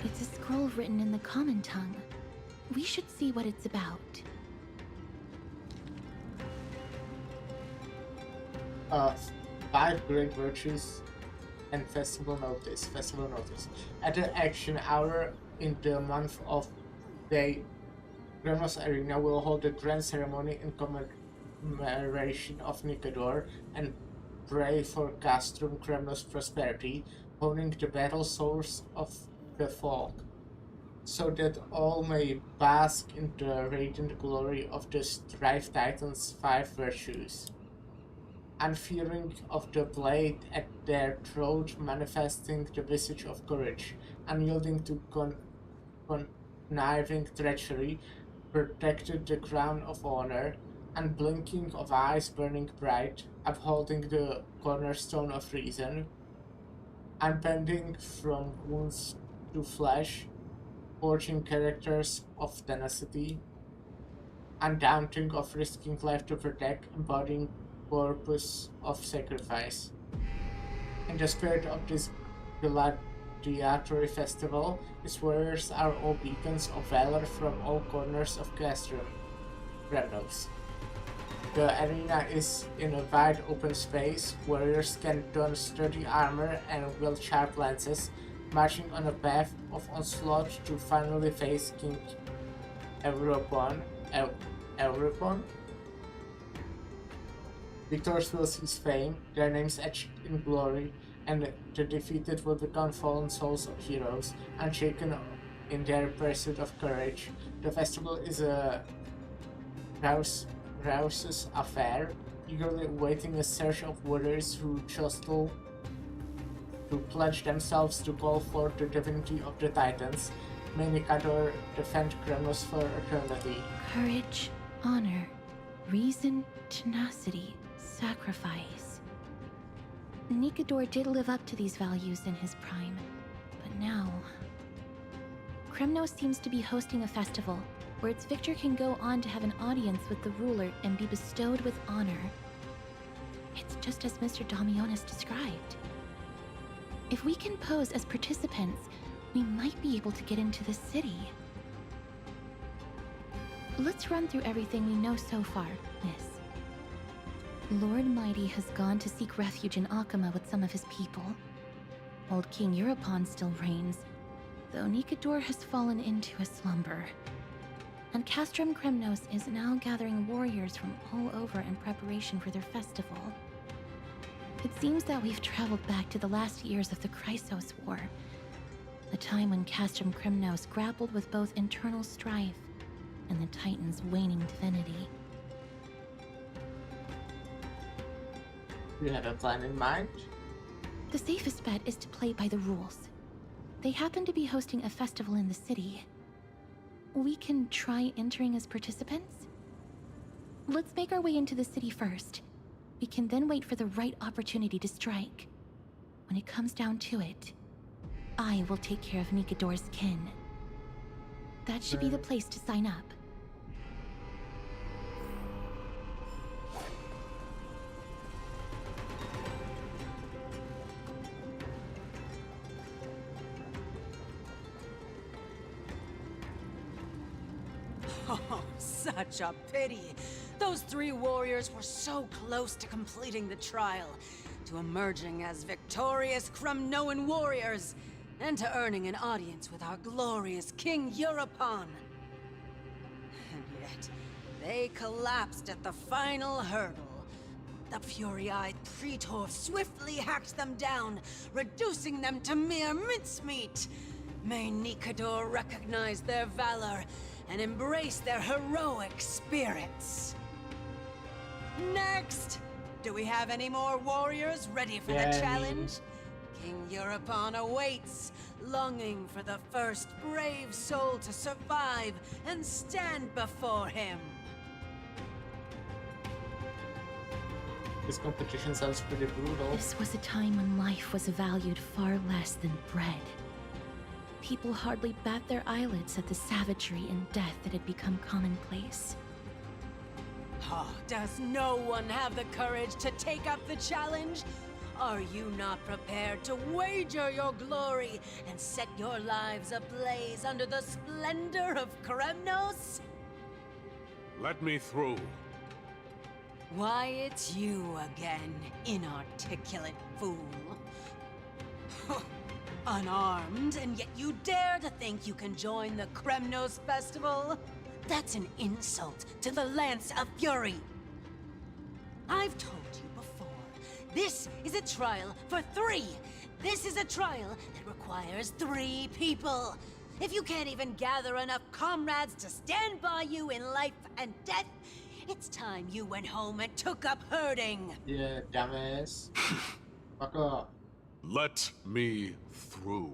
It's a scroll written in the common tongue. We should see what it's about. 5 great virtues and festival notice. Festival notice. At the action hour in the month of May, Gremos Arena will hold a grand ceremony in commemoration of Nicodor and pray for Castrum Kremnos' prosperity, honing the battle source of the folk, so that all may bask in the radiant glory of the Strife Titans' 5 virtues. Unfearing of the blade at their throat, manifesting the visage of courage, unyielding to conniving treachery, protected the crown of honor, unblinking of eyes burning bright, upholding the cornerstone of reason, unbending from wounds to flesh, forging characters of tenacity, undaunting of risking life to protect, embodying purpose of sacrifice. In the spirit of this gladiatory festival, its warriors are all beacons of valor from all corners of Castrum Kremnos. The arena is in a wide open space. Warriors can don sturdy armor and wield sharp lances, marching on a path of onslaught to finally face King Eurobon. Victors will seize fame, their names etched in glory, and the defeated will become fallen souls of heroes, unshaken in their pursuit of courage. The festival is a Rouse's affair, eagerly awaiting a surge of warriors who jostle to pledge themselves to call forth the divinity of the Titans. May Nicador defend Kremnos for eternity. Courage, honor, reason, tenacity, sacrifice. Nicador did live up to these values in his prime, but now... Kremnos seems to be hosting a festival where its victor can go on to have an audience with the ruler and be bestowed with honor. It's just as Mr. Damionis described. If we can pose as participants, we might be able to get into the city. Let's run through everything we know so far, Miss. Lord Mighty has gone to seek refuge in Akama with some of his people. Old King Europon still reigns, though Nicador has fallen into a slumber. And Castrum Kremnos is now gathering warriors from all over in preparation for their festival. It seems that we've traveled back to the last years of the Chrysos War, the time when Castrum Kremnos grappled with both internal strife and the Titan's waning divinity. You have a plan in mind? The safest bet is to play by the rules. They happen to be hosting a festival in the city. We can try entering as participants? Let's make our way into the city first. We can then wait for the right opportunity to strike. When it comes down to it, I will take care of Nicador's kin. That should be the place to sign up. Oh, such a pity. Those 3 warriors were so close to completing the trial, to emerging as victorious Kremnoan warriors, and to earning an audience with our glorious King Europon. And yet, they collapsed at the final hurdle. The fury-eyed Praetor swiftly hacked them down, reducing them to mere mincemeat. May Nicador recognize their valor and embrace their heroic spirits. Next, Do we have any more warriors ready for Yeah, the challenge? King Eurupon awaits, longing for the first brave soul to survive and stand before him. This competition sounds pretty brutal. This was a time when life was valued far less than bread. People hardly bat their eyelids at the savagery and death that had become commonplace. Oh, does no one have the courage to take up the challenge? Are you not prepared to wager your glory and set your lives ablaze under the splendor of Kremnos? Let me through. Why, it's you again, inarticulate fool. Unarmed, and yet you dare to think you can join the Kremnos festival? That's an insult to the Lance of Fury. I've told you before, this is a trial for 3. This is a trial that requires 3 people. If you can't even gather enough comrades to stand by you in life and death, it's time you went home and took up herding. Yeah, dumbass. Fuck off. Let me through.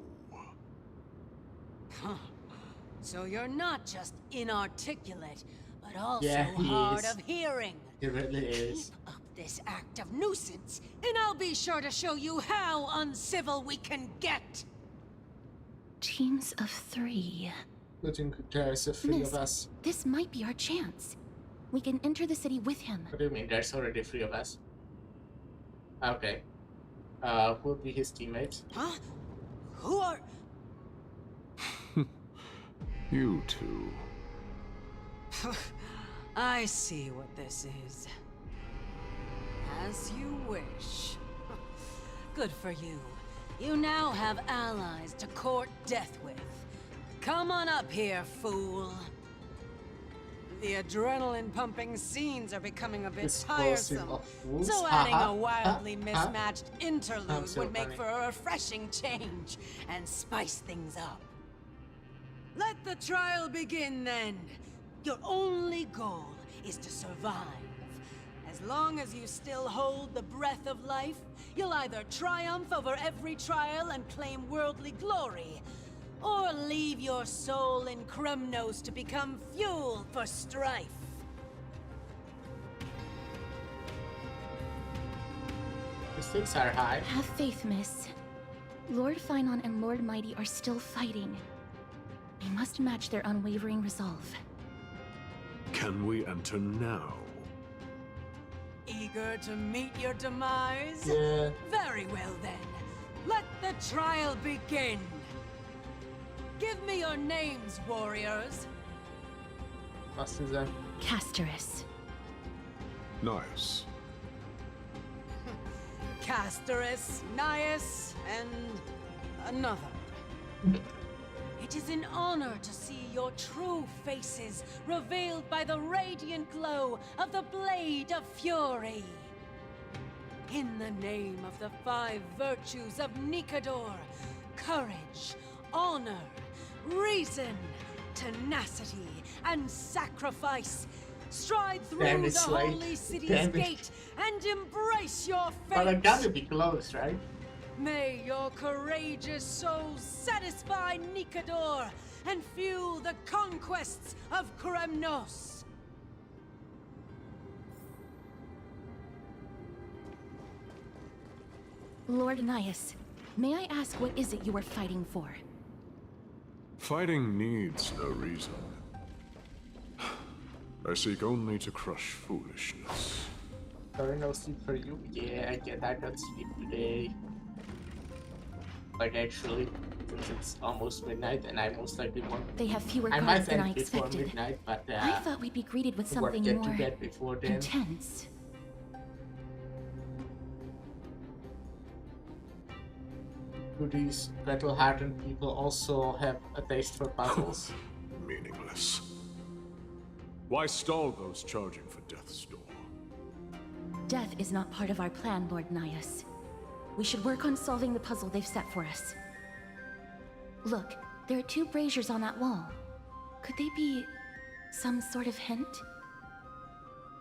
Huh. So you're not just inarticulate, but also Yeah, he hard is. of hearing. It really is. Keep up this act of nuisance, and I'll be sure to show you how uncivil we can get. Teams of 3. Including there's a 3 Miss, of us. this might be our chance. We can enter the city with him. What do you mean? There's already 3 of us. Okay. Who'll be his teammates? Huh? Who are... You two. I see what this is. As you wish. Good for you. You now have allies to court death with. Come on up here, fool. The adrenaline-pumping scenes are becoming a bit Disposing tiresome, of fools? so adding Haha. a wildly mismatched interlude so would make funny. for a refreshing change and spice things up. Let the trial begin, then. Your only goal is to survive. As long as you still hold the breath of life, you'll either triumph over every trial and claim worldly glory, or leave your soul in Kremnos to become fuel for strife. The stakes are high. Have faith, miss. Lord Finon and Lord Mighty are still fighting. We must match their unwavering resolve. Can we enter now? Eager to meet your demise? Yeah. Very well then. Let the trial begin. Give me your names, warriors. What's his name? Casterus. Nice. Casterus, Nias, and another. It is an honor to see your true faces revealed by the radiant glow of the Blade of Fury. In the name of the 5 virtues of Nikador, courage, honor, reason, tenacity, and sacrifice, stride through the holy city's gate and embrace your fate. Well, I gotta be close, right? May your courageous souls satisfy Nikador and fuel the conquests of Kremnos. Lord Nias, may I ask what is it you are fighting for? Fighting needs no reason. I seek only to crush foolishness. Sorry, no sleep for you. Yeah, I get I got sleep today. But actually, since it's almost midnight and I most likely won't. They have fewer I guards might than I end before expected. midnight, but I thought we'd be greeted with something get more to bed before then. intense. Do these battle-hardened people also have a taste for puzzles? Meaningless. Why stall those charging for death's door? Death is not part of our plan, Lord Nias. We should work on solving the puzzle they've set for us. Look, there are 2 braziers on that wall. Could they be some sort of hint?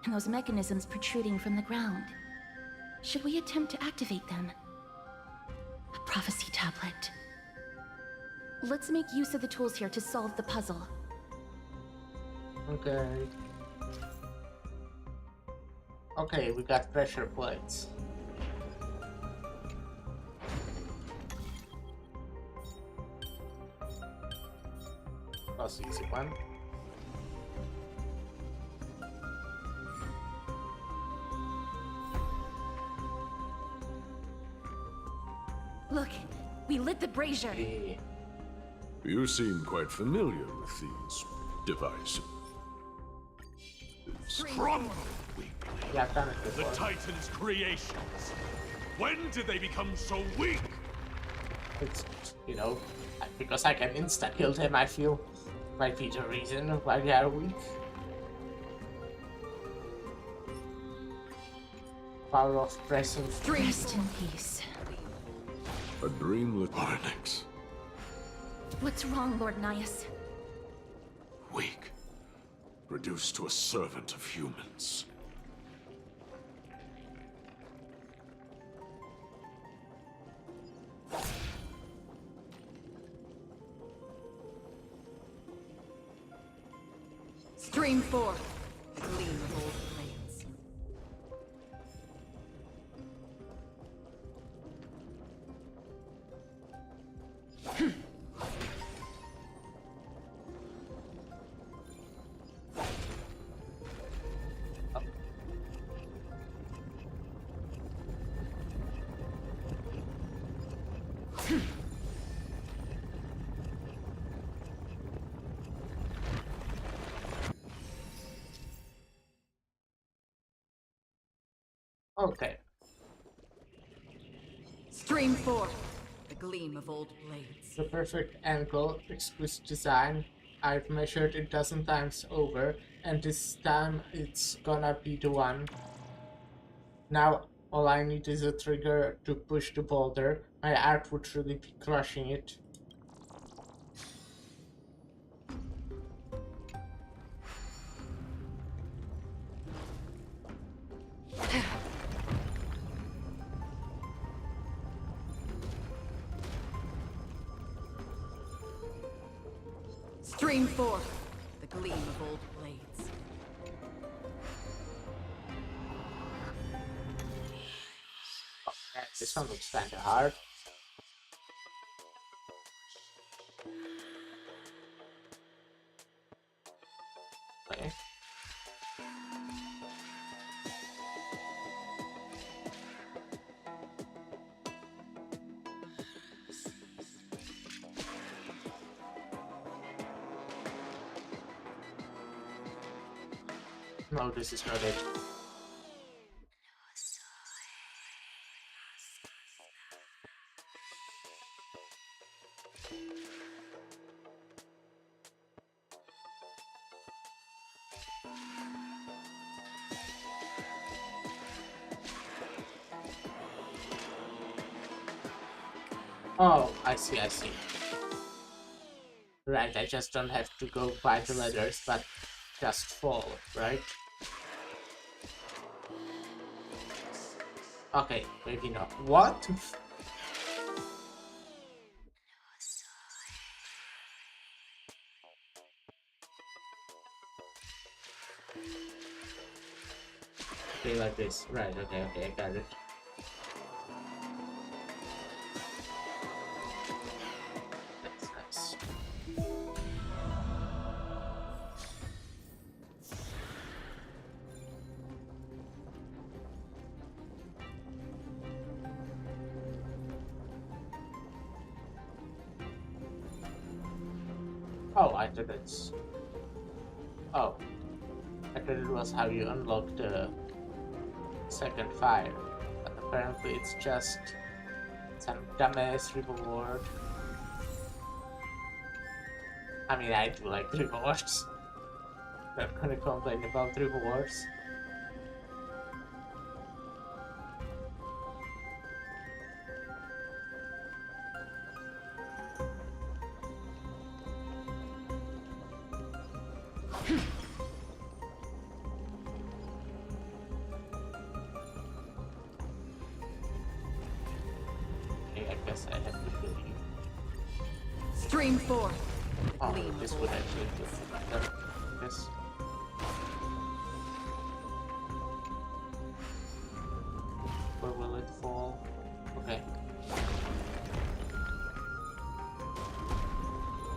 And those mechanisms protruding from the ground. Should we attempt to activate them? A prophecy tablet. Let's make use of the tools here to solve the puzzle. Okay. Okay, we got pressure plates. That's an easy one. Look, we lit the brazier. Yeah. You seem quite familiar with these devices. Strong, Yeah, I've done it the before. Titan's creations. When did they become so weak? It's, you know, because I can insta-kill them, I feel might be the reason why they are weak. Power of pressing. Rest in peace. A dreamless Arnix. What's wrong, Lord Nias? Weak. Reduced to a servant of humans. Stream forth the gleam of old blades. Okay. Stream forth the gleam of old blades. The perfect angle, exquisite design. I've measured it dozen times over, and this time it's gonna be the one. Now all I need is a trigger to push the boulder. My art would really be crushing it. Stream forth the gleam of old blades. Okay, this one looks kinda hard. Okay. No, this is not it. Oh, I see, I see. Right, I just don't have to go by the letters, but just fall, right? Okay, maybe not. What? Okay, like this. Right, okay, I got it. That's nice. Oh, I thought it's... Oh. I thought it was how you unlock the second fire. But apparently it's just some dumbass reward. I mean, I do like rewards. Not gonna complain about rewards. 4. Oh, this would actually do this. Where will it fall? Okay.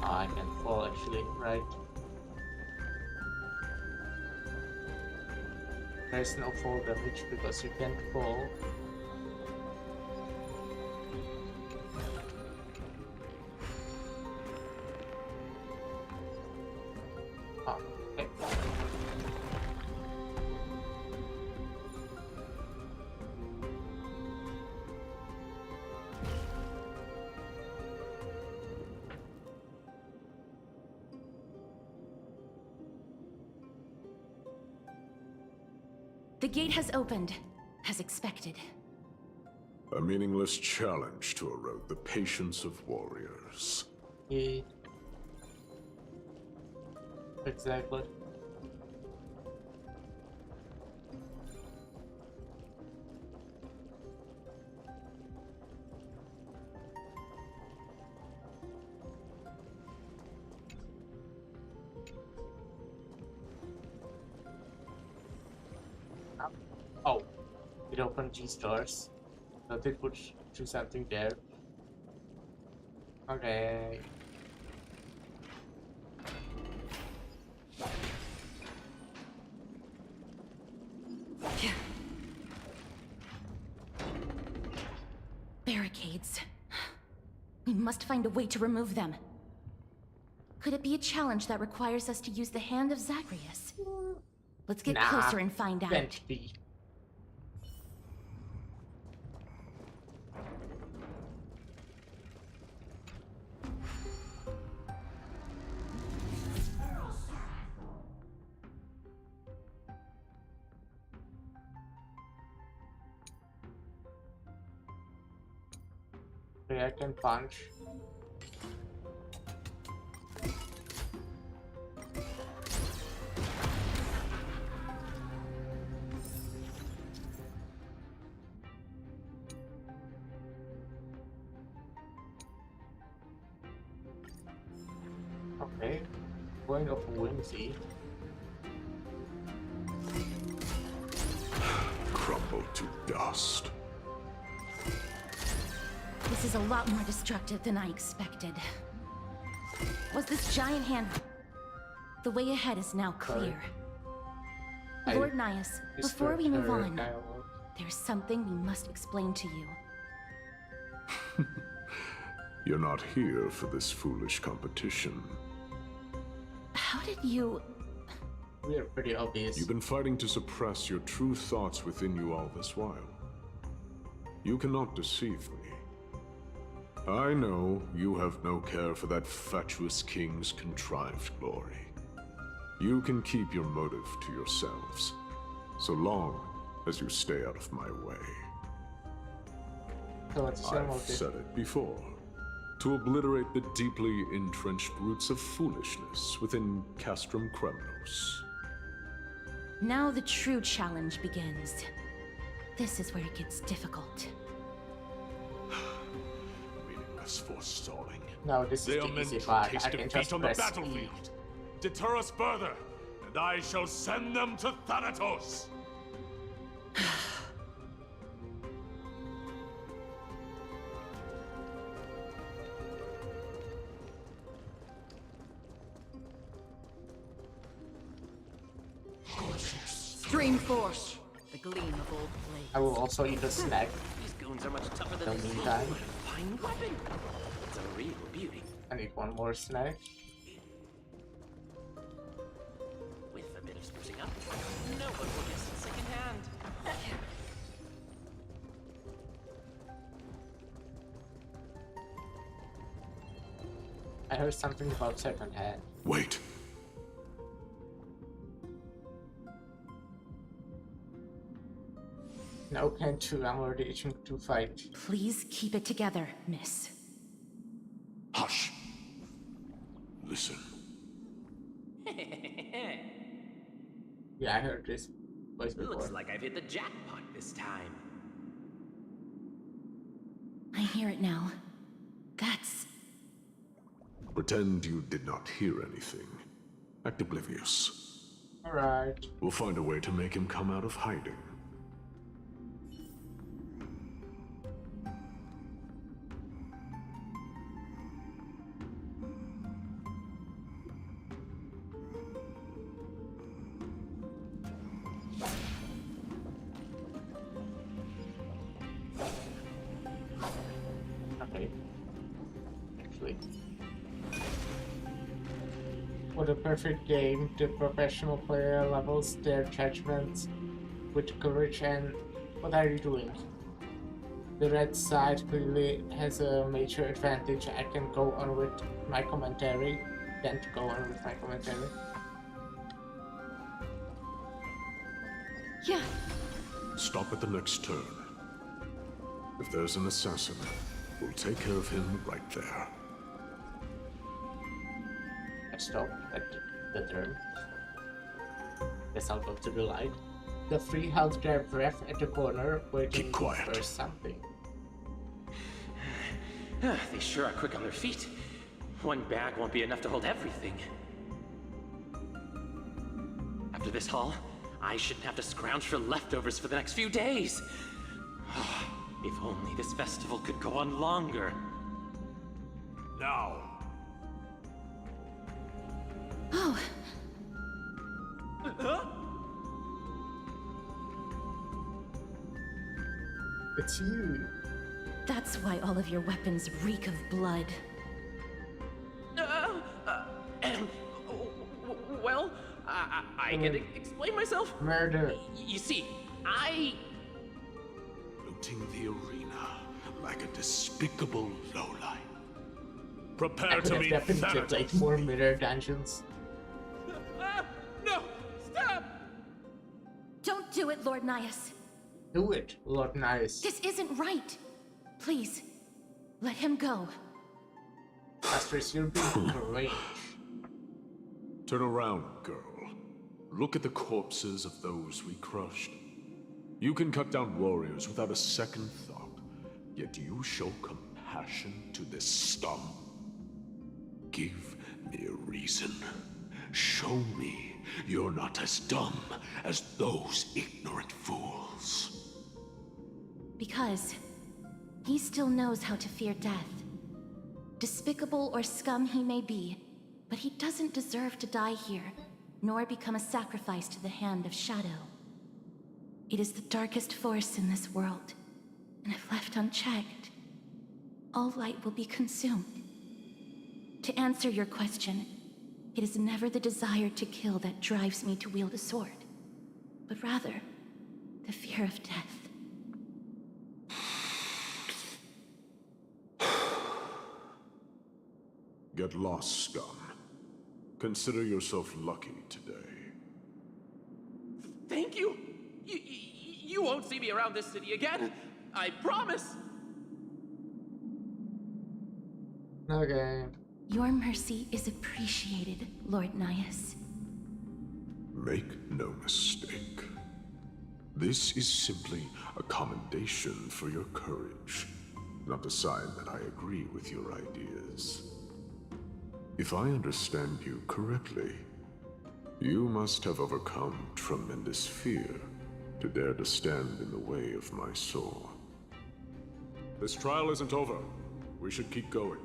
I can fall actually, right? There's no fall damage because you can't fall. Oh, okay. The gate has opened, as expected. A meaningless challenge to erode the patience of warriors. Yeah. Exactly. Oh, it opened these doors. So they put do something there. Okay. Barricades. We must find a way to remove them. Could it be a challenge that requires us to use the hand of Zagreus? Let's get closer and find out. Can't be. Okay, I can punch. Okay, going off whimsy. Crumble to dust. This is a lot more destructive than I expected. Was this giant hand... The way ahead is now clear. Lord Nias, before we move on, there's something we must explain to you. You're not here for this foolish competition. How did you... We are pretty obvious. You've been fighting to suppress your true thoughts within you all this while. You cannot deceive me. I know you have no care for that fatuous king's contrived glory. You can keep your motive to yourselves, so long as you stay out of my way. I've said it before. To obliterate the deeply entrenched roots of foolishness within Castrum Kremnos. Now the true challenge begins. This is where it gets difficult. Meaningless forestalling. No, this They is are the meant easy to part. taste I can defeat just on the press E. battlefield. Deter us further, and I shall send them to Thanatos. Stream force. The gleam of old blades. I will also eat a snack. These goons are much tougher than In the they seem. meantime. What a fine weapon. It's a real beauty. I need one more snack. With a bit of sprucing up, no one will guess it secondhand. I heard something about second hand. Wait. No, can't too. I'm already itching to fight. Please keep it together, miss. Hush. Listen. Yeah, I heard this voice before. Looks like I've hit the jackpot this time. I hear it now. That's... Pretend you did not hear anything. Act oblivious. Alright. We'll find a way to make him come out of hiding. Okay. Actually. What a perfect game. The professional player levels their judgments with courage and what are you doing? The red side clearly has a major advantage. I can go on with my commentary. Can't go on with my commentary. Yeah. Stop at the next turn. If there's an assassin, we'll take care of him right there. I stop at the turn. Guess I'll go to the light. The three held their breath at the corner, waiting for something. They sure are quick on their feet. One bag won't be enough to hold everything. After this haul, I shouldn't have to scrounge for leftovers for the next few days. If only this festival could go on longer. Now. Oh. It's you. That's why all of your weapons reek of blood. Well, I can explain myself. Murder. You see, I... Looting the arena like a despicable lowlife. Prepare I could to have be definitely played more mirror dungeons. No! Stop! Don't do it, Lord Nias. Do it, Lord Nias. This isn't right. Please, let him go. Mistress, you're being great. Turn around, girl. Look at the corpses of those we crushed. You can cut down warriors without a second thought, yet you show compassion to this scum. Give me a reason. Show me you're not as dumb as those ignorant fools. Because he still knows how to fear death. Despicable or scum he may be, but he doesn't deserve to die here, nor become a sacrifice to the hand of Shadow. It is the darkest force in this world, and if left unchecked, all light will be consumed. To answer your question, it is never the desire to kill that drives me to wield a sword, but rather the fear of death. Get lost, scum. Consider yourself lucky today. Thank you! You won't see me around this city again! I promise! Okay. Your mercy is appreciated, Lord Nias. Make no mistake. This is simply a commendation for your courage, not a sign that I agree with your ideas. If I understand you correctly, you must have overcome tremendous fear to dare to stand in the way of my soul. This trial isn't over. We should keep going.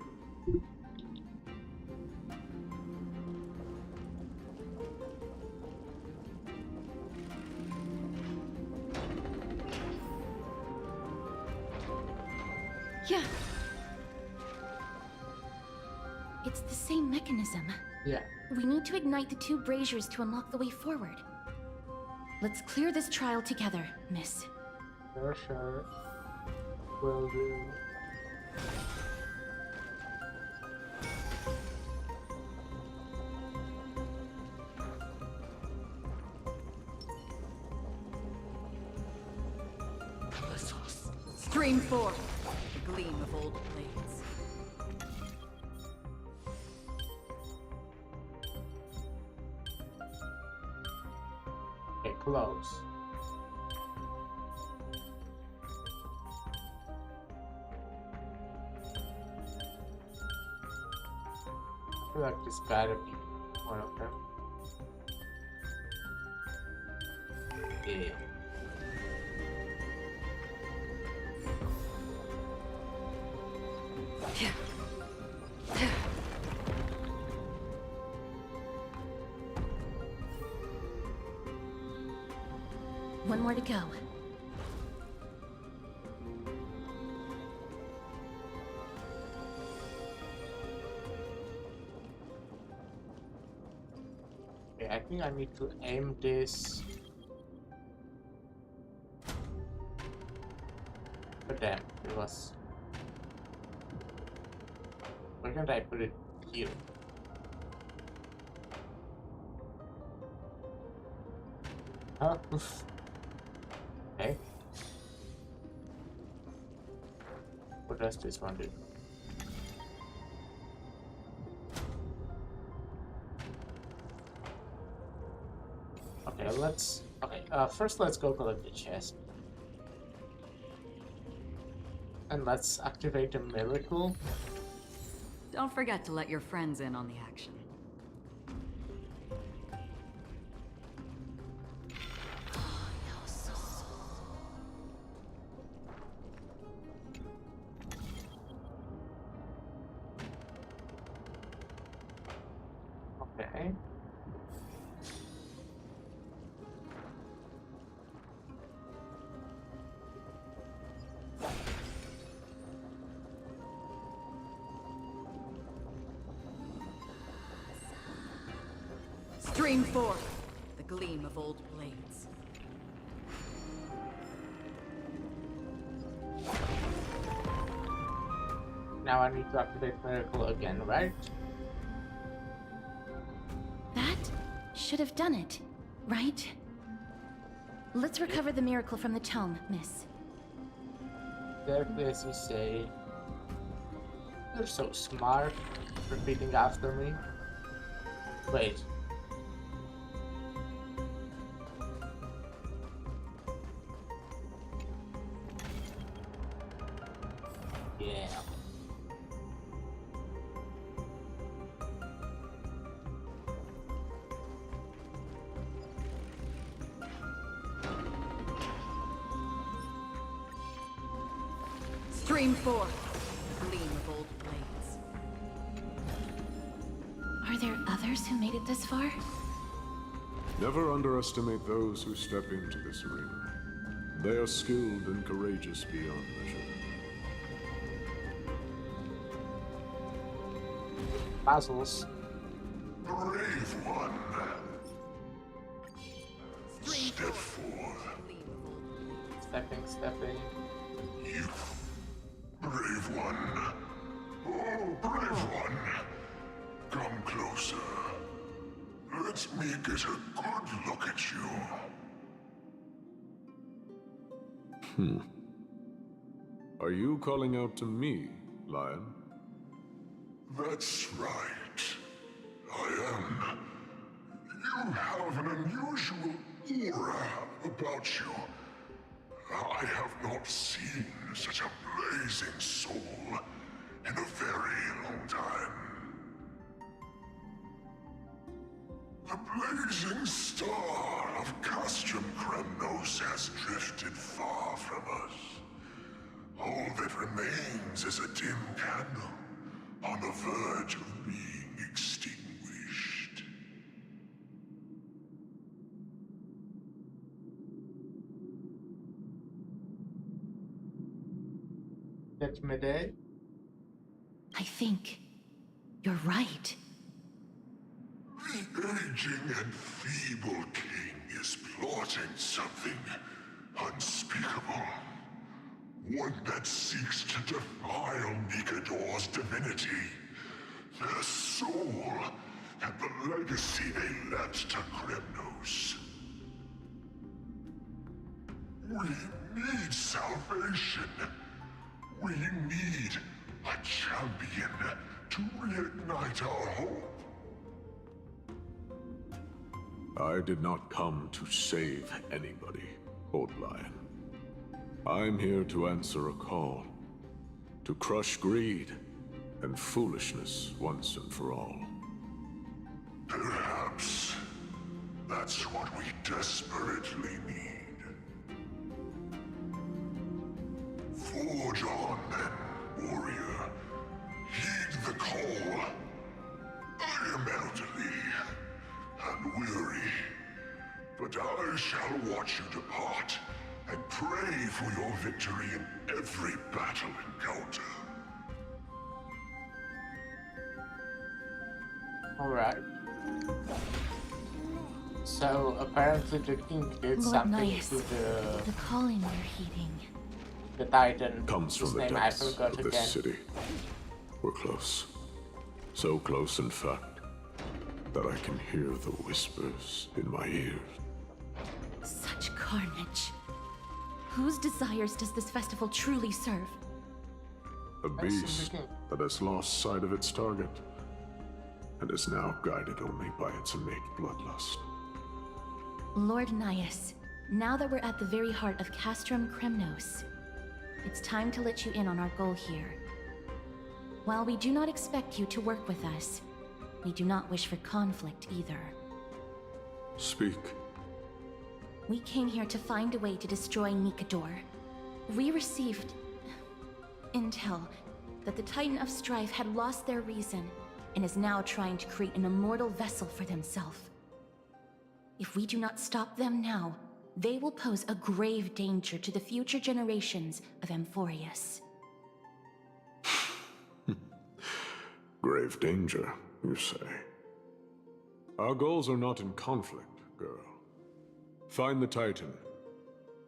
Yeah. It's the same mechanism. Yeah. We need to ignite the two braziers to unlock the way forward. Let's clear this trial together, miss. Sure. Will do. Stream forth the gleam of old blades. Get close. feel like this gotta be one of them. Yeah. One more to go. Okay, I think I need to aim this. But damn, it was. Why can't I put it here? Huh? Okay. What does this one do? Okay, let's. Okay, first let's go collect the chest. And let's activate the miracle. Don't forget to let your friends in on the action. Okay. Stream forth the gleam of old blades. Now I need to activate miracle again, right? That should have done it, right? Let's recover the miracle from the tome, miss. Exactly as you say. You're so smart, repeating after me. Wait. Yeah. Stream forth the gleam of old blades. Are there others who made it this far? Never underestimate those who step into this arena. They are skilled and courageous beyond measure. Puzzles. Brave one. Step forth. Stepping. You. Brave one. Oh, brave one. Come closer. Let me get a good look at you. Are you calling out to me, Lion? That's right. I am. You have an unusual aura about you. I have not seen such a blazing soul in a very long time. The blazing star of Castrum Kremnos has drifted far from us. All that remains is a dim candle on the verge of being extinguished. That's midday. I think you're right. The aging and feeble king is plotting something unspeakable. One that seeks to defile Nikador's divinity, their soul, and the legacy they left to Kremnos. We need salvation. We need a champion to reignite our hope. I did not come to save anybody, Old Lion. I'm here to answer a call. To crush greed and foolishness once and for all. Perhaps that's what we desperately need. Forge on then, warrior. Heed the call. I am elderly and weary, but I shall watch you depart and pray for your victory in every battle encounter. Alright. So apparently the king did Lord something Nias, to the calling we're heeding. the Titan. Comes from His the name I depths forgot of again. this city. We're close. So close, in fact, that I can hear the whispers in my ears. Such carnage. Whose desires does this festival truly serve? A beast that has lost sight of its target and is now guided only by its innate bloodlust. Lord Nias, now that we're at the very heart of Castrum Kremnos, it's time to let you in on our goal here. While we do not expect you to work with us, we do not wish for conflict either. Speak. We came here to find a way to destroy Nikador. We received intel that the Titan of Strife had lost their reason and is now trying to create an immortal vessel for themselves. If we do not stop them now, they will pose a grave danger to the future generations of Amphorius. Grave danger, you say? Our goals are not in conflict, girl. Find the Titan,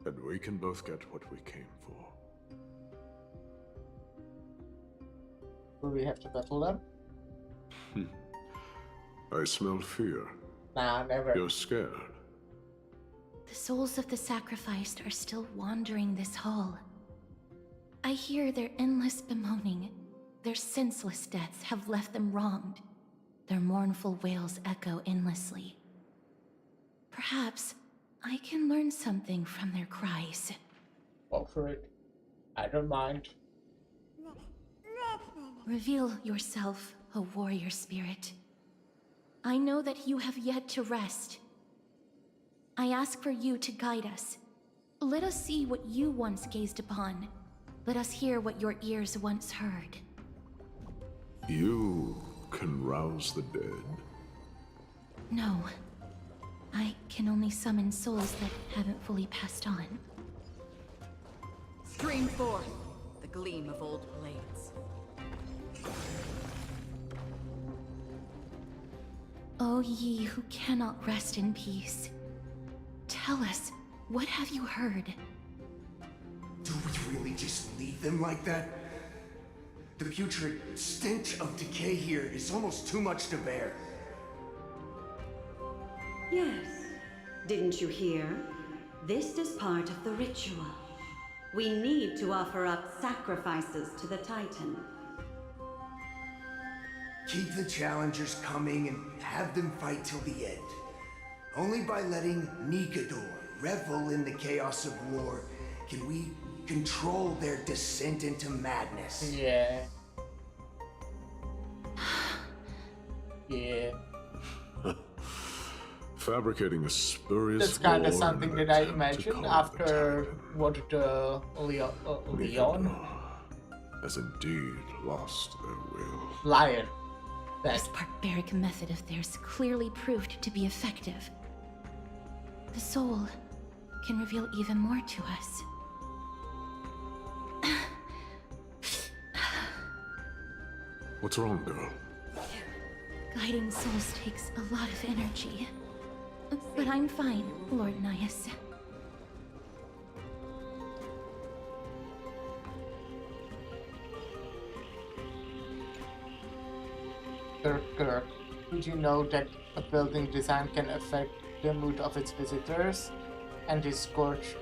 and we can both get what we came for. Will we have to battle them? I smell fear. Nah, never. You're scared. The souls of the sacrificed are still wandering this hall. I hear their endless bemoaning. Their senseless deaths have left them wronged. Their mournful wails echo endlessly. Perhaps I can learn something from their cries. Go for it. I don't mind. Reveal yourself, O warrior spirit. I know that you have yet to rest. I ask for you to guide us. Let us see what you once gazed upon. Let us hear what your ears once heard. You can rouse the dead. No. I can only summon souls that haven't fully passed on. Stream forth the gleam of old blades. O ye who cannot rest in peace, tell us, what have you heard? Do we really just leave them like that? The putrid stench of decay here is almost too much to bear. Yes. Didn't you hear? This is part of the ritual. We need to offer up sacrifices to the Titan. Keep the challengers coming and have them fight till the end. Only by letting Nikador revel in the chaos of war can we control their descent into madness. Yeah. Yeah. Fabricating a spurious That's kind of war something in an that I attempt to imagined calm after what Leon has indeed lost their will. Lion. This barbaric method of theirs clearly proved to be effective. The soul can reveal even more to us. What's wrong, girl? Guiding souls takes a lot of energy. But I'm fine, Lord Nias. Kirk, did you know that a building design can affect the mood of its visitors? And this scorch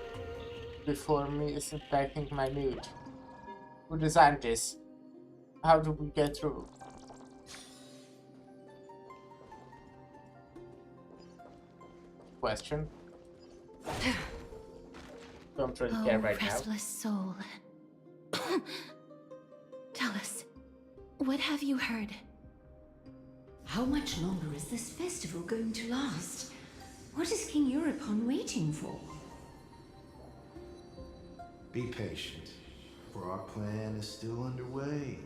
before me is impacting my mood. Who designed this? How do we get through? Question. Don't really care right now. Restless soul. Tell us, what have you heard? How much longer is this festival going to last? What is King Euripon waiting for? Be patient, for our plan is still underway.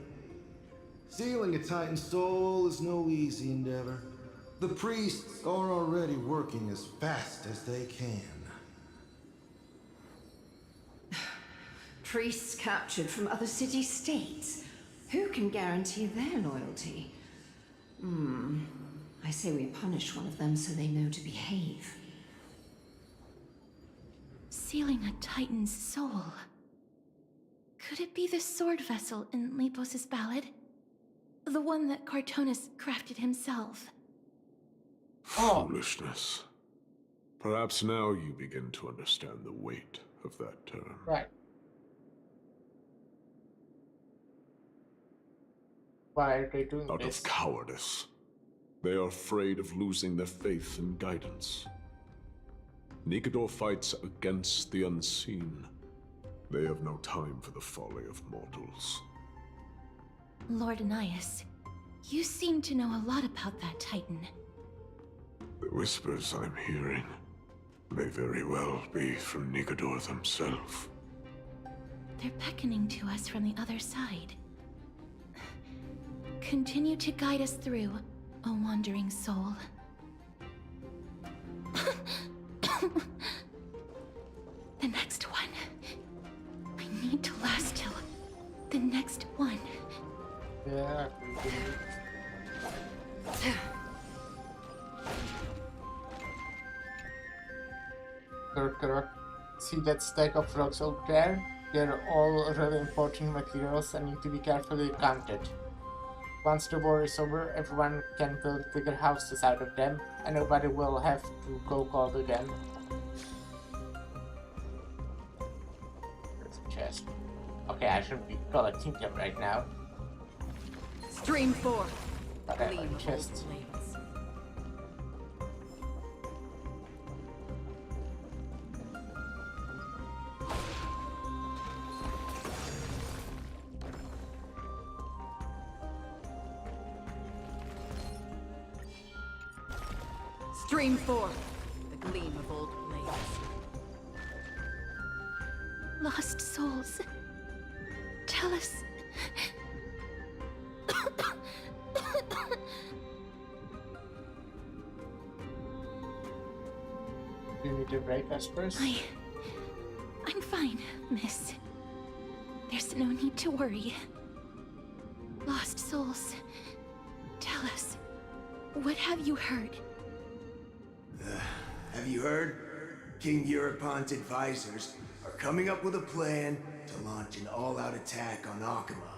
Sealing a Titan soul is no easy endeavor. The priests are already working as fast as they can. Priests captured from other city-states. Who can guarantee their loyalty? I say we punish one of them so they know to behave. Sealing a Titan's soul. Could it be the sword vessel in Lepos' ballad? The one that Cartonus crafted himself? Foolishness. Perhaps now you begin to understand the weight of that term. Right. Why are they doing Out this? of cowardice. They are afraid of losing their faith and guidance. Nikador fights against the unseen. They have no time for the folly of mortals. Lord Anaias, you seem to know a lot about that Titan. The whispers I'm hearing may very well be from Nikador themselves. They're beckoning to us from the other side. Continue to guide us through, O wandering soul. The next one. I need to last till the next one. Yeah. Correct. See that stack of rocks over there? They're all really important materials and need to be carefully counted. Once the war is over, everyone can build bigger houses out of them, and nobody will have to go cold again. There's a chest. Okay, I shouldn't be collecting them right now. Stream 4. Whatever, chests. Stream 4. The gleam of old blades. Lost souls. Tell us. Do you need to break us first? I'm fine, miss. There's no need to worry. Lost souls. Tell us. What have you heard? Have you heard? King Eurypon's advisors are coming up with a plan to launch an all-out attack on Akama.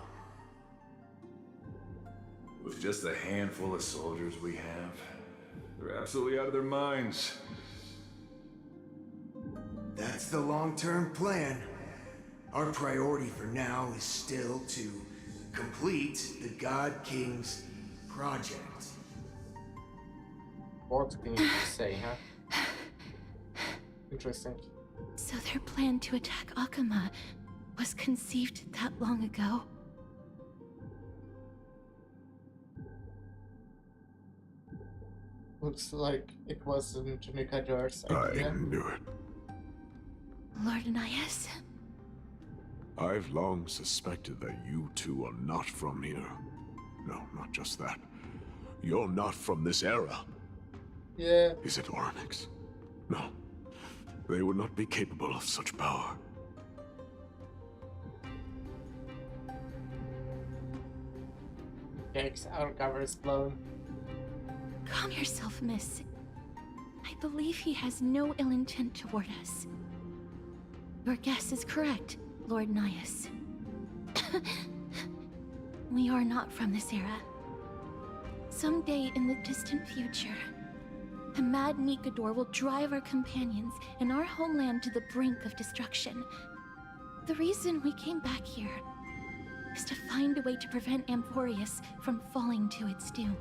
With just a handful of soldiers we have, they're absolutely out of their minds. That's the long-term plan. Our priority for now is still to complete the God King's project. What can you say, huh? Interesting. So their plan to attack Akama was conceived that long ago? Looks like it wasn't Nikador's idea. I knew it. Lord Anaias? I've long suspected that you two are not from here. No, not just that. You're not from this era. Yeah. Is it Oryx? No. They would not be capable of such power. Yikes, our cover is blown. Calm yourself, miss. I believe he has no ill intent toward us. Your guess is correct, Lord Nias. We are not from this era. Someday in the distant future, the mad Nikador will drive our companions and our homeland to the brink of destruction. The reason we came back here is to find a way to prevent Amporius from falling to its doom.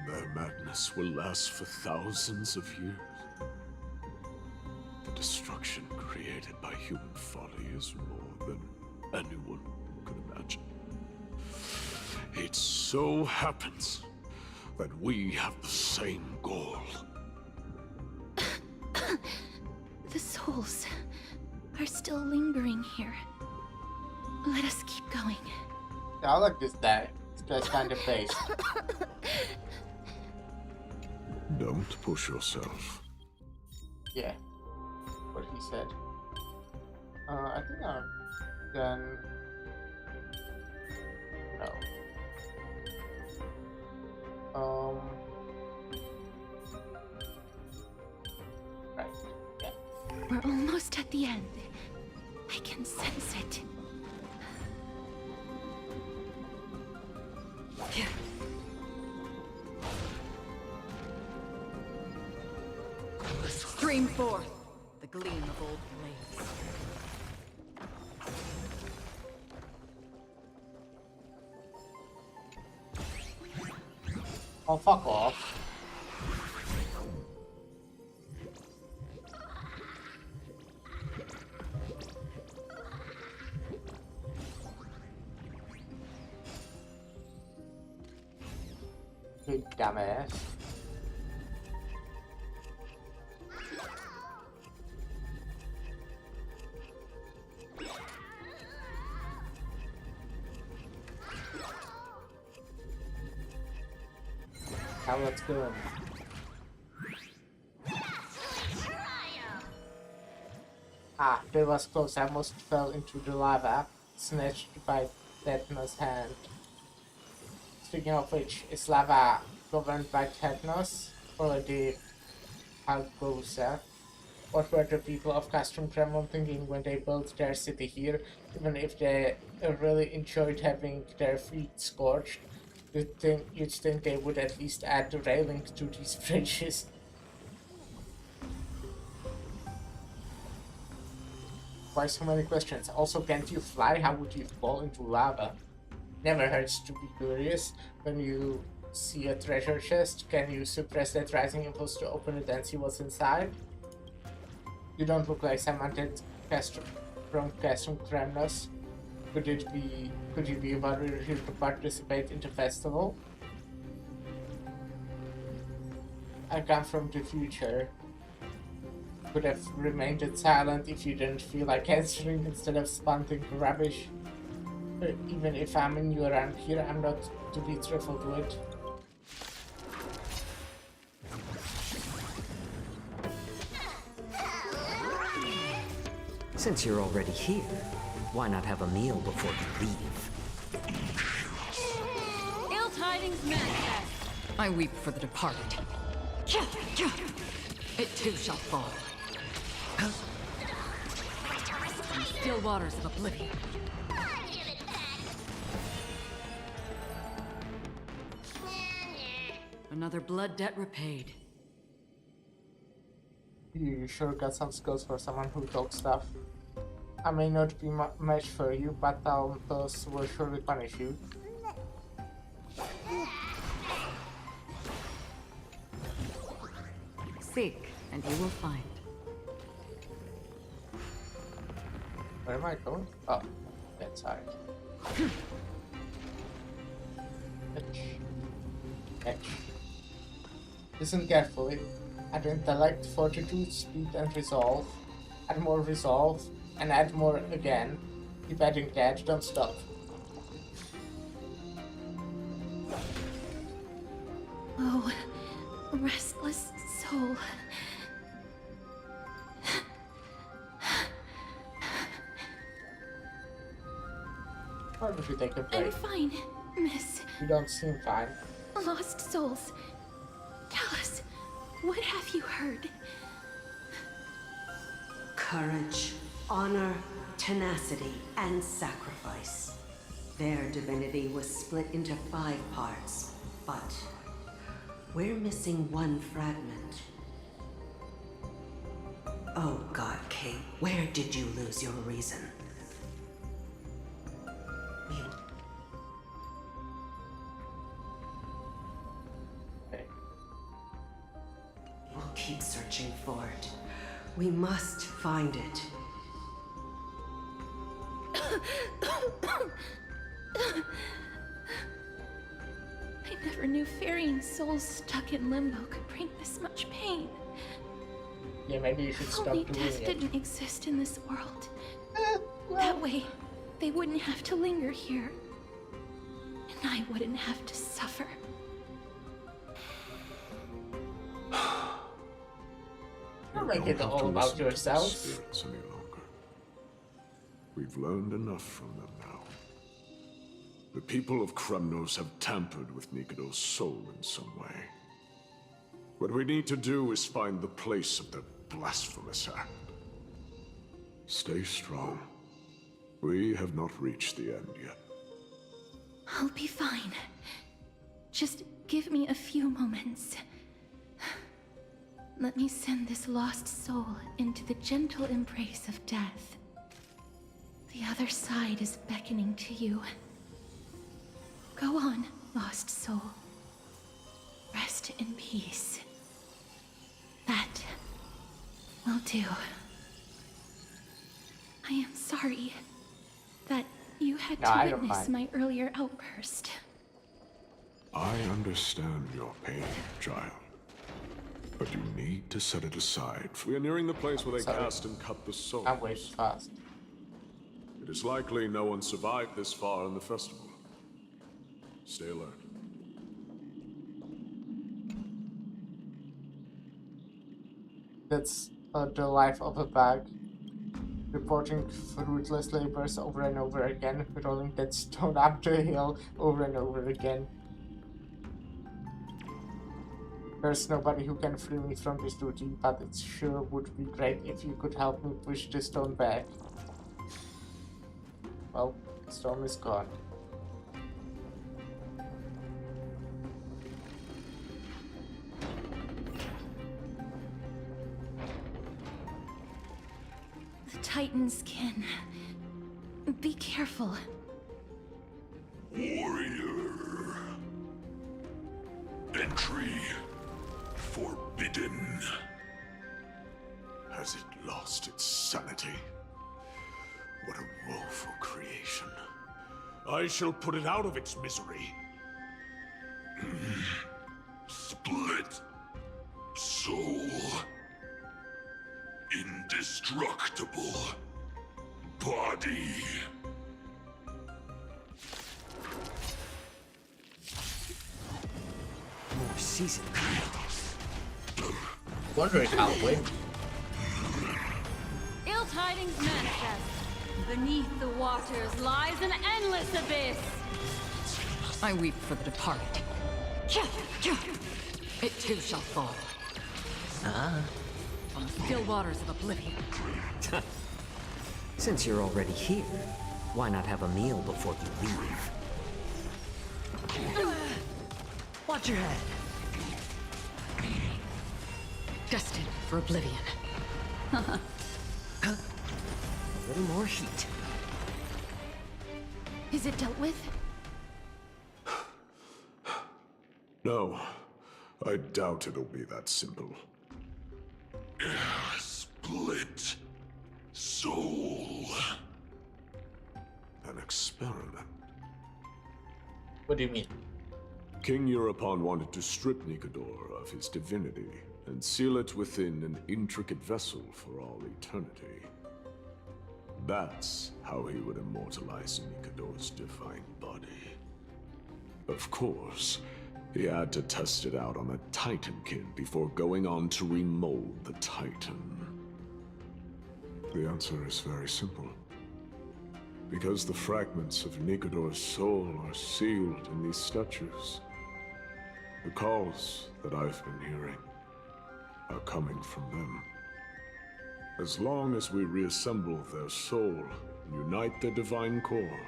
Their madness will last for thousands of years. The destruction created by human folly is more than anyone could imagine. It so happens that we have the same goal. The souls are still lingering here. Let us keep going. Yeah, I like this guy. This guy's kind of based. Don't push yourself. Yeah, what he said. I think I'm done. No. Right. Yeah. We're almost at the end. I can sense it. Stream forth the gleam of old blades. Oh, fuck off. Big dumbass. How let's go. Ah, that was close. I almost fell into the lava, snatched by Tetanus' hand. Speaking of which, is lava governed by Tetanus or the Halgosa? What were the people of Castrum Kremlin thinking when they built their city here? Even if they really enjoyed having their feet scorched, you'd think they would at least add the railings to these bridges. Why so many questions? Also, can't you fly? How would you fall into lava? Never hurts to be curious. When you see a treasure chest, can you suppress that rising impulse to open it and see what's inside? You don't look like someone that from Castrum Kremnos. Could you be invited here to participate in the festival? I come from the future. Could have remained silent if you didn't feel like answering instead of spouting rubbish. Even if I'm new around here, I'm not to be truthful to it. Since you're already here, why not have a meal before you leave? Ill tidings manifest. I weep for the departed. It too shall fall. Still waters of oblivion. Another blood debt repaid. You sure got some skills for someone who talks stuff. I may not be much for you, but those will surely punish you. Seek, and you will find. Where am I going? Oh, that side. Etch. Listen carefully. Add intellect, fortitude, speed, and resolve. Add more resolve, and add more again. Keep adding that, don't stop. Oh, restless soul. Why don't you take a I'm break? fine, miss. You don't seem fine. Lost souls. Tell us, what have you heard? Courage, honor, tenacity, and sacrifice. Their divinity was split into 5 parts, but we're missing one fragment. Oh God, Kate, where did you lose your reason? We'll keep searching for it. We must find it. I Never knew ferrying souls stuck in limbo could bring this much pain. Yeah, maybe you should If stop only doing death it. didn't exist in this world. That way, they wouldn't have to linger here. And I wouldn't have to suffer. Don't make it all about yourself. Spirits any longer. We've learned enough from them now. The people of Kremnos have tampered with Nikado's soul in some way. What we need to do is find the place of their blasphemous act. Stay strong. We have not reached the end yet. I'll be fine. Just give me a few moments. Let me send this lost soul into the gentle embrace of death. The other side is beckoning to you. Go on, lost soul. Rest in peace. That will do. I am sorry that you had to witness my earlier outburst. I understand your pain, child. But you need to set it aside. We are nearing the place where they cast and cut the souls. I'm way fast. It is likely no one survived this far in the festival. Stay alert. That's the life of a bag. Reporting fruitless labors over and over again, rolling that stone up the hill over and over again. There's nobody who can free me from this duty, but it sure would be great if you could help me push the stone back. Well, the stone is gone. The Titan's kin. Be careful. Warrior. Entry forbidden. Has it lost its sanity? What a woeful creation. I shall put it out of its misery. Split soul. Indestructible body. More seasoned. Wondering how win. Ill tidings manifest. Beneath the waters lies an endless abyss. I weep for the departed. It too shall fall. On the still waters of oblivion. Since you're already here, why not have a meal before you leave? Watch your head. Destined for oblivion. A little more heat. Is it dealt with? No, I doubt it'll be that simple. Split soul. An experiment. What do you mean? King Eurupon wanted to strip Nikador of his divinity and seal it within an intricate vessel for all eternity. That's how he would immortalize Nikador's divine body. Of course, he had to test it out on a Titankin before going on to remold the Titan. The answer is very simple. Because the fragments of Nikador's soul are sealed in these statues. The calls that I've been hearing are coming from them. As long as we reassemble their soul and unite their divine core,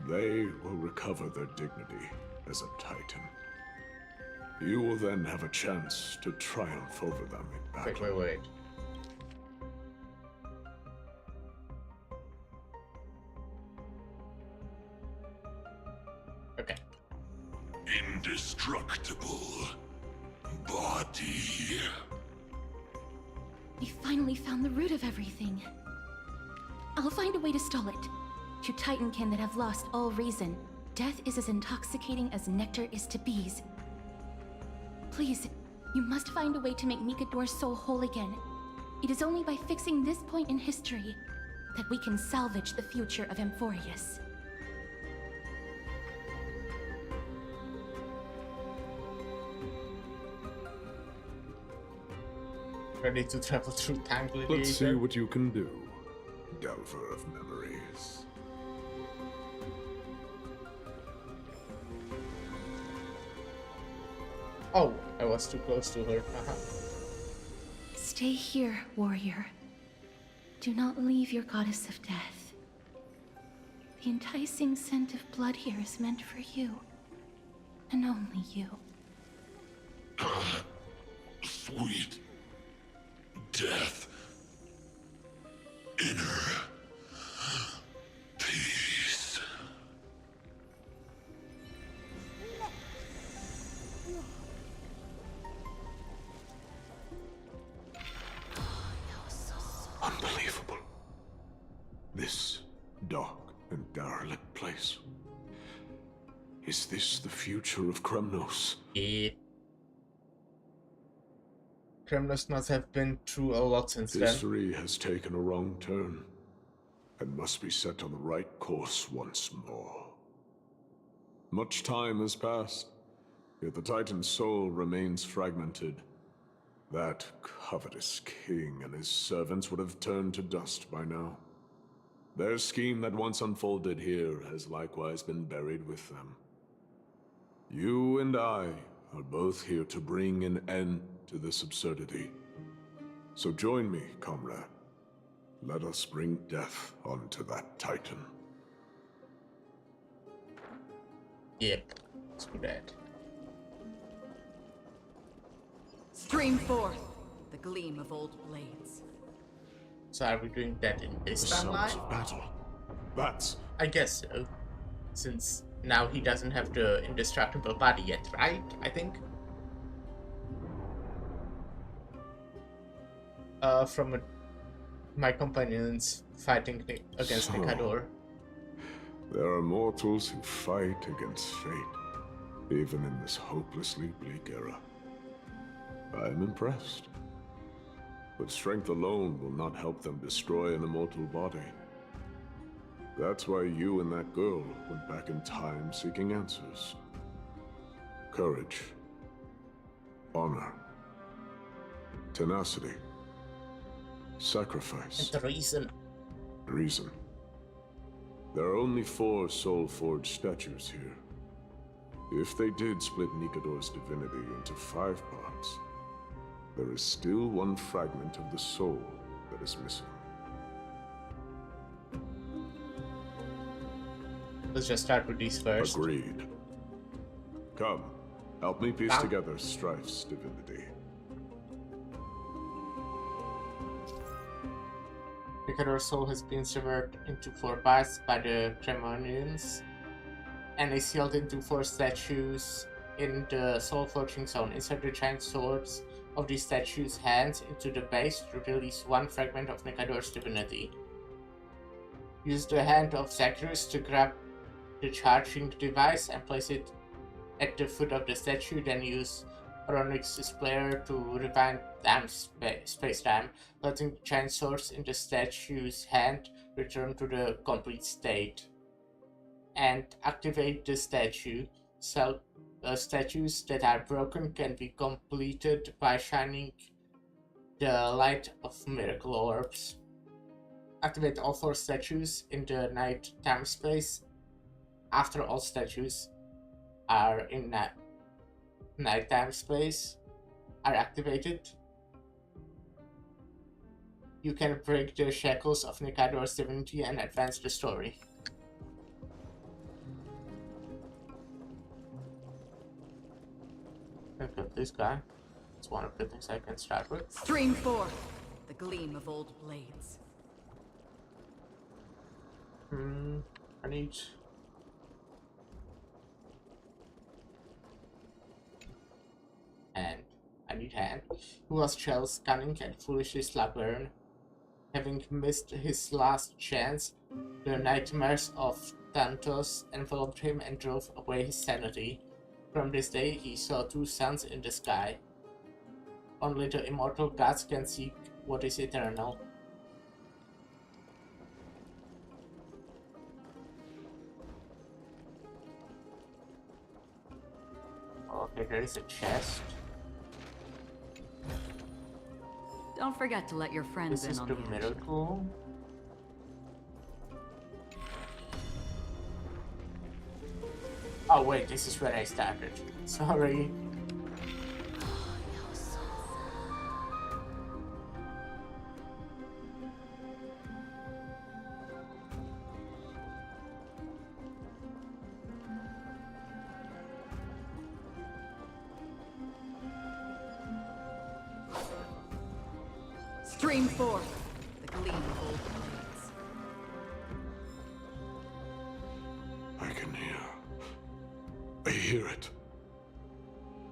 they will recover their dignity as a Titan. You will then have a chance to triumph over them in battle. Wait. Okay. Indestructible body. We finally found the root of everything. I'll find a way to stall it. To Titankin that have lost all reason. Death is as intoxicating as nectar is to bees. Please, you must find a way to make Nikador's soul whole again. It is only by fixing this point in history that we can salvage the future of Amphorius. Ready to travel through time, Gladiator? Let's see what you can do, Delver of Memories. Oh, I was too close to her. Stay here, warrior. Do not leave your goddess of death. The enticing scent of blood here is meant for you, and only you. Sweet death. Inner peace. Unbelievable. This dark and derelict place. Is this the future of Kremnos? Kremnos must have been through a lot since then. History has taken a wrong turn, and must be set on the right course once more. Much time has passed, yet the Titan's soul remains fragmented. That covetous king and his servants would have turned to dust by now. Their scheme that once unfolded here has likewise been buried with them. You and I are both here to bring an end to this absurdity. So join me, comrade. Let us bring death onto that Titan. Yep, let's do that. Stream forth the gleam of old blades. So are we doing that in this timeline? Sounds of battle. That's... I guess so. Since now he doesn't have the indestructible body yet, right? I think. From my companions fighting against Nikador. There are mortals who fight against fate, even in this hopelessly bleak era. I am impressed. But strength alone will not help them destroy an immortal body. That's why you and that girl went back in time seeking answers. Courage. Honor. Tenacity. Sacrifice. And the reason. Reason. There are only 4 soul-forged statues here. If they did split Nikador's divinity into 5 parts, there is still one fragment of the soul that is missing. Let's just start with these first. Agreed. Come, help me piece together Strife's divinity. Nikador's soul has been severed into 4 parts by the Cremonians and is sealed into 4 statues in the soul forging zone. Insert the giant swords of these statues' hands into the base to release 1 fragment of Nikador's divinity. Use the hand of Zacharias to grab the charging device and place it at the foot of the statue, then use Onyx's displayer to rewind space-time, letting the giant swords in the statue's hand return to the complete state. And activate the statue. So, statues that are broken can be completed by shining the light of miracle orbs. Activate all 4 statues in the night time space. After all statues are in nighttime space are activated, you can break the shackles of Nikador's divinity and advance the story. I've got this guy. It's one of the things I can start with. Stream forth the gleam of old blades. I need... hand, who was jealous, cunning, and foolishly stubborn. Having missed his last chance, the nightmares of Thanatos enveloped him and drove away his sanity. From this day, he saw two suns in the sky. Only the immortal gods can seek what is eternal. Okay, there is a chest. Don't forget to let your friends This is in on the the miracle. Oh wait, this is where I started. Sorry. Stream forth the gleam of old blades. I can hear. I hear it.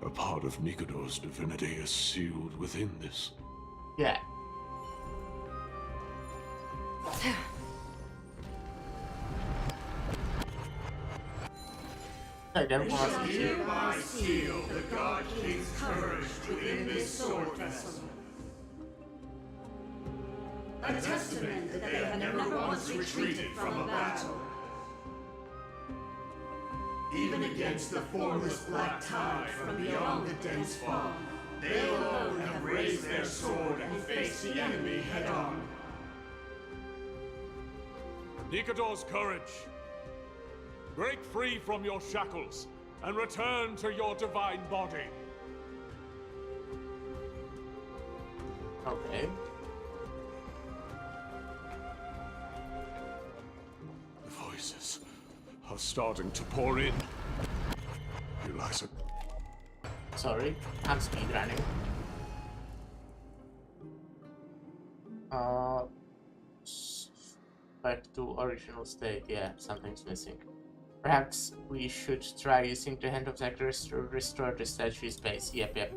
A part of Nikador's divinity is sealed within this. Yeah. I don't want to see. Hereby seal the God King's courage within this sword vessel. A testament that they have never once retreated from a battle. Even against the formless black tide from beyond the dense fog, they alone have raised their sword and faced the enemy head-on. Nikador's courage. Break free from your shackles and return to your divine body. Okay. The voices are starting to pour in. Eliza. Sorry, I'm speedrunning. Back to original state. Yeah, something's missing. Perhaps we should try using the Hand of Zacchaeus to restore the statue space. Yep.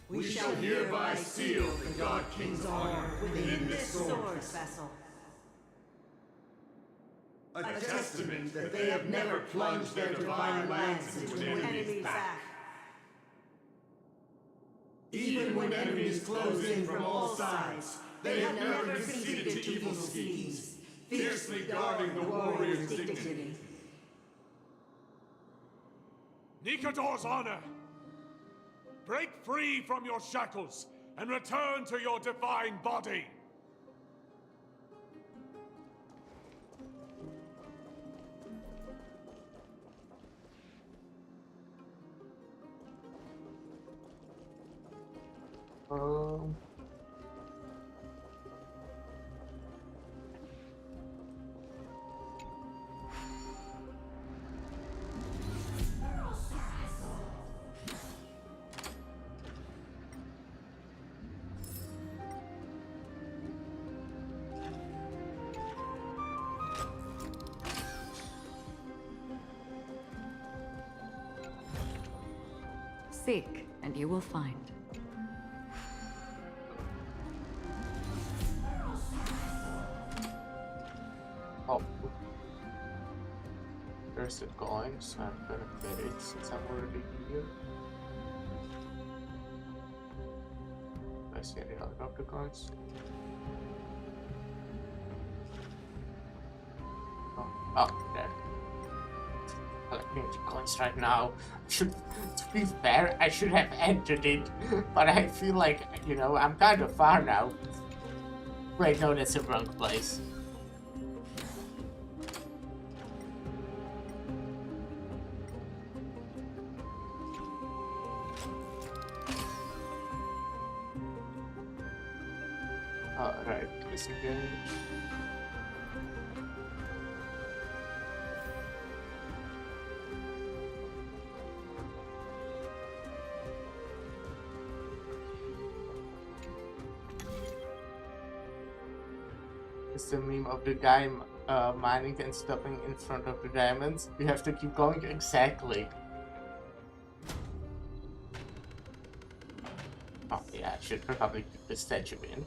We shall hereby seal the God King's honor within this sword vessel. A testament that they have never plunged their divine lance into an enemy's back. Even when enemies close in from all sides, they have never conceded to evil schemes, fiercely guarding the warrior's dignity. Nikador's honor! Break free from your shackles and return to your divine body! Seek, and you will find. Oh. There's it going, so I'm gonna get it since I'm already here. I see any helicopter coins. Oh, there. Collecting the coins right now. To be fair, I should have entered it, but I feel like, you know, I'm kind of far now. Wait, no, that's the wrong place. Alright, disengage. It's the meme of the guy mining and stopping in front of the diamonds. You have to keep going exactly. Oh yeah, I should probably keep the statue in.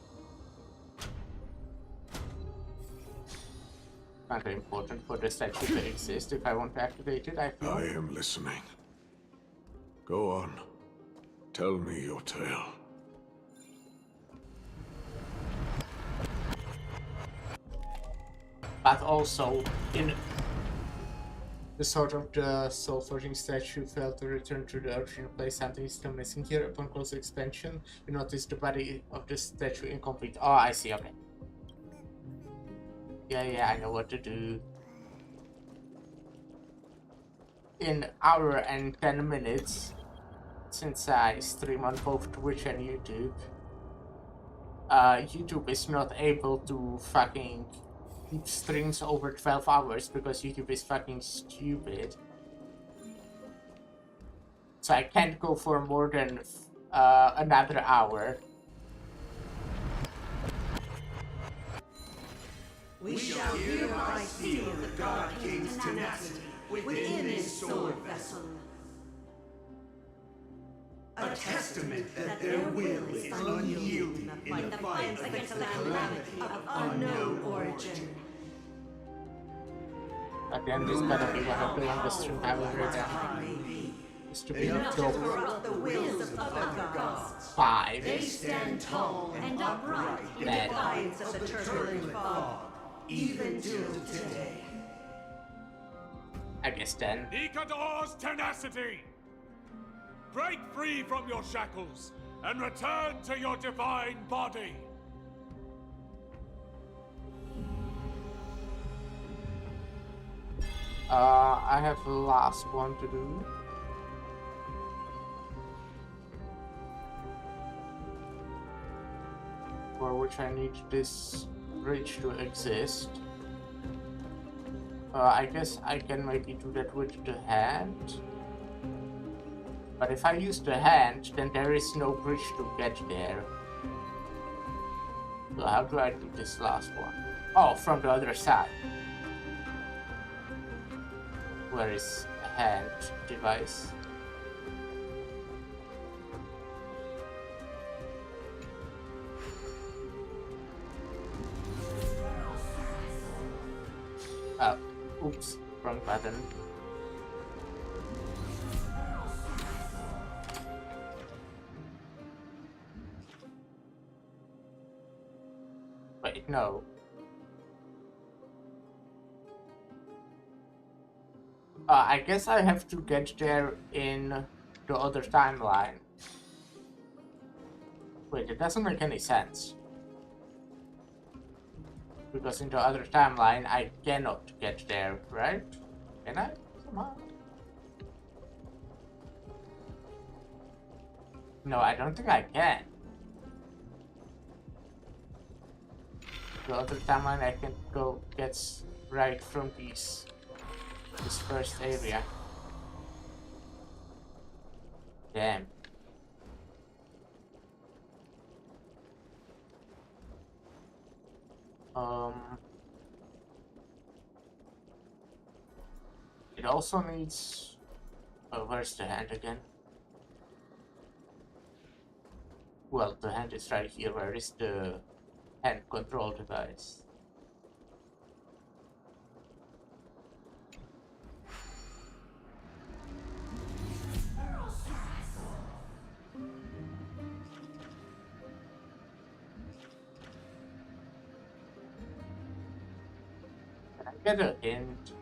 Kind of important for the statue to exist if I want to activate it, I feel. I am listening. Go on. Tell me your tale. But also, in the sort of the soul forging statue failed to return to the original place. Something is still missing here. Upon closer expansion, you notice the body of the statue incomplete. Oh, I see, okay. Yeah, I know what to do. In hour and 10 minutes, since I stream on both Twitch and YouTube, YouTube is not able to fucking keep streams over 12 hours because YouTube is fucking stupid. So I can't go for more than another hour. We shall hereby seal the God King's tenacity within this sword vessel. A testament that their will is unyielding in the fight against the calamity of unknown origin. Again, this gotta be one of the longest streams I've ever done. It's to be corrupt the wills of other gods. 5. They stand tall and upright in defiance of the turbulent fog, even till today. I guess 10. Nikador's tenacity! Break free from your shackles and return to your divine body! I have the last one to do. For which I need this bridge to exist. I guess I can maybe do that with the hand. But if I use the hand, then there is no bridge to get there. So how do I do this last one? Oh, from the other side. Where is a hand device? Oh, oops, wrong button. Wait, no. I guess I have to get there in the other timeline. Wait, it doesn't make any sense. Because in the other timeline, I cannot get there, right? Can I? Somehow? No, I don't think I can. The other timeline I can go gets right from this first area. Damn. It also needs... Oh, where's the hand again? Well, the hand is right here. Where is the hand control device? Can I get a hint?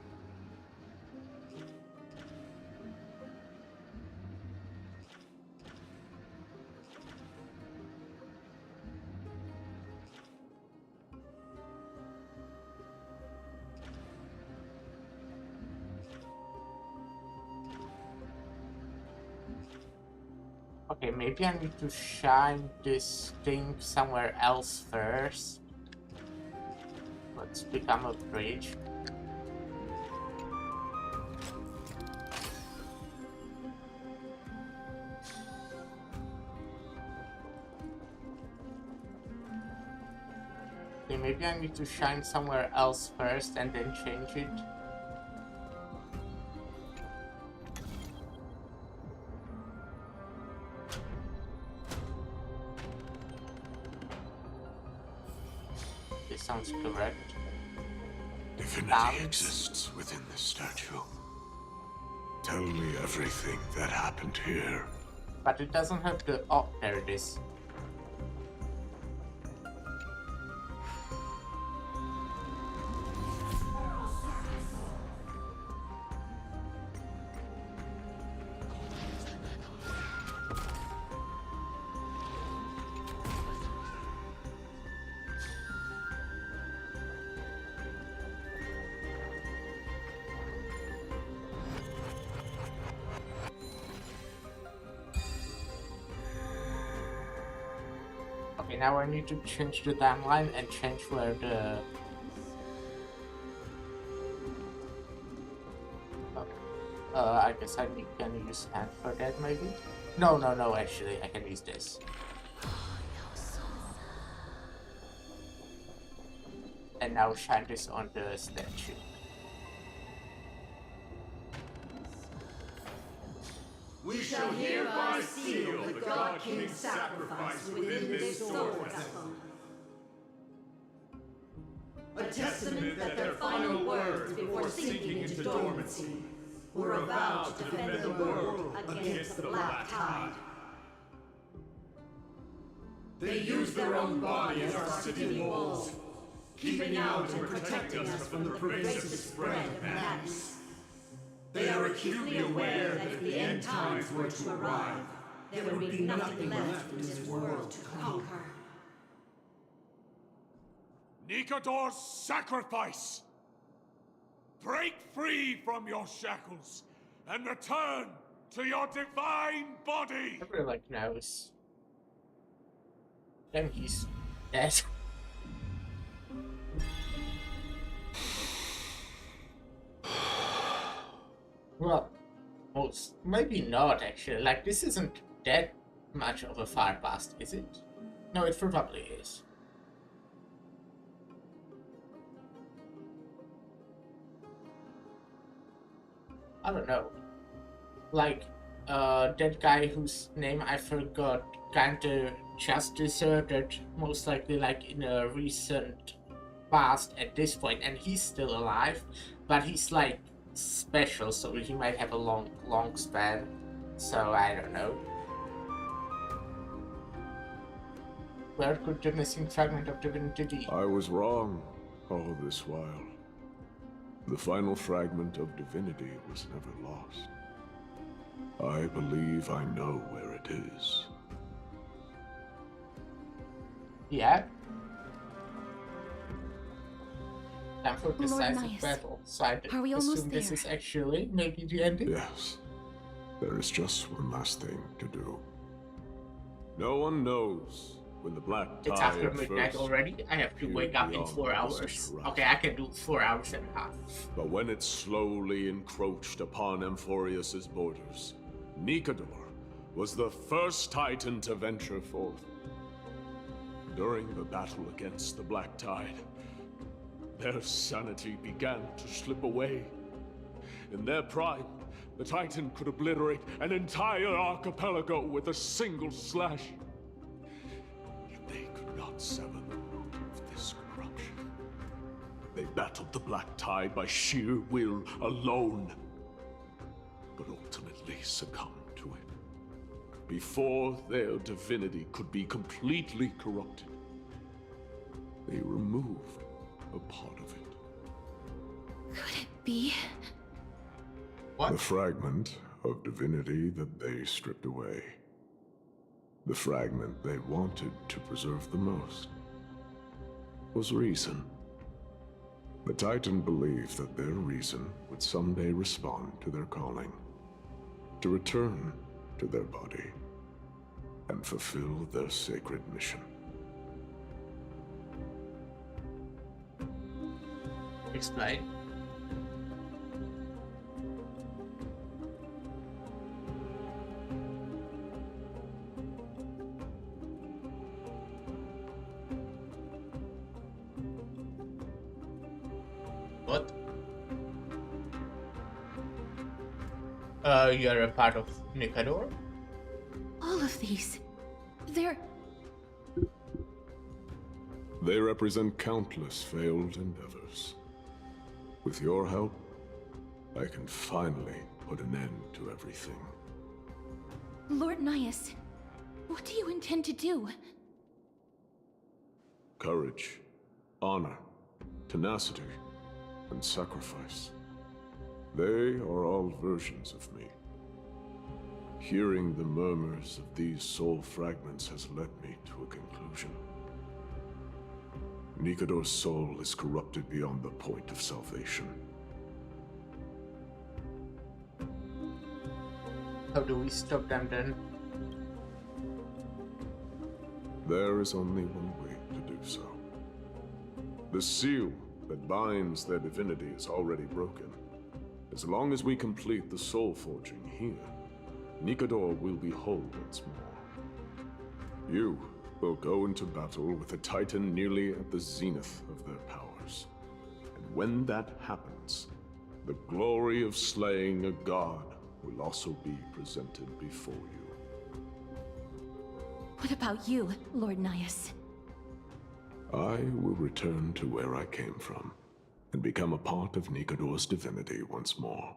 Okay, maybe I need to shine this thing somewhere else first. Let's become a bridge. Okay, maybe I need to shine somewhere else first and then change it. This sounds correct. Divinity exists within this statue. Tell me everything that happened here. But it doesn't have the... Oh, there it is. Okay, now I need to change the timeline and change where the... I guess I can use hand for that, maybe? No, actually, I can use this. And now shine this on the statue. We shall hereby seal the God King's sacrifice within this sword vessel. A testament that their final words before sinking into dormancy were a vow to defend the world against the Black Tide. They used their own body as our city walls, keeping out and protecting us from the pervasive spread of madness. They are acutely aware that if the end times were to arrive, there would be nothing left in this world to conquer. Nikador's sacrifice! Break free from your shackles and return to your divine body! Everyone knows. Then he's dead. Well, maybe not actually. Like, this isn't that much of a far past, is it? No, it probably is. I don't know. Like, that guy whose name I forgot kinda just deserted, most likely like in a recent past at this point, and he's still alive, but he's like special, so he might have a long span, so I don't know. Where could the missing fragment of divinity be? I was wrong all this while. The final fragment of divinity was never lost. I believe I know where it is. Yeah? Time for Lord decisive Myers, battle, so I are we almost assume this there? is actually maybe the ending? Yes. There is just one last thing to do. No one knows when the Black Tide It's after midnight first already. I have to wake up in beyond 4 the hours. horizon. Okay, I can do 4 hours and a half. But when it slowly encroached upon Amphorius's borders, Nikador was the first Titan to venture forth. During the battle against the Black Tide, their sanity began to slip away. In their prime, the Titan could obliterate an entire archipelago with a single slash. Yet they could not sever the root of this corruption. They battled the Black Tide by sheer will alone, but ultimately succumbed to it. Before their divinity could be completely corrupted, they removed a part of it. Could it be? What? The fragment of divinity that they stripped away. The fragment they wanted to preserve the most was reason. The Titan believed that their reason would someday respond to their calling, to return to their body, and fulfill their sacred mission. Explain. What? You're a part of Nikador? All of these. They're... They represent countless failed endeavors. With your help, I can finally put an end to everything. Lord Nias, what do you intend to do? Courage, honor, tenacity, and sacrifice. They are all versions of me. Hearing the murmurs of these soul fragments has led me to a conclusion. Nikador's soul is corrupted beyond the point of salvation. How do we stop them then? There is only one way to do so. The seal that binds their divinity is already broken. As long as we complete the soul forging here, Nikador will be whole once more. You will go into battle with a Titan nearly at the zenith of their powers. And when that happens, the glory of slaying a god will also be presented before you. What about you, Lord Nias? I will return to where I came from, and become a part of Nikador's divinity once more.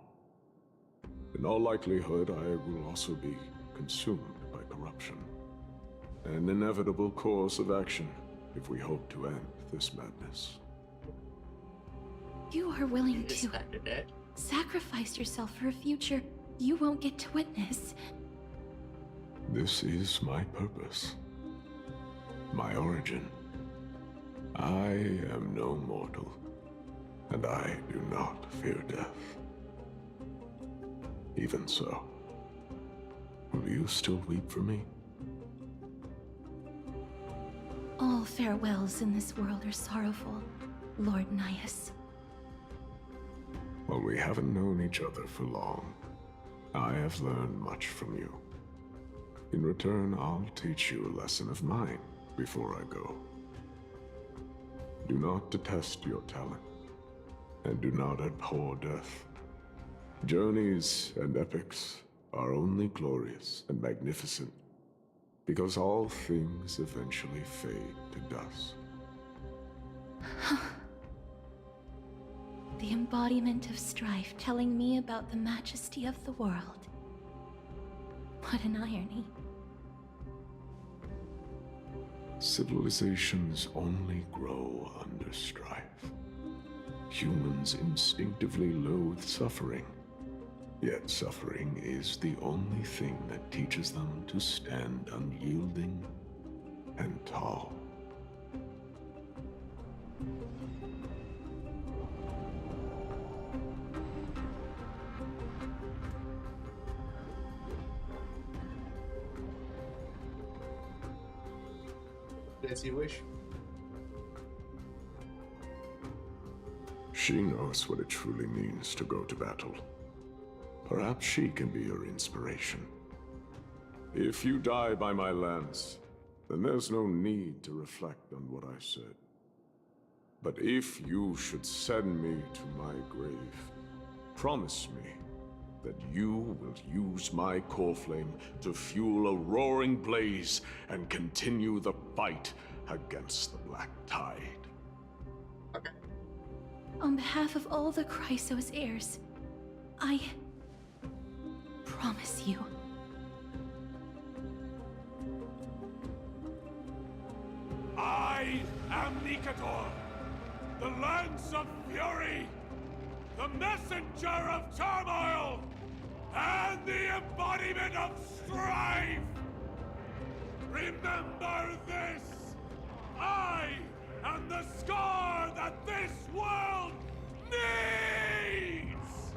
In all likelihood, I will also be consumed by corruption. An inevitable course of action if we hope to end this madness. You are willing to sacrifice yourself for a future you won't get to witness. This is my purpose. My origin. I am no mortal, and I do not fear death. Even so, will you still weep for me? All farewells in this world are sorrowful, Lord Nias. While we haven't known each other for long, I have learned much from you. In return, I'll teach you a lesson of mine before I go. Do not detest your talent, and do not abhor death. Journeys and epics are only glorious and magnificent because all things eventually fade to dust. The embodiment of strife telling me about the majesty of the world. What an irony. Civilizations only grow under strife. Humans instinctively loathe suffering. Yet suffering is the only thing that teaches them to stand unyielding and tall. As you wish. She knows what it truly means to go to battle. Perhaps she can be your inspiration. If you die by my lance, then there's no need to reflect on what I said. But if you should send me to my grave, promise me that you will use my core flame to fuel a roaring blaze and continue the fight against the Black Tide. On behalf of all the Chrysos heirs, I promise you. I am Nikador, the Lance of Fury, the messenger of turmoil, and the embodiment of strife! Remember this! I am the scar that this world needs!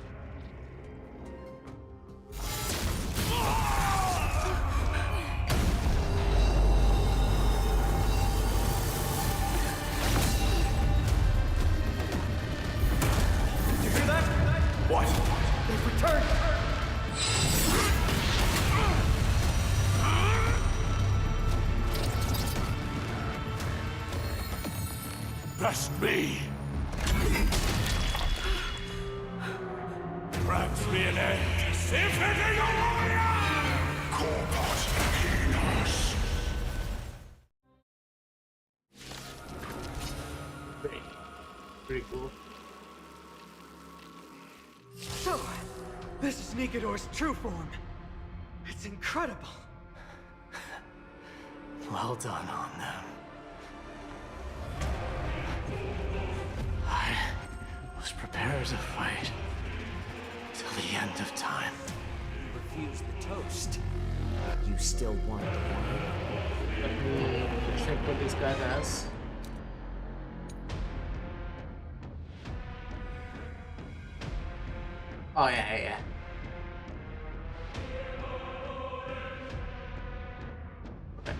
best be. Grants me an end to sifting the warrior! Corpus Equinus. Pretty cool. So, this is Nikador's true form. It's incredible. Well done on them. I was prepared to fight till the end of time. Refuse the toast. You still want wine? Let me check what this guy does. Oh yeah. Okay.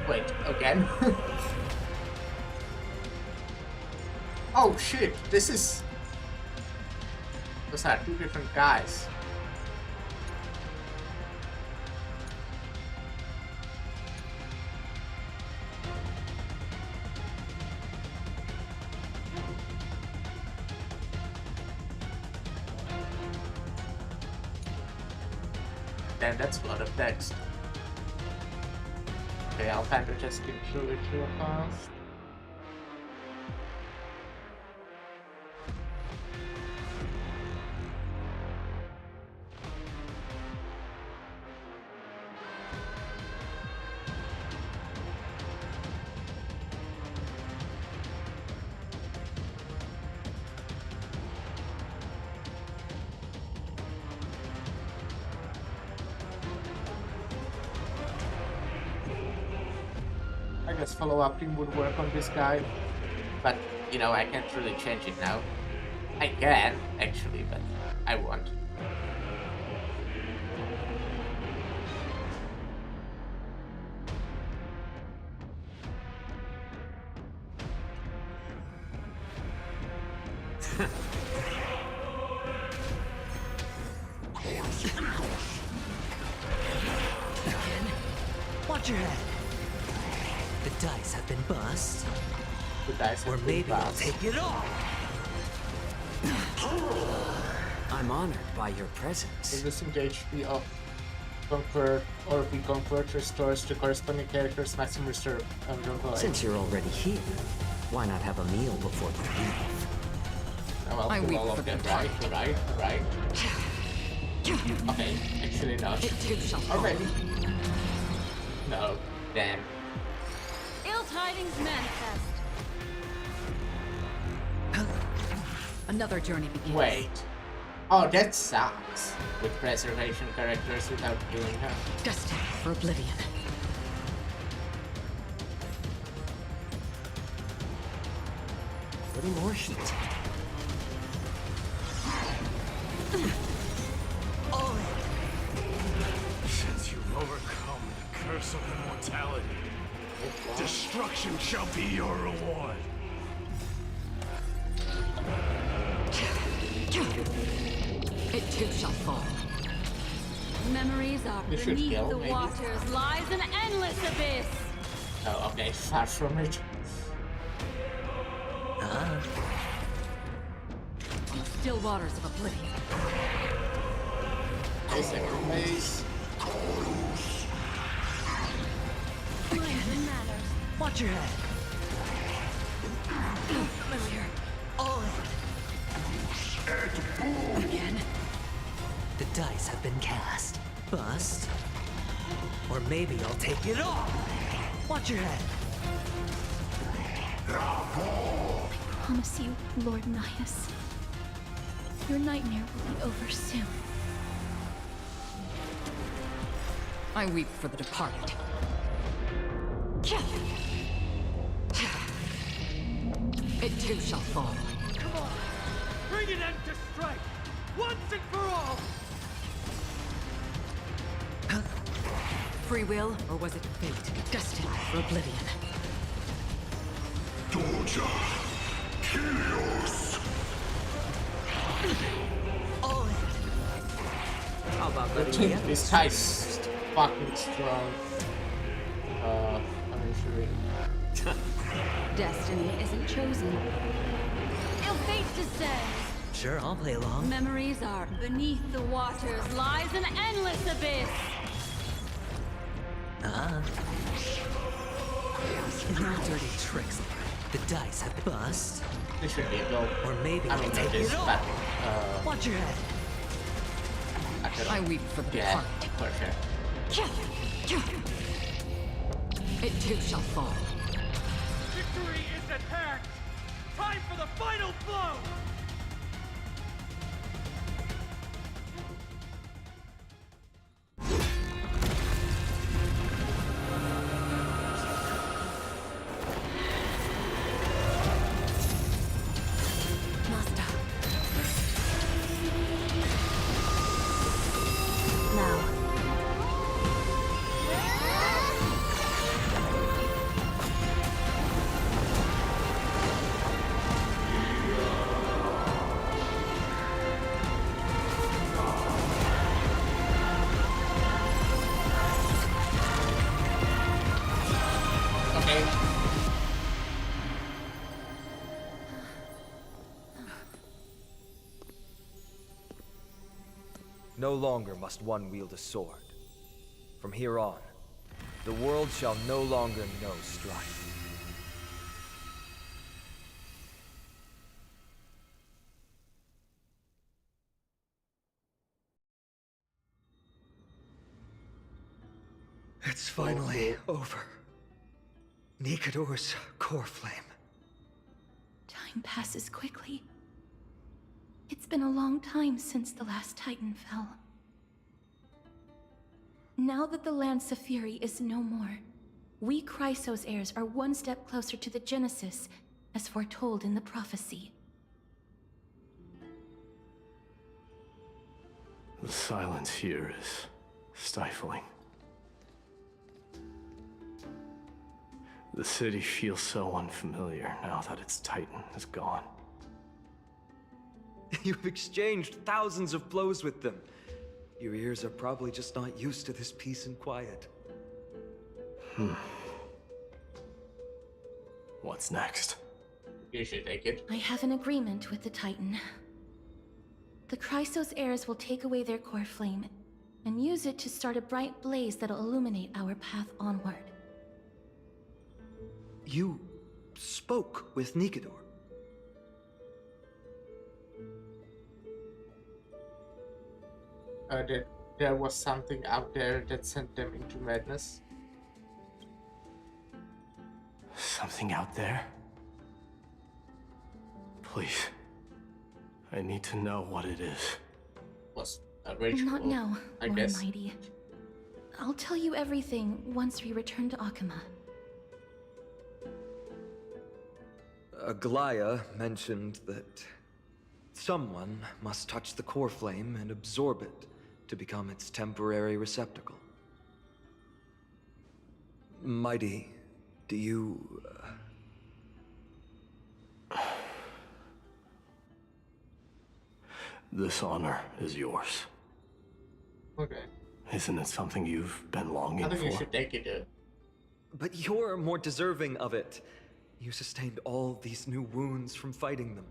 Wait, again? Oh shit, this is... Those are two different guys. Damn, that's a lot of text. Okay, I'll kind of just skip through it real fast. I guess follow-up team would work on this guy, but you know, I can't really change it now. I can actually, but I won't. Watch your head. The dice have been bust. The dice have or been maybe bust. I'll take it all. I'm honored by your presence. In this HP of convert or be convert restores to corresponding character's maximum reserve. Since you're already here, why not have a meal before you leave? Now I'll kill all of them, right? Okay, actually not. Already. No, damn. Ill tidings manifest. Another journey begins. Wait. Oh, that sucks. With preservation characters without killing her. Destined for oblivion. Any more heat? Since you've overcome the curse of immortality, destruction shall be your reward. It too shall fall. Memories are You should beneath kill, the maybe. waters lies an endless abyss. Oh, okay, far from it. Still waters of oblivion. Okay, second base. Watch your head. Familiar. Again. The dice have been cast. Bust. Or maybe I'll take it all. Watch your head. I promise you, Lord Nias, your nightmare will be over soon. I weep for the departed. It too shall fall. Come on! Bring an end to strife! Once and for all! Free will, or was it fate? Destined for oblivion. Doja! Kilios! How about I letting think me this guy's fucking strong. I'm sure. Destiny isn't chosen. Ill fate descends. Sure, I'll play along. Memories are beneath the waters lies an endless abyss. No dirty tricks. The dice have bust. This should be a goal. Or maybe I I'll don't know take this, it all. but Watch your head. I weep for the yeah, departed. for sure. It too shall fall. Victory is at hand! Time for the final blow! Master. Now. Okay. No longer must one wield a sword. From here on, the world shall no longer know strife. It's finally over. Nikador's core flame. Time passes quickly. It's been a long time since the last Titan fell. Now that the Lance of Fury is no more, we Chrysos heirs are one step closer to the Genesis, as foretold in the prophecy. The silence here is stifling. The city feels so unfamiliar now that its Titan is gone. You've exchanged thousands of blows with them. Your ears are probably just not used to this peace and quiet. What's next? You should take it. I have an agreement with the Titan. The Chrysos heirs will take away their core flame and use it to start a bright blaze that'll illuminate our path onward. You spoke with Nikador. There was something out there that sent them into madness. Something out there? Please. I need to know what it is. Was a ritual, Not now, I Lord guess. Mighty. I'll tell you everything once we return to Akama. Aglaya mentioned that someone must touch the core flame and absorb it to become its temporary receptacle. Mighty, do you... This honor is yours. Okay. Isn't it something you've been longing I think for? you should take it. But you're more deserving of it. You sustained all these new wounds from fighting them.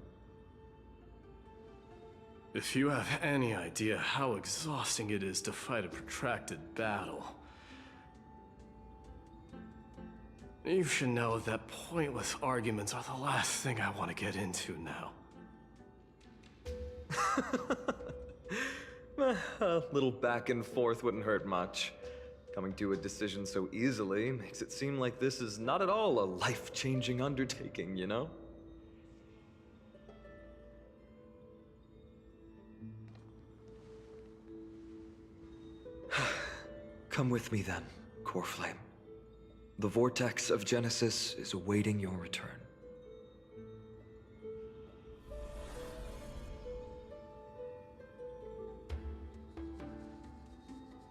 If you have any idea how exhausting it is to fight a protracted battle, you should know that pointless arguments are the last thing I want to get into now. A little back and forth wouldn't hurt much. Coming to a decision so easily makes it seem like this is not at all a life-changing undertaking, you know? Come with me then, Core Flame. The vortex of Genesis is awaiting your return.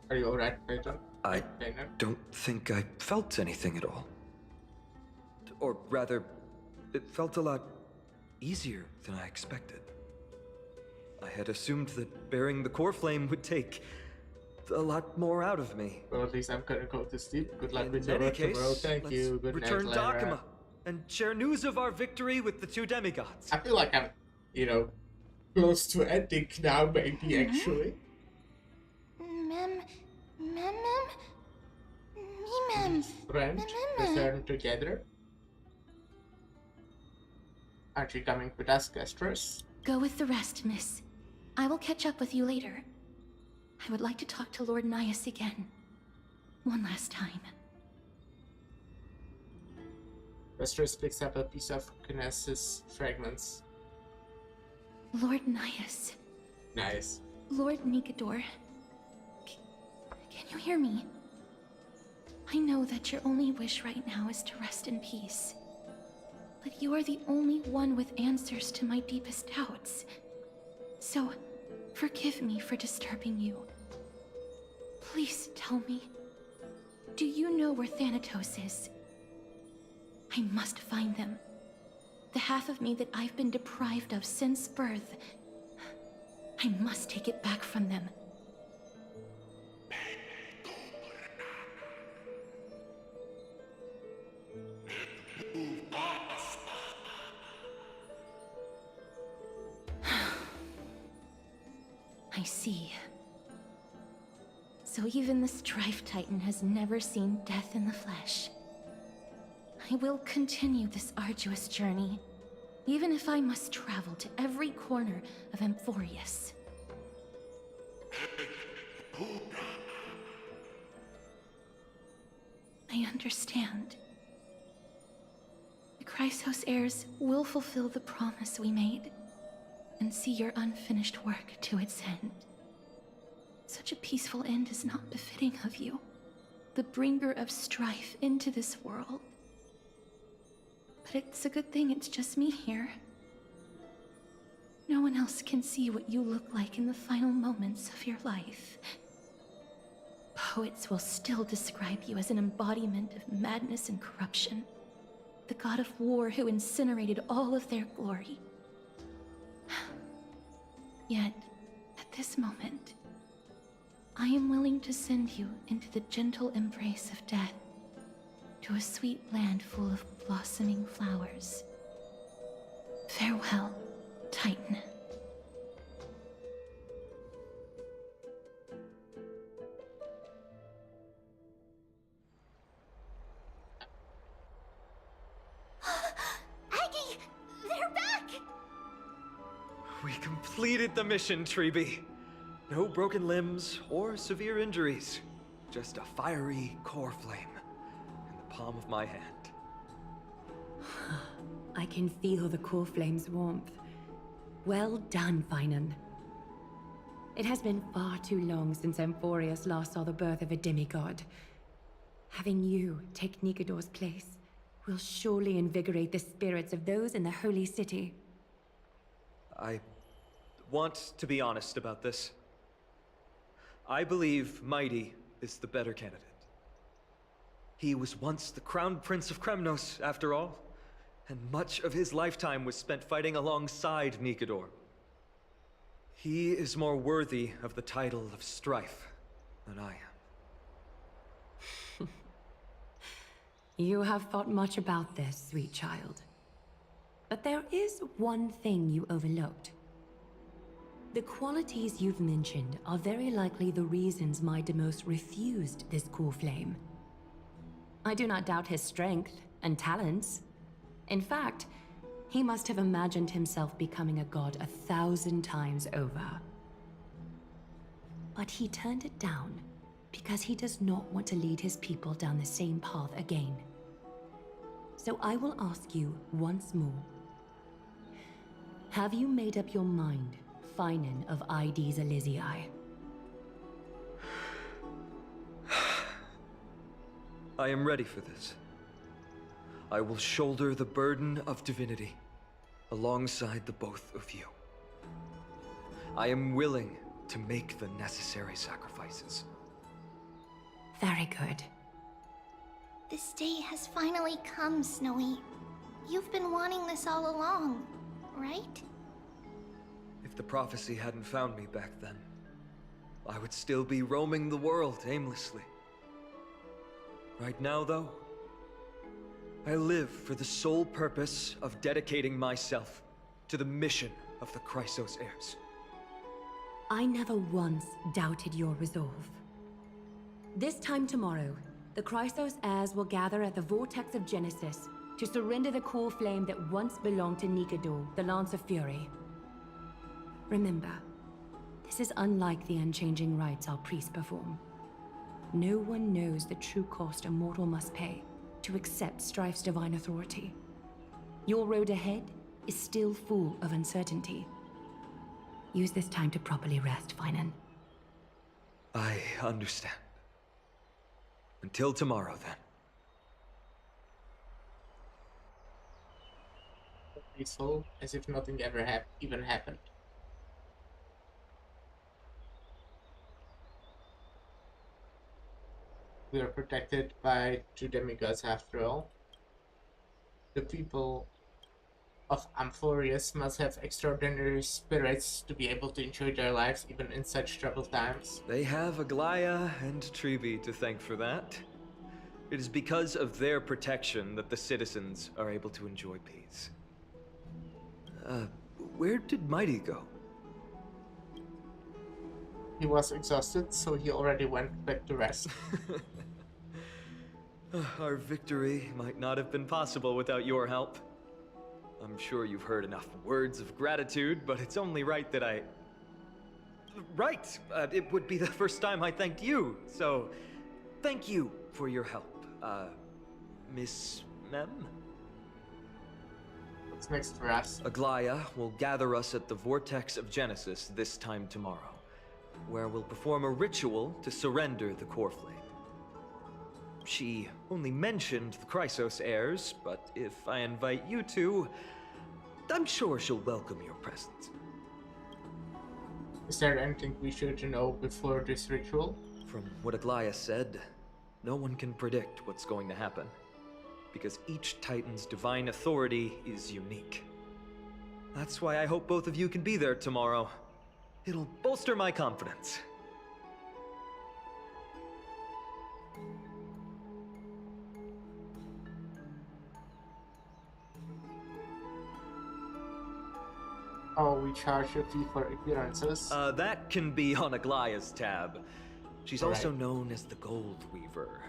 Are you alright, Peyton? I don't think I felt anything at all. Or rather, it felt a lot easier than I expected. I had assumed that bearing the core flame would take a lot more out of me. Well, at least I'm gonna go to sleep. Good luck with In your any work case, tomorrow. Thank let's you. Good return night, to Lara. Akuma and share news of our victory with the two demigods. I feel like I'm, close to ending now, maybe, actually. Friends return together. Aren't you coming with us, Castros? Go with the rest, miss. I will catch up with you later. I would like to talk to Lord Nias again. One last time. Castros picks up a piece of Knesset's fragments. Lord Nias. Nice. Lord Nikador. Can you hear me? I know that your only wish right now is to rest in peace. But you are the only one with answers to my deepest doubts. So, forgive me for disturbing you. Please tell me, do you know where Thanatos is? I must find them. The half of me that I've been deprived of since birth. I must take it back from them. I see. So even the Strife Titan has never seen death in the flesh. I will continue this arduous journey, even if I must travel to every corner of Amphorius. I understand. The Chrysos heirs will fulfill the promise we made, and see your unfinished work to its end. Such a peaceful end is not befitting of you, the bringer of strife into this world. But it's a good thing it's just me here. No one else can see what you look like in the final moments of your life. Poets will still describe you as an embodiment of madness and corruption, the god of war who incinerated all of their glory. Yet, at this moment, I am willing to send you into the gentle embrace of death, to a sweet land full of blossoming flowers. Farewell, Titan. Aggie! They're back! We completed the mission, Treeby. No broken limbs or severe injuries. Just a fiery core flame in the palm of my hand. I can feel the core flame's warmth. Well done, Finan. It has been far too long since Amphorius last saw the birth of a demigod. Having you take Nikador's place will surely invigorate the spirits of those in the holy city. I want to be honest about this. I believe Mighty is the better candidate. He was once the crown prince of Kremnos, after all, and much of his lifetime was spent fighting alongside Nikador. He is more worthy of the title of Strife than I am. You have thought much about this, sweet child. But there is one thing you overlooked. The qualities you've mentioned are very likely the reasons my Demos refused this core flame. I do not doubt his strength and talents. In fact, he must have imagined himself becoming a god 1,000 times over. But he turned it down because he does not want to lead his people down the same path again. So I will ask you once more. Have you made up your mind, Finan of Ides Elysiae? I am ready for this. I will shoulder the burden of divinity alongside the both of you. I am willing to make the necessary sacrifices. Very good. This day has finally come, Snowy. You've been wanting this all along, right? If the prophecy hadn't found me back then, I would still be roaming the world aimlessly. Right now, though, I live for the sole purpose of dedicating myself to the mission of the Chrysos heirs. I never once doubted your resolve. This time tomorrow, the Chrysos heirs will gather at the Vortex of Genesis to surrender the core flame that once belonged to Nikador, the Lance of Fury. Remember, this is unlike the unchanging rites our priests perform. No one knows the true cost a mortal must pay to accept Strife's divine authority. Your road ahead is still full of uncertainty. Use this time to properly rest, Finan. I understand. Until tomorrow, then. Peaceful, as if nothing ever even happened. We are protected by two demigods after all. The people of Amphorius must have extraordinary spirits to be able to enjoy their lives even in such troubled times. They have Aglaya and Trevi to thank for that. It is because of their protection that the citizens are able to enjoy peace. Where did Mighty go? He was exhausted, so he already went back to rest. Our victory might not have been possible without your help. I'm sure you've heard enough words of gratitude, but it's only right that I... Right! It would be the first time I thanked you, so... Thank you for your help, Miss Mem? What's next for us? Aglaya will gather us at the Vortex of Genesis this time tomorrow, where we'll perform a ritual to surrender the core flame. She only mentioned the Chrysos heirs, but if I invite you to, I'm sure she'll welcome your presence. Is there anything we should know before this ritual? From what Aglaya said, no one can predict what's going to happen, because each Titan's divine authority is unique. That's why I hope both of you can be there tomorrow. It'll bolster my confidence. Oh, we charge a fee for appearances. That can be on Aglaya's tab. She's Right. also known as the Gold Weaver.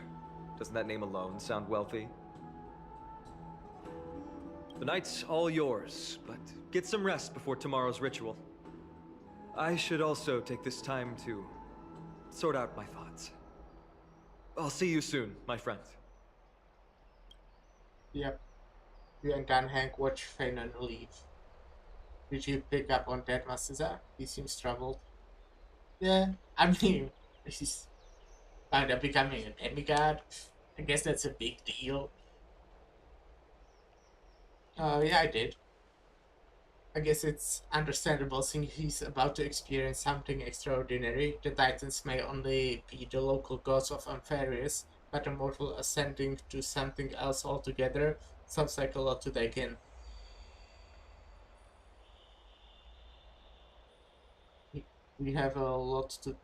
Doesn't that name alone sound wealthy? The night's all yours, but get some rest before tomorrow's ritual. I should also take this time to sort out my thoughts. I'll see you soon, my friend. Yep. You and Dan Hank watch Feynman leave. Did you pick up on that, Masuza? He seems troubled. Yeah, I mean, he's kind of becoming a demigod. I guess that's a big deal. Yeah, I did. I guess it's understandable since he's about to experience something extraordinary. The Titans may only be the local gods of Ampharius, but a mortal ascending to something else altogether sounds like a lot to take in. We have a lot to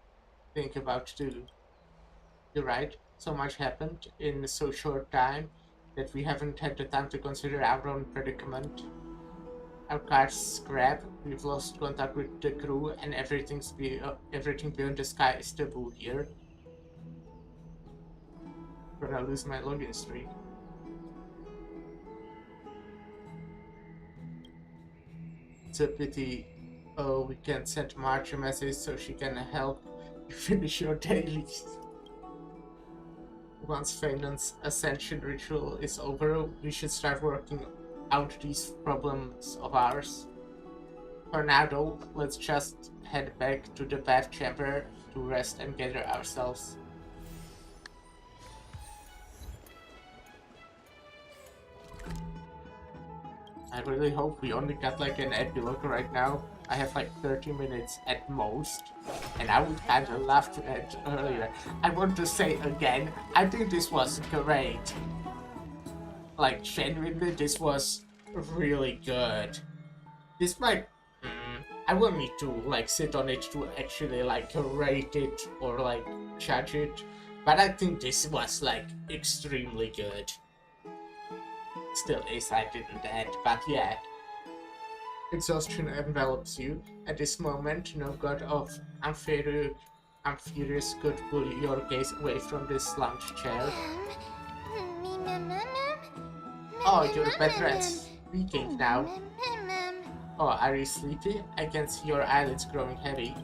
think about too. You're right, so much happened in so short time that we haven't had the time to consider our own predicament. Our car's scrap, we've lost contact with the crew, and everything beyond the sky is taboo here. Gonna lose my login streak. It's a pity. Oh, we can't send March a message so she can help you finish your dailies. Once Feynman's ascension ritual is over, we should start working out these problems of ours. For now though, let's just head back to the bath chamber to rest and gather ourselves. I really hope we only got like an epilogue right now. I have like 30 minutes at most, and I would kind of love to end earlier. I want to say again, I think this was great. Like, genuinely, this was really good. This might... I will need to like sit on it to actually like rate it or like judge it, but I think this was like extremely good. Still is, I didn't end, but yeah. Exhaustion envelops you. At this moment, no god of Amphitrus could pull your gaze away from this lounge chair. Oh, you're better speaking now. Oh, are you sleepy? I can see your eyelids growing heavy.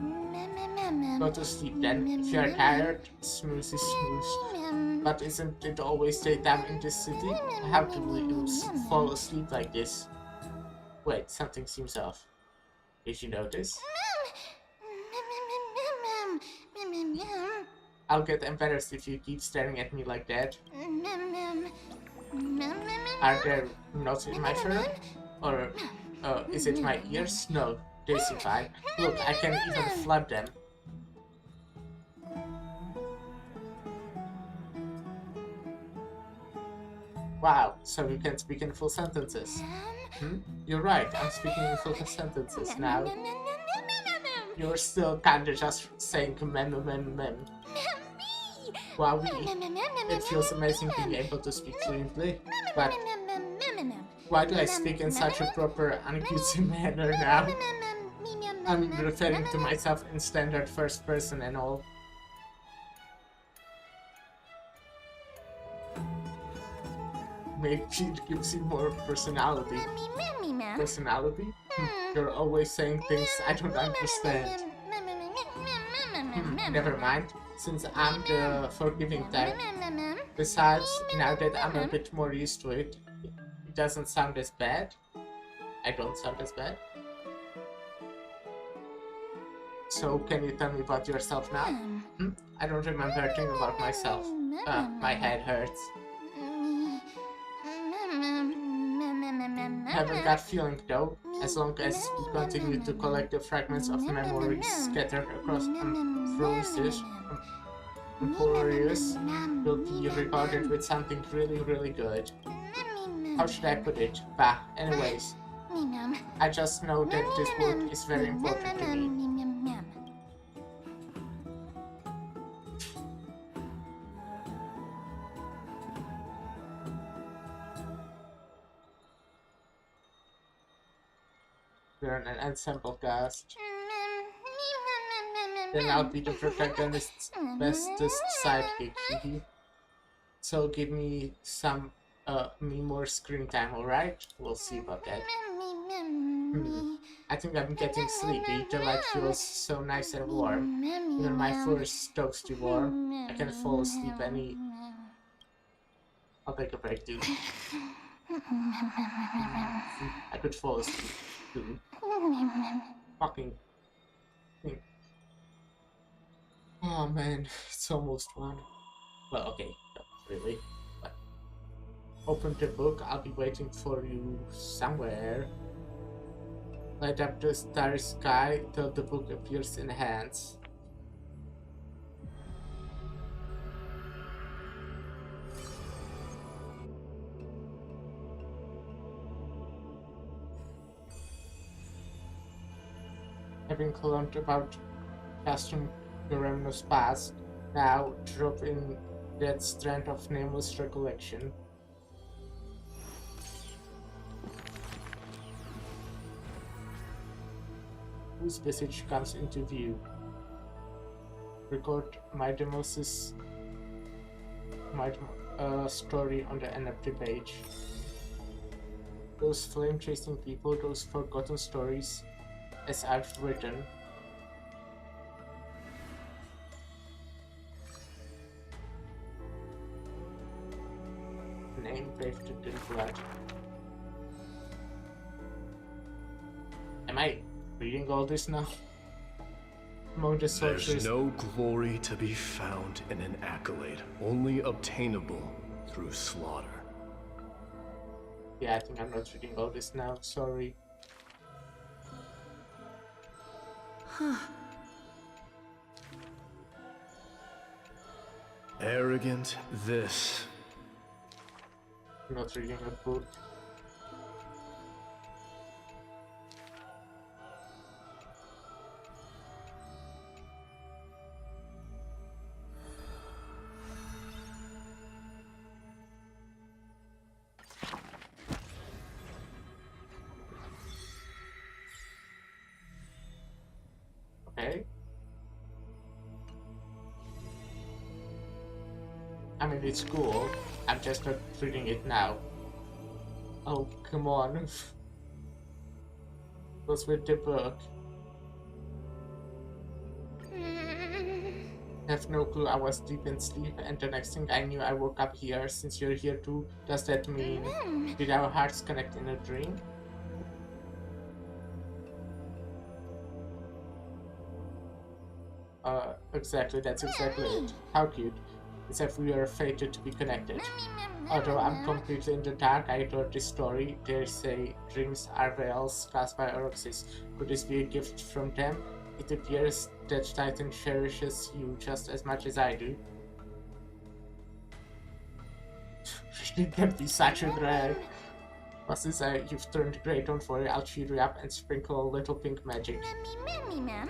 Go to sleep then. If you're tired, snooze is snooze. But isn't it always daytime in this city? How do you fall asleep like this? Wait, something seems off. Did you notice? I'll get embarrassed if you keep staring at me like that. Are there knots in my fur? Or is it my ears? No, they seem fine. Look, I can even flap them. Wow, so you can speak in full sentences. You're right, I'm speaking in full sentences now. You're still kinda just saying mem. Wow, it feels amazing being able to speak fluently, but why do I speak in such a proper, uncutesy manner now? I'm referring to myself in standard first person and all. Maybe it gives you more personality. Personality? You're always saying things I don't understand. Never mind, since I'm the forgiving type. Besides, now that I'm a bit more used to it, it doesn't sound as bad. I don't sound as bad. So, can you tell me about yourself now? I don't remember a thing about myself. My head hurts. Have a gut feeling though, as long as we continue to collect the fragments of memories scattered across Ambrosius, will be rewarded with something really good. How should I put it? Bah, anyways. I just know that this work is very important to me. We're an ensemble cast. Then I'll be the protagonist's bestest sidekick, So give me more screen time, alright? We'll see about that. I think I'm getting sleepy. The light feels so nice and warm. Even my fur is toasty warm. I can fall asleep I'll take a break, dude. I could fall asleep, too. Fucking thing. Oh man, it's almost one. Well, okay, not really. But open the book, I'll be waiting for you somewhere. Light up the starry sky till the book appears in hands. Having learned about Custom Garemno's past, now drop in that strand of nameless recollection. Whose visage comes into view? Record my story on the empty page. Those flame-chasing people, those forgotten stories, as I've written. Name bathed in blood. Am I reading all this now? Among the soldiers. There's no glory to be found in an accolade, only obtainable through slaughter. Yeah, I think I'm not reading all this now, sorry. Arrogant, this. I'm not reading a book. Okay. I mean, it's cool. I'm just not reading it now. Oh, come on. What's with the book? I have no clue. I was deep in sleep, and the next thing I knew, I woke up here. Since you're here too, does that mean did our hearts connect in a dream? Exactly. That's exactly it. How cute. It's as if we are fated to be connected. Although I'm completely in the dark, I adored this story. They say dreams are veils cast by Oroxis. Could this be a gift from them? It appears that Titan cherishes you just as much as I do. It can be such a drag. But since you've turned grey, don't worry, I'll cheer you up and sprinkle a little pink magic.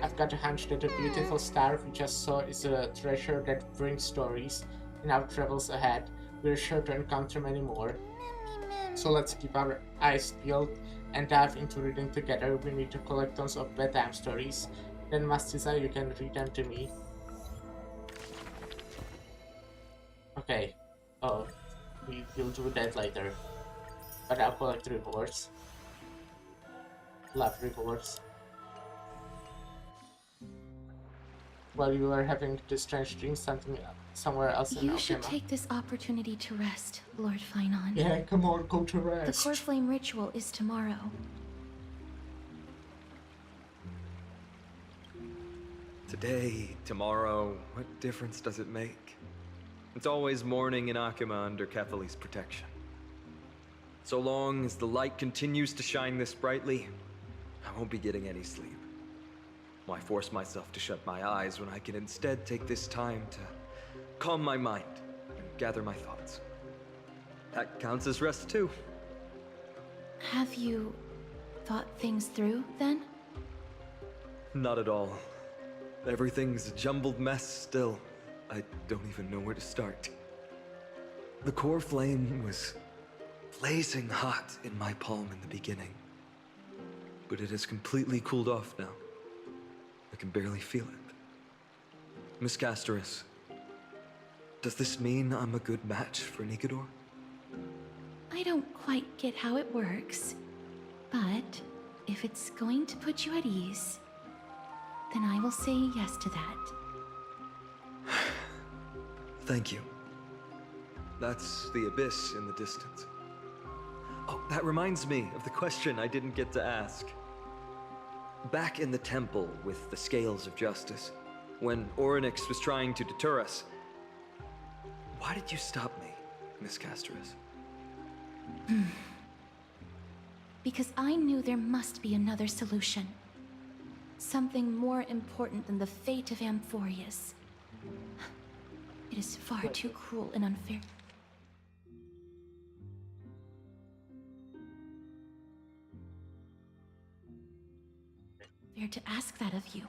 I've got a hunch that the beautiful star we just saw is a treasure that brings stories in our travels ahead. We're sure to encounter many more. So let's keep our eyes peeled and dive into reading together. We need to collect tons of bedtime stories. Then, Mastisa, you can read them to me. Okay. Oh, we'll do that later. But I'll collect rewards. Love rewards. While you are having this strange dream, somewhere else in You should Alchema. take this opportunity to rest, Lord Finon. Yeah, come on, go to rest. The core flame ritual is tomorrow. Today, tomorrow, what difference does it make? It's always morning in Akima under Catholi's protection. So long as the light continues to shine this brightly, I won't be getting any sleep. Why force myself to shut my eyes when I can instead take this time to calm my mind and gather my thoughts? That counts as rest too. Have you thought things through, then? Not at all. Everything's a jumbled mess still. I don't even know where to start. The core flame was blazing hot in my palm in the beginning, but it has completely cooled off now. I can barely feel it. Miss Castoris, does this mean I'm a good match for Nikador? I don't quite get how it works, but if it's going to put you at ease, then I will say yes to that. Thank you. That's the abyss in the distance. Oh, that reminds me of the question I didn't get to ask. Back in the temple with the Scales of Justice, when Orynyx was trying to deter us, why did you stop me, Miss Castoris? Because I knew there must be another solution. Something more important than the fate of Amphorius. It is far too cruel and unfair. Fair to ask that of you.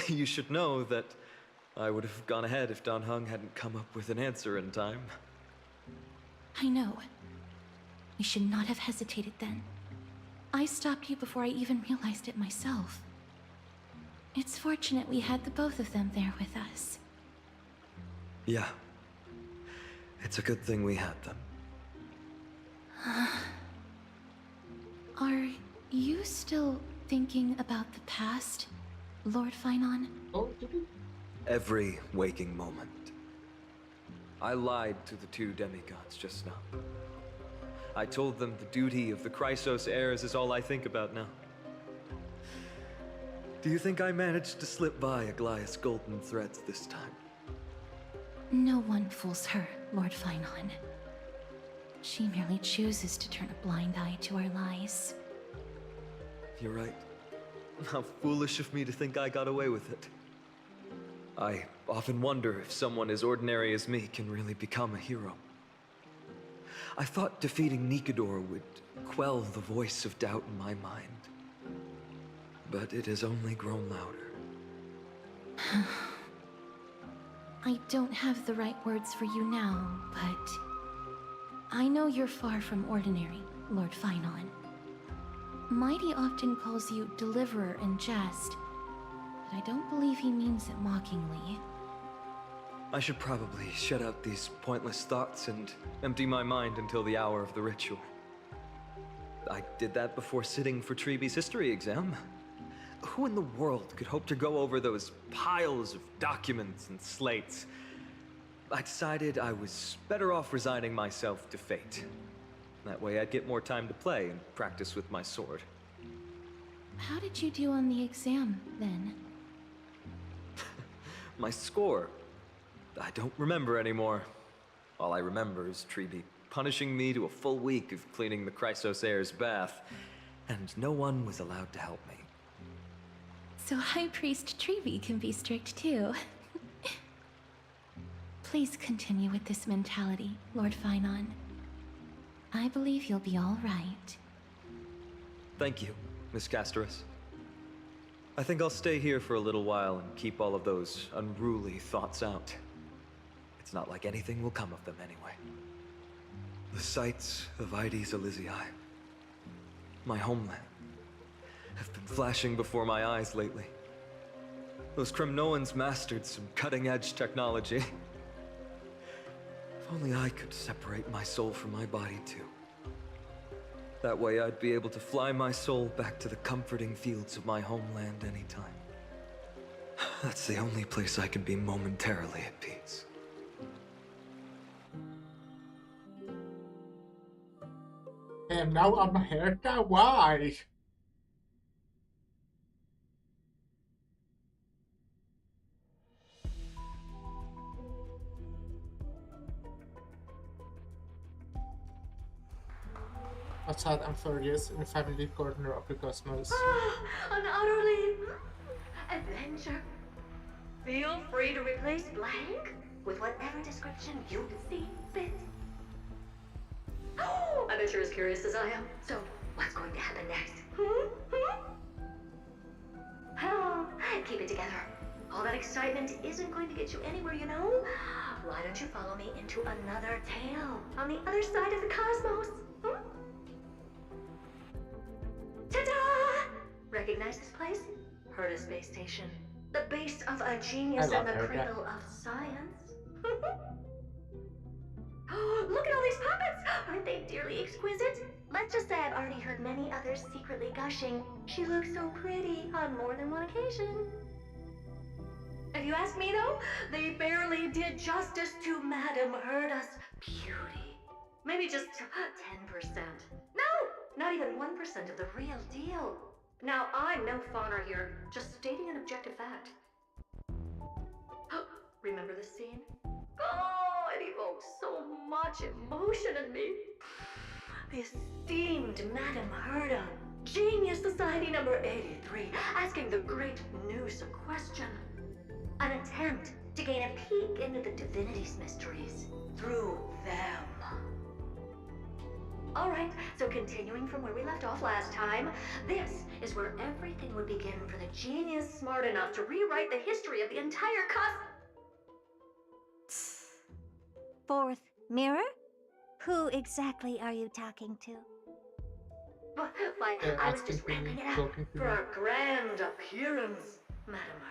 You should know that I would have gone ahead if Don Hung hadn't come up with an answer in time. I know. We should not have hesitated then. I stopped you before I even realized it myself. It's fortunate we had the both of them there with us. Yeah. It's a good thing we had them. Are you still thinking about the past, Lord Finon? Every waking moment. I lied to the two demigods just now. I told them the duty of the Chrysos heirs is all I think about now. Do you think I managed to slip by Aglaïa's golden threads this time? No one fools her, Lord Finon. She merely chooses to turn a blind eye to our lies. You're right. How foolish of me to think I got away with it. I often wonder if someone as ordinary as me can really become a hero. I thought defeating Nikador would quell the voice of doubt in my mind. But it has only grown louder. I don't have the right words for you now, but I know you're far from ordinary, Lord Finon. Mighty often calls you Deliverer in jest, but I don't believe he means it mockingly. I should probably shut out these pointless thoughts and empty my mind until the hour of the ritual. I did that before sitting for Treeby's history exam. Who in the world could hope to go over those piles of documents and slates? I decided I was better off resigning myself to fate. That way I'd get more time to play and practice with my sword. How did you do on the exam, then? My score? I don't remember anymore. All I remember is Treeby punishing me to a full week of cleaning the Chrysos heir's bath, and no one was allowed to help me. So High Priest Treeby can be strict too. Please continue with this mentality, Lord Finon. I believe you'll be all right. Thank you, Miss Casterus. I think I'll stay here for a little while and keep all of those unruly thoughts out. It's not like anything will come of them anyway. The sights of Ides Elysiae, my homeland, have been flashing before my eyes lately. Those Kremnoans mastered some cutting-edge technology. If only I could separate my soul from my body too. That way I'd be able to fly my soul back to the comforting fields of my homeland anytime. That's the only place I can be momentarily at peace. And now I'm here to why? Outside, I'm furious in the family corner of the cosmos. An utterly adventure. Feel free to replace blank with whatever description you see fit. I bet you're as curious as I am. So, what's going to happen next? Keep it together. All that excitement isn't going to get you anywhere, you know? Why don't you follow me into another tale on the other side of the cosmos? Ta-da! Recognize this place? Herta Space Station. The base of a genius and the cradle of science. Look at all these puppets! Aren't they dearly exquisite? Let's just say I've already heard many others secretly gushing. She looks so pretty on more than one occasion. If you ask me though, they barely did justice to Madame Herta's beauty. Maybe just 10%. No! Not even 1% of the real deal. Now, I'm no fawner here, just stating an objective fact. Remember this scene? Oh, it evokes so much emotion in me. The esteemed Madame Herta, Genius Society number 83, asking the great Noose a question. An attempt to gain a peek into the divinity's mysteries through them. Alright, so continuing from where we left off last time, this is where everything would begin for the genius smart enough to rewrite the history of the entire Fourth mirror? Who exactly are you talking to? Why, I was just ramping it up for our grand appearance, Madame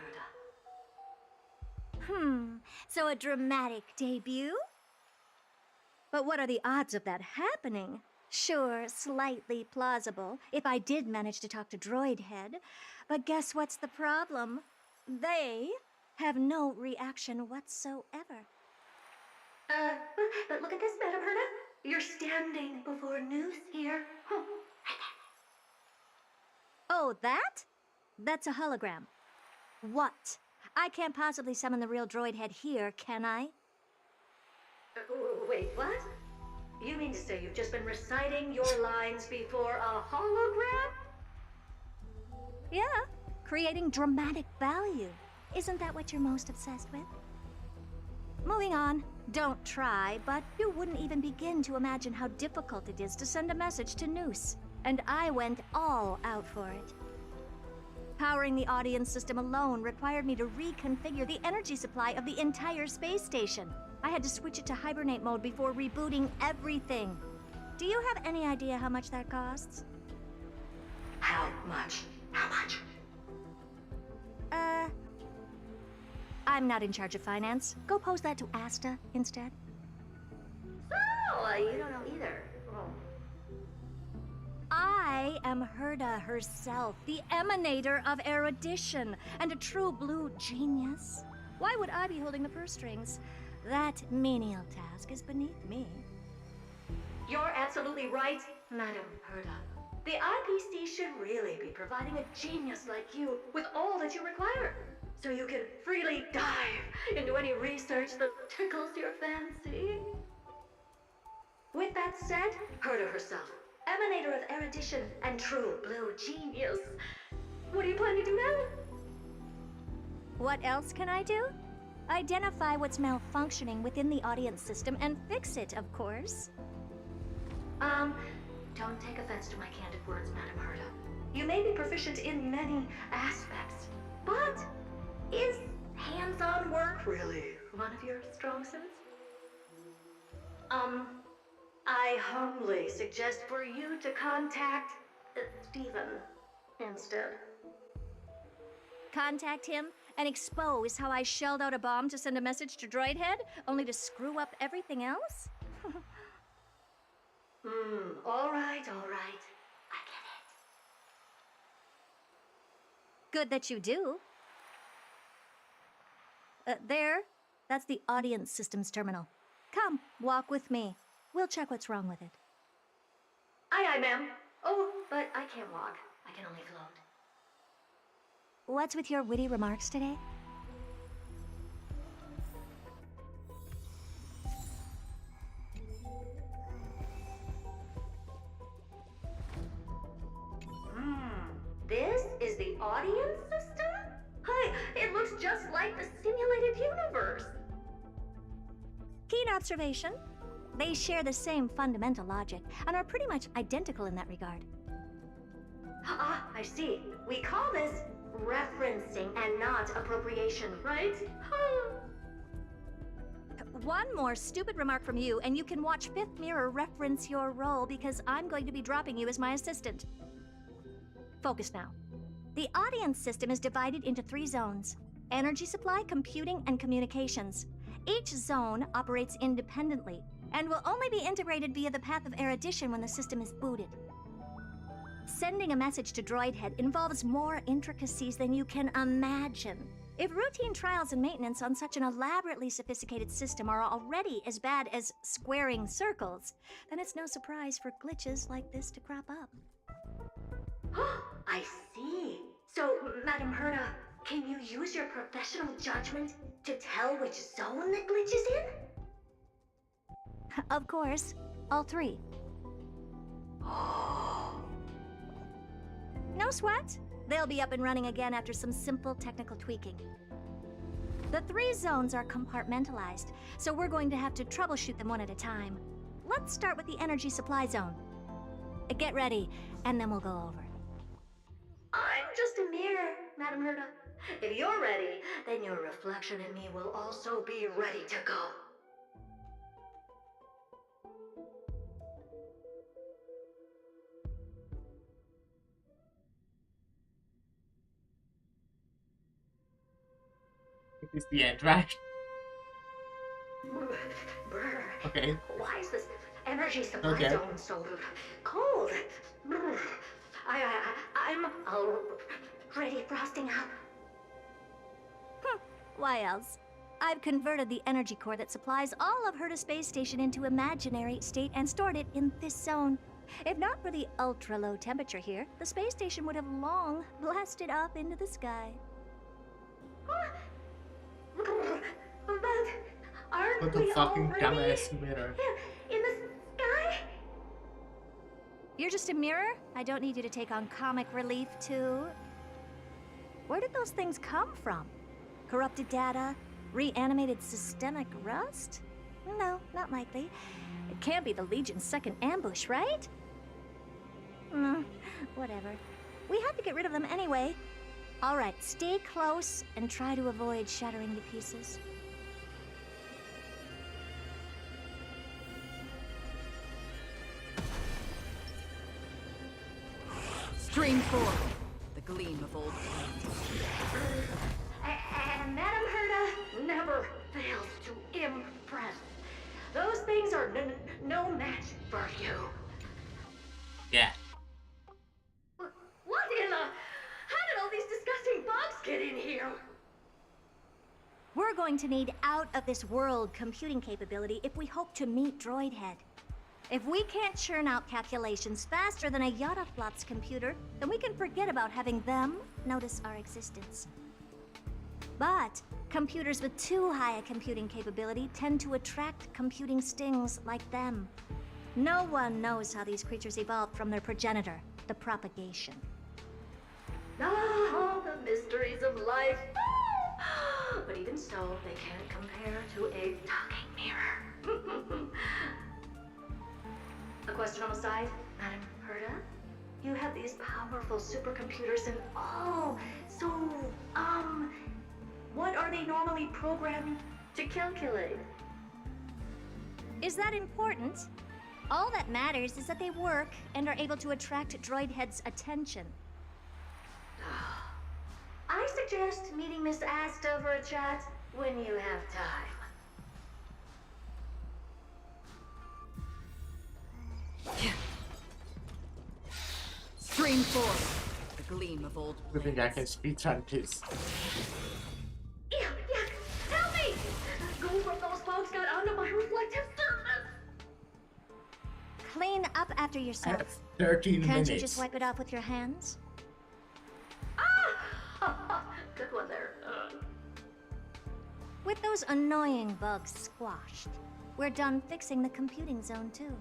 Herta. So a dramatic debut? But what are the odds of that happening? Sure, slightly plausible, if I did manage to talk to Droid Head. But guess what's the problem? They have no reaction whatsoever. But look at this, Madame Herta. You're standing before Noose here. Oh, that? That's a hologram. What? I can't possibly summon the real Droid Head here, can I? Wait, what? You mean to say you've just been reciting your lines before a hologram? Yeah, creating dramatic value. Isn't that what you're most obsessed with? Moving on. Don't try, but you wouldn't even begin to imagine how difficult it is to send a message to Noose. And I went all out for it. Powering the audience system alone required me to reconfigure the energy supply of the entire space station. I had to switch it to hibernate mode before rebooting everything. Do you have any idea how much that costs? How much? How much? I'm not in charge of finance. Go pose that to Asta instead. So, you don't know either. Oh. I am Herda herself, the emanator of erudition, and a true blue genius. Why would I be holding the purse strings? That menial task is beneath me. You're absolutely right, Madam Herda. The IPC should really be providing a genius like you with all that you require, so you can freely dive into any research that tickles your fancy. With that said, Herda herself, emanator of erudition and true blue genius. What do you plan to do now? What else can I do? Identify what's malfunctioning within the audience system and fix it, of course. Don't take offense to my candid words, Madam Herda. You may be proficient in many aspects, but is hands-on work really one of your strong suits? I humbly suggest for you to contact Stephen instead. Contact him and expose how I shelled out a bomb to send a message to Droidhead, only to screw up everything else? All right. I get it. Good that you do. There. That's the audience systems terminal. Come, walk with me. We'll check what's wrong with it. Aye, ma'am. Oh, but I can't walk. I can only float. What's with your witty remarks today? This is the audience system? Hi, it looks just like the simulated universe. Keen observation. They share the same fundamental logic and are pretty much identical in that regard. Ah, I see. We call this referencing and not appropriation, right? One more stupid remark from you, and you can watch Fifth Mirror reference your role because I'm going to be dropping you as my assistant. Focus now. The audience system is divided into 3 zones: energy supply, computing, and communications. Each zone operates independently and will only be integrated via the path of erudition when the system is booted. Sending a message to Droidhead involves more intricacies than you can imagine. If routine trials and maintenance on such an elaborately sophisticated system are already as bad as squaring circles, then it's no surprise for glitches like this to crop up. I see. So, Madam Herda, can you use your professional judgment to tell which zone the glitch is in? Of course, all 3. No sweat. They'll be up and running again after some simple technical tweaking. The 3 zones are compartmentalized, so we're going to have to troubleshoot them one at a time. Let's start with the energy supply zone. Get ready, and then we'll go over. I'm just a mirror, Madam Herda. If you're ready, then your reflection in me will also be ready to go. This is the end, right? Brr. Okay. Why is this energy supply Okay. zone so cold? Brr. I'm already frosting up. Why else? I've converted the energy core that supplies all of Herda Space Station into imaginary state and stored it in this zone. If not for the ultra-low temperature here, the space station would have long blasted up into the sky. But aren't What the we fucking already dumbass mirror? in the sky? You're just a mirror? I don't need you to take on comic relief, too. Where did those things come from? Corrupted data? Reanimated systemic rust? No, not likely. It can't be the Legion's second ambush, right? Whatever. We had to get rid of them anyway. All right, stay close and try to avoid shattering to pieces. Stream 4. The gleam of old flame. And Madam Herda, never fails to impress. Those things are no match for you. Yeah. What in the... How did all these disgusting bugs get in here? We're going to need out-of-this-world computing capability if we hope to meet Droidhead. If we can't churn out calculations faster than a Yottaflop's computer, then we can forget about having them notice our existence. But computers with too high a computing capability tend to attract computing stings like them. No one knows how these creatures evolved from their progenitor, the propagation. Ah, the mysteries of life. But even so, they can't compare to a talking mirror. A question on the side, Madam Herta? You have these powerful supercomputers and what are they normally programmed to calculate? Is that important? All that matters is that they work and are able to attract Droidhead's attention. I suggest meeting Miss Asta for a chat when you have time. Stream forth. The gleam of old I think I can speedrun this. Yuck! Help me! Go from those bugs got onto my reflective surface! Clean up after yourself. 13 Can't minutes. you just wipe it off with your hands? Good one there. With those annoying bugs squashed, we're done fixing the computing zone too.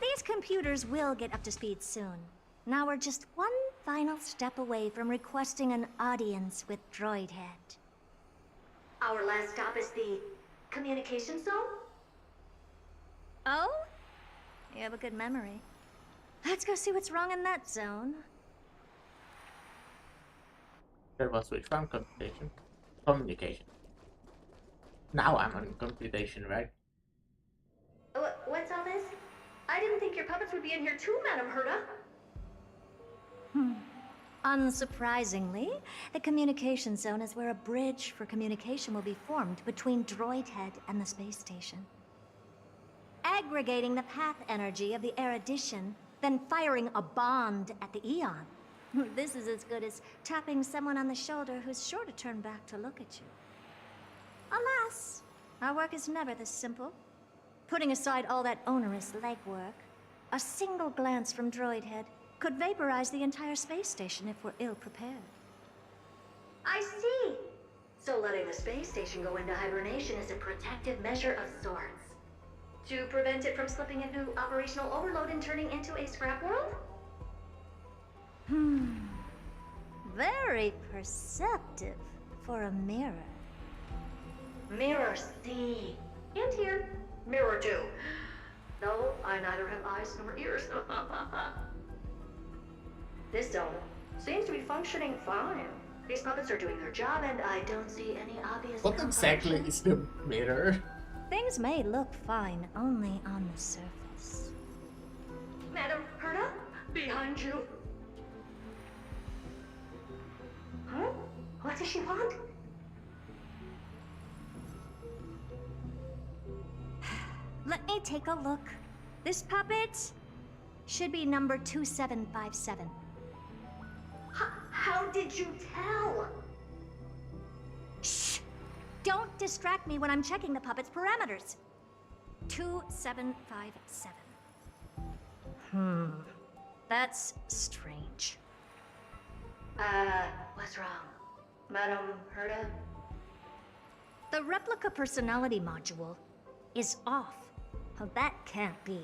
These computers will get up to speed soon. Now we're just one final step away from requesting an audience with Droidhead. Our last stop is the communication zone? Oh? You have a good memory. Let's go see what's wrong in that zone. There was which one? Computation? Communication. Now I'm on computation, right? What's all this? I didn't think your puppets would be in here too, Madam Herta. Unsurprisingly, the communication zone is where a bridge for communication will be formed between Droidhead and the space station. Aggregating the path energy of the erudition, then firing a bond at the Eon. This is as good as tapping someone on the shoulder who's sure to turn back to look at you. Alas, our work is never this simple. Putting aside all that onerous legwork, a single glance from Droidhead could vaporize the entire space station if we're ill-prepared. I see! So letting the space station go into hibernation is a protective measure of sorts. To prevent it from slipping into operational overload and turning into a scrap world? Very perceptive for a mirror. Mirror see. And here. Mirror do. No, I neither have eyes nor ears. This zone seems to be functioning fine. These puppets are doing their job and I don't see any obvious What exactly is the mirror? Things may look fine only on the surface. Madam Herta, behind you. Huh? What does she want? Let me take a look. This puppet should be number 2757. How did you tell? Shh! Don't distract me when I'm checking the puppet's parameters. 2757. That's strange. What's wrong? Madam Herta? The replica personality module is off. Oh, that can't be.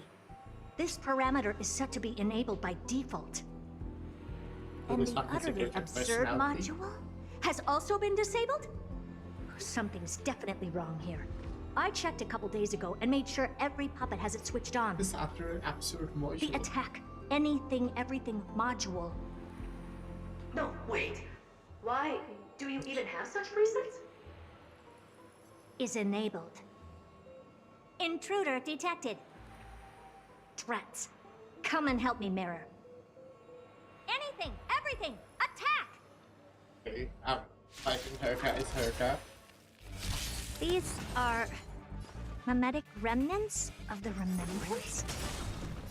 This parameter is set to be enabled by default. And the utterly absurd module has also been disabled? Something's definitely wrong here. I checked a couple days ago and made sure every puppet has it switched on. This after an absurd module. The attack, anything, everything module. No, wait. Why do you even have such presets? Is enabled. Intruder detected. Threats. Come and help me, Mirror. Anything, everything, attack! Okay, fighting Herta is Herta. These are mimetic remnants of the Remembrance?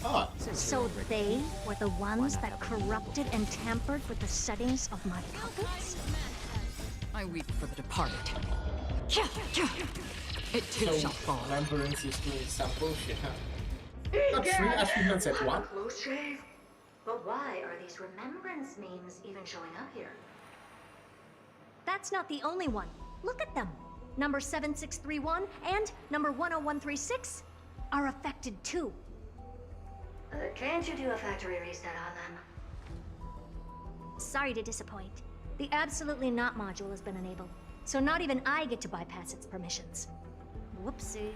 Oh, so they were the ones that corrupted and tampered with the settings of my puppets? I weep for the departed. It too so shall fall. Remembrance is doing some bullshit, huh? Not 3 achievements at one. Close shave. But why are these remembrance memes even showing up here? That's not the only one. Look at them. Number 7631 and number 10136 are affected too. Can't you do a factory reset on them? Sorry to disappoint. The Absolutely Not module has been enabled, so not even I get to bypass its permissions. Whoopsie.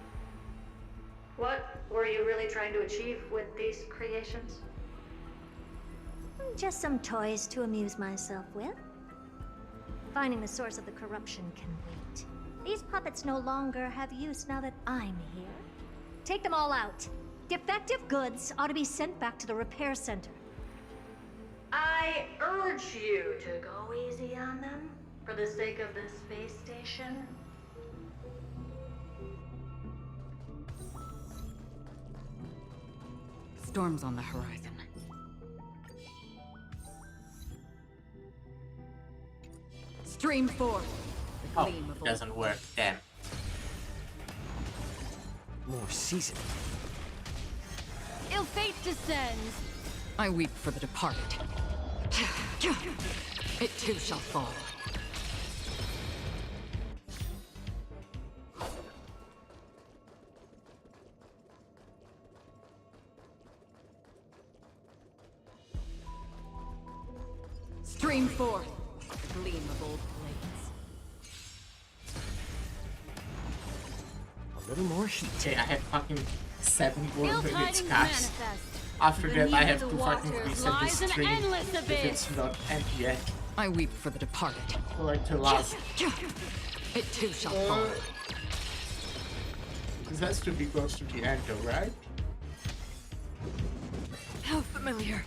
What were you really trying to achieve with these creations? Just some toys to amuse myself with. Finding the source of the corruption can wait. These puppets no longer have use now that I'm here. Take them all out. Defective goods ought to be sent back to the repair center. I urge you to go easy on them, for the sake of the space station. Storm's on the horizon. Stream 4. Oh, it doesn't work. Damn. More seasoning. Ill fate descends. I weep for the departed. It too shall fall. Stream forth, the gleam of old blades. A little more heat. Okay, I have fucking 7 more Ill minutes, tidings guys. manifest. After that, I have Beneath to the fucking waters reset the lies an stream endless if abyss. it's not end yet. I weep for the departed. For it to last. It too shall fall. This has to be close to the end, though, right? How familiar.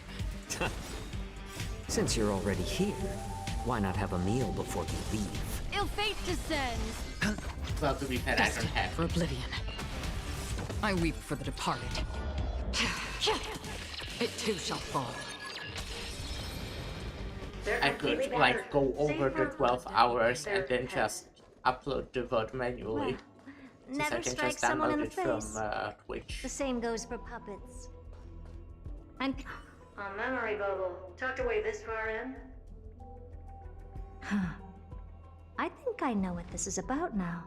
Since you're already here, why not have a meal before you leave? Ill fate descends. Well, to be fair, I don't have. For oblivion. I weep for the departed. It too shall fall. I could, like, go over the 12 hours and then just upload the VOD manually. Since I Never can strike just someone in download the it face. from Twitch. The same goes for puppets. And A memory bubble, tucked away this far in? I think I know what this is about now.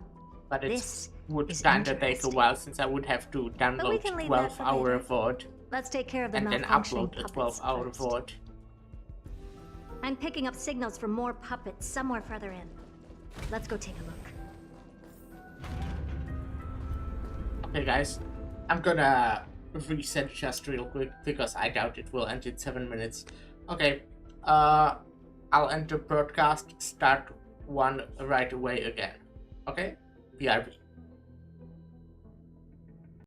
But it This would is kinda take a interesting. while since I would have to download can leave that for 12-hour later. VOD Let's take care of the and then malfunctioning upload a puppets 12-hour first. VOD. I'm picking up signals from more puppets somewhere further in. Let's go take a look. Okay, guys, I'm gonna reset just real quick because I doubt it will end in 7 minutes. Okay, I'll end the broadcast, start one right away again. Okay? BRB.